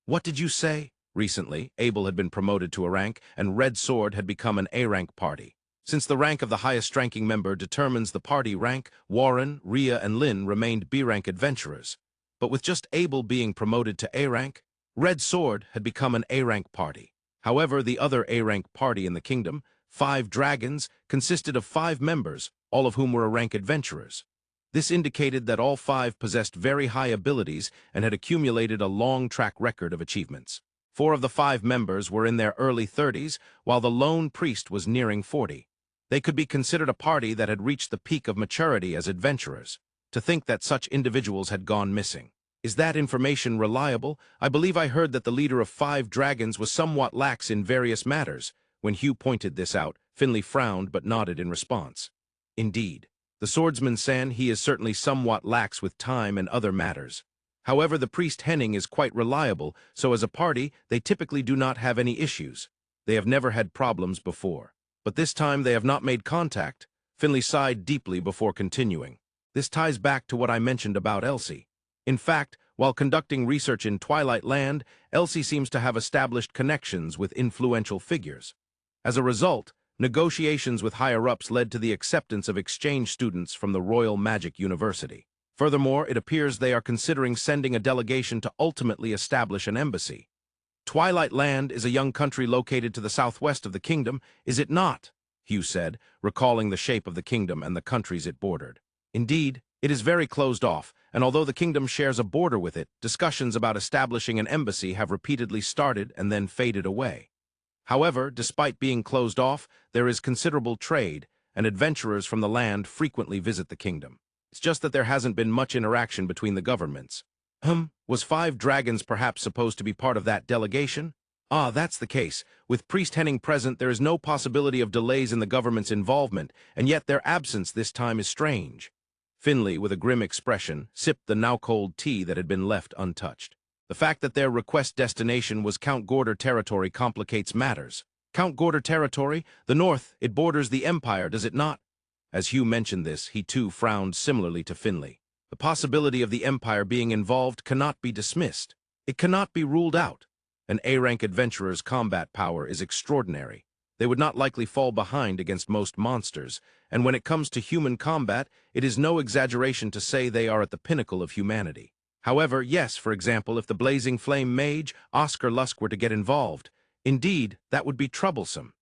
"What did you say?" Recently, Abel had been promoted to a rank, and Red Sword had become an A-rank party. Since the rank of the highest-ranking member determines the party rank, Warren, Rhea, and Lynn remained B-rank adventurers. But with just Abel being promoted to A-rank, Red Sword had become an A-rank party. However, the other A-rank party in the kingdom, 5 Dragons, consisted of 5 members, all of whom were A-rank adventurers. This indicated that all 5 possessed very high abilities and had accumulated a long track record of achievements. 4 of the 5 members were in their early 30s, while the lone priest was nearing 40. They could be considered a party that had reached the peak of maturity as adventurers. To think that such individuals had gone missing. Is that information reliable? I believe I heard that the leader of 5 Dragons was somewhat lax in various matters. When Hugh pointed this out, Finley frowned but nodded in response. Indeed. The swordsman said he is certainly somewhat lax with time and other matters. However, the priest Henning is quite reliable, so as a party, they typically do not have any issues. They have never had problems before. But this time they have not made contact. Finley sighed deeply before continuing. This ties back to what I mentioned about Elsie. In fact, while conducting research in Twilight Land, Elsie seems to have established connections with influential figures. As a result, negotiations with higher-ups led to the acceptance of exchange students from the Royal Magic University. Furthermore, it appears they are considering sending a delegation to ultimately establish an embassy. Twilight Land is a young country located to the southwest of the kingdom, is it not? Hugh said, recalling the shape of the kingdom and the countries it bordered. Indeed, it is very closed off, and although the kingdom shares a border with it, discussions about establishing an embassy have repeatedly started and then faded away. However, despite being closed off, there is considerable trade, and adventurers from the land frequently visit the kingdom. It's just that there hasn't been much interaction between the governments. Was 5 Dragons perhaps supposed to be part of that delegation? Ah, that's the case. With Priest Henning present, there is no possibility of delays in the government's involvement, and yet their absence this time is strange. Finley, with a grim expression, sipped the now-cold tea that had been left untouched. The fact that their request destination was Count Gorder territory complicates matters. Count Gorder territory? The north, it borders the Empire, does it not? As Hugh mentioned this, he too frowned similarly to Finley. The possibility of the Empire being involved cannot be dismissed. It cannot be ruled out. An A-rank adventurer's combat power is extraordinary. They would not likely fall behind against most monsters, and when it comes to human combat, it is no exaggeration to say they are at the pinnacle of humanity. However, yes, for example, if the Blazing Flame Mage, Oscar Lusk, were to get involved, indeed, that would be troublesome.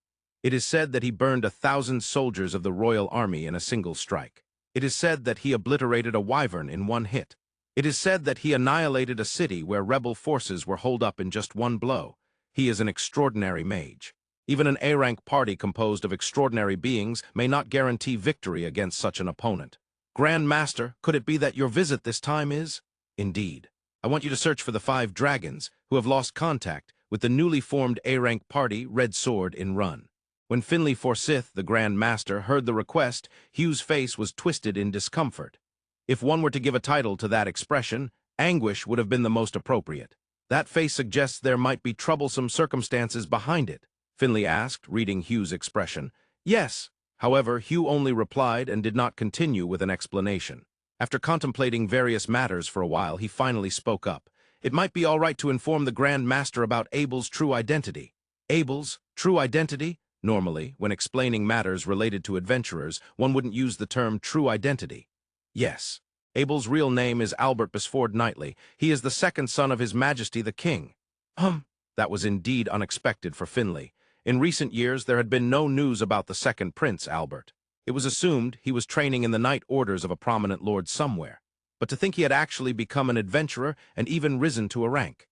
It is said that he burned 1,000 soldiers of the Royal Army in a single strike. It is said that he obliterated a Wyvern in one hit. It is said that he annihilated a city where rebel forces were holed up in just one blow. He is an extraordinary mage. Even an A-rank party composed of extraordinary beings may not guarantee victory against such an opponent. Grand Master, could it be that your visit this time is? Indeed. I want you to search for the 5 Dragons, who have lost contact with the newly formed A-rank party Red Sword in Run. When Finley Forsyth, the Grand Master, heard the request, Hugh's face was twisted in discomfort. If one were to give a title to that expression, anguish would have been the most appropriate. That face suggests there might be troublesome circumstances behind it. Finley asked, reading Hugh's expression. Yes. However, Hugh only replied and did not continue with an explanation. After contemplating various matters for a while, he finally spoke up. It might be all right to inform the Grand Master about Abel's true identity. Abel's true identity? Normally, when explaining matters related to adventurers, one wouldn't use the term true identity. Yes. Abel's real name is Albert Besford Knightley. He is the second son of His Majesty the King. That was indeed unexpected for Finley. In recent years, there had been no news about the second Prince, Albert. It was assumed he was training in the Knight Orders of a prominent lord somewhere. But to think he had actually become an adventurer and even risen to a rank.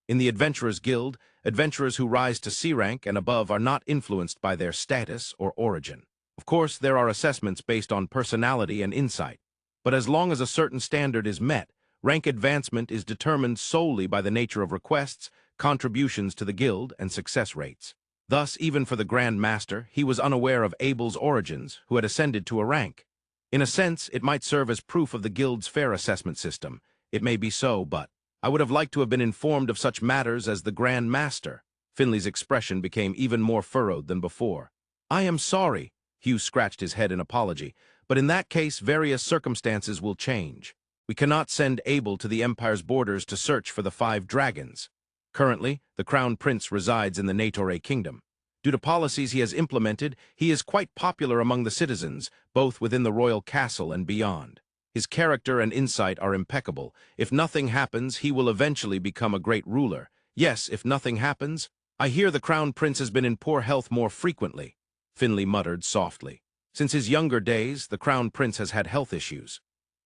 In the Adventurers Guild, adventurers who rise to C rank and above are not influenced by their status or origin. Of course, there are assessments based on personality and insight. But as long as a certain standard is met, rank advancement is determined solely by the nature of requests, contributions to the guild, and success rates. Thus, even for the Grand Master, he was unaware of Abel's origins, who had ascended to a rank. In a sense, it might serve as proof of the guild's fair assessment system. It may be so, but I would have liked to have been informed of such matters as the Grand Master. Finley's expression became even more furrowed than before. I am sorry, Hugh scratched his head in apology, but in that case, various circumstances will change. We cannot send Abel to the Empire's borders to search for the 5 Dragons. Currently, the Crown Prince resides in the Natore Kingdom. Due to policies he has implemented, he is quite popular among the citizens, both within the royal castle and beyond. His character and insight are impeccable. If nothing happens, he will eventually become a great ruler. Yes, if nothing happens. I hear the Crown Prince has been in poor health more frequently, Finley muttered softly. Since his younger days, the Crown Prince has had health issues.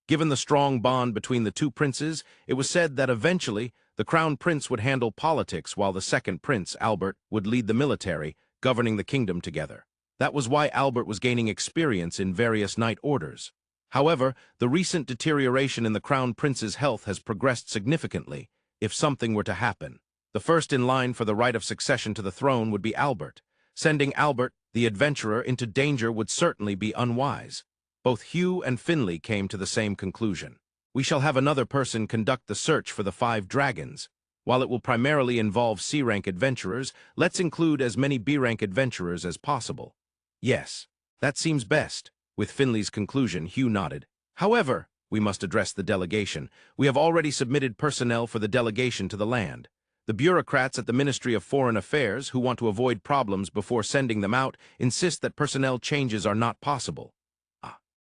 Given the strong bond between the two princes, it was said that eventually the Crown Prince would handle politics while the second prince, Albert, would lead the military, governing the kingdom together. That was why Albert was gaining experience in various knight orders. However, the recent deterioration in the Crown Prince's health has progressed significantly. If something were to happen, the first in line for the right of succession to the throne would be Albert. Sending Albert, the adventurer, into danger would certainly be unwise. Both Hugh and Finley came to the same conclusion. We shall have another person conduct the search for the 5 dragons. While it will primarily involve C-rank adventurers, let's include as many B-rank adventurers as possible. Yes, that seems best. With Finley's conclusion, Hugh nodded. However, we must address the delegation. We have already submitted personnel for the delegation to the land. The bureaucrats at the Ministry of Foreign Affairs, who want to avoid problems before sending them out, insist that personnel changes are not possible.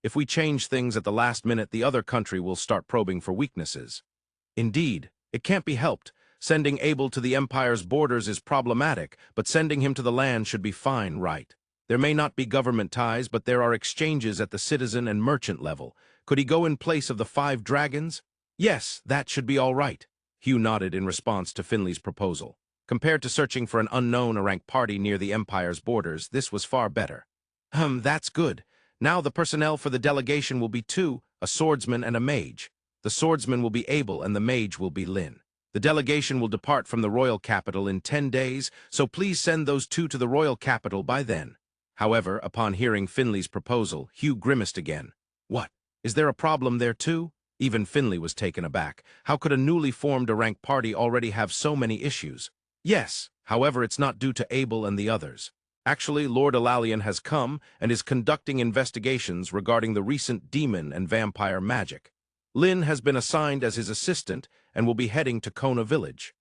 If we change things at the last minute, the other country will start probing for weaknesses. Indeed, it can't be helped. Sending Abel to the Empire's borders is problematic, but sending him to the land should be fine, right? There may not be government ties, but there are exchanges at the citizen and merchant level. Could he go in place of the 5 dragons? Yes, that should be all right. Hugh nodded in response to Finley's proposal. Compared to searching for an unknown or ranked party near the Empire's borders, this was far better. That's good. Now the personnel for the delegation will be 2, a swordsman and a mage. The swordsman will be Abel and the mage will be Lin. The delegation will depart from the royal capital in 10 days, so please send those 2 to the royal capital by then. However, upon hearing Finley's proposal, Hugh grimaced again. What? Is there a problem there too? Even Finley was taken aback. How could a newly formed rank party already have so many issues? Yes, however, it's not due to Abel and the others. Actually, Lord Alalian has come and is conducting investigations regarding the recent demon and vampire magic. Lin has been assigned as his assistant and will be heading to Kona village.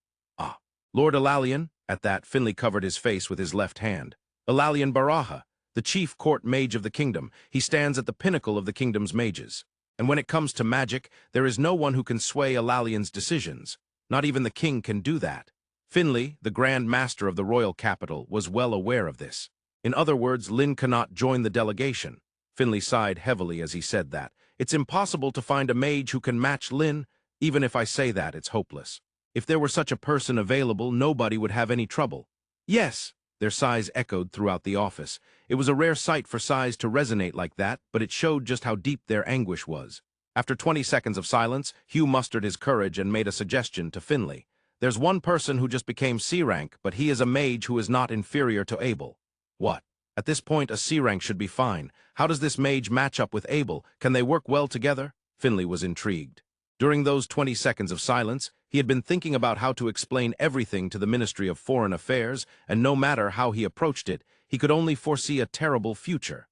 Lord Alalian? At that, Finley covered his face with his left hand. Alalian Baraha, the chief court mage of the kingdom. He stands at the pinnacle of the kingdom's mages. And when it comes to magic, there is no one who can sway Alalian's decisions. Not even the king can do that. Finley, the Grand Master of the royal capital, was well aware of this. In other words, Lin cannot join the delegation. Finley sighed heavily as he said that. It's impossible to find a mage who can match Lin. Even if I say that, it's hopeless. If there were such a person available, nobody would have any trouble. Yes, their sighs echoed throughout the office. It was a rare sight for sighs to resonate like that, but it showed just how deep their anguish was. After 20 seconds of silence, Hugh mustered his courage and made a suggestion to Finley. There's one person who just became C-rank, but he is a mage who is not inferior to Abel. What? At this point, a C-rank should be fine. How does this mage match up with Abel? Can they work well together? Finley was intrigued. During those 20 seconds of silence, he had been thinking about how to explain everything to the Ministry of Foreign Affairs, and no matter how he approached it, he could only foresee a terrible future.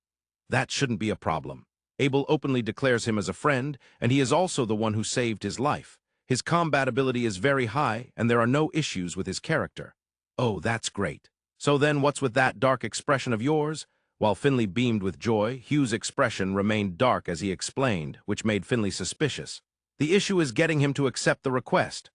That shouldn't be a problem. Abel openly declares him as a friend, and he is also the one who saved his life. His combat ability is very high, and there are no issues with his character. Oh, that's great. So then what's with that dark expression of yours? While Finley beamed with joy, Hugh's expression remained dark as he explained, which made Finley suspicious. The issue is getting him to accept the request.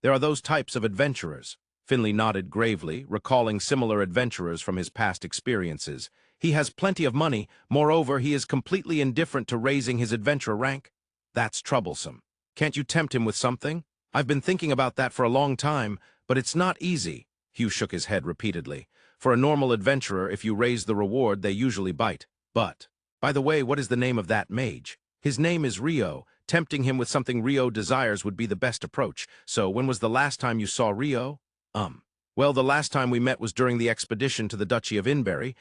There are those types of adventurers. Finley nodded gravely, recalling similar adventurers from his past experiences. He has plenty of money. Moreover, he is completely indifferent to raising his adventurer rank. That's troublesome. Can't you tempt him with something? I've been thinking about that for a long time, but it's not easy. Hugh shook his head repeatedly. For a normal adventurer, if you raise the reward, they usually bite. But, by the way, what is the name of that mage? His name is Rio. Tempting him with something Rio desires would be the best approach. So, when was the last time you saw Rio? Well, the last time we met was during the expedition to the Duchy of Inberry.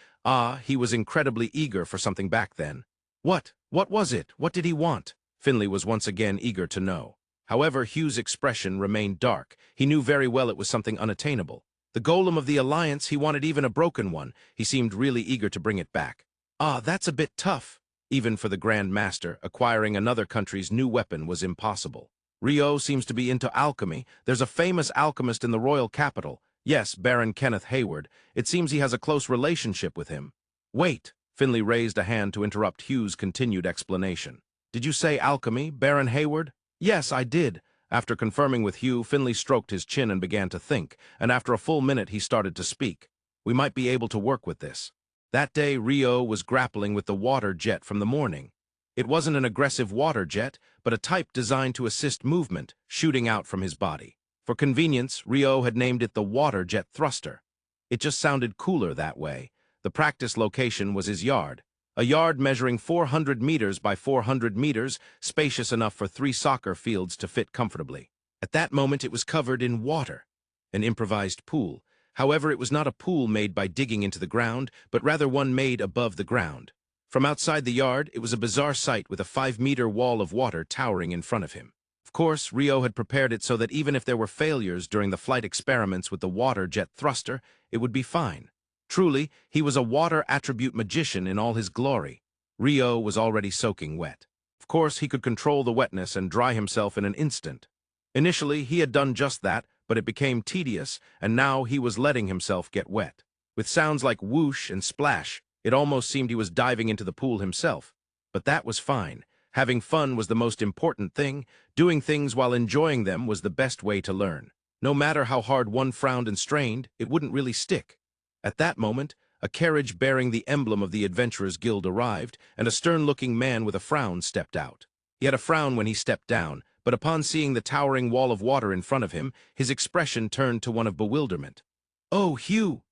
He was incredibly eager for something back then. What? What was it? What did he want? Finley was once again eager to know. However, Hugh's expression remained dark. He knew very well it was something unattainable. The golem of the Alliance, he wanted even a broken one. He seemed really eager to bring it back. That's a bit tough. Even for the Grand Master, acquiring another country's new weapon was impossible. Rio seems to be into alchemy. There's a famous alchemist in the royal capital. Yes, Baron Kenneth Hayward. It seems he has a close relationship with him. Wait. Finley raised a hand to interrupt Hugh's continued explanation. Did you say alchemy, Baron Hayward? Yes, I did. After confirming with Hugh, Finley stroked his chin and began to think, and after a full minute he started to speak. We might be able to work with this. That day, Rio was grappling with the water jet from the morning. It wasn't an aggressive water jet, but a type designed to assist movement, shooting out from his body. For convenience, Rio had named it the water jet thruster. It just sounded cooler that way. The practice location was his yard. A yard measuring 400 meters by 400 meters, spacious enough for 3 soccer fields to fit comfortably. At that moment it was covered in water, an improvised pool. However, it was not a pool made by digging into the ground, but rather one made above the ground. From outside the yard, it was a bizarre sight with a 5-meter wall of water towering in front of him. Of course, Rio had prepared it so that even if there were failures during the flight experiments with the water jet thruster, it would be fine. Truly, he was a water attribute magician in all his glory. Rio was already soaking wet. Of course, he could control the wetness and dry himself in an instant. Initially, he had done just that, but it became tedious, and now he was letting himself get wet. With sounds like whoosh and splash, it almost seemed he was diving into the pool himself. But that was fine. Having fun was the most important thing. Doing things while enjoying them was the best way to learn. No matter how hard one frowned and strained, it wouldn't really stick. At that moment, a carriage bearing the emblem of the Adventurers Guild arrived, and a stern-looking man with a frown stepped out. He had a frown when he stepped down, but upon seeing the towering wall of water in front of him, his expression turned to one of bewilderment. "Oh, Hugh!"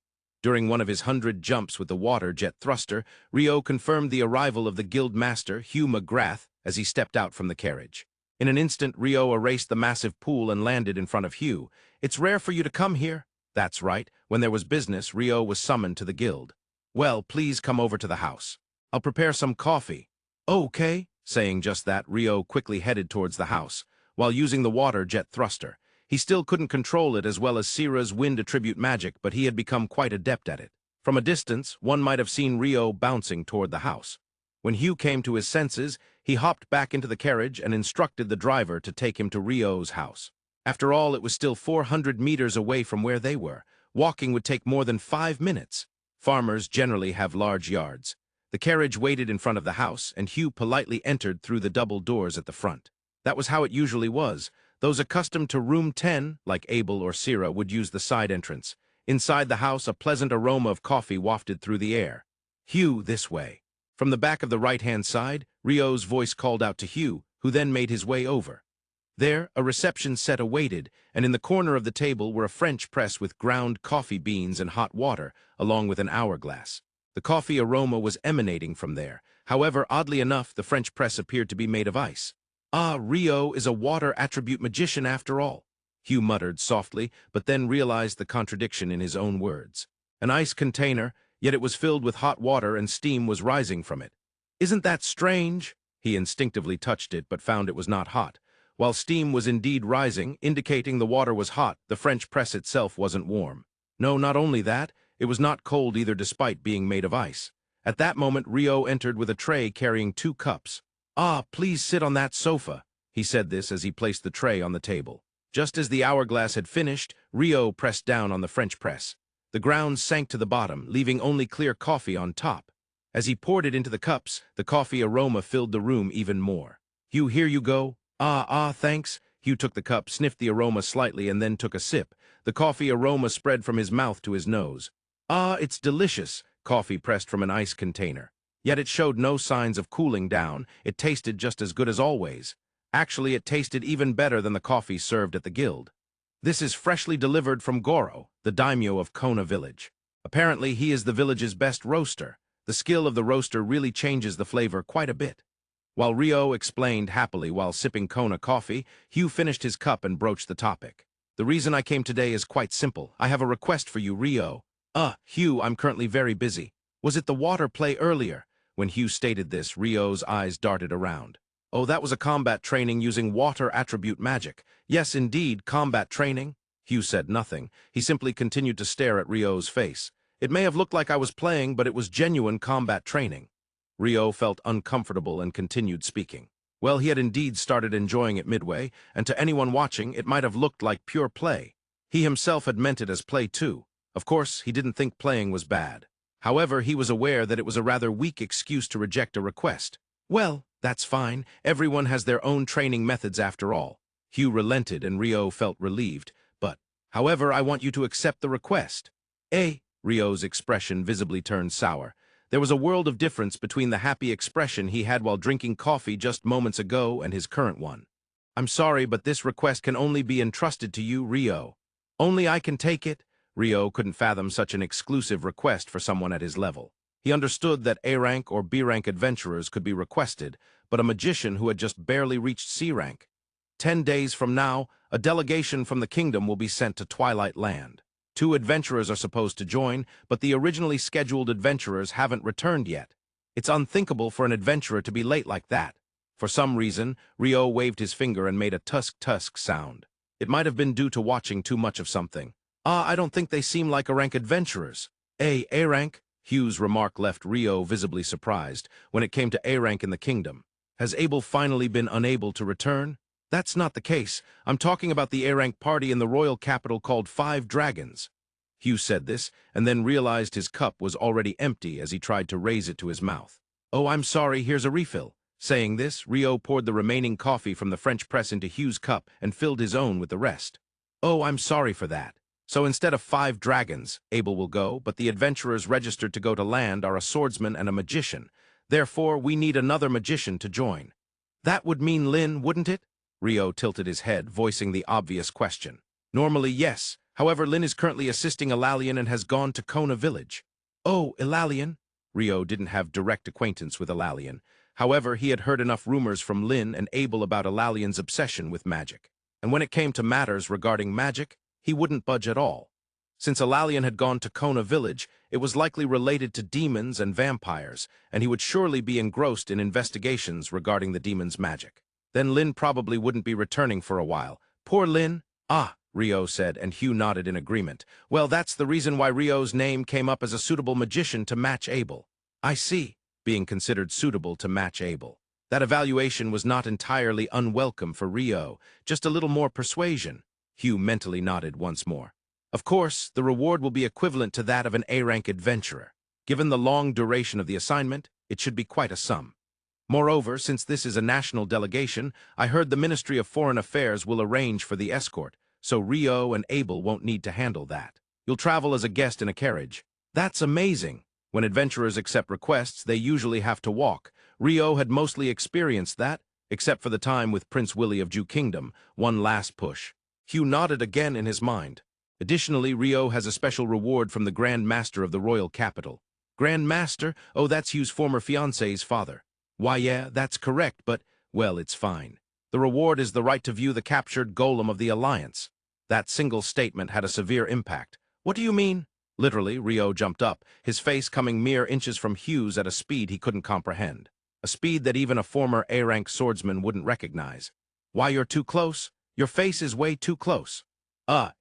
During one of his 100 jumps with the water jet thruster, Rio confirmed the arrival of the guild master, Hugh McGrath, as he stepped out from the carriage. In an instant, Rio erased the massive pool and landed in front of Hugh. "It's rare for you to come here." That's right. When there was business, Rio was summoned to the guild. "Well, please come over to the house. I'll prepare some coffee." "Okay." Saying just that, Rio quickly headed towards the house. While using the water jet thruster, he still couldn't control it as well as Sira's wind attribute magic, but he had become quite adept at it. From a distance, one might have seen Rio bouncing toward the house. When Hugh came to his senses, he hopped back into the carriage and instructed the driver to take him to Rio's house. After all, it was still 400 meters away from where they were. Walking would take more than 5 minutes. Farmers generally have large yards. The carriage waited in front of the house, and Hugh politely entered through the double doors at the front. That was how it usually was. Those accustomed to room 10, like Abel or Sira, would use the side entrance. Inside the house, a pleasant aroma of coffee wafted through the air. "Hugh, this way." From the back of the right-hand side, Rio's voice called out to Hugh, who then made his way over. There, a reception set awaited, and in the corner of the table were a French press with ground coffee beans and hot water, along with an hourglass. The coffee aroma was emanating from there. However, oddly enough, the French press appeared to be made of ice. "Ah, Rio is a water attribute magician after all," Hugh muttered softly, but then realized the contradiction in his own words. An ice container, yet it was filled with hot water and steam was rising from it. "Isn't that strange?" He instinctively touched it, but found it was not hot. While steam was indeed rising, indicating the water was hot, the French press itself wasn't warm. No, not only that, it was not cold either despite being made of ice. At that moment, Rio entered with a tray carrying 2 cups. "Ah, please sit on that sofa." He said this as he placed the tray on the table. Just as the hourglass had finished, Rio pressed down on the French press. The ground sank to the bottom, leaving only clear coffee on top. As he poured it into the cups, the coffee aroma filled the room even more. "Hugh, here you go." Thanks." Hugh took the cup, sniffed the aroma slightly, and then took a sip. The coffee aroma spread from his mouth to his nose. "Ah, it's delicious." Coffee pressed from an ice container. Yet it showed no signs of cooling down. It tasted just as good as always. Actually, it tasted even better than the coffee served at the guild. "This is freshly delivered from Goro, the daimyo of Kona village. Apparently, he is the village's best roaster. The skill of the roaster really changes the flavor quite a bit." While Rio explained happily while sipping Kona coffee, Hugh finished his cup and broached the topic. "The reason I came today is quite simple. I have a request for you, Rio." Hugh, I'm currently very busy." "Was it the water play earlier?" When Hugh stated this, Rio's eyes darted around. "Oh, that was a combat training using water attribute magic." "Yes, indeed, combat training." Hugh said nothing. He simply continued to stare at Rio's face. "It may have looked like I was playing, but it was genuine combat training." Rio felt uncomfortable and continued speaking. Well, he had indeed started enjoying it midway, and to anyone watching, it might have looked like pure play. He himself had meant it as play too. Of course, he didn't think playing was bad. However, he was aware that it was a rather weak excuse to reject a request. "Well, that's fine. Everyone has their own training methods after all." Hugh relented and Rio felt relieved. But, however, I want you to accept the request. Rio's expression visibly turned sour. There was a world of difference between the happy expression he had while drinking coffee just moments ago and his current one. I'm sorry, but this request can only be entrusted to you, Rio. Only I can take it. Rio couldn't fathom such an exclusive request for someone at his level. He understood that A-rank or B-rank adventurers could be requested, but a magician who had just barely reached C-rank. 10 days from now, a delegation from the kingdom will be sent to Twilight Land. 2 adventurers are supposed to join, but the originally scheduled adventurers haven't returned yet. It's unthinkable for an adventurer to be late like that. For some reason, Rio waved his finger and made a tusk-tusk sound. It might have been due to watching too much of something. I don't think they seem like A-rank adventurers. A-rank? Hugh's remark left Rio visibly surprised when it came to A-rank in the kingdom. Has Abel finally been unable to return? That's not the case. I'm talking about the A-rank party in the royal capital called 5 Dragons. Hugh said this, and then realized his cup was already empty as he tried to raise it to his mouth. Oh, I'm sorry, here's a refill. Saying this, Rio poured the remaining coffee from the French press into Hugh's cup and filled his own with the rest. Oh, I'm sorry for that. So instead of 5 dragons, Abel will go, but the adventurers registered to go to land are a swordsman and a magician. Therefore, we need another magician to join. That would mean Lin, wouldn't it? Rio tilted his head, voicing the obvious question. Normally, yes. However, Lin is currently assisting Elalian and has gone to Kona village. Oh, Elalian? Rio didn't have direct acquaintance with Elalian. However, he had heard enough rumors from Lin and Abel about Elalian's obsession with magic. And when it came to matters regarding magic, he wouldn't budge at all. Since Elalian had gone to Kona village, it was likely related to demons and vampires, and he would surely be engrossed in investigations regarding the demon's magic. Then Lin probably wouldn't be returning for a while. Poor Lin. Rio said, and Hugh nodded in agreement. Well, that's the reason why Rio's name came up as a suitable magician to match Abel. I see. Being considered suitable to match Abel. That evaluation was not entirely unwelcome for Rio, just a little more persuasion. Hugh mentally nodded once more. Of course, the reward will be equivalent to that of an A-rank adventurer. Given the long duration of the assignment, it should be quite a sum. Moreover, since this is a national delegation, I heard the Ministry of Foreign Affairs will arrange for the escort, so Rio and Abel won't need to handle that. You'll travel as a guest in a carriage. That's amazing. When adventurers accept requests, they usually have to walk. Rio had mostly experienced that, except for the time with Prince Willie of Jew Kingdom, one last push. Hugh nodded again in his mind. Additionally, Rio has a special reward from the Grand Master of the royal capital. Grand Master? Oh, that's Hugh's former fiancé's father. Why, yeah, that's correct, but, well, it's fine. The reward is the right to view the captured golem of the Alliance. That single statement had a severe impact. What do you mean? Literally, Rio jumped up, his face coming mere inches from Hugh's at a speed he couldn't comprehend. A speed that even a former A-rank swordsman wouldn't recognize. Why, you're too close? Your face is way too close.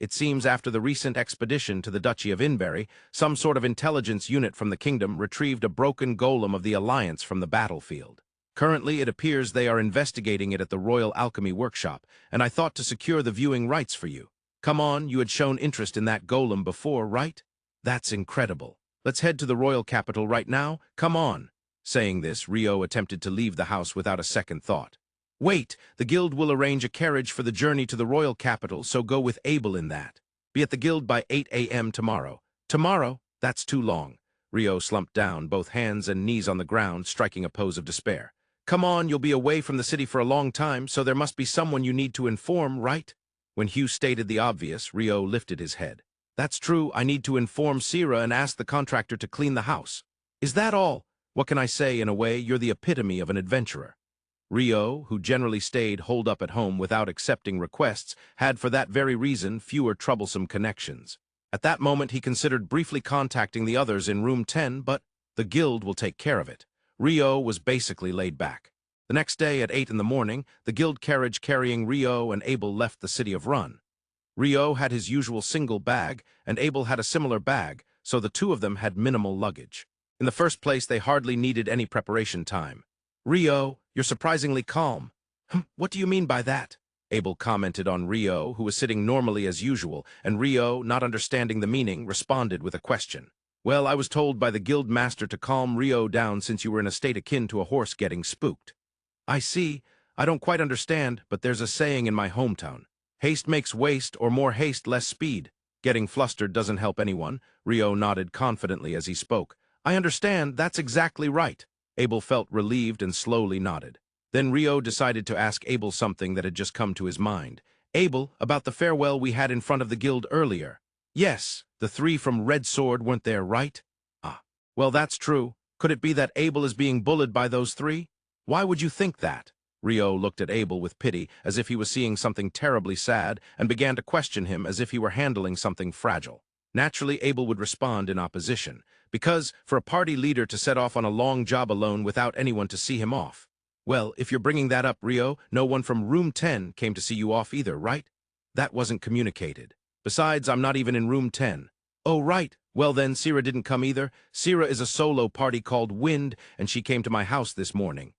It seems after the recent expedition to the Duchy of Inberry, some sort of intelligence unit from the kingdom retrieved a broken golem of the Alliance from the battlefield. Currently, it appears they are investigating it at the Royal Alchemy Workshop, and I thought to secure the viewing rights for you. Come on, you had shown interest in that golem before, right? That's incredible. Let's head to the royal capital right now. Come on. Saying this, Rio attempted to leave the house without a second thought. Wait, the guild will arrange a carriage for the journey to the royal capital, so go with Abel in that. Be at the guild by 8 a.m. tomorrow. Tomorrow? That's too long. Rio slumped down, both hands and knees on the ground, striking a pose of despair. Come on, you'll be away from the city for a long time, so there must be someone you need to inform, right? When Hugh stated the obvious, Rio lifted his head. That's true, I need to inform Sira and ask the contractor to clean the house. Is that all? What can I say? In a way, you're the epitome of an adventurer. Rio, who generally stayed holed up at home without accepting requests, had for that very reason fewer troublesome connections. At that moment he considered briefly contacting the others in room 10, but the guild will take care of it. Rio was basically laid back. The next day at 8 in the morning, the guild carriage carrying Rio and Abel left the city of Run. Rio had his usual single bag, and Abel had a similar bag, so the two of them had minimal luggage. In the first place, they hardly needed any preparation time. Rio, you're surprisingly calm. What do you mean by that? Abel commented on Rio, who was sitting normally as usual, and Rio, not understanding the meaning, responded with a question. Well, I was told by the guild master to calm Rio down since you were in a state akin to a horse getting spooked. I see. I don't quite understand, but there's a saying in my hometown. Haste makes waste, or more haste, less speed. Getting flustered doesn't help anyone. Rio nodded confidently as he spoke. I understand, that's exactly right. Abel felt relieved and slowly nodded. Then Rio decided to ask Abel something that had just come to his mind. Abel, about the farewell we had in front of the guild earlier. Yes, the 3 from Red Sword weren't there, right? Ah, well, that's true. Could it be that Abel is being bullied by those 3? Why would you think that? Rio looked at Abel with pity, as if he was seeing something terribly sad, and began to question him as if he were handling something fragile. Naturally, Abel would respond in opposition, because for a party leader to set off on a long job alone without anyone to see him off. Well, if you're bringing that up, Rio, no one from Room 10 came to see you off either, right? That wasn't communicated. Besides, I'm not even in Room 10. Oh, right. Well then, Sira didn't come either. Sira is a solo party called Wind, and she came to my house this morning.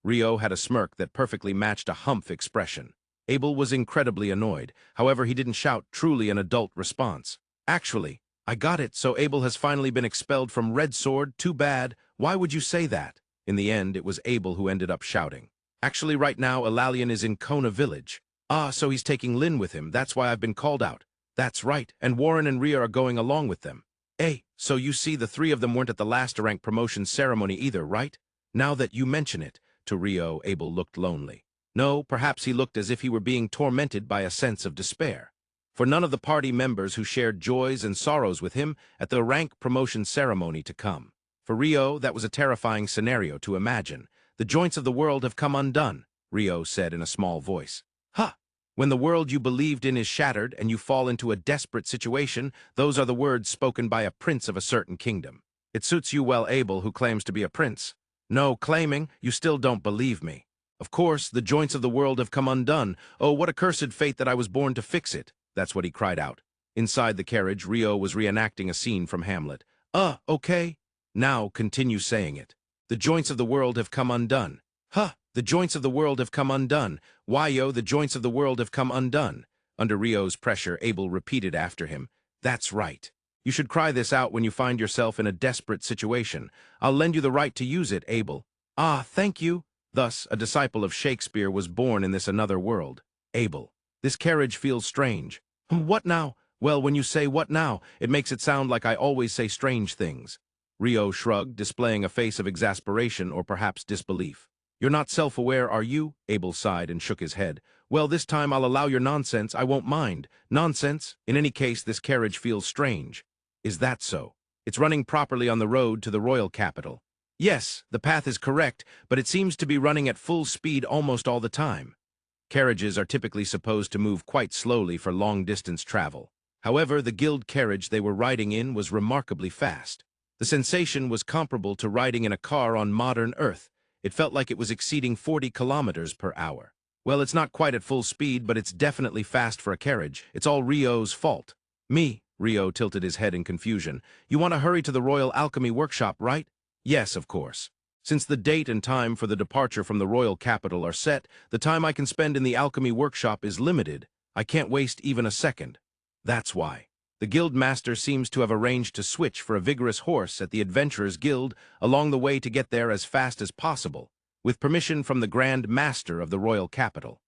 Rio had a smirk that perfectly matched a humph expression. Abel was incredibly annoyed. However, he didn't shout, truly an adult response. Actually, I got it, so Abel has finally been expelled from Red Sword. Too bad. Why would you say that? In the end, it was Abel who ended up shouting. Actually, right now, Elalian is in Kona village. Ah, so he's taking Lynn with him. That's why I've been called out. That's right, and Warren and Rhea are going along with them. Hey, so you see the 3 of them weren't at the last rank promotion ceremony either, right? Now that you mention it. To Rio, Abel looked lonely. No, perhaps he looked as if he were being tormented by a sense of despair. For none of the party members who shared joys and sorrows with him at the rank promotion ceremony to come. For Rio, that was a terrifying scenario to imagine. The joints of the world have come undone, Rio said in a small voice. Huh! When the world you believed in is shattered and you fall into a desperate situation, those are the words spoken by a prince of a certain kingdom. It suits you well, Abel, who claims to be a prince. No, claiming, you still don't believe me. Of course, the joints of the world have come undone. Oh, what a cursed fate that I was born to fix it. That's what he cried out. Inside the carriage, Rio was reenacting a scene from Hamlet. Okay. Now continue saying it. The joints of the world have come undone. Huh, the joints of the world have come undone. Why-yo, the joints of the world have come undone. Under Rio's pressure, Abel repeated after him. That's right. You should cry this out when you find yourself in a desperate situation. I'll lend you the right to use it, Abel. Ah, thank you. Thus, a disciple of Shakespeare was born in this another world. Abel. This carriage feels strange. What now? Well, when you say what now, it makes it sound like I always say strange things. Rio shrugged, displaying a face of exasperation or perhaps disbelief. You're not self-aware, are you? Abel sighed and shook his head. Well, this time I'll allow your nonsense. I won't mind. Nonsense? In any case, this carriage feels strange. Is that so? It's running properly on the road to the royal capital. Yes, the path is correct, but it seems to be running at full speed almost all the time. Carriages are typically supposed to move quite slowly for long-distance travel. However, the guild carriage they were riding in was remarkably fast. The sensation was comparable to riding in a car on modern Earth. It felt like it was exceeding 40 kilometers per hour. Well, it's not quite at full speed, but it's definitely fast for a carriage. It's all Rio's fault. Me? Rio tilted his head in confusion. You want to hurry to the Royal Alchemy workshop, right? Yes, of course. Since the date and time for the departure from the royal capital are set, the time I can spend in the alchemy workshop is limited. I can't waste even a second. That's why. The guild master seems to have arranged to switch for a vigorous horse at the Adventurers Guild along the way to get there as fast as possible, with permission from the Grand Master of the royal capital.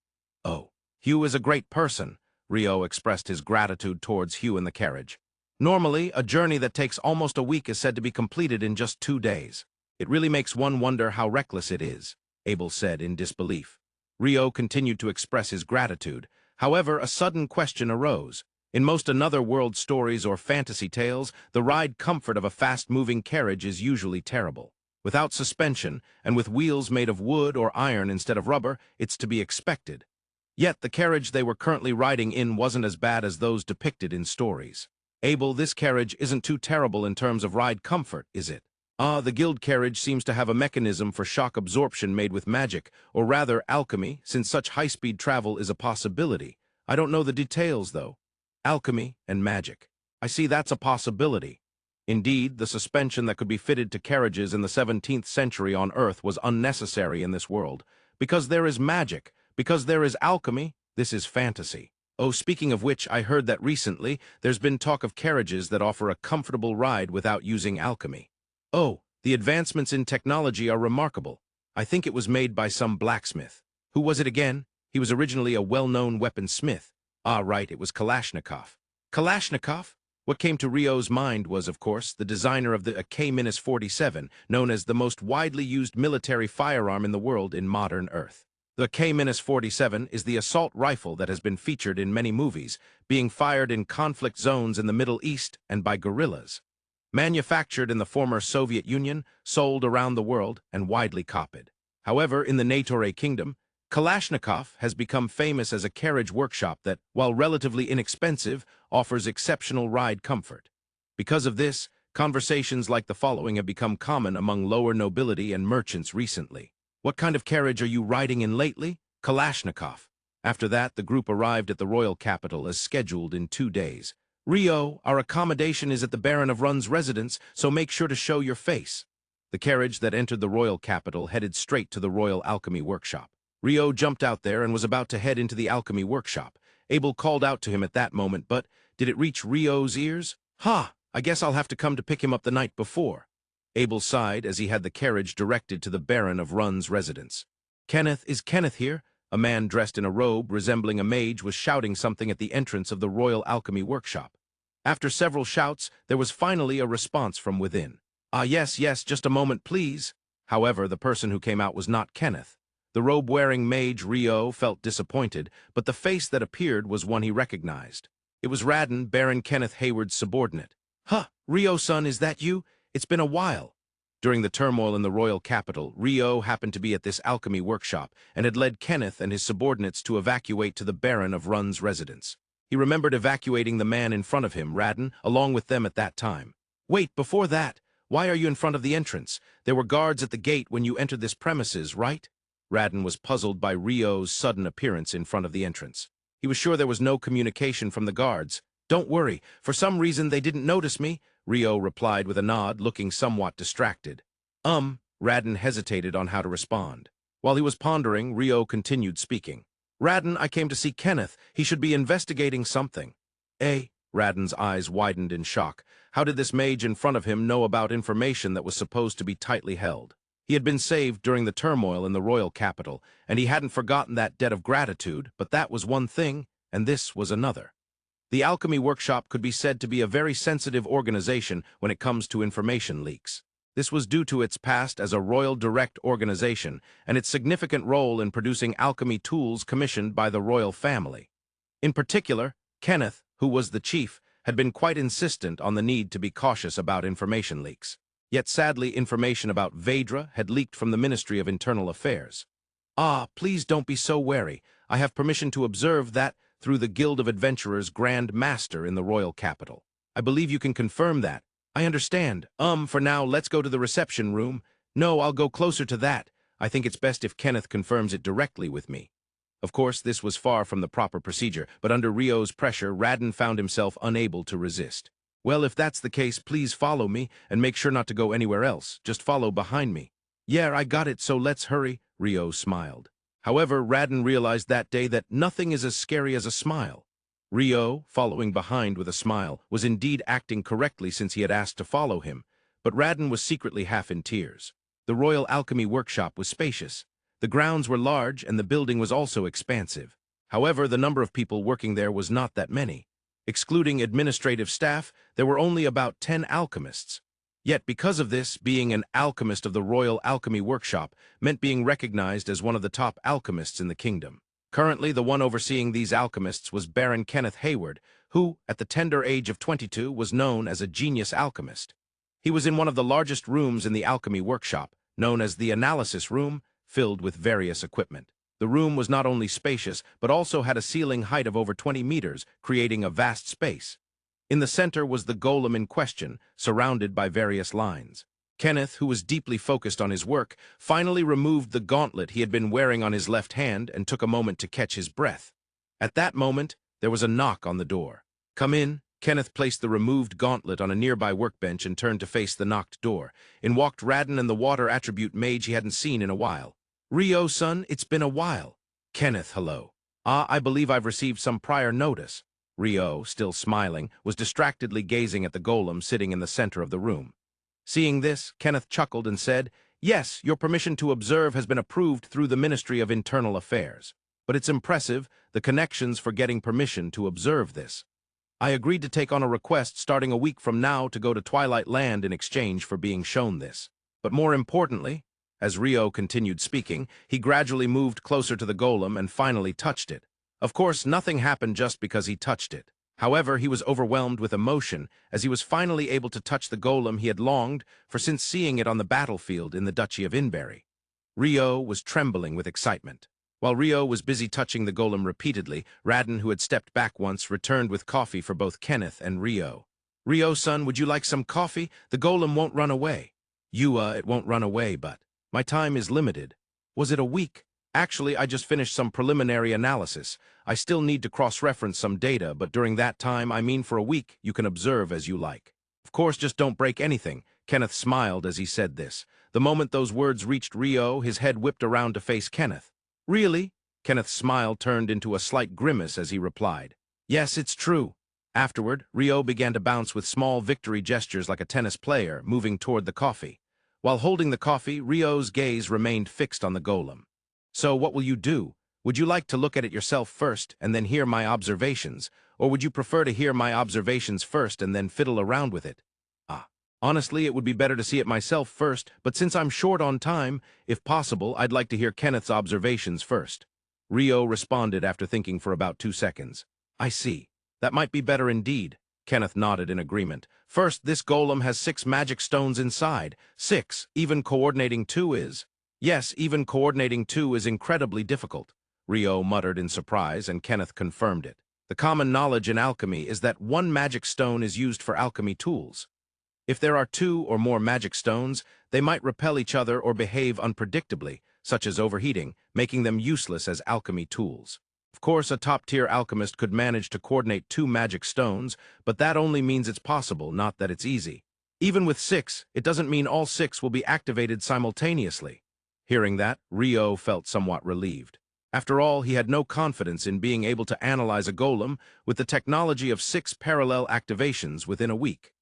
Oh, Hugh is a great person. Rio expressed his gratitude towards Hugh in the carriage. Normally, a journey that takes almost a week is said to be completed in just 2 days. It really makes one wonder how reckless it is, Abel said in disbelief. Rio continued to express his gratitude. However, a sudden question arose. In most another world stories or fantasy tales, the ride comfort of a fast-moving carriage is usually terrible. Without suspension, and with wheels made of wood or iron instead of rubber, it's to be expected. Yet the carriage they were currently riding in wasn't as bad as those depicted in stories. Abel, this carriage isn't too terrible in terms of ride comfort, is it? Ah, the guild carriage seems to have a mechanism for shock absorption made with magic, or rather alchemy, since such high-speed travel is a possibility. I don't know the details, though. Alchemy and magic. I see that's a possibility. Indeed, the suspension that could be fitted to carriages in the 17th century on Earth was unnecessary in this world. Because there is magic, because there is alchemy, this is fantasy. Oh, speaking of which, I heard that recently there's been talk of carriages that offer a comfortable ride without using alchemy. Oh, the advancements in technology are remarkable. I think it was made by some blacksmith. Who was it again? He was originally a well-known weaponsmith. Ah, right, it was Kalashnikov. Kalashnikov? What came to Rio's mind was, of course, the designer of the AK-47, known as the most widely used military firearm in the world in modern Earth. The AK-47 is the assault rifle that has been featured in many movies, being fired in conflict zones in the Middle East and by guerrillas. Manufactured in the former Soviet Union, sold around the world, and widely copied. However, in the Natore Kingdom, Kalashnikov has become famous as a carriage workshop that, while relatively inexpensive, offers exceptional ride comfort. Because of this, conversations like the following have become common among lower nobility and merchants recently. What kind of carriage are you riding in lately? Kalashnikov. After that, the group arrived at the royal capital as scheduled in 2 days. Rio, our accommodation is at the Baron of Run's residence, so make sure to show your face. The carriage that entered the royal capital headed straight to the royal alchemy workshop. Rio jumped out there and was about to head into the alchemy workshop. Abel called out to him at that moment, but did it reach Rio's ears? Ha! I guess I'll have to come to pick him up the night before. Abel sighed as he had the carriage directed to the Baron of Run's residence. Is Kenneth here? A man dressed in a robe resembling a mage was shouting something at the entrance of the royal alchemy workshop. After several shouts, there was finally a response from within. Ah, yes, just a moment, please. However, the person who came out was not Kenneth. The robe-wearing mage Rio felt disappointed, but the face that appeared was one he recognized. It was Raden, Baron Kenneth Hayward's subordinate. Huh, Rio-son, is that you? It's been a while. During the turmoil in the royal capital, Rio happened to be at this alchemy workshop and had led Kenneth and his subordinates to evacuate to the Baron of Run's residence. He remembered evacuating the man in front of him, Raden, along with them at that time. Wait, before that, why are you in front of the entrance? There were guards at the gate when you entered this premises, right? Raden was puzzled by Rio's sudden appearance in front of the entrance. He was sure there was no communication from the guards. Don't worry, for some reason they didn't notice me, Rio replied with a nod, looking somewhat distracted. Raden hesitated on how to respond. While he was pondering, Rio continued speaking. Raden, I came to see Kenneth. He should be investigating something. Raden's eyes widened in shock. How did this mage in front of him know about information that was supposed to be tightly held? He had been saved during the turmoil in the royal capital, and he hadn't forgotten that debt of gratitude, but that was one thing, and this was another. The Alchemy Workshop could be said to be a very sensitive organization when it comes to information leaks. This was due to its past as a royal direct organization and its significant role in producing alchemy tools commissioned by the royal family. In particular, Kenneth, who was the chief, had been quite insistent on the need to be cautious about information leaks. Yet sadly, information about Vedra had leaked from the Ministry of Internal Affairs. Please don't be so wary. I have permission to observe that through the Guild of Adventurers Grand Master in the royal capital. I believe you can confirm that. I understand. For now, let's go to the reception room. No, I'll go closer to that. I think it's best if Kenneth confirms it directly with me. Of course, this was far from the proper procedure, but under Rio's pressure, Raden found himself unable to resist. Well, if that's the case, please follow me, and make sure not to go anywhere else. Just follow behind me. Yeah, I got it, so let's hurry, Rio smiled. However, Raden realized that day that nothing is as scary as a smile. Rio, following behind with a smile, was indeed acting correctly since he had asked to follow him, but Raden was secretly half in tears. The Royal Alchemy Workshop was spacious. The grounds were large, and the building was also expansive. However, the number of people working there was not that many. Excluding administrative staff, there were only about 10 alchemists. Yet because of this, being an alchemist of the Royal Alchemy Workshop meant being recognized as one of the top alchemists in the kingdom. Currently, the one overseeing these alchemists was Baron Kenneth Hayward, who, at the tender age of 22, was known as a genius alchemist. He was in one of the largest rooms in the Alchemy Workshop, known as the Analysis Room, filled with various equipment. The room was not only spacious, but also had a ceiling height of over 20 meters, creating a vast space. In the center was the golem in question, surrounded by various lines. Kenneth, who was deeply focused on his work, finally removed the gauntlet he had been wearing on his left hand and took a moment to catch his breath. At that moment, there was a knock on the door. Come in. Kenneth placed the removed gauntlet on a nearby workbench and turned to face the knocked door. In walked Raden and the water attribute mage he hadn't seen in a while. Rio, son, it's been a while. Kenneth, hello. I believe I've received some prior notice. Rio, still smiling, was distractedly gazing at the golem sitting in the center of the room. Seeing this, Kenneth chuckled and said, Yes, your permission to observe has been approved through the Ministry of Internal Affairs. But it's impressive, the connections for getting permission to observe this. I agreed to take on a request starting a week from now to go to Twilight Land in exchange for being shown this. But more importantly, as Rio continued speaking, he gradually moved closer to the golem and finally touched it. Of course, nothing happened just because he touched it. However, he was overwhelmed with emotion as he was finally able to touch the golem he had longed for since seeing it on the battlefield in the Duchy of Inberry. Rio was trembling with excitement. While Rio was busy touching the golem repeatedly, Radin, who had stepped back once, returned with coffee for both Kenneth and Rio. "Rio-son, would you like some coffee? The golem won't run away." It won't run away, but my time is limited." "Was it a week?" "Actually, I just finished some preliminary analysis. I still need to cross-reference some data, but during that time, I mean for a week, you can observe as you like. Of course, just don't break anything." Kenneth smiled as he said this. The moment those words reached Rio, his head whipped around to face Kenneth. "Really?" Kenneth's smile turned into a slight grimace as he replied. "Yes, it's true." Afterward, Rio began to bounce with small victory gestures like a tennis player, moving toward the coffee. While holding the coffee, Rio's gaze remained fixed on the golem. "So what will you do? Would you like to look at it yourself first and then hear my observations, or would you prefer to hear my observations first and then fiddle around with it?" Honestly, it would be better to see it myself first, but since I'm short on time, if possible, I'd like to hear Kenneth's observations first." Rio responded after thinking for about 2 seconds. "I see. That might be better indeed." Kenneth nodded in agreement. "First, this golem has 6 magic stones inside. 6, even coordinating 2 is. Yes, even coordinating 2 is incredibly difficult." Rio muttered in surprise, and Kenneth confirmed it. "The common knowledge in alchemy is that 1 magic stone is used for alchemy tools. If there are 2 or more magic stones, they might repel each other or behave unpredictably, such as overheating, making them useless as alchemy tools. Of course, a top-tier alchemist could manage to coordinate 2 magic stones, but that only means it's possible, not that it's easy. Even with 6, it doesn't mean all 6 will be activated simultaneously." Hearing that, Rio felt somewhat relieved. After all, he had no confidence in being able to analyze a golem with the technology of 6 parallel activations within a week.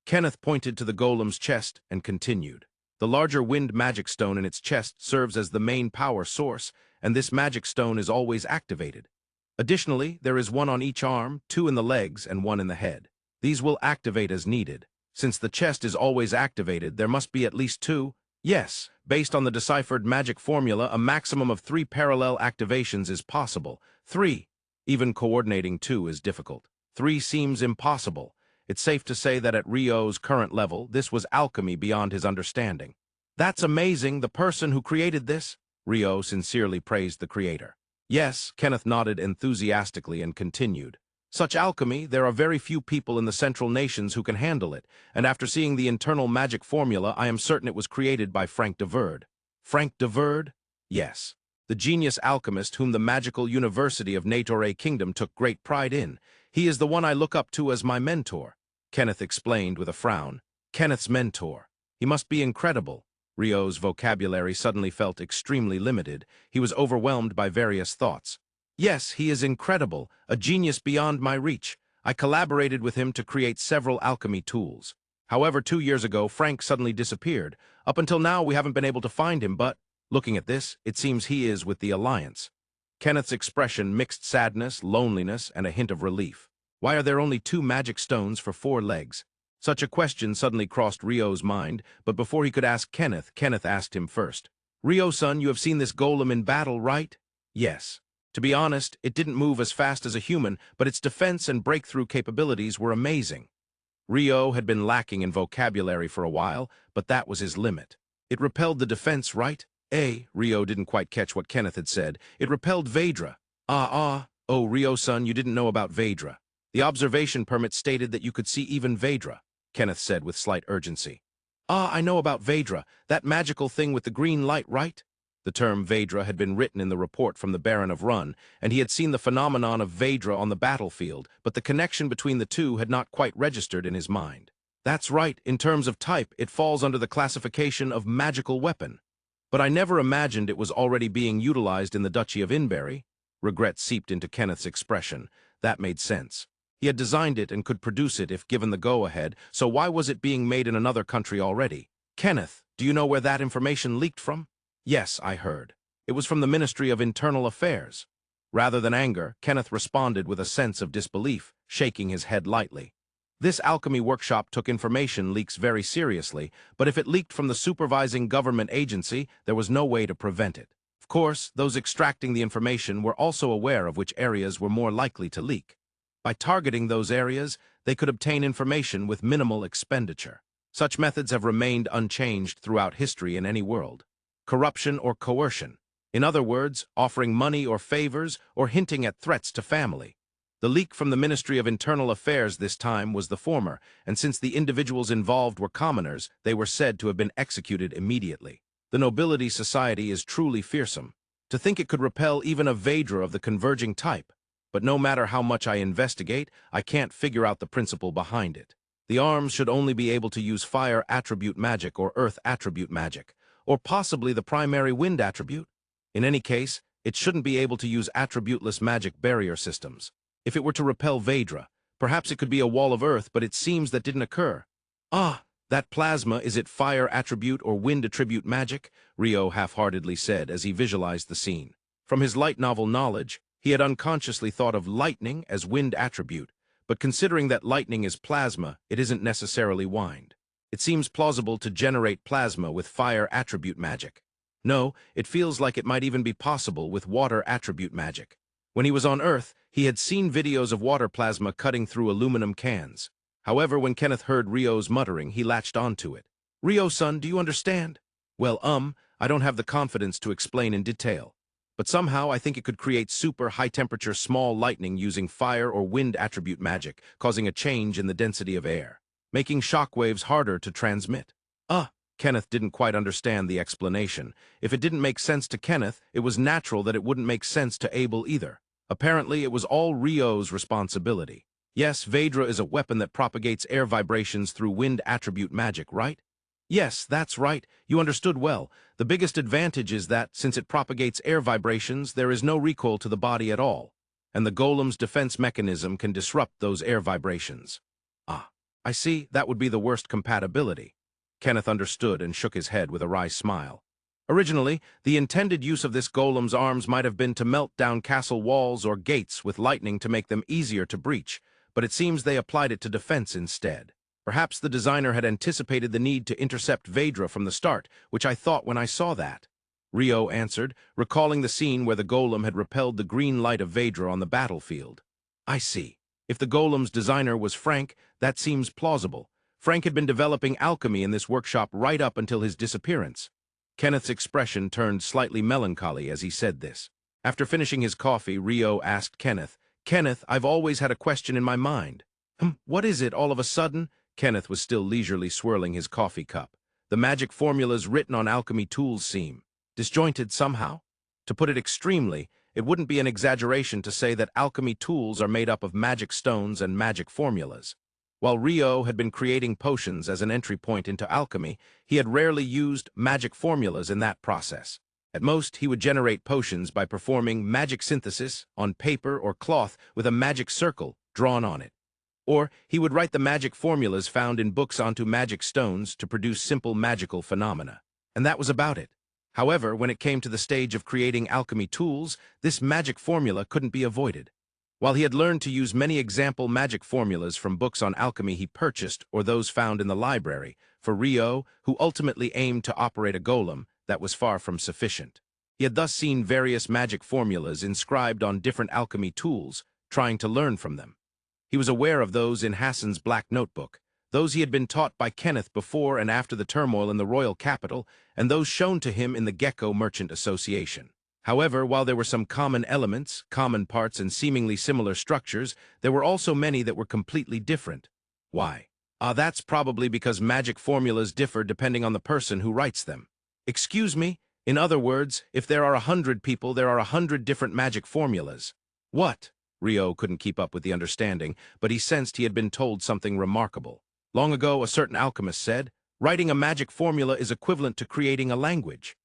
Kenneth pointed to the golem's chest and continued. "The larger wind magic stone in its chest serves as the main power source, and this magic stone is always activated. Additionally, there is 1 on each arm, 2 in the legs, and 1 in the head. These will activate as needed. Since the chest is always activated, there must be at least 2. Yes, based on the deciphered magic formula, a maximum of 3 parallel activations is possible. 3. Even coordinating 2 is difficult. 3 seems impossible. It's safe to say that at Rio's current level, this was alchemy beyond his understanding." "That's amazing, the person who created this?" Rio sincerely praised the creator. "Yes," Kenneth nodded enthusiastically and continued. "Such alchemy, there are very few people in the Central Nations who can handle it, and after seeing the internal magic formula, I am certain it was created by Frank de Verde." "Frank de Verde?" "Yes. The genius alchemist whom the magical University of Natore Kingdom took great pride in. He is the one I look up to as my mentor," Kenneth explained with a frown. "Kenneth's mentor. He must be incredible." Rio's vocabulary suddenly felt extremely limited. He was overwhelmed by various thoughts. "Yes, he is incredible, a genius beyond my reach. I collaborated with him to create several alchemy tools. However, 2 years ago, Frank suddenly disappeared. Up until now, we haven't been able to find him, but, looking at this, it seems he is with the Alliance." Kenneth's expression mixed sadness, loneliness, and a hint of relief. Why are there only 2 magic stones for 4 legs? Such a question suddenly crossed Rio's mind, but before he could ask Kenneth, Kenneth asked him first. "Rio-son, you have seen this golem in battle, right?" "Yes. To be honest, it didn't move as fast as a human, but its defense and breakthrough capabilities were amazing." Rio had been lacking in vocabulary for a while, but that was his limit. "It repelled the defense, right?" Rio didn't quite catch what Kenneth had said. "It repelled Vedra." Oh, Rio-son, you didn't know about Vedra. The observation permit stated that you could see even Vedra," Kenneth said with slight urgency. I know about Vedra, that magical thing with the green light, right?" The term Vedra had been written in the report from the Baron of Run, and he had seen the phenomenon of Vedra on the battlefield, but the connection between the two had not quite registered in his mind. "That's right, in terms of type, it falls under the classification of magical weapon. But I never imagined it was already being utilized in the Duchy of Inberry." Regret seeped into Kenneth's expression. That made sense. He had designed it and could produce it if given the go-ahead, so why was it being made in another country already? "Kenneth," Do you know where that information leaked from? Yes, I heard. It was from the Ministry of Internal Affairs. Rather than anger, Kenneth responded with a sense of disbelief, shaking his head lightly. This alchemy workshop took information leaks very seriously, but if it leaked from the supervising government agency, there was no way to prevent it. Of course, those extracting the information were also aware of which areas were more likely to leak. By targeting those areas, they could obtain information with minimal expenditure. Such methods have remained unchanged throughout history in any world. Corruption or coercion. In other words, offering money or favors or hinting at threats to family. The leak from the Ministry of Internal Affairs this time was the former, and since the individuals involved were commoners, they were said to have been executed immediately. The nobility society is truly fearsome. To think it could repel even a Vedra of the converging type. But no matter how much I investigate, I can't figure out the principle behind it. The arms should only be able to use fire attribute magic or earth attribute magic, or possibly the primary wind attribute. In any case, it shouldn't be able to use attributeless magic barrier systems. If it were to repel Vedra, perhaps it could be a wall of earth, but it seems that didn't occur. Ah, that plasma, is it fire attribute or wind attribute magic? Rio half-heartedly said as he visualized the scene. From his light novel knowledge, he had unconsciously thought of lightning as wind attribute, but considering that lightning is plasma, it isn't necessarily wind. It seems plausible to generate plasma with fire attribute magic. No, it feels like it might even be possible with water attribute magic. When he was on Earth, he had seen videos of water plasma cutting through aluminum cans. However, when Kenneth heard Rio's muttering, he latched onto it. Rio-san, do you understand? Well, I don't have the confidence to explain in detail. But somehow I think it could create super high-temperature small lightning using fire or wind attribute magic, causing a change in the density of air, making shockwaves harder to transmit. Kenneth didn't quite understand the explanation. If it didn't make sense to Kenneth, it was natural that it wouldn't make sense to Abel either. Apparently, it was all Rio's responsibility. Yes, Vedra is a weapon that propagates air vibrations through wind attribute magic, right? Yes, that's right. You understood well. The biggest advantage is that, since it propagates air vibrations, there is no recoil to the body at all, and the golem's defense mechanism can disrupt those air vibrations. I see, that would be the worst compatibility. Kenneth understood and shook his head with a wry smile. Originally, the intended use of this golem's arms might have been to melt down castle walls or gates with lightning to make them easier to breach, but it seems they applied it to defense instead. Perhaps the designer had anticipated the need to intercept Vedra from the start, which I thought when I saw that. Rio answered, recalling the scene where the golem had repelled the green light of Vedra on the battlefield. I see. If the golem's designer was Frank, that seems plausible. Frank had been developing alchemy in this workshop right up until his disappearance. Kenneth's expression turned slightly melancholy as he said this. After finishing his coffee, Rio asked Kenneth, Kenneth, I've always had a question in my mind. What is it all of a sudden? Kenneth was still leisurely swirling his coffee cup. The magic formulas written on alchemy tools seem disjointed somehow. To put it extremely, it wouldn't be an exaggeration to say that alchemy tools are made up of magic stones and magic formulas. While Rio had been creating potions as an entry point into alchemy, he had rarely used magic formulas in that process. At most, he would generate potions by performing magic synthesis on paper or cloth with a magic circle drawn on it. Or he would write the magic formulas found in books onto magic stones to produce simple magical phenomena. And that was about it. However, when it came to the stage of creating alchemy tools, this magic formula couldn't be avoided. While he had learned to use many example magic formulas from books on alchemy he purchased or those found in the library, for Rio, who ultimately aimed to operate a golem, that was far from sufficient. He had thus seen various magic formulas inscribed on different alchemy tools, trying to learn from them. He was aware of those in Hassan's black notebook, those he had been taught by Kenneth before and after the turmoil in the royal capital, and those shown to him in the Gecko Merchant Association. However, while there were some common elements, common parts, and seemingly similar structures, there were also many that were completely different. Why? That's probably because magic formulas differ depending on the person who writes them. Excuse me? In other words, if there are 100 people, there are 100 different magic formulas. What? Rio couldn't keep up with the understanding, but he sensed he had been told something remarkable. Long ago, a certain alchemist said, writing a magic formula is equivalent to creating a language.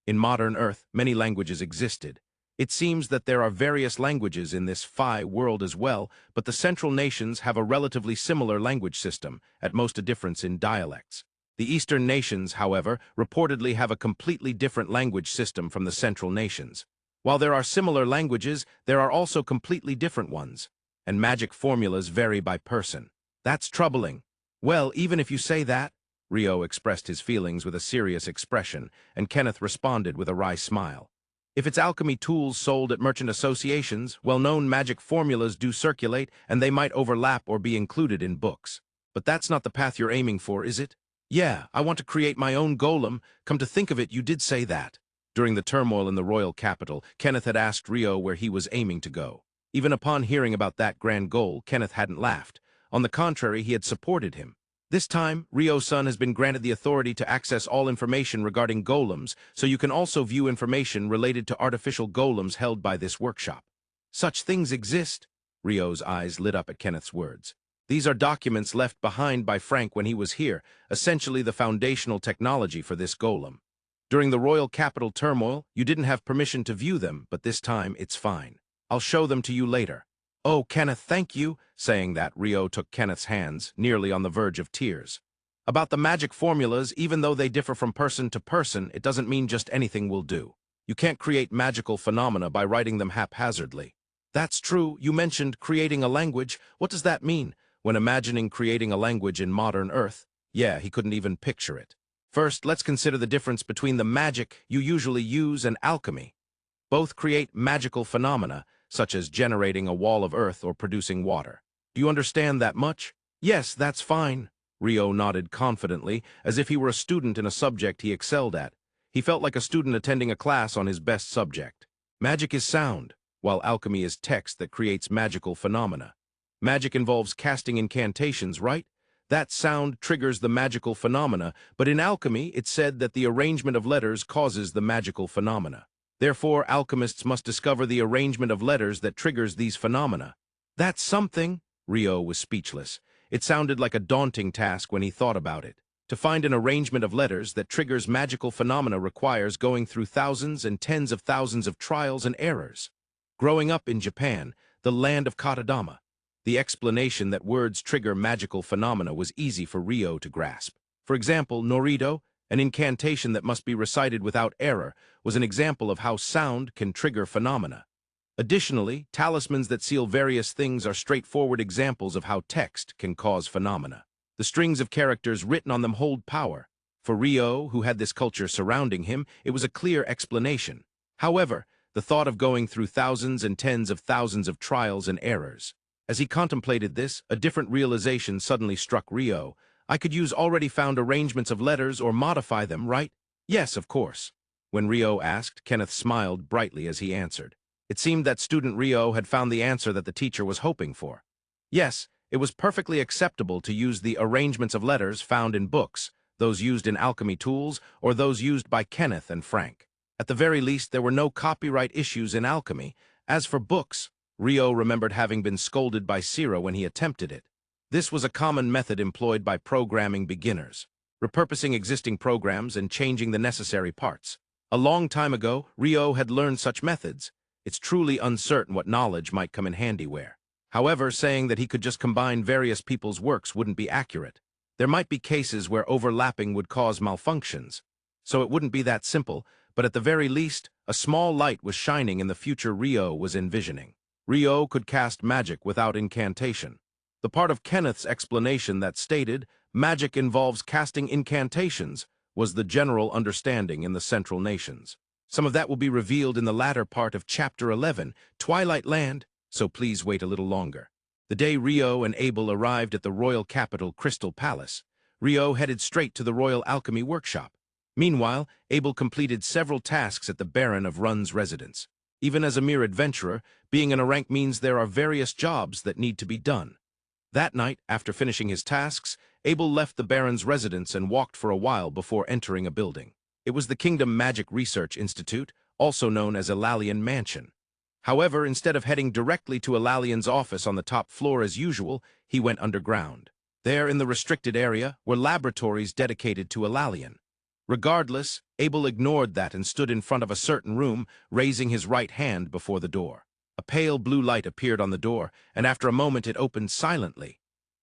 In modern Earth, many languages existed. It seems that there are various languages in this Phi world as well, but the central nations have a relatively similar language system, at most a difference in dialects. The eastern nations, however, reportedly have a completely different language system from the central nations. While there are similar languages, there are also completely different ones, and magic formulas vary by person. That's troubling. Well, even if you say that, Rio expressed his feelings with a serious expression, and Kenneth responded with a wry smile. If it's alchemy tools sold at merchant associations, well-known magic formulas do circulate, and they might overlap or be included in books. But that's not the path you're aiming for, is it? Yeah, I want to create my own golem. Come to think of it, you did say that. During the turmoil in the royal capital, Kenneth had asked Rio where he was aiming to go. Even upon hearing about that grand goal, Kenneth hadn't laughed. On the contrary, he had supported him. This time, Rio-san has been granted the authority to access all information regarding golems, so you can also view information related to artificial golems held by this workshop. Such things exist. Rio's eyes lit up at Kenneth's words. These are documents left behind by Frank when he was here, essentially the foundational technology for this golem. During the royal capital turmoil, you didn't have permission to view them, but this time it's fine. I'll show them to you later. Oh, Kenneth, thank you. Saying that, Rio took Kenneth's hands, nearly on the verge of tears. About the magic formulas, even though they differ from person to person, it doesn't mean just anything will do. You can't create magical phenomena by writing them haphazardly. That's true. You mentioned creating a language. What does that mean? When imagining creating a language in modern Earth, yeah, he couldn't even picture it. First, let's consider the difference between the magic you usually use and alchemy. Both create magical phenomena, such as generating a wall of earth or producing water. Do you understand that much? Yes, that's fine. Rio nodded confidently, as if he were a student in a subject he excelled at. He felt like a student attending a class on his best subject. Magic is sound, while alchemy is text that creates magical phenomena. Magic involves casting incantations, right? That sound triggers the magical phenomena, but in alchemy, it's said that the arrangement of letters causes the magical phenomena. Therefore, alchemists must discover the arrangement of letters that triggers these phenomena. That's something. Rio was speechless. It sounded like a daunting task when he thought about it. To find an arrangement of letters that triggers magical phenomena requires going through thousands and tens of thousands of trials and errors. Growing up in Japan, the land of Katadama, the explanation that words trigger magical phenomena was easy for Rio to grasp. For example, Norido, an incantation that must be recited without error, was an example of how sound can trigger phenomena. Additionally, talismans that seal various things are straightforward examples of how text can cause phenomena. The strings of characters written on them hold power. For Rio, who had this culture surrounding him, it was a clear explanation. However, the thought of going through thousands and tens of thousands of trials and errors. As he contemplated this, a different realization suddenly struck Rio. I could use already found arrangements of letters or modify them, right? Yes, of course. When Rio asked, Kenneth smiled brightly as he answered. It seemed that student Rio had found the answer that the teacher was hoping for. Yes, it was perfectly acceptable to use the arrangements of letters found in books, those used in alchemy tools, or those used by Kenneth and Frank. At the very least, there were no copyright issues in alchemy. As for books, Rio remembered having been scolded by Sira when he attempted it. This was a common method employed by programming beginners, repurposing existing programs and changing the necessary parts. A long time ago, Rio had learned such methods. It's truly uncertain what knowledge might come in handy where. However, saying that he could just combine various people's works wouldn't be accurate. There might be cases where overlapping would cause malfunctions. So it wouldn't be that simple, but at the very least, a small light was shining in the future Rio was envisioning. Rio could cast magic without incantation. The part of Kenneth's explanation that stated, magic involves casting incantations, was the general understanding in the Central Nations. Some of that will be revealed in the latter part of Chapter 11, Twilight Land, so please wait a little longer. The day Rio and Abel arrived at the royal capital, Crystal Palace, Rio headed straight to the Royal Alchemy Workshop. Meanwhile, Abel completed several tasks at the Baron of Run's residence. Even as a mere adventurer, being in a rank means there are various jobs that need to be done. That night, after finishing his tasks, Abel left the Baron's residence and walked for a while before entering a building. It was the Kingdom Magic Research Institute, also known as Elalian Mansion. However, instead of heading directly to Elalian's office on the top floor as usual, he went underground. There, in the restricted area, were laboratories dedicated to Elalian. Regardless, Abel ignored that and stood in front of a certain room, raising his right hand before the door. A pale blue light appeared on the door, and after a moment it opened silently.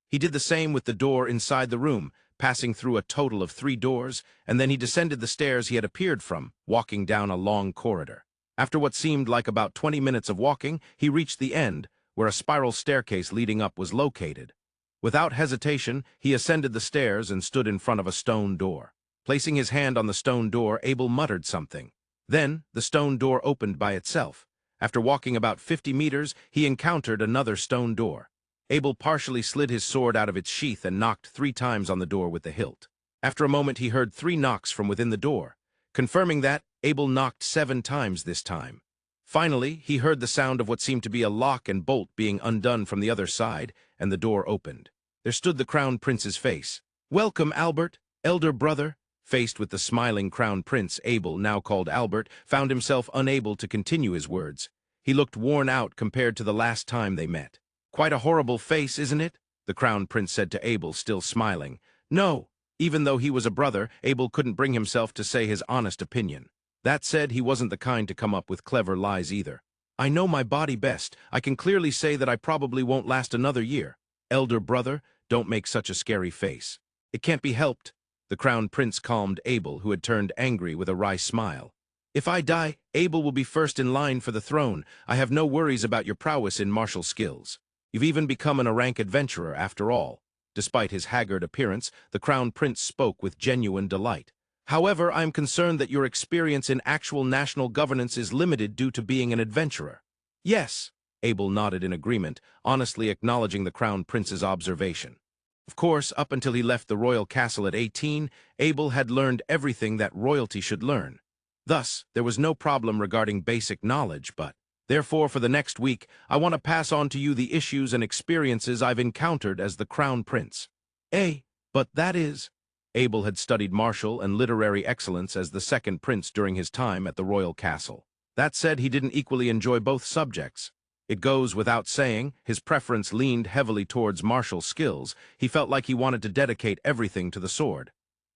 He did the same with the door inside the room. passing through a total of 3 doors, and then he descended the stairs he had appeared from, walking down a long corridor. After what seemed like about 20 minutes of walking, he reached the end, where a spiral staircase leading up was located. Without hesitation, he ascended the stairs and stood in front of a stone door. Placing his hand on the stone door, Abel muttered something. Then, the stone door opened by itself. After walking about 50 meters, he encountered another stone door. Abel partially slid his sword out of its sheath and knocked 3 times on the door with the hilt. After a moment, he heard 3 knocks from within the door. Confirming that, Abel knocked 7 times this time. Finally, he heard the sound of what seemed to be a lock and bolt being undone from the other side, and the door opened. There stood the Crown Prince's face. "Welcome, Albert, elder brother." Faced with the smiling Crown Prince, Abel, now called Albert, found himself unable to continue his words. He looked worn out compared to the last time they met. "Quite a horrible face, isn't it?" the Crown Prince said to Abel, still smiling. No, even though he was a brother, Abel couldn't bring himself to say his honest opinion. That said, he wasn't the kind to come up with clever lies either. "I know my body best. I can clearly say that I probably won't last another year. Elder brother, don't make such a scary face. It can't be helped." The Crown Prince calmed Abel, who had turned angry with a wry smile. "If I die, Abel will be first in line for the throne. I have no worries about your prowess in martial skills. You've even become a rank adventurer, after all." Despite his haggard appearance, the Crown Prince spoke with genuine delight. "However, I am concerned that your experience in actual national governance is limited due to being an adventurer." "Yes," Abel nodded in agreement, honestly acknowledging the Crown Prince's observation. Of course, up until he left the royal castle at 18, Abel had learned everything that royalty should learn. Thus, there was no problem regarding basic knowledge, but, therefore, for the next week, I want to pass on to you the issues and experiences I've encountered as the Crown Prince. But that is... Abel had studied martial and literary excellence as the second prince during his time at the royal castle. That said, he didn't equally enjoy both subjects. It goes without saying, his preference leaned heavily towards martial skills. He felt like he wanted to dedicate everything to the sword.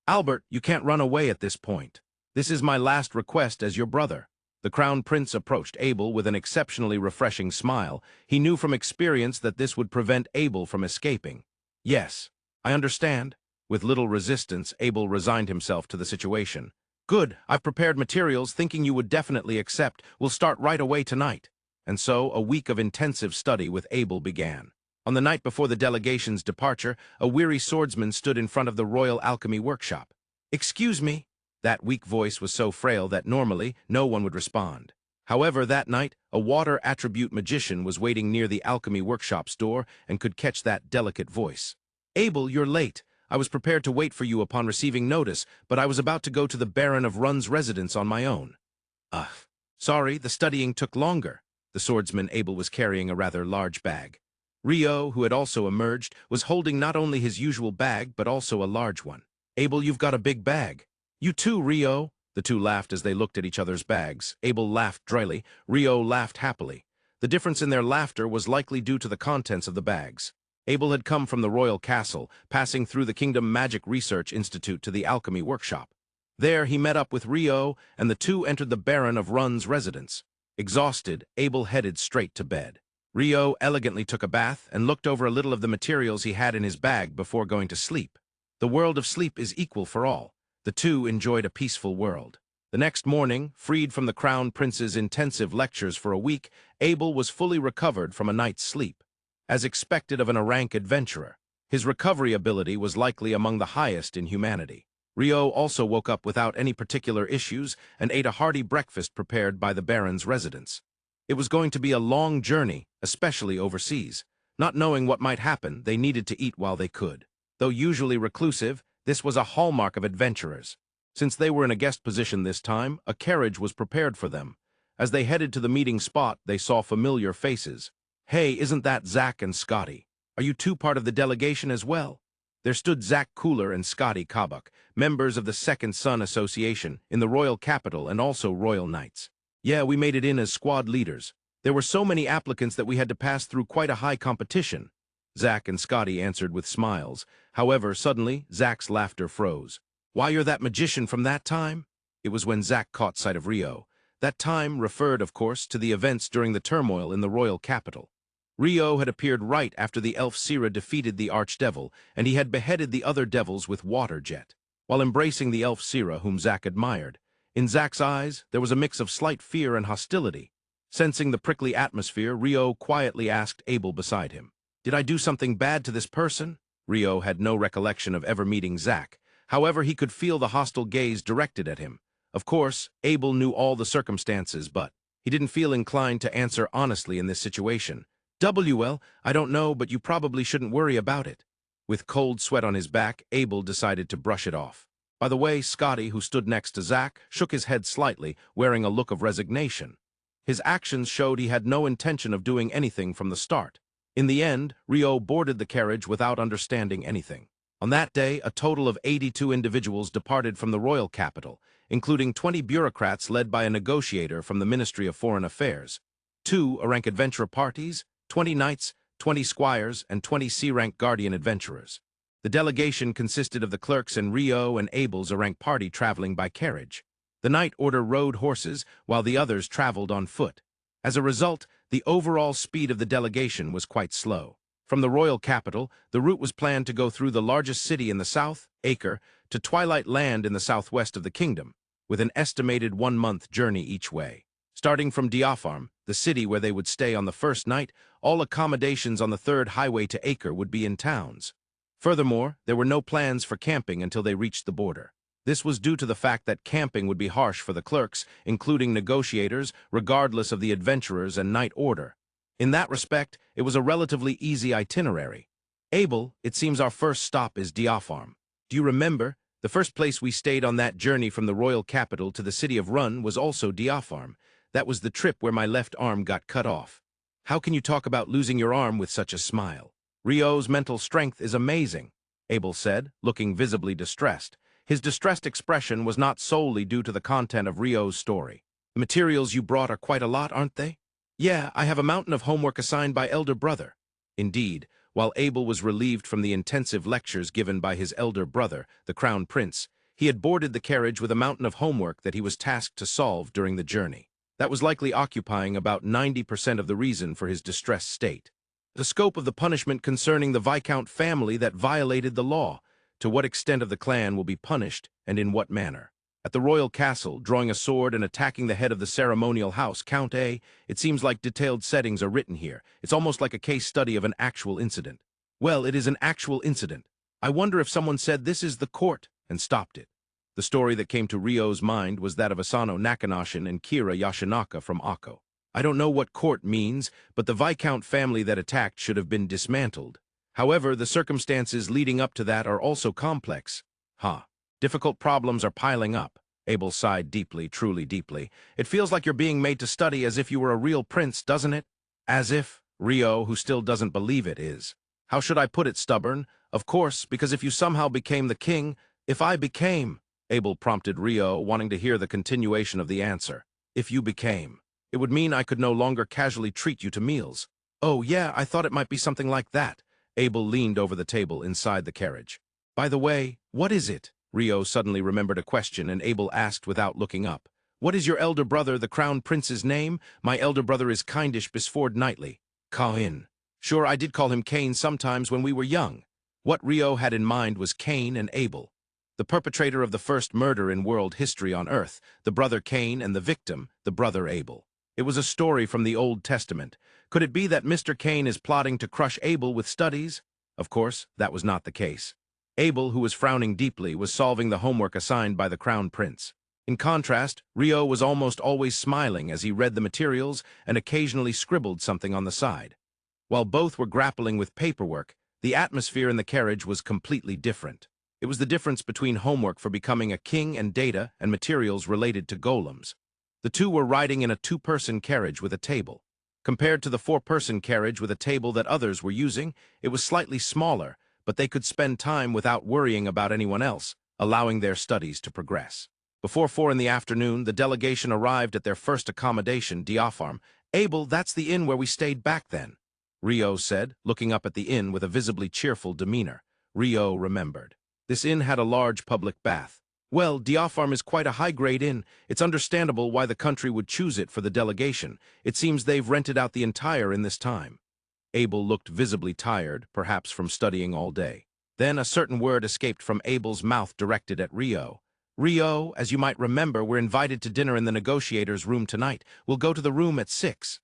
"Albert, you can't run away at this point. This is my last request as your brother." The Crown Prince approached Abel with an exceptionally refreshing smile. He knew from experience that this would prevent Abel from escaping. "Yes, I understand." With little resistance, Abel resigned himself to the situation. "Good, I've prepared materials thinking you would definitely accept. We'll start right away tonight." And so, a week of intensive study with Abel began. On the night before the delegation's departure, a weary swordsman stood in front of the Royal Alchemy workshop. "Excuse me." That weak voice was so frail that normally no one would respond. However, that night, a water attribute magician was waiting near the Alchemy workshop's door and could catch that delicate voice. "Abel, you're late. I was prepared to wait for you upon receiving notice, but I was about to go to the Baron of Run's residence on my own." Sorry, the studying took longer." The swordsman Abel was carrying a rather large bag. Rio, who had also emerged, was holding not only his usual bag, but also a large one. "Abel, you've got a big bag." "You too, Rio." The two laughed as they looked at each other's bags. Abel laughed dryly. Rio laughed happily. The difference in their laughter was likely due to the contents of the bags. Abel had come from the royal castle, passing through the Kingdom Magic Research Institute to the Alchemy workshop. There he met up with Rio, and the two entered the Baron of Run's residence. Exhausted, Abel headed straight to bed. Rio elegantly took a bath and looked over a little of the materials he had in his bag before going to sleep. The world of sleep is equal for all. The two enjoyed a peaceful world. The next morning, freed from the Crown Prince's intensive lectures for a week, Abel was fully recovered from a night's sleep. As expected of an rank adventurer, his recovery ability was likely among the highest in humanity. Rio also woke up without any particular issues and ate a hearty breakfast prepared by the Baron's residence. It was going to be a long journey, especially overseas. Not knowing what might happen, they needed to eat while they could. Though usually reclusive, this was a hallmark of adventurers. Since they were in a guest position this time, a carriage was prepared for them. As they headed to the meeting spot, they saw familiar faces. "Hey, isn't that Zach and Scotty? Are you two part of the delegation as well?" There stood Zach Cooler and Scotty Kabuk, members of the Second Son Association, in the royal capital and also royal knights. "Yeah, we made it in as squad leaders. There were so many applicants that we had to pass through quite a high competition." Zach and Scotty answered with smiles. However, suddenly, Zach's laughter froze. "Why, you're that magician from that time?" It was when Zach caught sight of Rio. That time referred, of course, to the events during the turmoil in the royal capital. Rio had appeared right after the elf Sira defeated the archdevil, and he had beheaded the other devils with water jet, while embracing the elf Sira whom Zack admired. In Zack's eyes, there was a mix of slight fear and hostility. Sensing the prickly atmosphere, Rio quietly asked Abel beside him, "Did I do something bad to this person?" Rio had no recollection of ever meeting Zack. However, he could feel the hostile gaze directed at him. Of course, Abel knew all the circumstances, but he didn't feel inclined to answer honestly in this situation. "Well, I don't know, but you probably shouldn't worry about it." With cold sweat on his back, Abel decided to brush it off. By the way, Scotty, who stood next to Zack, shook his head slightly, wearing a look of resignation. His actions showed he had no intention of doing anything from the start. In the end, Rio boarded the carriage without understanding anything. On that day, a total of 82 individuals departed from the royal capital, including 20 bureaucrats led by a negotiator from the Ministry of Foreign Affairs, 2 A-rank adventurer parties, 20 knights, 20 squires, and 20 C-rank guardian adventurers. The delegation consisted of the clerks and Rio and Abel's A-rank party traveling by carriage. The Knight Order rode horses, while the others traveled on foot. As a result, the overall speed of the delegation was quite slow. From the royal capital, the route was planned to go through the largest city in the south, Acre, to Twilight Land in the southwest of the kingdom, with an estimated 1-month journey each way. Starting from Diapharm, the city where they would stay on the first night, all accommodations on the third highway to Acre would be in towns. Furthermore, there were no plans for camping until they reached the border. This was due to the fact that camping would be harsh for the clerks, including negotiators, regardless of the adventurers and Knight Order. In that respect, it was a relatively easy itinerary. "Abel, it seems our first stop is Diapharm. Do you remember? The first place we stayed on that journey from the royal capital to the city of Run was also Diapharm. That was the trip where my left arm got cut off." "How can you talk about losing your arm with such a smile?" "Rio's mental strength is amazing," Abel said, looking visibly distressed. His distressed expression was not solely due to the content of Rio's story. "The materials you brought are quite a lot, aren't they?" "Yeah, I have a mountain of homework assigned by elder brother." Indeed, while Abel was relieved from the intensive lectures given by his elder brother, the Crown Prince, he had boarded the carriage with a mountain of homework that he was tasked to solve during the journey. That was likely occupying about 90% of the reason for his distressed state. The scope of the punishment concerning the Viscount family that violated the law. To what extent of the clan will be punished, and in what manner? At the royal castle, drawing a sword and attacking the head of the ceremonial house, Count A, it seems like detailed settings are written here. It's almost like a case study of an actual incident. Well, it is an actual incident. I wonder if someone said this is the court and stopped it. The story that came to Rio's mind was that of Asano Nakanoshin and Kira Yashinaka from Akko. I don't know what court means, but the Viscount family that attacked should have been dismantled. However, the circumstances leading up to that are also complex. Difficult problems are piling up. Abel sighed deeply, truly deeply. It feels like you're being made to study as if you were a real prince, doesn't it? As if, Rio, who still doesn't believe it, is. How should I put it, stubborn? Of course, because if you somehow became the king, if I became, Abel prompted Rio, wanting to hear the continuation of the answer. If you became, it would mean I could no longer casually treat you to meals. Oh yeah, I thought it might be something like that. Abel leaned over the table inside the carriage. By the way, what is it? Rio suddenly remembered a question, and Abel asked without looking up. What is your elder brother, the Crown Prince's name? My elder brother is Kindish Bisford Knightly. Cain. Sure, I did call him Cain sometimes when we were young. What Rio had in mind was Cain and Abel. The perpetrator of the first murder in world history on Earth, the brother Cain, and the victim, the brother Abel. It was a story from the Old Testament. Could it be that Mr. Cain is plotting to crush Abel with studies? Of course, that was not the case. Abel, who was frowning deeply, was solving the homework assigned by the Crown Prince. In contrast, Rio was almost always smiling as he read the materials and occasionally scribbled something on the side. While both were grappling with paperwork, the atmosphere in the carriage was completely different. It was the difference between homework for becoming a king and data and materials related to golems. The two were riding in a 2-person carriage with a table. Compared to the 4-person carriage with a table that others were using, it was slightly smaller, but they could spend time without worrying about anyone else, allowing their studies to progress. Before 4 in the afternoon, the delegation arrived at their first accommodation, Diapharm. Abel, that's the inn where we stayed back then, Rio said, looking up at the inn with a visibly cheerful demeanor. Rio remembered. This inn had a large public bath. Well, Diapharm is quite a high-grade inn. It's understandable why the country would choose it for the delegation. It seems they've rented out the entire in this time. Abel looked visibly tired, perhaps from studying all day. Then a certain word escaped from Abel's mouth directed at Rio. "Rio, as you might remember, we're invited to dinner in the negotiator's room tonight. We'll go to the room at 6.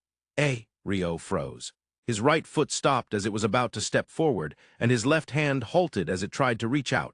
Rio froze. His right foot stopped as it was about to step forward, and his left hand halted as it tried to reach out.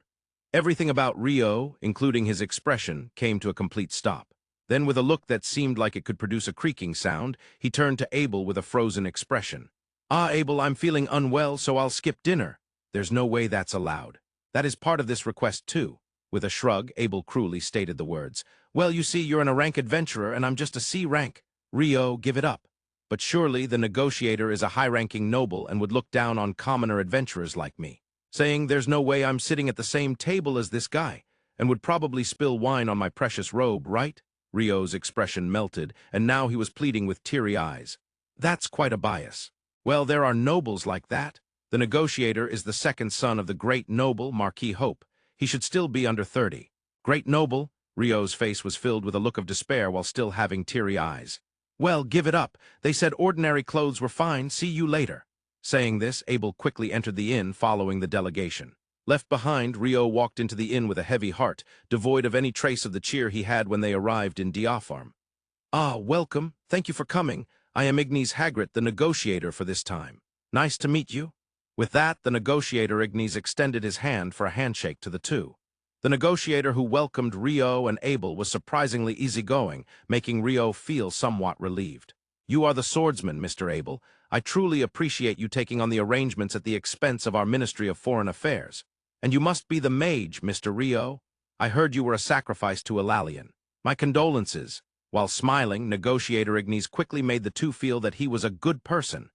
Everything about Rio, including his expression, came to a complete stop. Then, with a look that seemed like it could produce a creaking sound, he turned to Abel with a frozen expression. Abel, I'm feeling unwell, so I'll skip dinner." "There's no way that's allowed. That is part of this request, too." With a shrug, Abel cruelly stated the words. "Well, you see, you're a rank adventurer, and I'm just a C rank. Rio, give it up." "But surely the negotiator is a high-ranking noble and would look down on commoner adventurers like me, saying there's no way I'm sitting at the same table as this guy, and would probably spill wine on my precious robe, right?" Rio's expression melted, and now he was pleading with teary eyes. "That's quite a bias." "Well, there are nobles like that. The negotiator is the second son of the great noble, Marquis Hope. He should still be under 30. "Great noble?" Rio's face was filled with a look of despair while still having teary eyes. "Well, give it up. They said ordinary clothes were fine. See you later." Saying this, Abel quickly entered the inn following the delegation. Left behind, Rio walked into the inn with a heavy heart, devoid of any trace of the cheer he had when they arrived in Diapharm. Welcome. Thank you for coming. I am Ignis Hagrit, the negotiator for this time. Nice to meet you." With that, the negotiator Ignis extended his hand for a handshake to the two. The negotiator who welcomed Rio and Abel was surprisingly easygoing, making Rio feel somewhat relieved. "You are the swordsman, Mr. Abel. I truly appreciate you taking on the arrangements at the expense of our Ministry of Foreign Affairs. And you must be the mage, Mr. Rio. I heard you were a sacrifice to Elalian. My condolences." While smiling, negotiator Ignis quickly made the two feel that he was a good person.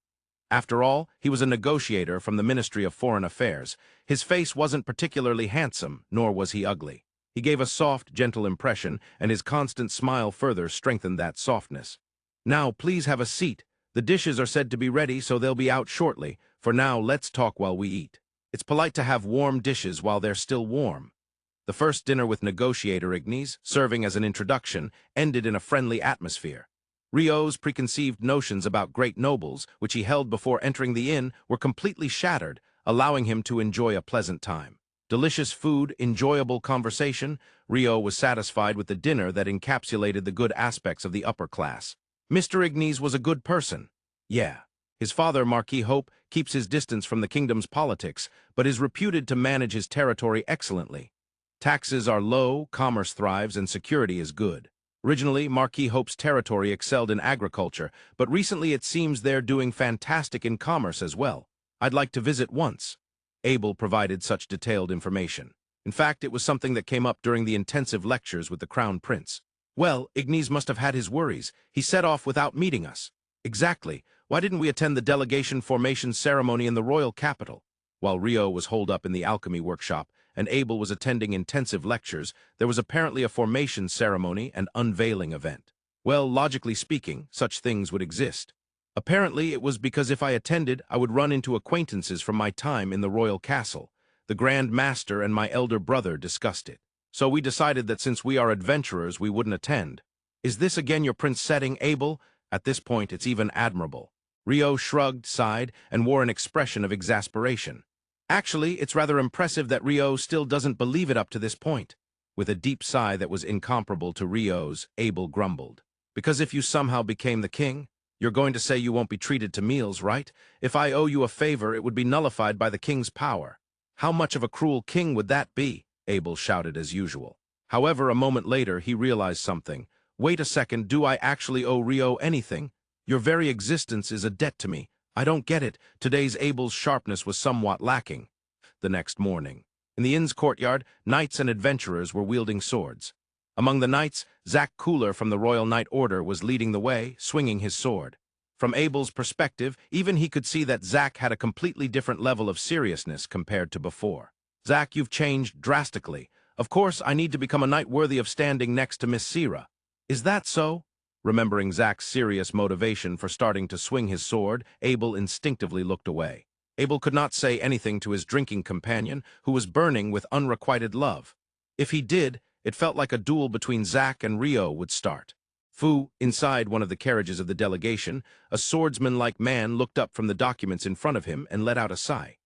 After all, he was a negotiator from the Ministry of Foreign Affairs. His face wasn't particularly handsome, nor was he ugly. He gave a soft, gentle impression, and his constant smile further strengthened that softness. "Now, please have a seat. The dishes are said to be ready, so they'll be out shortly. For now, let's talk while we eat. It's polite to have warm dishes while they're still warm." The first dinner with negotiator Ignis, serving as an introduction, ended in a friendly atmosphere. Rio's preconceived notions about great nobles, which he held before entering the inn, were completely shattered, allowing him to enjoy a pleasant time. Delicious food, enjoyable conversation, Rio was satisfied with the dinner that encapsulated the good aspects of the upper class. Mr. Ignis was a good person. Yeah. His father, Marquis Hope, keeps his distance from the kingdom's politics, but is reputed to manage his territory excellently. Taxes are low, commerce thrives, and security is good. Originally, Marquis Hope's territory excelled in agriculture, but recently it seems they're doing fantastic in commerce as well. I'd like to visit once. Abel provided such detailed information. In fact, it was something that came up during the intensive lectures with the Crown Prince. Well, Ignis must have had his worries. He set off without meeting us. Exactly. Why didn't we attend the delegation formation ceremony in the royal capital? While Rio was holed up in the alchemy workshop, and Abel was attending intensive lectures, there was apparently a formation ceremony and unveiling event. Well, logically speaking, such things would exist. Apparently, it was because if I attended, I would run into acquaintances from my time in the royal castle. The Grand Master and my elder brother discussed it. So we decided that since we are adventurers, we wouldn't attend. Is this again your prince setting, Abel? At this point, it's even admirable. Rio shrugged, sighed, and wore an expression of exasperation. Actually, it's rather impressive that Rio still doesn't believe it up to this point. With a deep sigh that was incomparable to Rio's, Abel grumbled. Because if you somehow became the king, you're going to say you won't be treated to meals, right? If I owe you a favor, it would be nullified by the king's power. How much of a cruel king would that be? Abel shouted as usual. However, a moment later, he realized something. Wait a second, do I actually owe Rio anything? Your very existence is a debt to me. I don't get it. Today's Abel's sharpness was somewhat lacking. The next morning, in the inn's courtyard, knights and adventurers were wielding swords. Among the knights, Zach Cooler from the Royal Knight Order was leading the way, swinging his sword. From Abel's perspective, even he could see that Zach had a completely different level of seriousness compared to before. Zach, you've changed drastically. Of course, I need to become a knight worthy of standing next to Miss Sira. Is that so? Remembering Zach's serious motivation for starting to swing his sword, Abel instinctively looked away. Abel could not say anything to his drinking companion, who was burning with unrequited love. If he did, it felt like a duel between Zach and Rio would start. Inside one of the carriages of the delegation, a swordsman-like man looked up from the documents in front of him and let out a sigh.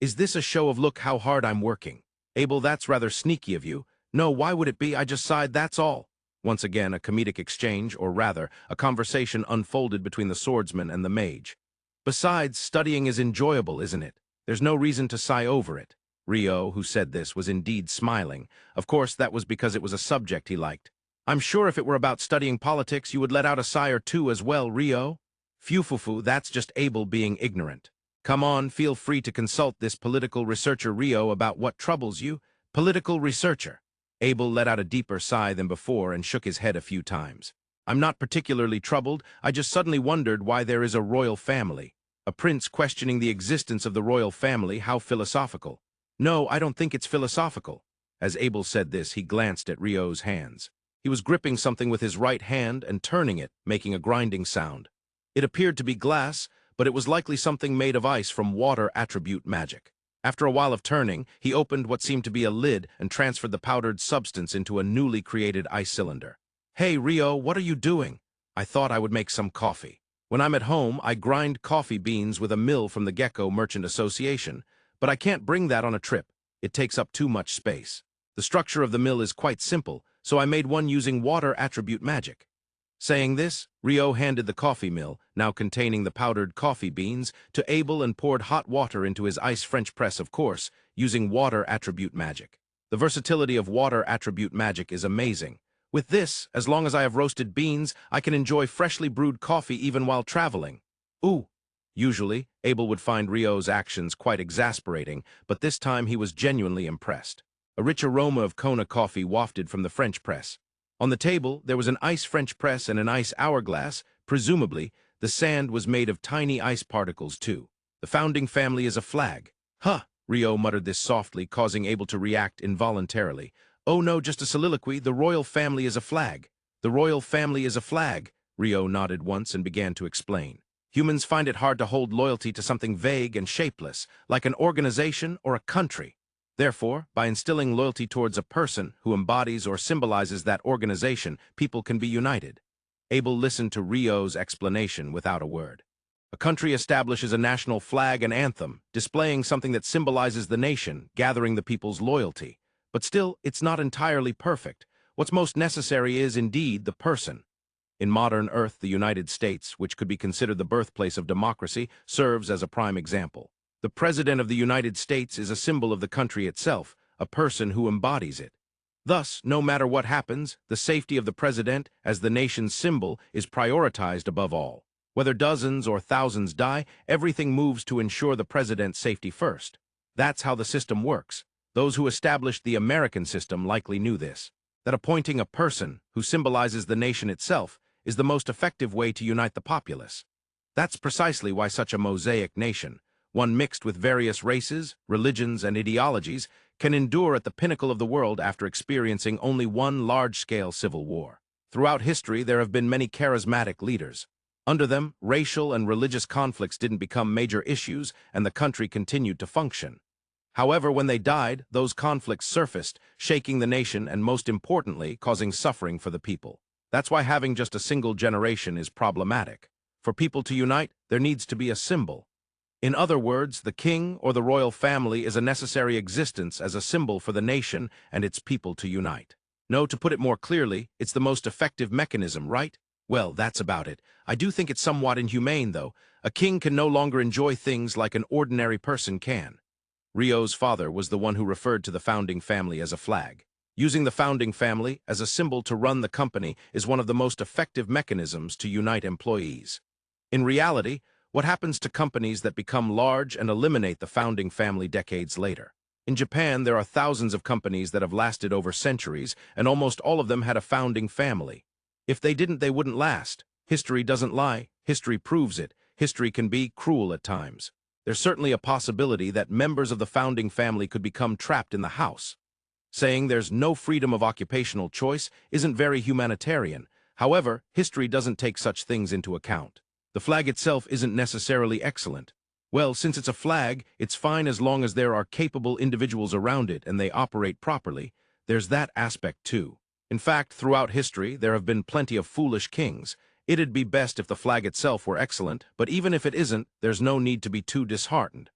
Is this a show of look how hard I'm working? Abel, that's rather sneaky of you. No, why would it be? I just sighed, that's all. Once again, a comedic exchange, or rather, a conversation unfolded between the swordsman and the mage. Besides, studying is enjoyable, isn't it? There's no reason to sigh over it. Rio, who said this, was indeed smiling. Of course, that was because it was a subject he liked. I'm sure if it were about studying politics, you would let out a sigh or two as well, Rio. Phew, that's just Abel being ignorant. Come on, feel free to consult this political researcher Rio about what troubles you. Political researcher. Abel let out a deeper sigh than before and shook his head a few times. I'm not particularly troubled, I just suddenly wondered why there is a royal family. A prince questioning the existence of the royal family, how philosophical. No, I don't think it's philosophical. As Abel said this, he glanced at Rio's hands. He was gripping something with his right hand and turning it, making a grinding sound. It appeared to be glass, but it was likely something made of ice from water attribute magic. After a while of turning, he opened what seemed to be a lid and transferred the powdered substance into a newly created ice cylinder. Hey, Rio, what are you doing? I thought I would make some coffee. When I'm at home, I grind coffee beans with a mill from the Gecko Merchant Association, but I can't bring that on a trip. It takes up too much space. The structure of the mill is quite simple, so I made one using water attribute magic. Saying this, Rio handed the coffee mill, now containing the powdered coffee beans, to Abel and poured hot water into his ice French press, of course, using water attribute magic. The versatility of water attribute magic is amazing. With this, as long as I have roasted beans, I can enjoy freshly brewed coffee even while traveling. Ooh. Usually, Abel would find Rio's actions quite exasperating, but this time he was genuinely impressed. A rich aroma of Kona coffee wafted from the French press. On the table, there was an ice French press and an ice hourglass. Presumably, the sand was made of tiny ice particles, too. The founding family is a flag. Huh, Rio muttered this softly, causing Abel to react involuntarily. Oh no, just a soliloquy. The royal family is a flag. The royal family is a flag. Rio nodded once and began to explain. Humans find it hard to hold loyalty to something vague and shapeless, like an organization or a country. Therefore, by instilling loyalty towards a person who embodies or symbolizes that organization, people can be united. Abel listened to Rio's explanation without a word. A country establishes a national flag and anthem, displaying something that symbolizes the nation, gathering the people's loyalty. But still, it's not entirely perfect. What's most necessary is, indeed, the person. In modern Earth, the United States, which could be considered the birthplace of democracy, serves as a prime example. The President of the United States is a symbol of the country itself, a person who embodies it. Thus, no matter what happens, the safety of the President, as the nation's symbol, is prioritized above all. Whether dozens or thousands die, everything moves to ensure the President's safety first. That's how the system works. Those who established the American system likely knew this, that appointing a person who symbolizes the nation itself is the most effective way to unite the populace. That's precisely why such a mosaic nation, one mixed with various races, religions, and ideologies, can endure at the pinnacle of the world after experiencing only one large-scale civil war. Throughout history, there have been many charismatic leaders. Under them, racial and religious conflicts didn't become major issues, and the country continued to function. However, when they died, those conflicts surfaced, shaking the nation and, most importantly, causing suffering for the people. That's why having just a single generation is problematic. For people to unite, there needs to be a symbol. In other words, the king or the royal family is a necessary existence as a symbol for the nation and its people to unite. No, to put it more clearly, it's the most effective mechanism, right? Well, that's about it. I do think it's somewhat inhumane, though. A king can no longer enjoy things like an ordinary person can. Rio's father was the one who referred to the founding family as a flag. Using the founding family as a symbol to run the company is one of the most effective mechanisms to unite employees. In reality, what happens to companies that become large and eliminate the founding family decades later? In Japan, there are thousands of companies that have lasted over centuries, and almost all of them had a founding family. If they didn't, they wouldn't last. History doesn't lie. History proves it. History can be cruel at times. There's certainly a possibility that members of the founding family could become trapped in the house. Saying there's no freedom of occupational choice isn't very humanitarian. However, history doesn't take such things into account. The flag itself isn't necessarily excellent. Well, since it's a flag, it's fine as long as there are capable individuals around it and they operate properly. There's that aspect too. In fact, throughout history, there have been plenty of foolish kings. It'd be best if the flag itself were excellent, but even if it isn't, there's no need to be too disheartened.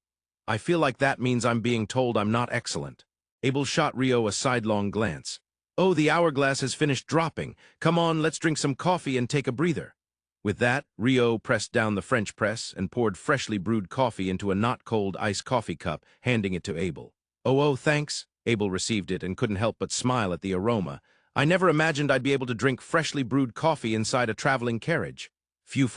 I feel like that means I'm being told I'm not excellent. Abel shot Rio a sidelong glance. Oh, the hourglass has finished dropping. Come on, let's drink some coffee and take a breather. With that, Rio pressed down the French press and poured freshly brewed coffee into a not-cold iced coffee cup, handing it to Abel. Oh, thanks. Abel received it and couldn't help but smile at the aroma. I never imagined I'd be able to drink freshly brewed coffee inside a traveling carriage. Phew.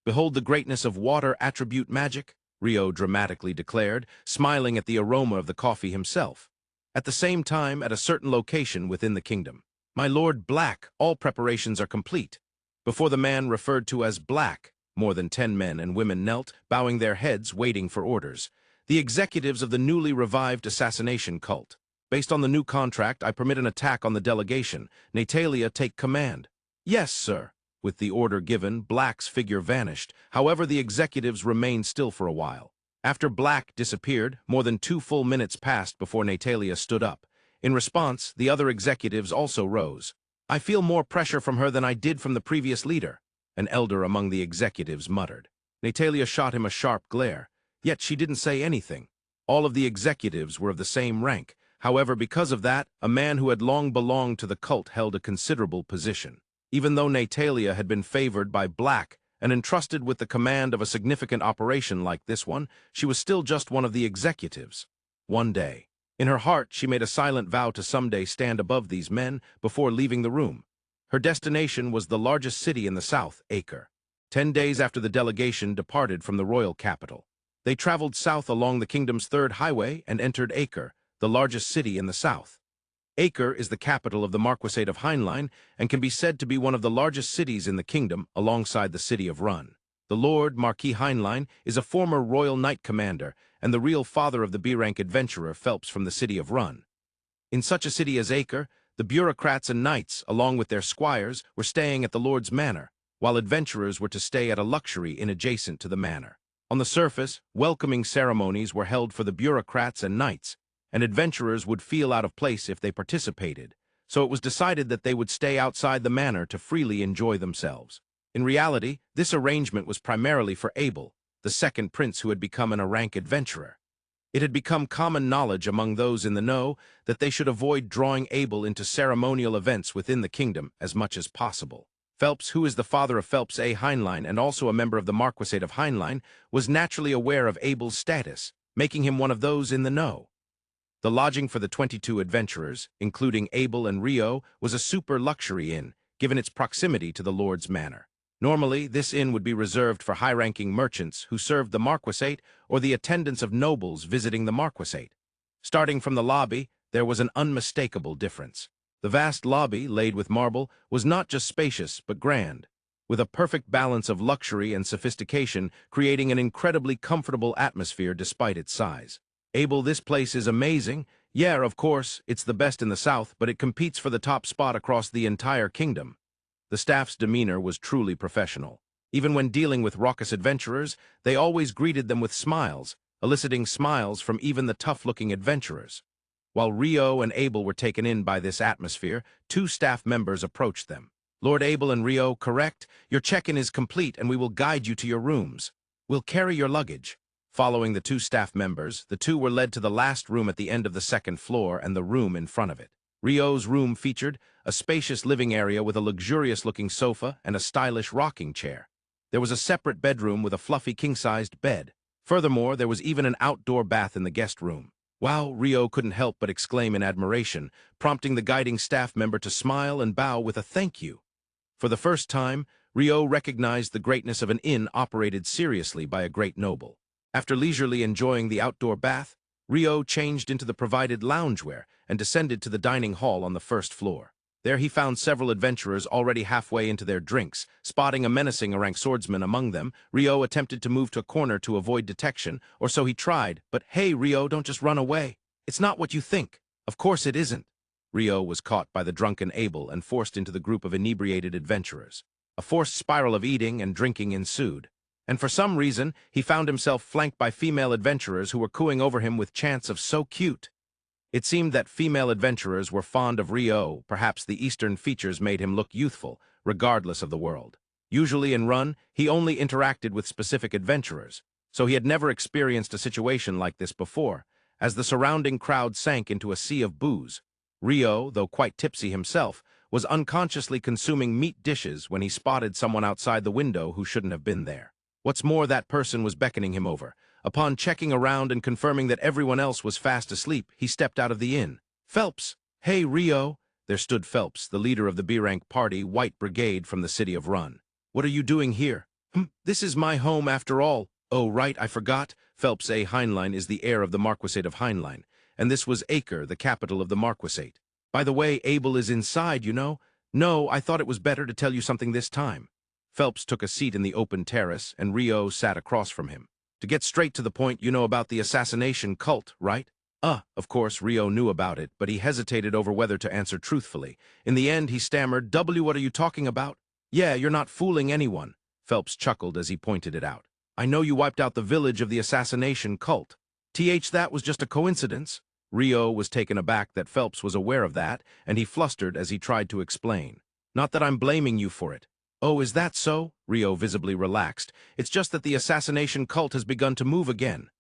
Behold the greatness of water attribute magic, Rio dramatically declared, smiling at the aroma of the coffee himself. At the same time, at a certain location within the kingdom. My Lord Black, all preparations are complete. Before the man referred to as Black, more than 10 men and women knelt, bowing their heads, waiting for orders. The executives of the newly revived assassination cult. Based on the new contract, I permit an attack on the delegation. Natalia, take command. Yes, sir. With the order given, Black's figure vanished. However, the executives remained still for a while. After Black disappeared, more than 2 full minutes passed before Natalia stood up. In response, the other executives also rose. I feel more pressure from her than I did from the previous leader, an elder among the executives muttered. Natalia shot him a sharp glare, yet she didn't say anything. All of the executives were of the same rank. However, because of that, a man who had long belonged to the cult held a considerable position. Even though Natalia had been favored by Black and entrusted with the command of a significant operation like this one, she was still just one of the executives. One day, in her heart, she made a silent vow to someday stand above these men before leaving the room. Her destination was the largest city in the south, Acre. 10 days after the delegation departed from the royal capital, they traveled south along the kingdom's 3rd highway and entered Acre, the largest city in the south. Acre is the capital of the Marquisate of Heinlein and can be said to be one of the largest cities in the kingdom alongside the city of Run. The Lord Marquis Heinlein is a former royal knight commander and the real father of the B-rank adventurer Phelps from the city of Run. In such a city as Acre, the bureaucrats and knights, along with their squires, were staying at the Lord's manor, while adventurers were to stay at a luxury inn adjacent to the manor. On the surface, welcoming ceremonies were held for the bureaucrats and knights, and adventurers would feel out of place if they participated, so it was decided that they would stay outside the manor to freely enjoy themselves. In reality, this arrangement was primarily for Abel, the second prince who had become an A-rank adventurer. It had become common knowledge among those in the know that they should avoid drawing Abel into ceremonial events within the kingdom as much as possible. Phelps, who is the father of Phelps A. Heinlein and also a member of the Marquisate of Heinlein, was naturally aware of Abel's status, making him one of those in the know. The lodging for the 22 adventurers, including Abel and Rio, was a super luxury inn, given its proximity to the Lord's manor. Normally, this inn would be reserved for high-ranking merchants who served the Marquisate or the attendants of nobles visiting the Marquisate. Starting from the lobby, there was an unmistakable difference. The vast lobby, laid with marble, was not just spacious but grand, with a perfect balance of luxury and sophistication, creating an incredibly comfortable atmosphere despite its size. Abel, this place is amazing. Yeah, of course, it's the best in the south, but it competes for the top spot across the entire kingdom. The staff's demeanor was truly professional. Even when dealing with raucous adventurers, they always greeted them with smiles, eliciting smiles from even the tough-looking adventurers. While Rio and Abel were taken in by this atmosphere, 2 staff members approached them. Lord Abel and Rio, correct? Your check-in is complete and we will guide you to your rooms. We'll carry your luggage. Following the 2 staff members, the 2 were led to the last room at the end of the 2nd floor and the room in front of it. Rio's room featured a spacious living area with a luxurious-looking sofa and a stylish rocking chair. There was a separate bedroom with a fluffy king-sized bed. Furthermore, there was even an outdoor bath in the guest room. Wow, Rio couldn't help but exclaim in admiration, prompting the guiding staff member to smile and bow with a thank you. For the first time, Rio recognized the greatness of an inn operated seriously by a great noble. After leisurely enjoying the outdoor bath, Rio changed into the provided loungewear and descended to the dining hall on the 1st floor. There he found several adventurers already halfway into their drinks. Spotting a menacing A-rank swordsman among them, Rio attempted to move to a corner to avoid detection, or so he tried. But hey, Rio, don't just run away. It's not what you think. Of course it isn't. Rio was caught by the drunken Abel and forced into the group of inebriated adventurers. A forced spiral of eating and drinking ensued. And for some reason, he found himself flanked by female adventurers who were cooing over him with chants of "so cute." It seemed that female adventurers were fond of Rio. Perhaps the eastern features made him look youthful, regardless of the world. Usually in Run, he only interacted with specific adventurers, so he had never experienced a situation like this before. As the surrounding crowd sank into a sea of booze, Rio, though quite tipsy himself, was unconsciously consuming meat dishes when he spotted someone outside the window who shouldn't have been there. What's more, that person was beckoning him over. Upon checking around and confirming that everyone else was fast asleep, he stepped out of the inn. "Phelps! Hey, Rio!" There stood Phelps, the leader of the B-rank party, White Brigade from the city of Run. "What are you doing here?" This is my home after all." "Oh, right, I forgot. Phelps A. Heinlein is the heir of the Marquisate of Heinlein, and this was Acre, the capital of the Marquisate. By the way, Abel is inside, you know." "No, I thought it was better to tell you something this time." Phelps took a seat in the open terrace, and Rio sat across from him. "To get straight to the point, you know about the assassination cult, right?" Of course, Rio knew about it, but he hesitated over whether to answer truthfully. In the end, he stammered, What are you talking about?" "Yeah, you're not fooling anyone." Phelps chuckled as he pointed it out. "I know you wiped out the village of the assassination cult. That was just a coincidence." Rio was taken aback that Phelps was aware of that, and he flustered as he tried to explain. "Not that I'm blaming you for it." "Oh, is that so?" Rio visibly relaxed. "It's just that the assassination cult has begun to move again."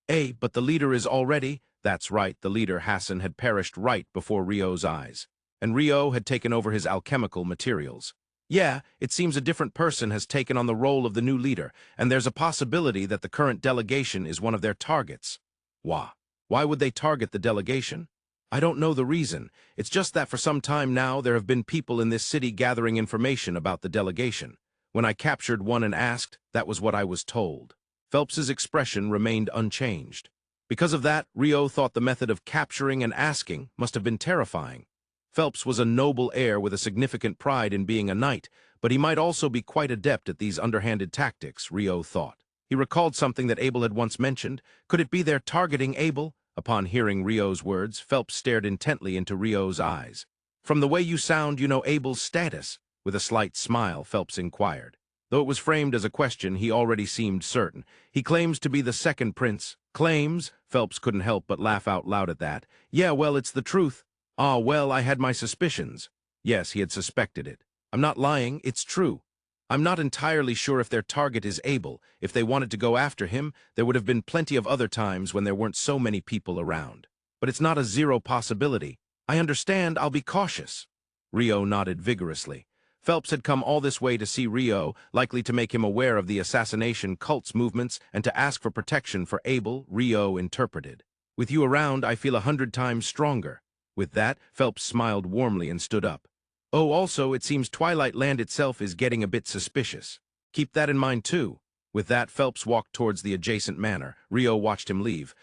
But the leader is already—" That's right, the leader, Hassan, had perished right before Rio's eyes, and Rio had taken over his alchemical materials. "Yeah, it seems a different person has taken on the role of the new leader, and there's a possibility that the current delegation is one of their targets." Why would they target the delegation? "I don't know the reason. It's just that for some time now there have been people in this city gathering information about the delegation. When I captured one and asked, that was what I was told." Phelps's expression remained unchanged. Because of that, Rio thought the method of capturing and asking must have been terrifying. Phelps was a noble heir with a significant pride in being a knight, but he might also be quite adept at these underhanded tactics, Rio thought. He recalled something that Abel had once mentioned. Could it be they're targeting Abel? Upon hearing Rio's words, Phelps stared intently into Rio's eyes. "From the way you sound, you know Abel's status?" With a slight smile, Phelps inquired. Though it was framed as a question, he already seemed certain. "He claims to be the second prince." "Claims?" Phelps couldn't help but laugh out loud at that. "Yeah, well, it's the truth." "Ah, well, I had my suspicions." Yes, he had suspected it. "I'm not lying, it's true. I'm not entirely sure if their target is Abel. If they wanted to go after him, there would have been plenty of other times when there weren't so many people around. But it's not a zero possibility. I understand, I'll be cautious." Rio nodded vigorously. Phelps had come all this way to see Rio, likely to make him aware of the assassination cult's movements and to ask for protection for Abel. Rio interpreted. "With you around, I feel 100 times stronger." With that, Phelps smiled warmly and stood up. "Oh, also, it seems Twilight Land itself is getting a bit suspicious. Keep that in mind, too." With that, Phelps walked towards the adjacent manor. Rio watched him leave.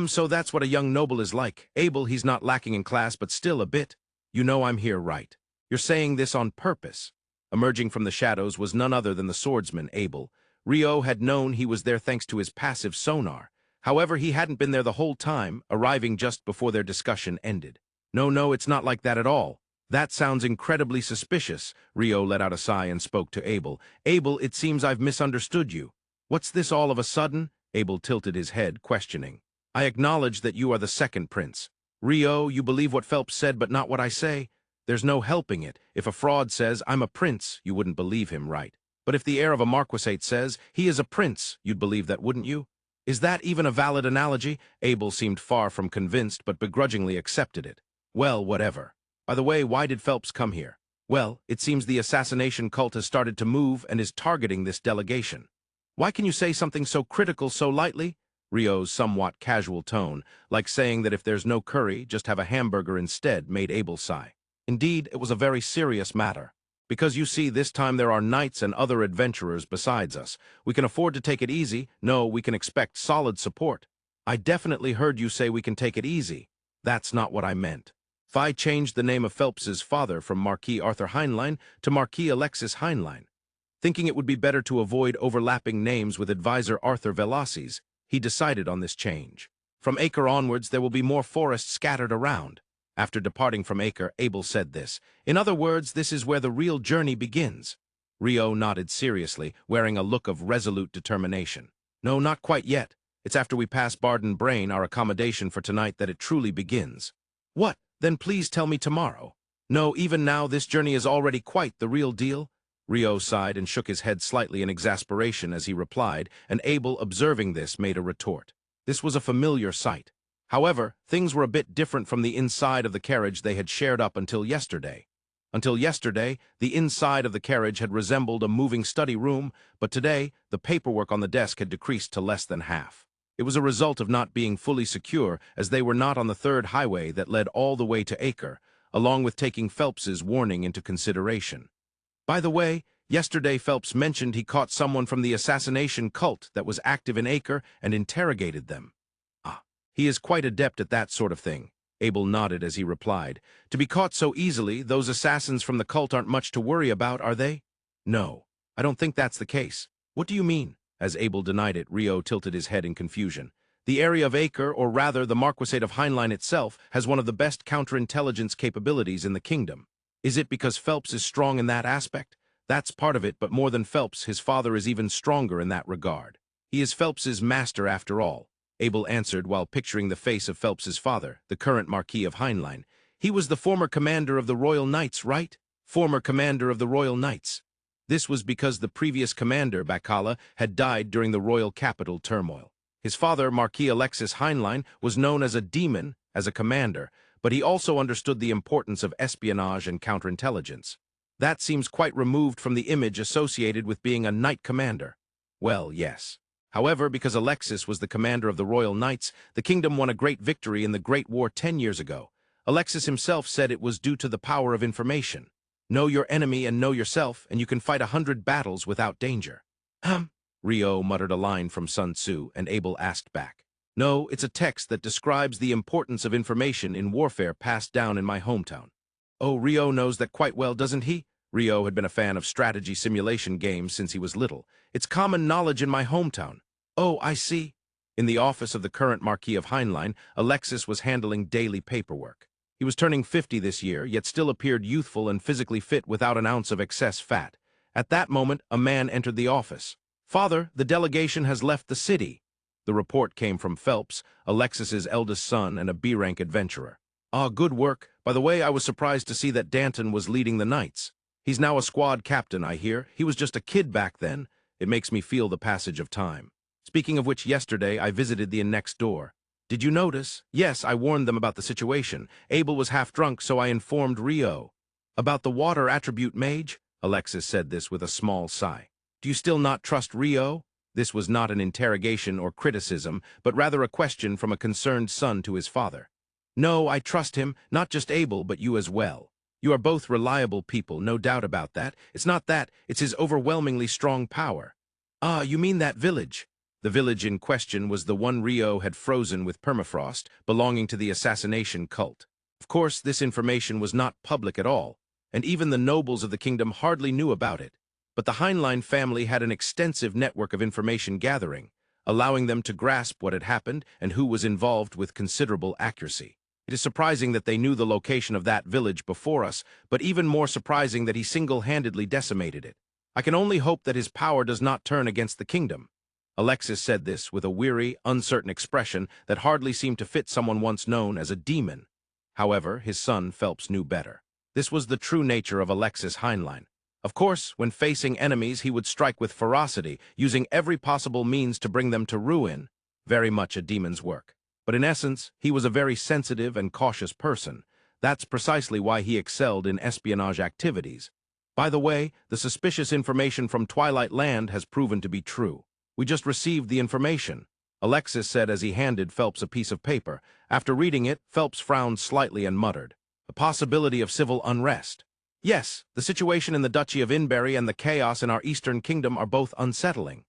So that's what a young noble is like. Abel, he's not lacking in class, but still a bit. You know I'm here, right? You're saying this on purpose." Emerging from the shadows was none other than the swordsman, Abel. Rio had known he was there thanks to his passive sonar. However, he hadn't been there the whole time, arriving just before their discussion ended. No, it's not like that at all." "That sounds incredibly suspicious." Rio let out a sigh and spoke to Abel. "Abel, it seems I've misunderstood you." "What's this all of a sudden?" Abel tilted his head, questioning. "I acknowledge that you are the second prince." "Rio, you believe what Phelps said but not what I say? There's no helping it. If a fraud says, I'm a prince, you wouldn't believe him, right? But if the heir of a marquisate says, he is a prince, you'd believe that, wouldn't you? Is that even a valid analogy?" Abel seemed far from convinced, but begrudgingly accepted it. "Well, whatever. By the way, why did Phelps come here?" "Well, it seems the assassination cult has started to move and is targeting this delegation." "Why can you say something so critical so lightly?" Rio's somewhat casual tone, like saying that if there's no curry, just have a hamburger instead, made Abel sigh. Indeed, it was a very serious matter. "Because you see, this time there are knights and other adventurers besides us. We can afford to take it easy. No, we can expect solid support." "I definitely heard you say we can take it easy." "That's not what I meant. Fi changed the name of Phelps's father from Marquis Arthur Heinlein to Marquis Alexis Heinlein. Thinking it would be better to avoid overlapping names with advisor Arthur Velasquez, he decided on this change. From Acre onwards, there will be more forests scattered around." After departing from Acre, Abel said this. "In other words, this is where the real journey begins." Rio nodded seriously, wearing a look of resolute determination. "No, not quite yet. It's after we pass Barden Brain, our accommodation for tonight, that it truly begins." What? Then please tell me tomorrow. No, even now this journey is already quite the real deal. Rio sighed and shook his head slightly in exasperation as he replied, and Abel, observing this, made a retort. This was a familiar sight. However, things were a bit different from the inside of the carriage they had shared up until yesterday. Until yesterday, the inside of the carriage had resembled a moving study room, but today, the paperwork on the desk had decreased to less than half. It was a result of not being fully secure, as they were not on the third highway that led all the way to Acre, along with taking Phelps's warning into consideration. By the way, yesterday Phelps mentioned he caught someone from the assassination cult that was active in Acre and interrogated them. Ah, he is quite adept at that sort of thing. Abel nodded as he replied. To be caught so easily, those assassins from the cult aren't much to worry about, are they? No, I don't think that's the case. What do you mean? As Abel denied it, Rio tilted his head in confusion. The area of Acre, or rather the Marquisate of Heinlein itself, has one of the best counterintelligence capabilities in the kingdom. Is it because Phelps is strong in that aspect? That's part of it, but more than Phelps, his father is even stronger in that regard. He is Phelps's master after all, Abel answered while picturing the face of Phelps's father, the current Marquis of Heinlein. He was the former commander of the Royal Knights, right? Former commander of the Royal Knights. This was because the previous commander, Bacala, had died during the royal capital turmoil. His father, Marquis Alexis Heinlein, was known as a demon, as a commander, but he also understood the importance of espionage and counterintelligence. That seems quite removed from the image associated with being a knight commander. Well, yes. However, because Alexis was the commander of the Royal Knights, the kingdom won a great victory in the Great War 10 years ago. Alexis himself said it was due to the power of information. Know your enemy and know yourself, and you can fight 100 battles without danger. Rio muttered a line from Sun Tzu, and Abel asked back. No, it's a text that describes the importance of information in warfare passed down in my hometown. Oh, Rio knows that quite well, doesn't he? Rio had been a fan of strategy simulation games since he was little. It's common knowledge in my hometown. Oh, I see. In the office of the current Marquis of Heinlein, Alexis was handling daily paperwork. He was turning 50 this year, yet still appeared youthful and physically fit without an ounce of excess fat. At that moment, a man entered the office. Father, the delegation has left the city. The report came from Phelps, Alexis's eldest son and a B-rank adventurer. Ah, good work. By the way, I was surprised to see that Danton was leading the Knights. He's now a squad captain, I hear. He was just a kid back then. It makes me feel the passage of time. Speaking of which, yesterday I visited the inn next door. Did you notice? Yes, I warned them about the situation. Abel was half drunk, so I informed Rio. About the water attribute mage? Alexis said this with a small sigh. Do you still not trust Rio? This was not an interrogation or criticism, but rather a question from a concerned son to his father. No, I trust him, not just Abel, but you as well. You are both reliable people, no doubt about that. It's not that, it's his overwhelmingly strong power. Ah, you mean that village? The village in question was the one Rio had frozen with permafrost, belonging to the assassination cult. Of course, this information was not public at all, and even the nobles of the kingdom hardly knew about it. But the Heinlein family had an extensive network of information gathering, allowing them to grasp what had happened and who was involved with considerable accuracy. It is surprising that they knew the location of that village before us, but even more surprising that he single-handedly decimated it. I can only hope that his power does not turn against the kingdom. Alexis said this with a weary, uncertain expression that hardly seemed to fit someone once known as a demon. However, his son Phelps knew better. This was the true nature of Alexis Heinlein. Of course, when facing enemies, he would strike with ferocity, using every possible means to bring them to ruin, very much a demon's work. But in essence, he was a very sensitive and cautious person. That's precisely why he excelled in espionage activities. By the way, the suspicious information from Twilight Land has proven to be true. We just received the information, Alexis said as he handed Phelps a piece of paper. After reading it, Phelps frowned slightly and muttered, "A possibility of civil unrest." Yes, the situation in the Duchy of Inberry and the chaos in our eastern kingdom are both unsettling.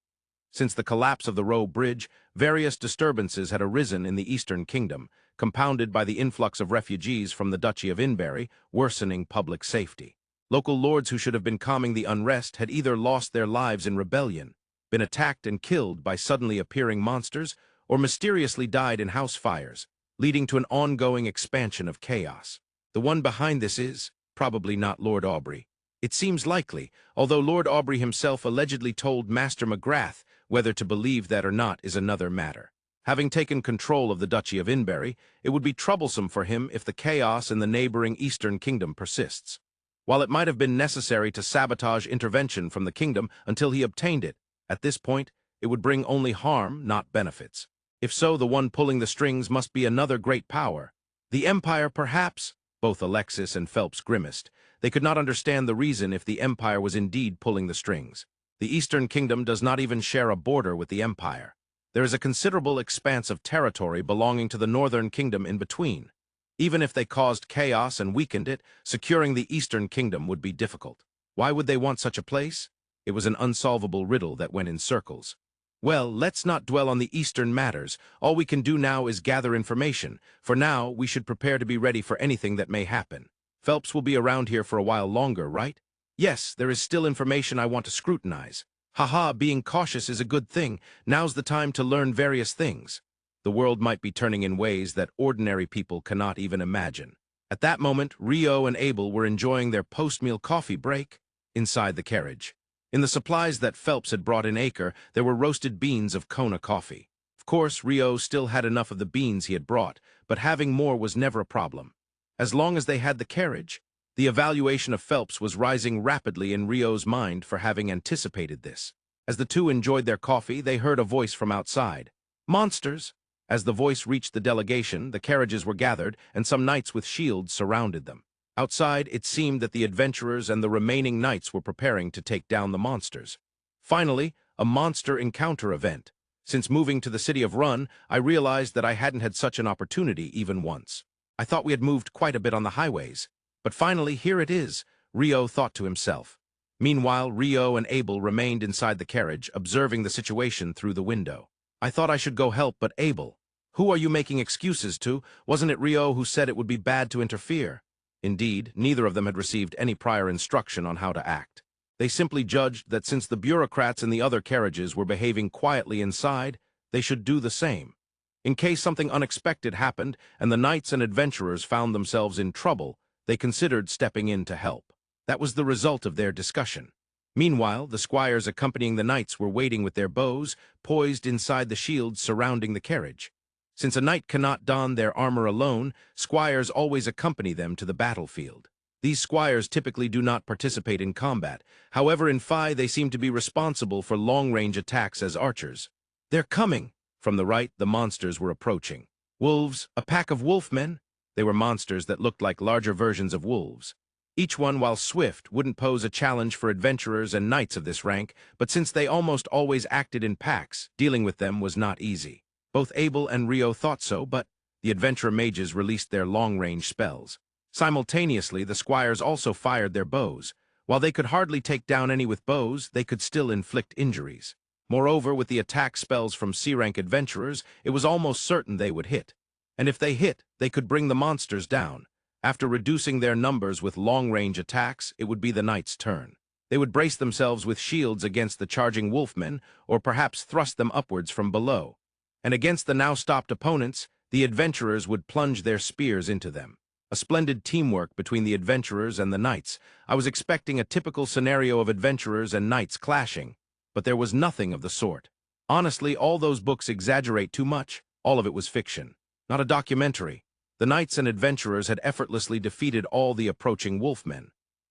Since the collapse of the Roe Bridge, various disturbances had arisen in the eastern kingdom, compounded by the influx of refugees from the Duchy of Inberry, worsening public safety. Local lords who should have been calming the unrest had either lost their lives in rebellion, been attacked and killed by suddenly appearing monsters, or mysteriously died in house fires, leading to an ongoing expansion of chaos. The one behind this is, probably not Lord Aubrey. It seems likely, although Lord Aubrey himself allegedly told Master McGrath whether to believe that or not is another matter. Having taken control of the Duchy of Inberry, it would be troublesome for him if the chaos in the neighboring Eastern Kingdom persists. While it might have been necessary to sabotage intervention from the kingdom until he obtained it, at this point, it would bring only harm, not benefits. If so, the one pulling the strings must be another great power. The Empire, perhaps? Both Alexis and Phelps grimaced. They could not understand the reason if the Empire was indeed pulling the strings. The Eastern Kingdom does not even share a border with the Empire. There is a considerable expanse of territory belonging to the Northern Kingdom in between. Even if they caused chaos and weakened it, securing the Eastern Kingdom would be difficult. Why would they want such a place? It was an unsolvable riddle that went in circles. Well, let's not dwell on the Eastern matters. All we can do now is gather information. For now, we should prepare to be ready for anything that may happen. Phelps will be around here for a while longer, right? Yes, there is still information I want to scrutinize. Haha, being cautious is a good thing. Now's the time to learn various things. The world might be turning in ways that ordinary people cannot even imagine. At that moment, Rio and Abel were enjoying their post-meal coffee break inside the carriage. In the supplies that Phelps had brought in Acre, there were roasted beans of Kona coffee. Of course, Rio still had enough of the beans he had brought, but having more was never a problem. As long as they had the carriage, the evaluation of Phelps was rising rapidly in Rio's mind for having anticipated this. As the two enjoyed their coffee, they heard a voice from outside. "Monsters!" As the voice reached the delegation, the carriages were gathered, and some knights with shields surrounded them. Outside, it seemed that the adventurers and the remaining knights were preparing to take down the monsters. Finally, a monster encounter event. Since moving to the city of Run, I realized that I hadn't had such an opportunity even once. I thought we had moved quite a bit on the highways. But finally, here it is, Rio thought to himself. Meanwhile, Rio and Abel remained inside the carriage, observing the situation through the window. I thought I should go help, but Abel, who are you making excuses to? Wasn't it Rio who said it would be bad to interfere? Indeed, neither of them had received any prior instruction on how to act. They simply judged that since the bureaucrats in the other carriages were behaving quietly inside, they should do the same. In case something unexpected happened and the knights and adventurers found themselves in trouble, they considered stepping in to help. That was the result of their discussion. Meanwhile, the squires accompanying the knights were waiting with their bows, poised inside the shields surrounding the carriage. Since a knight cannot don their armor alone, squires always accompany them to the battlefield. These squires typically do not participate in combat. However, in Phi, they seem to be responsible for long-range attacks as archers. "They're coming!" From the right, the monsters were approaching. Wolves, a pack of wolfmen? They were monsters that looked like larger versions of wolves. Each one, while swift, wouldn't pose a challenge for adventurers and knights of this rank, but since they almost always acted in packs, dealing with them was not easy. Both Abel and Rio thought so, but the adventurer mages released their long-range spells. Simultaneously, the squires also fired their bows. While they could hardly take down any with bows, they could still inflict injuries. Moreover, with the attack spells from C-rank adventurers, it was almost certain they would hit. And if they hit, they could bring the monsters down. After reducing their numbers with long-range attacks, it would be the knights' turn. They would brace themselves with shields against the charging wolfmen, or perhaps thrust them upwards from below. And against the now-stopped opponents, the adventurers would plunge their spears into them. A splendid teamwork between the adventurers and the knights. I was expecting a typical scenario of adventurers and knights clashing, but there was nothing of the sort. Honestly, all those books exaggerate too much. All of it was fiction, not a documentary. The knights and adventurers had effortlessly defeated all the approaching wolfmen.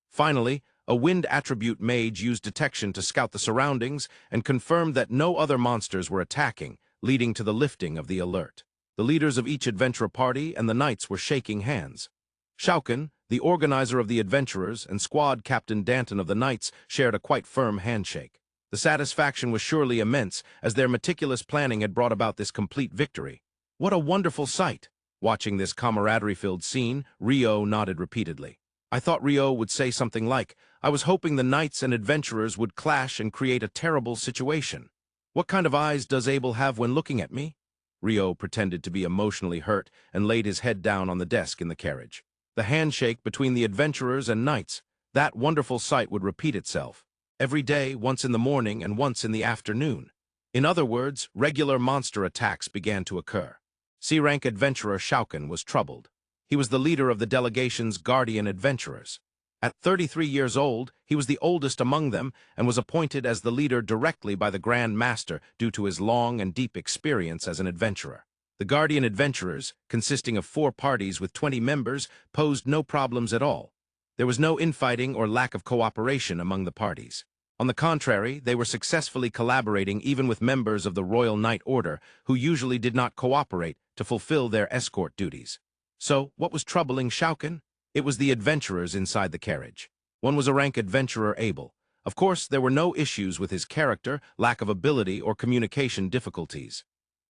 Finally, a wind attribute mage used detection to scout the surroundings and confirmed that no other monsters were attacking, leading to the lifting of the alert. The leaders of each adventurer party and the knights were shaking hands. Shouken, the organizer of the adventurers, and squad captain Danton of the knights shared a quite firm handshake. The satisfaction was surely immense, as their meticulous planning had brought about this complete victory. What a wonderful sight! Watching this camaraderie-filled scene, Rio nodded repeatedly. I thought Rio would say something like, "I was hoping the knights and adventurers would clash and create a terrible situation. What kind of eyes does Abel have when looking at me?" Rio pretended to be emotionally hurt and laid his head down on the desk in the carriage. The handshake between the adventurers and knights, that wonderful sight would repeat itself. Every day, once in the morning and once in the afternoon. In other words, regular monster attacks began to occur. C-rank adventurer Shouken was troubled. He was the leader of the delegation's guardian adventurers. At 33 years old, he was the oldest among them and was appointed as the leader directly by the Grand Master due to his long and deep experience as an adventurer. The Guardian Adventurers, consisting of 4 parties with 20 members, posed no problems at all. There was no infighting or lack of cooperation among the parties. On the contrary, they were successfully collaborating even with members of the Royal Knight Order, who usually did not cooperate to fulfill their escort duties. So, what was troubling Shouken? It was the adventurers inside the carriage. One was a rank adventurer, Abel. Of course, there were no issues with his character, lack of ability, or communication difficulties.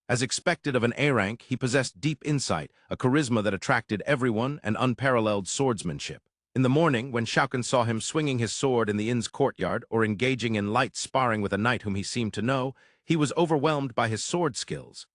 As expected of an A rank, he possessed deep insight, a charisma that attracted everyone, and unparalleled swordsmanship. In the morning, when Shouken saw him swinging his sword in the inn's courtyard or engaging in light sparring with a knight whom he seemed to know, he was overwhelmed by his sword skills.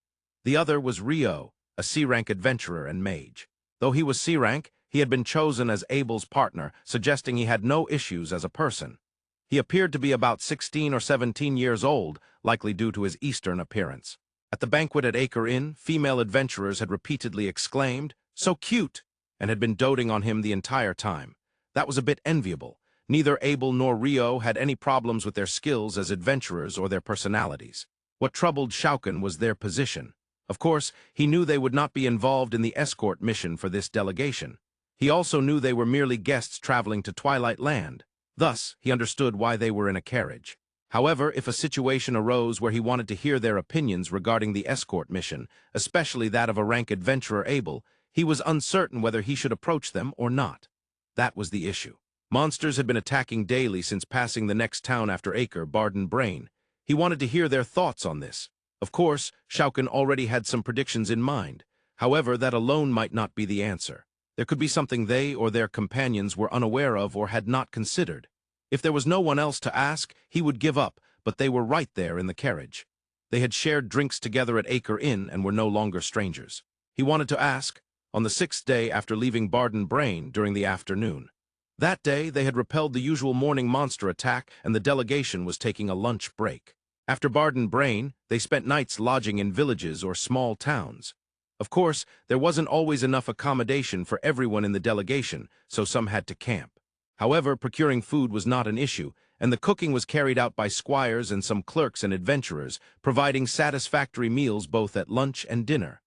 The other was Rio, a C-rank adventurer and mage. Though he was C-rank, he had been chosen as Abel's partner, suggesting he had no issues as a person. He appeared to be about 16 or 17 years old, likely due to his Eastern appearance. At the banquet at Acre Inn, female adventurers had repeatedly exclaimed, "So cute!" and had been doting on him the entire time. That was a bit enviable. Neither Abel nor Rio had any problems with their skills as adventurers or their personalities. What troubled Shouken was their position. Of course, he knew they would not be involved in the escort mission for this delegation. He also knew they were merely guests traveling to Twilight Land. Thus, he understood why they were in a carriage. However, if a situation arose where he wanted to hear their opinions regarding the escort mission, especially that of a rank adventurer Abel, he was uncertain whether he should approach them or not. That was the issue. Monsters had been attacking daily since passing the next town after Acre, Barden Brain. He wanted to hear their thoughts on this. Of course, Shouken already had some predictions in mind. However, that alone might not be the answer. There could be something they or their companions were unaware of or had not considered. If there was no one else to ask, he would give up, but they were right there in the carriage. They had shared drinks together at Acre Inn and were no longer strangers. He wanted to ask, on the 6th day after leaving Barden Brain during the afternoon. That day, they had repelled the usual morning monster attack and the delegation was taking a lunch break. After Barden Brain, they spent nights lodging in villages or small towns. Of course, there wasn't always enough accommodation for everyone in the delegation, so some had to camp. However, procuring food was not an issue, and the cooking was carried out by squires and some clerks and adventurers, providing satisfactory meals both at lunch and dinner.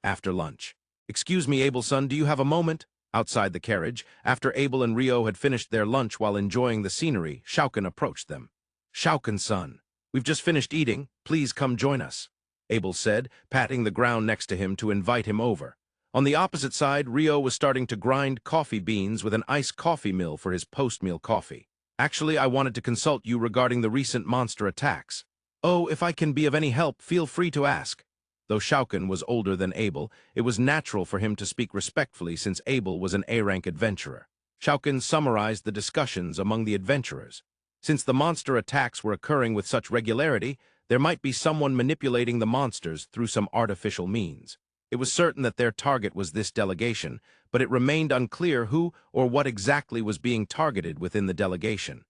After lunch. "Excuse me, Abelson, do you have a moment?" Outside the carriage, after Abel and Rio had finished their lunch while enjoying the scenery, Shouken approached them. "Shouken-son, we've just finished eating. Please come join us," Abel said, patting the ground next to him to invite him over. On the opposite side, Rio was starting to grind coffee beans with an iced coffee mill for his post-meal coffee. "Actually, I wanted to consult you regarding the recent monster attacks." "Oh, if I can be of any help, feel free to ask." Though Shouken was older than Abel, it was natural for him to speak respectfully since Abel was an A-rank adventurer. Shouken summarized the discussions among the adventurers. Since the monster attacks were occurring with such regularity, there might be someone manipulating the monsters through some artificial means. It was certain that their target was this delegation, but it remained unclear who or what exactly was being targeted within the delegation.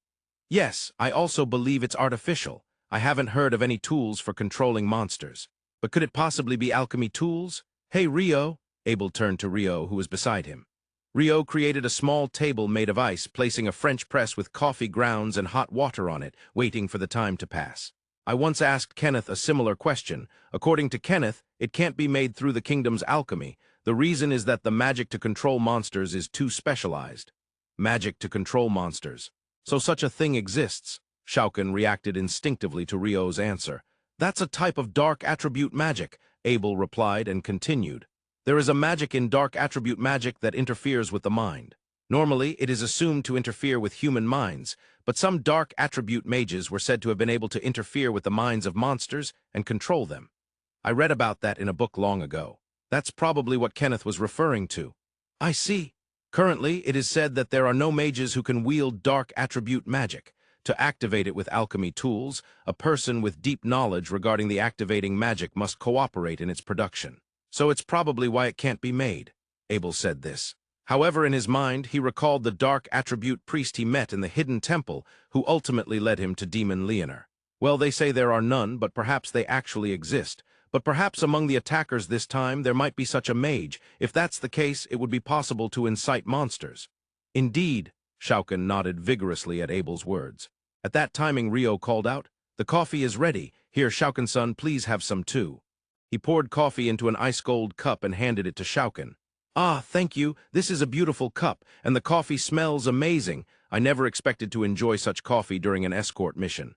"Yes, I also believe it's artificial. I haven't heard of any tools for controlling monsters. But could it possibly be alchemy tools? Hey, Rio." Abel turned to Rio, who was beside him. Rio created a small table made of ice, placing a French press with coffee grounds and hot water on it, waiting for the time to pass. "I once asked Kenneth a similar question. According to Kenneth, it can't be made through the kingdom's alchemy. The reason is that the magic to control monsters is too specialized." Magic to control monsters. So such a thing exists. Shouken reacted instinctively to Rio's answer. "That's a type of dark attribute magic," Abel replied and continued. "There is a magic in dark attribute magic that interferes with the mind. Normally, it is assumed to interfere with human minds, but some dark attribute mages were said to have been able to interfere with the minds of monsters and control them. I read about that in a book long ago. That's probably what Kenneth was referring to." "I see. Currently, it is said that there are no mages who can wield dark attribute magic. To activate it with alchemy tools, a person with deep knowledge regarding the activating magic must cooperate in its production. So it's probably why it can't be made." Abel said this. However, in his mind, he recalled the dark attribute priest he met in the hidden temple, who ultimately led him to Demon Leonor. Well, they say there are none, but perhaps they actually exist. But perhaps among the attackers this time there might be such a mage. If that's the case, it would be possible to incite monsters. "Indeed," Shouken nodded vigorously at Abel's words. At that timing, Rio called out, "The coffee is ready. Here, Shouken-san, please have some too." He poured coffee into an ice-cold cup and handed it to Shouken. "Ah, thank you. This is a beautiful cup, and the coffee smells amazing. I never expected to enjoy such coffee during an escort mission."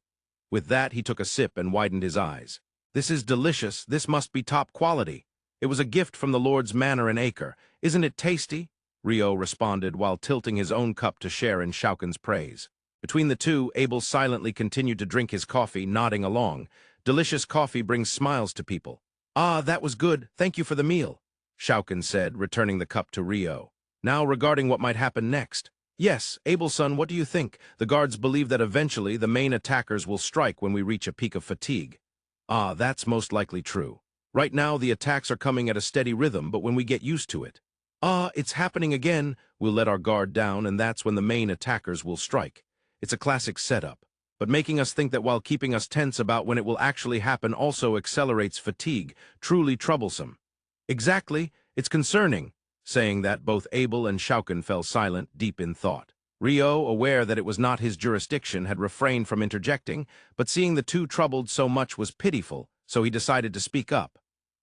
With that, he took a sip and widened his eyes. "This is delicious. This must be top quality. It was a gift from the Lord's manor in Acre. Isn't it tasty?" Rio responded while tilting his own cup to share in Shouken's praise. Between the two, Abel silently continued to drink his coffee, nodding along. Delicious coffee brings smiles to people. "Ah, that was good. Thank you for the meal," Shouken said, returning the cup to Rio. "Now regarding what might happen next." "Yes, Abel-san, what do you think? The guards believe that eventually the main attackers will strike when we reach a peak of fatigue." "Ah, that's most likely true. Right now the attacks are coming at a steady rhythm, but when we get used to it, "Ah, it's happening again. We'll let our guard down, and that's when the main attackers will strike." It's a classic setup, but making us think that while keeping us tense about when it will actually happen also accelerates fatigue. Truly troublesome. "Exactly. It's concerning." Saying that, both Abel and Shouken fell silent, deep in thought. Rio, aware that it was not his jurisdiction, had refrained from interjecting, but seeing the two troubled so much was pitiful, so he decided to speak up.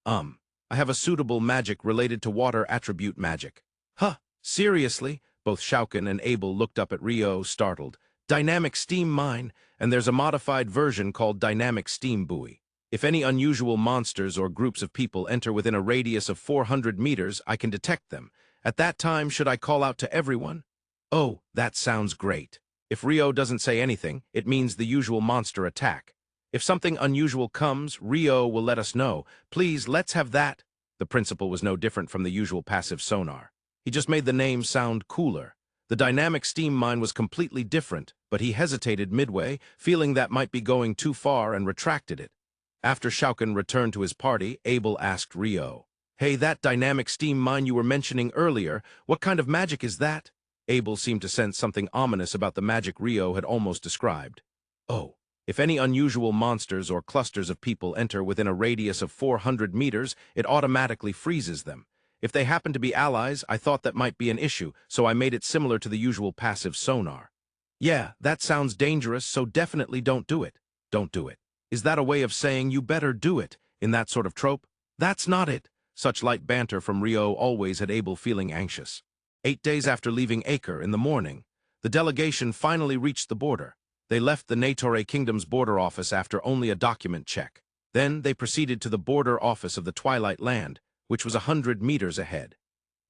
I have a suitable magic related to water attribute magic." "Huh, seriously?" Both Shouken and Abel looked up at Rio, startled. "Dynamic steam mine, and there's a modified version called dynamic steam buoy. If any unusual monsters or groups of people enter within a radius of 400 meters, I can detect them. At that time, should I call out to everyone?" "Oh, that sounds great. If Rio doesn't say anything, it means the usual monster attack. If something unusual comes, Rio will let us know. Please, let's have that." The principle was no different from the usual passive sonar. He just made the name sound cooler. The dynamic steam mine was completely different, but he hesitated midway, feeling that might be going too far, and retracted it. After Shouken returned to his party, Abel asked Rio, "Hey, that dynamic steam mine you were mentioning earlier, what kind of magic is that?" Abel seemed to sense something ominous about the magic Rio had almost described. "Oh. If any unusual monsters or clusters of people enter within a radius of 400 meters, it automatically freezes them. If they happen to be allies, I thought that might be an issue, so I made it similar to the usual passive sonar." "Yeah, that sounds dangerous, so definitely don't do it." "Don't do it. Is that a way of saying you better do it, in that sort of trope?" "That's not it." Such light banter from Rio always had Abel feeling anxious. 8 days after leaving Acre in the morning, the delegation finally reached the border. They left the Natore Kingdom's border office after only a document check. Then they proceeded to the border office of the Twilight Land, which was 100 meters ahead.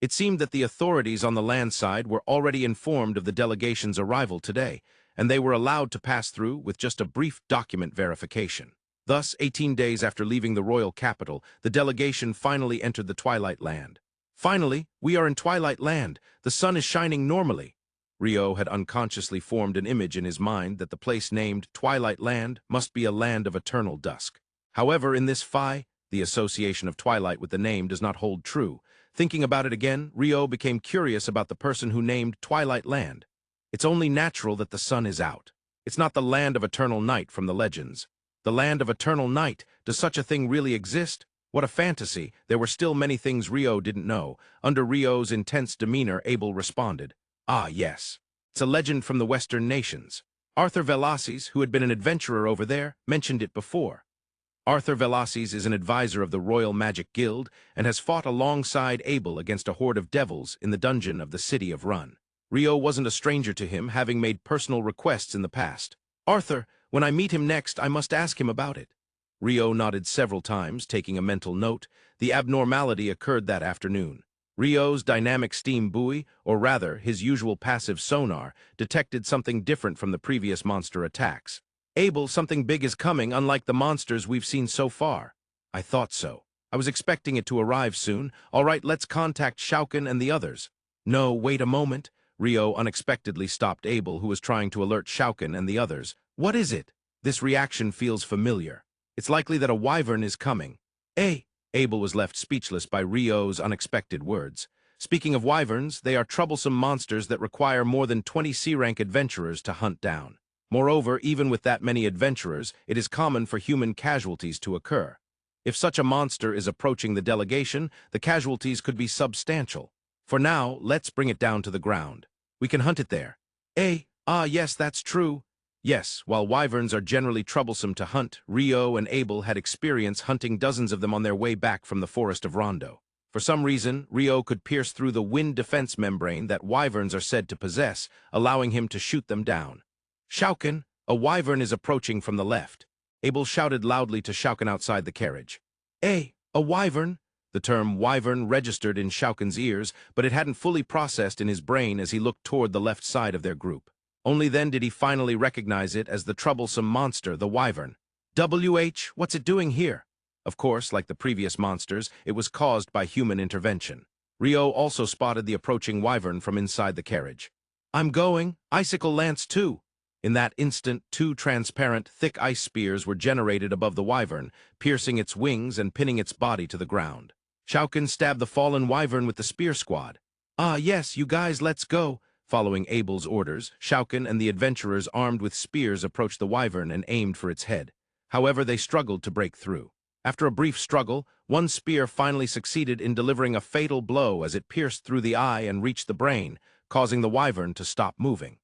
It seemed that the authorities on the land side were already informed of the delegation's arrival today, and they were allowed to pass through with just a brief document verification. Thus, 18 days after leaving the royal capital, the delegation finally entered the Twilight Land. "Finally, we are in Twilight Land. The sun is shining normally." Rio had unconsciously formed an image in his mind that the place named Twilight Land must be a land of eternal dusk. However, in this the association of twilight with the name does not hold true. Thinking about it again, Rio became curious about the person who named Twilight Land. It's only natural that the sun is out. It's not the land of eternal night from the legends. The land of eternal night, does such a thing really exist? What a fantasy. There were still many things Rio didn't know. Under Rio's intense demeanor, Abel responded, "Ah, yes. It's a legend from the Western nations. Arthur Velaces, who had been an adventurer over there, mentioned it before. Arthur Velaces is an advisor of the Royal Magic Guild and has fought alongside Abel against a horde of devils in the dungeon of the city of Run. Rio wasn't a stranger to him, having made personal requests in the past. Arthur, when I meet him next, I must ask him about it." Rio nodded several times, taking a mental note. The abnormality occurred that afternoon. Rio's dynamic steam buoy, or rather, his usual passive sonar, detected something different from the previous monster attacks. "Abel, something big is coming, unlike the monsters we've seen so far." "I thought so. I was expecting it to arrive soon. All right, let's contact Shouken and the others." "No, wait a moment." Rio unexpectedly stopped Abel, who was trying to alert Shouken and the others. "What is it?" "This reaction feels familiar. It's likely that a wyvern is coming." "Eh?" Abel was left speechless by Rio's unexpected words. "Speaking of wyverns, they are troublesome monsters that require more than 20 C-rank adventurers to hunt down. Moreover, even with that many adventurers, it is common for human casualties to occur. If such a monster is approaching the delegation, the casualties could be substantial. For now, let's bring it down to the ground. We can hunt it there." Yes, that's true. Yes, while wyverns are generally troublesome to hunt, Rio and Abel had experience hunting dozens of them on their way back from the forest of Rondo. For some reason, Rio could pierce through the wind defense membrane that wyverns are said to possess, allowing him to shoot them down. Shouken, a wyvern is approaching from the left. Abel shouted loudly to Shouken outside the carriage. A wyvern? The term wyvern registered in Shouken's ears, but it hadn't fully processed in his brain as he looked toward the left side of their group. Only then did he finally recognize it as the troublesome monster, the wyvern. What's it doing here? Of course, like the previous monsters, it was caused by human intervention. Rio also spotted the approaching wyvern from inside the carriage. I'm going, icicle lance too. In that instant, two transparent, thick ice spears were generated above the wyvern, piercing its wings and pinning its body to the ground. Shouken stabbed the fallen wyvern with the spear squad. Yes, you guys, let's go. Following Abel's orders, Shouken and the adventurers armed with spears approached the wyvern and aimed for its head. However, they struggled to break through. After a brief struggle, one spear finally succeeded in delivering a fatal blow as it pierced through the eye and reached the brain, causing the wyvern to stop moving.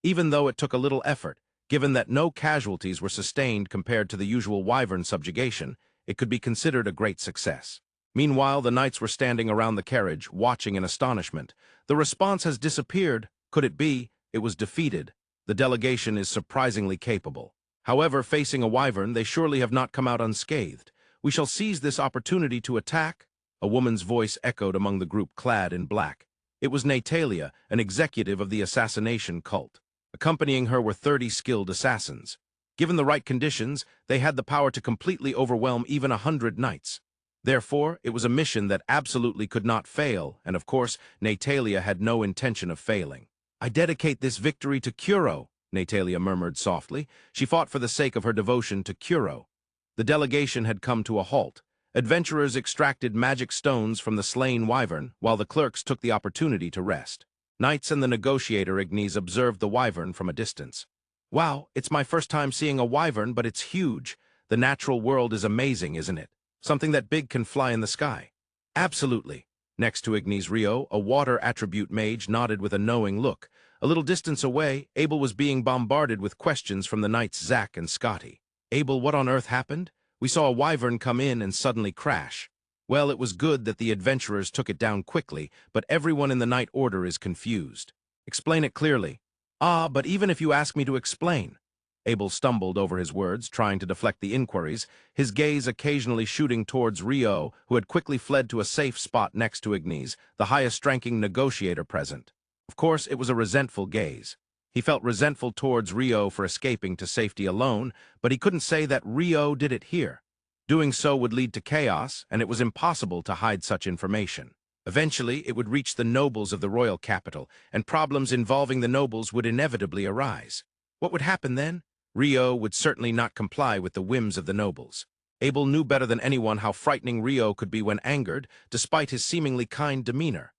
Even though it took a little effort, given that no casualties were sustained compared to the usual wyvern subjugation, it could be considered a great success. Meanwhile, the knights were standing around the carriage, watching in astonishment. The response has disappeared. Could it be? It was defeated. The delegation is surprisingly capable. However, facing a wyvern, they surely have not come out unscathed. We shall seize this opportunity to attack. A woman's voice echoed among the group clad in black. It was Natalia, an executive of the assassination cult. Accompanying her were 30 skilled assassins. Given the right conditions, they had the power to completely overwhelm even 100 knights. Therefore, it was a mission that absolutely could not fail, and of course, Natalia had no intention of failing. I dedicate this victory to Kuro, Natalia murmured softly. She fought for the sake of her devotion to Kuro. The delegation had come to a halt. Adventurers extracted magic stones from the slain wyvern, while the clerks took the opportunity to rest. Knights and the negotiator Ignis observed the wyvern from a distance. Wow, it's my first time seeing a wyvern, but it's huge. The natural world is amazing, isn't it? Something that big can fly in the sky. Absolutely. Next to Ignis Rio, a water attribute mage nodded with a knowing look. A little distance away, Abel was being bombarded with questions from the knights Zack and Scotty. Abel, what on earth happened? We saw a wyvern come in and suddenly crash. Well, it was good that the adventurers took it down quickly, but everyone in the Knight Order is confused. Explain it clearly. But even if you ask me to explain. Abel stumbled over his words, trying to deflect the inquiries, his gaze occasionally shooting towards Rio, who had quickly fled to a safe spot next to Ignis, the highest-ranking negotiator present. Of course, it was a resentful gaze. He felt resentful towards Rio for escaping to safety alone, but he couldn't say that Rio did it here. Doing so would lead to chaos, and it was impossible to hide such information. Eventually, it would reach the nobles of the royal capital, and problems involving the nobles would inevitably arise. What would happen then? Rio would certainly not comply with the whims of the nobles. Abel knew better than anyone how frightening Rio could be when angered, despite his seemingly kind demeanor.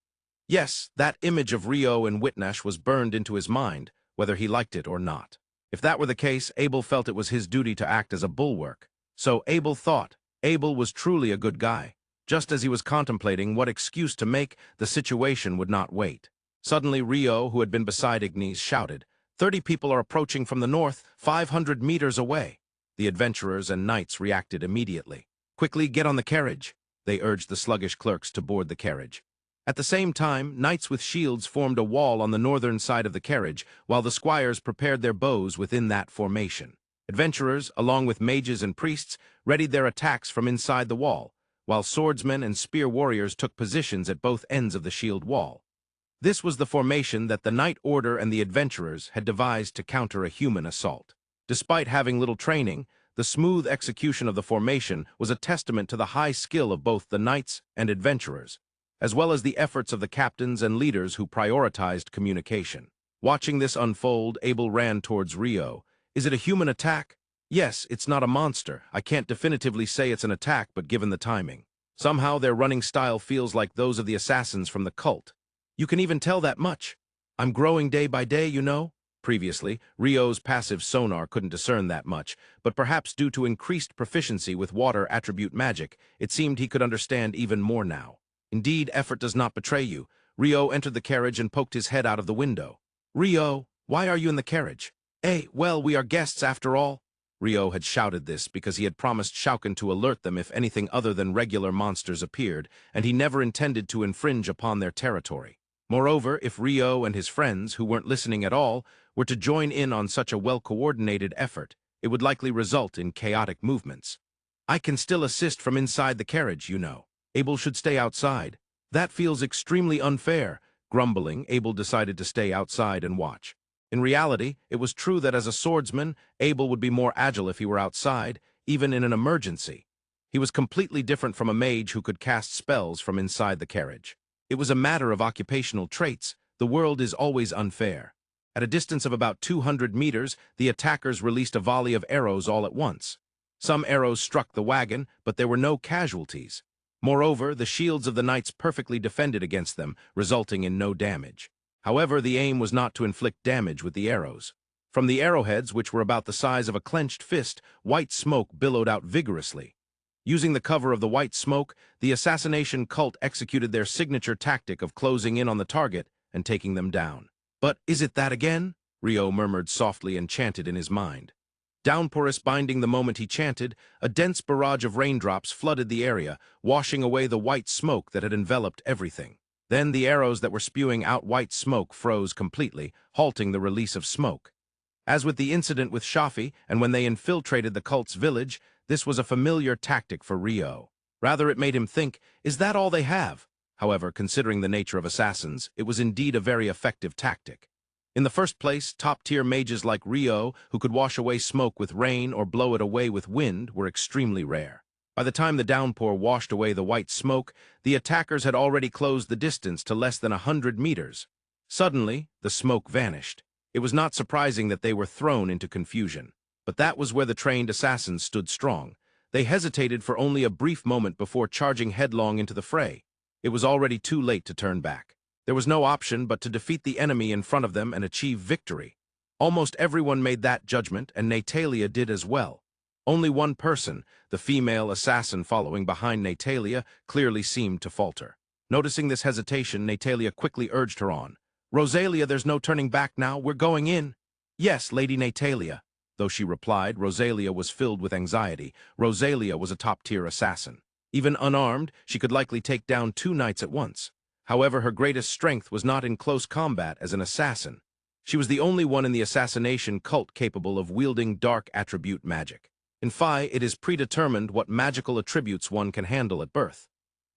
Yes, that image of Rio and Whitnash was burned into his mind, whether he liked it or not. If that were the case, Abel felt it was his duty to act as a bulwark. So Abel thought. Abel was truly a good guy. Just as he was contemplating what excuse to make, the situation would not wait. Suddenly Rio, who had been beside Ignis, shouted, 30 people are approaching from the north, 500 meters away. The adventurers and knights reacted immediately. Quickly, get on the carriage. They urged the sluggish clerks to board the carriage. At the same time, knights with shields formed a wall on the northern side of the carriage, while the squires prepared their bows within that formation. Adventurers, along with mages and priests, readied their attacks from inside the wall, while swordsmen and spear warriors took positions at both ends of the shield wall. This was the formation that the Knight Order and the adventurers had devised to counter a human assault. Despite having little training, the smooth execution of the formation was a testament to the high skill of both the knights and adventurers, as well as the efforts of the captains and leaders who prioritized communication. Watching this unfold, Abel ran towards Rio. Is it a human attack? Yes, it's not a monster. I can't definitively say it's an attack, but given the timing. Somehow their running style feels like those of the assassins from the cult. You can even tell that much. I'm growing day by day, you know? Previously, Rio's passive sonar couldn't discern that much, but perhaps due to increased proficiency with water attribute magic, it seemed he could understand even more now. Indeed, effort does not betray you. Rio entered the carriage and poked his head out of the window. Rio, Why are you in the carriage? Well, we are guests after all. Rio had shouted this because he had promised Shouken to alert them if anything other than regular monsters appeared, and he never intended to infringe upon their territory. Moreover, if Rio and his friends, who weren't listening at all, were to join in on such a well-coordinated effort, it would likely result in chaotic movements. I can still assist from inside the carriage, you know. Abel should stay outside. That feels extremely unfair. Grumbling, Abel decided to stay outside and watch. In reality, it was true that as a swordsman, Abel would be more agile if he were outside, even in an emergency. He was completely different from a mage who could cast spells from inside the carriage. It was a matter of occupational traits. The world is always unfair. At a distance of about 200 meters, the attackers released a volley of arrows all at once. Some arrows struck the wagon, but there were no casualties. Moreover, the shields of the knights perfectly defended against them, resulting in no damage. However, the aim was not to inflict damage with the arrows. From the arrowheads, which were about the size of a clenched fist, white smoke billowed out vigorously. Using the cover of the white smoke, the assassination cult executed their signature tactic of closing in on the target and taking them down. But is it that again? Rio murmured softly and chanted in his mind. Downpourous binding the moment he chanted, a dense barrage of raindrops flooded the area, washing away the white smoke that had enveloped everything. Then the arrows that were spewing out white smoke froze completely, halting the release of smoke. As with the incident with Shafi and when they infiltrated the cult's village, this was a familiar tactic for Rio. Rather, it made him think, is that all they have? However, considering the nature of assassins, it was indeed a very effective tactic. In the first place, top-tier mages like Rio, who could wash away smoke with rain or blow it away with wind, were extremely rare. By the time the downpour washed away the white smoke, the attackers had already closed the distance to less than 100 meters. Suddenly, the smoke vanished. It was not surprising that they were thrown into confusion. But that was where the trained assassins stood strong. They hesitated for only a brief moment before charging headlong into the fray. It was already too late to turn back. There was no option but to defeat the enemy in front of them and achieve victory. Almost everyone made that judgment, and Natalia did as well. Only one person, the female assassin following behind Natalia, clearly seemed to falter. Noticing this hesitation, Natalia quickly urged her on. "Rosalia, there's no turning back now. We're going in." "Yes, Lady Natalia." Though she replied, Rosalia was filled with anxiety. Rosalia was a top-tier assassin. Even unarmed, she could likely take down 2 knights at once. However, her greatest strength was not in close combat as an assassin. She was the only one in the assassination cult capable of wielding dark attribute magic. In Phi, it is predetermined what magical attributes one can handle at birth.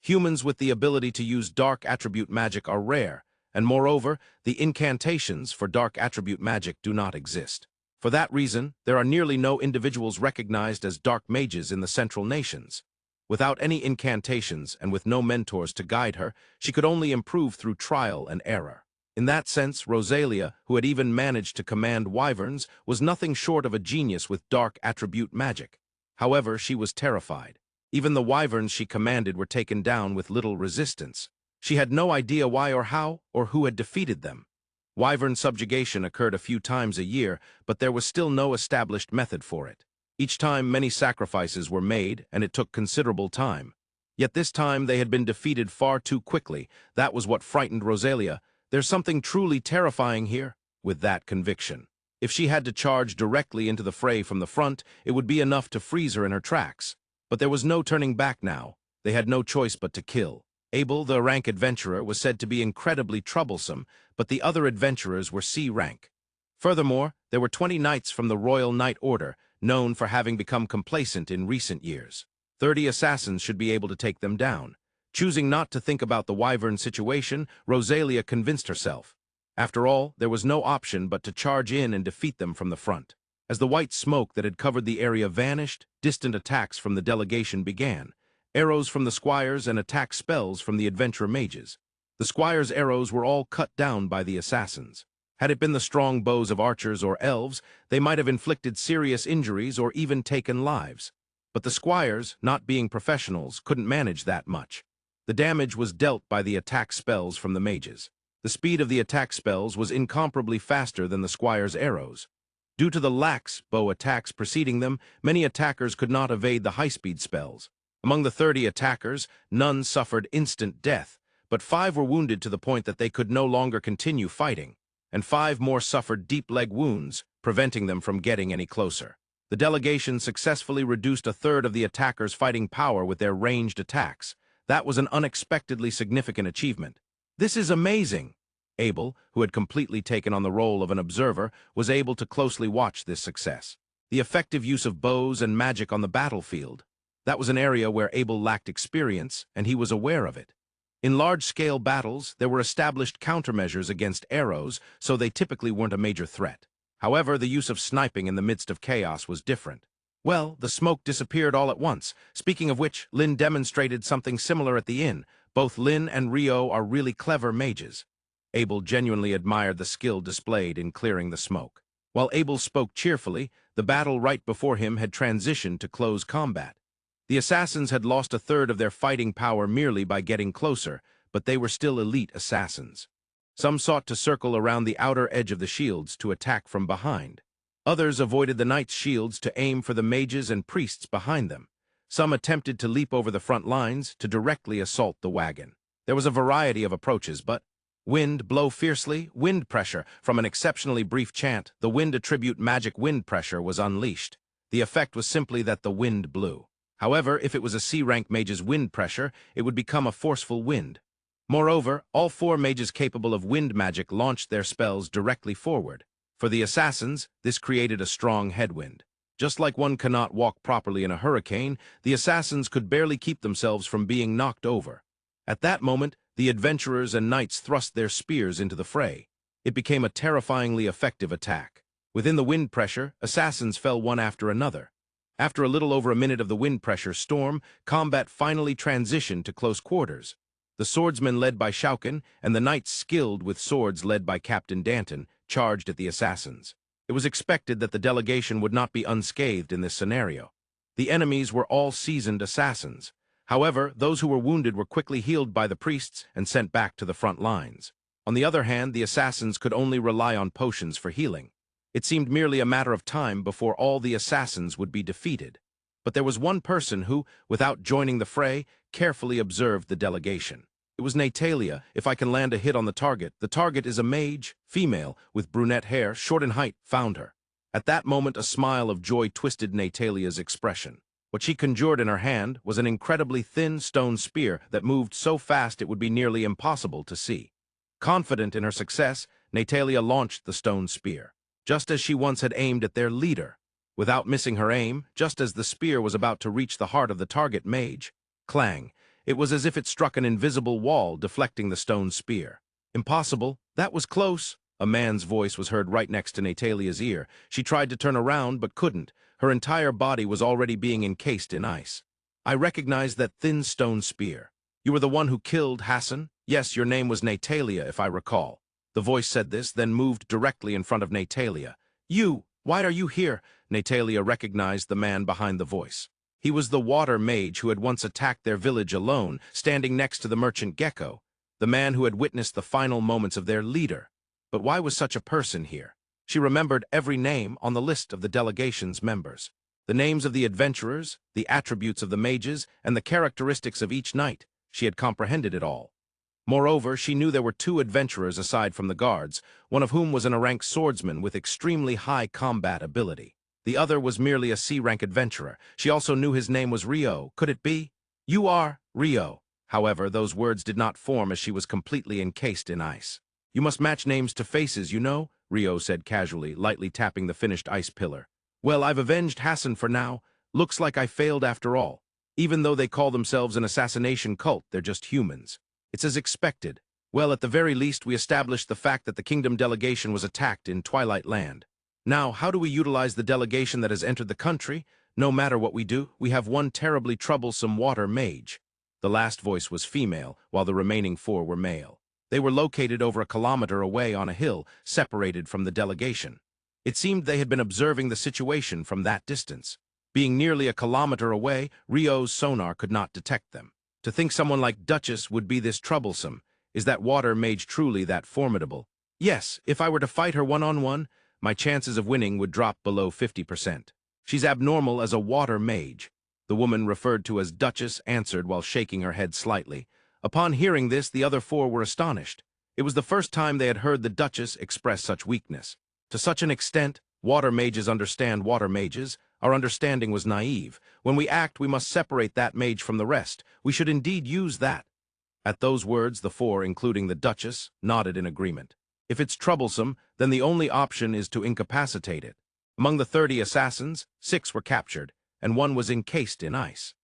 Humans with the ability to use dark attribute magic are rare, and moreover, the incantations for dark attribute magic do not exist. For that reason, there are nearly no individuals recognized as dark mages in the Central Nations. Without any incantations and with no mentors to guide her, she could only improve through trial and error. In that sense, Rosalia, who had even managed to command wyverns, was nothing short of a genius with dark attribute magic. However, she was terrified. Even the wyverns she commanded were taken down with little resistance. She had no idea why or how or who had defeated them. Wyvern subjugation occurred a few times a year, but there was still no established method for it. Each time many sacrifices were made, and it took considerable time. Yet this time they had been defeated far too quickly. That was what frightened Rosalia. There's something truly terrifying here, with that conviction. If she had to charge directly into the fray from the front, it would be enough to freeze her in her tracks. But there was no turning back now. They had no choice but to kill. Abel, the rank adventurer, was said to be incredibly troublesome, but the other adventurers were C rank. Furthermore, there were 20 knights from the Royal Knight Order, known for having become complacent in recent years. 30 assassins should be able to take them down. Choosing not to think about the wyvern situation, Rosalia convinced herself. After all, there was no option but to charge in and defeat them from the front. As the white smoke that had covered the area vanished, distant attacks from the delegation began. Arrows from the squires and attack spells from the adventurer mages. The squires' arrows were all cut down by the assassins. Had it been the strong bows of archers or elves, they might have inflicted serious injuries or even taken lives. But the squires, not being professionals, couldn't manage that much. The damage was dealt by the attack spells from the mages. The speed of the attack spells was incomparably faster than the squires' arrows. Due to the lax bow attacks preceding them, many attackers could not evade the high-speed spells. Among the 30 attackers, none suffered instant death, but 5 were wounded to the point that they could no longer continue fighting. and 5 more suffered deep leg wounds, preventing them from getting any closer. The delegation successfully reduced a third of the attackers' fighting power with their ranged attacks. That was an unexpectedly significant achievement. "This is amazing!" Abel, who had completely taken on the role of an observer, was able to closely watch this success. The effective use of bows and magic on the battlefield. That was an area where Abel lacked experience, and he was aware of it. In large-scale battles, there were established countermeasures against arrows, so they typically weren't a major threat. However, the use of sniping in the midst of chaos was different. Well, the smoke disappeared all at once. Speaking of which, Lin demonstrated something similar at the inn. Both Lin and Rio are really clever mages. Abel genuinely admired the skill displayed in clearing the smoke. While Abel spoke cheerfully, the battle right before him had transitioned to close combat. The assassins had lost a third of their fighting power merely by getting closer, but they were still elite assassins. Some sought to circle around the outer edge of the shields to attack from behind. Others avoided the knights' shields to aim for the mages and priests behind them. Some attempted to leap over the front lines to directly assault the wagon. There was a variety of approaches, but wind blow fiercely, wind pressure. From an exceptionally brief chant, the wind attribute magic wind pressure was unleashed. The effect was simply that the wind blew. However, if it was a C-rank mage's wind pressure, it would become a forceful wind. Moreover, all 4 mages capable of wind magic launched their spells directly forward. For the assassins, this created a strong headwind. Just like one cannot walk properly in a hurricane, the assassins could barely keep themselves from being knocked over. At that moment, the adventurers and knights thrust their spears into the fray. It became a terrifyingly effective attack. Within the wind pressure, assassins fell one after another. After a little over a minute of the wind pressure storm, combat finally transitioned to close quarters. The swordsmen led by Shouken and the knights skilled with swords led by Captain Danton charged at the assassins. It was expected that the delegation would not be unscathed in this scenario. The enemies were all seasoned assassins. However, those who were wounded were quickly healed by the priests and sent back to the front lines. On the other hand, the assassins could only rely on potions for healing. It seemed merely a matter of time before all the assassins would be defeated. But there was one person who, without joining the fray, carefully observed the delegation. It was Natalia. "If I can land a hit on the target is a mage, female, with brunette hair, short in height, found her." At that moment, a smile of joy twisted Natalia's expression. What she conjured in her hand was an incredibly thin stone spear that moved so fast it would be nearly impossible to see. Confident in her success, Natalia launched the stone spear, just as she once had aimed at their leader. Without missing her aim, just as the spear was about to reach the heart of the target mage, clang! It was as if it struck an invisible wall, deflecting the stone spear. "Impossible! That was close!" A man's voice was heard right next to Natalia's ear. She tried to turn around, but couldn't. Her entire body was already being encased in ice. "I recognized that thin stone spear. You were the one who killed Hassan? Yes, your name was Natalia, if I recall." The voice said this, then moved directly in front of Natalia. Why are you here?" Natalia recognized the man behind the voice. He was the water mage who had once attacked their village alone, standing next to the merchant Gecko, the man who had witnessed the final moments of their leader. But why was such a person here? She remembered every name on the list of the delegation's members. The names of the adventurers, the attributes of the mages, and the characteristics of each knight. She had comprehended it all. Moreover, she knew there were 2 adventurers aside from the guards, one of whom was an A-rank swordsman with extremely high combat ability. The other was merely a C-rank adventurer. She also knew his name was Rio. Could it be? "You are Rio." However, those words did not form as she was completely encased in ice. "You must match names to faces, you know," Rio said casually, lightly tapping the finished ice pillar. "Well, I've avenged Hassan for now. Looks like I failed after all. Even though they call themselves an assassination cult, they're just humans. It's as expected. Well, at the very least, we established the fact that the kingdom delegation was attacked in Twilight Land. Now, how do we utilize the delegation that has entered the country? No matter what we do, we have one terribly troublesome water mage." The last voice was female, while the remaining 4 were male. They were located over a kilometer away on a hill, separated from the delegation. It seemed they had been observing the situation from that distance. Being nearly a kilometer away, Rio's sonar could not detect them. To think someone like Duchess would be this troublesome. Is that water mage truly that formidable? Yes, if I were to fight her one-on-one, my chances of winning would drop below 50%. She's abnormal as a water mage. The woman referred to as Duchess answered while shaking her head slightly. Upon hearing this, the other 4 were astonished. It was the first time they had heard the Duchess express such weakness. To such an extent, water mages understand water mages. Our understanding was naive. When we act, we must separate that mage from the rest. We should indeed use that. At those words, the four, including the Duchess, nodded in agreement. If it's troublesome, then the only option is to incapacitate it. Among the 30 assassins, 6 were captured, and 1 was encased in ice.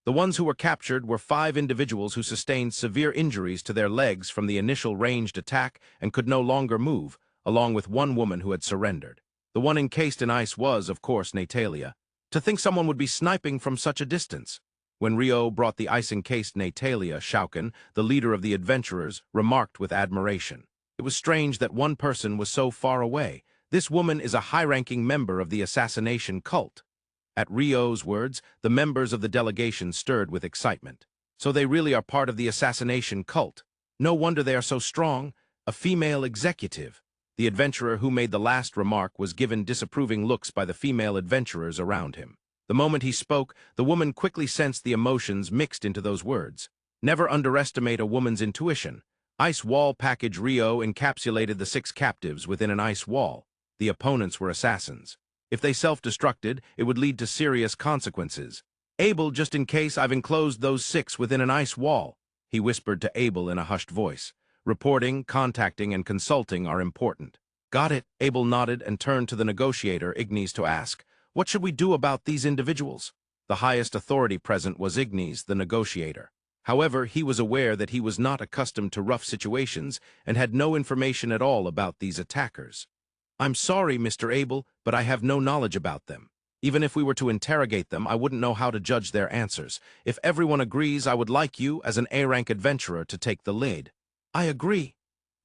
The ones who were captured were 5 individuals who sustained severe injuries to their legs from the initial ranged attack and could no longer move, along with 1 woman who had surrendered. The one encased in ice was, of course, Natalia. To think someone would be sniping from such a distance. When Rio brought the ice-encased Natalia, Shouken, the leader of the adventurers, remarked with admiration. It was strange that one person was so far away. This woman is a high-ranking member of the assassination cult. At Rio's words, the members of the delegation stirred with excitement. So they really are part of the assassination cult. No wonder they are so strong. A female executive. The adventurer who made the last remark was given disapproving looks by the female adventurers around him. The moment he spoke, the woman quickly sensed the emotions mixed into those words. Never underestimate a woman's intuition. Ice wall package Rio encapsulated the 6 captives within an ice wall. The opponents were assassins. If they self-destructed, it would lead to serious consequences. Abel, just in case, I've enclosed those 6 within an ice wall, he whispered to Abel in a hushed voice. Reporting, contacting, and consulting are important. Got it, Abel nodded and turned to the negotiator, Ignis, to ask, what should we do about these individuals? The highest authority present was Ignis, the negotiator. However, he was aware that he was not accustomed to rough situations and had no information at all about these attackers. I'm sorry, Mr. Abel, but I have no knowledge about them. Even if we were to interrogate them, I wouldn't know how to judge their answers. If everyone agrees, I would like you, as an A-rank adventurer, to take the lead. I agree.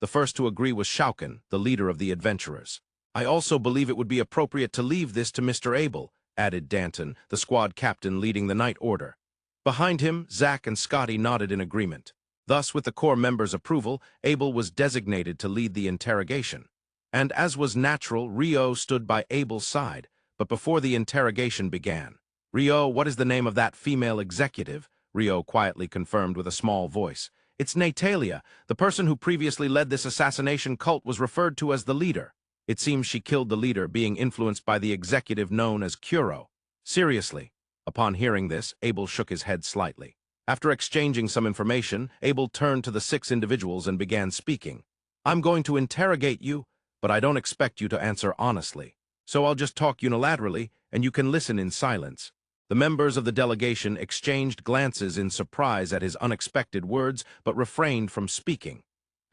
The first to agree was Shouken, the leader of the adventurers. I also believe it would be appropriate to leave this to Mr. Abel, added Danton, the squad captain leading the night order. Behind him, Zack and Scotty nodded in agreement. Thus, with the core members' approval, Abel was designated to lead the interrogation. And as was natural, Rio stood by Abel's side. But before the interrogation began, Rio, what is the name of that female executive? Rio quietly confirmed with a small voice. It's Natalia. The person who previously led this assassination cult was referred to as the leader. It seems she killed the leader, being influenced by the executive known as Kuro. Seriously. Upon hearing this, Abel shook his head slightly. After exchanging some information, Abel turned to the 6 individuals and began speaking. I'm going to interrogate you, but I don't expect you to answer honestly. So I'll just talk unilaterally, and you can listen in silence. The members of the delegation exchanged glances in surprise at his unexpected words, but refrained from speaking.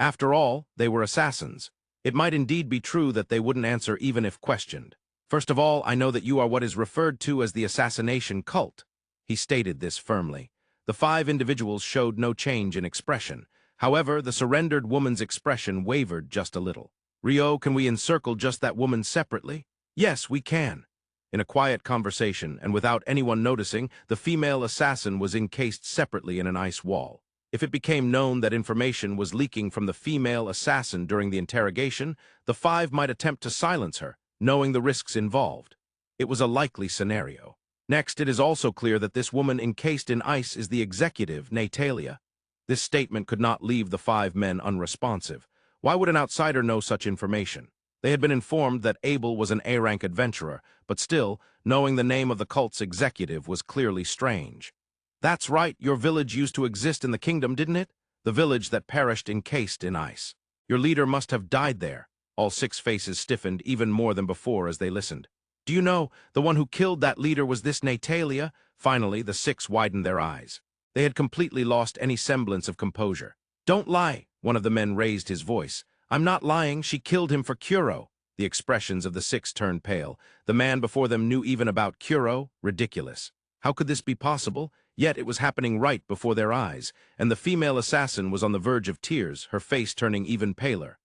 After all, they were assassins. It might indeed be true that they wouldn't answer even if questioned. First of all, I know that you are what is referred to as the assassination cult. He stated this firmly. The 5 individuals showed no change in expression. However, the surrendered woman's expression wavered just a little. Rio, can we encircle just that woman separately? Yes, we can. In a quiet conversation, and without anyone noticing, the female assassin was encased separately in an ice wall. If it became known that information was leaking from the female assassin during the interrogation, the 5 might attempt to silence her, knowing the risks involved. It was a likely scenario. Next, it is also clear that this woman encased in ice is the executive, Natalia. This statement could not leave the 5 men unresponsive. Why would an outsider know such information? They had been informed that Abel was an A-rank adventurer, but still, knowing the name of the cult's executive was clearly strange. That's right, your village used to exist in the kingdom, didn't it? The village that perished encased in ice. Your leader must have died there. All 6 faces stiffened even more than before as they listened. Do you know, the one who killed that leader was this Natalia? Finally, the 6 widened their eyes. They had completely lost any semblance of composure. Don't lie, one of the men raised his voice. I'm not lying, she killed him for Kuro. The expressions of the 6 turned pale. The man before them knew even about Kuro? Ridiculous. How could this be possible? Yet it was happening right before their eyes, and the female assassin was on the verge of tears, her face turning even paler.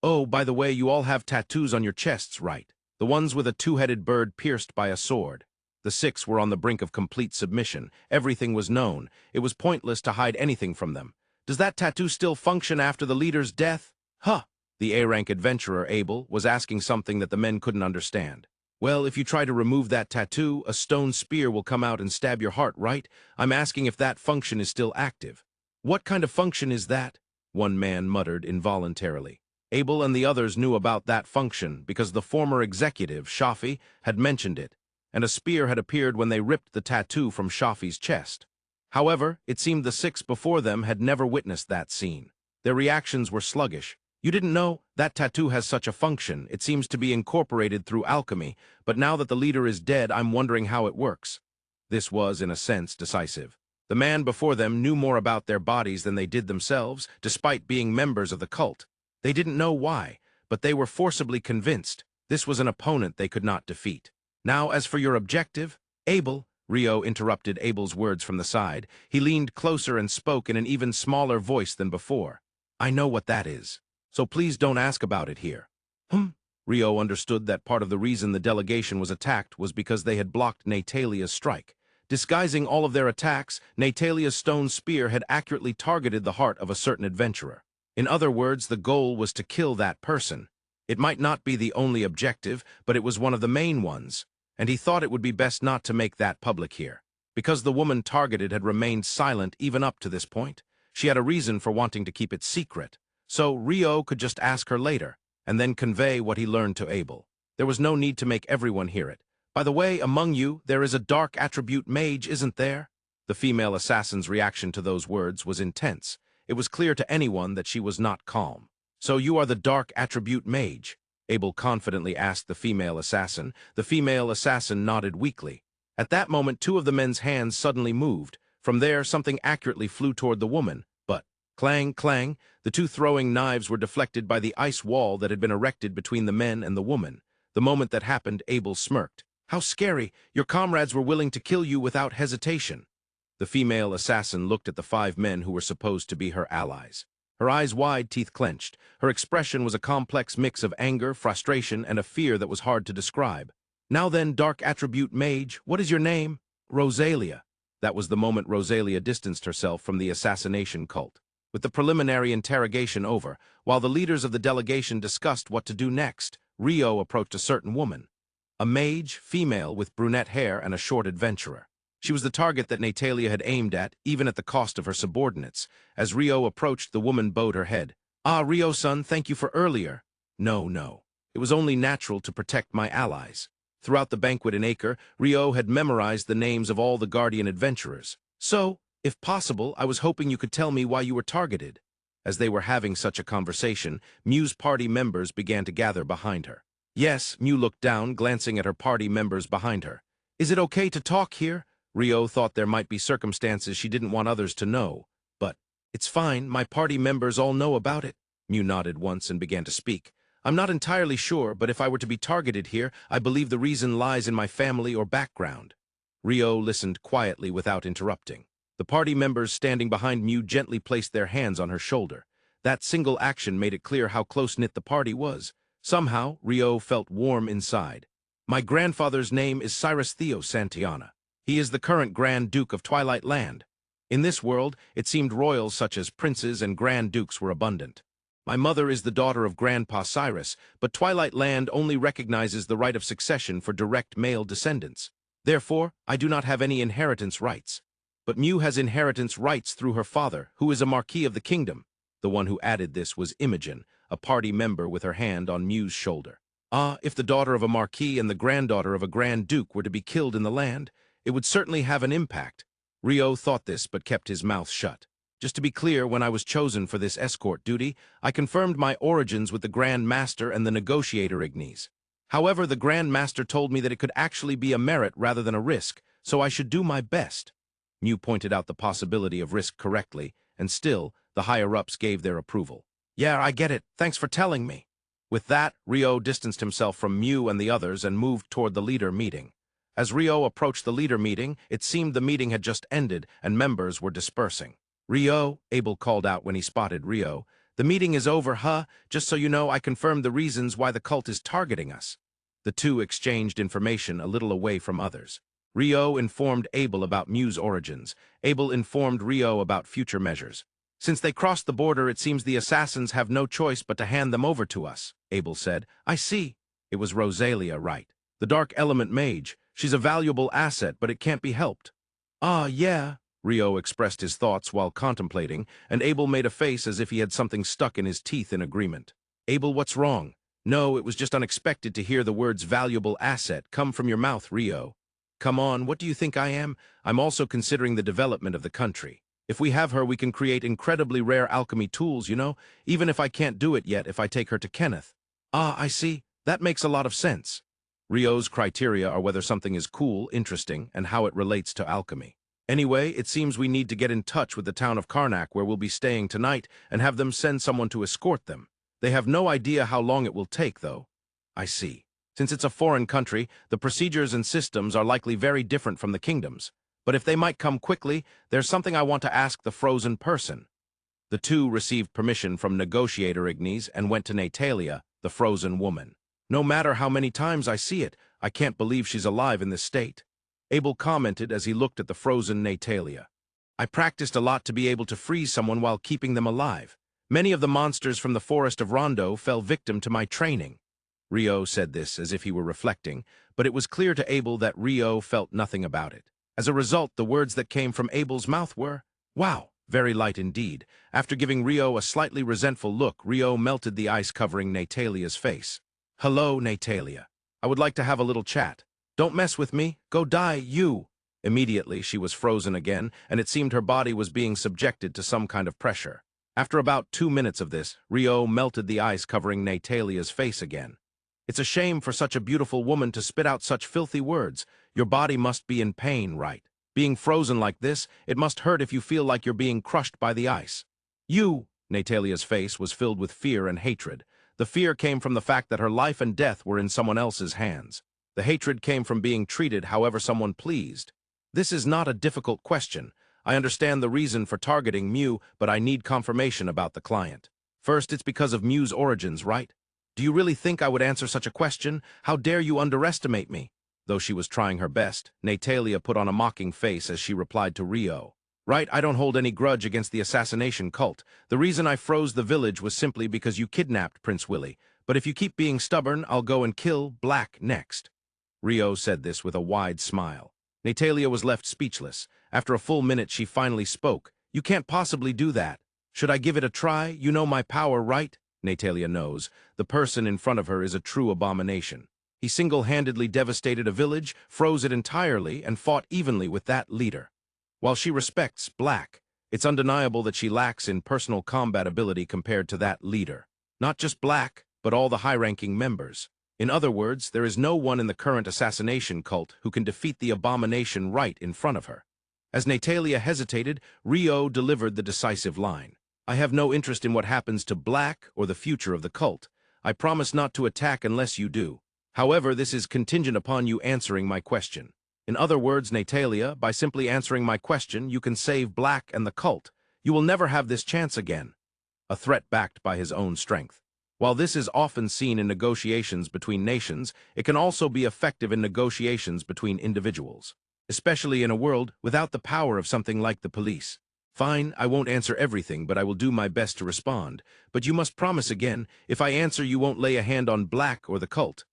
Oh, by the way, you all have tattoos on your chests, right? The ones with a 2-headed bird pierced by a sword. The 6 were on the brink of complete submission. Everything was known. It was pointless to hide anything from them. Does that tattoo still function after the leader's death? Huh! The A-rank adventurer, Abel, was asking something that the men couldn't understand. Well, if you try to remove that tattoo, a stone spear will come out and stab your heart, right? I'm asking if that function is still active. What kind of function is that? one man muttered involuntarily. Abel and the others knew about that function because the former executive, Shafi, had mentioned it, and a spear had appeared when they ripped the tattoo from Shafi's chest. However, it seemed the 6 before them had never witnessed that scene. Their reactions were sluggish. You didn't know? That tattoo has such a function. It seems to be incorporated through alchemy, but now that the leader is dead, I'm wondering how it works. This was, in a sense, decisive. The man before them knew more about their bodies than they did themselves, despite being members of the cult. They didn't know why, but they were forcibly convinced this was an opponent they could not defeat. Now, as for your objective, Abel, Rio interrupted Abel's words from the side. He leaned closer and spoke in an even smaller voice than before. I know what that is, so please don't ask about it here. Rio understood that part of the reason the delegation was attacked was because they had blocked Natalia's strike. Disguising all of their attacks, Natalia's stone spear had accurately targeted the heart of a certain adventurer. In other words, the goal was to kill that person. It might not be the only objective, but it was one of the main ones, and he thought it would be best not to make that public here. Because the woman targeted had remained silent even up to this point, she had a reason for wanting to keep it secret, so Rio could just ask her later, and then convey what he learned to Abel. There was no need to make everyone hear it. By the way, among you, there is a dark attribute mage, isn't there? The female assassin's reaction to those words was intense. It was clear to anyone that she was not calm. So you are the dark attribute mage? Abel confidently asked the female assassin. The female assassin nodded weakly. At that moment, 2 of the men's hands suddenly moved. From there, something accurately flew toward the woman, but clang, clang, the 2 throwing knives were deflected by the ice wall that had been erected between the men and the woman. The moment that happened, Abel smirked. How scary! Your comrades were willing to kill you without hesitation. The female assassin looked at the 5 men who were supposed to be her allies. Her eyes wide, teeth clenched. Her expression was a complex mix of anger, frustration, and a fear that was hard to describe. Now then, dark attribute mage, what is your name? Rosalia. That was the moment Rosalia distanced herself from the assassination cult. With the preliminary interrogation over, while the leaders of the delegation discussed what to do next, Rio approached a certain woman. A mage, female, with brunette hair and a short adventurer. She was the target that Natalia had aimed at, even at the cost of her subordinates. As Rio approached, the woman bowed her head. Ah, Rio-san, thank you for earlier. No. It was only natural to protect my allies. Throughout the banquet in Acre, Rio had memorized the names of all the Guardian adventurers. So, if possible, I was hoping you could tell me why you were targeted. As they were having such a conversation, Mew's party members began to gather behind her. Yes, Mew looked down, glancing at her party members behind her. Is it okay to talk here? Rio thought there might be circumstances she didn't want others to know. But, it's fine, my party members all know about it. Mew nodded once and began to speak. I'm not entirely sure, but if I were to be targeted here, I believe the reason lies in my family or background. Rio listened quietly without interrupting. The party members standing behind Mew gently placed their hands on her shoulder. That single action made it clear how close-knit the party was. Somehow, Rio felt warm inside. My grandfather's name is Cyrus Theo Santiana. He is the current Grand Duke of Twilight Land. In this world, it seemed royals such as princes and Grand Dukes were abundant. My mother is the daughter of Grandpa Cyrus, but Twilight Land only recognizes the right of succession for direct male descendants. Therefore, I do not have any inheritance rights. But Mew has inheritance rights through her father, who is a Marquis of the Kingdom. The one who added this was Imogen, a party member with her hand on Mew's shoulder. Ah, if the daughter of a Marquis and the granddaughter of a Grand Duke were to be killed in the land, it would certainly have an impact. Rio thought this but kept his mouth shut. Just to be clear, when I was chosen for this escort duty, I confirmed my origins with the Grand Master and the Negotiator Ignis. However, the Grand Master told me that it could actually be a merit rather than a risk, so I should do my best. Mew pointed out the possibility of risk correctly, and still, the higher-ups gave their approval. Yeah, I get it. Thanks for telling me. With that, Rio distanced himself from Mew and the others and moved toward the leader meeting. As Rio approached the leader meeting, it seemed the meeting had just ended and members were dispersing. Rio, Abel called out when he spotted Rio. The meeting is over, huh? Just so you know, I confirmed the reasons why the cult is targeting us. The 2 exchanged information a little away from others. Rio informed Abel about Mew's origins. Abel informed Rio about future measures. Since they crossed the border, it seems the assassins have no choice but to hand them over to us, Abel said. I see. It was Rosalia, right? The Dark Element Mage. She's a valuable asset, but it can't be helped. Ah, yeah. Rio expressed his thoughts while contemplating, and Abel made a face as if he had something stuck in his teeth in agreement. Abel, what's wrong? No, it was just unexpected to hear the words valuable asset come from your mouth, Rio. Come on, what do you think I am? I'm also considering the development of the country. If we have her, we can create incredibly rare alchemy tools, you know, even if I can't do it yet if I take her to Kenneth. Ah, I see. That makes a lot of sense. Rio's criteria are whether something is cool, interesting, and how it relates to alchemy. Anyway, it seems we need to get in touch with the town of Karnak where we'll be staying tonight and have them send someone to escort them. They have no idea how long it will take, though. I see. Since it's a foreign country, the procedures and systems are likely very different from the kingdom's. But if they might come quickly, there's something I want to ask the frozen person. The two received permission from Negotiator Ignes and went to Natalia, the frozen woman. No matter how many times I see it, I can't believe she's alive in this state. Abel commented as he looked at the frozen Natalia. I practiced a lot to be able to freeze someone while keeping them alive. Many of the monsters from the forest of Rondo fell victim to my training. Rio said this as if he were reflecting, but it was clear to Abel that Rio felt nothing about it. As a result, the words that came from Abel's mouth were, "Wow, very light indeed." After giving Rio a slightly resentful look, Rio melted the ice covering Natalia's face. Hello, Natalia. I would like to have a little chat. Don't mess with me. Go die, you. Immediately, she was frozen again, and it seemed her body was being subjected to some kind of pressure. After about 2 minutes of this, Rio melted the ice covering Natalia's face again. It's a shame for such a beautiful woman to spit out such filthy words. Your body must be in pain, right? Being frozen like this, it must hurt if you feel like you're being crushed by the ice. You! Natalia's face was filled with fear and hatred. The fear came from the fact that her life and death were in someone else's hands. The hatred came from being treated however someone pleased. This is not a difficult question. I understand the reason for targeting Mew, but I need confirmation about the client. First, it's because of Mew's origins, right? Do you really think I would answer such a question? How dare you underestimate me? Though she was trying her best, Natalia put on a mocking face as she replied to Rio. Right, I don't hold any grudge against the assassination cult. The reason I froze the village was simply because you kidnapped Prince Willie. But if you keep being stubborn, I'll go and kill Black next. Rio said this with a wide smile. Natalia was left speechless. After a full minute, she finally spoke. You can't possibly do that. Should I give it a try? You know my power, right? Natalia knows. The person in front of her is a true abomination. He single-handedly devastated a village, froze it entirely, and fought evenly with that leader. While she respects Black, it's undeniable that she lacks in personal combat ability compared to that leader. Not just Black, but all the high-ranking members. In other words, there is no one in the current assassination cult who can defeat the abomination right in front of her. As Natalia hesitated, Rio delivered the decisive line. I have no interest in what happens to Black or the future of the cult. I promise not to attack unless you do. However, this is contingent upon you answering my question. In other words, Natalia, by simply answering my question, you can save Black and the cult. You will never have this chance again. A threat backed by his own strength. While this is often seen in negotiations between nations, it can also be effective in negotiations between individuals, especially in a world without the power of something like the police. Fine, I won't answer everything, but I will do my best to respond. But you must promise again, if I answer you won't lay a hand on Black or the cult.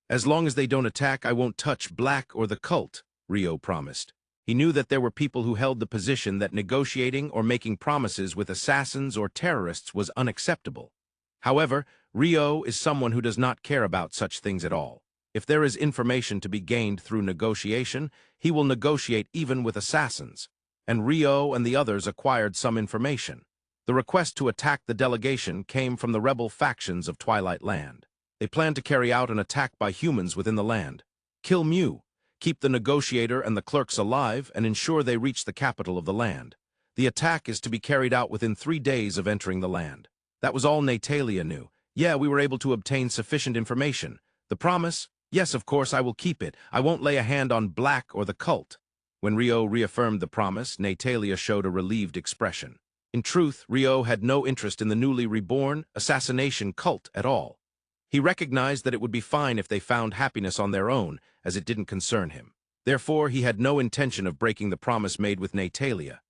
As long as they don't attack, I won't touch Black or the cult, Rio promised. He knew that there were people who held the position that negotiating or making promises with assassins or terrorists was unacceptable. However, Rio is someone who does not care about such things at all. If there is information to be gained through negotiation, he will negotiate even with assassins. And Rio and the others acquired some information. The request to attack the delegation came from the rebel factions of Twilight Land. They planned to carry out an attack by humans within the land. Kill Mew, keep the negotiator and the clerks alive, and ensure they reach the capital of the land. The attack is to be carried out within 3 days of entering the land. That was all Natalia knew. Yeah, we were able to obtain sufficient information. The promise? Yes, of course, I will keep it. I won't lay a hand on Black or the cult. When Rio reaffirmed the promise, Natalia showed a relieved expression. In truth, Rio had no interest in the newly reborn assassination cult at all. He recognized that it would be fine if they found happiness on their own, as it didn't concern him. Therefore, he had no intention of breaking the promise made with Natalia.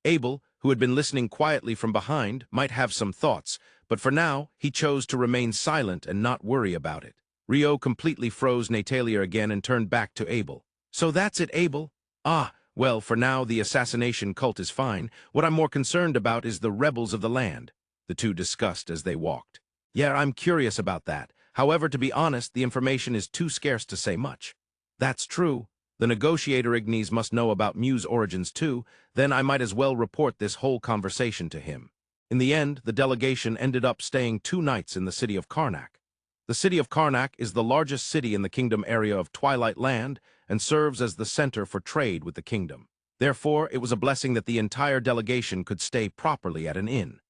Abel, who had been listening quietly from behind, might have some thoughts, but for now, he chose to remain silent and not worry about it. Rio completely froze Natalia again and turned back to Abel. So that's it, Abel? Ah, Well, for now, the assassination cult is fine. What I'm more concerned about is the rebels of the land, the two discussed as they walked. Yeah, I'm curious about that. However, to be honest, the information is too scarce to say much. That's true. The negotiator Ignis must know about Mew's origins too, then I might as well report this whole conversation to him. In the end, the delegation ended up staying 2 nights in the city of Karnak. The city of Karnak is the largest city in the kingdom area of Twilight Land and serves as the center for trade with the kingdom. Therefore, it was a blessing that the entire delegation could stay properly at an inn.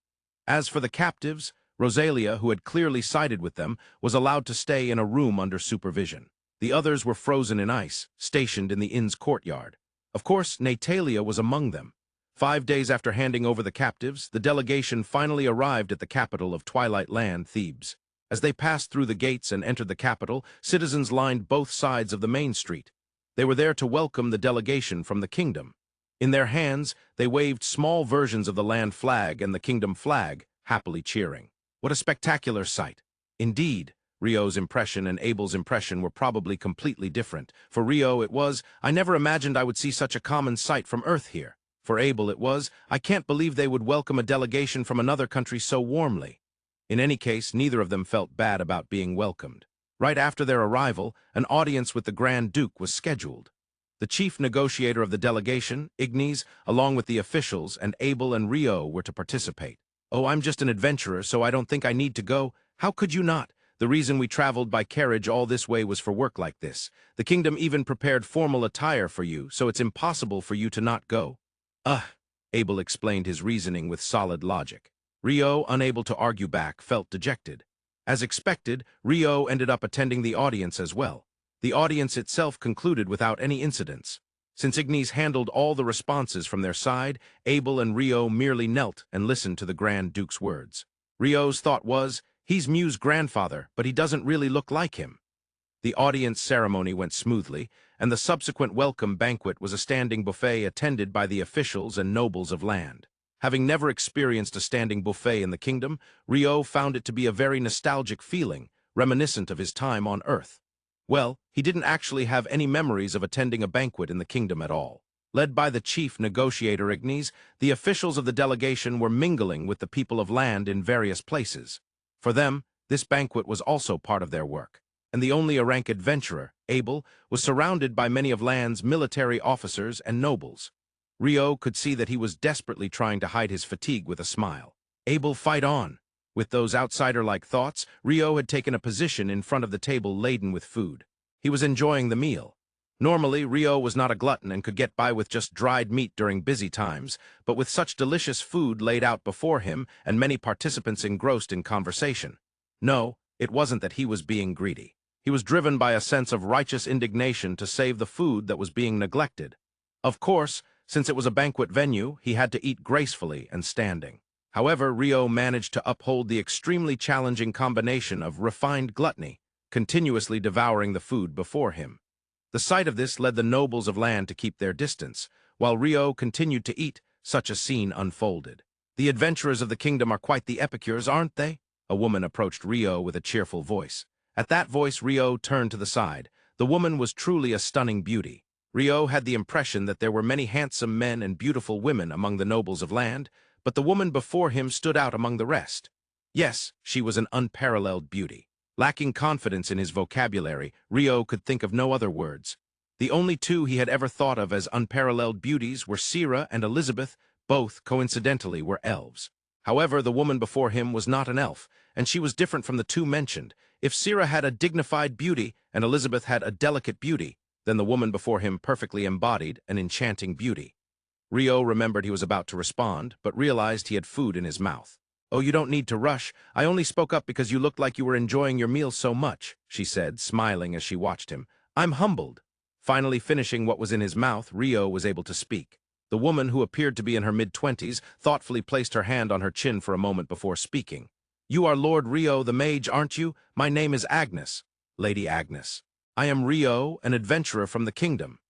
As for the captives, Rosalia, who had clearly sided with them, was allowed to stay in a room under supervision. The others were frozen in ice, stationed in the inn's courtyard. Of course, Natalia was among them. 5 days after handing over the captives, the delegation finally arrived at the capital of Twilight Land, Thebes. As they passed through the gates and entered the capital, citizens lined both sides of the main street. They were there to welcome the delegation from the kingdom. In their hands, they waved small versions of the land flag and the kingdom flag, happily cheering. What a spectacular sight! Indeed, Rio's impression and Abel's impression were probably completely different. For Rio it was, I never imagined I would see such a common sight from Earth here. For Abel it was, I can't believe they would welcome a delegation from another country so warmly. In any case, neither of them felt bad about being welcomed. Right after their arrival, an audience with the Grand Duke was scheduled. The chief negotiator of the delegation, Ignis, along with the officials, and Abel and Rio were to participate. Oh, I'm just an adventurer, so I don't think I need to go. How could you not? The reason we traveled by carriage all this way was for work like this. The kingdom even prepared formal attire for you, so it's impossible for you to not go. Abel explained his reasoning with solid logic. Rio, unable to argue back, felt dejected. As expected, Rio ended up attending the audience as well. The audience itself concluded without any incidents. Since Ignis handled all the responses from their side, Abel and Rio merely knelt and listened to the Grand Duke's words. Rio's thought was, he's Mew's grandfather, but he doesn't really look like him. The audience ceremony went smoothly, and the subsequent welcome banquet was a standing buffet attended by the officials and nobles of land. Having never experienced a standing buffet in the kingdom, Rio found it to be a very nostalgic feeling, reminiscent of his time on Earth. Well, he didn't actually have any memories of attending a banquet in the kingdom at all. Led by the chief negotiator Ignis, the officials of the delegation were mingling with the people of land in various places. For them, this banquet was also part of their work, and the only rank adventurer, Abel, was surrounded by many of land's military officers and nobles. Rio could see that he was desperately trying to hide his fatigue with a smile. Abel, fight on! With those outsider-like thoughts, Rio had taken a position in front of the table laden with food. He was enjoying the meal. Normally, Rio was not a glutton and could get by with just dried meat during busy times, but with such delicious food laid out before him and many participants engrossed in conversation. No, it wasn't that he was being greedy. He was driven by a sense of righteous indignation to save the food that was being neglected. Of course, since it was a banquet venue, he had to eat gracefully and standing. However, Rio managed to uphold the extremely challenging combination of refined gluttony, continuously devouring the food before him. The sight of this led the nobles of land to keep their distance. While Rio continued to eat, such a scene unfolded. The adventurers of the kingdom are quite the epicures, aren't they? A woman approached Rio with a cheerful voice. At that voice, Rio turned to the side. The woman was truly a stunning beauty. Rio had the impression that there were many handsome men and beautiful women among the nobles of land, but the woman before him stood out among the rest. Yes, she was an unparalleled beauty. Lacking confidence in his vocabulary, Rio could think of no other words. The only two he had ever thought of as unparalleled beauties were Sira and Elizabeth. Both, coincidentally, were elves. However, the woman before him was not an elf, and she was different from the two mentioned. If Sira had a dignified beauty and Elizabeth had a delicate beauty, then the woman before him perfectly embodied an enchanting beauty. Rio remembered he was about to respond, but realized he had food in his mouth. "Oh, you don't need to rush. I only spoke up because you looked like you were enjoying your meal so much," she said, smiling as she watched him. "I'm humbled." Finally finishing what was in his mouth, Rio was able to speak. The woman, who appeared to be in her mid-20s, thoughtfully placed her hand on her chin for a moment before speaking. "You are Lord Rio the Mage, aren't you? My name is Agnes. Lady Agnes. I am Rio, an adventurer from the kingdom."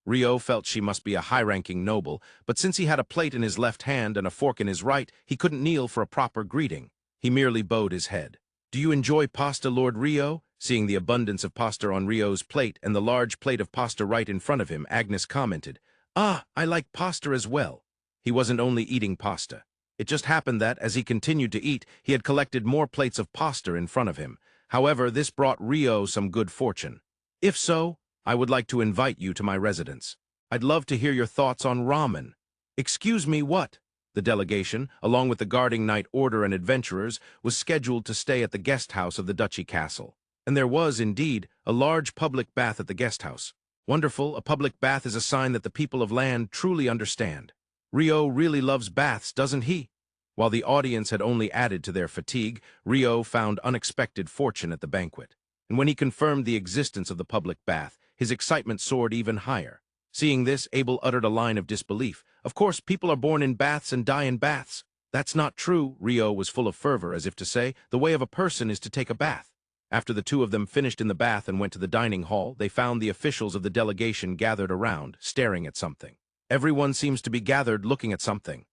Rio felt she must be a high-ranking noble, but since he had a plate in his left hand and a fork in his right, he couldn't kneel for a proper greeting. He merely bowed his head. "Do you enjoy pasta, Lord Rio?" Seeing the abundance of pasta on Rio's plate and the large plate of pasta right in front of him, Agnes commented, "Ah, I like pasta as well." He wasn't only eating pasta. It just happened that, as he continued to eat, he had collected more plates of pasta in front of him. However, this brought Rio some good fortune. "If so, I would like to invite you to my residence. I'd love to hear your thoughts on ramen." "Excuse me, what?" The delegation, along with the guarding knight order and adventurers, was scheduled to stay at the guest house of the duchy castle. And there was, indeed, a large public bath at the guest house. Wonderful, a public bath is a sign that the people of land truly understand. Rio really loves baths, doesn't he? While the audience had only added to their fatigue, Rio found unexpected fortune at the banquet. And when he confirmed the existence of the public bath, his excitement soared even higher. Seeing this, Abel uttered a line of disbelief. "Of course, people are born in baths and die in baths." "That's not true." Rio was full of fervor, as if to say, "The way of a person is to take a bath." After the two of them finished in the bath and went to the dining hall, they found the officials of the delegation gathered around, staring at something. Everyone seems to be gathered looking at something.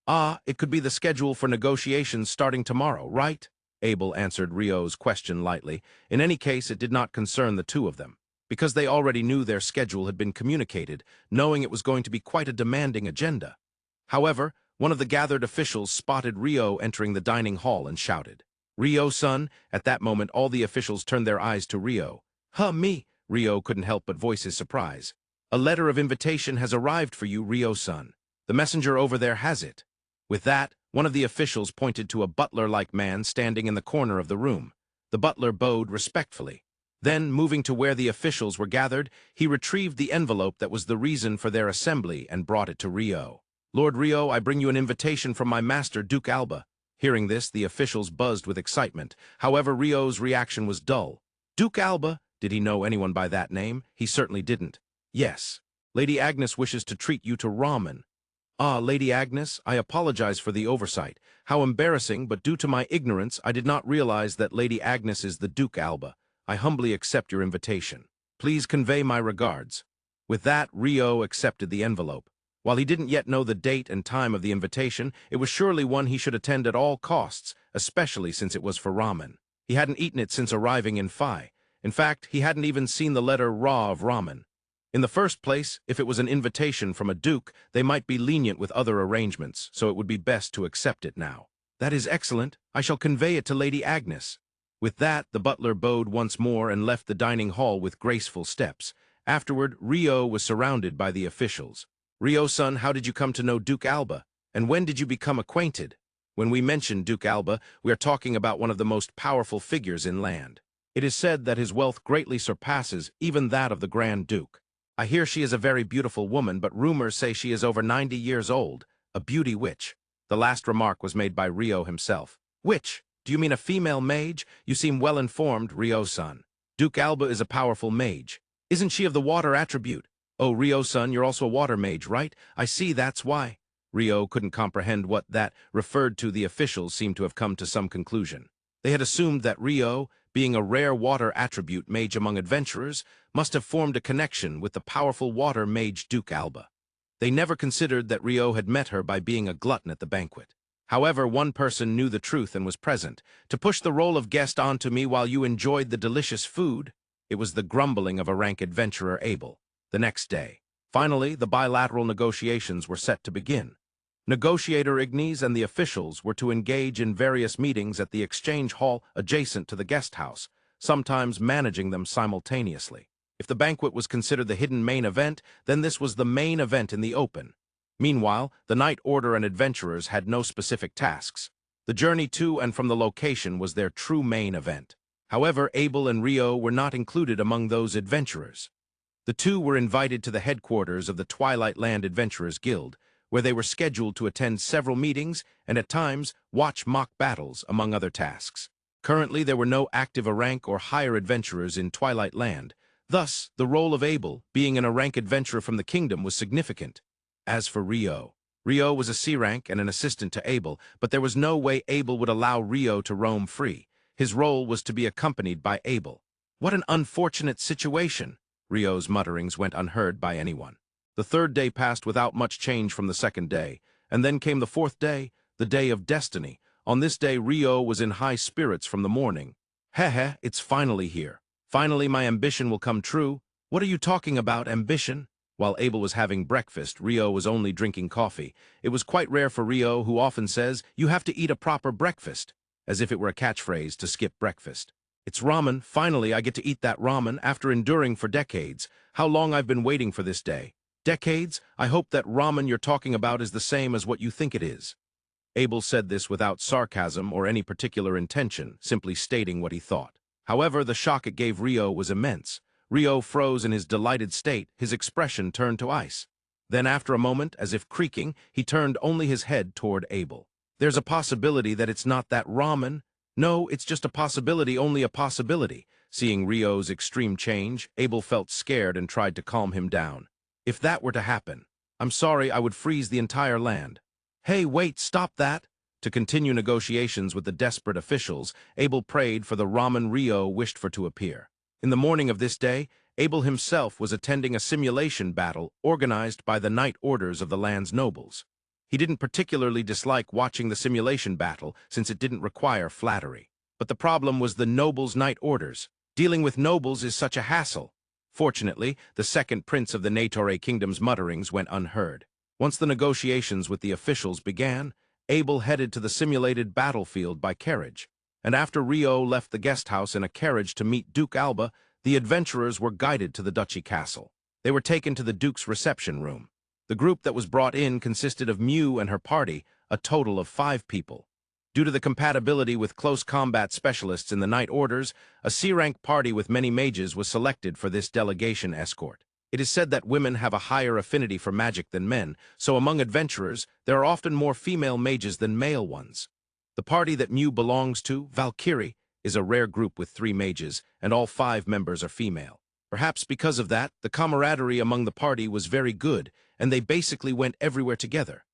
"Ah, it could be the schedule for negotiations starting tomorrow, right?" Abel answered Rio's question lightly. In any case, it did not concern the two of them, because they already knew their schedule had been communicated, knowing it was going to be quite a demanding agenda. However, one of the gathered officials spotted Rio entering the dining hall and shouted, "Rio-san!" At that moment, all the officials turned their eyes to Rio. "Huh, me?" Rio couldn't help but voice his surprise. "A letter of invitation has arrived for you, Rio-san. The messenger over there has it." With that, one of the officials pointed to a butler-like man standing in the corner of the room. The butler bowed respectfully. Then, moving to where the officials were gathered, he retrieved the envelope that was the reason for their assembly and brought it to Rio. "Lord Rio, I bring you an invitation from my master, Duke Alba." Hearing this, the officials buzzed with excitement. However, Rio's reaction was dull. Duke Alba? Did he know anyone by that name? He certainly didn't. "Yes. Lady Agnes wishes to treat you to ramen." "Ah, Lady Agnes, I apologize for the oversight. How embarrassing, but due to my ignorance, I did not realize that Lady Agnes is the Duke Alba. I humbly accept your invitation. Please convey my regards." With that, Rio accepted the envelope. While he didn't yet know the date and time of the invitation, it was surely one he should attend at all costs, especially since it was for ramen. He hadn't eaten it since arriving in Phi. In fact, he hadn't even seen the letter Ra of ramen. In the first place, if it was an invitation from a duke, they might be lenient with other arrangements, so it would be best to accept it now. "That is excellent. I shall convey it to Lady Agnes." With that, the butler bowed once more and left the dining hall with graceful steps. Afterward, Rio was surrounded by the officials. "Rio-san, how did you come to know Duke Alba? And when did you become acquainted?" When we mention Duke Alba, we are talking about one of the most powerful figures in land. It is said that his wealth greatly surpasses even that of the Grand Duke. "I hear she is a very beautiful woman, but rumors say she is over 90 years old. A beauty witch." The last remark was made by Rio himself. "Witch? Do you mean a female mage? You seem well informed, Rio-san. Duke Alba is a powerful mage. Isn't she of the water attribute? Oh, Rio-san, you're also a water mage, right? I see, that's why." Rio couldn't comprehend what that referred to. The officials seemed to have come to some conclusion. They had assumed that Rio, being a rare water attribute mage among adventurers, must have formed a connection with the powerful water mage Duke Alba. They never considered that Rio had met her by being a glutton at the banquet. However, one person knew the truth and was present. "To push the role of guest onto me while you enjoyed the delicious food." It was the grumbling of a rank adventurer, Abel. The next day, finally, the bilateral negotiations were set to begin. Negotiator Ignes and the officials were to engage in various meetings at the exchange hall adjacent to the guest house, sometimes managing them simultaneously. If the banquet was considered the hidden main event, then this was the main event in the open. Meanwhile, the Knight Order and adventurers had no specific tasks. The journey to and from the location was their true main event. However, Abel and Rio were not included among those adventurers. The two were invited to the headquarters of the Twilight Land Adventurers Guild, where they were scheduled to attend several meetings and at times watch mock battles, among other tasks. Currently, there were no active A-rank or higher adventurers in Twilight Land. Thus, the role of Abel, being an A-rank adventurer from the kingdom, was significant. As for Rio, Rio was a C-rank and an assistant to Abel, but there was no way Abel would allow Rio to roam free. His role was to be accompanied by Abel. What an unfortunate situation! Rio's mutterings went unheard by anyone. The third day passed without much change from the second day, and then came the fourth day, the day of destiny. On this day, Rio was in high spirits from the morning. "Heh, it's finally here. Finally, my ambition will come true." "What are you talking about, ambition?" While Abel was having breakfast, Rio was only drinking coffee. It was quite rare for Rio, who often says, "You have to eat a proper breakfast," as if it were a catchphrase to skip breakfast. "It's ramen. Finally, I get to eat that ramen after enduring for decades. How long I've been waiting for this day. Decades? I hope that ramen you're talking about is the same as what you think it is." Abel said this without sarcasm or any particular intention, simply stating what he thought. However, the shock it gave Rio was immense. Rio froze in his delighted state, his expression turned to ice. Then, after a moment, as if creaking, he turned only his head toward Abel. "There's a possibility that it's not that ramen. No, it's just a possibility, only a possibility." Seeing Rio's extreme change, Abel felt scared and tried to calm him down. "If that were to happen, I'm sorry, I would freeze the entire land." "Hey, wait, stop that!" To continue negotiations with the desperate officials, Abel prayed for the ramen Rio wished for to appear. In the morning of this day, Abel himself was attending a simulation battle organized by the Knight Orders of the land's nobles. He didn't particularly dislike watching the simulation battle since it didn't require flattery. But the problem was the nobles' Knight Orders. Dealing with nobles is such a hassle. Fortunately, the second prince of the Natore kingdom's mutterings went unheard. Once the negotiations with the officials began, Abel headed to the simulated battlefield by carriage. And after Rio left the guest house in a carriage to meet Duke Alba, the adventurers were guided to the duchy castle. They were taken to the Duke's reception room. The group that was brought in consisted of Mew and her party, a total of 5 people. Due to the compatibility with close combat specialists in the Knight Orders, a C-rank party with many mages was selected for this delegation escort. It is said that women have a higher affinity for magic than men, so among adventurers, there are often more female mages than male ones. The party that Mew belongs to, Valkyrie, is a rare group with 3 mages, and all 5 members are female. Perhaps because of that, the camaraderie among the party was very good, and they basically went everywhere together.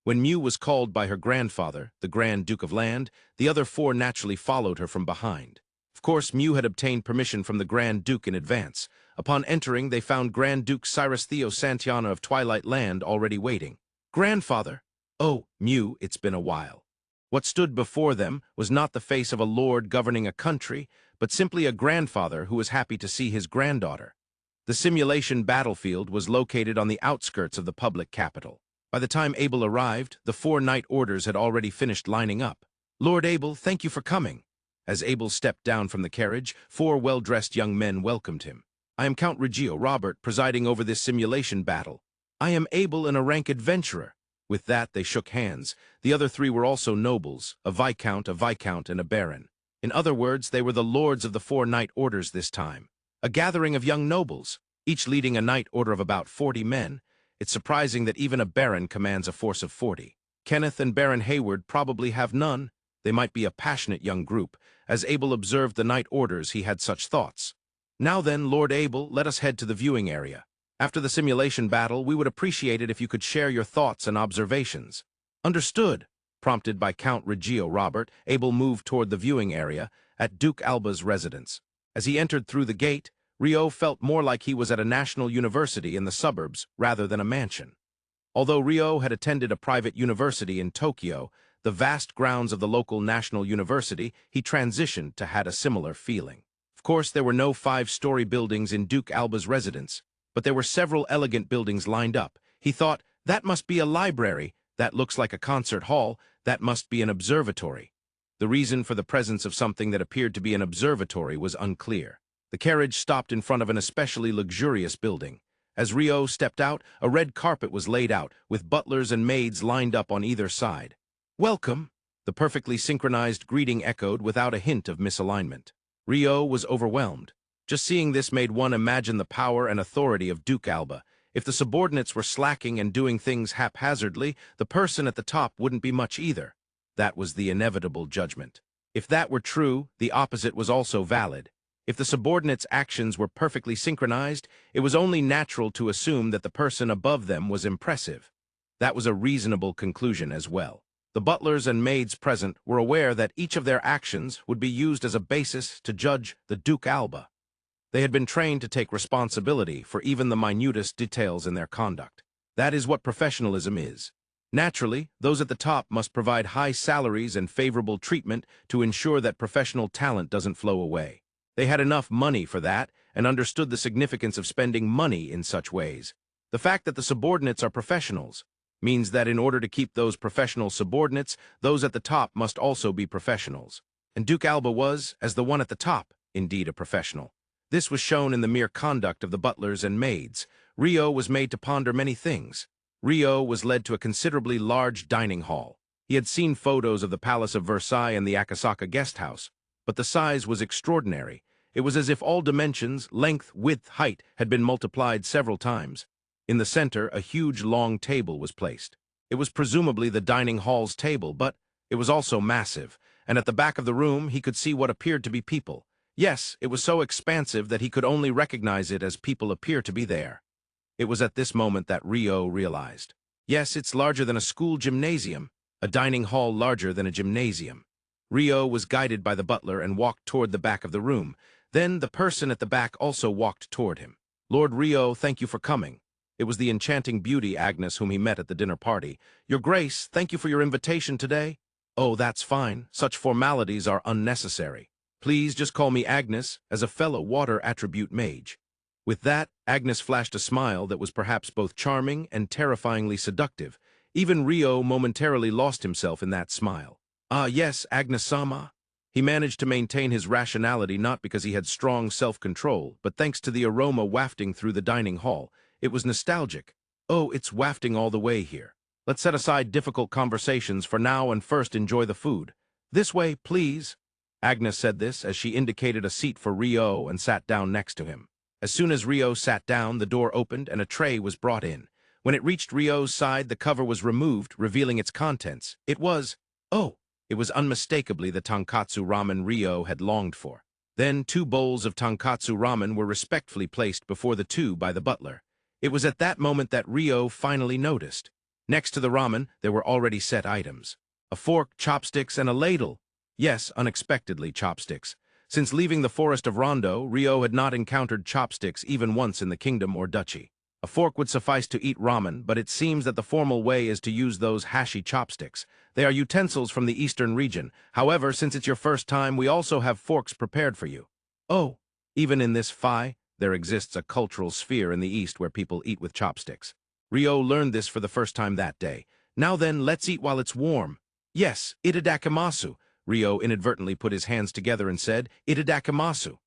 When Mew was called by her grandfather, the Grand Duke of Land, the other 4 naturally followed her from behind. Of course, Mew had obtained permission from the Grand Duke in advance. Upon entering, they found Grand Duke Cyrus Theo Santiana of Twilight Land already waiting. "Grandfather!" "Oh, Mew, it's been a while." What stood before them was not the face of a lord governing a country, but simply a grandfather who was happy to see his granddaughter. The simulation battlefield was located on the outskirts of the public capital. By the time Abel arrived, the 4 Knight Orders had already finished lining up. "Lord Abel, thank you for coming." As Abel stepped down from the carriage, 4 well-dressed young men welcomed him. "I am Count Reggio Robert, presiding over this simulation battle. I am Abel and a rank adventurer." With that, they shook hands. The other 3 were also nobles, a viscount, and a baron. In other words, they were the lords of the 4 Knight Orders this time. A gathering of young nobles, each leading a Knight Order of about 40 men. It's surprising that even a baron commands a force of 40. Kenneth and Baron Hayward probably have none. They might be a passionate young group. As Abel observed the Knight Orders, he had such thoughts. "Now then, Lord Abel, let us head to the viewing area. After the simulation battle, we would appreciate it if you could share your thoughts and observations." "Understood." Prompted by Count Reggio Robert, Abel moved toward the viewing area at Duke Alba's residence. As he entered through the gate, Rio felt more like he was at a national university in the suburbs rather than a mansion. Although Rio had attended a private university in Tokyo, the vast grounds of the local national university, he transitioned to had a similar feeling. Of course, there were no 5-story buildings in Duke Alba's residence, but there were several elegant buildings lined up. He thought, that must be a library, that looks like a concert hall, that must be an observatory. The reason for the presence of something that appeared to be an observatory was unclear. The carriage stopped in front of an especially luxurious building. As Rio stepped out, a red carpet was laid out, with butlers and maids lined up on either side. "Welcome," the perfectly synchronized greeting echoed without a hint of misalignment. Rio was overwhelmed. Just seeing this made one imagine the power and authority of Duke Alba. If the subordinates were slacking and doing things haphazardly, the person at the top wouldn't be much either. That was the inevitable judgment. If that were true, the opposite was also valid. If the subordinates' actions were perfectly synchronized, it was only natural to assume that the person above them was impressive. That was a reasonable conclusion as well. The butlers and maids present were aware that each of their actions would be used as a basis to judge the Duke Alba. They had been trained to take responsibility for even the minutest details in their conduct. That is what professionalism is. Naturally, those at the top must provide high salaries and favorable treatment to ensure that professional talent doesn't flow away. They had enough money for that and understood the significance of spending money in such ways. The fact that the subordinates are professionals means that in order to keep those professional subordinates, those at the top must also be professionals. And Duke Alba was, as the one at the top, indeed a professional. This was shown in the mere conduct of the butlers and maids. Rio was made to ponder many things. Rio was led to a considerably large dining hall. He had seen photos of the Palace of Versailles and the Akasaka guest house, but the size was extraordinary. It was as if all dimensions, length, width, height, had been multiplied several times. In the center, a huge long table was placed. It was presumably the dining hall's table, but it was also massive, and at the back of the room he could see what appeared to be people. Yes, it was so expansive that he could only recognize it as people appear to be there. It was at this moment that Rio realized. Yes, it's larger than a school gymnasium, a dining hall larger than a gymnasium. Rio was guided by the butler and walked toward the back of the room. Then the person at the back also walked toward him. "Lord Rio, thank you for coming." It was the enchanting beauty Agnes whom he met at the dinner party. "Your Grace, thank you for your invitation today." "Oh, that's fine. Such formalities are unnecessary. Please just call me Agnes, as a fellow water attribute mage." With that, Agnes flashed a smile that was perhaps both charming and terrifyingly seductive. Even Rio momentarily lost himself in that smile. "Ah, yes, Agnes-sama." He managed to maintain his rationality not because he had strong self-control, but thanks to the aroma wafting through the dining hall. It was nostalgic. "Oh, it's wafting all the way here. Let's set aside difficult conversations for now and first enjoy the food. This way, please." Agnes said this as she indicated a seat for Rio and sat down next to him. As soon as Rio sat down, the door opened and a tray was brought in. When it reached Rio's side, the cover was removed, revealing its contents. It was unmistakably the tonkatsu ramen Rio had longed for. Then 2 bowls of tonkatsu ramen were respectfully placed before the two by the butler. It was at that moment that Rio finally noticed. Next to the ramen, there were already set items. A fork, chopsticks, and a ladle. Yes, unexpectedly chopsticks. Since leaving the forest of Rondo, Rio had not encountered chopsticks even once in the kingdom or duchy. A fork would suffice to eat ramen, but it seems that the formal way is to use those hashi chopsticks. They are utensils from the eastern region. However, since it's your first time, we also have forks prepared for you. Oh, even in this there exists a cultural sphere in the East where people eat with chopsticks. Rio learned this for the first time that day. "Now then, let's eat while it's warm." "Yes, itadakimasu." Rio inadvertently put his hands together and said, "Itadakimasu."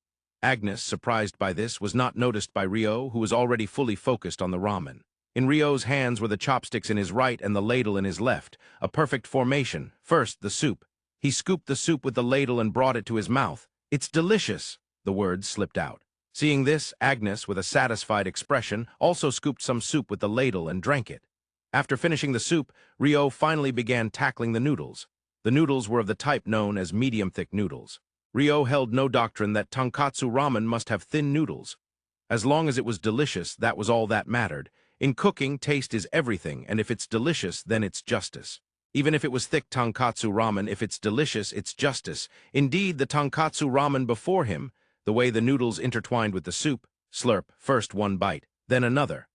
Agnes, surprised by this, was not noticed by Rio, who was already fully focused on the ramen. In Rio's hands were the chopsticks in his right and the ladle in his left, a perfect formation. First, the soup. He scooped the soup with the ladle and brought it to his mouth. "It's delicious," the words slipped out. Seeing this, Agnes, with a satisfied expression, also scooped some soup with the ladle and drank it. After finishing the soup, Rio finally began tackling the noodles. The noodles were of the type known as medium-thick noodles. Rio held no doctrine that tonkatsu ramen must have thin noodles. As long as it was delicious, that was all that mattered. In cooking, taste is everything, and if it's delicious, then it's justice. Even if it was thick tonkatsu ramen, if it's delicious, it's justice. Indeed, the tonkatsu ramen before him, the way the noodles intertwined with the soup, slurp, first one bite, then another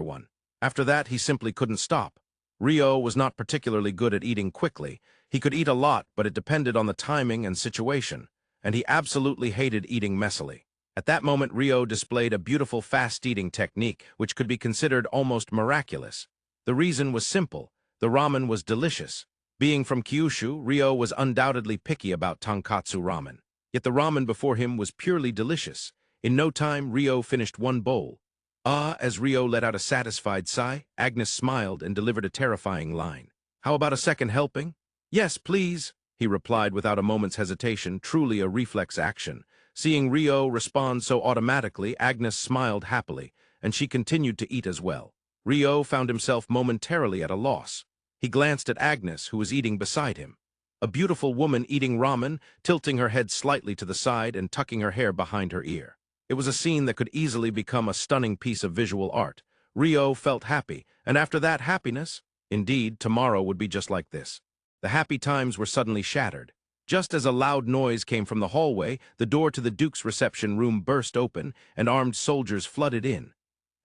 one. After that, he simply couldn't stop. Rio was not particularly good at eating quickly. He could eat a lot, but it depended on the timing and situation, and he absolutely hated eating messily. At that moment, Rio displayed a beautiful fast-eating technique, which could be considered almost miraculous. The reason was simple. The ramen was delicious. Being from Kyushu, Rio was undoubtedly picky about tonkatsu ramen. Yet the ramen before him was purely delicious. In no time, Rio finished 1 bowl. "Ah," as Rio let out a satisfied sigh, Agnes smiled and delivered a terrifying line. "How about a second helping?" "Yes, please," he replied without a moment's hesitation, truly a reflex action. Seeing Rio respond so automatically, Agnes smiled happily, and she continued to eat as well. Rio found himself momentarily at a loss. He glanced at Agnes, who was eating beside him. A beautiful woman eating ramen, tilting her head slightly to the side and tucking her hair behind her ear. It was a scene that could easily become a stunning piece of visual art. Rio felt happy, and after that happiness, indeed, tomorrow would be just like this. The happy times were suddenly shattered. Just as a loud noise came from the hallway, the door to the Duke's reception room burst open, and armed soldiers flooded in.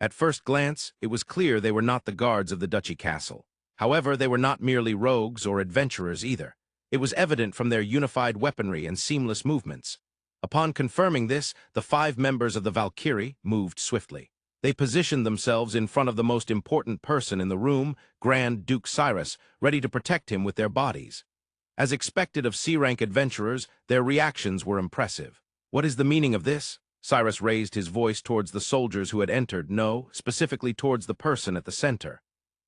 At first glance, it was clear they were not the guards of the duchy castle. However, they were not merely rogues or adventurers either. It was evident from their unified weaponry and seamless movements. Upon confirming this, the 5 members of the Valkyrie moved swiftly. They positioned themselves in front of the most important person in the room, Grand Duke Cyrus, ready to protect him with their bodies. As expected of C-rank adventurers, their reactions were impressive. "What is the meaning of this?" Cyrus raised his voice towards the soldiers who had entered, no, specifically towards the person at the center.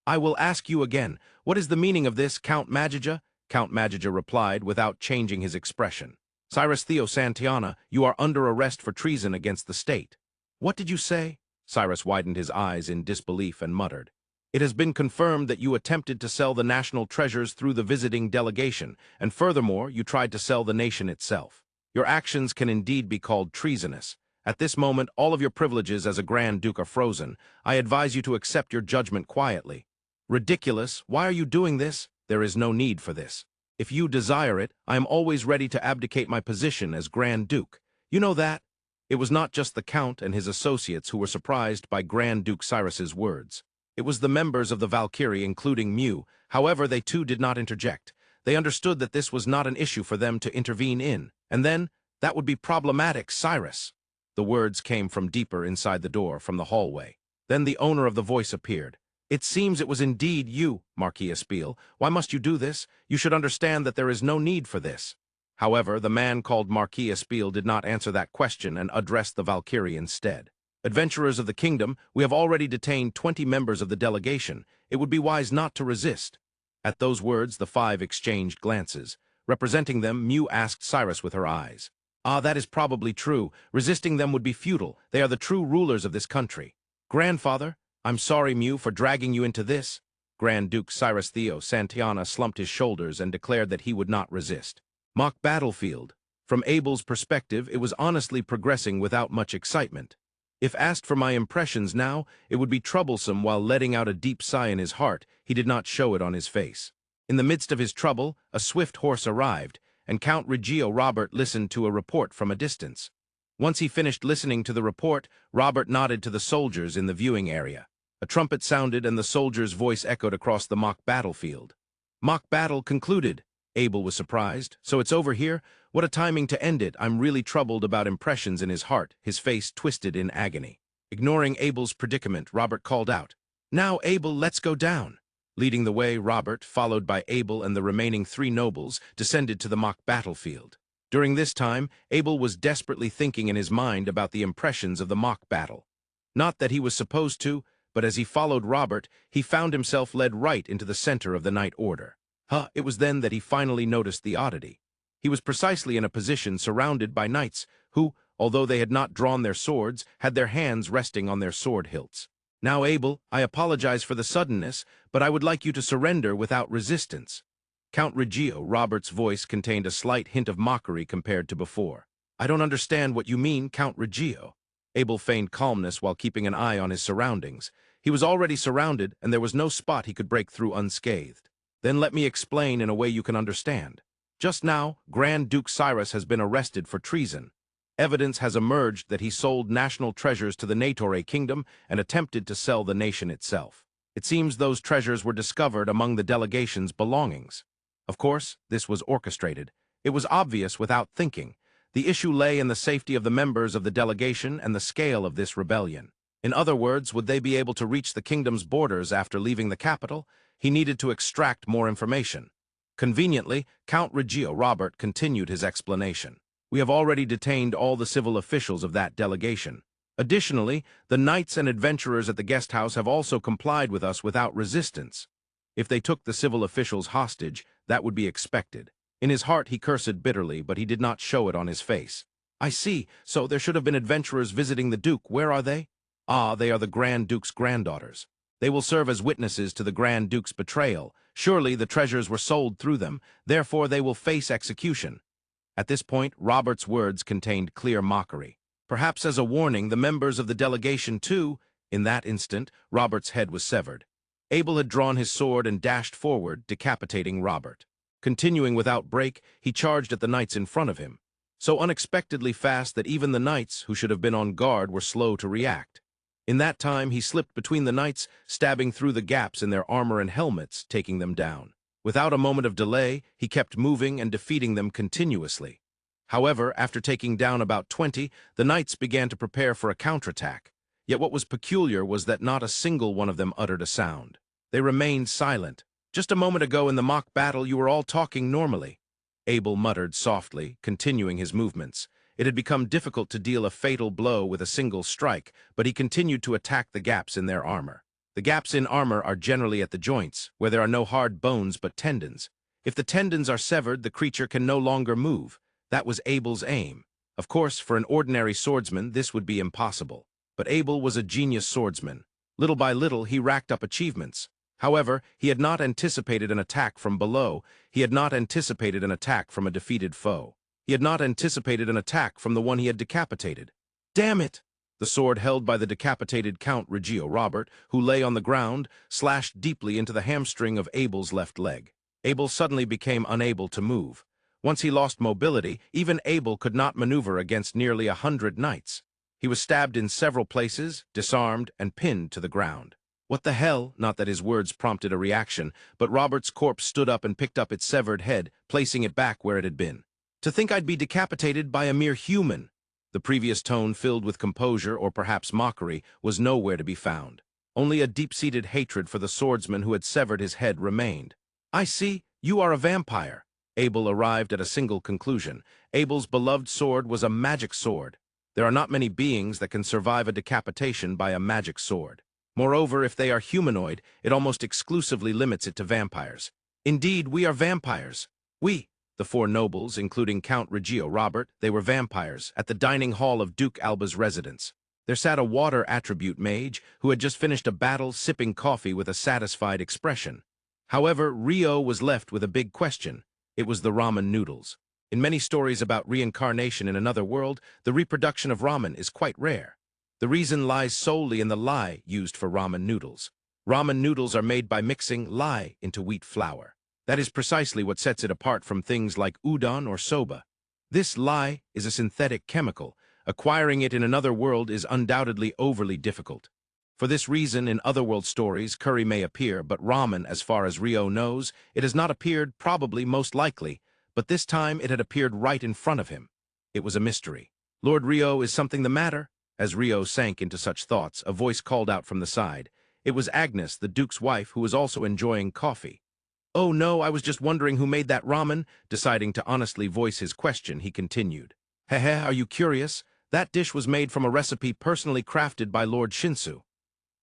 "I will ask you again, what is the meaning of this, Count Magija?" Count Magija replied without changing his expression. "Cyrus Theo Santiana, you are under arrest for treason against the state." "What did you say?" Cyrus widened his eyes in disbelief and muttered. "It has been confirmed that you attempted to sell the national treasures through the visiting delegation, and furthermore, you tried to sell the nation itself. Your actions can indeed be called treasonous. At this moment, all of your privileges as a Grand Duke are frozen. I advise you to accept your judgment quietly." "Ridiculous! Why are you doing this? There is no need for this. If you desire it, I am always ready to abdicate my position as Grand Duke. You know that?" It was not just the Count and his associates who were surprised by Grand Duke Cyrus's words. It was the members of the Valkyrie, including Mew. However, they too did not interject. They understood that this was not an issue for them to intervene in. And then, that would be problematic, Cyrus. The words came from deeper inside the door, from the hallway. Then the owner of the voice appeared. "It seems it was indeed you, Marquis Espiel. Why must you do this? You should understand that there is no need for this." However, the man called Marquis Espiel did not answer that question and addressed the Valkyrie instead. "Adventurers of the kingdom, we have already detained 20 members of the delegation. It would be wise not to resist." At those words, the 5 exchanged glances. Representing them, Mew asked Cyrus with her eyes. "Ah, that is probably true. Resisting them would be futile. They are the true rulers of this country." "Grandfather, I'm sorry, Mew, for dragging you into this." Grand Duke Cyrus Theo Santiana slumped his shoulders and declared that he would not resist. Mock battlefield. From Abel's perspective, it was honestly progressing without much excitement. If asked for my impressions now, it would be troublesome. While letting out a deep sigh in his heart, he did not show it on his face. In the midst of his trouble, a swift horse arrived, and Count Reggio Robert listened to a report from a distance. Once he finished listening to the report, Robert nodded to the soldiers in the viewing area. A trumpet sounded and the soldier's voice echoed across the mock battlefield. "Mock battle concluded." Abel was surprised. "So it's over here? What a timing to end it." I'm really troubled about impressions in his heart, his face twisted in agony. Ignoring Abel's predicament, Robert called out, "Now, Abel, let's go down." Leading the way, Robert, followed by Abel and the remaining 3 nobles, descended to the mock battlefield. During this time, Abel was desperately thinking in his mind about the impressions of the mock battle. Not that he was supposed to, but as he followed Robert, he found himself led right into the center of the Knight Order. It was then that he finally noticed the oddity. He was precisely in a position surrounded by knights who, although they had not drawn their swords, had their hands resting on their sword hilts. "Now, Abel, I apologize for the suddenness, but I would like you to surrender without resistance." Count Reggio Robert's voice contained a slight hint of mockery compared to before. "I don't understand what you mean, Count Reggio." Abel feigned calmness while keeping an eye on his surroundings. He was already surrounded, and there was no spot he could break through unscathed. "Then let me explain in a way you can understand. Just now, Grand Duke Cyrus has been arrested for treason. Evidence has emerged that he sold national treasures to the Natore kingdom and attempted to sell the nation itself. It seems those treasures were discovered among the delegation's belongings. Of course, this was orchestrated. It was obvious without thinking. The issue lay in the safety of the members of the delegation and the scale of this rebellion. In other words, would they be able to reach the kingdom's borders after leaving the capital? He needed to extract more information. Conveniently, Count Reggio Robert continued his explanation. "We have already detained all the civil officials of that delegation. Additionally, the knights and adventurers at the guest house have also complied with us without resistance. If they took the civil officials hostage, that would be expected." In his heart he cursed bitterly, but he did not show it on his face. "I see, so there should have been adventurers visiting the Duke. Where are they?" "Ah, they are the Grand Duke's granddaughters. They will serve as witnesses to the Grand Duke's betrayal. Surely the treasures were sold through them, therefore they will face execution." At this point, Robert's words contained clear mockery. Perhaps as a warning, the members of the delegation too. In that instant, Robert's head was severed. Abel had drawn his sword and dashed forward, decapitating Robert. Continuing without break, he charged at the knights in front of him, so unexpectedly fast that even the knights, who should have been on guard, were slow to react. In that time, he slipped between the knights, stabbing through the gaps in their armor and helmets, taking them down. Without a moment of delay, he kept moving and defeating them continuously. However, after taking down about 20, the knights began to prepare for a counterattack. Yet what was peculiar was that not a single one of them uttered a sound. They remained silent. "Just a moment ago in the mock battle you were all talking normally." Abel muttered softly, continuing his movements. It had become difficult to deal a fatal blow with a single strike, but he continued to attack the gaps in their armor. The gaps in armor are generally at the joints, where there are no hard bones but tendons. If the tendons are severed, the creature can no longer move. That was Abel's aim. Of course, for an ordinary swordsman, this would be impossible. But Abel was a genius swordsman. Little by little, he racked up achievements. However, he had not anticipated an attack from below. He had not anticipated an attack from a defeated foe. He had not anticipated an attack from the one he had decapitated. Damn it! The sword held by the decapitated Count Regio Robert, who lay on the ground, slashed deeply into the hamstring of Abel's left leg. Abel suddenly became unable to move. Once he lost mobility, even Abel could not maneuver against nearly 100 knights. He was stabbed in several places, disarmed, and pinned to the ground. What the hell? Not that his words prompted a reaction, but Robert's corpse stood up and picked up its severed head, placing it back where it had been. To think I'd be decapitated by a mere human. The previous tone, filled with composure or perhaps mockery, was nowhere to be found. Only a deep-seated hatred for the swordsman who had severed his head remained. "I see, you are a vampire." Abel arrived at a single conclusion. Abel's beloved sword was a magic sword. There are not many beings that can survive a decapitation by a magic sword. Moreover, if they are humanoid, it almost exclusively limits it to vampires. Indeed, we are vampires. We, the four nobles, including Count Regio Robert, they were vampires, at the dining hall of Duke Alba's residence. There sat a water attribute mage who had just finished a battle sipping coffee with a satisfied expression. However, Rio was left with a big question. It was the ramen noodles. In many stories about reincarnation in another world, the reproduction of ramen is quite rare. The reason lies solely in the lye used for ramen noodles. Ramen noodles are made by mixing lye into wheat flour. That is precisely what sets it apart from things like udon or soba. This lye is a synthetic chemical. Acquiring it in another world is undoubtedly overly difficult. For this reason, in otherworld stories, curry may appear, but ramen, as far as Rio knows, it has not appeared, probably, most likely, but this time it had appeared right in front of him. It was a mystery. "Lord Rio, is something the matter?" As Rio sank into such thoughts, a voice called out from the side. It was Agnes, the Duke's wife, who was also enjoying coffee. "Oh no, I was just wondering who made that ramen." Deciding to honestly voice his question, he continued. "Heh, are you curious? That dish was made from a recipe personally crafted by Lord Shinsu."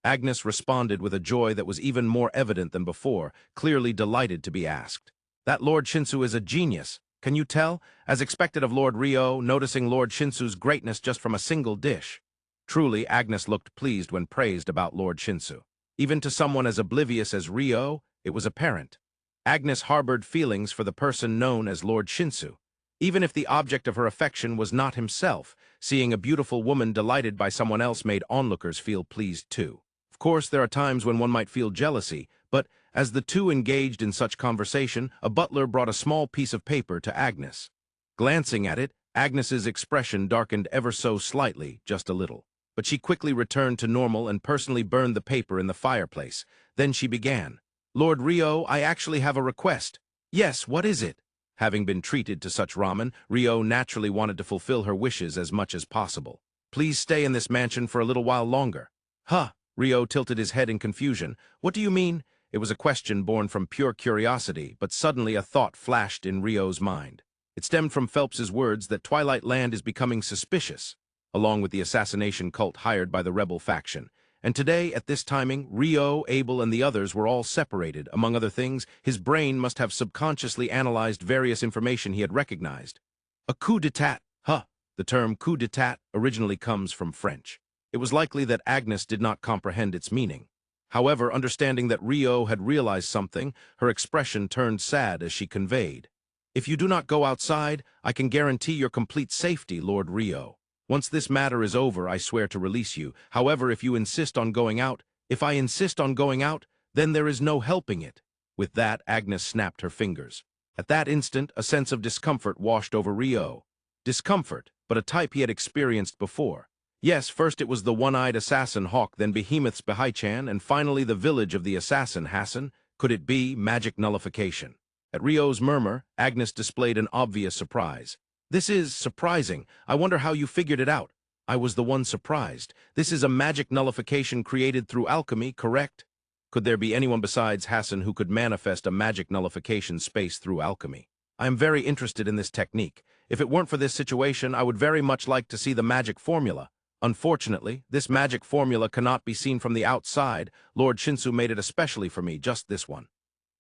Agnes responded with a joy that was even more evident than before, clearly delighted to be asked. "That Lord Shinsu is a genius. Can you tell? As expected of Lord Rio, noticing Lord Shinsu's greatness just from a single dish." Truly, Agnes looked pleased when praised about Lord Shinsu. Even to someone as oblivious as Rio, it was apparent. Agnes harbored feelings for the person known as Lord Shinsu. Even if the object of her affection was not himself, seeing a beautiful woman delighted by someone else made onlookers feel pleased too. Of course, there are times when one might feel jealousy, but as the two engaged in such conversation, a butler brought a small piece of paper to Agnes. Glancing at it, Agnes's expression darkened ever so slightly, just a little. But she quickly returned to normal and personally burned the paper in the fireplace. Then she began. "Lord Rio, I actually have a request." "Yes, what is it?" Having been treated to such ramen, Rio naturally wanted to fulfill her wishes as much as possible. "Please stay in this mansion for a little while longer." "Huh?" Rio tilted his head in confusion. "What do you mean?" It was a question born from pure curiosity, but suddenly a thought flashed in Rio's mind. It stemmed from Phelps's words that Twilight Land is becoming suspicious, along with the assassination cult hired by the rebel faction. And today, at this timing, Rio, Abel, and the others were all separated. Among other things, his brain must have subconsciously analyzed various information he had recognized. A coup d'etat. Huh. The term coup d'etat originally comes from French. It was likely that Agnes did not comprehend its meaning. However, understanding that Rio had realized something, her expression turned sad as she conveyed. "If you do not go outside, I can guarantee your complete safety, Lord Rio. Once this matter is over, I swear to release you. However, if you insist on going out, if I insist on going out, then there is no helping it." With that, Agnes snapped her fingers. At that instant, a sense of discomfort washed over Rio. Discomfort, but a type he had experienced before. Yes, first it was the one-eyed assassin Hawk, then Behemoth's Bahichan, and finally the village of the assassin Hassan. Could it be magic nullification? At Rio's murmur, Agnes displayed an obvious surprise. "This is surprising. I wonder how you figured it out." I was the one surprised. This is a magic nullification created through alchemy, correct? Could there be anyone besides Hassan who could manifest a magic nullification space through alchemy? I am very interested in this technique. If it weren't for this situation, I would very much like to see the magic formula. Unfortunately, this magic formula cannot be seen from the outside. Lord Shinsu made it especially for me, just this one.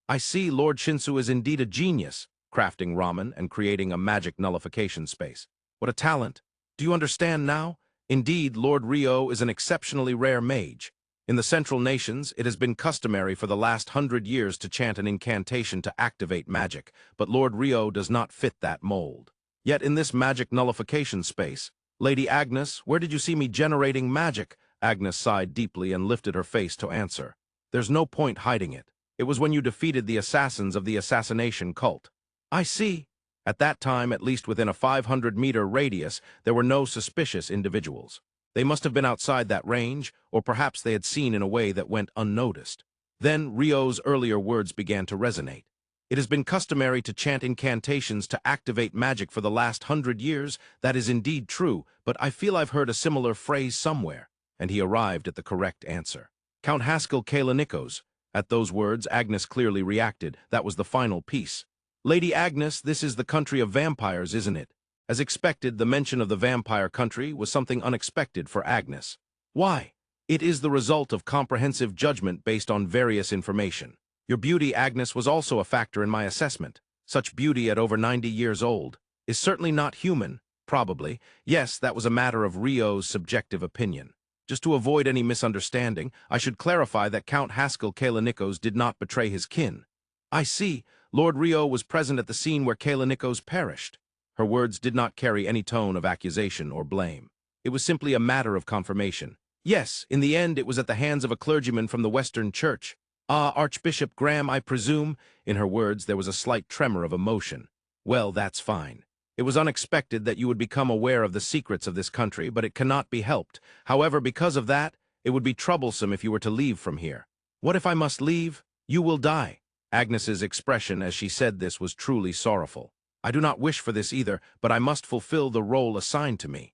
I see Lord Shinsu is indeed a genius, crafting ramen and creating a magic nullification space. What a talent! Do you understand now? Indeed, Lord Ryo is an exceptionally rare mage. In the Central Nations, it has been customary for the last 100 years to chant an incantation to activate magic, but Lord Ryo does not fit that mold. Yet in this magic nullification space, Lady Agnes, where did you see me generating magic? Agnes sighed deeply and lifted her face to answer. There's no point hiding it. It was when you defeated the assassins of the assassination cult. I see. At that time, at least within a 500-meter radius, there were no suspicious individuals. They must have been outside that range, or perhaps they had seen in a way that went unnoticed. Then Ryo's earlier words began to resonate. It has been customary to chant incantations to activate magic for the last 100 years. That is indeed true, but I feel I've heard a similar phrase somewhere. And he arrived at the correct answer. Count Haskell Kalinikos. At those words, Agnes clearly reacted. That was the final piece. Lady Agnes, this is the country of vampires, isn't it? As expected, the mention of the vampire country was something unexpected for Agnes. Why? It is the result of comprehensive judgment based on various information. Your beauty, Agnes, was also a factor in my assessment. Such beauty at over 90 years old is certainly not human, probably. Yes, that was a matter of Ryo's subjective opinion. Just to avoid any misunderstanding, I should clarify that Count Haskell Kalinikos did not betray his kin. I see. Lord Ryo was present at the scene where Kalinikos perished. Her words did not carry any tone of accusation or blame. It was simply a matter of confirmation. Yes, in the end it was at the hands of a clergyman from the Western Church. Ah, Archbishop Graham, I presume. In her words there was a slight tremor of emotion. Well, that's fine. It was unexpected that you would become aware of the secrets of this country, but it cannot be helped. However, because of that, it would be troublesome if you were to leave from here. What if I must leave? You will die. Agnes's expression as she said this was truly sorrowful. I do not wish for this either, but I must fulfill the role assigned to me.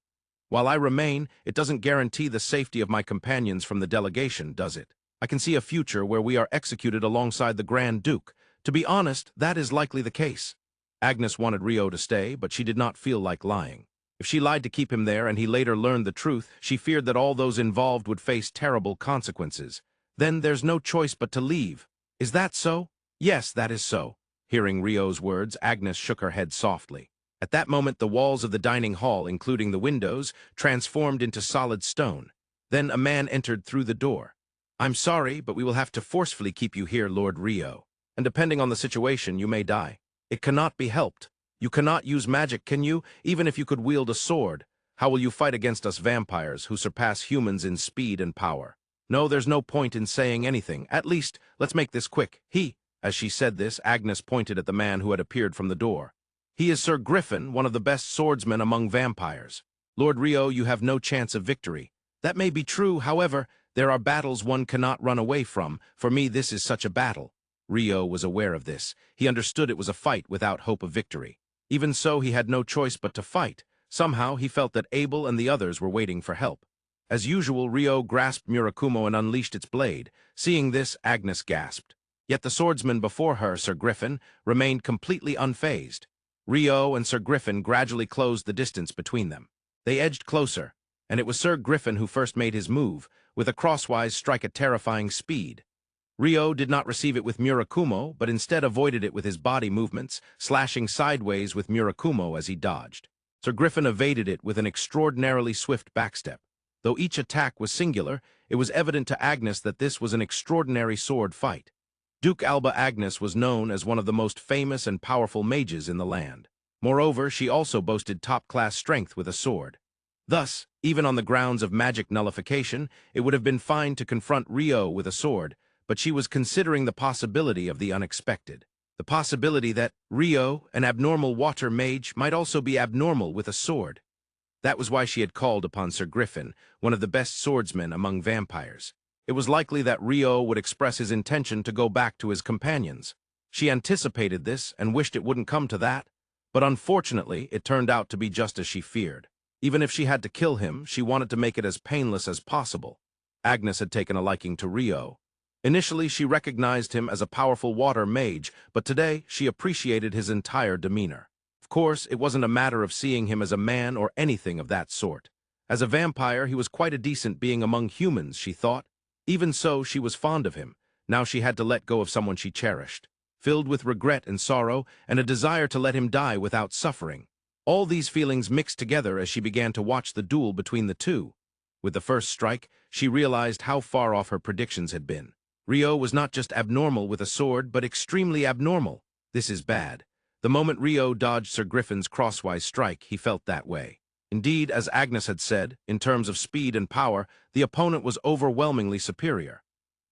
While I remain, it doesn't guarantee the safety of my companions from the delegation, does it? I can see a future where we are executed alongside the Grand Duke. To be honest, that is likely the case. Agnes wanted Ryo to stay, but she did not feel like lying. If she lied to keep him there and he later learned the truth, she feared that all those involved would face terrible consequences. Then there's no choice but to leave. Is that so? Yes, that is so. Hearing Ryo's words, Agnes shook her head softly. At that moment, the walls of the dining hall, including the windows, transformed into solid stone. Then a man entered through the door. I'm sorry, but we will have to forcefully keep you here, Lord Ryo. And depending on the situation, you may die. It cannot be helped. You cannot use magic, can you? Even if you could wield a sword. How will you fight against us vampires, who surpass humans in speed and power? No, there's no point in saying anything. At least, let's make this quick. As she said this, Agnes pointed at the man who had appeared from the door. He is Sir Griffin, one of the best swordsmen among vampires. Lord Ryo, you have no chance of victory. That may be true, however, there are battles one cannot run away from. For me, this is such a battle. Ryo was aware of this. He understood it was a fight without hope of victory. Even so, he had no choice but to fight. Somehow, he felt that Abel and the others were waiting for help. As usual, Ryo grasped Murakumo and unleashed its blade. Seeing this, Agnes gasped. Yet the swordsman before her, Sir Griffin, remained completely unfazed. Ryo and Sir Griffin gradually closed the distance between them. They edged closer, and it was Sir Griffin who first made his move, with a crosswise strike at terrifying speed. Ryo did not receive it with Murakumo, but instead avoided it with his body movements, slashing sideways with Murakumo as he dodged. Sir Griffin evaded it with an extraordinarily swift backstep. Though each attack was singular, it was evident to Agnes that this was an extraordinary sword fight. Duke Alba Agnes was known as one of the most famous and powerful mages in the land. Moreover, she also boasted top-class strength with a sword. Thus, even on the grounds of magic nullification, it would have been fine to confront Ryo with a sword, but she was considering the possibility of the unexpected. The possibility that Ryo, an abnormal water mage, might also be abnormal with a sword. That was why she had called upon Sir Griffin, one of the best swordsmen among vampires. It was likely that Ryo would express his intention to go back to his companions. She anticipated this and wished it wouldn't come to that, but unfortunately it turned out to be just as she feared. Even if she had to kill him, she wanted to make it as painless as possible. Agnes had taken a liking to Rio. Initially, she recognized him as a powerful water mage, but today she appreciated his entire demeanor. Of course, it wasn't a matter of seeing him as a man or anything of that sort. As a vampire, he was quite a decent being among humans, she thought. Even so, she was fond of him. Now she had to let go of someone she cherished, filled with regret and sorrow, and a desire to let him die without suffering. All these feelings mixed together as she began to watch the duel between the two. With the first strike, she realized how far off her predictions had been. Rio was not just abnormal with a sword, but extremely abnormal. This is bad. The moment Rio dodged Sir Griffin's crosswise strike, he felt that way. Indeed, as Agnes had said, in terms of speed and power, the opponent was overwhelmingly superior.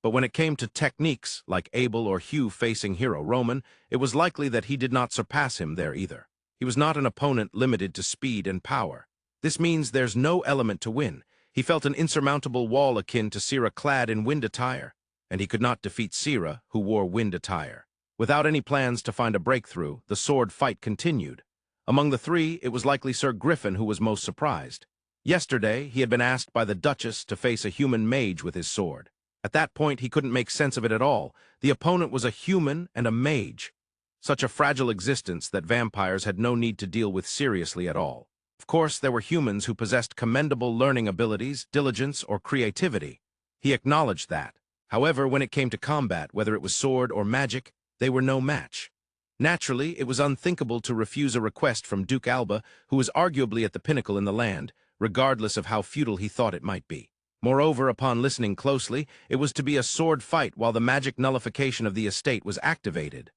But when it came to techniques, like Abel or Hugh facing hero Ramen, it was likely that he did not surpass him there either. He was not an opponent limited to speed and power. This means there's no element to win. He felt an insurmountable wall akin to Sira clad in wind attire, and he could not defeat Sira, who wore wind attire. Without any plans to find a breakthrough, the sword fight continued. Among the three, it was likely Sir Griffin who was most surprised. Yesterday, he had been asked by the Duchess to face a human mage with his sword. At that point, he couldn't make sense of it at all. The opponent was a human and a mage. Such a fragile existence that vampires had no need to deal with seriously at all. Of course, there were humans who possessed commendable learning abilities, diligence, or creativity. He acknowledged that. However, when it came to combat, whether it was sword or magic, they were no match. Naturally, it was unthinkable to refuse a request from Duke Alba, who was arguably at the pinnacle in the land, regardless of how futile he thought it might be. Moreover, upon listening closely, it was to be a sword fight while the magic nullification of the estate was activated.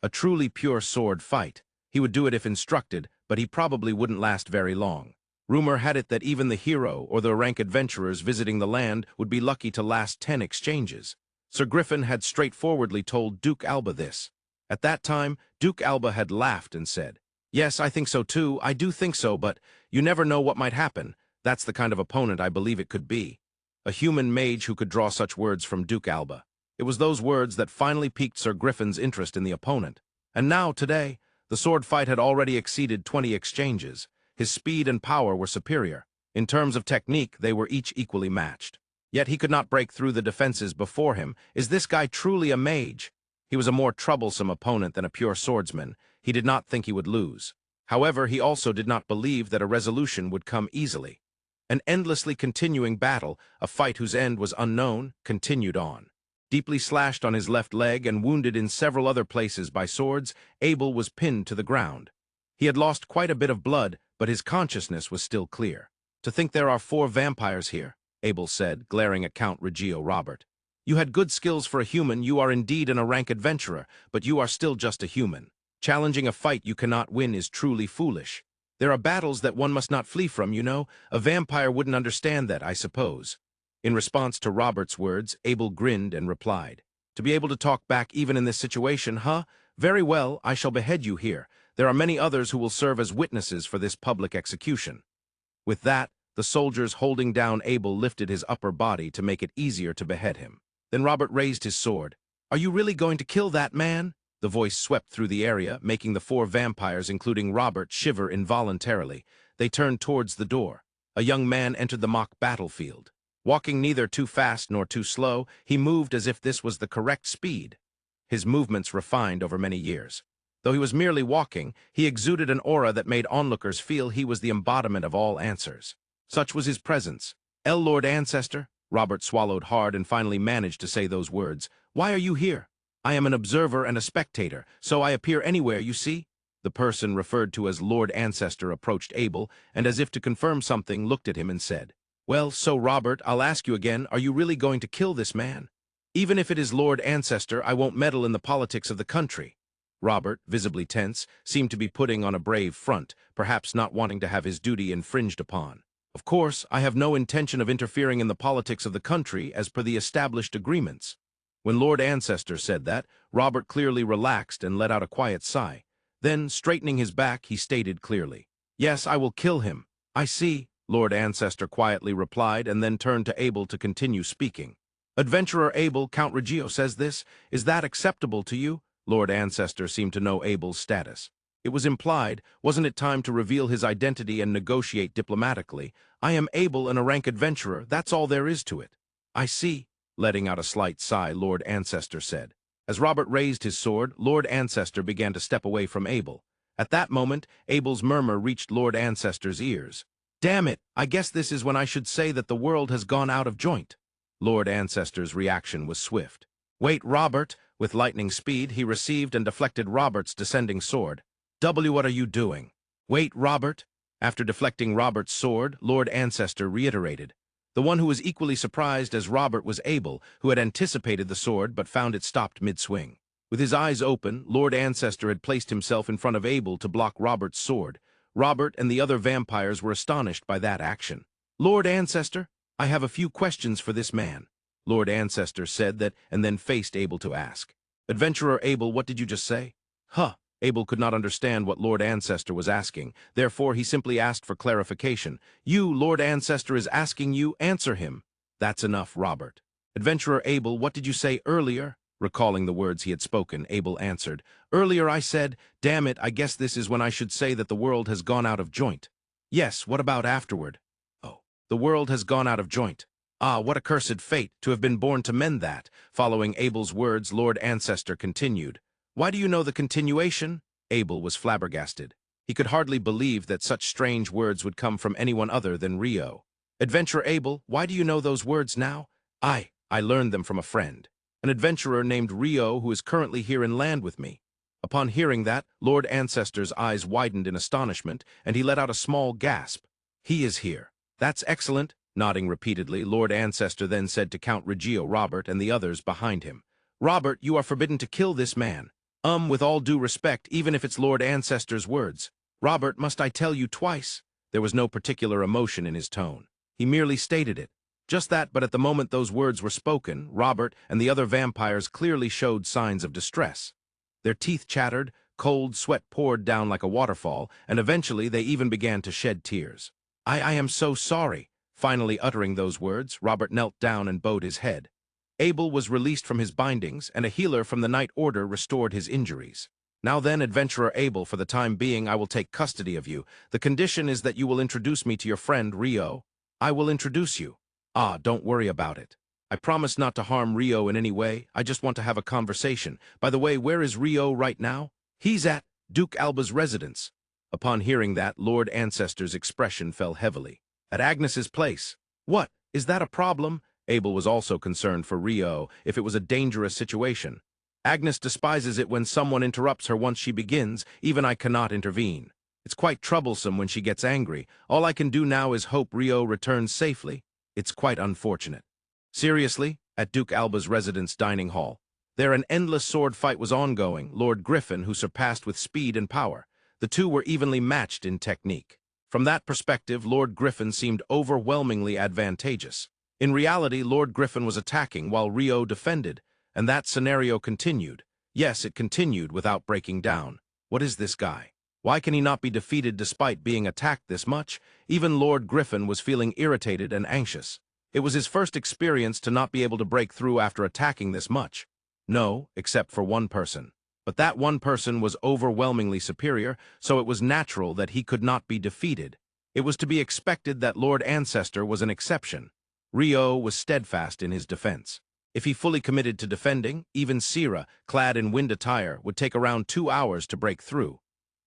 A truly pure sword fight. He would do it if instructed, but he probably wouldn't last very long. Rumor had it that even the hero or the rank adventurers visiting the land would be lucky to last 10 exchanges. Sir Griffin had straightforwardly told Duke Alba this. At that time, Duke Alba had laughed and said, "Yes, I think so too, I do think so, but you never know what might happen. That's the kind of opponent I believe it could be." A human mage who could draw such words from Duke Alba. It was those words that finally piqued Sir Griffin's interest in the opponent. And now, today, the sword fight had already exceeded 20 exchanges. His speed and power were superior. In terms of technique, they were each equally matched. Yet he could not break through the defenses before him. Is this guy truly a mage? He was a more troublesome opponent than a pure swordsman. He did not think he would lose. However, he also did not believe that a resolution would come easily. An endlessly continuing battle, a fight whose end was unknown, continued on. Deeply slashed on his left leg and wounded in several other places by swords, Abel was pinned to the ground. He had lost quite a bit of blood, but his consciousness was still clear. "To think there are 4 vampires here," Abel said, glaring at Count Reggio Robert. "You had good skills for a human, you are indeed a rank adventurer, but you are still just a human. Challenging a fight you cannot win is truly foolish. There are battles that one must not flee from, you know. A vampire wouldn't understand that, I suppose." In response to Robert's words, Abel grinned and replied, "To be able to talk back even in this situation, huh? Very well, I shall behead you here. There are many others who will serve as witnesses for this public execution." With that, the soldiers holding down Abel lifted his upper body to make it easier to behead him. Then Robert raised his sword. "Are you really going to kill that man?" The voice swept through the area, making the 4 vampires, including Robert, shiver involuntarily. They turned towards the door. A young man entered the mock battlefield. Walking neither too fast nor too slow, he moved as if this was the correct speed. His movements refined over many years. Though he was merely walking, he exuded an aura that made onlookers feel he was the embodiment of all answers. Such was his presence. "Lord Ancestor," Robert swallowed hard and finally managed to say those words. "Why are you here?" "I am an observer and a spectator, so I appear anywhere, you see." The person referred to as Lord Ancestor approached Abel, and as if to confirm something, looked at him and said, "Well, so Robert, I'll ask you again, are you really going to kill this man?" "Even if it is Lord Ancestor, I won't meddle in the politics of the country." Robert, visibly tense, seemed to be putting on a brave front, perhaps not wanting to have his duty infringed upon. "Of course, I have no intention of interfering in the politics of the country as per the established agreements." When Lord Ancestor said that, Robert clearly relaxed and let out a quiet sigh. Then, straightening his back, he stated clearly, "Yes, I will kill him." "I see," Lord Ancestor quietly replied, and then turned to Abel to continue speaking. "Adventurer Abel, Count Reggio says this. Is that acceptable to you?" Lord Ancestor seemed to know Abel's status. It was implied, wasn't it time to reveal his identity and negotiate diplomatically? I am Abel and a rank adventurer, that's all there is to it. I see, letting out a slight sigh, Lord Ancestor said. As Robert raised his sword, Lord Ancestor began to step away from Abel. At that moment, Abel's murmur reached Lord Ancestor's ears. Damn it, I guess this is when I should say that the world has gone out of joint. Lord Ancestor's reaction was swift. Wait, Robert! With lightning speed, he received and deflected Robert's descending sword. What are you doing? Wait, Robert! After deflecting Robert's sword, Lord Ancestor reiterated. The one who was equally surprised as Robert was Abel, who had anticipated the sword but found it stopped mid-swing. With his eyes open, Lord Ancestor had placed himself in front of Abel to block Robert's sword. Robert and the other vampires were astonished by that action. Lord Ancestor, I have a few questions for this man. Lord Ancestor said that and then faced Abel to ask. Adventurer Abel, what did you just say? Huh. Abel could not understand what Lord Ancestor was asking. Therefore, he simply asked for clarification. You, Lord Ancestor, is asking you, answer him. That's enough, Robert. Adventurer Abel, what did you say earlier? Recalling the words he had spoken, Abel answered. Earlier I said, damn it, I guess this is when I should say that the world has gone out of joint. Yes, what about afterward? Oh, the world has gone out of joint. Ah, what accursed fate, to have been born to mend that. Following Abel's words, Lord Ancestor continued. Why do you know the continuation? Abel was flabbergasted. He could hardly believe that such strange words would come from anyone other than Rio. Adventurer Abel, why do you know those words now? I learned them from a friend, an adventurer named Rio who is currently here in land with me. Upon hearing that, Lord Ancestor's eyes widened in astonishment, and he let out a small gasp. He is here. That's excellent. Nodding repeatedly, Lord Ancestor then said to Count Reggio Robert and the others behind him. Robert, you are forbidden to kill this man. With all due respect, even if it's Lord Ancestor's words. Robert, must I tell you twice? There was no particular emotion in his tone. He merely stated it. Just that, but at the moment those words were spoken, Robert and the other vampires clearly showed signs of distress. Their teeth chattered, cold sweat poured down like a waterfall, and eventually they even began to shed tears. I am so sorry. Finally uttering those words, Robert knelt down and bowed his head. Abel was released from his bindings, and a healer from the Night Order restored his injuries. Now then, Adventurer Abel, for the time being I will take custody of you. The condition is that you will introduce me to your friend, Rio. I will introduce you. Ah, don't worry about it. I promise not to harm Rio in any way. I just want to have a conversation. By the way, where is Rio right now? He's at Duke Alba's residence. Upon hearing that, Lord Ancestor's expression fell heavily. At Agnes's place. What? Is that a problem? Abel was also concerned for Rio if it was a dangerous situation. Agnes despises it when someone interrupts her once she begins. Even I cannot intervene. It's quite troublesome when she gets angry. All I can do now is hope Rio returns safely. It's quite unfortunate. Seriously, at Duke Alba's residence dining hall, there an endless sword fight was ongoing. Lord Griffin, who surpassed with speed and power. The two were evenly matched in technique. From that perspective, Lord Griffin seemed overwhelmingly advantageous. In reality, Lord Griffin was attacking while Rio defended, and that scenario continued. Yes, it continued without breaking down. What is this guy? Why can he not be defeated despite being attacked this much? Even Lord Griffin was feeling irritated and anxious. It was his first experience to not be able to break through after attacking this much. No, except for one person. But that one person was overwhelmingly superior, so it was natural that he could not be defeated. It was to be expected that Lord Ancestor was an exception. Rio was steadfast in his defense. If he fully committed to defending, even Sira, clad in wind attire, would take around 2 hours to break through.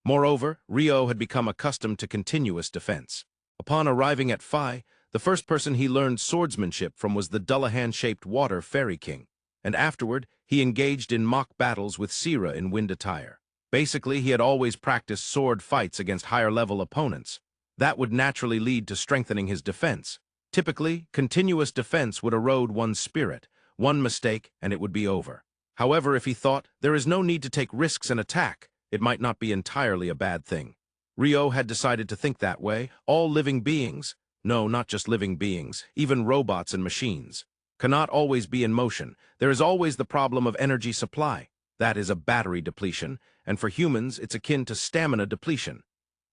Moreover, Rio had become accustomed to continuous defense. Upon arriving at Phi, the first person he learned swordsmanship from was the Dullahan-shaped water fairy king, and afterward he engaged in mock battles with Sira in wind attire. Basically, he had always practiced sword fights against higher-level opponents. That would naturally lead to strengthening his defense. Typically, continuous defense would erode one's spirit. One mistake, and it would be over. However, if he thought, there is no need to take risks and attack, it might not be entirely a bad thing. Rio had decided to think that way. All living beings, no, not just living beings, even robots and machines, cannot always be in motion. There is always the problem of energy supply. That is a battery depletion, and for humans, it's akin to stamina depletion.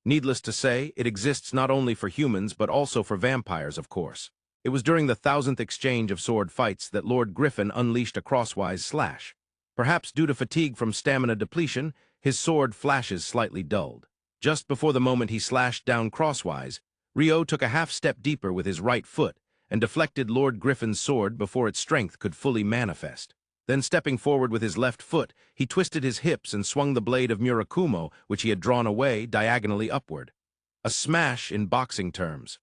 Needless to say, it exists not only for humans but also for vampires, of course. It was during the 1000th exchange of sword fights that Lord Griffin unleashed a crosswise slash. Perhaps due to fatigue from stamina depletion, His sword flashes slightly dulled. Just before the moment he slashed down crosswise, Rio took a half-step deeper with his right foot and deflected Lord Griffin's sword before its strength could fully manifest. Then stepping forward with his left foot, he twisted his hips and swung the blade of Murakumo, which he had drawn away, diagonally upward. A smash in boxing terms.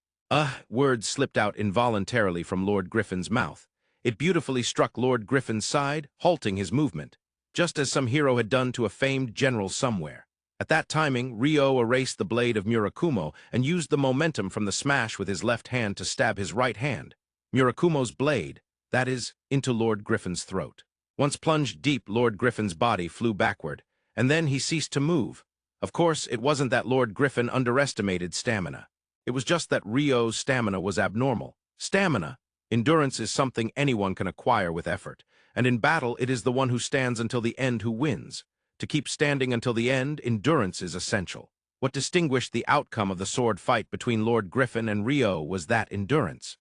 Words slipped out involuntarily from Lord Griffin's mouth. It beautifully struck Lord Griffin's side, halting his movement, just as some hero had done to a famed general somewhere. At that timing, Rio erased the blade of Murakumo and used the momentum from the smash with his left hand to stab his right hand, Murakumo's blade, that is, into Lord Griffin's throat. Once plunged deep, Lord Griffin's body flew backward, and then he ceased to move. Of course, it wasn't that Lord Griffin underestimated stamina. It was just that Rio's stamina was abnormal. Stamina, endurance, is something anyone can acquire with effort, and in battle it is the one who stands until the end who wins. To keep standing until the end, endurance is essential. What distinguished the outcome of the sword fight between Lord Griffin and Rio was that endurance.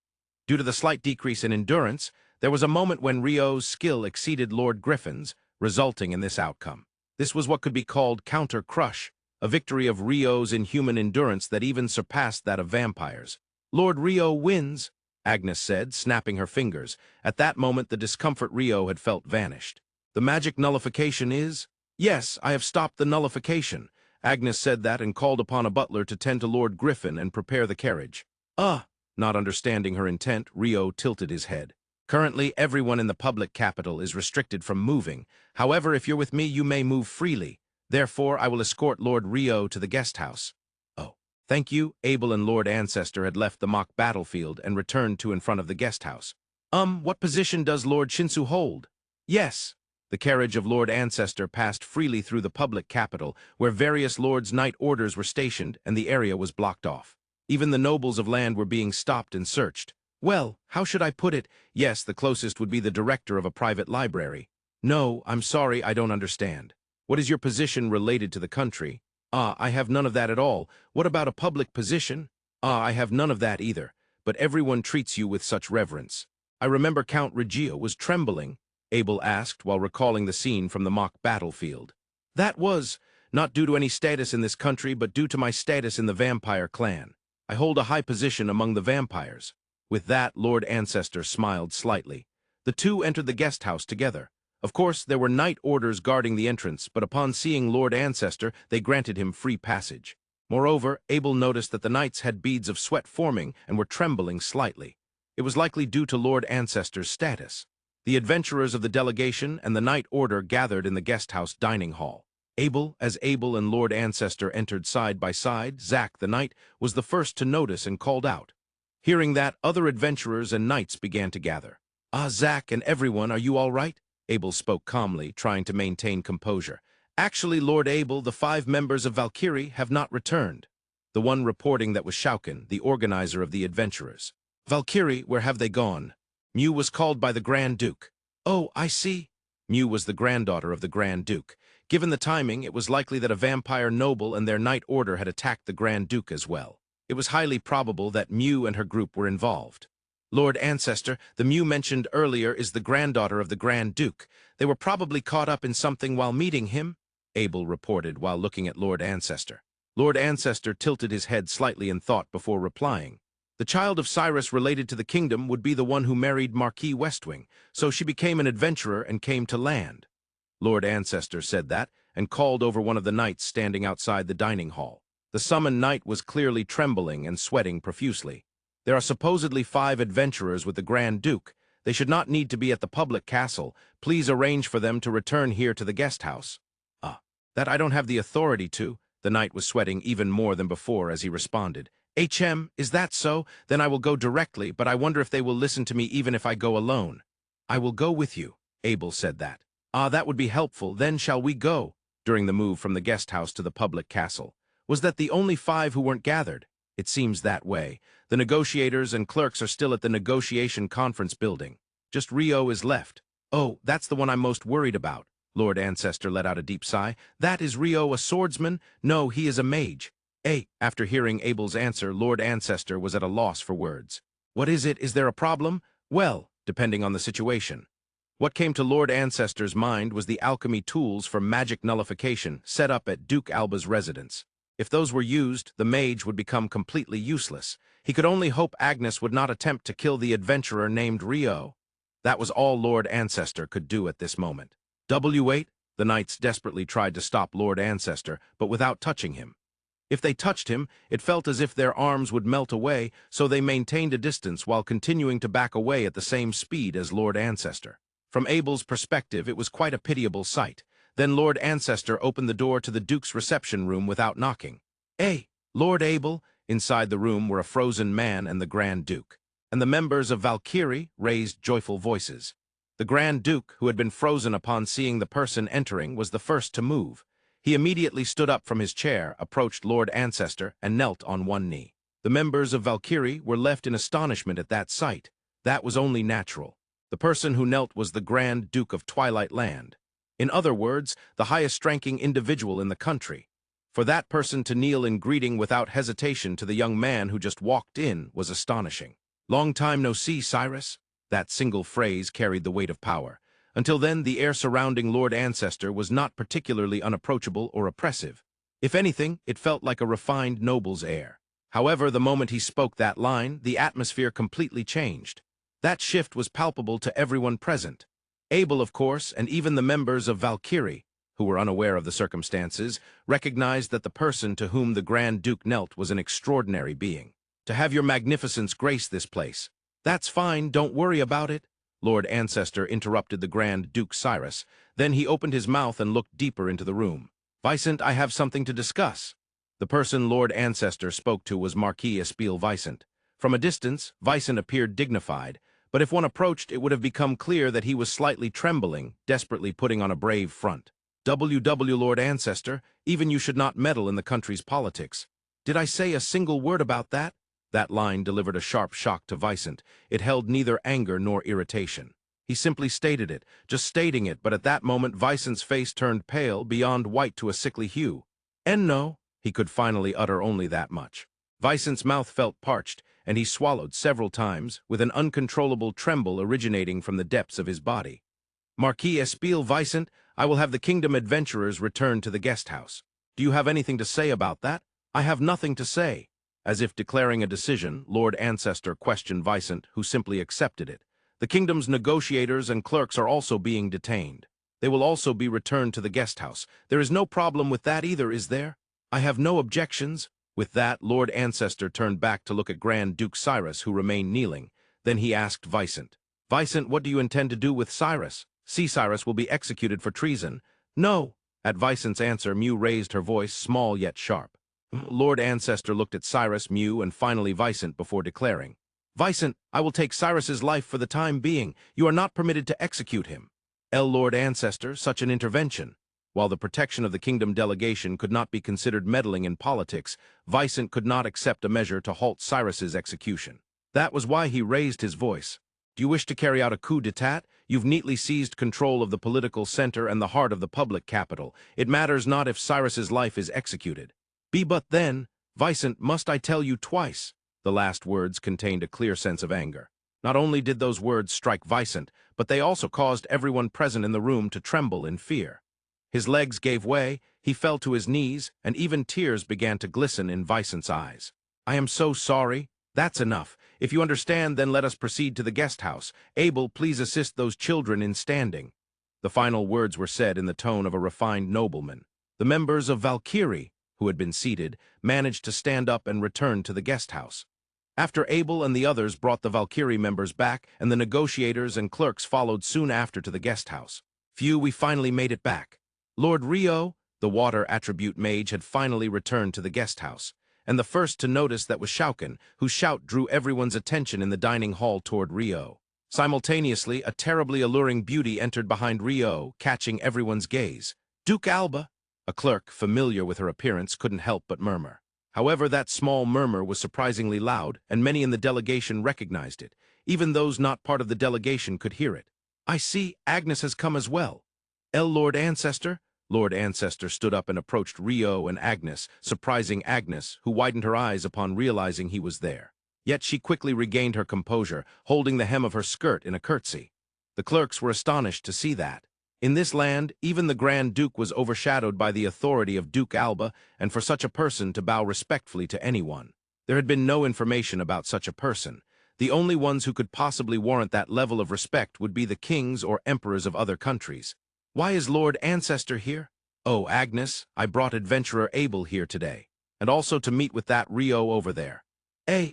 Due to the slight decrease in endurance, there was a moment when Rio's skill exceeded Lord Griffin's, resulting in this outcome. This was what could be called counter-crush, a victory of Rio's inhuman endurance that even surpassed that of vampires. "Lord Rio wins," Agnes said, snapping her fingers. At that moment, the discomfort Rio had felt vanished. "The magic nullification is—" "Yes, I have stopped the nullification." Agnes said that and called upon a butler to tend to Lord Griffin and prepare the carriage. Not understanding her intent, Rio tilted his head. "Currently, everyone in the public capital is restricted from moving. However, if you're with me, you may move freely. Therefore, I will escort Lord Rio to the guest house." "Oh, thank you." Abel and Lord Ancestor had left the mock battlefield and returned to in front of the guest house. What position does Lord Shinsu hold?" "Yes." The carriage of Lord Ancestor passed freely through the public capital, where various lords' night orders were stationed and the area was blocked off. Even the nobles of land were being stopped and searched. "Well, how should I put it? Yes, the closest would be the director of a private library." "No, I'm sorry, I don't understand. What is your position related to the country?" I have none of that at all. What about a public position?" I have none of that either, but everyone treats you with such reverence." "I remember Count Reggio was trembling," Abel asked while recalling the scene from the mock battlefield. "That was not due to any status in this country, but due to my status in the vampire clan. I hold a high position among the vampires." With that, Lord Ancestor smiled slightly. The two entered the guest house together. Of course, there were night orders guarding the entrance, but upon seeing Lord Ancestor, they granted him free passage. Moreover, Abel noticed that the knights had beads of sweat forming and were trembling slightly. It was likely due to Lord Ancestor's status. The adventurers of the delegation and the night order gathered in the guest house dining hall. As Abel and Lord Ancestor entered side by side, Zack the knight was the first to notice and called out. Hearing that, other adventurers and knights began to gather. Zack and everyone, are you all right?" Abel spoke calmly, trying to maintain composure. "Actually, Lord Abel, the 5 members of Valkyrie have not returned." The one reporting that was Shouken, the organizer of the adventurers. "Valkyrie, where have they gone?" "Mew was called by the Grand Duke." "Oh, I see." Mew was the granddaughter of the Grand Duke. Given the timing, it was likely that a vampire noble and their night order had attacked the Grand Duke as well. It was highly probable that Mew and her group were involved. "Lord Ancestor, the Mew mentioned earlier is the granddaughter of the Grand Duke. They were probably caught up in something while meeting him," Abel reported while looking at Lord Ancestor. Lord Ancestor tilted his head slightly in thought before replying. "The child of Cyrus related to the kingdom would be the one who married Marquis Westwing, so she became an adventurer and came to land." Lord Ancestor said that and called over one of the knights standing outside the dining hall. The summoned knight was clearly trembling and sweating profusely. "There are supposedly 5 adventurers with the Grand Duke. They should not need to be at the public castle. Please arrange for them to return here to the guest house." That I don't have the authority to." The knight was sweating even more than before as he responded. Is that so? Then I will go directly, but I wonder if they will listen to me even if I go alone." "I will go with you." Abel said that. That would be helpful. Then shall we go?" During the move from the guest house to the public castle. "Was that the only 5 who weren't gathered?" "It seems that way. The negotiators and clerks are still at the negotiation conference building. Just Rio is left." "Oh, that's the one I'm most worried about." Lord Ancestor let out a deep sigh. "That is Rio a swordsman? No, he is a mage." After hearing Abel's answer, Lord Ancestor was at a loss for words. "What is it? Is there a problem?" "Well, depending on the situation." What came to Lord Ancestor's mind was the alchemy tools for magic nullification set up at Duke Alba's residence. If those were used, the mage would become completely useless. He could only hope Agnes would not attempt to kill the adventurer named Rio. That was all Lord Ancestor could do at this moment. W8, the knights desperately tried to stop Lord Ancestor, but without touching him. If they touched him, it felt as if their arms would melt away, so they maintained a distance while continuing to back away at the same speed as Lord Ancestor. From Abel's perspective, it was quite a pitiable sight. Then Lord Ancestor opened the door to the Duke's reception room without knocking. "Hey, Lord Abel!" Inside the room were a frozen man and the Grand Duke. And the members of Valkyrie raised joyful voices. The Grand Duke, who had been frozen upon seeing the person entering, was the first to move. He immediately stood up from his chair, approached Lord Ancestor, and knelt on one knee. The members of Valkyrie were left in astonishment at that sight. That was only natural. The person who knelt was the Grand Duke of Twilight Land. In other words, the highest-ranking individual in the country. For that person to kneel in greeting without hesitation to the young man who just walked in was astonishing. "Long time no see, Cyrus." That single phrase carried the weight of power. Until then, the air surrounding Lord Ancestor was not particularly unapproachable or oppressive. If anything, it felt like a refined noble's air. However, the moment he spoke that line, the atmosphere completely changed. That shift was palpable to everyone present. Abel, of course, and even the members of Valkyrie, who were unaware of the circumstances, recognized that the person to whom the Grand Duke knelt was an extraordinary being. "To have your magnificence grace this place." "That's fine, don't worry about it," Lord Ancestor interrupted the Grand Duke Cyrus. Then he opened his mouth and looked deeper into the room. "Vicent, I have something to discuss." The person Lord Ancestor spoke to was Marquis Espiel Vicent. From a distance, Vicent appeared dignified, but if one approached, it would have become clear that he was slightly trembling, desperately putting on a brave front. "WW Lord Ancestor, even you should not meddle in the country's politics." "Did I say a single word about that?" That line delivered a sharp shock to Vicent. It held neither anger nor irritation. He simply stated it, just stating it, but at that moment Vicent's face turned pale, beyond white to a sickly hue. "And no," he could finally utter only that much. Vicent's mouth felt parched, and he swallowed several times, with an uncontrollable tremble originating from the depths of his body. "Marquis Espiel Vicent, I will have the kingdom adventurers return to the guest house. Do you have anything to say about that?" "I have nothing to say." As if declaring a decision, Lord Ancestor questioned Vicent, who simply accepted it. "The kingdom's negotiators and clerks are also being detained. They will also be returned to the guest house. There is no problem with that either, is there?" "I have no objections." With that, Lord Ancestor turned back to look at Grand Duke Cyrus, who remained kneeling. Then he asked Vicent, "Vicent, what do you intend to do with Cyrus? Cyrus will be executed for treason." "No." At Vicent's answer, Mew raised her voice, small yet sharp. Lord Ancestor looked at Cyrus, Mew, and finally Vicent before declaring, "Vicent, I will take Cyrus's life for the time being. You are not permitted to execute him." Lord Ancestor, such an intervention. While the protection of the kingdom delegation could not be considered meddling in politics, Vicent could not accept a measure to halt Cyrus's execution. That was why he raised his voice. "Do you wish to carry out a coup d'etat? You've neatly seized control of the political center and the heart of the public capital. It matters not if Cyrus's life is executed." But then, Vicent, must I tell you twice?" The last words contained a clear sense of anger. Not only did those words strike Vicent, but they also caused everyone present in the room to tremble in fear. His legs gave way, he fell to his knees, and even tears began to glisten in Vicent's eyes. "I am so sorry. That's enough. If you understand, then let us proceed to the guest house. Abel, please assist those children in standing." The final words were said in the tone of a refined nobleman. The members of Valkyrie, who had been seated, managed to stand up and return to the guest house. After Abel and the others brought the Valkyrie members back, and the negotiators and clerks followed soon after to the guest house. "Phew, we finally made it back." Lord Rio, the water attribute mage, had finally returned to the guest house, and the first to notice that was Shouken, whose shout drew everyone's attention in the dining hall toward Rio. Simultaneously, a terribly alluring beauty entered behind Rio, catching everyone's gaze. "Duke Alba!" A clerk, familiar with her appearance, couldn't help but murmur. However, that small murmur was surprisingly loud, and many in the delegation recognized it. Even those not part of the delegation could hear it. "I see, Agnes has come as well." Lord Ancestor?" Lord Ancestor stood up and approached Rio and Agnes, surprising Agnes, who widened her eyes upon realizing he was there. Yet she quickly regained her composure, holding the hem of her skirt in a curtsy. The clerks were astonished to see that. In this land, even the Grand Duke was overshadowed by the authority of Duke Alba, and for such a person to bow respectfully to anyone. There had been no information about such a person. The only ones who could possibly warrant that level of respect would be the kings or emperors of other countries. Why is Lord Ancestor here? Oh, Agnes, I brought adventurer Abel here today, and also to meet with that Rio over there.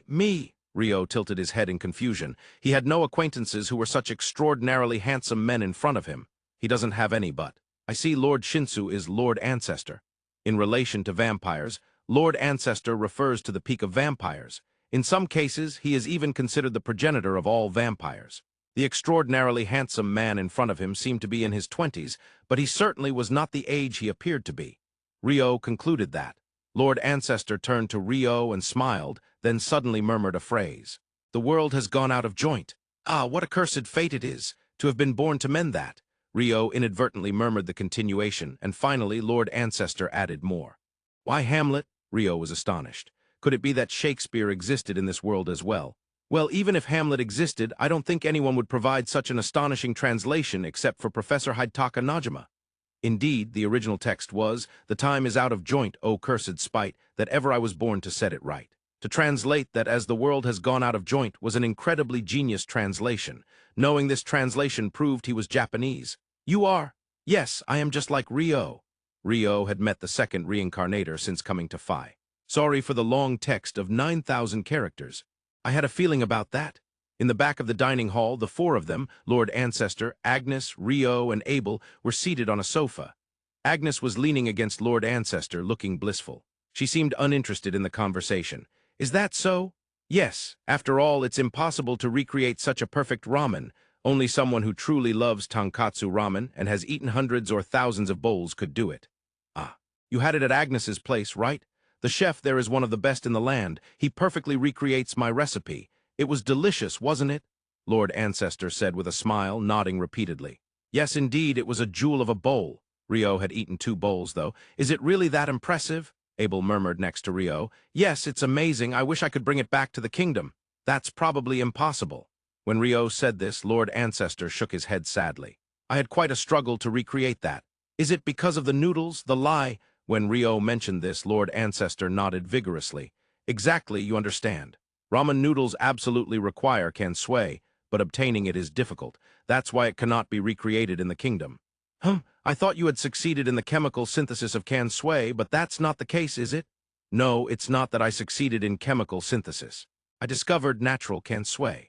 Me? Rio tilted his head in confusion. He had no acquaintances who were such extraordinarily handsome men in front of him. He doesn't have any but. I see Lord Shinsu is Lord Ancestor. In relation to vampires, Lord Ancestor refers to the peak of vampires. In some cases, he is even considered the progenitor of all vampires. The extraordinarily handsome man in front of him seemed to be in his 20s, but he certainly was not the age he appeared to be. Rio concluded that. Lord Ancestor turned to Rio and smiled, then suddenly murmured a phrase. The world has gone out of joint. Ah, what accursed fate it is, to have been born to mend that. Rio inadvertently murmured the continuation, and finally Lord Ancestor added more. Why Hamlet? Rio was astonished. Could it be that Shakespeare existed in this world as well? Well, even if Hamlet existed, I don't think anyone would provide such an astonishing translation except for Professor Hidetaka Najima. Indeed, the original text was, "The time is out of joint, O cursed spite, that ever I was born to set it right." To translate that as the world has gone out of joint was an incredibly genius translation. Knowing this translation proved he was Japanese. You are? Yes, I am just like Rio. Rio had met the second reincarnator since coming to Phi. Sorry for the long text of 9,000 characters. I had a feeling about that. In the back of the dining hall, the four of them, Lord Ancestor, Agnes, Rio, and Abel, were seated on a sofa. Agnes was leaning against Lord Ancestor, looking blissful. She seemed uninterested in the conversation. Is that so? Yes. After all, it's impossible to recreate such a perfect ramen. Only someone who truly loves tonkatsu ramen and has eaten hundreds or thousands of bowls could do it. Ah, you had it at Agnes's place, right? The chef there is one of the best in the land. He perfectly recreates my recipe. It was delicious, wasn't it? Lord Ancestor said with a smile, nodding repeatedly. Yes, indeed, it was a jewel of a bowl. Rio had eaten 2 bowls, though. Is it really that impressive? Abel murmured next to Rio. Yes, it's amazing. I wish I could bring it back to the kingdom. That's probably impossible. When Rio said this, Lord Ancestor shook his head sadly. I had quite a struggle to recreate that. Is it because of the noodles, the lye? When Rio mentioned this, Lord Ancestor nodded vigorously. Exactly, you understand. Ramen noodles absolutely require kansui, but obtaining it is difficult. That's why it cannot be recreated in the kingdom. I thought you had succeeded in the chemical synthesis of kansui, but that's not the case, is it? No, it's not that I succeeded in chemical synthesis. I discovered natural kansui.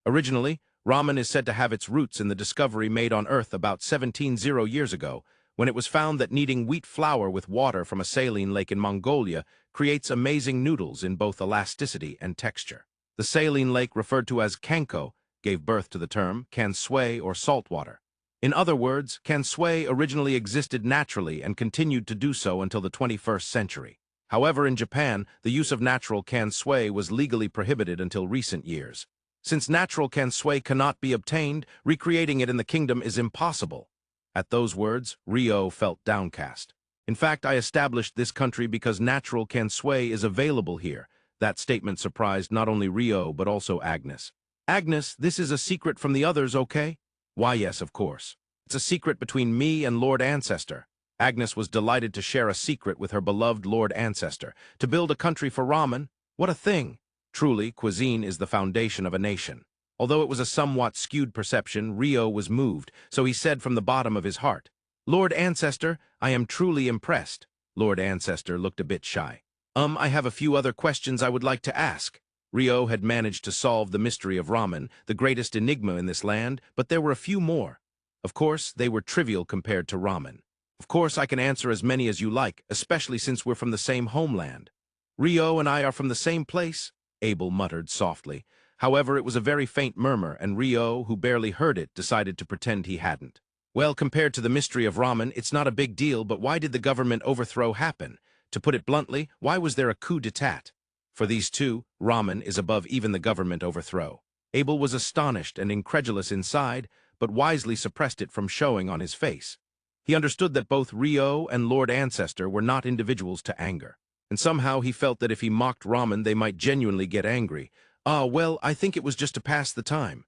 Originally, ramen is said to have its roots in the discovery made on Earth about 1700 years ago, when it was found that kneading wheat flour with water from a saline lake in Mongolia creates amazing noodles in both elasticity and texture. The saline lake, referred to as Kanko, gave birth to the term kansui or saltwater. In other words, kansui originally existed naturally and continued to do so until the 21st century. However, in Japan, the use of natural kansui was legally prohibited until recent years. Since natural kansui cannot be obtained, recreating it in the kingdom is impossible. At those words, Rio felt downcast. In fact, I established this country because natural kansui is available here. That statement surprised not only Rio, but also Agnes. Agnes, this is a secret from the others, okay? Why, yes, of course. It's a secret between me and Lord Ancestor. Agnes was delighted to share a secret with her beloved Lord Ancestor. To build a country for ramen? What a thing! Truly, cuisine is the foundation of a nation. Although it was a somewhat skewed perception, Rio was moved, so he said from the bottom of his heart, Lord Ancestor, I am truly impressed. Lord Ancestor looked a bit shy. I have a few other questions I would like to ask. Rio had managed to solve the mystery of ramen, the greatest enigma in this land, but there were a few more. Of course, they were trivial compared to ramen. Of course, I can answer as many as you like, especially since we're from the same homeland. Rio and I are from the same place, Abel muttered softly. However, it was a very faint murmur, and Rio, who barely heard it, decided to pretend he hadn't. Well, compared to the mystery of ramen, it's not a big deal, but why did the government overthrow happen? To put it bluntly, why was there a coup d'etat? For these two, ramen is above even the government overthrow. Abel was astonished and incredulous inside, but wisely suppressed it from showing on his face. He understood that both Rio and Lord Ancestor were not individuals to anger, and somehow he felt that if he mocked ramen, they might genuinely get angry. Ah, well, I think it was just to pass the time.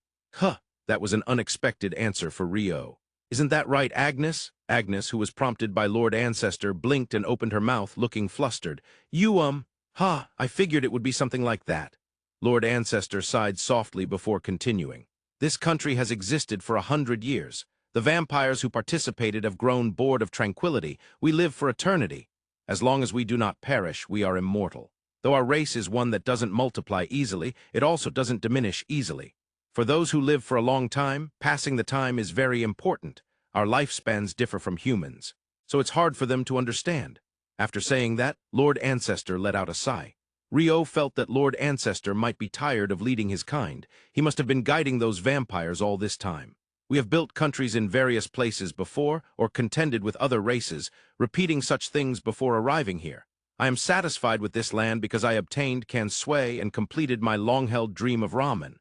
That was an unexpected answer for Rio. Isn't that right, Agnes? Agnes, who was prompted by Lord Ancestor, blinked and opened her mouth, looking flustered. I figured it would be something like that. Lord Ancestor sighed softly before continuing. This country has existed for 100 years. The vampires who participated have grown bored of tranquility. We live for eternity. As long as we do not perish, we are immortal. Though our race is one that doesn't multiply easily, it also doesn't diminish easily. For those who live for a long time, passing the time is very important. Our lifespans differ from humans, so it's hard for them to understand. After saying that, Lord Ancestor let out a sigh. Rio felt that Lord Ancestor might be tired of leading his kind. He must have been guiding those vampires all this time. We have built countries in various places before, or contended with other races, repeating such things before arriving here. I am satisfied with this land because I obtained, can sway, and completed my long-held dream of Ramen.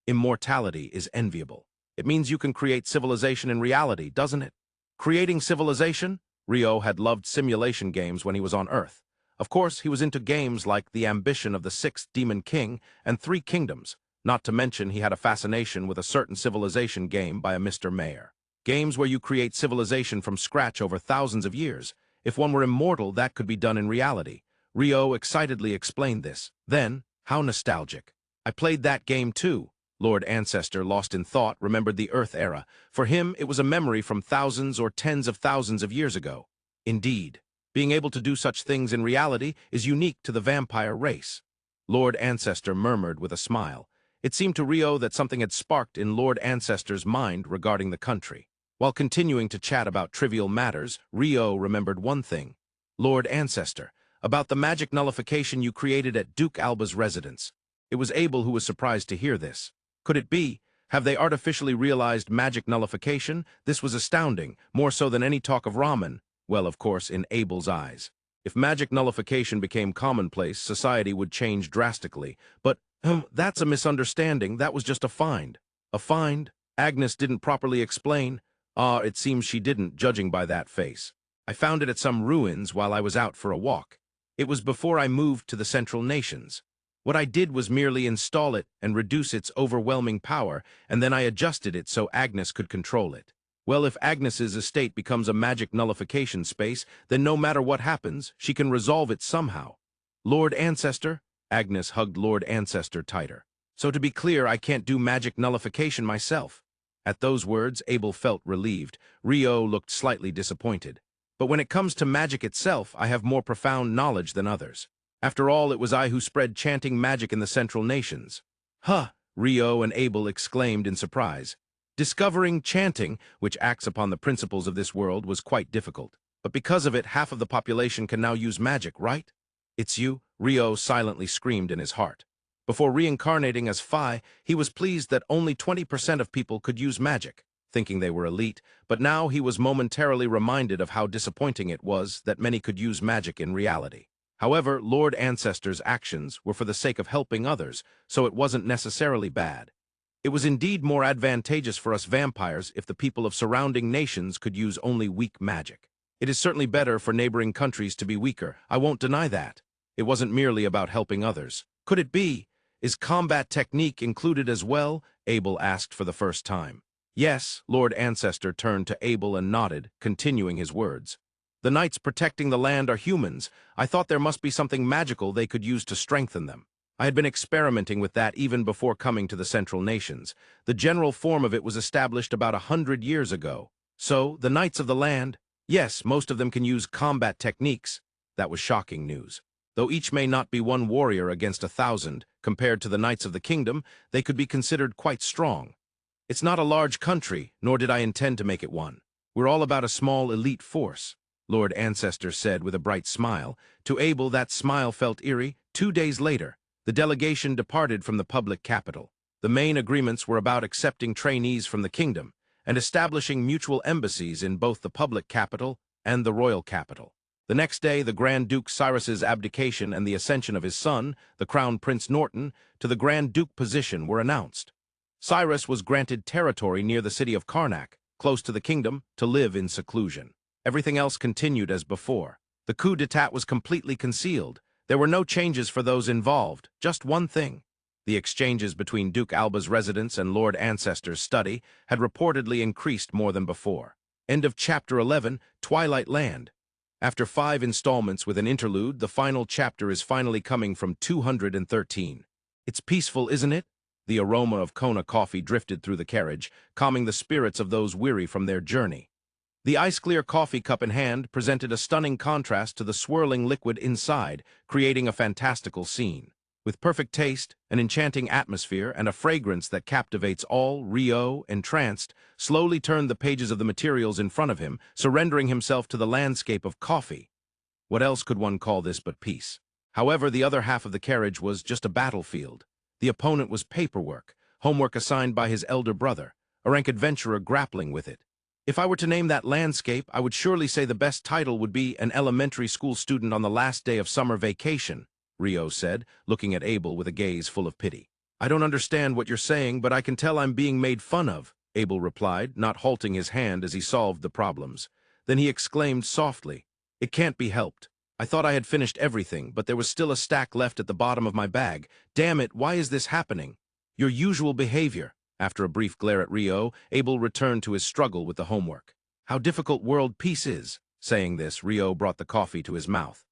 Immortality is enviable. It means you can create civilization in reality, doesn't it? Creating civilization? Rio had loved simulation games when he was on Earth. Of course, he was into games like The Ambition of the Sixth Demon King and Three Kingdoms, not to mention he had a fascination with a certain civilization game by a Mr. Mayor. Games where you create civilization from scratch over thousands of years. If one were immortal, that could be done in reality. Rio excitedly explained this. Then, how nostalgic. I played that game too. Lord Ancestor, lost in thought, remembered the Earth era. For him, it was a memory from thousands or tens of thousands of years ago. Indeed, being able to do such things in reality is unique to the vampire race. Lord Ancestor murmured with a smile. It seemed to Rio that something had sparked in Lord Ancestor's mind regarding the country. While continuing to chat about trivial matters, Rio remembered one thing. Lord Ancestor, about the magic nullification you created at Duke Alba's residence. It was Abel who was surprised to hear this. Could it be? Have they artificially realized magic nullification? This was astounding, more so than any talk of Ramen. Well, of course, in Abel's eyes. If magic nullification became commonplace, society would change drastically. But, that's a misunderstanding. That was just a find. A find? Agnes didn't properly explain. It seems she didn't, judging by that face. I found it at some ruins while I was out for a walk. It was before I moved to the Central Nations. What I did was merely install it and reduce its overwhelming power, and then I adjusted it so Agnes could control it. Well, if Agnes's estate becomes a magic nullification space, then no matter what happens, she can resolve it somehow. Lord Ancestor? Agnes hugged Lord Ancestor tighter. So to be clear, I can't do magic nullification myself. At those words, Abel felt relieved. Rio looked slightly disappointed. But when it comes to magic itself, I have more profound knowledge than others. After all, it was I who spread chanting magic in the Central Nations. Huh! Rio and Abel exclaimed in surprise. Discovering chanting, which acts upon the principles of this world, was quite difficult. But because of it, half of the population can now use magic, right? It's you, Rio silently screamed in his heart. Before reincarnating as Phi, he was pleased that only 20% of people could use magic, thinking they were elite, but now he was momentarily reminded of how disappointing it was that many could use magic in reality. However, Lord Ancestor's actions were for the sake of helping others, so it wasn't necessarily bad. It was indeed more advantageous for us vampires if the people of surrounding nations could use only weak magic. It is certainly better for neighboring countries to be weaker, I won't deny that. It wasn't merely about helping others. Could it be? Is combat technique included as well? Abel asked for the first time. Yes, Lord Ancestor turned to Abel and nodded, continuing his words. The knights protecting the land are humans. I thought there must be something magical they could use to strengthen them. I had been experimenting with that even before coming to the Central Nations. The general form of it was established about 100 years ago. So, the knights of the land, yes, most of them can use combat techniques. That was shocking news. Though each may not be one warrior against 1,000, compared to the knights of the kingdom, they could be considered quite strong. It's not a large country, nor did I intend to make it one. We're all about a small elite force, Lord Ancestor said with a bright smile. To Abel, that smile felt eerie. 2 days later, the delegation departed from the public capital. The main agreements were about accepting trainees from the kingdom and establishing mutual embassies in both the public capital and the royal capital. The next day, the Grand Duke Cyrus's abdication and the ascension of his son, the Crown Prince Norton, to the Grand Duke position were announced. Cyrus was granted territory near the city of Karnak, close to the kingdom, to live in seclusion. Everything else continued as before. The coup d'etat was completely concealed. There were no changes for those involved, just one thing. The exchanges between Duke Alba's residence and Lord Ancestor's study had reportedly increased more than before. End of Chapter 11, Twilight Land. After 5 installments with an interlude, the final chapter is finally coming from 213. It's peaceful, isn't it? The aroma of Kona coffee drifted through the carriage, calming the spirits of those weary from their journey. The ice-clear coffee cup in hand presented a stunning contrast to the swirling liquid inside, creating a fantastical scene. With perfect taste, an enchanting atmosphere, and a fragrance that captivates all, Rio, entranced, slowly turned the pages of the materials in front of him, surrendering himself to the landscape of coffee. What else could one call this but peace? However, the other half of the carriage was just a battlefield. The opponent was paperwork, homework assigned by his elder brother, a rank adventurer grappling with it. If I were to name that landscape, I would surely say the best title would be An Elementary School Student on the Last Day of Summer Vacation, Rio said, looking at Abel with a gaze full of pity. I don't understand what you're saying, but I can tell I'm being made fun of, Abel replied, not halting his hand as he solved the problems. Then he exclaimed softly, It can't be helped. I thought I had finished everything, but there was still a stack left at the bottom of my bag. Damn it, why is this happening? Your usual behavior. After a brief glare at Rio, Abel returned to his struggle with the homework. How difficult world peace is. Saying this, Rio brought the coffee to his mouth.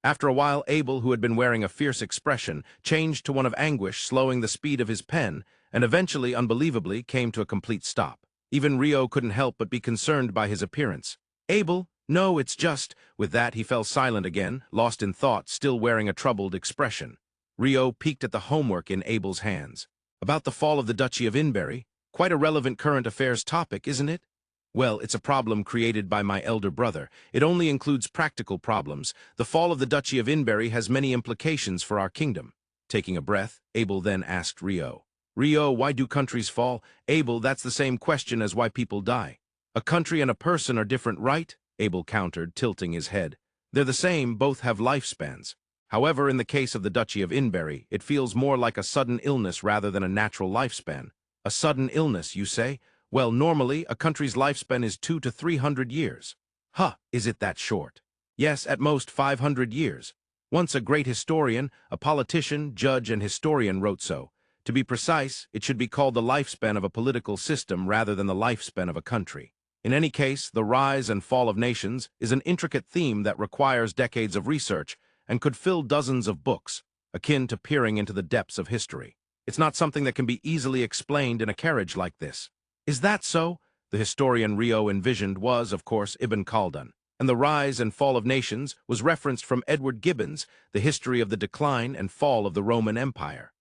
After a while, Abel, who had been wearing a fierce expression, changed to one of anguish, slowing the speed of his pen, and eventually, unbelievably, came to a complete stop. Even Rio couldn't help but be concerned by his appearance. Abel, no, it's just... With that, he fell silent again, lost in thought, still wearing a troubled expression. Rio peeked at the homework in Abel's hands. About the fall of the Duchy of Inberry, quite a relevant current affairs topic, isn't it? Well, it's a problem created by my elder brother. It only includes practical problems. The fall of the Duchy of Inberry has many implications for our kingdom. Taking a breath, Abel then asked Rio. Rio, why do countries fall? Abel, that's the same question as why people die. A country and a person are different, right? Abel countered, tilting his head. They're the same, both have lifespans. However, in the case of the Duchy of Inberry, it feels more like a sudden illness rather than a natural lifespan. A sudden illness, you say? Well, normally, a country's lifespan is 200 to 300 years. Huh, is it that short? Yes, at most 500 years. Once a great historian, a politician, judge, and historian wrote so. To be precise, it should be called the lifespan of a political system rather than the lifespan of a country. In any case, the rise and fall of nations is an intricate theme that requires decades of research and could fill dozens of books, akin to peering into the depths of history. It's not something that can be easily explained in a carriage like this. Is that so? The historian Rio envisioned was, of course, Ibn Khaldun, and the rise and fall of nations was referenced from Edward Gibbon's The History of the Decline and Fall of the Roman Empire.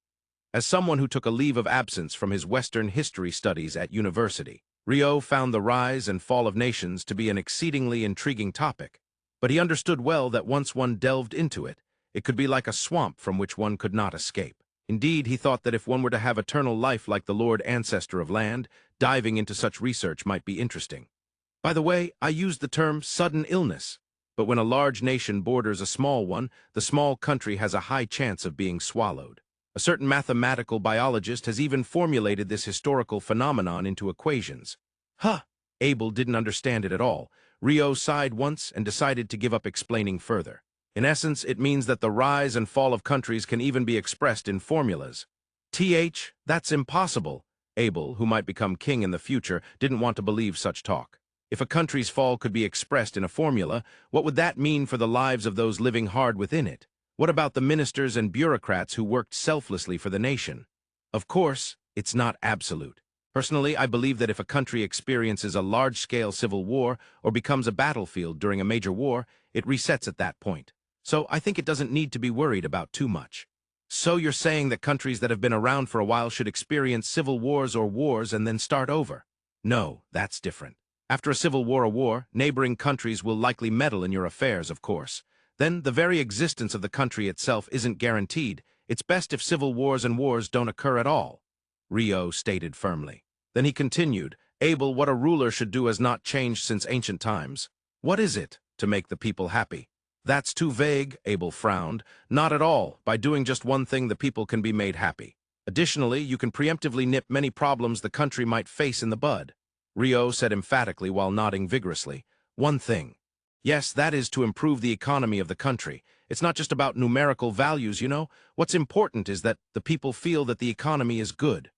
As someone who took a leave of absence from his Western history studies at university, Rio found the rise and fall of nations to be an exceedingly intriguing topic, but he understood well that once one delved into it, it could be like a swamp from which one could not escape. Indeed, he thought that if one were to have eternal life like the Lord Ancestor of Land, diving into such research might be interesting. By the way, I used the term sudden illness, but when a large nation borders a small one, the small country has a high chance of being swallowed. A certain mathematical biologist has even formulated this historical phenomenon into equations. Huh! Abel didn't understand it at all. Rio sighed once and decided to give up explaining further. In essence, it means that the rise and fall of countries can even be expressed in formulas. That's impossible. Abel, who might become king in the future, didn't want to believe such talk. If a country's fall could be expressed in a formula, what would that mean for the lives of those living hard within it? What about the ministers and bureaucrats who worked selflessly for the nation? Of course, it's not absolute. Personally, I believe that if a country experiences a large-scale civil war or becomes a battlefield during a major war, it resets at that point. So I think it doesn't need to be worried about too much. So you're saying that countries that have been around for a while should experience civil wars or wars and then start over? No, that's different. After a civil war or war, neighboring countries will likely meddle in your affairs, of course. Then the very existence of the country itself isn't guaranteed. It's best if civil wars and wars don't occur at all, Rio stated firmly. Then he continued, Abel, what a ruler should do has not changed since ancient times. What is it? To make the people happy. That's too vague, Abel frowned. Not at all. By doing just one thing, the people can be made happy. Additionally, you can preemptively nip many problems the country might face in the bud. Rio said emphatically while nodding vigorously. One thing. Yes, that is to improve the economy of the country. It's not just about numerical values, you know. What's important is that the people feel that the economy is good.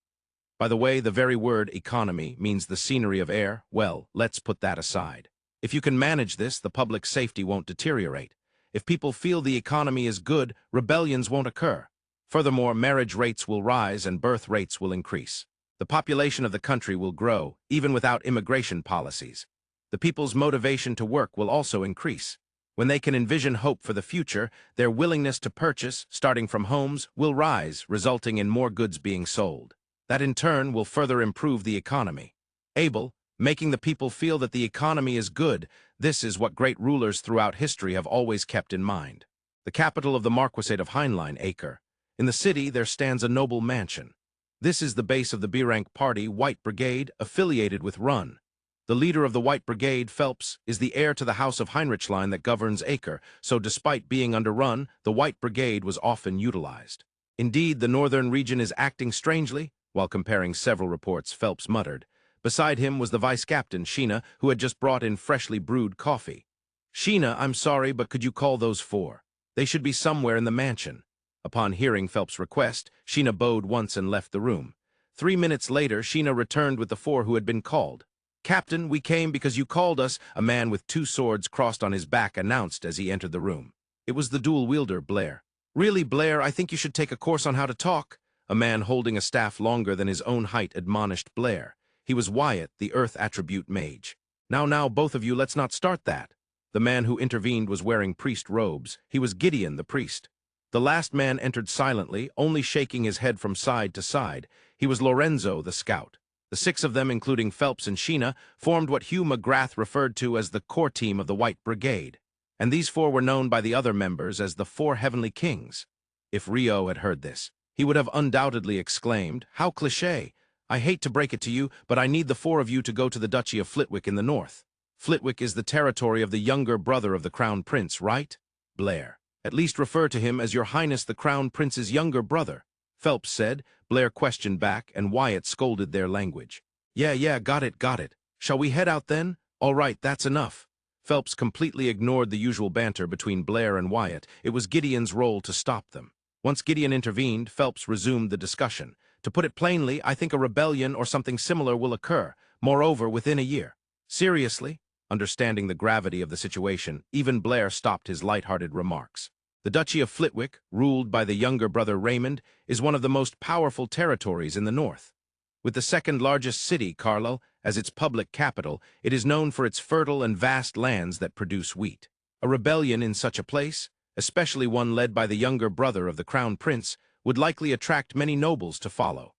By the way, the very word economy means the scenery of air. Well, let's put that aside. If you can manage this, the public safety won't deteriorate. If people feel the economy is good, rebellions won't occur. Furthermore, marriage rates will rise and birth rates will increase. The population of the country will grow, even without immigration policies. The people's motivation to work will also increase. When they can envision hope for the future, their willingness to purchase, starting from homes, will rise, resulting in more goods being sold. That in turn will further improve the economy. Abel, making the people feel that the economy is good, this is what great rulers throughout history have always kept in mind. The capital of the Marquisate of Heinlein, Acre. In the city, there stands a noble mansion. This is the base of the B-rank party, White Brigade, affiliated with Run. The leader of the White Brigade, Phelps, is the heir to the House of Heinrichlein that governs Acre, so despite being under Run, the White Brigade was often utilized. Indeed, the northern region is acting strangely. While comparing several reports, Phelps muttered. Beside him was the vice-captain, Sheena, who had just brought in freshly brewed coffee. Sheena, I'm sorry, but could you call those four? They should be somewhere in the mansion. Upon hearing Phelps' request, Sheena bowed once and left the room. 3 minutes later, Sheena returned with the four who had been called. Captain, we came because you called us, a man with 2 swords crossed on his back announced as he entered the room. It was the dual-wielder, Blair. Really, Blair, I think you should take a course on how to talk. A man holding a staff longer than his own height admonished Blair. He was Wyatt, the Earth Attribute Mage. Now, both of you, let's not start that. The man who intervened was wearing priest robes. He was Gideon, the priest. The last man entered silently, only shaking his head from side to side. He was Lorenzo, the scout. The 6 of them, including Phelps and Sheena, formed what Hugh McGrath referred to as the core team of the White Brigade. And these 4 were known by the other members as the 4 Heavenly Kings. If Rio had heard this, he would have undoubtedly exclaimed, "How cliché! I hate to break it to you, but I need the 4 of you to go to the Duchy of Flitwick in the north. Flitwick is the territory of the younger brother of the Crown Prince, right? Blair. At least refer to him as Your Highness the Crown Prince's younger brother," Phelps said. Blair questioned back, and Wyatt scolded their language. Yeah, got it. Shall we head out then? All right, that's enough. Phelps completely ignored the usual banter between Blair and Wyatt. It was Gideon's role to stop them. Once Gideon intervened, Phelps resumed the discussion. To put it plainly, I think a rebellion or something similar will occur, moreover, within a year. Seriously? Understanding the gravity of the situation, even Blair stopped his light-hearted remarks. The Duchy of Flitwick, ruled by the younger brother Raymond, is one of the most powerful territories in the north. With the second-largest city, Carlo, as its public capital, it is known for its fertile and vast lands that produce wheat. A rebellion in such a place, especially one led by the younger brother of the Crown Prince, would likely attract many nobles to follow.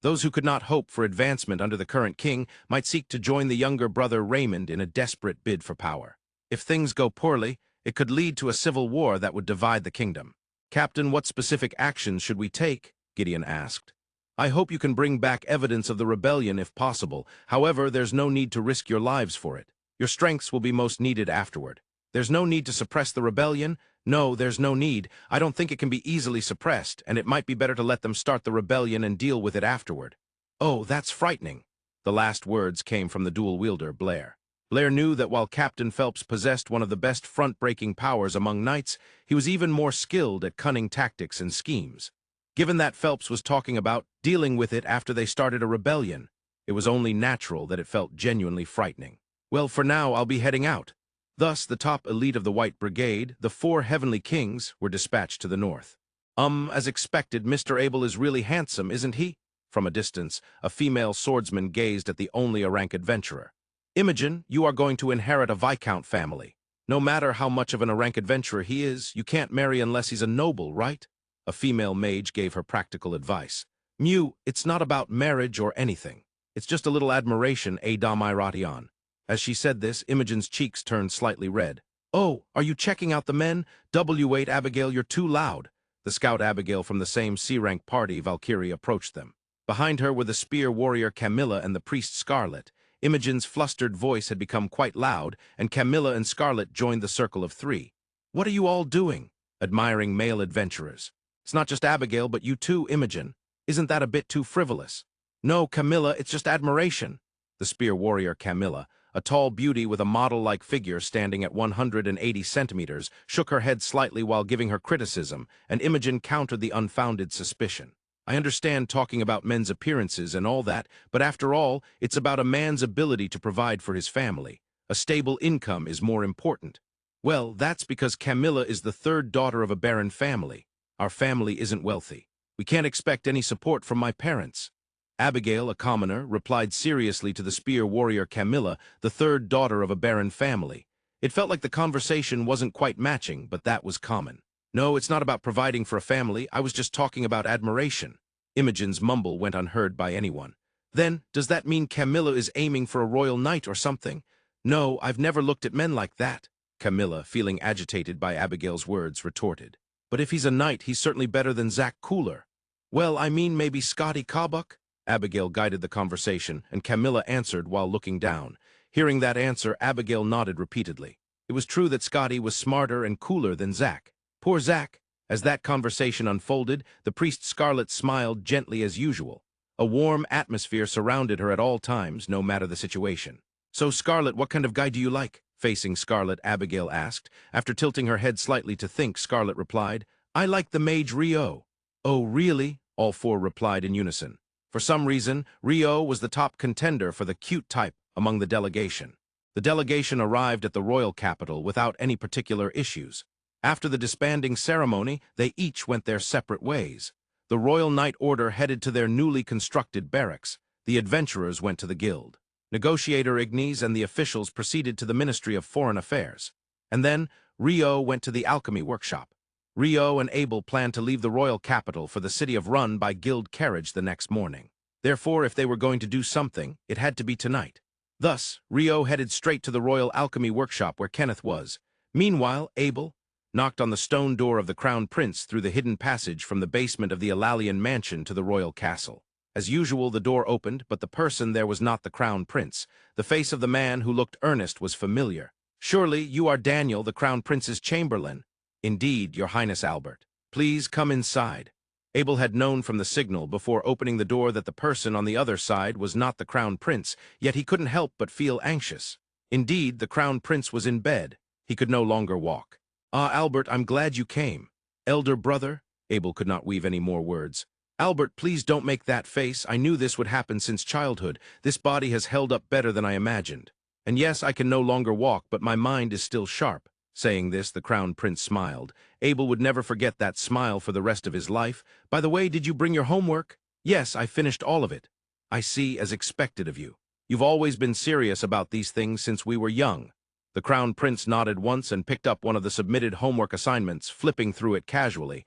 Those who could not hope for advancement under the current king might seek to join the younger brother Raymond in a desperate bid for power. If things go poorly, it could lead to a civil war that would divide the kingdom. Captain, what specific actions should we take? Gideon asked. I hope you can bring back evidence of the rebellion if possible. However, there's no need to risk your lives for it. Your strengths will be most needed afterward. There's no need to suppress the rebellion. No, there's no need. I don't think it can be easily suppressed, and it might be better to let them start the rebellion and deal with it afterward. Oh, that's frightening. The last words came from the dual-wielder, Blair. Blair knew that while Captain Phelps possessed one of the best front-breaking powers among knights, he was even more skilled at cunning tactics and schemes. Given that Phelps was talking about dealing with it after they started a rebellion, it was only natural that it felt genuinely frightening. Well, for now, I'll be heading out. Thus, the top elite of the White Brigade, the 4 Heavenly Kings, were dispatched to the north. As expected, Mr. Abel is really handsome, isn't he? From a distance, a female swordsman gazed at the only a rank adventurer. Imogen, you are going to inherit a Viscount family. No matter how much of an rank adventurer he is, you can't marry unless he's a noble, right? A female mage gave her practical advice. Mew, it's not about marriage or anything. It's just a little admiration, Adamiration. As she said this, Imogen's cheeks turned slightly red. Oh, are you checking out the men? W8 Abigail, you're too loud. The scout Abigail from the same C-rank party, Valkyrie, approached them. Behind her were the spear warrior Camilla and the priest Scarlet. Imogen's flustered voice had become quite loud, and Camilla and Scarlet joined the circle of 3. What are you all doing? Admiring male adventurers. It's not just Abigail, but you too, Imogen. Isn't that a bit too frivolous? No, Camilla, it's just admiration. The spear warrior Camilla, a tall beauty with a model-like figure standing at 180 centimeters, shook her head slightly while giving her criticism, and Imogen countered the unfounded suspicion. I understand talking about men's appearances and all that, but after all, it's about a man's ability to provide for his family. A stable income is more important. Well, that's because Camilla is the third daughter of a barren family. Our family isn't wealthy. We can't expect any support from my parents. Abigail, a commoner, replied seriously to the spear warrior Camilla, the third daughter of a barren family. It felt like the conversation wasn't quite matching, but that was common. No, it's not about providing for a family. I was just talking about admiration. Imogen's mumble went unheard by anyone. Then, does that mean Camilla is aiming for a royal knight or something? No, I've never looked at men like that. Camilla, feeling agitated by Abigail's words, retorted. But if he's a knight, he's certainly better than Zach Cooler. Well, I mean maybe Scotty Cabuck? Abigail guided the conversation, and Camilla answered while looking down. Hearing that answer, Abigail nodded repeatedly. It was true that Scotty was smarter and cooler than Zach. Poor Zach. As that conversation unfolded, the priest Scarlet smiled gently as usual. A warm atmosphere surrounded her at all times, no matter the situation. So, Scarlet, what kind of guy do you like? Facing Scarlet, Abigail asked. After tilting her head slightly to think, Scarlet replied, I like the mage Rio. Oh, really? All four replied in unison. For some reason, Rio was the top contender for the cute type among the delegation. The delegation arrived at the royal capital without any particular issues. After the disbanding ceremony, they each went their separate ways. The Royal Knight Order headed to their newly constructed barracks. The adventurers went to the guild. Negotiator Ignes and the officials proceeded to the Ministry of Foreign Affairs. And then, Rio went to the Alchemy workshop. Rio and Abel planned to leave the royal capital for the city of Run by guild carriage the next morning. Therefore, if they were going to do something, it had to be tonight. Thus, Rio headed straight to the Royal Alchemy workshop where Kenneth was. Meanwhile, Abel knocked on the stone door of the Crown Prince through the hidden passage from the basement of the Alalian mansion to the royal castle. As usual, the door opened, but the person there was not the Crown Prince. The face of the man who looked earnest was familiar. Surely you are Daniel, the Crown Prince's chamberlain. Indeed, Your Highness Albert. Please come inside. Abel had known from the signal before opening the door that the person on the other side was not the Crown Prince, yet he couldn't help but feel anxious. Indeed, the Crown Prince was in bed. He could no longer walk. Ah, Albert, I'm glad you came. Elder brother? Abel could not weave any more words. Albert, please don't make that face. I knew this would happen since childhood. This body has held up better than I imagined. And yes, I can no longer walk, but my mind is still sharp. Saying this, the Crown Prince smiled. Abel would never forget that smile for the rest of his life. By the way, did you bring your homework? Yes, I finished all of it. I see, as expected of you. You've always been serious about these things since we were young. The Crown Prince nodded once and picked up one of the submitted homework assignments, flipping through it casually.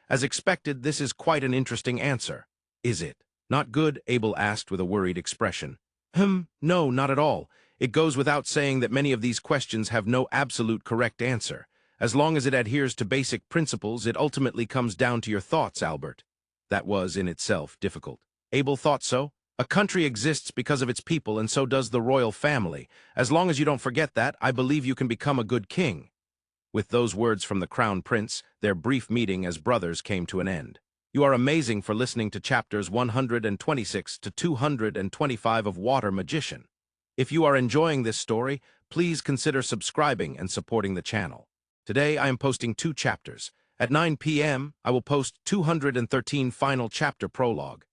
As expected, this is quite an interesting answer. Is it? Not good? Abel asked with a worried expression. No, not at all. It goes without saying that many of these questions have no absolute correct answer. As long as it adheres to basic principles, it ultimately comes down to your thoughts, Albert. That was, in itself, difficult. Abel thought so. A country exists because of its people, and so does the royal family. As long as you don't forget that, I believe you can become a good king. With those words from the Crown Prince, their brief meeting as brothers came to an end. You are amazing for listening to chapters 126 to 225 of Water Magician. If you are enjoying this story, please consider subscribing and supporting the channel. Today I am posting 2 chapters. At 9 p.m., I will post 213 final chapter prologue.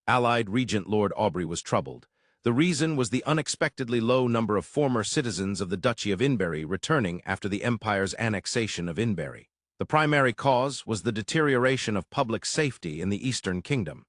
Allied Regent Lord Aubrey was troubled. The reason was the unexpectedly low number of former citizens of the Duchy of Inberry returning after the Empire's annexation of Inberry. The primary cause was the deterioration of public safety in the Eastern Kingdom.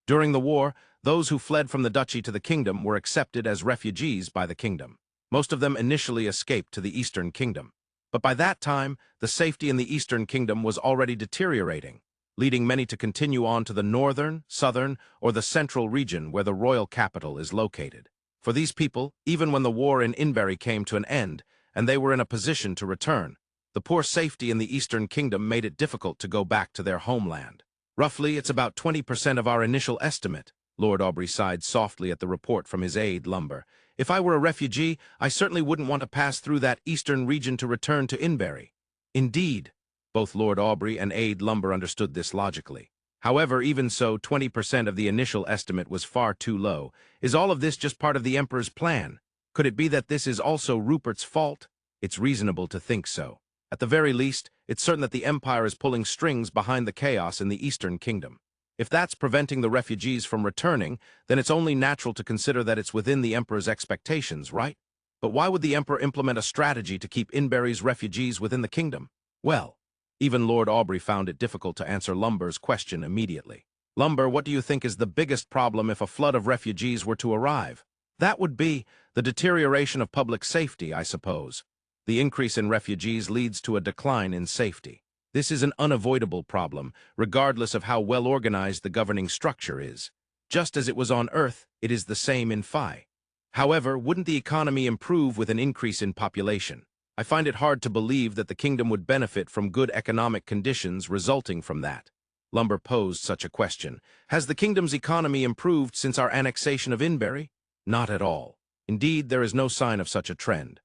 During the war, those who fled from the duchy to the kingdom were accepted as refugees by the kingdom. Most of them initially escaped to the Eastern Kingdom. But by that time, the safety in the Eastern Kingdom was already deteriorating, leading many to continue on to the northern, southern, or the central region where the royal capital is located. For these people, even when the war in Inberry came to an end, and they were in a position to return, the poor safety in the Eastern Kingdom made it difficult to go back to their homeland. Roughly, it's about 20% of our initial estimate. Lord Aubrey sighed softly at the report from his aide, Lumber. If I were a refugee, I certainly wouldn't want to pass through that eastern region to return to Inberry. Indeed. Both Lord Aubrey and aide Lumber understood this logically. However, even so, 20% of the initial estimate was far too low. Is all of this just part of the Emperor's plan? Could it be that this is also Rupert's fault? It's reasonable to think so. At the very least, it's certain that the Empire is pulling strings behind the chaos in the Eastern Kingdom. If that's preventing the refugees from returning, then it's only natural to consider that it's within the Emperor's expectations, right? But why would the Emperor implement a strategy to keep Inberry's refugees within the kingdom? Well, even Lord Aubrey found it difficult to answer Lumber's question immediately. Lumber, what do you think is the biggest problem if a flood of refugees were to arrive? That would be the deterioration of public safety, I suppose. The increase in refugees leads to a decline in safety. This is an unavoidable problem, regardless of how well organized the governing structure is. Just as it was on Earth, it is the same in Phi. However, wouldn't the economy improve with an increase in population? I find it hard to believe that the kingdom would benefit from good economic conditions resulting from that. Lumber posed such a question. Has the kingdom's economy improved since our annexation of Inberry? Not at all. Indeed, there is no sign of such a trend.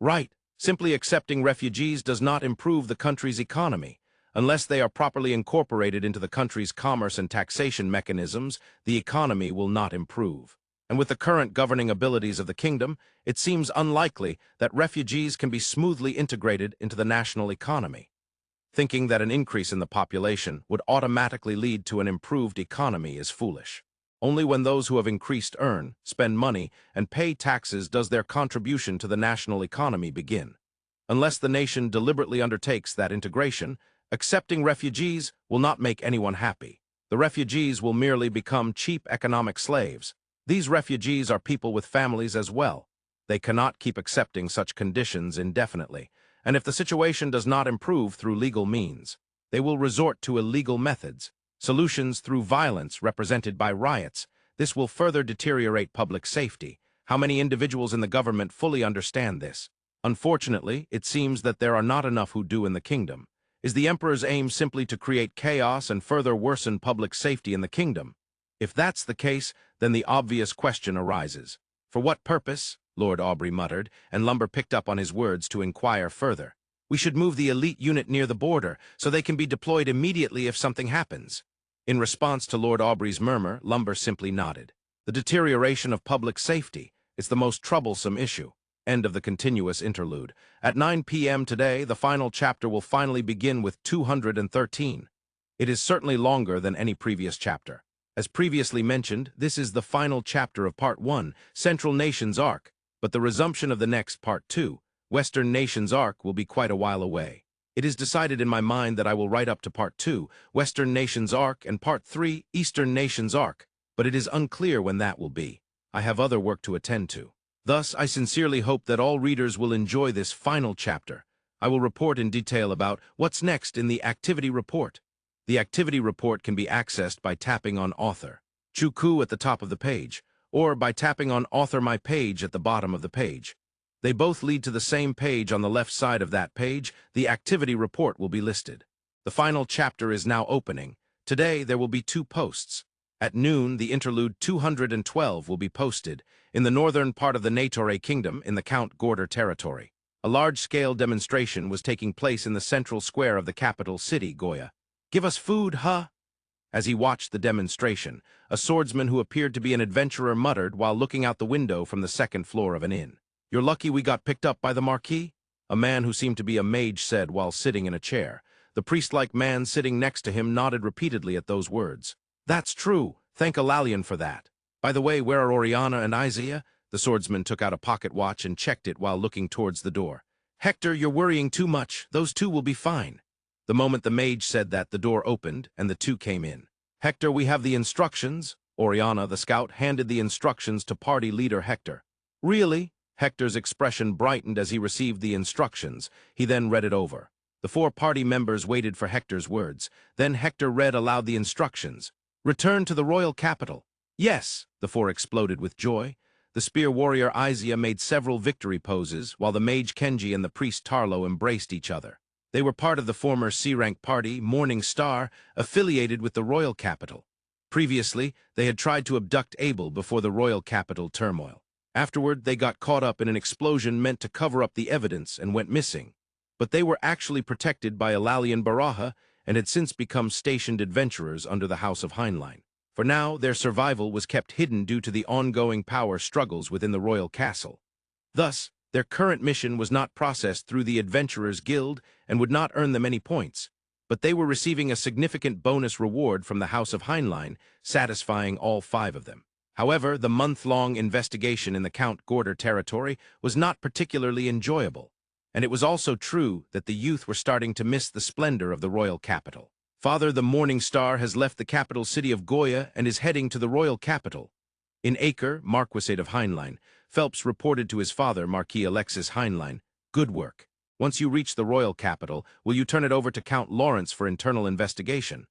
Right. Simply accepting refugees does not improve the country's economy. Unless they are properly incorporated into the country's commerce and taxation mechanisms, the economy will not improve. And with the current governing abilities of the kingdom, it seems unlikely that refugees can be smoothly integrated into the national economy. Thinking that an increase in the population would automatically lead to an improved economy is foolish. Only when those who have increased earn, spend money, and pay taxes does their contribution to the national economy begin. Unless the nation deliberately undertakes that integration, accepting refugees will not make anyone happy. The refugees will merely become cheap economic slaves. These refugees are people with families as well. They cannot keep accepting such conditions indefinitely, and if the situation does not improve through legal means, they will resort to illegal methods. Solutions through violence represented by riots. This will further deteriorate public safety. How many individuals in the government fully understand this? Unfortunately, it seems that there are not enough who do in the kingdom. Is the Emperor's aim simply to create chaos and further worsen public safety in the kingdom? If that's the case, then the obvious question arises. For what purpose? Lord Aubrey muttered, and Lumber picked up on his words to inquire further. We should move the elite unit near the border, so they can be deployed immediately if something happens. In response to Lord Aubrey's murmur, Lumber simply nodded. The deterioration of public safety is the most troublesome issue. End of the continuous interlude. At 9 p.m. today, the final chapter will finally begin with 213. It is certainly longer than any previous chapter. As previously mentioned, this is the final chapter of Part 1, Central Nations Arc, but the resumption of the next Part 2, Western Nations Arc, will be quite a while away. It is decided in my mind that I will write up to Part 2, Western Nations Arc, and Part 3, Eastern Nations Arc, but it is unclear when that will be. I have other work to attend to. Thus, I sincerely hope that all readers will enjoy this final chapter. I will report in detail about what's next in the Activity Report. The Activity Report can be accessed by tapping on Author, Chuku at the top of the page, or by tapping on Author My Page at the bottom of the page. They both lead to the same page. On the left side of that page, the Activity Report will be listed. The final chapter is now opening. Today, there will be 2 posts. At noon, the Interlude 212 will be posted in the northern part of the Natore Kingdom in the Count Gorder territory. A large-scale demonstration was taking place in the central square of the capital city, Goya. Give us food, huh? As he watched the demonstration, a swordsman who appeared to be an adventurer muttered while looking out the window from the second floor of an inn. You're lucky we got picked up by the Marquis? A man who seemed to be a mage said while sitting in a chair. The priest-like man sitting next to him nodded repeatedly at those words. That's true. Thank Alalian for that. By the way, where are Oriana and Isaiah? The swordsman took out a pocket watch and checked it while looking towards the door. Hector, you're worrying too much. Those 2 will be fine. The moment the mage said that, the door opened, and the 2 came in. Hector, we have the instructions. Oriana, the scout, handed the instructions to party leader Hector. Really? Hector's expression brightened as he received the instructions. He then read it over. The 4 party members waited for Hector's words. Then Hector read aloud the instructions. Return to the royal capital. Yes, the 4 exploded with joy. The spear warrior Isaiah made several victory poses, while the mage Kenji and the priest Tarlo embraced each other. They were part of the former C-rank party, Morning Star, affiliated with the royal capital. Previously, they had tried to abduct Abel before the royal capital turmoil. Afterward, they got caught up in an explosion meant to cover up the evidence and went missing. But they were actually protected by Alalian Baraha and had since become stationed adventurers under the House of Heinlein. For now, their survival was kept hidden due to the ongoing power struggles within the royal castle. Thus, their current mission was not processed through the Adventurers Guild and would not earn them any points, but they were receiving a significant bonus reward from the House of Heinlein, satisfying all 5 of them. However, the month-long investigation in the Count Gorder territory was not particularly enjoyable, and it was also true that the youth were starting to miss the splendor of the royal capital. Father the Morning Star has left the capital city of Goya and is heading to the royal capital. In Acre, Marquisate of Heinlein, Phelps reported to his father, Marquis Alexis Heinlein, "Good work. Once you reach the royal capital, will you turn it over to Count Lawrence for internal investigation?"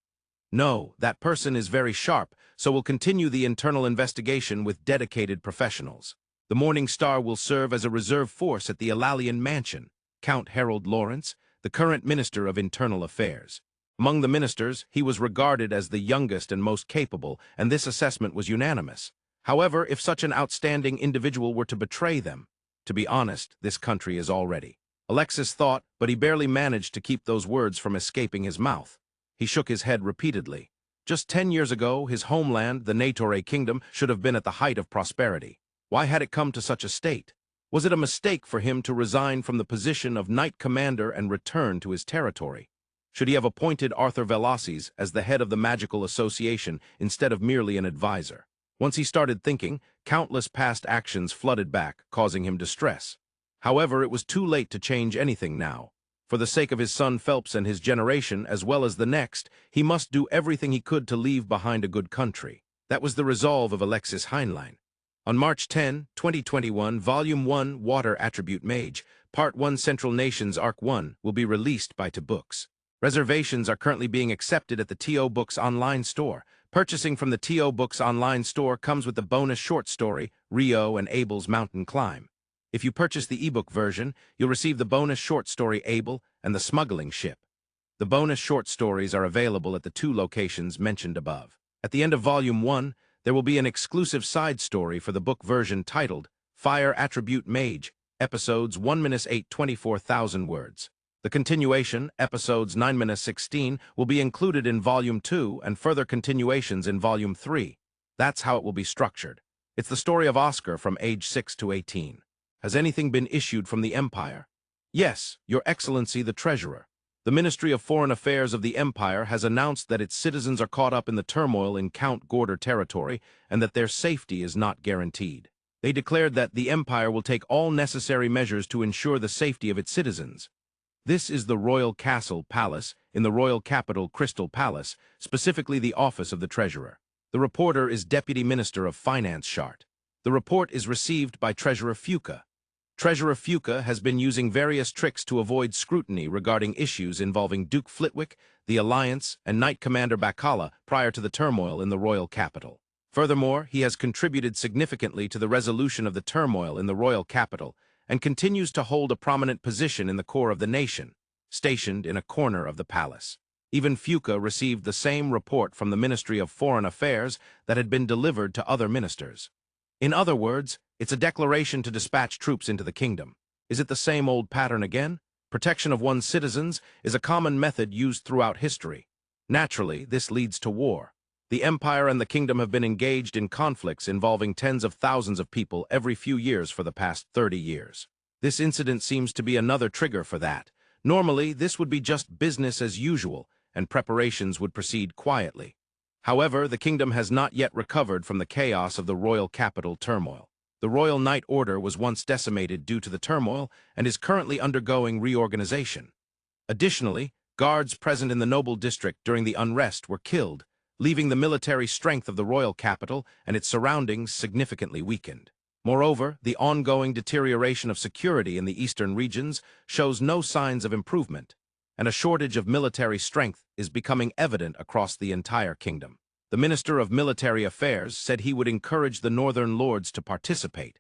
"No, that person is very sharp, so we'll continue the internal investigation with dedicated professionals. The Morning Star will serve as a reserve force at the Alalian Mansion." Count Harold Lawrence, the current Minister of Internal Affairs. Among the ministers, he was regarded as the youngest and most capable, and this assessment was unanimous. However, if such an outstanding individual were to betray them, to be honest, this country is already. Alexis thought, but he barely managed to keep those words from escaping his mouth. He shook his head repeatedly. Just 10 years ago, his homeland, the Natore Kingdom, should have been at the height of prosperity. Why had it come to such a state? Was it a mistake for him to resign from the position of Knight Commander and return to his territory? Should he have appointed Arthur Velasquez as the head of the Magical Association instead of merely an advisor? Once he started thinking, countless past actions flooded back, causing him distress. However, it was too late to change anything now. For the sake of his son Phelps and his generation, as well as the next, he must do everything he could to leave behind a good country. That was the resolve of Alexis Heinlein. On March 10, 2021, Volume 1, Water Attribute Mage, Part 1 Central Nations Arc 1 will be released by To Books. Reservations are currently being accepted at the TO Books online store. Purchasing from the TO Books online store comes with the bonus short story, Rio and Abel's Mountain Climb. If you purchase the ebook version, you'll receive the bonus short story Abel and the Smuggling Ship. The bonus short stories are available at the 2 locations mentioned above. At the end of Volume 1, there will be an exclusive side story for the book version titled Fire Attribute Mage, Episodes 1-8 24,000 words. The continuation, Episodes 9-16, will be included in Volume 2 and further continuations in Volume 3. That's how it will be structured. It's the story of Oscar from age 6 to 18. Has anything been issued from the Empire? Yes, Your Excellency the Treasurer. The Ministry of Foreign Affairs of the Empire has announced that its citizens are caught up in the turmoil in Count Gorder territory and that their safety is not guaranteed. They declared that the Empire will take all necessary measures to ensure the safety of its citizens. This is the Royal Castle Palace in the Royal Capital Crystal Palace, specifically the office of the Treasurer. The reporter is Deputy Minister of Finance Shart. The report is received by Treasurer Fuka. Treasurer Fuka has been using various tricks to avoid scrutiny regarding issues involving Duke Flitwick, the Alliance, and Knight Commander Bacala prior to the turmoil in the royal capital. Furthermore, he has contributed significantly to the resolution of the turmoil in the royal capital and continues to hold a prominent position in the core of the nation, stationed in a corner of the palace. Even Fuka received the same report from the Ministry of Foreign Affairs that had been delivered to other ministers. In other words, it's a declaration to dispatch troops into the kingdom. Is it the same old pattern again? Protection of one's citizens is a common method used throughout history. Naturally, this leads to war. The Empire and the kingdom have been engaged in conflicts involving tens of thousands of people every few years for the past 30 years. This incident seems to be another trigger for that. Normally, this would be just business as usual, and preparations would proceed quietly. However, the kingdom has not yet recovered from the chaos of the royal capital turmoil. The Royal Knight Order was once decimated due to the turmoil and is currently undergoing reorganization. Additionally, guards present in the noble district during the unrest were killed, leaving the military strength of the royal capital and its surroundings significantly weakened. Moreover, the ongoing deterioration of security in the eastern regions shows no signs of improvement, and a shortage of military strength is becoming evident across the entire kingdom. The Minister of Military Affairs said he would encourage the northern lords to participate.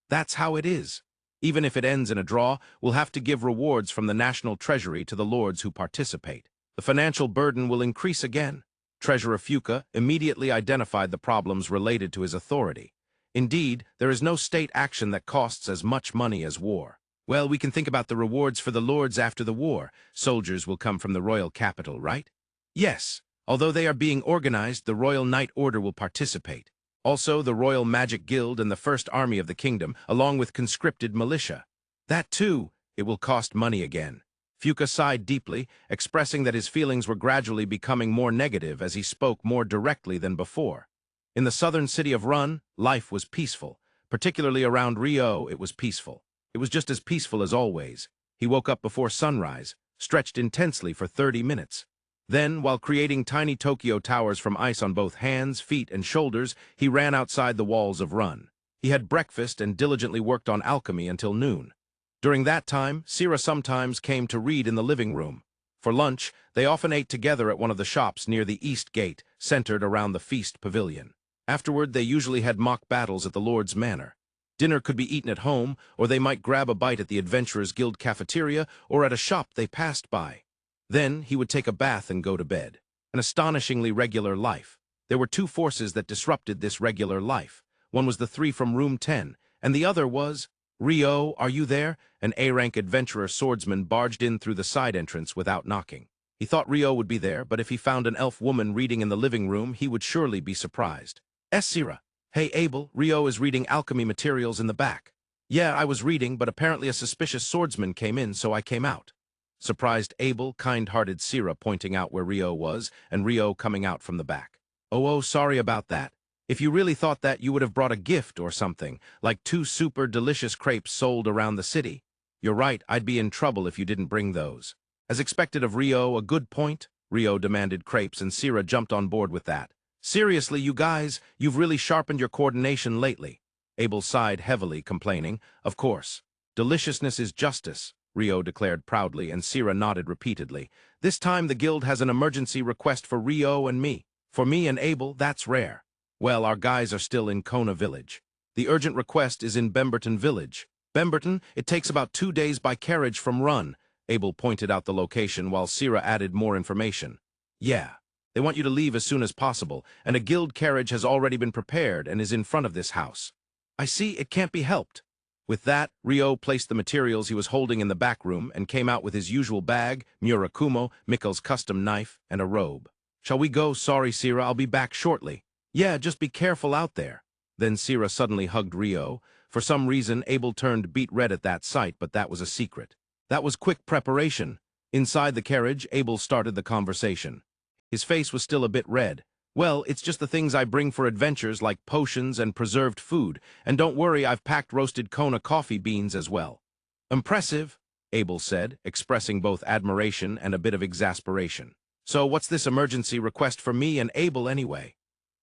That's how it is. Even if it ends in a draw, we'll have to give rewards from the national treasury to the lords who participate. The financial burden will increase again. Treasurer Fuka immediately identified the problems related to his authority. Indeed, there is no state action that costs as much money as war. Well, we can think about the rewards for the lords after the war. Soldiers will come from the royal capital, right? Yes. Although they are being organized, the Royal Knight Order will participate. Also, the Royal Magic Guild and the First Army of the Kingdom, along with conscripted militia. That too, it will cost money again. Fuka sighed deeply, expressing that his feelings were gradually becoming more negative as he spoke more directly than before. In the southern city of Run, life was peaceful. Particularly around Rio, it was peaceful. It was just as peaceful as always. He woke up before sunrise, stretched intensely for 30 minutes. Then, while creating tiny Tokyo towers from ice on both hands, feet, and shoulders, he ran outside the walls of Run. He had breakfast and diligently worked on alchemy until noon. During that time, Sira sometimes came to read in the living room. For lunch, they often ate together at one of the shops near the East Gate, centered around the feast pavilion. Afterward, they usually had mock battles at the Lord's Manor. Dinner could be eaten at home, or they might grab a bite at the Adventurers Guild cafeteria or at a shop they passed by. Then he would take a bath and go to bed. An astonishingly regular life. There were two forces that disrupted this regular life. One was the three from Room 10, and the other was, "Rio, are you there?" An A-rank adventurer swordsman barged in through the side entrance without knocking. He thought Rio would be there, but if he found an elf woman reading in the living room, he would surely be surprised. Sira. Hey, Abel, Rio is reading alchemy materials in the back. Yeah, I was reading, but apparently a suspicious swordsman came in, so I came out. Surprised Abel, kind-hearted Sira pointing out where Rio was, and Rio coming out from the back. Oh, sorry about that. If you really thought that, you would have brought a gift or something, like 2 super delicious crepes sold around the city. You're right, I'd be in trouble if you didn't bring those. As expected of Rio, a good point. Rio demanded crepes, and Sira jumped on board with that. Seriously, you guys, you've really sharpened your coordination lately. Abel sighed heavily, complaining, of course. Deliciousness is justice, Rio declared proudly, and Sira nodded repeatedly. This time the guild has an emergency request for Rio and me. For me and Abel, that's rare. Well, our guys are still in Kona village. The urgent request is in Bemberton village. Bemberton, it takes about 2 days by carriage from Run. Abel pointed out the location while Sira added more information. Yeah, they want you to leave as soon as possible, and a guild carriage has already been prepared and is in front of this house. I see, it can't be helped. With that, Rio placed the materials he was holding in the back room and came out with his usual bag, Murakumo, Mikkel's custom knife, and a robe. Shall we go? Sorry, Sira, I'll be back shortly. Yeah, just be careful out there. Then Sira suddenly hugged Rio. For some reason, Abel turned beet red at that sight, but that was a secret. That was quick preparation. Inside the carriage, Abel started the conversation. His face was still a bit red. Well, it's just the things I bring for adventures like potions and preserved food, and don't worry, I've packed roasted Kona coffee beans as well. Impressive, Abel said, expressing both admiration and a bit of exasperation. So what's this emergency request for me and Abel anyway?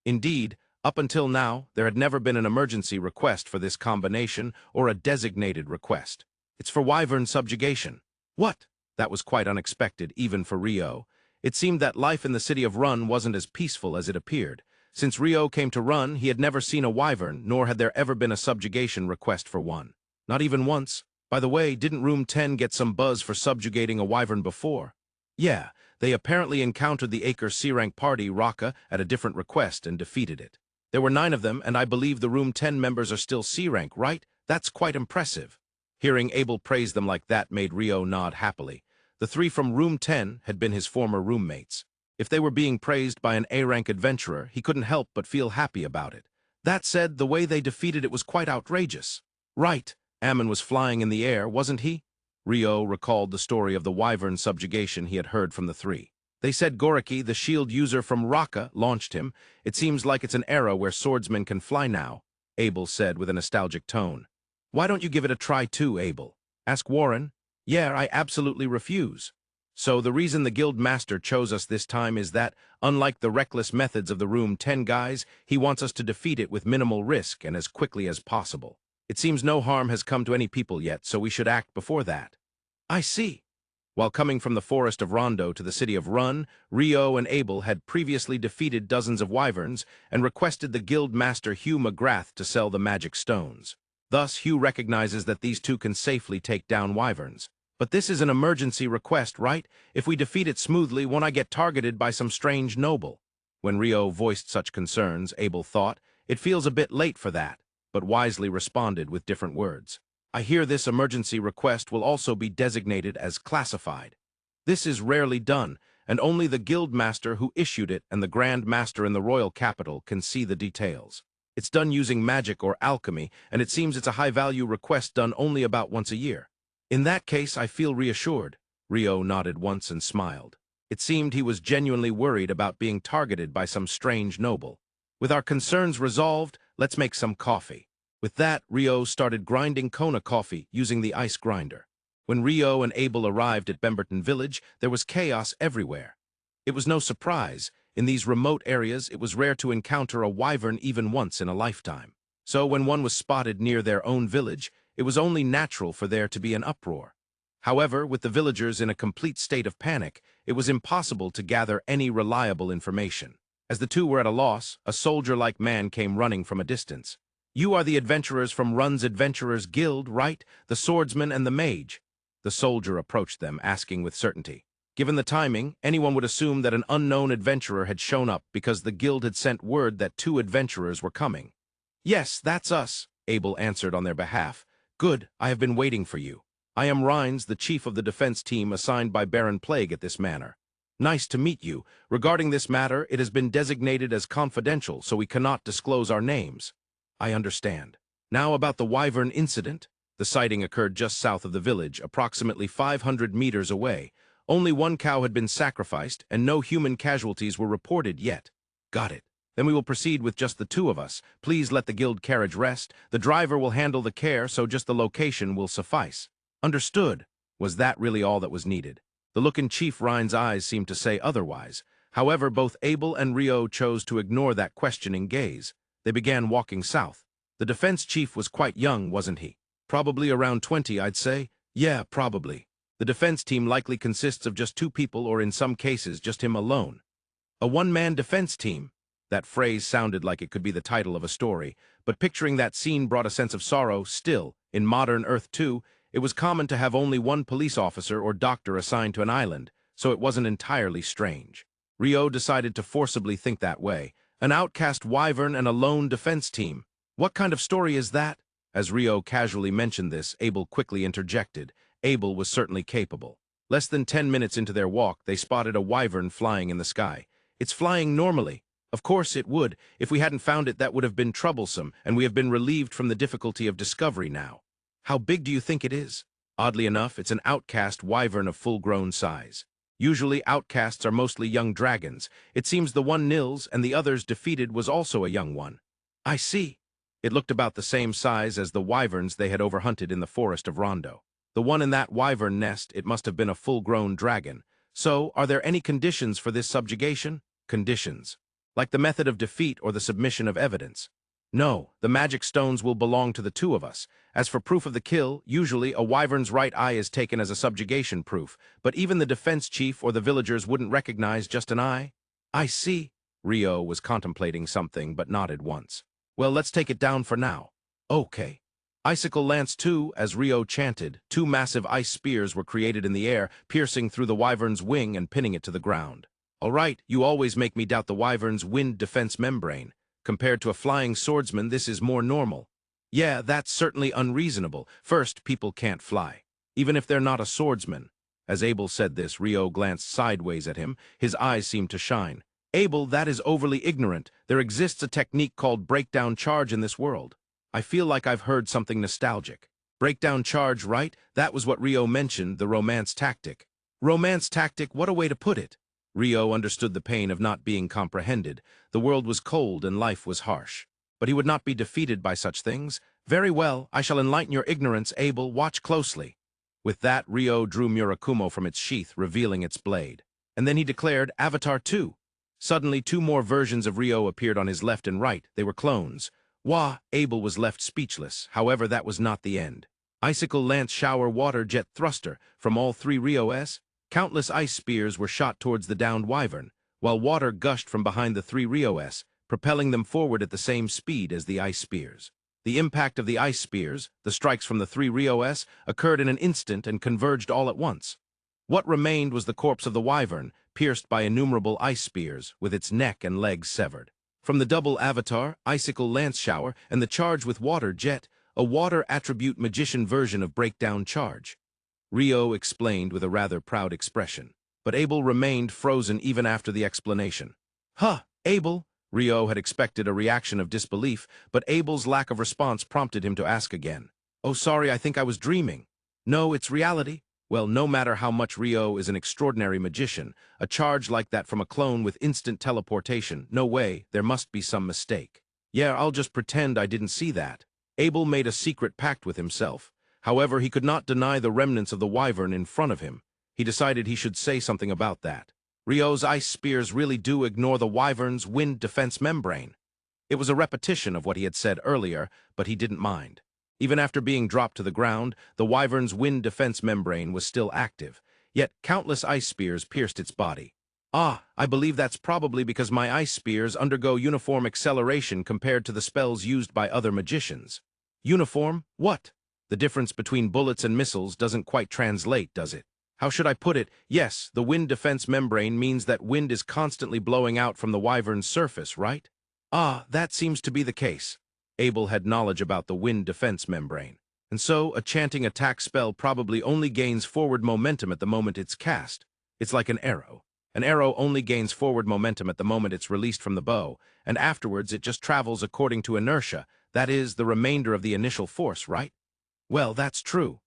Indeed, up until now, there had never been an emergency request for this combination or a designated request. It's for Wyvern subjugation. What? That was quite unexpected, even for Rio. It seemed that life in the city of Run wasn't as peaceful as it appeared. Since Rio came to Run, he had never seen a Wyvern, nor had there ever been a subjugation request for one. Not even once. By the way, didn't Room 10 get some buzz for subjugating a Wyvern before? Yeah, they apparently encountered the Acre C-rank party, Raka, at a different request and defeated it. There were 9 of them, and I believe the Room 10 members are still C-rank, right? That's quite impressive. Hearing Abel praise them like that made Rio nod happily. The 3 from Room 10 had been his former roommates. If they were being praised by an A-rank adventurer, he couldn't help but feel happy about it. That said, the way they defeated it was quite outrageous. Right, Ammon was flying in the air, wasn't he? Rio recalled the story of the Wyvern subjugation he had heard from the 3. They said Korokke, the shield user from Raka, launched him. It seems like it's an era where swordsmen can fly now, Abel said with a nostalgic tone. Why don't you give it a try too, Abel? Ask Warren. Yeah, I absolutely refuse. So the reason the guild master chose us this time is that, unlike the reckless methods of the Room 10 guys, he wants us to defeat it with minimal risk and as quickly as possible. It seems no harm has come to any people yet, so we should act before that. I see. While coming from the forest of Rondo to the city of Run, Rio and Abel had previously defeated dozens of wyverns and requested the guild master Hugh McGrath to sell the magic stones. Thus, Hugh recognizes that these two can safely take down wyverns. But this is an emergency request, right? If we defeat it smoothly, won't I get targeted by some strange noble? When Rio voiced such concerns, Abel thought, it feels a bit late for that, but wisely responded with different words. I hear this emergency request will also be designated as classified. This is rarely done, and only the guild master who issued it and the grand master in the royal capital can see the details. It's done using magic or alchemy, and it seems it's a high-value request done only about once a year. In that case, I feel reassured. Rio nodded once and smiled. It seemed he was genuinely worried about being targeted by some strange noble. With our concerns resolved, let's make some coffee. With that, Rio started grinding Kona coffee using the ice grinder. When Rio and Abel arrived at Bemberton village, there was chaos everywhere. It was no surprise. In these remote areas, it was rare to encounter a wyvern even once in a lifetime. So when one was spotted near their own village, it was only natural for there to be an uproar. However, with the villagers in a complete state of panic, it was impossible to gather any reliable information. As the two were at a loss, a soldier-like man came running from a distance. "You are the adventurers from Run's Adventurers Guild, right? The swordsman and the mage." The soldier approached them, asking with certainty. Given the timing, anyone would assume that an unknown adventurer had shown up because the guild had sent word that two adventurers were coming. "Yes, that's us," Abel answered on their behalf. "Good, I have been waiting for you. I am Rhines, the chief of the defense team assigned by Baron Plague at this manor. Nice to meet you. Regarding this matter, it has been designated as confidential, so we cannot disclose our names." "I understand. Now about the Wyvern incident." The sighting occurred just south of the village, approximately 500 meters away. Only one cow had been sacrificed, and no human casualties were reported yet. "Got it. Then we will proceed with just the two of us. Please let the guild carriage rest. The driver will handle the care, so just the location will suffice." "Understood." Was that really all that was needed? The look in Chief Rhine's eyes seemed to say otherwise. However, both Abel and Rio chose to ignore that questioning gaze. They began walking south. The defense chief was quite young, wasn't he? Probably around 20, I'd say. Yeah, probably. The defense team likely consists of just two people, or in some cases, just him alone. A one-man defense team. That phrase sounded like it could be the title of a story, but picturing that scene brought a sense of sorrow. Still, in modern Earth 2, it was common to have only one police officer or doctor assigned to an island, so it wasn't entirely strange. Rio decided to forcibly think that way. An outcast wyvern and a lone defense team. What kind of story is that? As Rio casually mentioned this, Abel quickly interjected. Abel was certainly capable. Less than 10 minutes into their walk, they spotted a wyvern flying in the sky. "It's flying normally." "Of course it would. If we hadn't found it, that would have been troublesome, and we have been relieved from the difficulty of discovery now." "How big do you think it is?" "Oddly enough, it's an outcast wyvern of full-grown size. Usually, outcasts are mostly young dragons. It seems the one Nils and the others defeated was also a young one." "I see." It looked about the same size as the wyverns they had overhunted in the forest of Rondo. The one in that wyvern nest, it must have been a full-grown dragon. "So, are there any conditions for this subjugation?" "Conditions. Like the method of defeat or the submission of evidence?" "No, the magic stones will belong to the two of us. As for proof of the kill, usually a wyvern's right eye is taken as a subjugation proof, but even the defense chief or the villagers wouldn't recognize just an eye." "I see." Rio was contemplating something, but nodded once. "Well, let's take it down for now." "Okay." Icicle Lance 2, as Rio chanted, two massive ice spears were created in the air, piercing through the wyvern's wing and pinning it to the ground. "All right, you always make me doubt the wyvern's wind defense membrane. Compared to a flying swordsman, this is more normal." "Yeah, that's certainly unreasonable. First, people can't fly, even if they're not a swordsman." As Abel said this, Rio glanced sideways at him. His eyes seemed to shine. "Abel, that is overly ignorant. There exists a technique called breakdown charge in this world. I feel like I've heard something nostalgic." "Breakdown charge, right? That was what Rio mentioned, the romance tactic." "Romance tactic, what a way to put it." Rio understood the pain of not being comprehended. The world was cold and life was harsh. But he would not be defeated by such things. "Very well, I shall enlighten your ignorance, Abel. Watch closely." With that, Rio drew Murakumo from its sheath, revealing its blade. And then he declared, "Avatar 2." Suddenly, two more versions of Rio appeared on his left and right. They were clones. Wah! Abel was left speechless. However, that was not the end. Icicle Lance Shower Water Jet Thruster. From all three Rios, countless ice spears were shot towards the downed wyvern, while water gushed from behind the three Rios, propelling them forward at the same speed as the ice spears. The impact of the ice spears, the strikes from the three Rios, occurred in an instant and converged all at once. What remained was the corpse of the wyvern, pierced by innumerable ice spears, with its neck and legs severed. From the double avatar, Icicle Lance Shower, and the charge with Water Jet, a water attribute magician version of breakdown charge. Rio explained with a rather proud expression, but Abel remained frozen even after the explanation. "Huh, Abel, Rio had expected a reaction of disbelief, but Abel's lack of response prompted him to ask again. "Oh, sorry, I think I was dreaming." "No, it's reality." Well, no matter how much Rio is an extraordinary magician, a charge like that from a clone with instant teleportation, no way, there must be some mistake. "Yeah, I'll just pretend I didn't see that." Abel made a secret pact with himself. However, he could not deny the remnants of the Wyvern in front of him. He decided he should say something about that. Rio's ice spears really do ignore the Wyvern's wind defense membrane. It was a repetition of what he had said earlier, but he didn't mind. Even after being dropped to the ground, the Wyvern's wind defense membrane was still active, yet countless ice spears pierced its body. "Ah, I believe that's probably because my ice spears undergo uniform acceleration compared to the spells used by other magicians." Uniform? What? The difference between bullets and missiles doesn't quite translate, does it? How should I put it? Yes, the wind defense membrane means that wind is constantly blowing out from the Wyvern's surface, right? Ah, that seems to be the case. Abel had knowledge about the wind defense membrane. And so, a chanting attack spell probably only gains forward momentum at the moment it's cast. It's like an arrow. An arrow only gains forward momentum at the moment it's released from the bow, and afterwards it just travels according to inertia, that is, the remainder of the initial force, right? Well, that's true.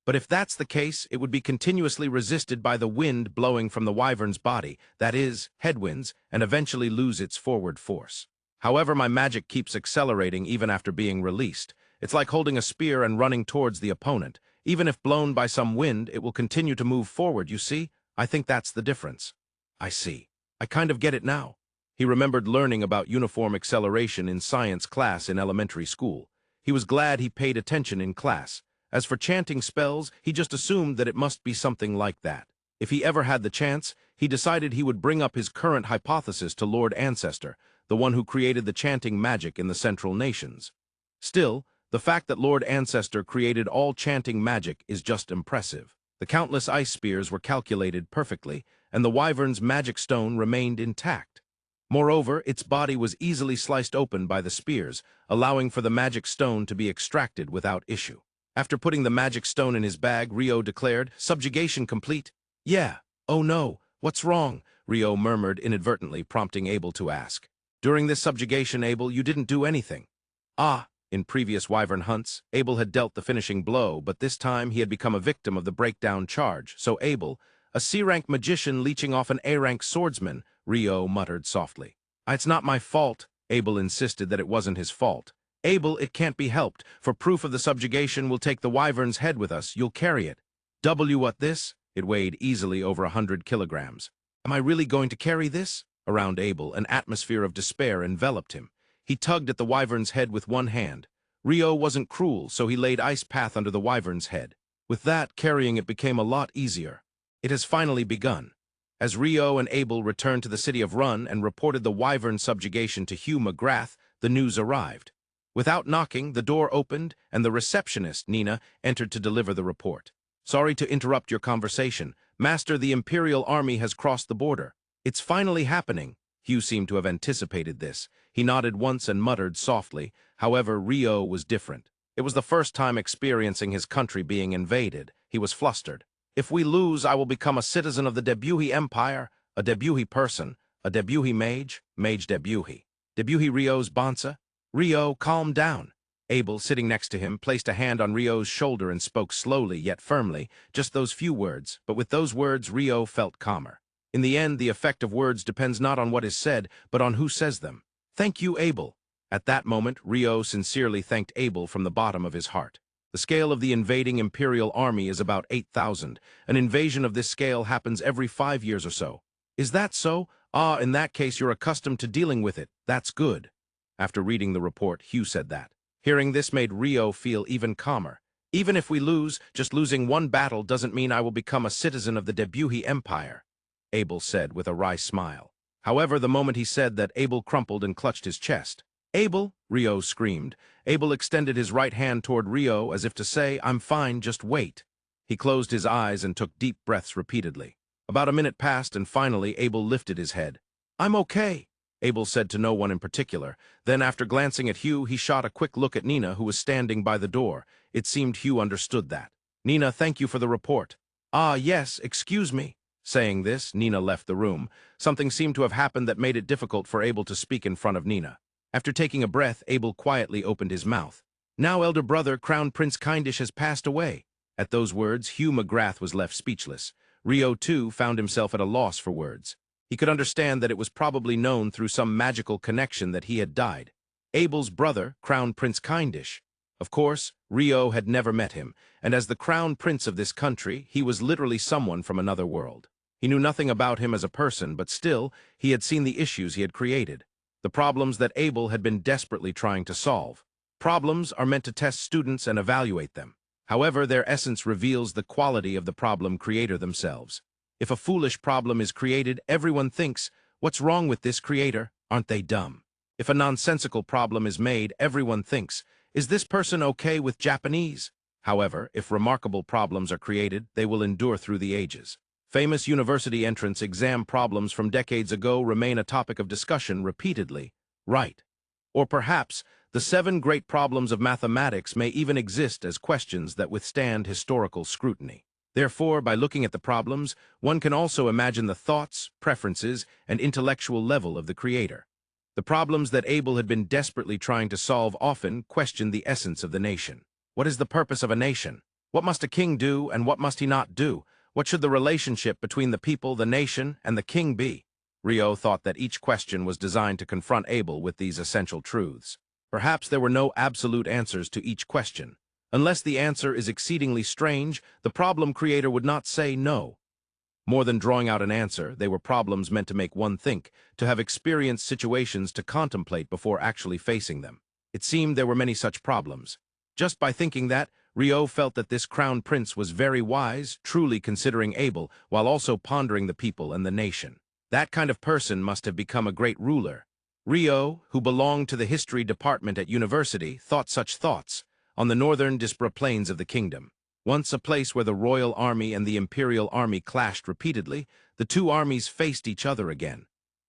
But if that's the case, it would be continuously resisted by the wind blowing from the Wyvern's body, that is, headwinds, and eventually lose its forward force. However, my magic keeps accelerating even after being released. It's like holding a spear and running towards the opponent. Even if blown by some wind, it will continue to move forward, you see? I think that's the difference. I see. I kind of get it now. He remembered learning about uniform acceleration in science class in elementary school. He was glad he paid attention in class. As for chanting spells, he just assumed that it must be something like that. If he ever had the chance, he decided he would bring up his current hypothesis to Lord Ancestor, the one who created the chanting magic in the Central Nations. Still, the fact that Lord Ancestor created all chanting magic is just impressive. The countless ice spears were calculated perfectly, and the Wyvern's magic stone remained intact. Moreover, its body was easily sliced open by the spears, allowing for the magic stone to be extracted without issue. After putting the magic stone in his bag, Rio declared, "Subjugation complete." "Yeah. Oh no, what's wrong?" Rio murmured inadvertently, prompting Abel to ask. "During this subjugation, Abel, you didn't do anything." Ah, in previous Wyvern hunts, Abel had dealt the finishing blow, but this time he had become a victim of the breakdown charge, so Abel, a C-rank magician leeching off an A-rank swordsman, Rio muttered softly. "It's not my fault." Abel insisted that it wasn't his fault. "Abel, it can't be helped. For proof of the subjugation, we'll take the Wyvern's head with us. You'll carry it." What this? It weighed easily over 100 kilograms. "Am I really going to carry this?" Around Abel, an atmosphere of despair enveloped him. He tugged at the Wyvern's head with one hand. Rio wasn't cruel, so he laid ice path under the Wyvern's head. With that, carrying it became a lot easier. It has finally begun. As Rio and Abel returned to the city of Run and reported the Wyvern subjugation to Hugh McGrath, the news arrived. Without knocking, the door opened, and the receptionist, Nina, entered to deliver the report. "Sorry to interrupt your conversation. Master, the Imperial Army has crossed the border." "It's finally happening." Hugh seemed to have anticipated this. He nodded once and muttered softly. However, Rio was different. It was the first time experiencing his country being invaded. He was flustered. "If we lose, I will become a citizen of the Debuhi Empire, a Debuhi person, a Debuhi mage, mage Debuhi. Debuhi Rio's Bonsa." "Rio, calm down." Abel, sitting next to him, placed a hand on Rio's shoulder and spoke slowly yet firmly, just those few words, but with those words Rio felt calmer. In the end, the effect of words depends not on what is said, but on who says them. "Thank you, Abel." At that moment, Rio sincerely thanked Abel from the bottom of his heart. The scale of the invading Imperial Army is about 8,000. An invasion of this scale happens every 5 years or so. "Is that so? Ah, in that case you're accustomed to dealing with it. That's good." After reading the report, Hugh said that. Hearing this made Rio feel even calmer. "Even if we lose, just losing one battle doesn't mean I will become a citizen of the Debuhi Empire," Abel said with a wry smile. However, the moment he said that, Abel crumpled and clutched his chest. "Abel!" Rio screamed. Abel extended his right hand toward Rio as if to say, "I'm fine, just wait." He closed his eyes and took deep breaths repeatedly. About a minute passed and finally Abel lifted his head. "I'm okay," Abel said to no one in particular. Then, after glancing at Hugh, he shot a quick look at Nina, who was standing by the door. It seemed Hugh understood that. "Nina, thank you for the report." "Ah, yes, excuse me." Saying this, Nina left the room. Something seemed to have happened that made it difficult for Abel to speak in front of Nina. After taking a breath, Abel quietly opened his mouth. Now elder brother, Crown Prince Kindish, has passed away. At those words, Hugh McGrath was left speechless. Rio, too, found himself at a loss for words. He could understand that it was probably known through some magical connection that he had died. Abel's brother, Crown Prince Kindish. Of course, Rio had never met him, and as the Crown Prince of this country, he was literally someone from another world. He knew nothing about him as a person, but still, he had seen the issues he had created, the problems that Abel had been desperately trying to solve. Problems are meant to test students and evaluate them. However, their essence reveals the quality of the problem creator themselves. If a foolish problem is created, everyone thinks, "What's wrong with this creator? Aren't they dumb?" If a nonsensical problem is made, everyone thinks, "Is this person okay with Japanese?" However, if remarkable problems are created, they will endure through the ages. Famous university entrance exam problems from decades ago remain a topic of discussion repeatedly. Right. Or perhaps, the 7 great problems of mathematics may even exist as questions that withstand historical scrutiny. Therefore, by looking at the problems, one can also imagine the thoughts, preferences, and intellectual level of the creator. The problems that Abel had been desperately trying to solve often questioned the essence of the nation. What is the purpose of a nation? What must a king do, and what must he not do? What should the relationship between the people, the nation, and the king be? Rio thought that each question was designed to confront Abel with these essential truths. Perhaps there were no absolute answers to each question. Unless the answer is exceedingly strange, the problem creator would not say no. More than drawing out an answer, they were problems meant to make one think, to have experienced situations to contemplate before actually facing them. It seemed there were many such problems. Just by thinking that, Rio felt that this crown prince was very wise, truly considering Abel, while also pondering the people and the nation. That kind of person must have become a great ruler. Rio, who belonged to the history department at university, thought such thoughts, on the northern Dispra plains of the kingdom. Once a place where the royal army and the imperial army clashed repeatedly, the two armies faced each other again.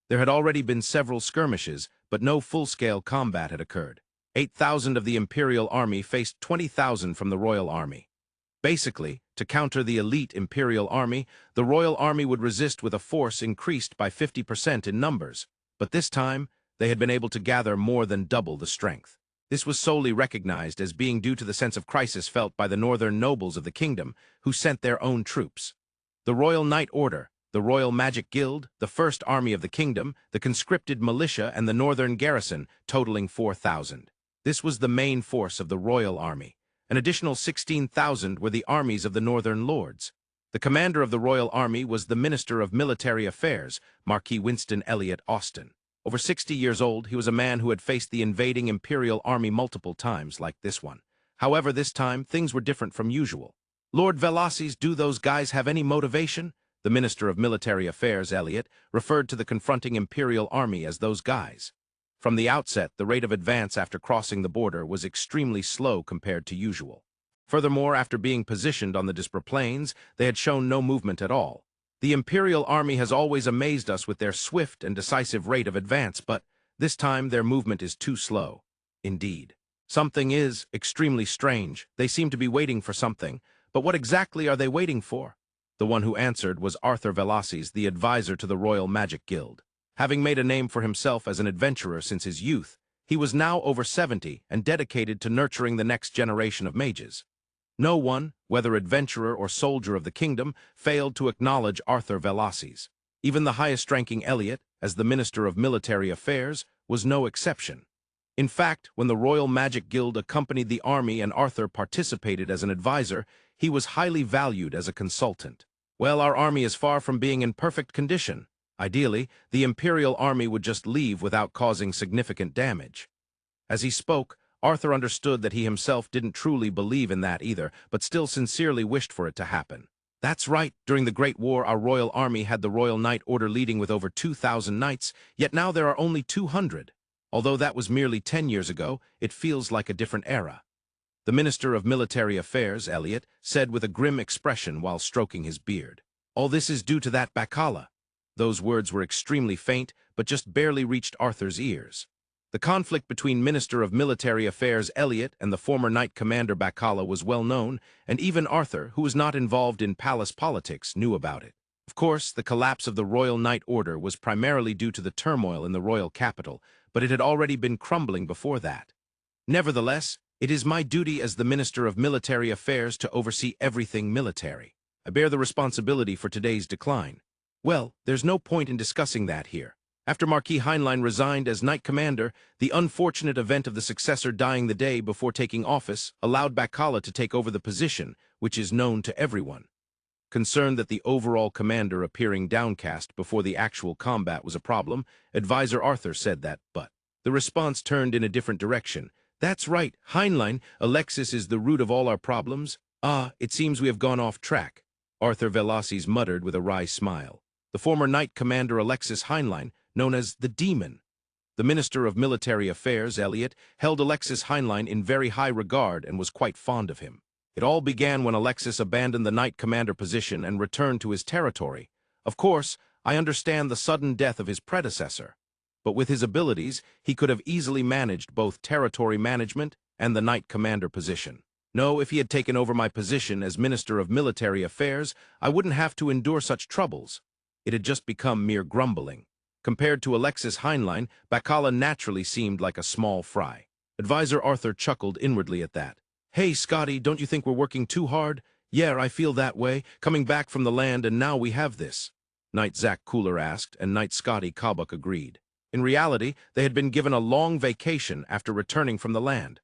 There had already been several skirmishes, but no full-scale combat had occurred. 8,000 of the imperial army faced 20,000 from the royal army. Basically, to counter the elite imperial army, the royal army would resist with a force increased by 50% in numbers. But this time, they had been able to gather more than double the strength. This was solely recognized as being due to the sense of crisis felt by the northern nobles of the kingdom, who sent their own troops. The Royal Knight Order, the Royal Magic Guild, the First Army of the Kingdom, the conscripted militia, and the northern garrison, totaling 4,000. This was the main force of the royal army. An additional 16,000 were the armies of the northern lords. The commander of the royal army was the Minister of Military Affairs, Marquis Winston Elliot Austin. Over 60 years old, he was a man who had faced the invading imperial army multiple times like this one. However, this time, things were different from usual. "Lord Velasquez, do those guys have any motivation?" The Minister of Military Affairs, Elliot, referred to the confronting imperial army as those guys. From the outset, the rate of advance after crossing the border was extremely slow compared to usual. Furthermore, after being positioned on the Dispra plains, they had shown no movement at all. The Imperial Army has always amazed us with their swift and decisive rate of advance, but this time their movement is too slow. Indeed. Something is extremely strange. They seem to be waiting for something, but what exactly are they waiting for? The one who answered was Arthur Velasquez, the advisor to the Royal Magic Guild. Having made a name for himself as an adventurer since his youth, he was now over 70 and dedicated to nurturing the next generation of mages. No one, whether adventurer or soldier of the kingdom, failed to acknowledge Arthur Velasquez. Even the highest-ranking Elliot, as the Minister of Military Affairs, was no exception. In fact, when the Royal Magic Guild accompanied the army and Arthur participated as an advisor, he was highly valued as a consultant. "Well, our army is far from being in perfect condition. Ideally, the Imperial Army would just leave without causing significant damage." As he spoke, Arthur understood that he himself didn't truly believe in that either, but still sincerely wished for it to happen. "That's right, during the Great War our Royal Army had the Royal Knight Order leading with over 2,000 knights, yet now there are only 200. Although that was merely 10 years ago, it feels like a different era." The Minister of Military Affairs, Elliot, said with a grim expression while stroking his beard. "All this is due to that Bacala." Those words were extremely faint, but just barely reached Arthur's ears. The conflict between Minister of Military Affairs Elliot and the former Knight Commander Bacala was well known, and even Arthur, who was not involved in palace politics, knew about it. Of course, the collapse of the Royal Knight Order was primarily due to the turmoil in the royal capital, but it had already been crumbling before that. Nevertheless, it is my duty as the Minister of Military Affairs to oversee everything military. I bear the responsibility for today's decline. Well, there's no point in discussing that here. After Marquis Heinlein resigned as Knight Commander, the unfortunate event of the successor dying the day before taking office allowed Bakala to take over the position, which is known to everyone. Concerned that the overall commander appearing downcast before the actual combat was a problem, Advisor Arthur said that, but the response turned in a different direction. That's right, Heinlein, Alexis is the root of all our problems. It seems we have gone off track, Arthur Velasis muttered with a wry smile. The former Knight Commander Alexis Heinlein, known as the Demon. The Minister of Military Affairs, Elliot, held Alexis Heinlein in very high regard and was quite fond of him. It all began when Alexis abandoned the Knight Commander position and returned to his territory. Of course, I understand the sudden death of his predecessor, but with his abilities, he could have easily managed both territory management and the Knight Commander position. No, if he had taken over my position as Minister of Military Affairs, I wouldn't have to endure such troubles. It had just become mere grumbling. Compared to Alexis Heinlein, Bakala naturally seemed like a small fry. Advisor Arthur chuckled inwardly at that. Hey, Scotty, don't you think we're working too hard? Yeah, I feel that way, coming back from the land and now we have this. Knight Zach Cooler asked, and Knight Scotty Kabuk agreed. In reality, they had been given a long vacation after returning from the land.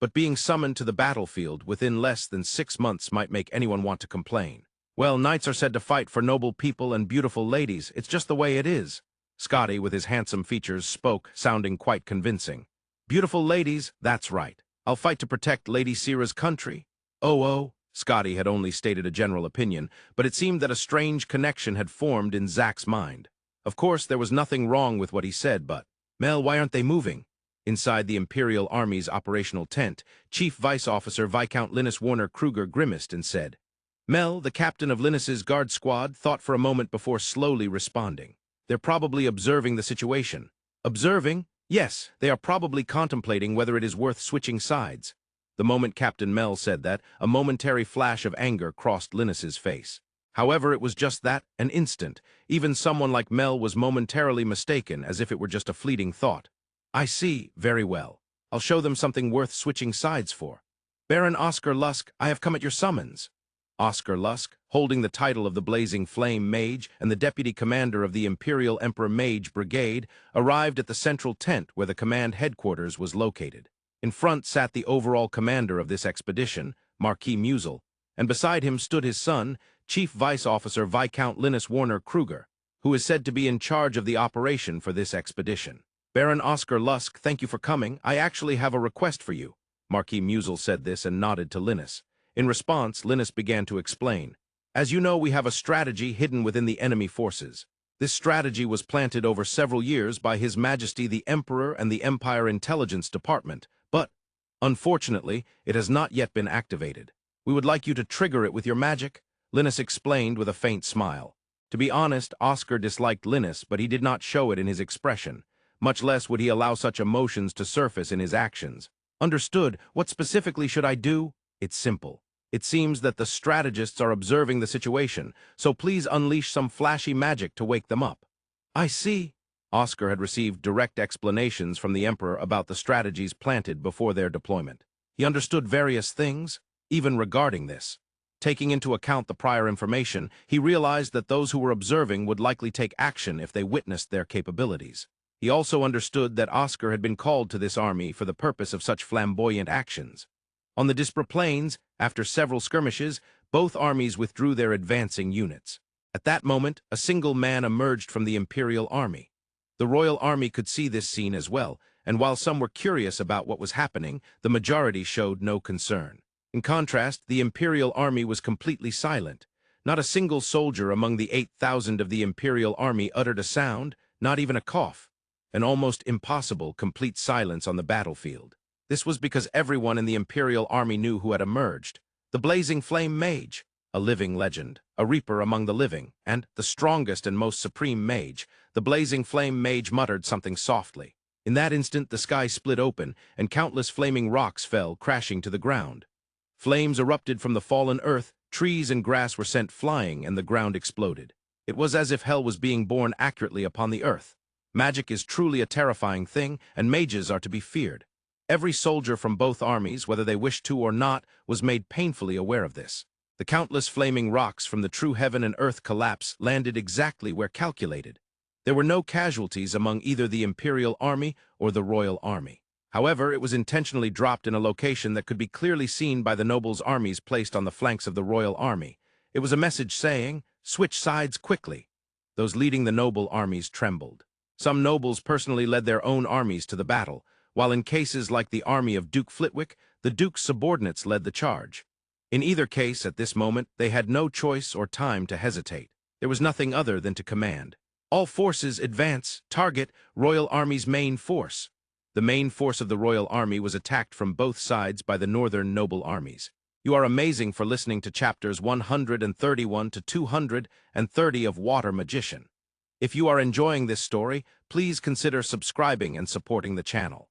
But being summoned to the battlefield within less than 6 months might make anyone want to complain. Well, knights are said to fight for noble people and beautiful ladies. It's just the way it is. Scotty, with his handsome features, spoke, sounding quite convincing. Beautiful ladies, that's right. I'll fight to protect Lady Sierra's country. Oh, Scotty had only stated a general opinion, but it seemed that a strange connection had formed in Zach's mind. Of course, there was nothing wrong with what he said, but, Mel, why aren't they moving? Inside the Imperial Army's operational tent, Chief Vice Officer Viscount Linus Warner Kruger grimaced and said, Mel, the captain of Linus's guard squad, thought for a moment before slowly responding. They're probably observing the situation. Observing? Yes, they are probably contemplating whether it is worth switching sides. The moment Captain Mel said that, a momentary flash of anger crossed Linus's face. However, it was just that, an instant. Even someone like Mel was momentarily mistaken, as if it were just a fleeting thought. I see, very well. I'll show them something worth switching sides for. Baron Oscar Lusk, I have come at your summons. Oscar Lusk, holding the title of the Blazing Flame Mage and the Deputy Commander of the Imperial Emperor Mage Brigade, arrived at the central tent where the command headquarters was located. In front sat the overall commander of this expedition, Marquis Musel, and beside him stood his son, Chief Vice Officer Viscount Linus Warner Kruger, who is said to be in charge of the operation for this expedition. Baron Oscar Lusk, thank you for coming. I actually have a request for you. Marquis Musel said this and nodded to Linus. In response, Linus began to explain. As you know, we have a strategy hidden within the enemy forces. This strategy was planted over several years by His Majesty the Emperor and the Empire Intelligence Department, but, unfortunately, it has not yet been activated. We would like you to trigger it with your magic, Linus explained with a faint smile. To be honest, Oscar disliked Linus, but he did not show it in his expression. Much less would he allow such emotions to surface in his actions. Understood. What specifically should I do? It's simple. It seems that the strategists are observing the situation, so please unleash some flashy magic to wake them up. I see. Oscar had received direct explanations from the Emperor about the strategies planted before their deployment. He understood various things, even regarding this. Taking into account the prior information, he realized that those who were observing would likely take action if they witnessed their capabilities. He also understood that Oscar had been called to this army for the purpose of such flamboyant actions. On the Dispra Plains, after several skirmishes, both armies withdrew their advancing units. At that moment, a single man emerged from the Imperial Army. The Royal Army could see this scene as well, and while some were curious about what was happening, the majority showed no concern. In contrast, the Imperial Army was completely silent. Not a single soldier among the 8,000 of the Imperial Army uttered a sound, not even a cough. An almost impossible complete silence on the battlefield. This was because everyone in the Imperial Army knew who had emerged. The Blazing Flame Mage, a living legend, a reaper among the living, and the strongest and most supreme mage. The Blazing Flame Mage muttered something softly. In that instant, the sky split open, and countless flaming rocks fell, crashing to the ground. Flames erupted from the fallen earth, trees and grass were sent flying, and the ground exploded. It was as if hell was being born accurately upon the earth. Magic is truly a terrifying thing, and mages are to be feared. Every soldier from both armies, whether they wished to or not, was made painfully aware of this. The countless flaming rocks from the true heaven and earth collapse landed exactly where calculated. There were no casualties among either the Imperial Army or the Royal Army. However, it was intentionally dropped in a location that could be clearly seen by the nobles' armies placed on the flanks of the Royal Army. It was a message saying, "Switch sides quickly." Those leading the noble armies trembled. Some nobles personally led their own armies to the battle, while in cases like the army of Duke Flitwick, the Duke's subordinates led the charge. In either case, at this moment, they had no choice or time to hesitate. There was nothing other than to command. All forces advance, target Royal Army's main force. The main force of the Royal Army was attacked from both sides by the northern noble armies. You are amazing for listening to chapters 131 to 230 of Water Magician. If you are enjoying this story, please consider subscribing and supporting the channel.